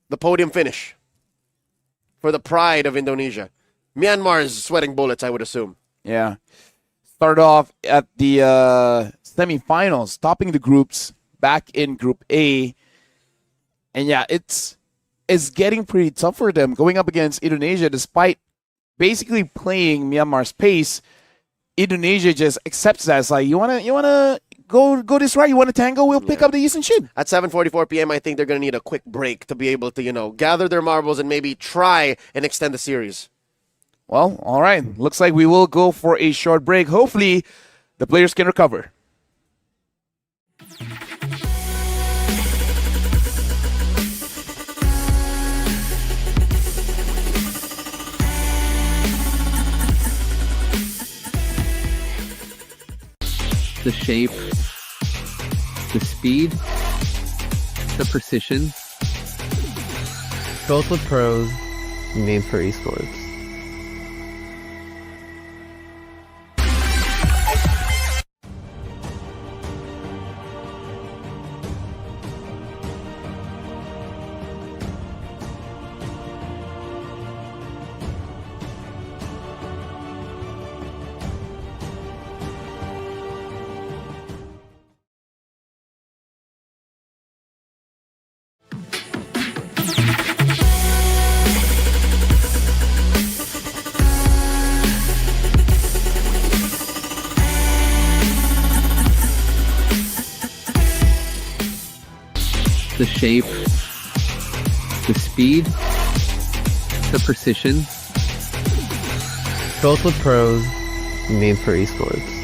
The podium finish. For the pride of Indonesia. Myanmar is sweating bullets, I would assume. Yeah. Start off at the semifinals, topping the groups, back in Group A. And yeah, it's getting pretty tough for them going up against Indonesia, despite basically playing Myanmar's pace. Indonesia just accepts that. It's like, you wanna go this route, you wanna tango, we'll pick up the Yisun Chin. At 7:44 p.m., I think they're gonna need a quick break to be able to, gather their marbles and maybe try and extend the series. Well, all right. Looks like we will go for a short break. Hopefully, the players can recover. The shape, the speed, the precision. Both with pros, made for esports. The shape, the speed, the precision. Both with pros, made for esports.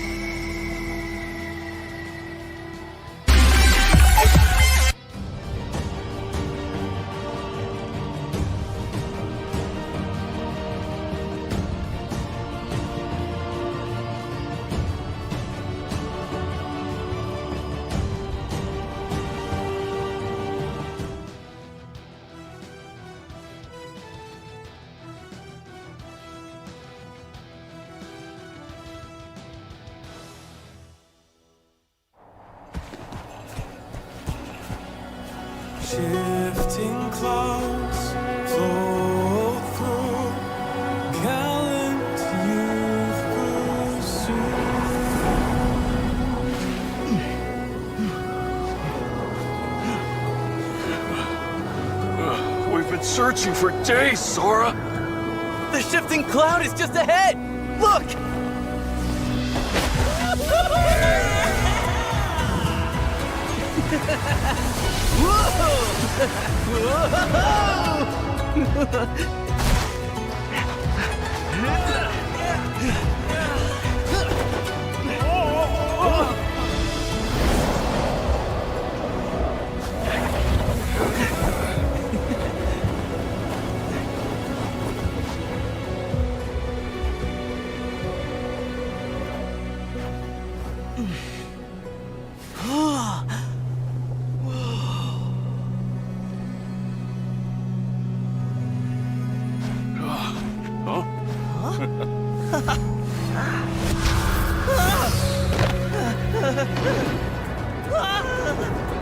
Shifting clouds flow through gallant youth pursuit. We've been searching for days, Sora. The shifting cloud is just ahead! Look!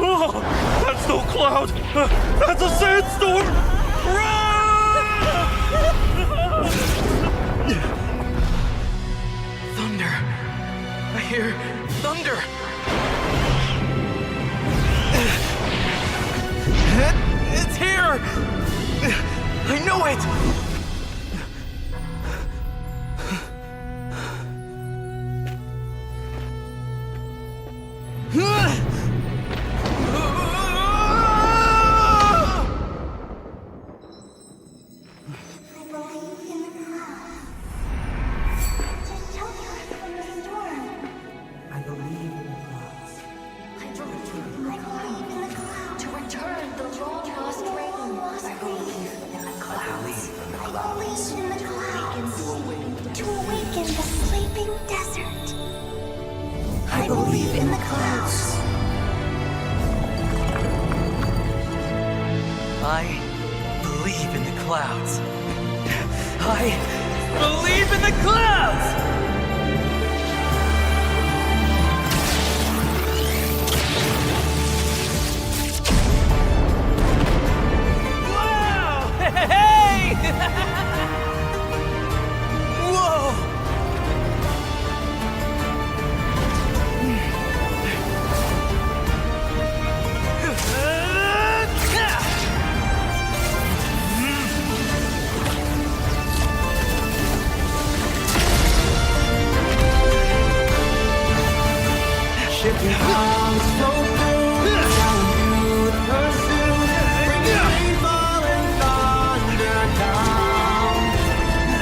Oh, that's no cloud! That's a sandstorm! Thunder. I hear thunder. It's here! I know it! I believe in the clouds. I believe in the clouds. I believe in the clouds! Whoa! Hey! Whoa! Shifting clouds flow through, youth pursue, bringing rainfall and thunder down.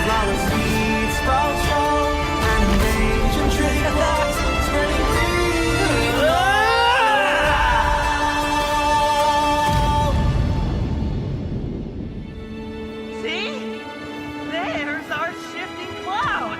Flower seeds sprout strong, and ancient tree grows, spreading green. See? There's our shifting cloud.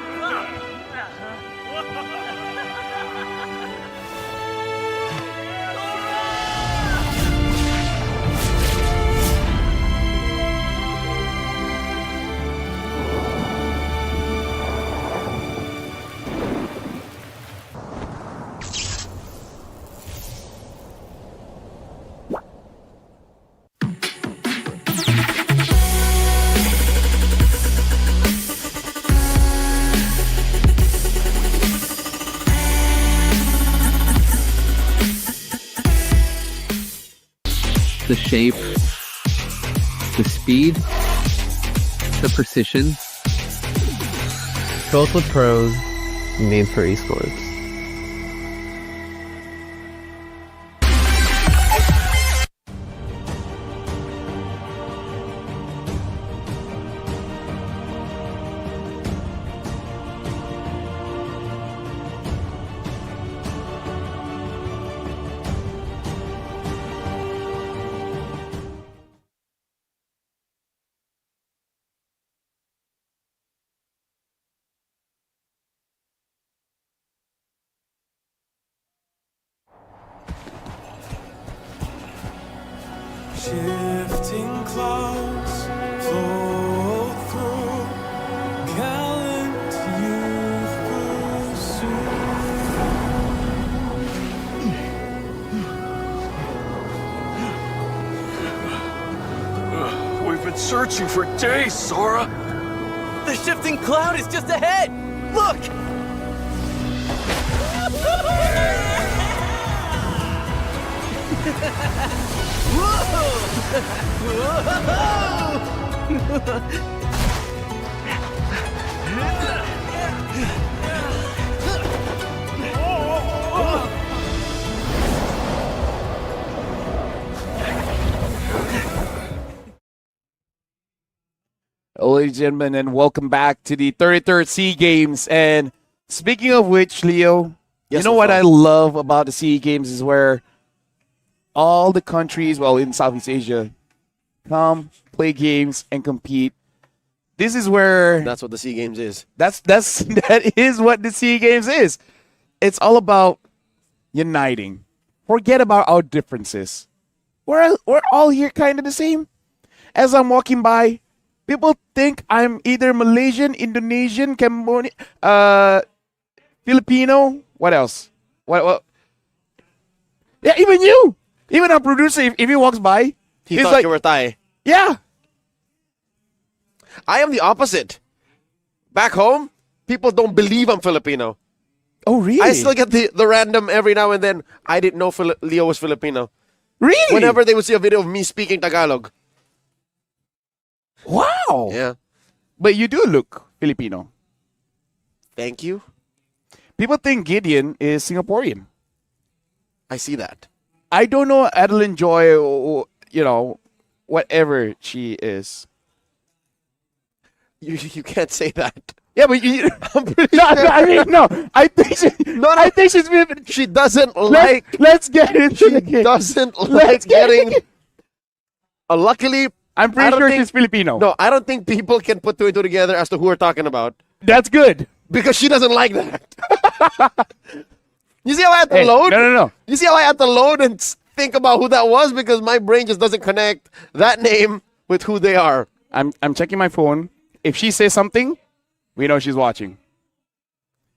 The shape, the speed, the precision. Built with pros, made for esports. Shifting clouds flow through, gallant youth pursue. We've been searching for days, Sora! The shifting cloud is just ahead! Look! Ladies and gentlemen, and welcome back to the 33rd SEA Games. And speaking of which, Leo, Yes, you know what I love about the SEA Games is where all the countries, well, in Southeast Asia, come play games and compete. This is where That's what the SEA Games is. that is what the SEA Games is. It's all about uniting. Forget about our differences. We're all here kind of the same. As I'm walking by, people think I'm either Malaysian, Indonesian, Cambodian, Filipino. What else? What? Yeah, even you. Even our producer, if he walks by, He thought you were Thai. Yeah. I am the opposite. Back home, people don't believe I'm Filipino. Oh, really? I still get the random every now and then. I didn't know Leo was Filipino. Really? Whenever they would see a video of me speaking Tagalog. Wow. Yeah. But you do look Filipino. Thank you. People think Gideon is Singaporean. I see that. I don't know Adeline Joy, or, whatever she is. You can't say that. Yeah, but I'm pretty sure. I think she doesn't Let's get into She doesn't like getting. Luckily, I'm pretty sure she's Filipino. No, I don't think people can put two and two together as to who we're talking about. That's good. Because she doesn't like that. You see how I had to load? No. You see how I had to load and think about who that was? Because my brain just doesn't connect that name with who they are. I'm checking my phone. If she says something, we know she's watching.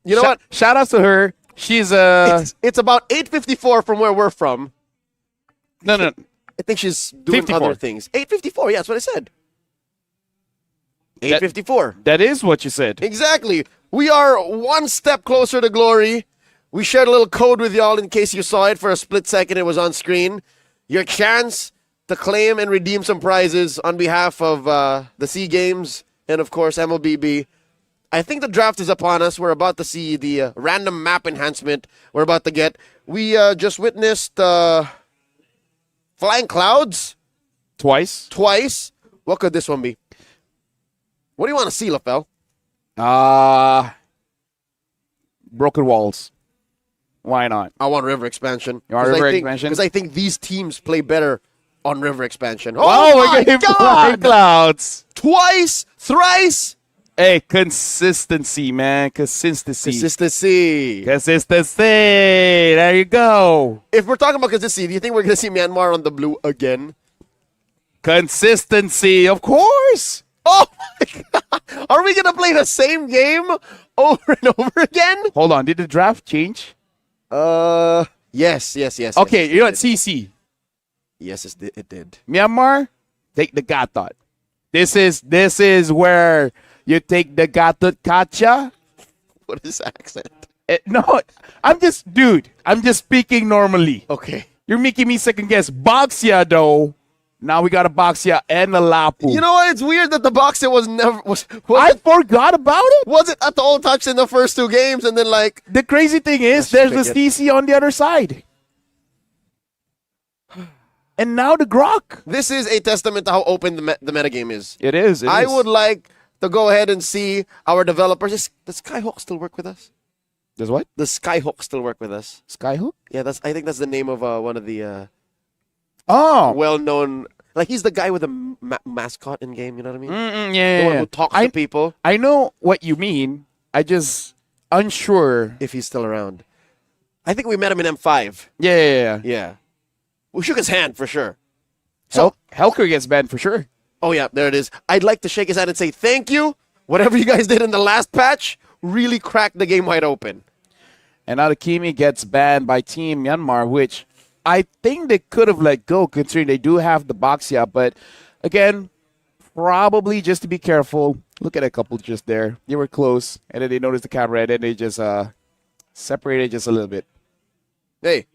You know what? Shout out to her. She's It's about 8:54 from where we're from. No. I think she's doing 54. other things. 8:54. Yeah, that's what I said. 8:54. That is what you said. Exactly. We are one step closer to glory. We shared a little code with y'all in case you saw it for a split second. It was on screen. Your chance to claim and redeem some prizes on behalf of the SEA Games and, of course, MLBB. I think the draft is upon us. We're about to see the random map enhancement we're about to get. We just witnessed flying clouds. Twice. What could this one be? What do you want to see, LaFell? Broken walls. Why not? I want river expansion. You want river expansion? Because I think these teams play better on river expansion. Oh, we're my getting God! flying clouds. Twice, thrice. Hey, consistency, man. Consistency. There you go. If we're talking about consistency, do you think we're going to see Myanmar on the blue again? Consistency, of course. Oh, my God. Are we going to play the same game over and over again? Hold on. Did the draft change? Yes. Okay, you know what? CC. Yes, it did. Myanmar, take the gatot. This is where you take the gatot kacha. What is accent? No, I'm just speaking normally. Okay. You're making me second guess. Boxia, though. Now we got a Boxia and a Lapu. You know what? It's weird that the Boxia I forgot about it. Was it at all touched in the first two games and then like... The crazy thing is there's the CC on the other side. And now the Grok. This is a testament to how open the metagame is. It is. I would like to go ahead and see our developers. Does Skyhawk still work with us? Does what? Does Skyhawk still work with us? Skyhook? Yeah, I think that's the name of one of the well-known... Like, he's the guy with the mascot in-game, you know what I mean? Yeah. The one who talks to people. I know what you mean. I just unsure. If he's still around. I think we met him in M5. Yeah. We shook his hand, for sure. So Helker gets banned for sure. Oh, yeah, there it is. I'd like to shake his hand and say thank you. Whatever you guys did in the last patch really cracked the game wide open. And now the Kimi gets banned by Team Myanmar, which... I think they could have let go considering they do have the Boxia. But again, probably just to be careful. Look at a couple just there. They were close. And then they noticed the camera and then they just separated just a little bit. Hey,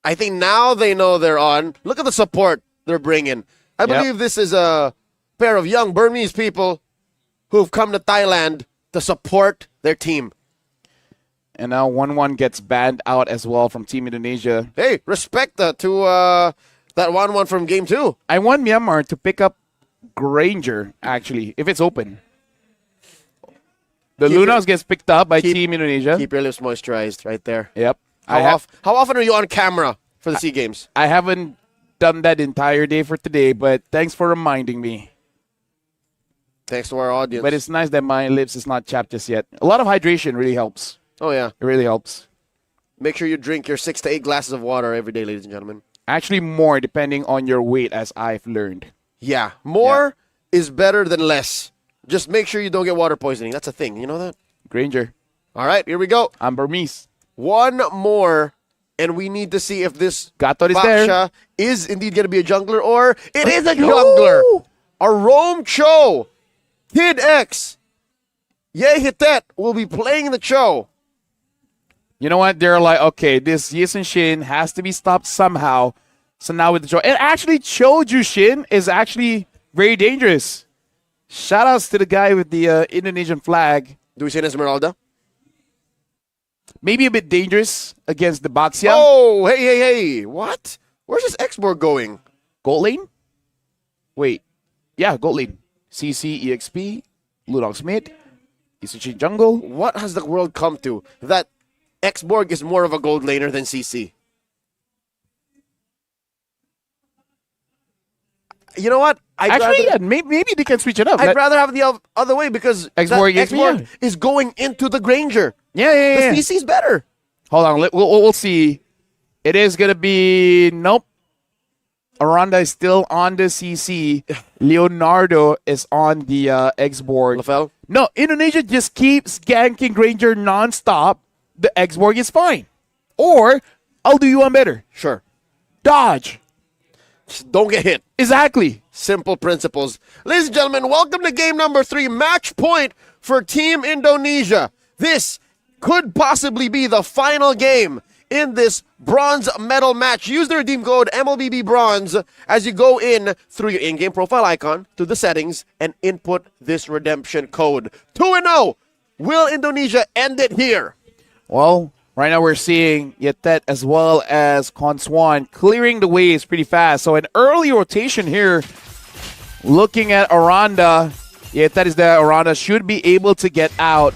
I think now they know they're on. Look at the support they're bringing. I believe this is a pair of young Burmese people who've come to Thailand to support their team. And now 1-1 gets banned out as well from Team Indonesia. Hey, respect to that 1-1 from Game 2. I want Myanmar to pick up Granger, actually, if it's open. The Lunas gets picked up by Team Indonesia. Keep your lips moisturized right there. Yep. How often are you on camera for the SEA Games. I haven't done that entire day for today, but thanks for reminding me. Thanks to our audience. But it's nice that my lips is not chapped just yet. A lot of hydration really helps. Oh, yeah. It really helps. Make sure you drink your 6 to 8 glasses of water every day, ladies and gentlemen. Actually, more depending on your weight, as I've learned. Yeah. More is better than less. Just make sure you don't get water poisoning. That's a thing. You know that? Granger. All right, here we go. I'm Burmese. One more, and we need to see if this Gator is there. is indeed going to be a jungler, or it is a jungler. A Rome Cho. Kid X. Yehitet will be playing the Cho. You know what? They're like, okay, this Yisun Shin has to be stopped somehow. So now with the Cho. And actually, Choju Shin is actually very dangerous. Shout outs to the guy with the Indonesian flag. Do we see an Esmeralda? Maybe a bit dangerous against the Baxia. Oh, hey. What? Where's this X-Borg going? Gold lane? Wait. Yeah, gold lane. CC, EXP, Ludog Smith, Isuchi Jungle. What has the world come to? That X-Borg is more of a gold laner than CC. You know what? Maybe they can switch it up. I'd rather have the other way because X-Borg is going into the Granger. Yeah. The CC's better. Hold on. We'll see. It is going to be... Nope. Aranda is still on the CC. Leonardo is on the X-Borg. LaFell? No, Indonesia just keeps ganking Granger nonstop. The X-Borg is fine. Or, I'll do you one better. Sure. Dodge. Just don't get hit. Exactly. Simple principles. Ladies and gentlemen, welcome to game number 3. Match point for Team Indonesia. This could possibly be the final game in this bronze medal match. Use the redeem code MLBB Bronze as you go in through your in-game profile icon to the settings and input this redemption code. 2-0. Will Indonesia end it here? Well, right now we're seeing Yetet as well as Conswan clearing the waves pretty fast. So an early rotation here. Looking at Aranda. Yetet is there. Aranda should be able to get out.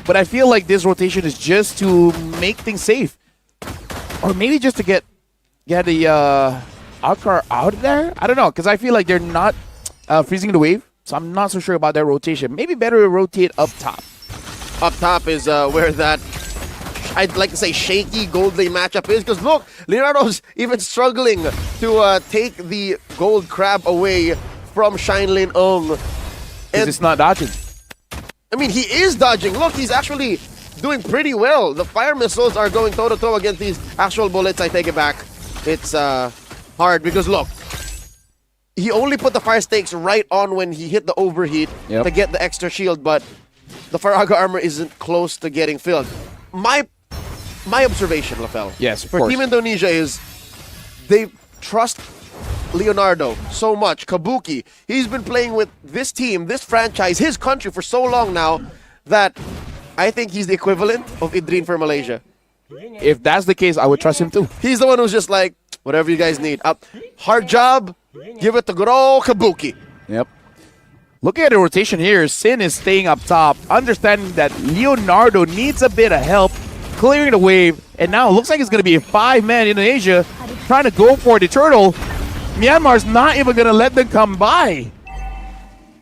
But I feel like this rotation is just to make things safe. Or maybe just to get the Alcar out there? I don't know, because I feel like they're not freezing the wave. So I'm not so sure about that rotation. Maybe better to rotate up top. Up top is where that, I'd like to say, shaky gold lane matchup is. Because look, Leonardo's even struggling to take the gold crab away from Shine Lin Ong. Because it's not dodging. I mean, he is dodging. Look, he's actually doing pretty well. The fire missiles are going toe-to-toe against these actual bullets. I take it back. It's hard because, look, he only put the fire stakes right on when he hit the overheat to get the extra shield, but the Faraga armor isn't close to getting filled. My observation, LaFell, yes, for Team Indonesia is they trust Leonardo so much. Kabuki, he's been playing with this team, this franchise, his country for so long now that I think he's the equivalent of Idrin for Malaysia. If that's the case, I would trust him too. He's the one who's just like, whatever you guys need. Hard job, give it to good old Kabuki. Yep. Looking at the rotation here, Sin is staying up top, understanding that Leonardo needs a bit of help clearing the wave, and now it looks like it's going to be a 5-man Indonesia trying to go for the turtle. Myanmar's not even going to let them come by.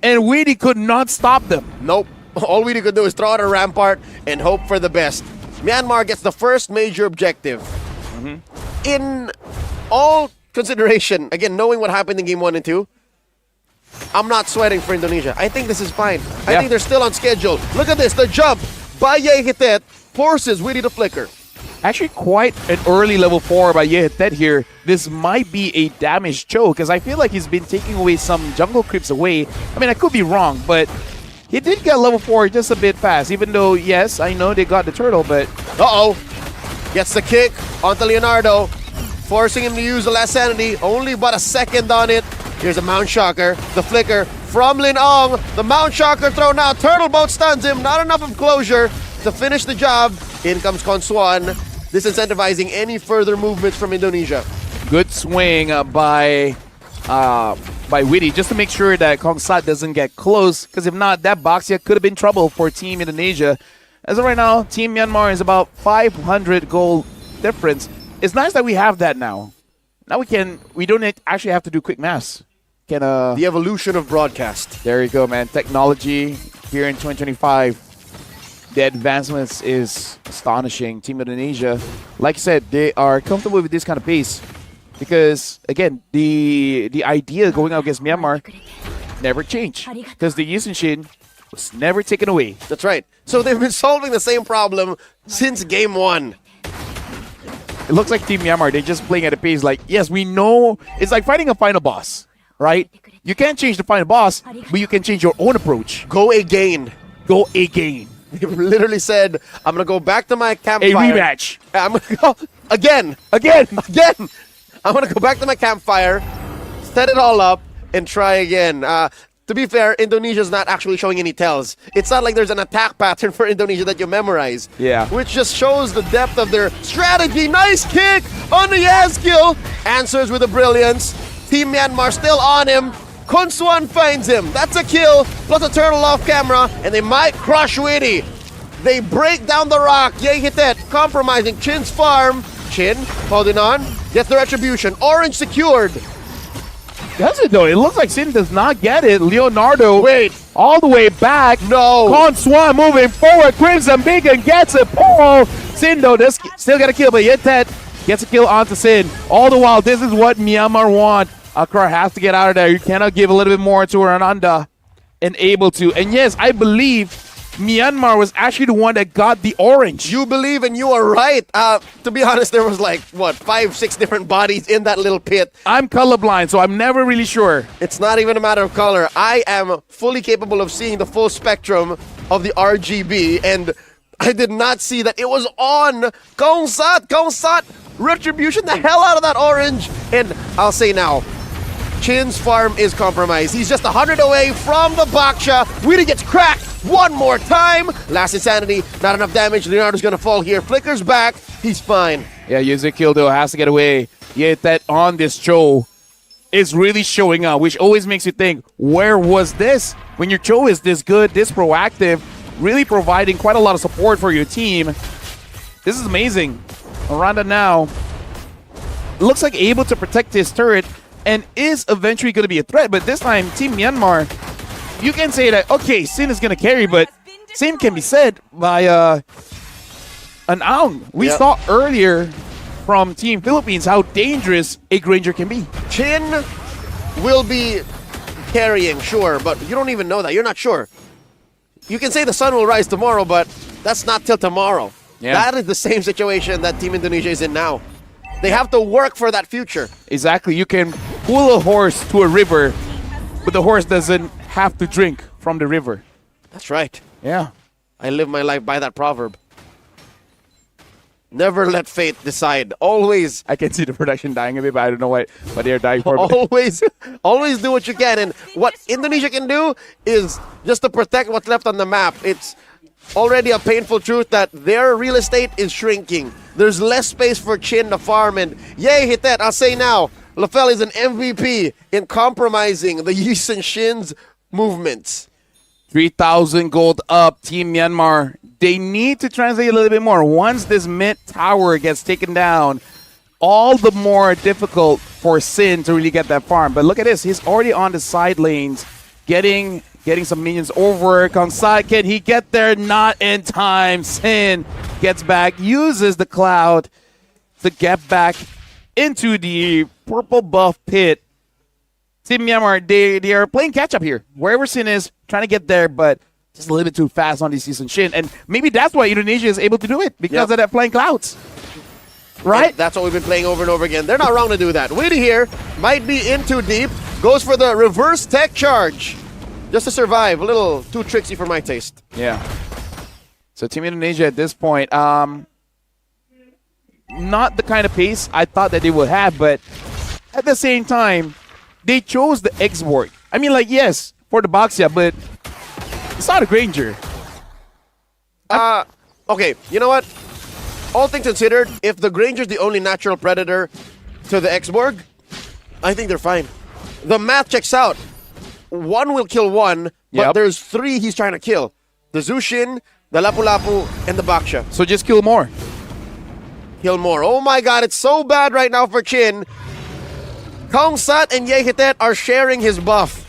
And Weedy could not stop them. Nope. All Weedy could do is throw out a rampart and hope for the best. Myanmar gets the first major objective. In all consideration, again, knowing what happened in game 1 and 2, I'm not sweating for Indonesia. I think this is fine. I think they're still on schedule. Look at this. The jump by Yehitet forces Weedy to flicker. Actually, quite an early level 4 by Yehitet here. This might be a damaged Cho because I feel like he's been taking away some jungle creeps away. I mean, I could be wrong, but he did get level 4 just a bit fast, even though, yes, I know they got the turtle, but... Uh-oh. Gets the kick onto Leonardo, forcing him to use the last sanity. Only about a second on it. Here's a Mount Shocker. The flicker from Lin Ong. The Mount Shocker thrown out. Turtle boat stuns him. Not enough of closure to finish the job. In comes Conswan, disincentivizing any further movements from Indonesia. Good swing by Witty, just to make sure that Kongsat doesn't get close, because if not, that Baxia could have been trouble for Team Indonesia. As of right now, Team Myanmar is about 500 goal difference. it's nice that we have that now. Now we don't actually have to do quick maths. The evolution of broadcast. There you go, man. Technology here in 2025. The advancements is astonishing. Team Indonesia, like I said, they are comfortable with this kind of pace because, again, the idea going out against Myanmar never changed because the Yisun Shin was never taken away. That's right. So they've been solving the same problem since game 1. It looks like Team Myanmar, they're just playing at a pace like, yes, we know. It's like fighting a final boss, right? You can't change the final boss, but you can change your own approach. Go again. Go again. They literally said, I'm going to go back to my campfire. A rematch. I'm going to go again. I'm going to go back to my campfire, set it all up, and try again. To be fair, Indonesia's not actually showing any tells. It's not like there's an attack pattern for Indonesia that you memorize. Yeah. Which just shows the depth of their strategy. Nice kick on the Yazkill. Answers with a brilliance. Team Myanmar still on him. Khun Suan finds him. That's a kill, plus a turtle off camera, and they might crush Witty. They break down the rock. Yay Hitet compromising Chin's farm. Chin holding on. Gets the retribution. Orange secured. Does it though? It looks like Sin does not get it. Leonardo. Wait. All the way back. No. Khun Suan moving forward. Crimson Beacon gets it. Paul. Sin though does still get a kill, but Hitet gets a kill onto Sin. All the while, this is what Myanmar want. Akrar has to get out of there. You cannot give a little bit more to Ananda and able to. And yes, I believe Myanmar was actually the one that got the orange. You believe and you are right. To be honest, there was like, 5-6 different bodies in that little pit. I'm colorblind, so I'm never really sure. It's not even a matter of color. I am fully capable of seeing the full spectrum of the RGB, and I did not see that it was on. Kaungsat, retribution the hell out of that orange. And I'll say now, Chin's farm is compromised. He's just 100 away from the Baksha. Witty gets cracked one more time. Last insanity, not enough damage. Leonardo's gonna fall here. Flickers back. He's fine. Yeah, Ezekiel though has to get away. Yet that on this show is really showing up, which always makes you think, where was this? When your show is this good, this proactive, really providing quite a lot of support for your team. This is amazing. Aranda now looks like able to protect his turret and is eventually going to be a threat. But this time, Team Myanmar, you can say that, okay, Sin is going to carry, but same can be said by an Aung. We saw earlier from Team Philippines how dangerous a Granger can be. Chin will be carrying, sure, but you don't even know that. You're not sure. You can say the sun will rise tomorrow, but that's not till tomorrow. Yeah. That is the same situation that Team Indonesia is in now. They have to work for that future. Exactly. You can pull a horse to a river, but the horse doesn't have to drink from the river. That's right. Yeah. I live my life by that proverb. Never let fate decide. Always. I can see the production dying a bit, but I don't know what they're dying for. Always do what you can. And what Indonesia can do is just to protect what's left on the map. It's already a painful truth that their real estate is shrinking. There's less space for Chin to farm, and yay, Hitet, I'll say now, Lafell is an MVP in compromising the Yisun Shin's movements. 3,000 gold up, Team Myanmar. They need to translate a little bit more. Once this mid tower gets taken down, all the more difficult for Sin to really get that farm. But look at this, he's already on the side lanes, getting some minions over. Kangsat, can he get there? Not in time. Sin gets back, uses the cloud to get back into the purple buff pit. Team Myanmar, they are playing catch up here. Wherever Sin is, trying to get there, but just a little bit too fast on this Yisun Shin. And maybe that's why Indonesia is able to do it, because of that flying clouds. Right? And that's what we've been playing over and over again. They're not wrong to do that. Witty here might be in too deep. Goes for the reverse tech charge. Just to survive. A little too tricksy for my taste. Yeah. So Team Indonesia at this point, not the kind of pace I thought that they would have, but at the same time, they chose the X-Borg. I mean, like, yes, for the Baxia, but it's not a Granger. Okay, you know what? All things considered, if the Granger's the only natural predator to the X-Borg, I think they're fine. The math checks out. One will kill one, but there's three he's trying to kill. The Zushin, the Lapu-Lapu, and the Baksha. So just kill more. kill more. Oh my god, it's so bad right now for Chin. Kongsat and Yehitet are sharing his buff.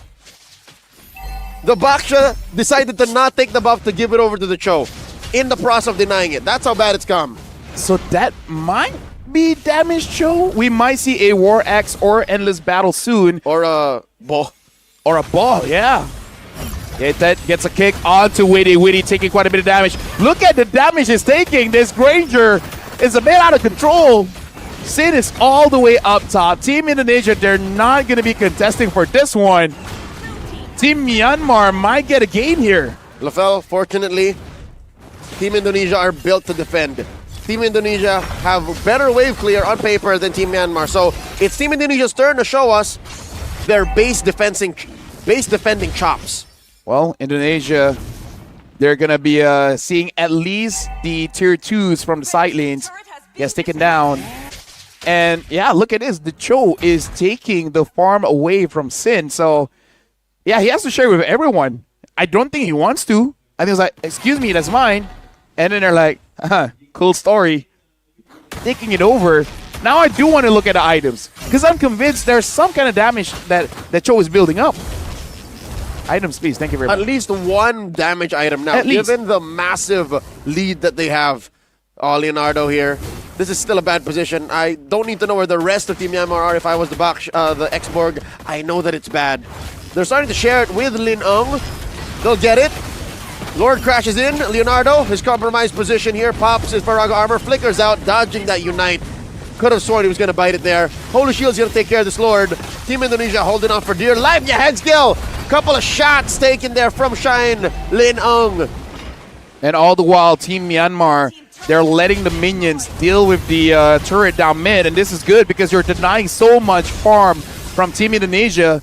The Baksha decided to not take the buff to give it over to the Cho in the process of denying it. That's how bad it's come. So that might be damage Cho. We might see a War Axe or Endless Battle soon. Or a ball. Or a ball, yeah. That gets a kick onto Witty. Witty taking quite a bit of damage. Look at the damage it's taking. This Granger is a bit out of control. Sin is all the way up top. Team Indonesia, they're not going to be contesting for this one. Team Myanmar might get a game here. Lafel, fortunately, Team Indonesia are built to defend. Team Indonesia have better wave clear on paper than Team Myanmar. So it's Team Indonesia's turn to show us their base defending chops. Well, Indonesia, they're going to be seeing at least the tier 2s from the side lanes. Gets taken down. And yeah, look at this. The Cho is taking the farm away from Sin. So yeah, he has to share with everyone. I don't think he wants to. I think it's like, excuse me, that's mine. And then they're like, cool story. Taking it over. Now I do want to look at the items. Because I'm convinced there's some kind of damage that Cho is building up. Items, please. Thank you very much. At least one damage item now. Given the massive lead that they have. Oh, Leonardo here. This is still a bad position. I don't need to know where the rest of Team Myanmar are. If I was the X-Borg, I know that it's bad. They're starting to share it with Lin Ung. They'll get it. Lord crashes in. Leonardo, his compromised position here, pops his Faraga armor, flickers out, dodging that Unite. Could have sworn he was going to bite it there. Holy Shield's going to take care of this Lord. Team Indonesia holding on for dear life. Yeah, head skill. Couple of shots taken there from Shine Lin Ung. And all the while, Team Myanmar, they're letting the minions deal with the turret down mid. And this is good because you're denying so much farm from Team Indonesia.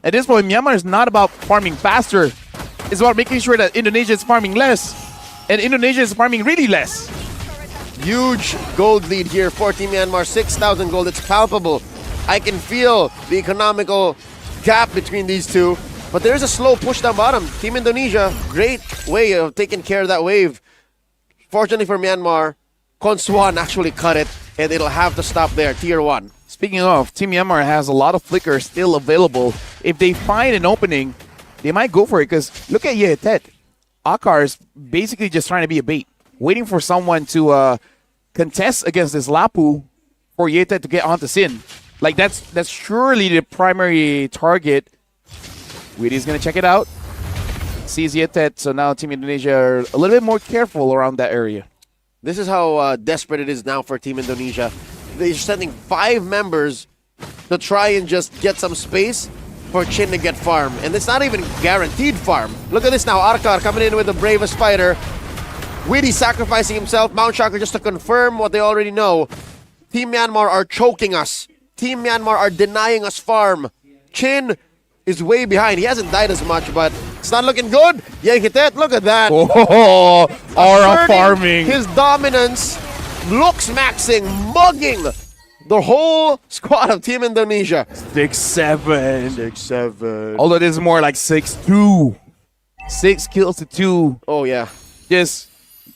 At this point, Myanmar is not about farming faster. It's about making sure that Indonesia is farming less. And Indonesia is farming really less. Huge gold lead here for Team Myanmar. 6,000 gold. It's palpable. I can feel the economical gap between these two. But there's a slow push down bottom. Team Indonesia, great way of taking care of that wave. Fortunately for Myanmar, Konswan actually cut it, and it'll have to stop there, tier 1. Speaking of, Team Myanmar has a lot of flickers still available. If they find an opening, they might go for it, because look at Yetet. Akar is basically just trying to be a bait, waiting for someone to contest against this Lapu for Yetet to get onto Sin. Like, that's surely the primary target. Witty's going to check it out. Sees Yetet, so now Team Indonesia are a little bit more careful around that area. This is how desperate it is now for Team Indonesia. They're sending 5 members to try and just get some space for Chin to get farm. And it's not even guaranteed farm. Look at this now. Arkar coming in with the bravest fighter. Witty sacrificing himself. Mount Shocker just to confirm what they already know. Team Myanmar are choking us. Team Myanmar are denying us farm. Chin is way behind. He hasn't died as much, but it's not looking good. Yehitet, look at that. Oh, Aura farming. His dominance, looks maxing, mugging the whole squad of Team Indonesia. 6-7. 6-7. Although this is more like 6-2. 6 kills to 2. Oh, yeah. Just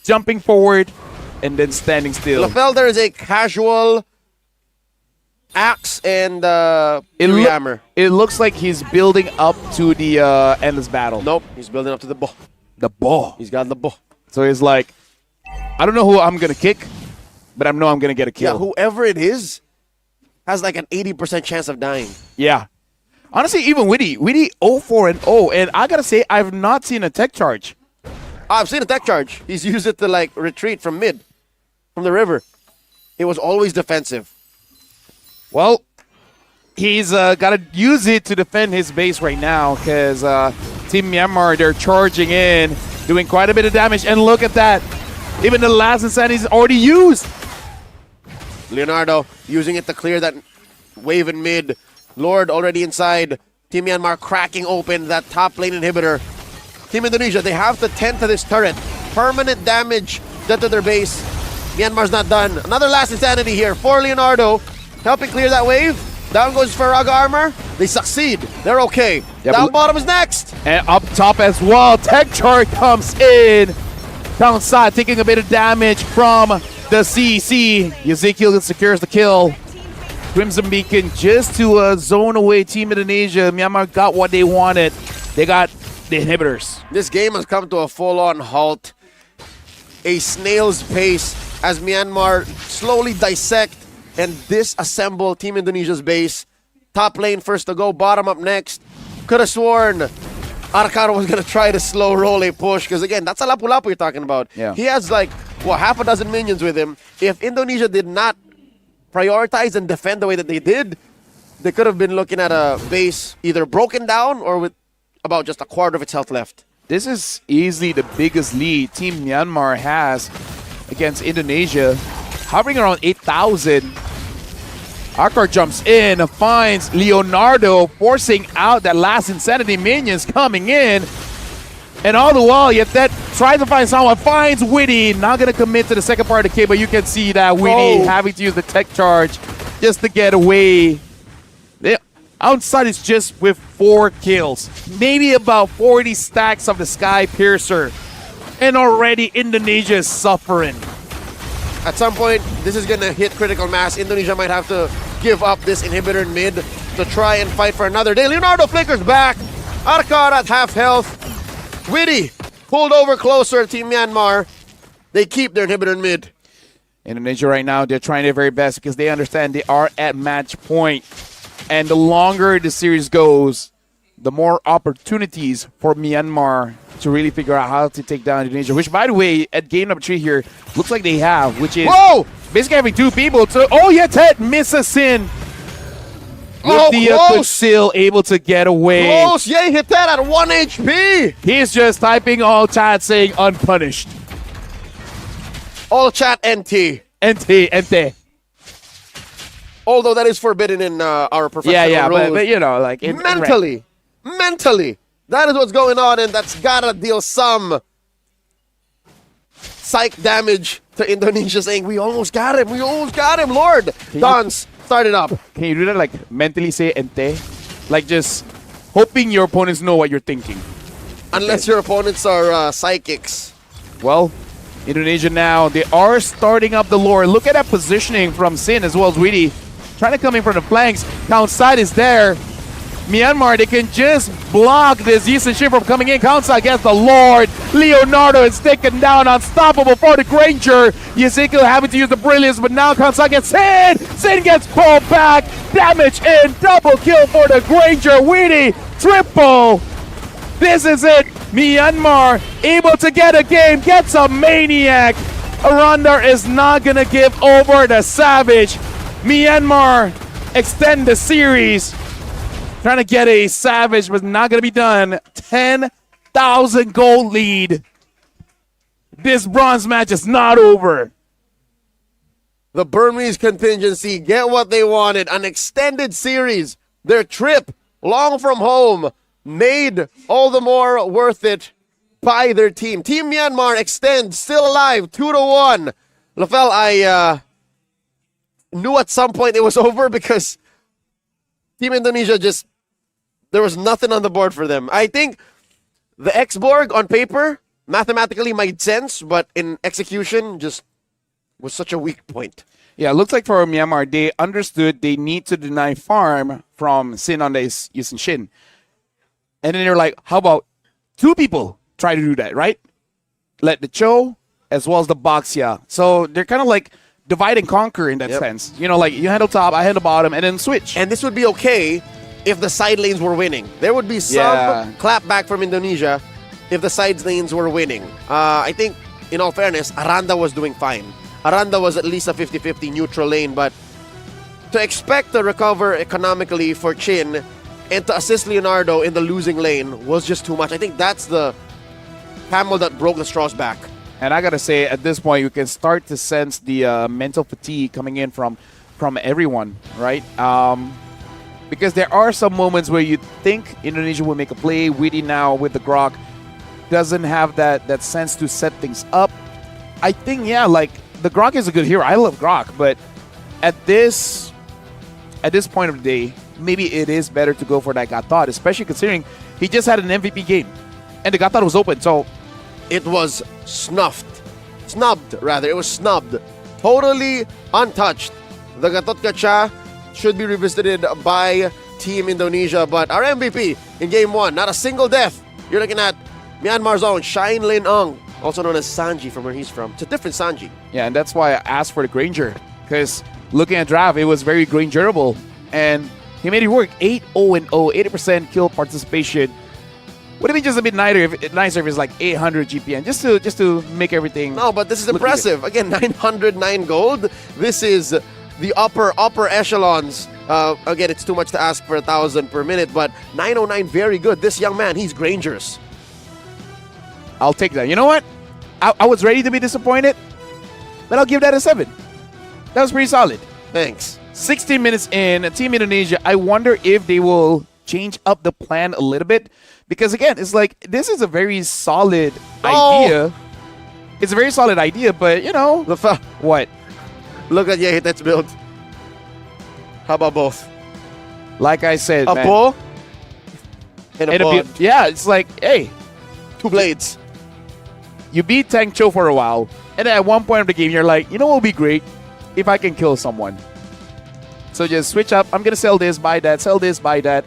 jumping forward and then standing still. Lafel, there is a casual axe and hammer. It looks like he's building up to the endless battle. Nope, he's building up to the bow. The bow. He's got the bow. So he's like, I don't know who I'm going to kick, but I know I'm going to get a kill. Yeah, whoever it is has like an 80% chance of dying. Yeah. Honestly, even Witty 0-4-0. And I got to say, I've not seen a tech charge. I've seen a tech charge. He's used it to like retreat from mid, from the river. It was always defensive. Well, he's got to use it to defend his base right now because Team Myanmar, they're charging in, doing quite a bit of damage. And look at that. Even the last insanity is already used. Leonardo using it to clear that wave in mid. Lord already inside. Team Myanmar cracking open that top lane inhibitor. Team Indonesia, they have to tend to this turret. Permanent damage done to their base. Myanmar's not done. Another last insanity here for Leonardo. Helping clear that wave. Down goes Faraga armor. They succeed. They're okay. Yep. Down bottom is next. And up top as well. Tech chart comes in. Downside taking a bit of damage from the CEC. Ezekiel secures the kill. Crimson Beacon just to zone away Team Indonesia. Myanmar got what they wanted. They got the inhibitors. This game has come to a full-on halt. A snail's pace as Myanmar slowly dissect and disassemble Team Indonesia's base. Top lane first to go, bottom up next. Could have sworn Arcaro was going to try to slow roll a push because, again, that's a lapu-lapu you're talking about. Yeah. He has like, half a dozen minions with him. If Indonesia did not prioritize and defend the way that they did, they could have been looking at a base either broken down or with about just a quarter of its health left. This is easily the biggest lead Team Myanmar has against Indonesia, hovering around 8,000. Akar jumps in, finds Leonardo, forcing out that last Insanity minions coming in. And all the while, Yetet tries to find someone, finds Witty. Not going to commit to the second part of the K, but you can see that Witty having to use the tech charge just to get away. Outside is just with 4 kills. Maybe about 40 stacks of the Sky Piercer. And already Indonesia is suffering. At some point, this is going to hit critical mass. Indonesia might have to give up this inhibitor in mid to try and fight for another day. Leonardo flickers back. Arcar at half health. Witty pulled over closer. Team Myanmar, they keep their inhibitor in mid. Indonesia right now, they're trying their very best because they understand they are at match point. And the longer the series goes, the more opportunities for Myanmar to really figure out how to take down Indonesia. Which, by the way, at game number 3 here, looks like they have, which is basically having 2 people. So, Ted misses in. With the Quicksil able to get away. Close, Ye hit that at 1 HP. He's just typing all chat saying unpunished. All chat NT. NT. Although that is forbidden in our professional rules. but you know, like mentally, that is what's going on, and that's gotta deal some psych damage to Indonesia, saying we almost got him, Lord. Dons, start it up. Can you do that, like mentally say ente? Like just hoping your opponents know what you're thinking. Unless your opponents are psychics. Well, Indonesia now, they are starting up the lore. Look at that positioning from Sin as well as Witty. Trying to come in from the flanks. Downside is there. Myanmar, they can just block this Yisun Shin from coming in. Downside gets the Lord. Leonardo is taken down, unstoppable for the Granger. Ezekiel having to use the Brilliance, but now Downside gets Sin. Sin gets pulled back. Damage in. Double kill for the Granger. Witty, triple. This is it. Myanmar able to get a game. Gets a Maniac. Aranda is not going to give over the Savage. Myanmar extend the series. Trying to get a Savage, but not going to be done. 10,000 gold lead. This bronze match is not over. The Burmese contingency get what they wanted. An extended series. Their trip long from home made all the more worth it by their team. Team Myanmar extends, still alive, 2-1. Lafel, I knew at some point it was over because Team Indonesia just, there was nothing on the board for them. I think the X-Borg on paper mathematically made sense, but in execution just was such a weak point. Yeah, it looks like for Myanmar, they understood they need to deny farm from Sin on the Yisun Shin. And then they're like, how about 2 people try to do that, right? Let the Cho as well as the Boxia. So they're kind of like divide and conquer in that sense. You know, like you handle top, I handle bottom, and then switch. And this would be okay if the side lanes were winning. There would be some clapback from Indonesia if the side lanes were winning. I think, in all fairness, Aranda was doing fine. Aranda was at least a 50-50 neutral lane, but to expect to recover economically for Chin and to assist Leonardo in the losing lane was just too much. I think that's the camel that broke the straw's back. And I got to say, at this point, you can start to sense the mental fatigue coming in from everyone, right? Because there are some moments where you think Indonesia will make a play. Witty now with the Grok doesn't have that sense to set things up. I think, like, the Grok is a good hero. I love Grok, but at this point of the day, maybe it is better to go for that Gatot, especially considering he just had an MVP game. And the Gatot was open, so... It was snubbed. It was snubbed totally untouched. The Gatot Kacha should be revisited by Team Indonesia, but our MVP in Game 1, not a single death. You're looking at Myanmar's own Shine Lin Ung, also known as Sanji from where he's from. It's a different Sanji. Yeah, and that's why I asked for the Granger, because looking at draft, it was very Grangerable, and he made it work. 8-0-0, 80% kill participation. Would have been just a bit nicer if it's like 800 GPM, just to make everything. No, but this is impressive. Again, 909 gold. This is the upper echelons. Again, it's too much to ask for 1,000 per minute, but 909, very good. This young man, he's Granger's. I'll take that. You know what? I was ready to be disappointed, but I'll give that a 7. That was pretty solid. Thanks. 16 minutes in, Team Indonesia. I wonder if they will change up the plan a little bit, because again, it's like this is a very solid idea. It's a very solid idea, but you know, what? Look at Yehitet's build. How about both? Like I said, a man, bow and a bond. Yeah, it's like, hey, 2 blades. You beat Tang Cho for a while, and then at one point of the game, you're like, you know what would be great? If I can kill someone. So just switch up. I'm going to sell this, buy that, sell this, buy that.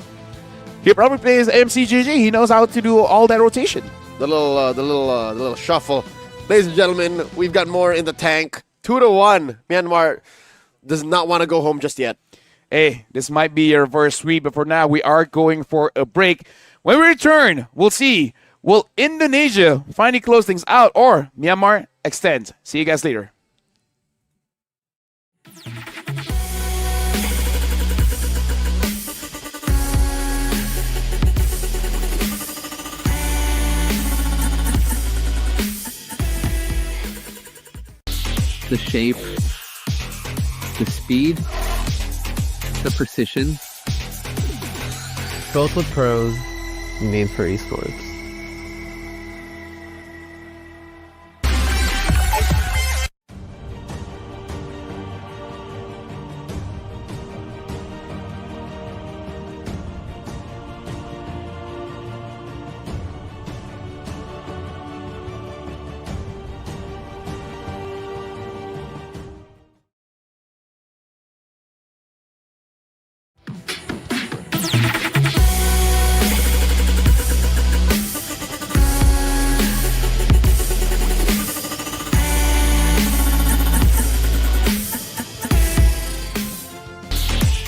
He probably plays MCGG. He knows how to do all that rotation. The little shuffle. Ladies and gentlemen, we've got more in the tank. 2-1. Myanmar does not want to go home just yet. Hey, this might be a reverse sweep, but for now, we are going for a break. When we return, we'll see. Will Indonesia finally close things out, or Myanmar extend? See you guys later. The shape, the speed, the precision. Built with pros, made for esports.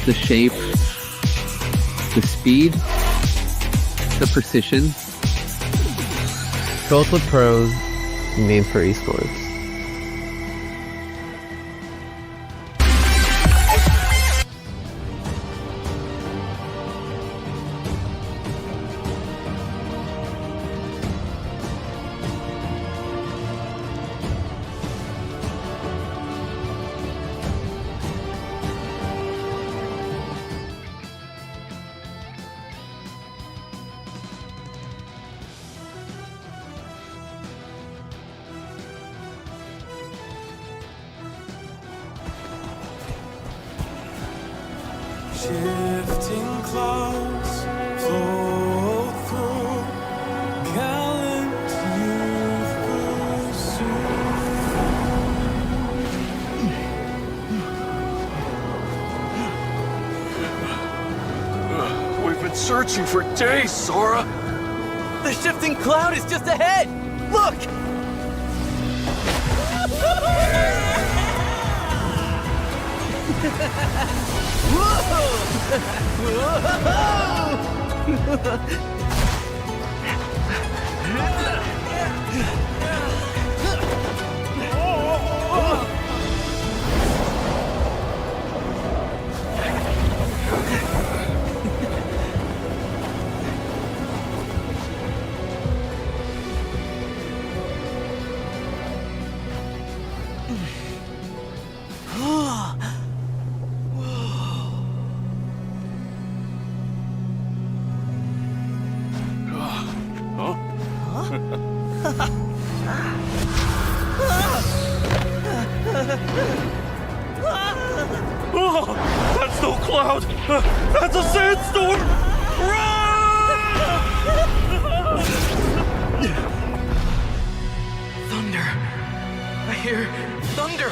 The shape, the speed, the precision. Built with pros, made for esports. Shifting clouds flow through, gallant youth pursue. We've been searching for days, Sora. The shifting cloud is just ahead! Look! Oh, that's no cloud! That's a sandstorm! Thunder! I hear thunder!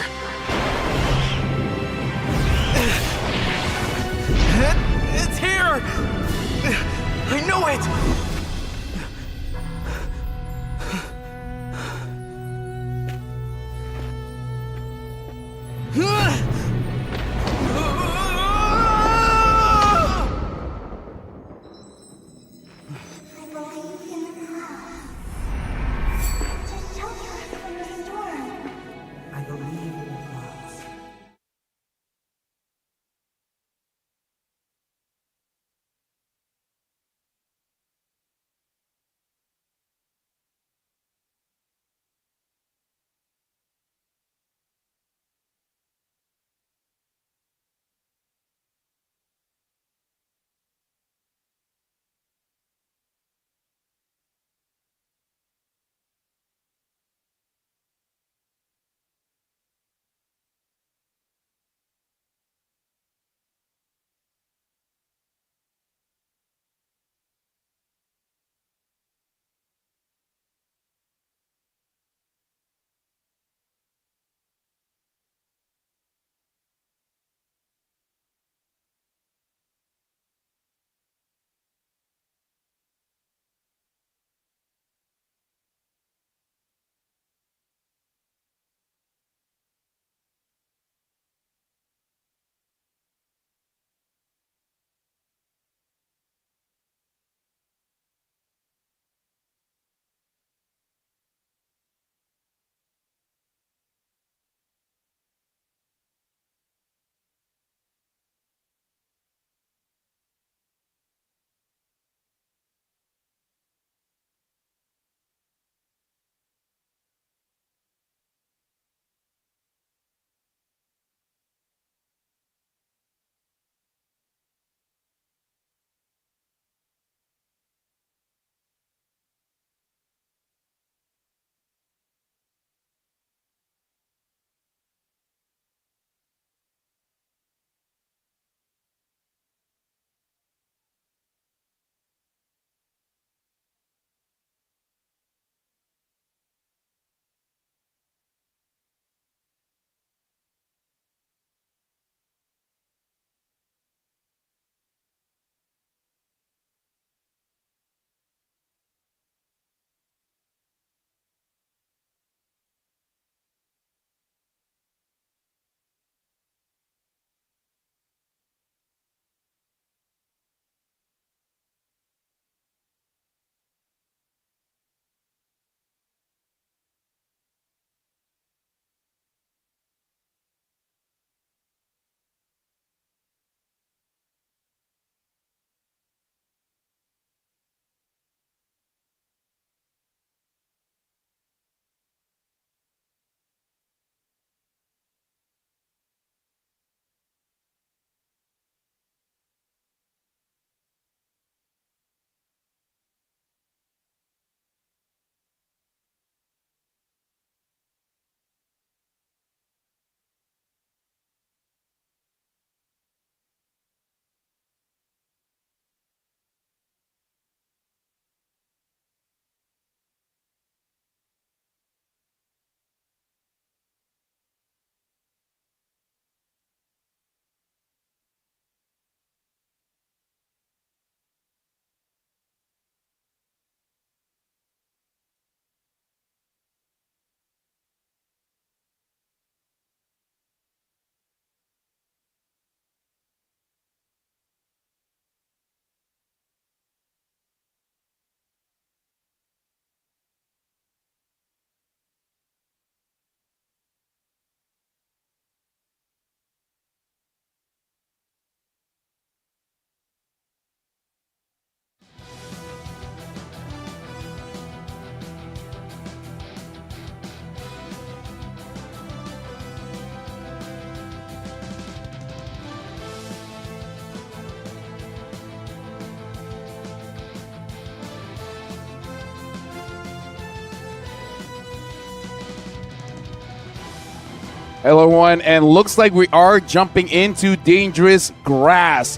Hello, everyone, and looks like we are jumping into dangerous grass.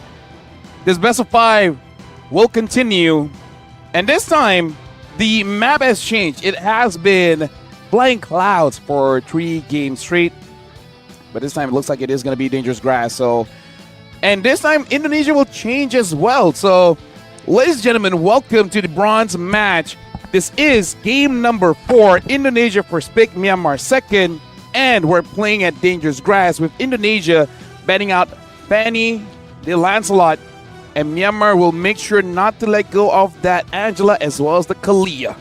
This best of 5 will continue, and this time the map has changed. It has been flying clouds for 3 games straight, but this time it looks like it is going to be dangerous grass. So, and this time Indonesia will change as well. So, ladies and gentlemen, welcome to the bronze match. This is game number 4. Indonesia first pick, Myanmar second, and we're playing at dangerous grass with Indonesia batting out Fanny, the Lancelot, and Myanmar will make sure not to let go of that Angela as well as the Kalia.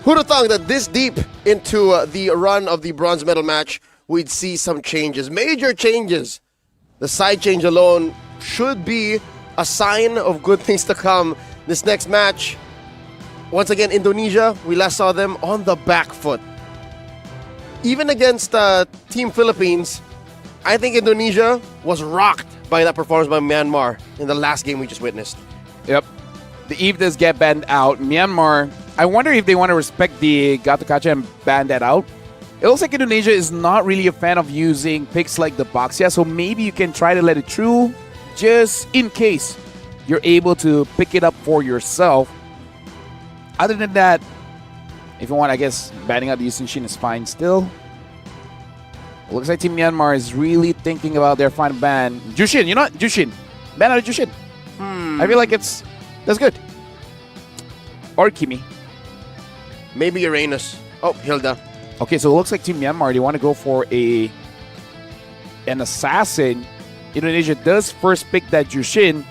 Who'd have thought that this deep into the run of the bronze medal match, we'd see some changes, major changes. The side change alone should be a sign of good things to come. This next match, once again, Indonesia, we last saw them on the back foot. Even against Team Philippines, I think Indonesia was rocked by that performance by Myanmar in the last game we just witnessed. Yep. The Eve does get banned out. Myanmar, I wonder if they want to respect the Gato Kacha and ban that out. It looks like Indonesia is not really a fan of using picks like the Boxia, so maybe you can try to let it through just in case you're able to pick it up for yourself. Other than that, if you want, I guess, banning out the Yusun Shin is fine still. It looks like Team Myanmar is really thinking about their final ban. Jushin, you know what? Jushin. Ban out of Jushin. I feel like that's good. Or Kimi. Maybe Uranus. Oh, Hilda. Okay, so it looks like Team Myanmar, they want to go for an assassin. Indonesia does first pick that Jushin.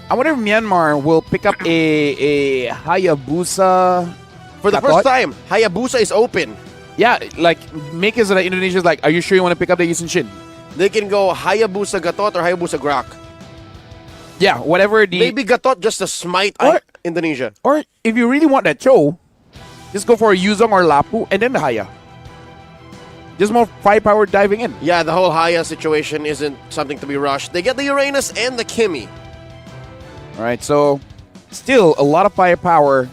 I wonder if Myanmar will pick up a Hayabusa. For the first time, Hayabusa is open. Yeah, like, make it so that Indonesia's like, are you sure you want to pick up the Yusun Shin? They can go Hayabusa Gatot or Hayabusa Grak. Yeah, whatever the... Maybe Gatot just to smite Indonesia. Or if you really want that Cho, just go for a Yuzong or Lapu and then the Haya. Just more firepower diving in. Yeah, the whole Haya situation isn't something to be rushed. They get the Uranus and the Kimi. All right, so still a lot of firepower.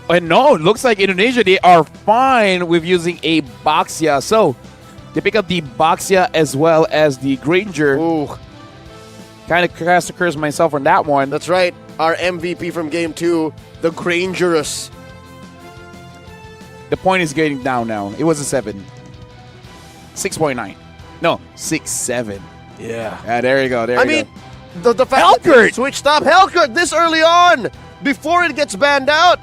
And no, it looks like Indonesia, they are fine with using a Boxia. So they pick up the Boxia as well as the Granger. Ooh. Kind of cast a curse myself on that one. That's right. Our MVP from Game 2, the Grangerous. The point is getting down now. It was a 7. 6.9. No, 6.7. Yeah, there you go. There you go. The fact that they switched up Hellkurt this early on, before it gets banned out.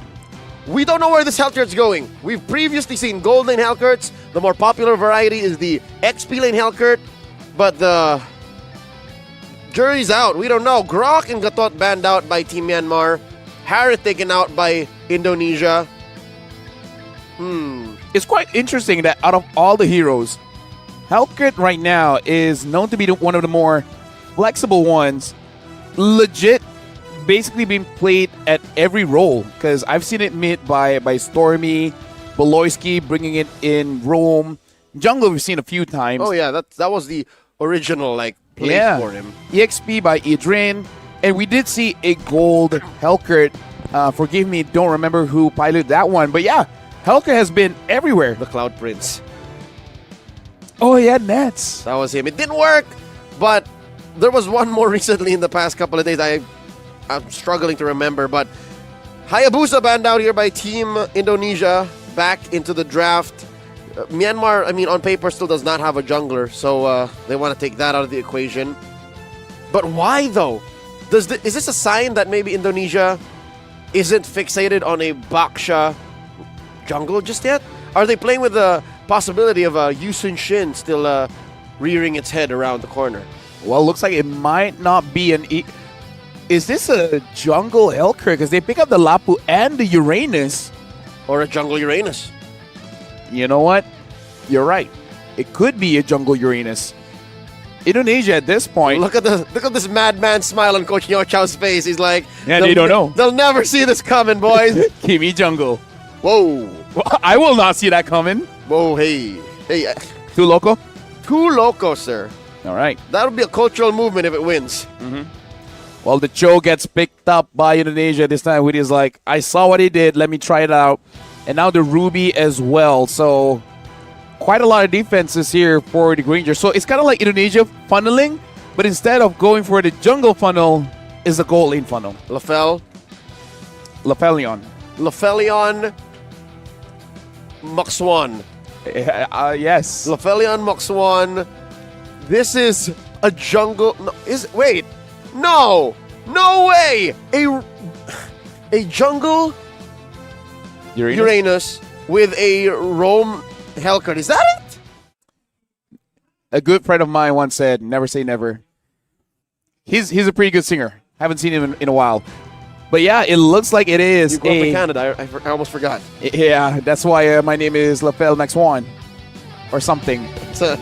We don't know where this Hellkurt's going. We've previously seen gold lane Hellkurts. The more popular variety is the XP lane Hellkurt, but the jury's out. We don't know. Grok and Gatot banned out by Team Myanmar. Harith taken out by Indonesia. It's quite interesting that out of all the heroes, Hellkurt right now is known to be one of the more flexible ones. Legit, basically being played at every role, because I've seen it mid by Stormy, Beloyski bringing it in Rome. Jungle we've seen a few times. Oh yeah, that was the original play for him. EXP by Idrin, and we did see a gold Hellkurt. Forgive me, don't remember who piloted that one, but yeah, Hellkurt has been everywhere. The Cloud Prince. Oh yeah, Nets. That was him. It didn't work, but there was one more recently in the past couple of days. I'm struggling to remember, but Hayabusa banned out here by Team Indonesia back into the draft. Myanmar, on paper, still does not have a jungler, so they want to take that out of the equation. But why, though? Is this a sign that maybe Indonesia isn't fixated on a Baksha jungle just yet? Are they playing with the possibility of a Yusun Shin still rearing its head around the corner? Well, looks like it might not be an... Is this a jungle Hellkurt? Because they pick up the Lapu and the Uranus. Or a jungle Uranus. You know what? You're right. It could be a jungle Uranus. Indonesia at this point... Look at this madman smile on Coach Nyo Chow's face. He's like... Yeah, they don't know. They'll never see this coming, boys. Kimi jungle. Whoa. Well, I will not see that coming. Whoa, hey. Too loco? Too loco, sir. All right. That would be a cultural movement if it wins. Well, the Cho gets picked up by Indonesia this time. Which is like, I saw what he did. Let me try it out. And now the Ruby as well. So quite a lot of defenses here for the Rangers. So it's kind of like Indonesia funneling, but instead of going for the jungle funnel, is the gold lane funnel. Lafelion. Moxwan. Yes. Lafelion Moxwan. This is a jungle. No way. A jungle Uranus with a roam Hellcurt. Is that it? A good friend of mine once said, "Never say never." He's a pretty good singer. Haven't seen him in a while. But yeah, it looks like it is. You grew up in Canada. I almost forgot. Yeah, that's why my name is Lafel Max One or something. It's a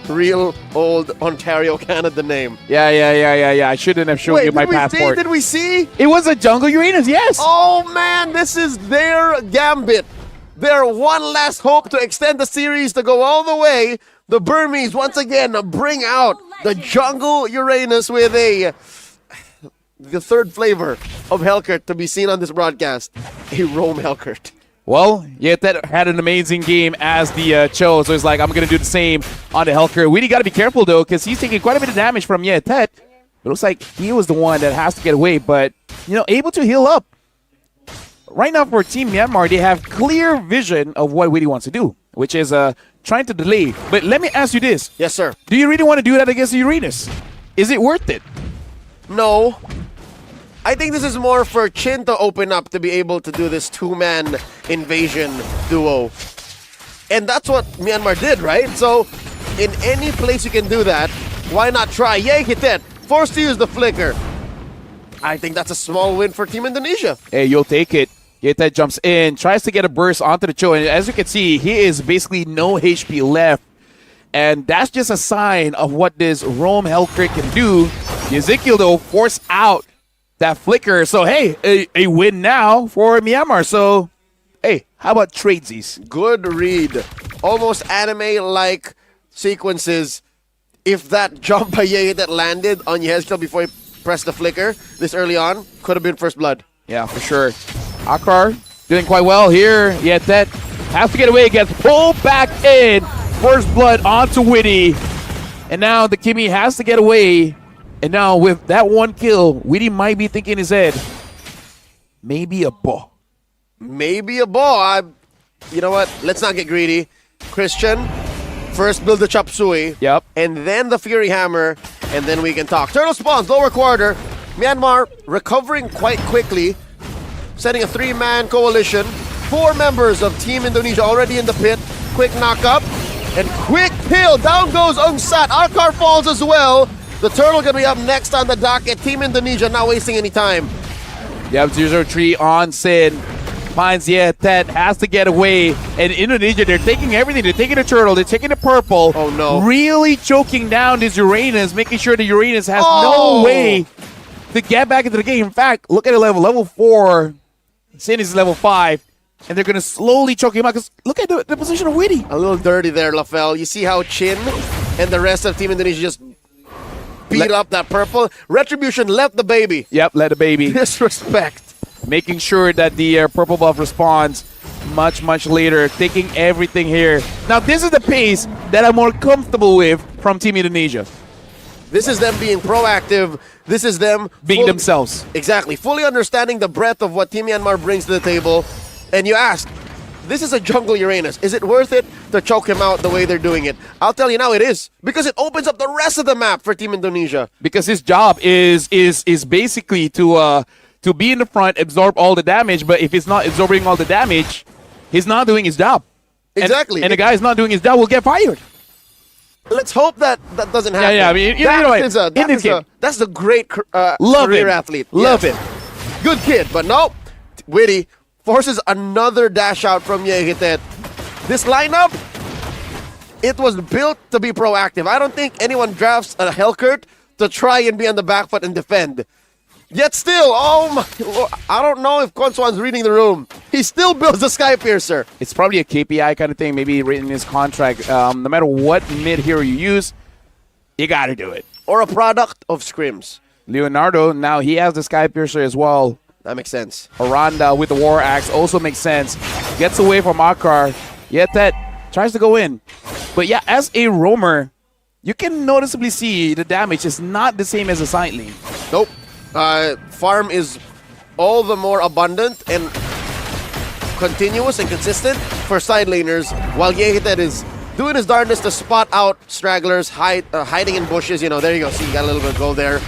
real old Ontario, Canada name. Yeah. I shouldn't have shown you my passport. Did we see? It was a jungle Uranus, yes. Oh man, this is their gambit. Their one last hope to extend the series to go all the way. The Burmese once again bring out the jungle Uranus with the third flavor of Hellcurt to be seen on this broadcast. A roam Hellcurt. Well, yeah, that had an amazing game as the Cho, so it's like, I'm going to do the same on the Hellcurt. Really got to be careful, though, because he's taking quite a bit of damage from Tet. It looks like he was the one that has to get away, but, able to heal up. Right now for Team Myanmar, they have clear vision of what Witty wants to do, which is trying to delay. But let me ask you this. Yes, sir. Do you really want to do that against the Uranus? Is it worth it? No. I think this is more for Chin to open up to be able to do this two-man invasion duo. And that's what Myanmar did, right? So, in any place you can do that, why not try? Yay, Hitet, forced to use the flicker. I think that's a small win for Team Indonesia. Hey, you'll take it. Hitet jumps in, tries to get a burst onto the Cho, and as you can see, he is basically no HP left. And that's just a sign of what this roam Hellcurt can do. Ezekiel, though, forced out that flicker. So, hey, a win now for Myanmar. So, hey, how about tradesies? Good read. Almost anime-like sequences. If that jump by Ye that landed on Yezkiel before he pressed the flicker this early on, could have been first blood. Yeah, for sure. Akar doing quite well here. That has to get away, gets pulled back in. First blood onto Witty. And now the Kimi has to get away. And now with that one kill, Witty might be thinking in his head, maybe a ball. Maybe a ball. You know what? Let's not get greedy. Christian, first build the Chop Suey. Yep. And then the Fury Hammer. And then we can talk. Turtle spawns, lower quarter. Myanmar recovering quite quickly. Setting a three-man coalition. 4 members of Team Indonesia already in the pit. Quick knock up. And quick kill. Down goes Ungsat. Arkar falls as well. The Turtle going to be up next on the docket. Team Indonesia not wasting any time. Yep, 0-3 on Sin. Finds Tet, has to get away. And Indonesia, they're taking everything. They're taking the Turtle. They're taking the Purple. Oh, no. Really choking down this Uranus, making sure the Uranus has no way to get back into the game. In fact, look at the level. Level 4. Sin is level 5. And they're going to slowly choke him out. Because look at the position of Witty. A little dirty there, Lafel. You see how Chin and the rest of Team Indonesia just beat up that Purple. Retribution left the baby. Yep, let the baby. Disrespect. Making sure that the Purple buff responds much, much later. Taking everything here. Now, this is the pace that I'm more comfortable with from Team Indonesia. This is them being proactive. This is them being themselves. Exactly. Fully understanding the breadth of what Team Myanmar brings to the table. And you ask, this is a jungle Uranus. Is it worth it to choke him out the way they're doing it? I'll tell you now it is. Because it opens up the rest of the map for Team Indonesia. Because his job is basically to be in the front, absorb all the damage. But if he's not absorbing all the damage, he's not doing his job. Exactly. And the guy is not doing his job will get fired. Let's hope that doesn't happen. Yeah, I mean, that's a great Love career it. athlete. Love it. Good kid, but no. Witty forces another dash out from Yehitet. This lineup, it was built to be proactive. I don't think anyone drafts a Hellcurt to try and be on the back foot and defend. Yet still, oh my Lord, I don't know if Konswan's reading the room. He still builds the Sky Piercer. It's probably a KPI kind of thing, maybe written in his contract. No matter what mid-hero you use, you got to do it. Or a product of scrims. Leonardo, now he has the Sky Piercer as well. That makes sense. Aranda with the War Axe also makes sense. Gets away from Akar. Yet that Tries to go in. But yeah, as a roamer, you can noticeably see the damage is not the same as a side lane. Nope. Farm is all the more abundant and continuous and consistent for side laners, while Yehitet is doing his darndest to spot out stragglers, hiding in bushes. You know, there you go. See, you got a little bit of gold there.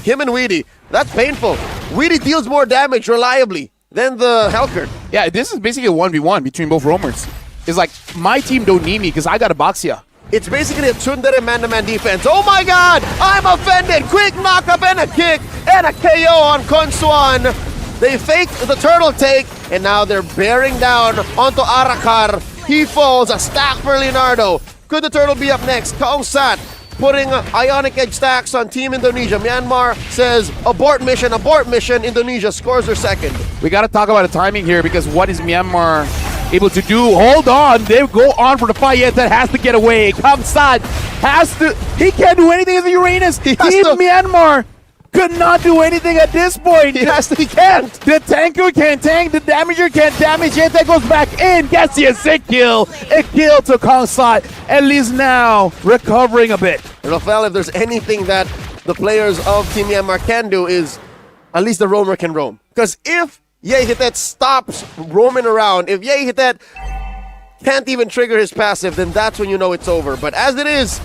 Him and Weedy, that's painful. Weedy deals more damage reliably than the Helkert. Yeah, this is basically a 1v1 between both roamers. It's like, my team don't need me because I got a Boxia. It's basically a tsundere man-to-man defense. Oh my god! I'm offended! Quick knock-up and a kick and a KO on Konswan. They faked the turtle take, and now they're bearing down onto Arakar. He falls, a stack for Leonardo. Could the turtle be up next? Kaungsat putting Ionic Edge stacks on Team Indonesia. Myanmar says, abort mission, abort mission. Indonesia scores their second. We got to talk about the timing here, because what is Myanmar able to do? Hold on, they go on for the fight, yet that has to get away. Kaungsat has to, he can't do anything as a Uranus. Team Myanmar could not do anything at this point. He can't. The tanker can't tank, the damager can't damage, yet that goes back in. Gets the sick kill. A kill to Kangsat. At least now recovering a bit. Rafael, if there's anything that the players of Team Myanmar can do, is at least the roamer can roam. Because if Yehitet stops roaming around, if Yehitet can't even trigger his passive, then that's when you know it's over. But as it is,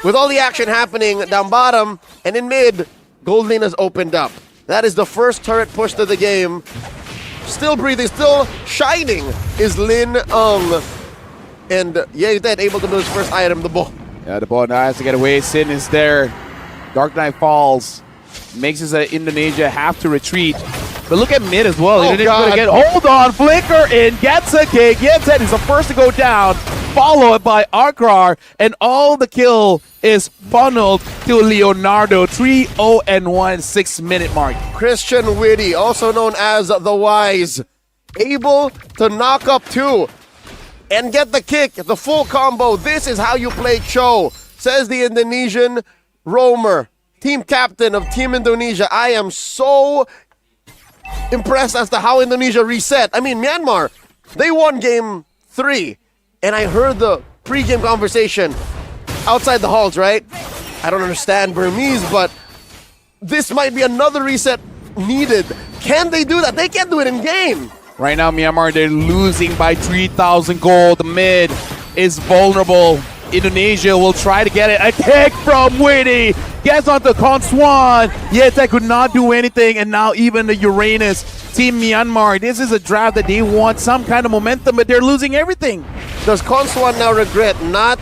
with all the action happening down bottom and in mid, Gold Lane has opened up. That is the first turret push to the game. Still breathing, still shining is Lin Ung. And Yehitet able to do his first item, the ball. Yeah, the ball now has to get away. Sin is there. Dark Knight falls. Makes his Indonesia have to retreat. But look at mid as well. Hold on, flicker in, gets a kick. Yehitet is the first to go down, followed by Arkrar, and all the kill is funneled to Leonardo. 3-0-1, 6-minute mark. Christian Witty, also known as the Wise, able to knock up two and get the kick, the full combo. This is how you play Cho, says the Indonesian roamer, team captain of Team Indonesia. I am so impressed as to how Indonesia reset. I mean, Myanmar, they won game 3, and I heard the pre-game conversation outside the halls, right? I don't understand Burmese, but this might be another reset needed. Can they do that? They can't do it in game. Right now, Myanmar, they're losing by 3,000 gold. The mid is vulnerable. Indonesia will try to get it. A kick from Witty. Gets onto Konswan. Yes, that could not do anything. And now even the Uranus, Team Myanmar, this is a draft that they want some kind of momentum, but they're losing everything. Does Konswan now regret not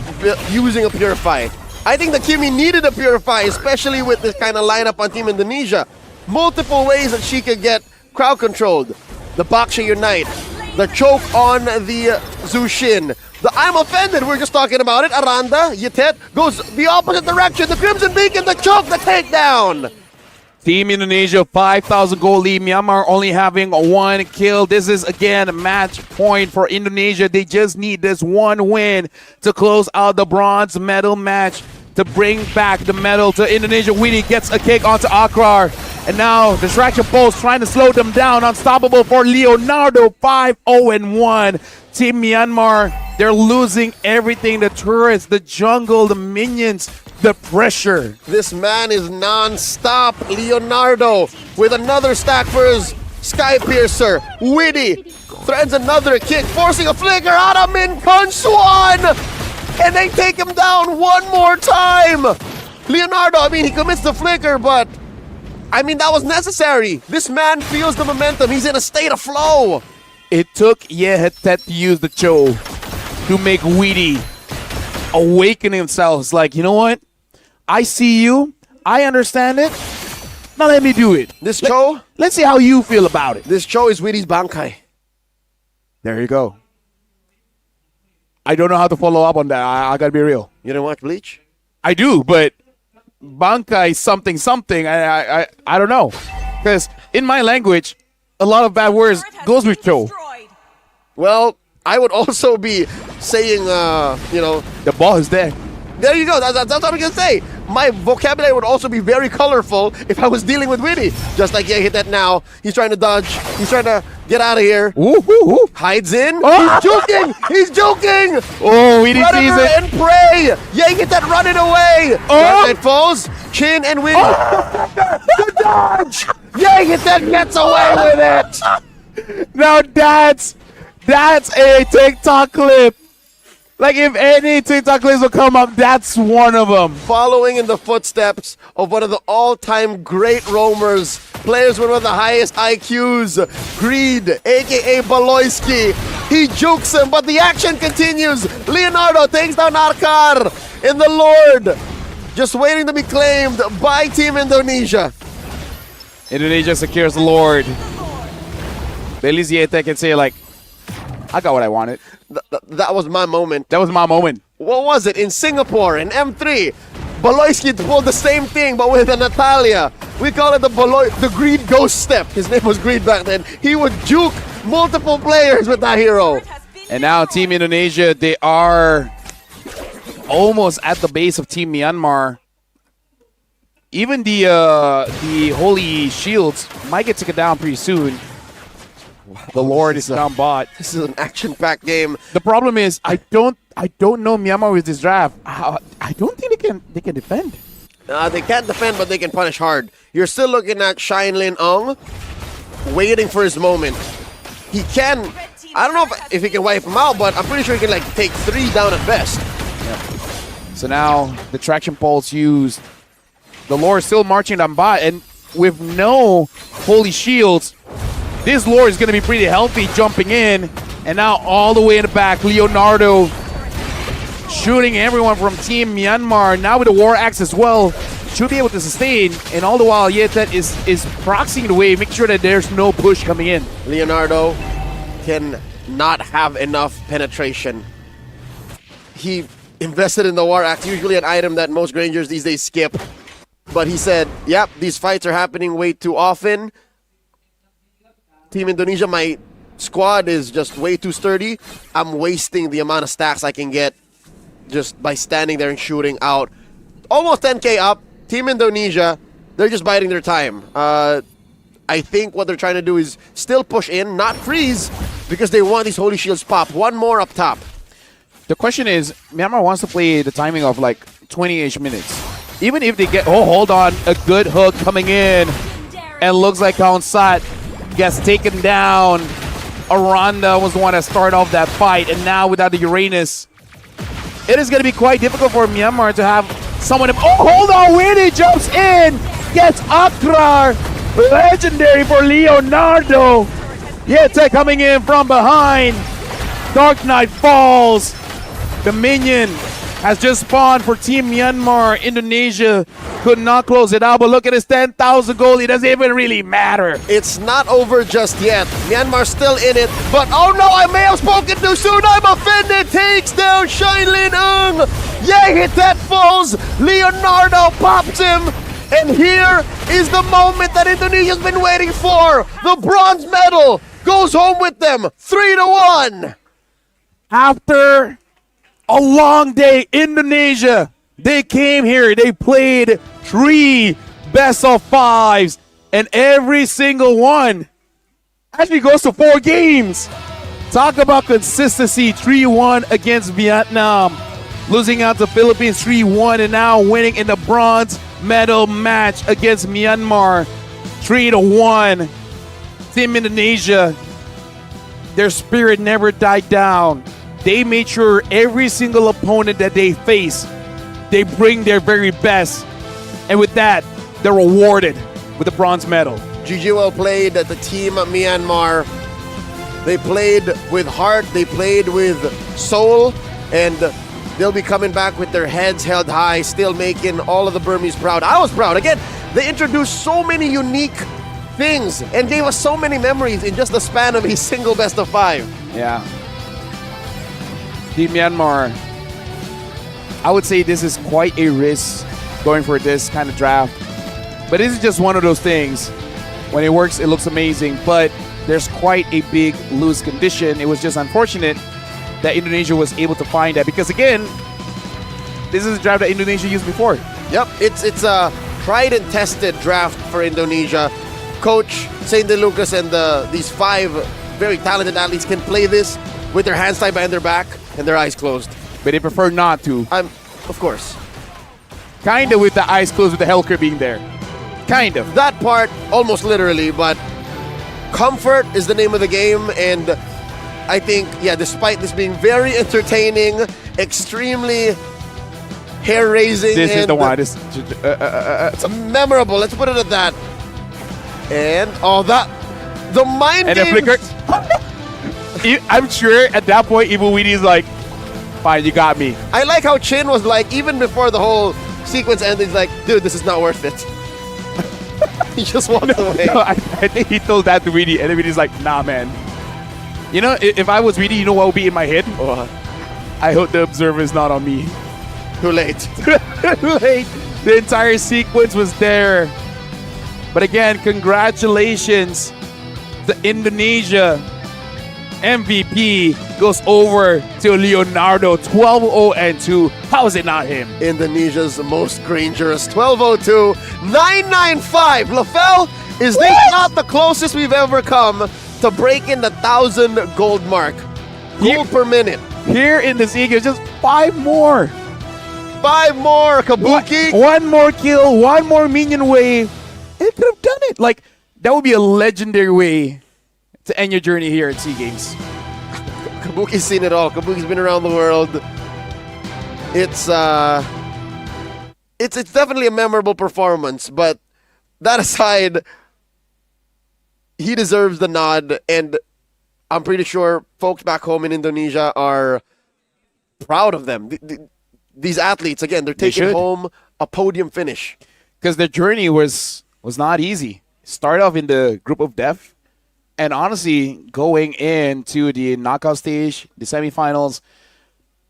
using a Purify? I think the Kimi needed a Purify, especially with this kind of lineup on Team Indonesia. Multiple ways that she could get crowd controlled. The Baksha Unite, the choke on the Zushin, the I'm offended, we're just talking about it. Aranda, Yehitet goes the opposite direction. The Crimson Beacon, the choke, the takedown. Team Indonesia, 5,000 gold lead. Myanmar only having 1 kill. This is, again, a match point for Indonesia. They just need this 1 win to close out the bronze medal match, to bring back the medal to Indonesia. Winnie gets a kick onto Akrar. And now, distraction post trying to slow them down. Unstoppable for Leonardo, 5-0-1. Team Myanmar, they're losing everything. The turrets, the jungle, the minions, the pressure. This man is non-stop. Leonardo with another stack for his Sky Piercer. Witty threads another kick, forcing a flicker out of Min Konswan. And they take him down one more time. Leonardo, I mean, he commits the flicker, but I mean, that was necessary. This man feels the momentum. He's in a state of flow. It took Yehitet to use the Cho to make Weedy awaken himself. It's like, you know what? I see you. I understand it. Now let me do it. This Cho? Let's see how you feel about it. This Cho is Weedy's Bankai. There you go. I don't know how to follow up on that. I gotta be real. You don't watch Bleach? I do, but Bankai something. I don't know. Because in my language, a lot of bad words goes with Cho. Well, I would also be saying, you know, the ball is there. There you go. That's what I'm going to say. My vocabulary would also be very colorful if I was dealing with Witty. Just like, yeah, hit that now. He's trying to dodge. He's trying to Get out of here. Hides in. Oh. He's joking. He's joking. Oh, we didn't see Predator it. and prey. Yeah, get that running away. Oh. It falls. Chin and win. Good dodge. Yeah, get that gets away with it. Now that's a TikTok clip. Like if any TikTok clips will come up, that's one of them. Following in the footsteps of one of the all-time great roamers, players with one of the highest IQs, Greed, aka Baloyski. He jukes him, but the action continues. Leonardo takes down Arkar in the Lord. Just waiting to be claimed by Team Indonesia. Indonesia secures the Lord. Beliziete can say like, I got what I wanted. That was my moment. That was my moment. What was it? In Singapore, in M3, Baloyski pulled the same thing, but with a Natalia. We call it the Greed Ghost Step. His name was Greed back then. He would juke multiple players with that hero. And now Team Indonesia, they are almost at the base of Team Myanmar. Even the Holy Shields might get taken down pretty soon. The Lord is down bot. This is an action-packed game. The problem is I don't know Myanmar with this draft. I don't think they can defend. They can't defend, but they can punish hard. You're still looking at Shine Lin Ong waiting for his moment. He can. I don't know if he can wipe him out, but I'm pretty sure he can like take 3 down at best. Yeah. So now the traction pulse used. The Lord is still marching down bot, and with no Holy Shields, this Lord is going to be pretty healthy jumping in. And now all the way in the back, Leonardo shooting everyone from Team Myanmar. Now with the War Axe as well, should be able to sustain. And all the while, Yetet is proxying the way, making sure that there's no push coming in. Leonardo can not have enough penetration. He invested in the War Axe, usually an item that most Grangers these days skip. But he said, yep, these fights are happening way too often. Team Indonesia, my squad is just way too sturdy. I'm wasting the amount of stacks I can get just by standing there and shooting out. Almost 10k up. Team Indonesia, they're just biding their time. I think what they're trying to do is still push in, not freeze, because they want these Holy Shields pop. One more up top. The question is, Myanmar wants to play the timing of like 20-ish minutes. Even if they get, oh, hold on, a good hook coming in. And looks like Kaunsat gets taken down. Aranda was the one that started off that fight, and now without the Uranus, it is going to be quite difficult for Myanmar to have someone. Oh, hold on, Winnie jumps in, gets Akrar, legendary for Leonardo. Yete coming in from behind. Dark Knight falls. The minion has just spawned for Team Myanmar. Indonesia could not close it out, but look at his 10,000 gold. It doesn't even really matter. It's not over just yet. Myanmar's still in it, but oh no, I may have spoken too soon. I'm offended. Takes down Shine Lin Ung. Yeah, hit that falls. Leonardo pops him. And here is the moment that Indonesia's been waiting for. The bronze medal goes home with them, 3-1. After a long day, Indonesia, they came here, they played 3 best-of-5s, and every single one actually goes to 4 games. Talk about consistency, 3-1 against Vietnam, losing out to Philippines 3-1, and now winning in the bronze medal match against Myanmar, 3-1. Team Indonesia, their spirit never died down. They made sure every single opponent that they face, they bring their very best. And with that, they're rewarded with a bronze medal. GG well played at the Team Myanmar. They played with heart, they played with soul, and they'll be coming back with their heads held high, still making all of the Burmese proud. I was proud. Again, they introduced so many unique things and gave us so many memories in just the span of a single best-of-5. Yeah. Team Myanmar, I would say this is quite a risk going for this kind of draft. But this is just one of those things. When it works, it looks amazing. But there's quite a big loose condition. It was just unfortunate that Indonesia was able to find that. Because again, this is a draft that Indonesia used before. Yep, it's a tried and tested draft for Indonesia. coach St. Lucas and these 5 very talented athletes can play this with their hands tied behind their back and their eyes closed. But they prefer not to. Of course. Kind of with the eyes closed with the Hellker being there. Kind of. That part, almost literally, but comfort is the name of the game, and I think, yeah, despite this being very entertaining, extremely hair-raising, This is the one. It's memorable, let's put it at that. And, the mind and games. the flicker. I'm sure at that point, Ibuwini's like, fine, you got me. I like how Chin was like, even before the whole sequence ended, he's like, dude, this is not worth it. He just walked away. No, I think he told that to Weedy, and Weedy's like, nah, man. You know, if I was Weedy, you know what would be in my head? I hope the observer is not on me. Too late. Too late. The entire sequence was there. But again, congratulations to Indonesia. MVP goes over to Leonardo, 12-0-2. How is it not him? Indonesia's most grangerous, 12-0-2, 995. LaFell, is this not the closest we've ever come to breaking the 1,000 gold mark? Gold per minute. Here in this Eagle, just 5 more. 5 more, Kabuki. One more kill, one more minion wave. It could have done it. Like, that would be a legendary way to end your journey here at SEA Games. Kabuki's seen it all. Kabuki's been around the world. It's definitely a memorable performance, but that aside, he deserves the nod, and I'm pretty sure folks back home in Indonesia are proud of them. These athletes, again, they're taking home a podium finish. Because their journey was not easy. Start off in the group of death. And honestly, going into the knockout stage, the semifinals,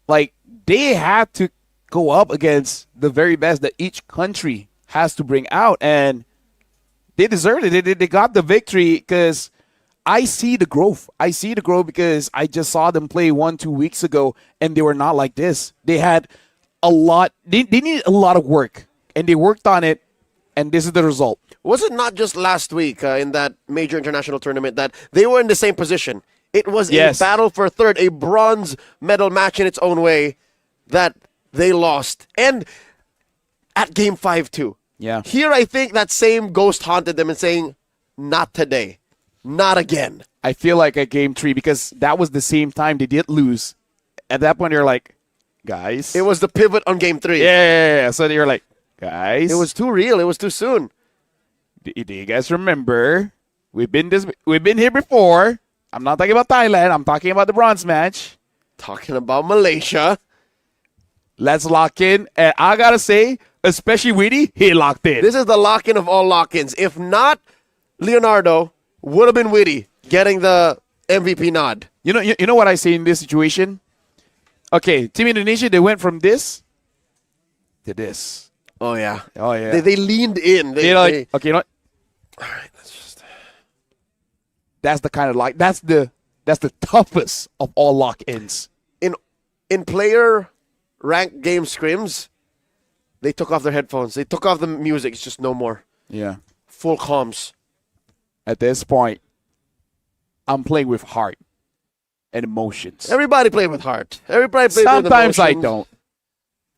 like, they had to go up against the very best that each country has to bring out. And they deserved it. They got the victory because I see the growth. I see the growth because I just saw them play 1-2 weeks ago, and they were not like this. They had a lot. They needed a lot of work, and they worked on it, and this is the result. Was it not just last week in that major international tournament that they were in the same position? It was a battle for third, a bronze medal match in its own way that they lost. And at game 5 too. Yeah. Here I think that same ghost haunted them and saying, not today. Not again. I feel like at game 3, because that was the same time they did lose. At that point, they're like, guys. It was the pivot on game 3. Yeah. So they were like, guys. It was too real. It was too soon. Do you guys remember? We've been here before. I'm not talking about Thailand. I'm talking about the bronze match. Talking about Malaysia. Let's lock in. And I gotta say, especially Weedy, he locked in. This is the lock-in of all lock-ins. If not, Leonardo would have been Weedy getting the MVP nod. You know what I say in this situation? Okay, Team Indonesia, they went from this to this. Oh yeah. They leaned in. They're like, okay, you know what? All right, let's just. That's the kind of lock. That's the toughest of all lock-ins. In player ranked game scrims, they took off their headphones. They took off the music. It's just no more. Yeah. Full comms. At this point, I'm playing with heart and emotions. Everybody played with heart. Everybody played with emotions. Sometimes I don't.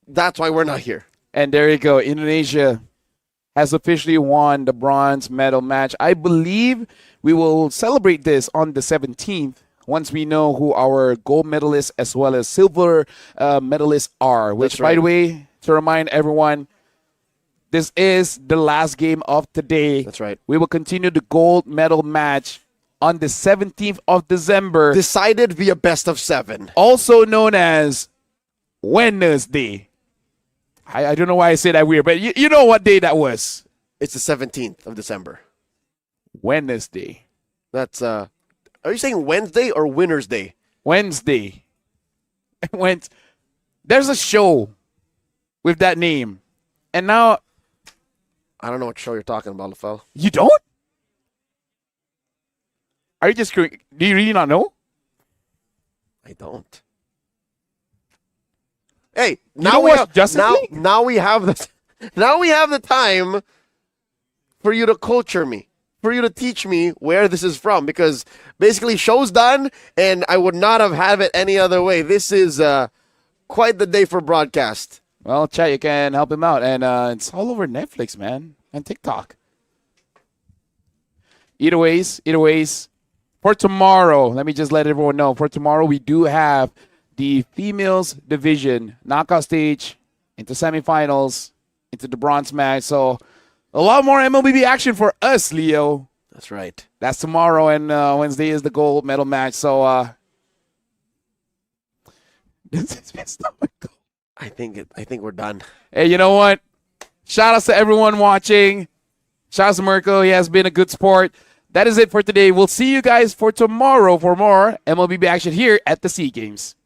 That's why we're not here. And there you go. Indonesia has officially won the bronze medal match. I believe we will celebrate this on the 17th once we know who our gold medalists as well as silver medalists are. Which, by the way, to remind everyone, this is the last game of today. That's right. We will continue the gold medal match on the 17th of December. Decided via best of 7. Also known as Wednesday. I don't know why I say that weird, but you know what day that was. It's the 17th of December. Wednesday. That's, are you saying Wednesday or Winner's Day? Wednesday. There's a show with that name. And now. I don't know what show you're talking about, LaFell. You don't? Are you just screwing? Do you really not know? I don't. Hey, now we have now we have the time for you to culture me. for you to teach me where this is from, because basically show's done and I would not have had it any other way. This is quite the day for broadcast. Well, chat, you can help him out. And it's all over Netflix, man, and TikTok. Either ways, for tomorrow, let me just let everyone know. For tomorrow, we do have the females division knockout stage into semifinals, into the bronze match. So a lot more MLBB action for us, Leo. That's right. That's tomorrow, and Wednesday is the gold medal match. So I think we're done. Hey, you know what? Shout outs to everyone watching. Shout out to Mirko. He has been a good sport. That is it for today. We'll see you guys for tomorrow for more MLBB action here at the SEA Games.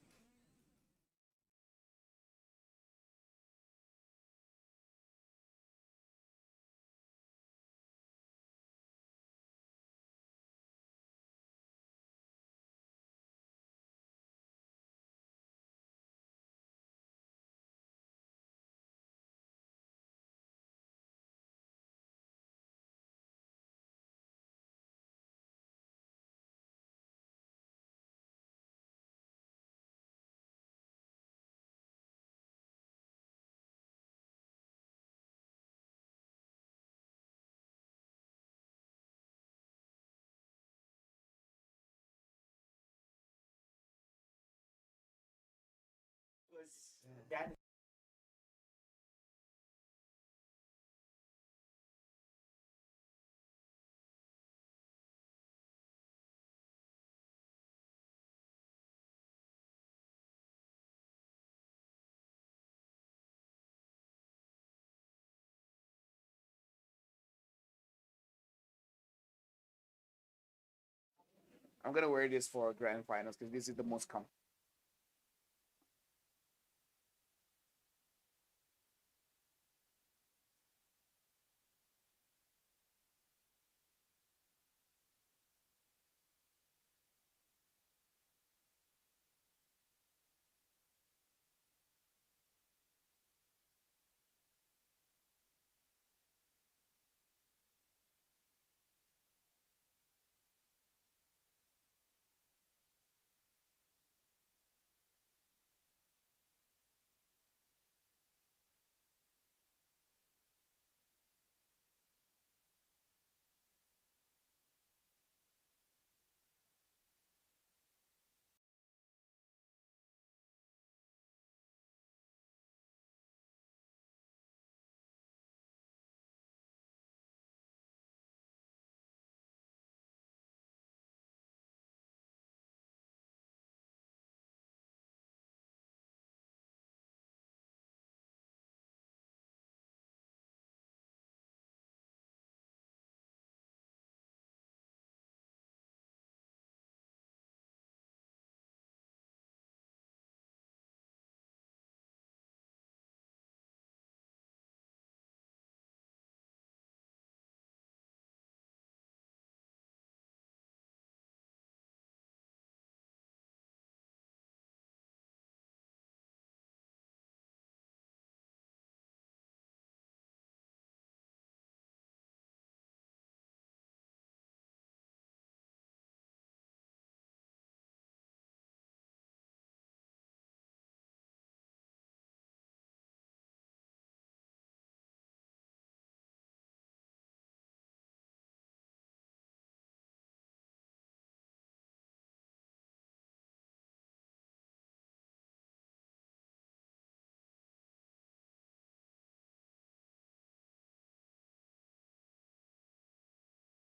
I'm going to wear this for grand finals because this is the most comfortable.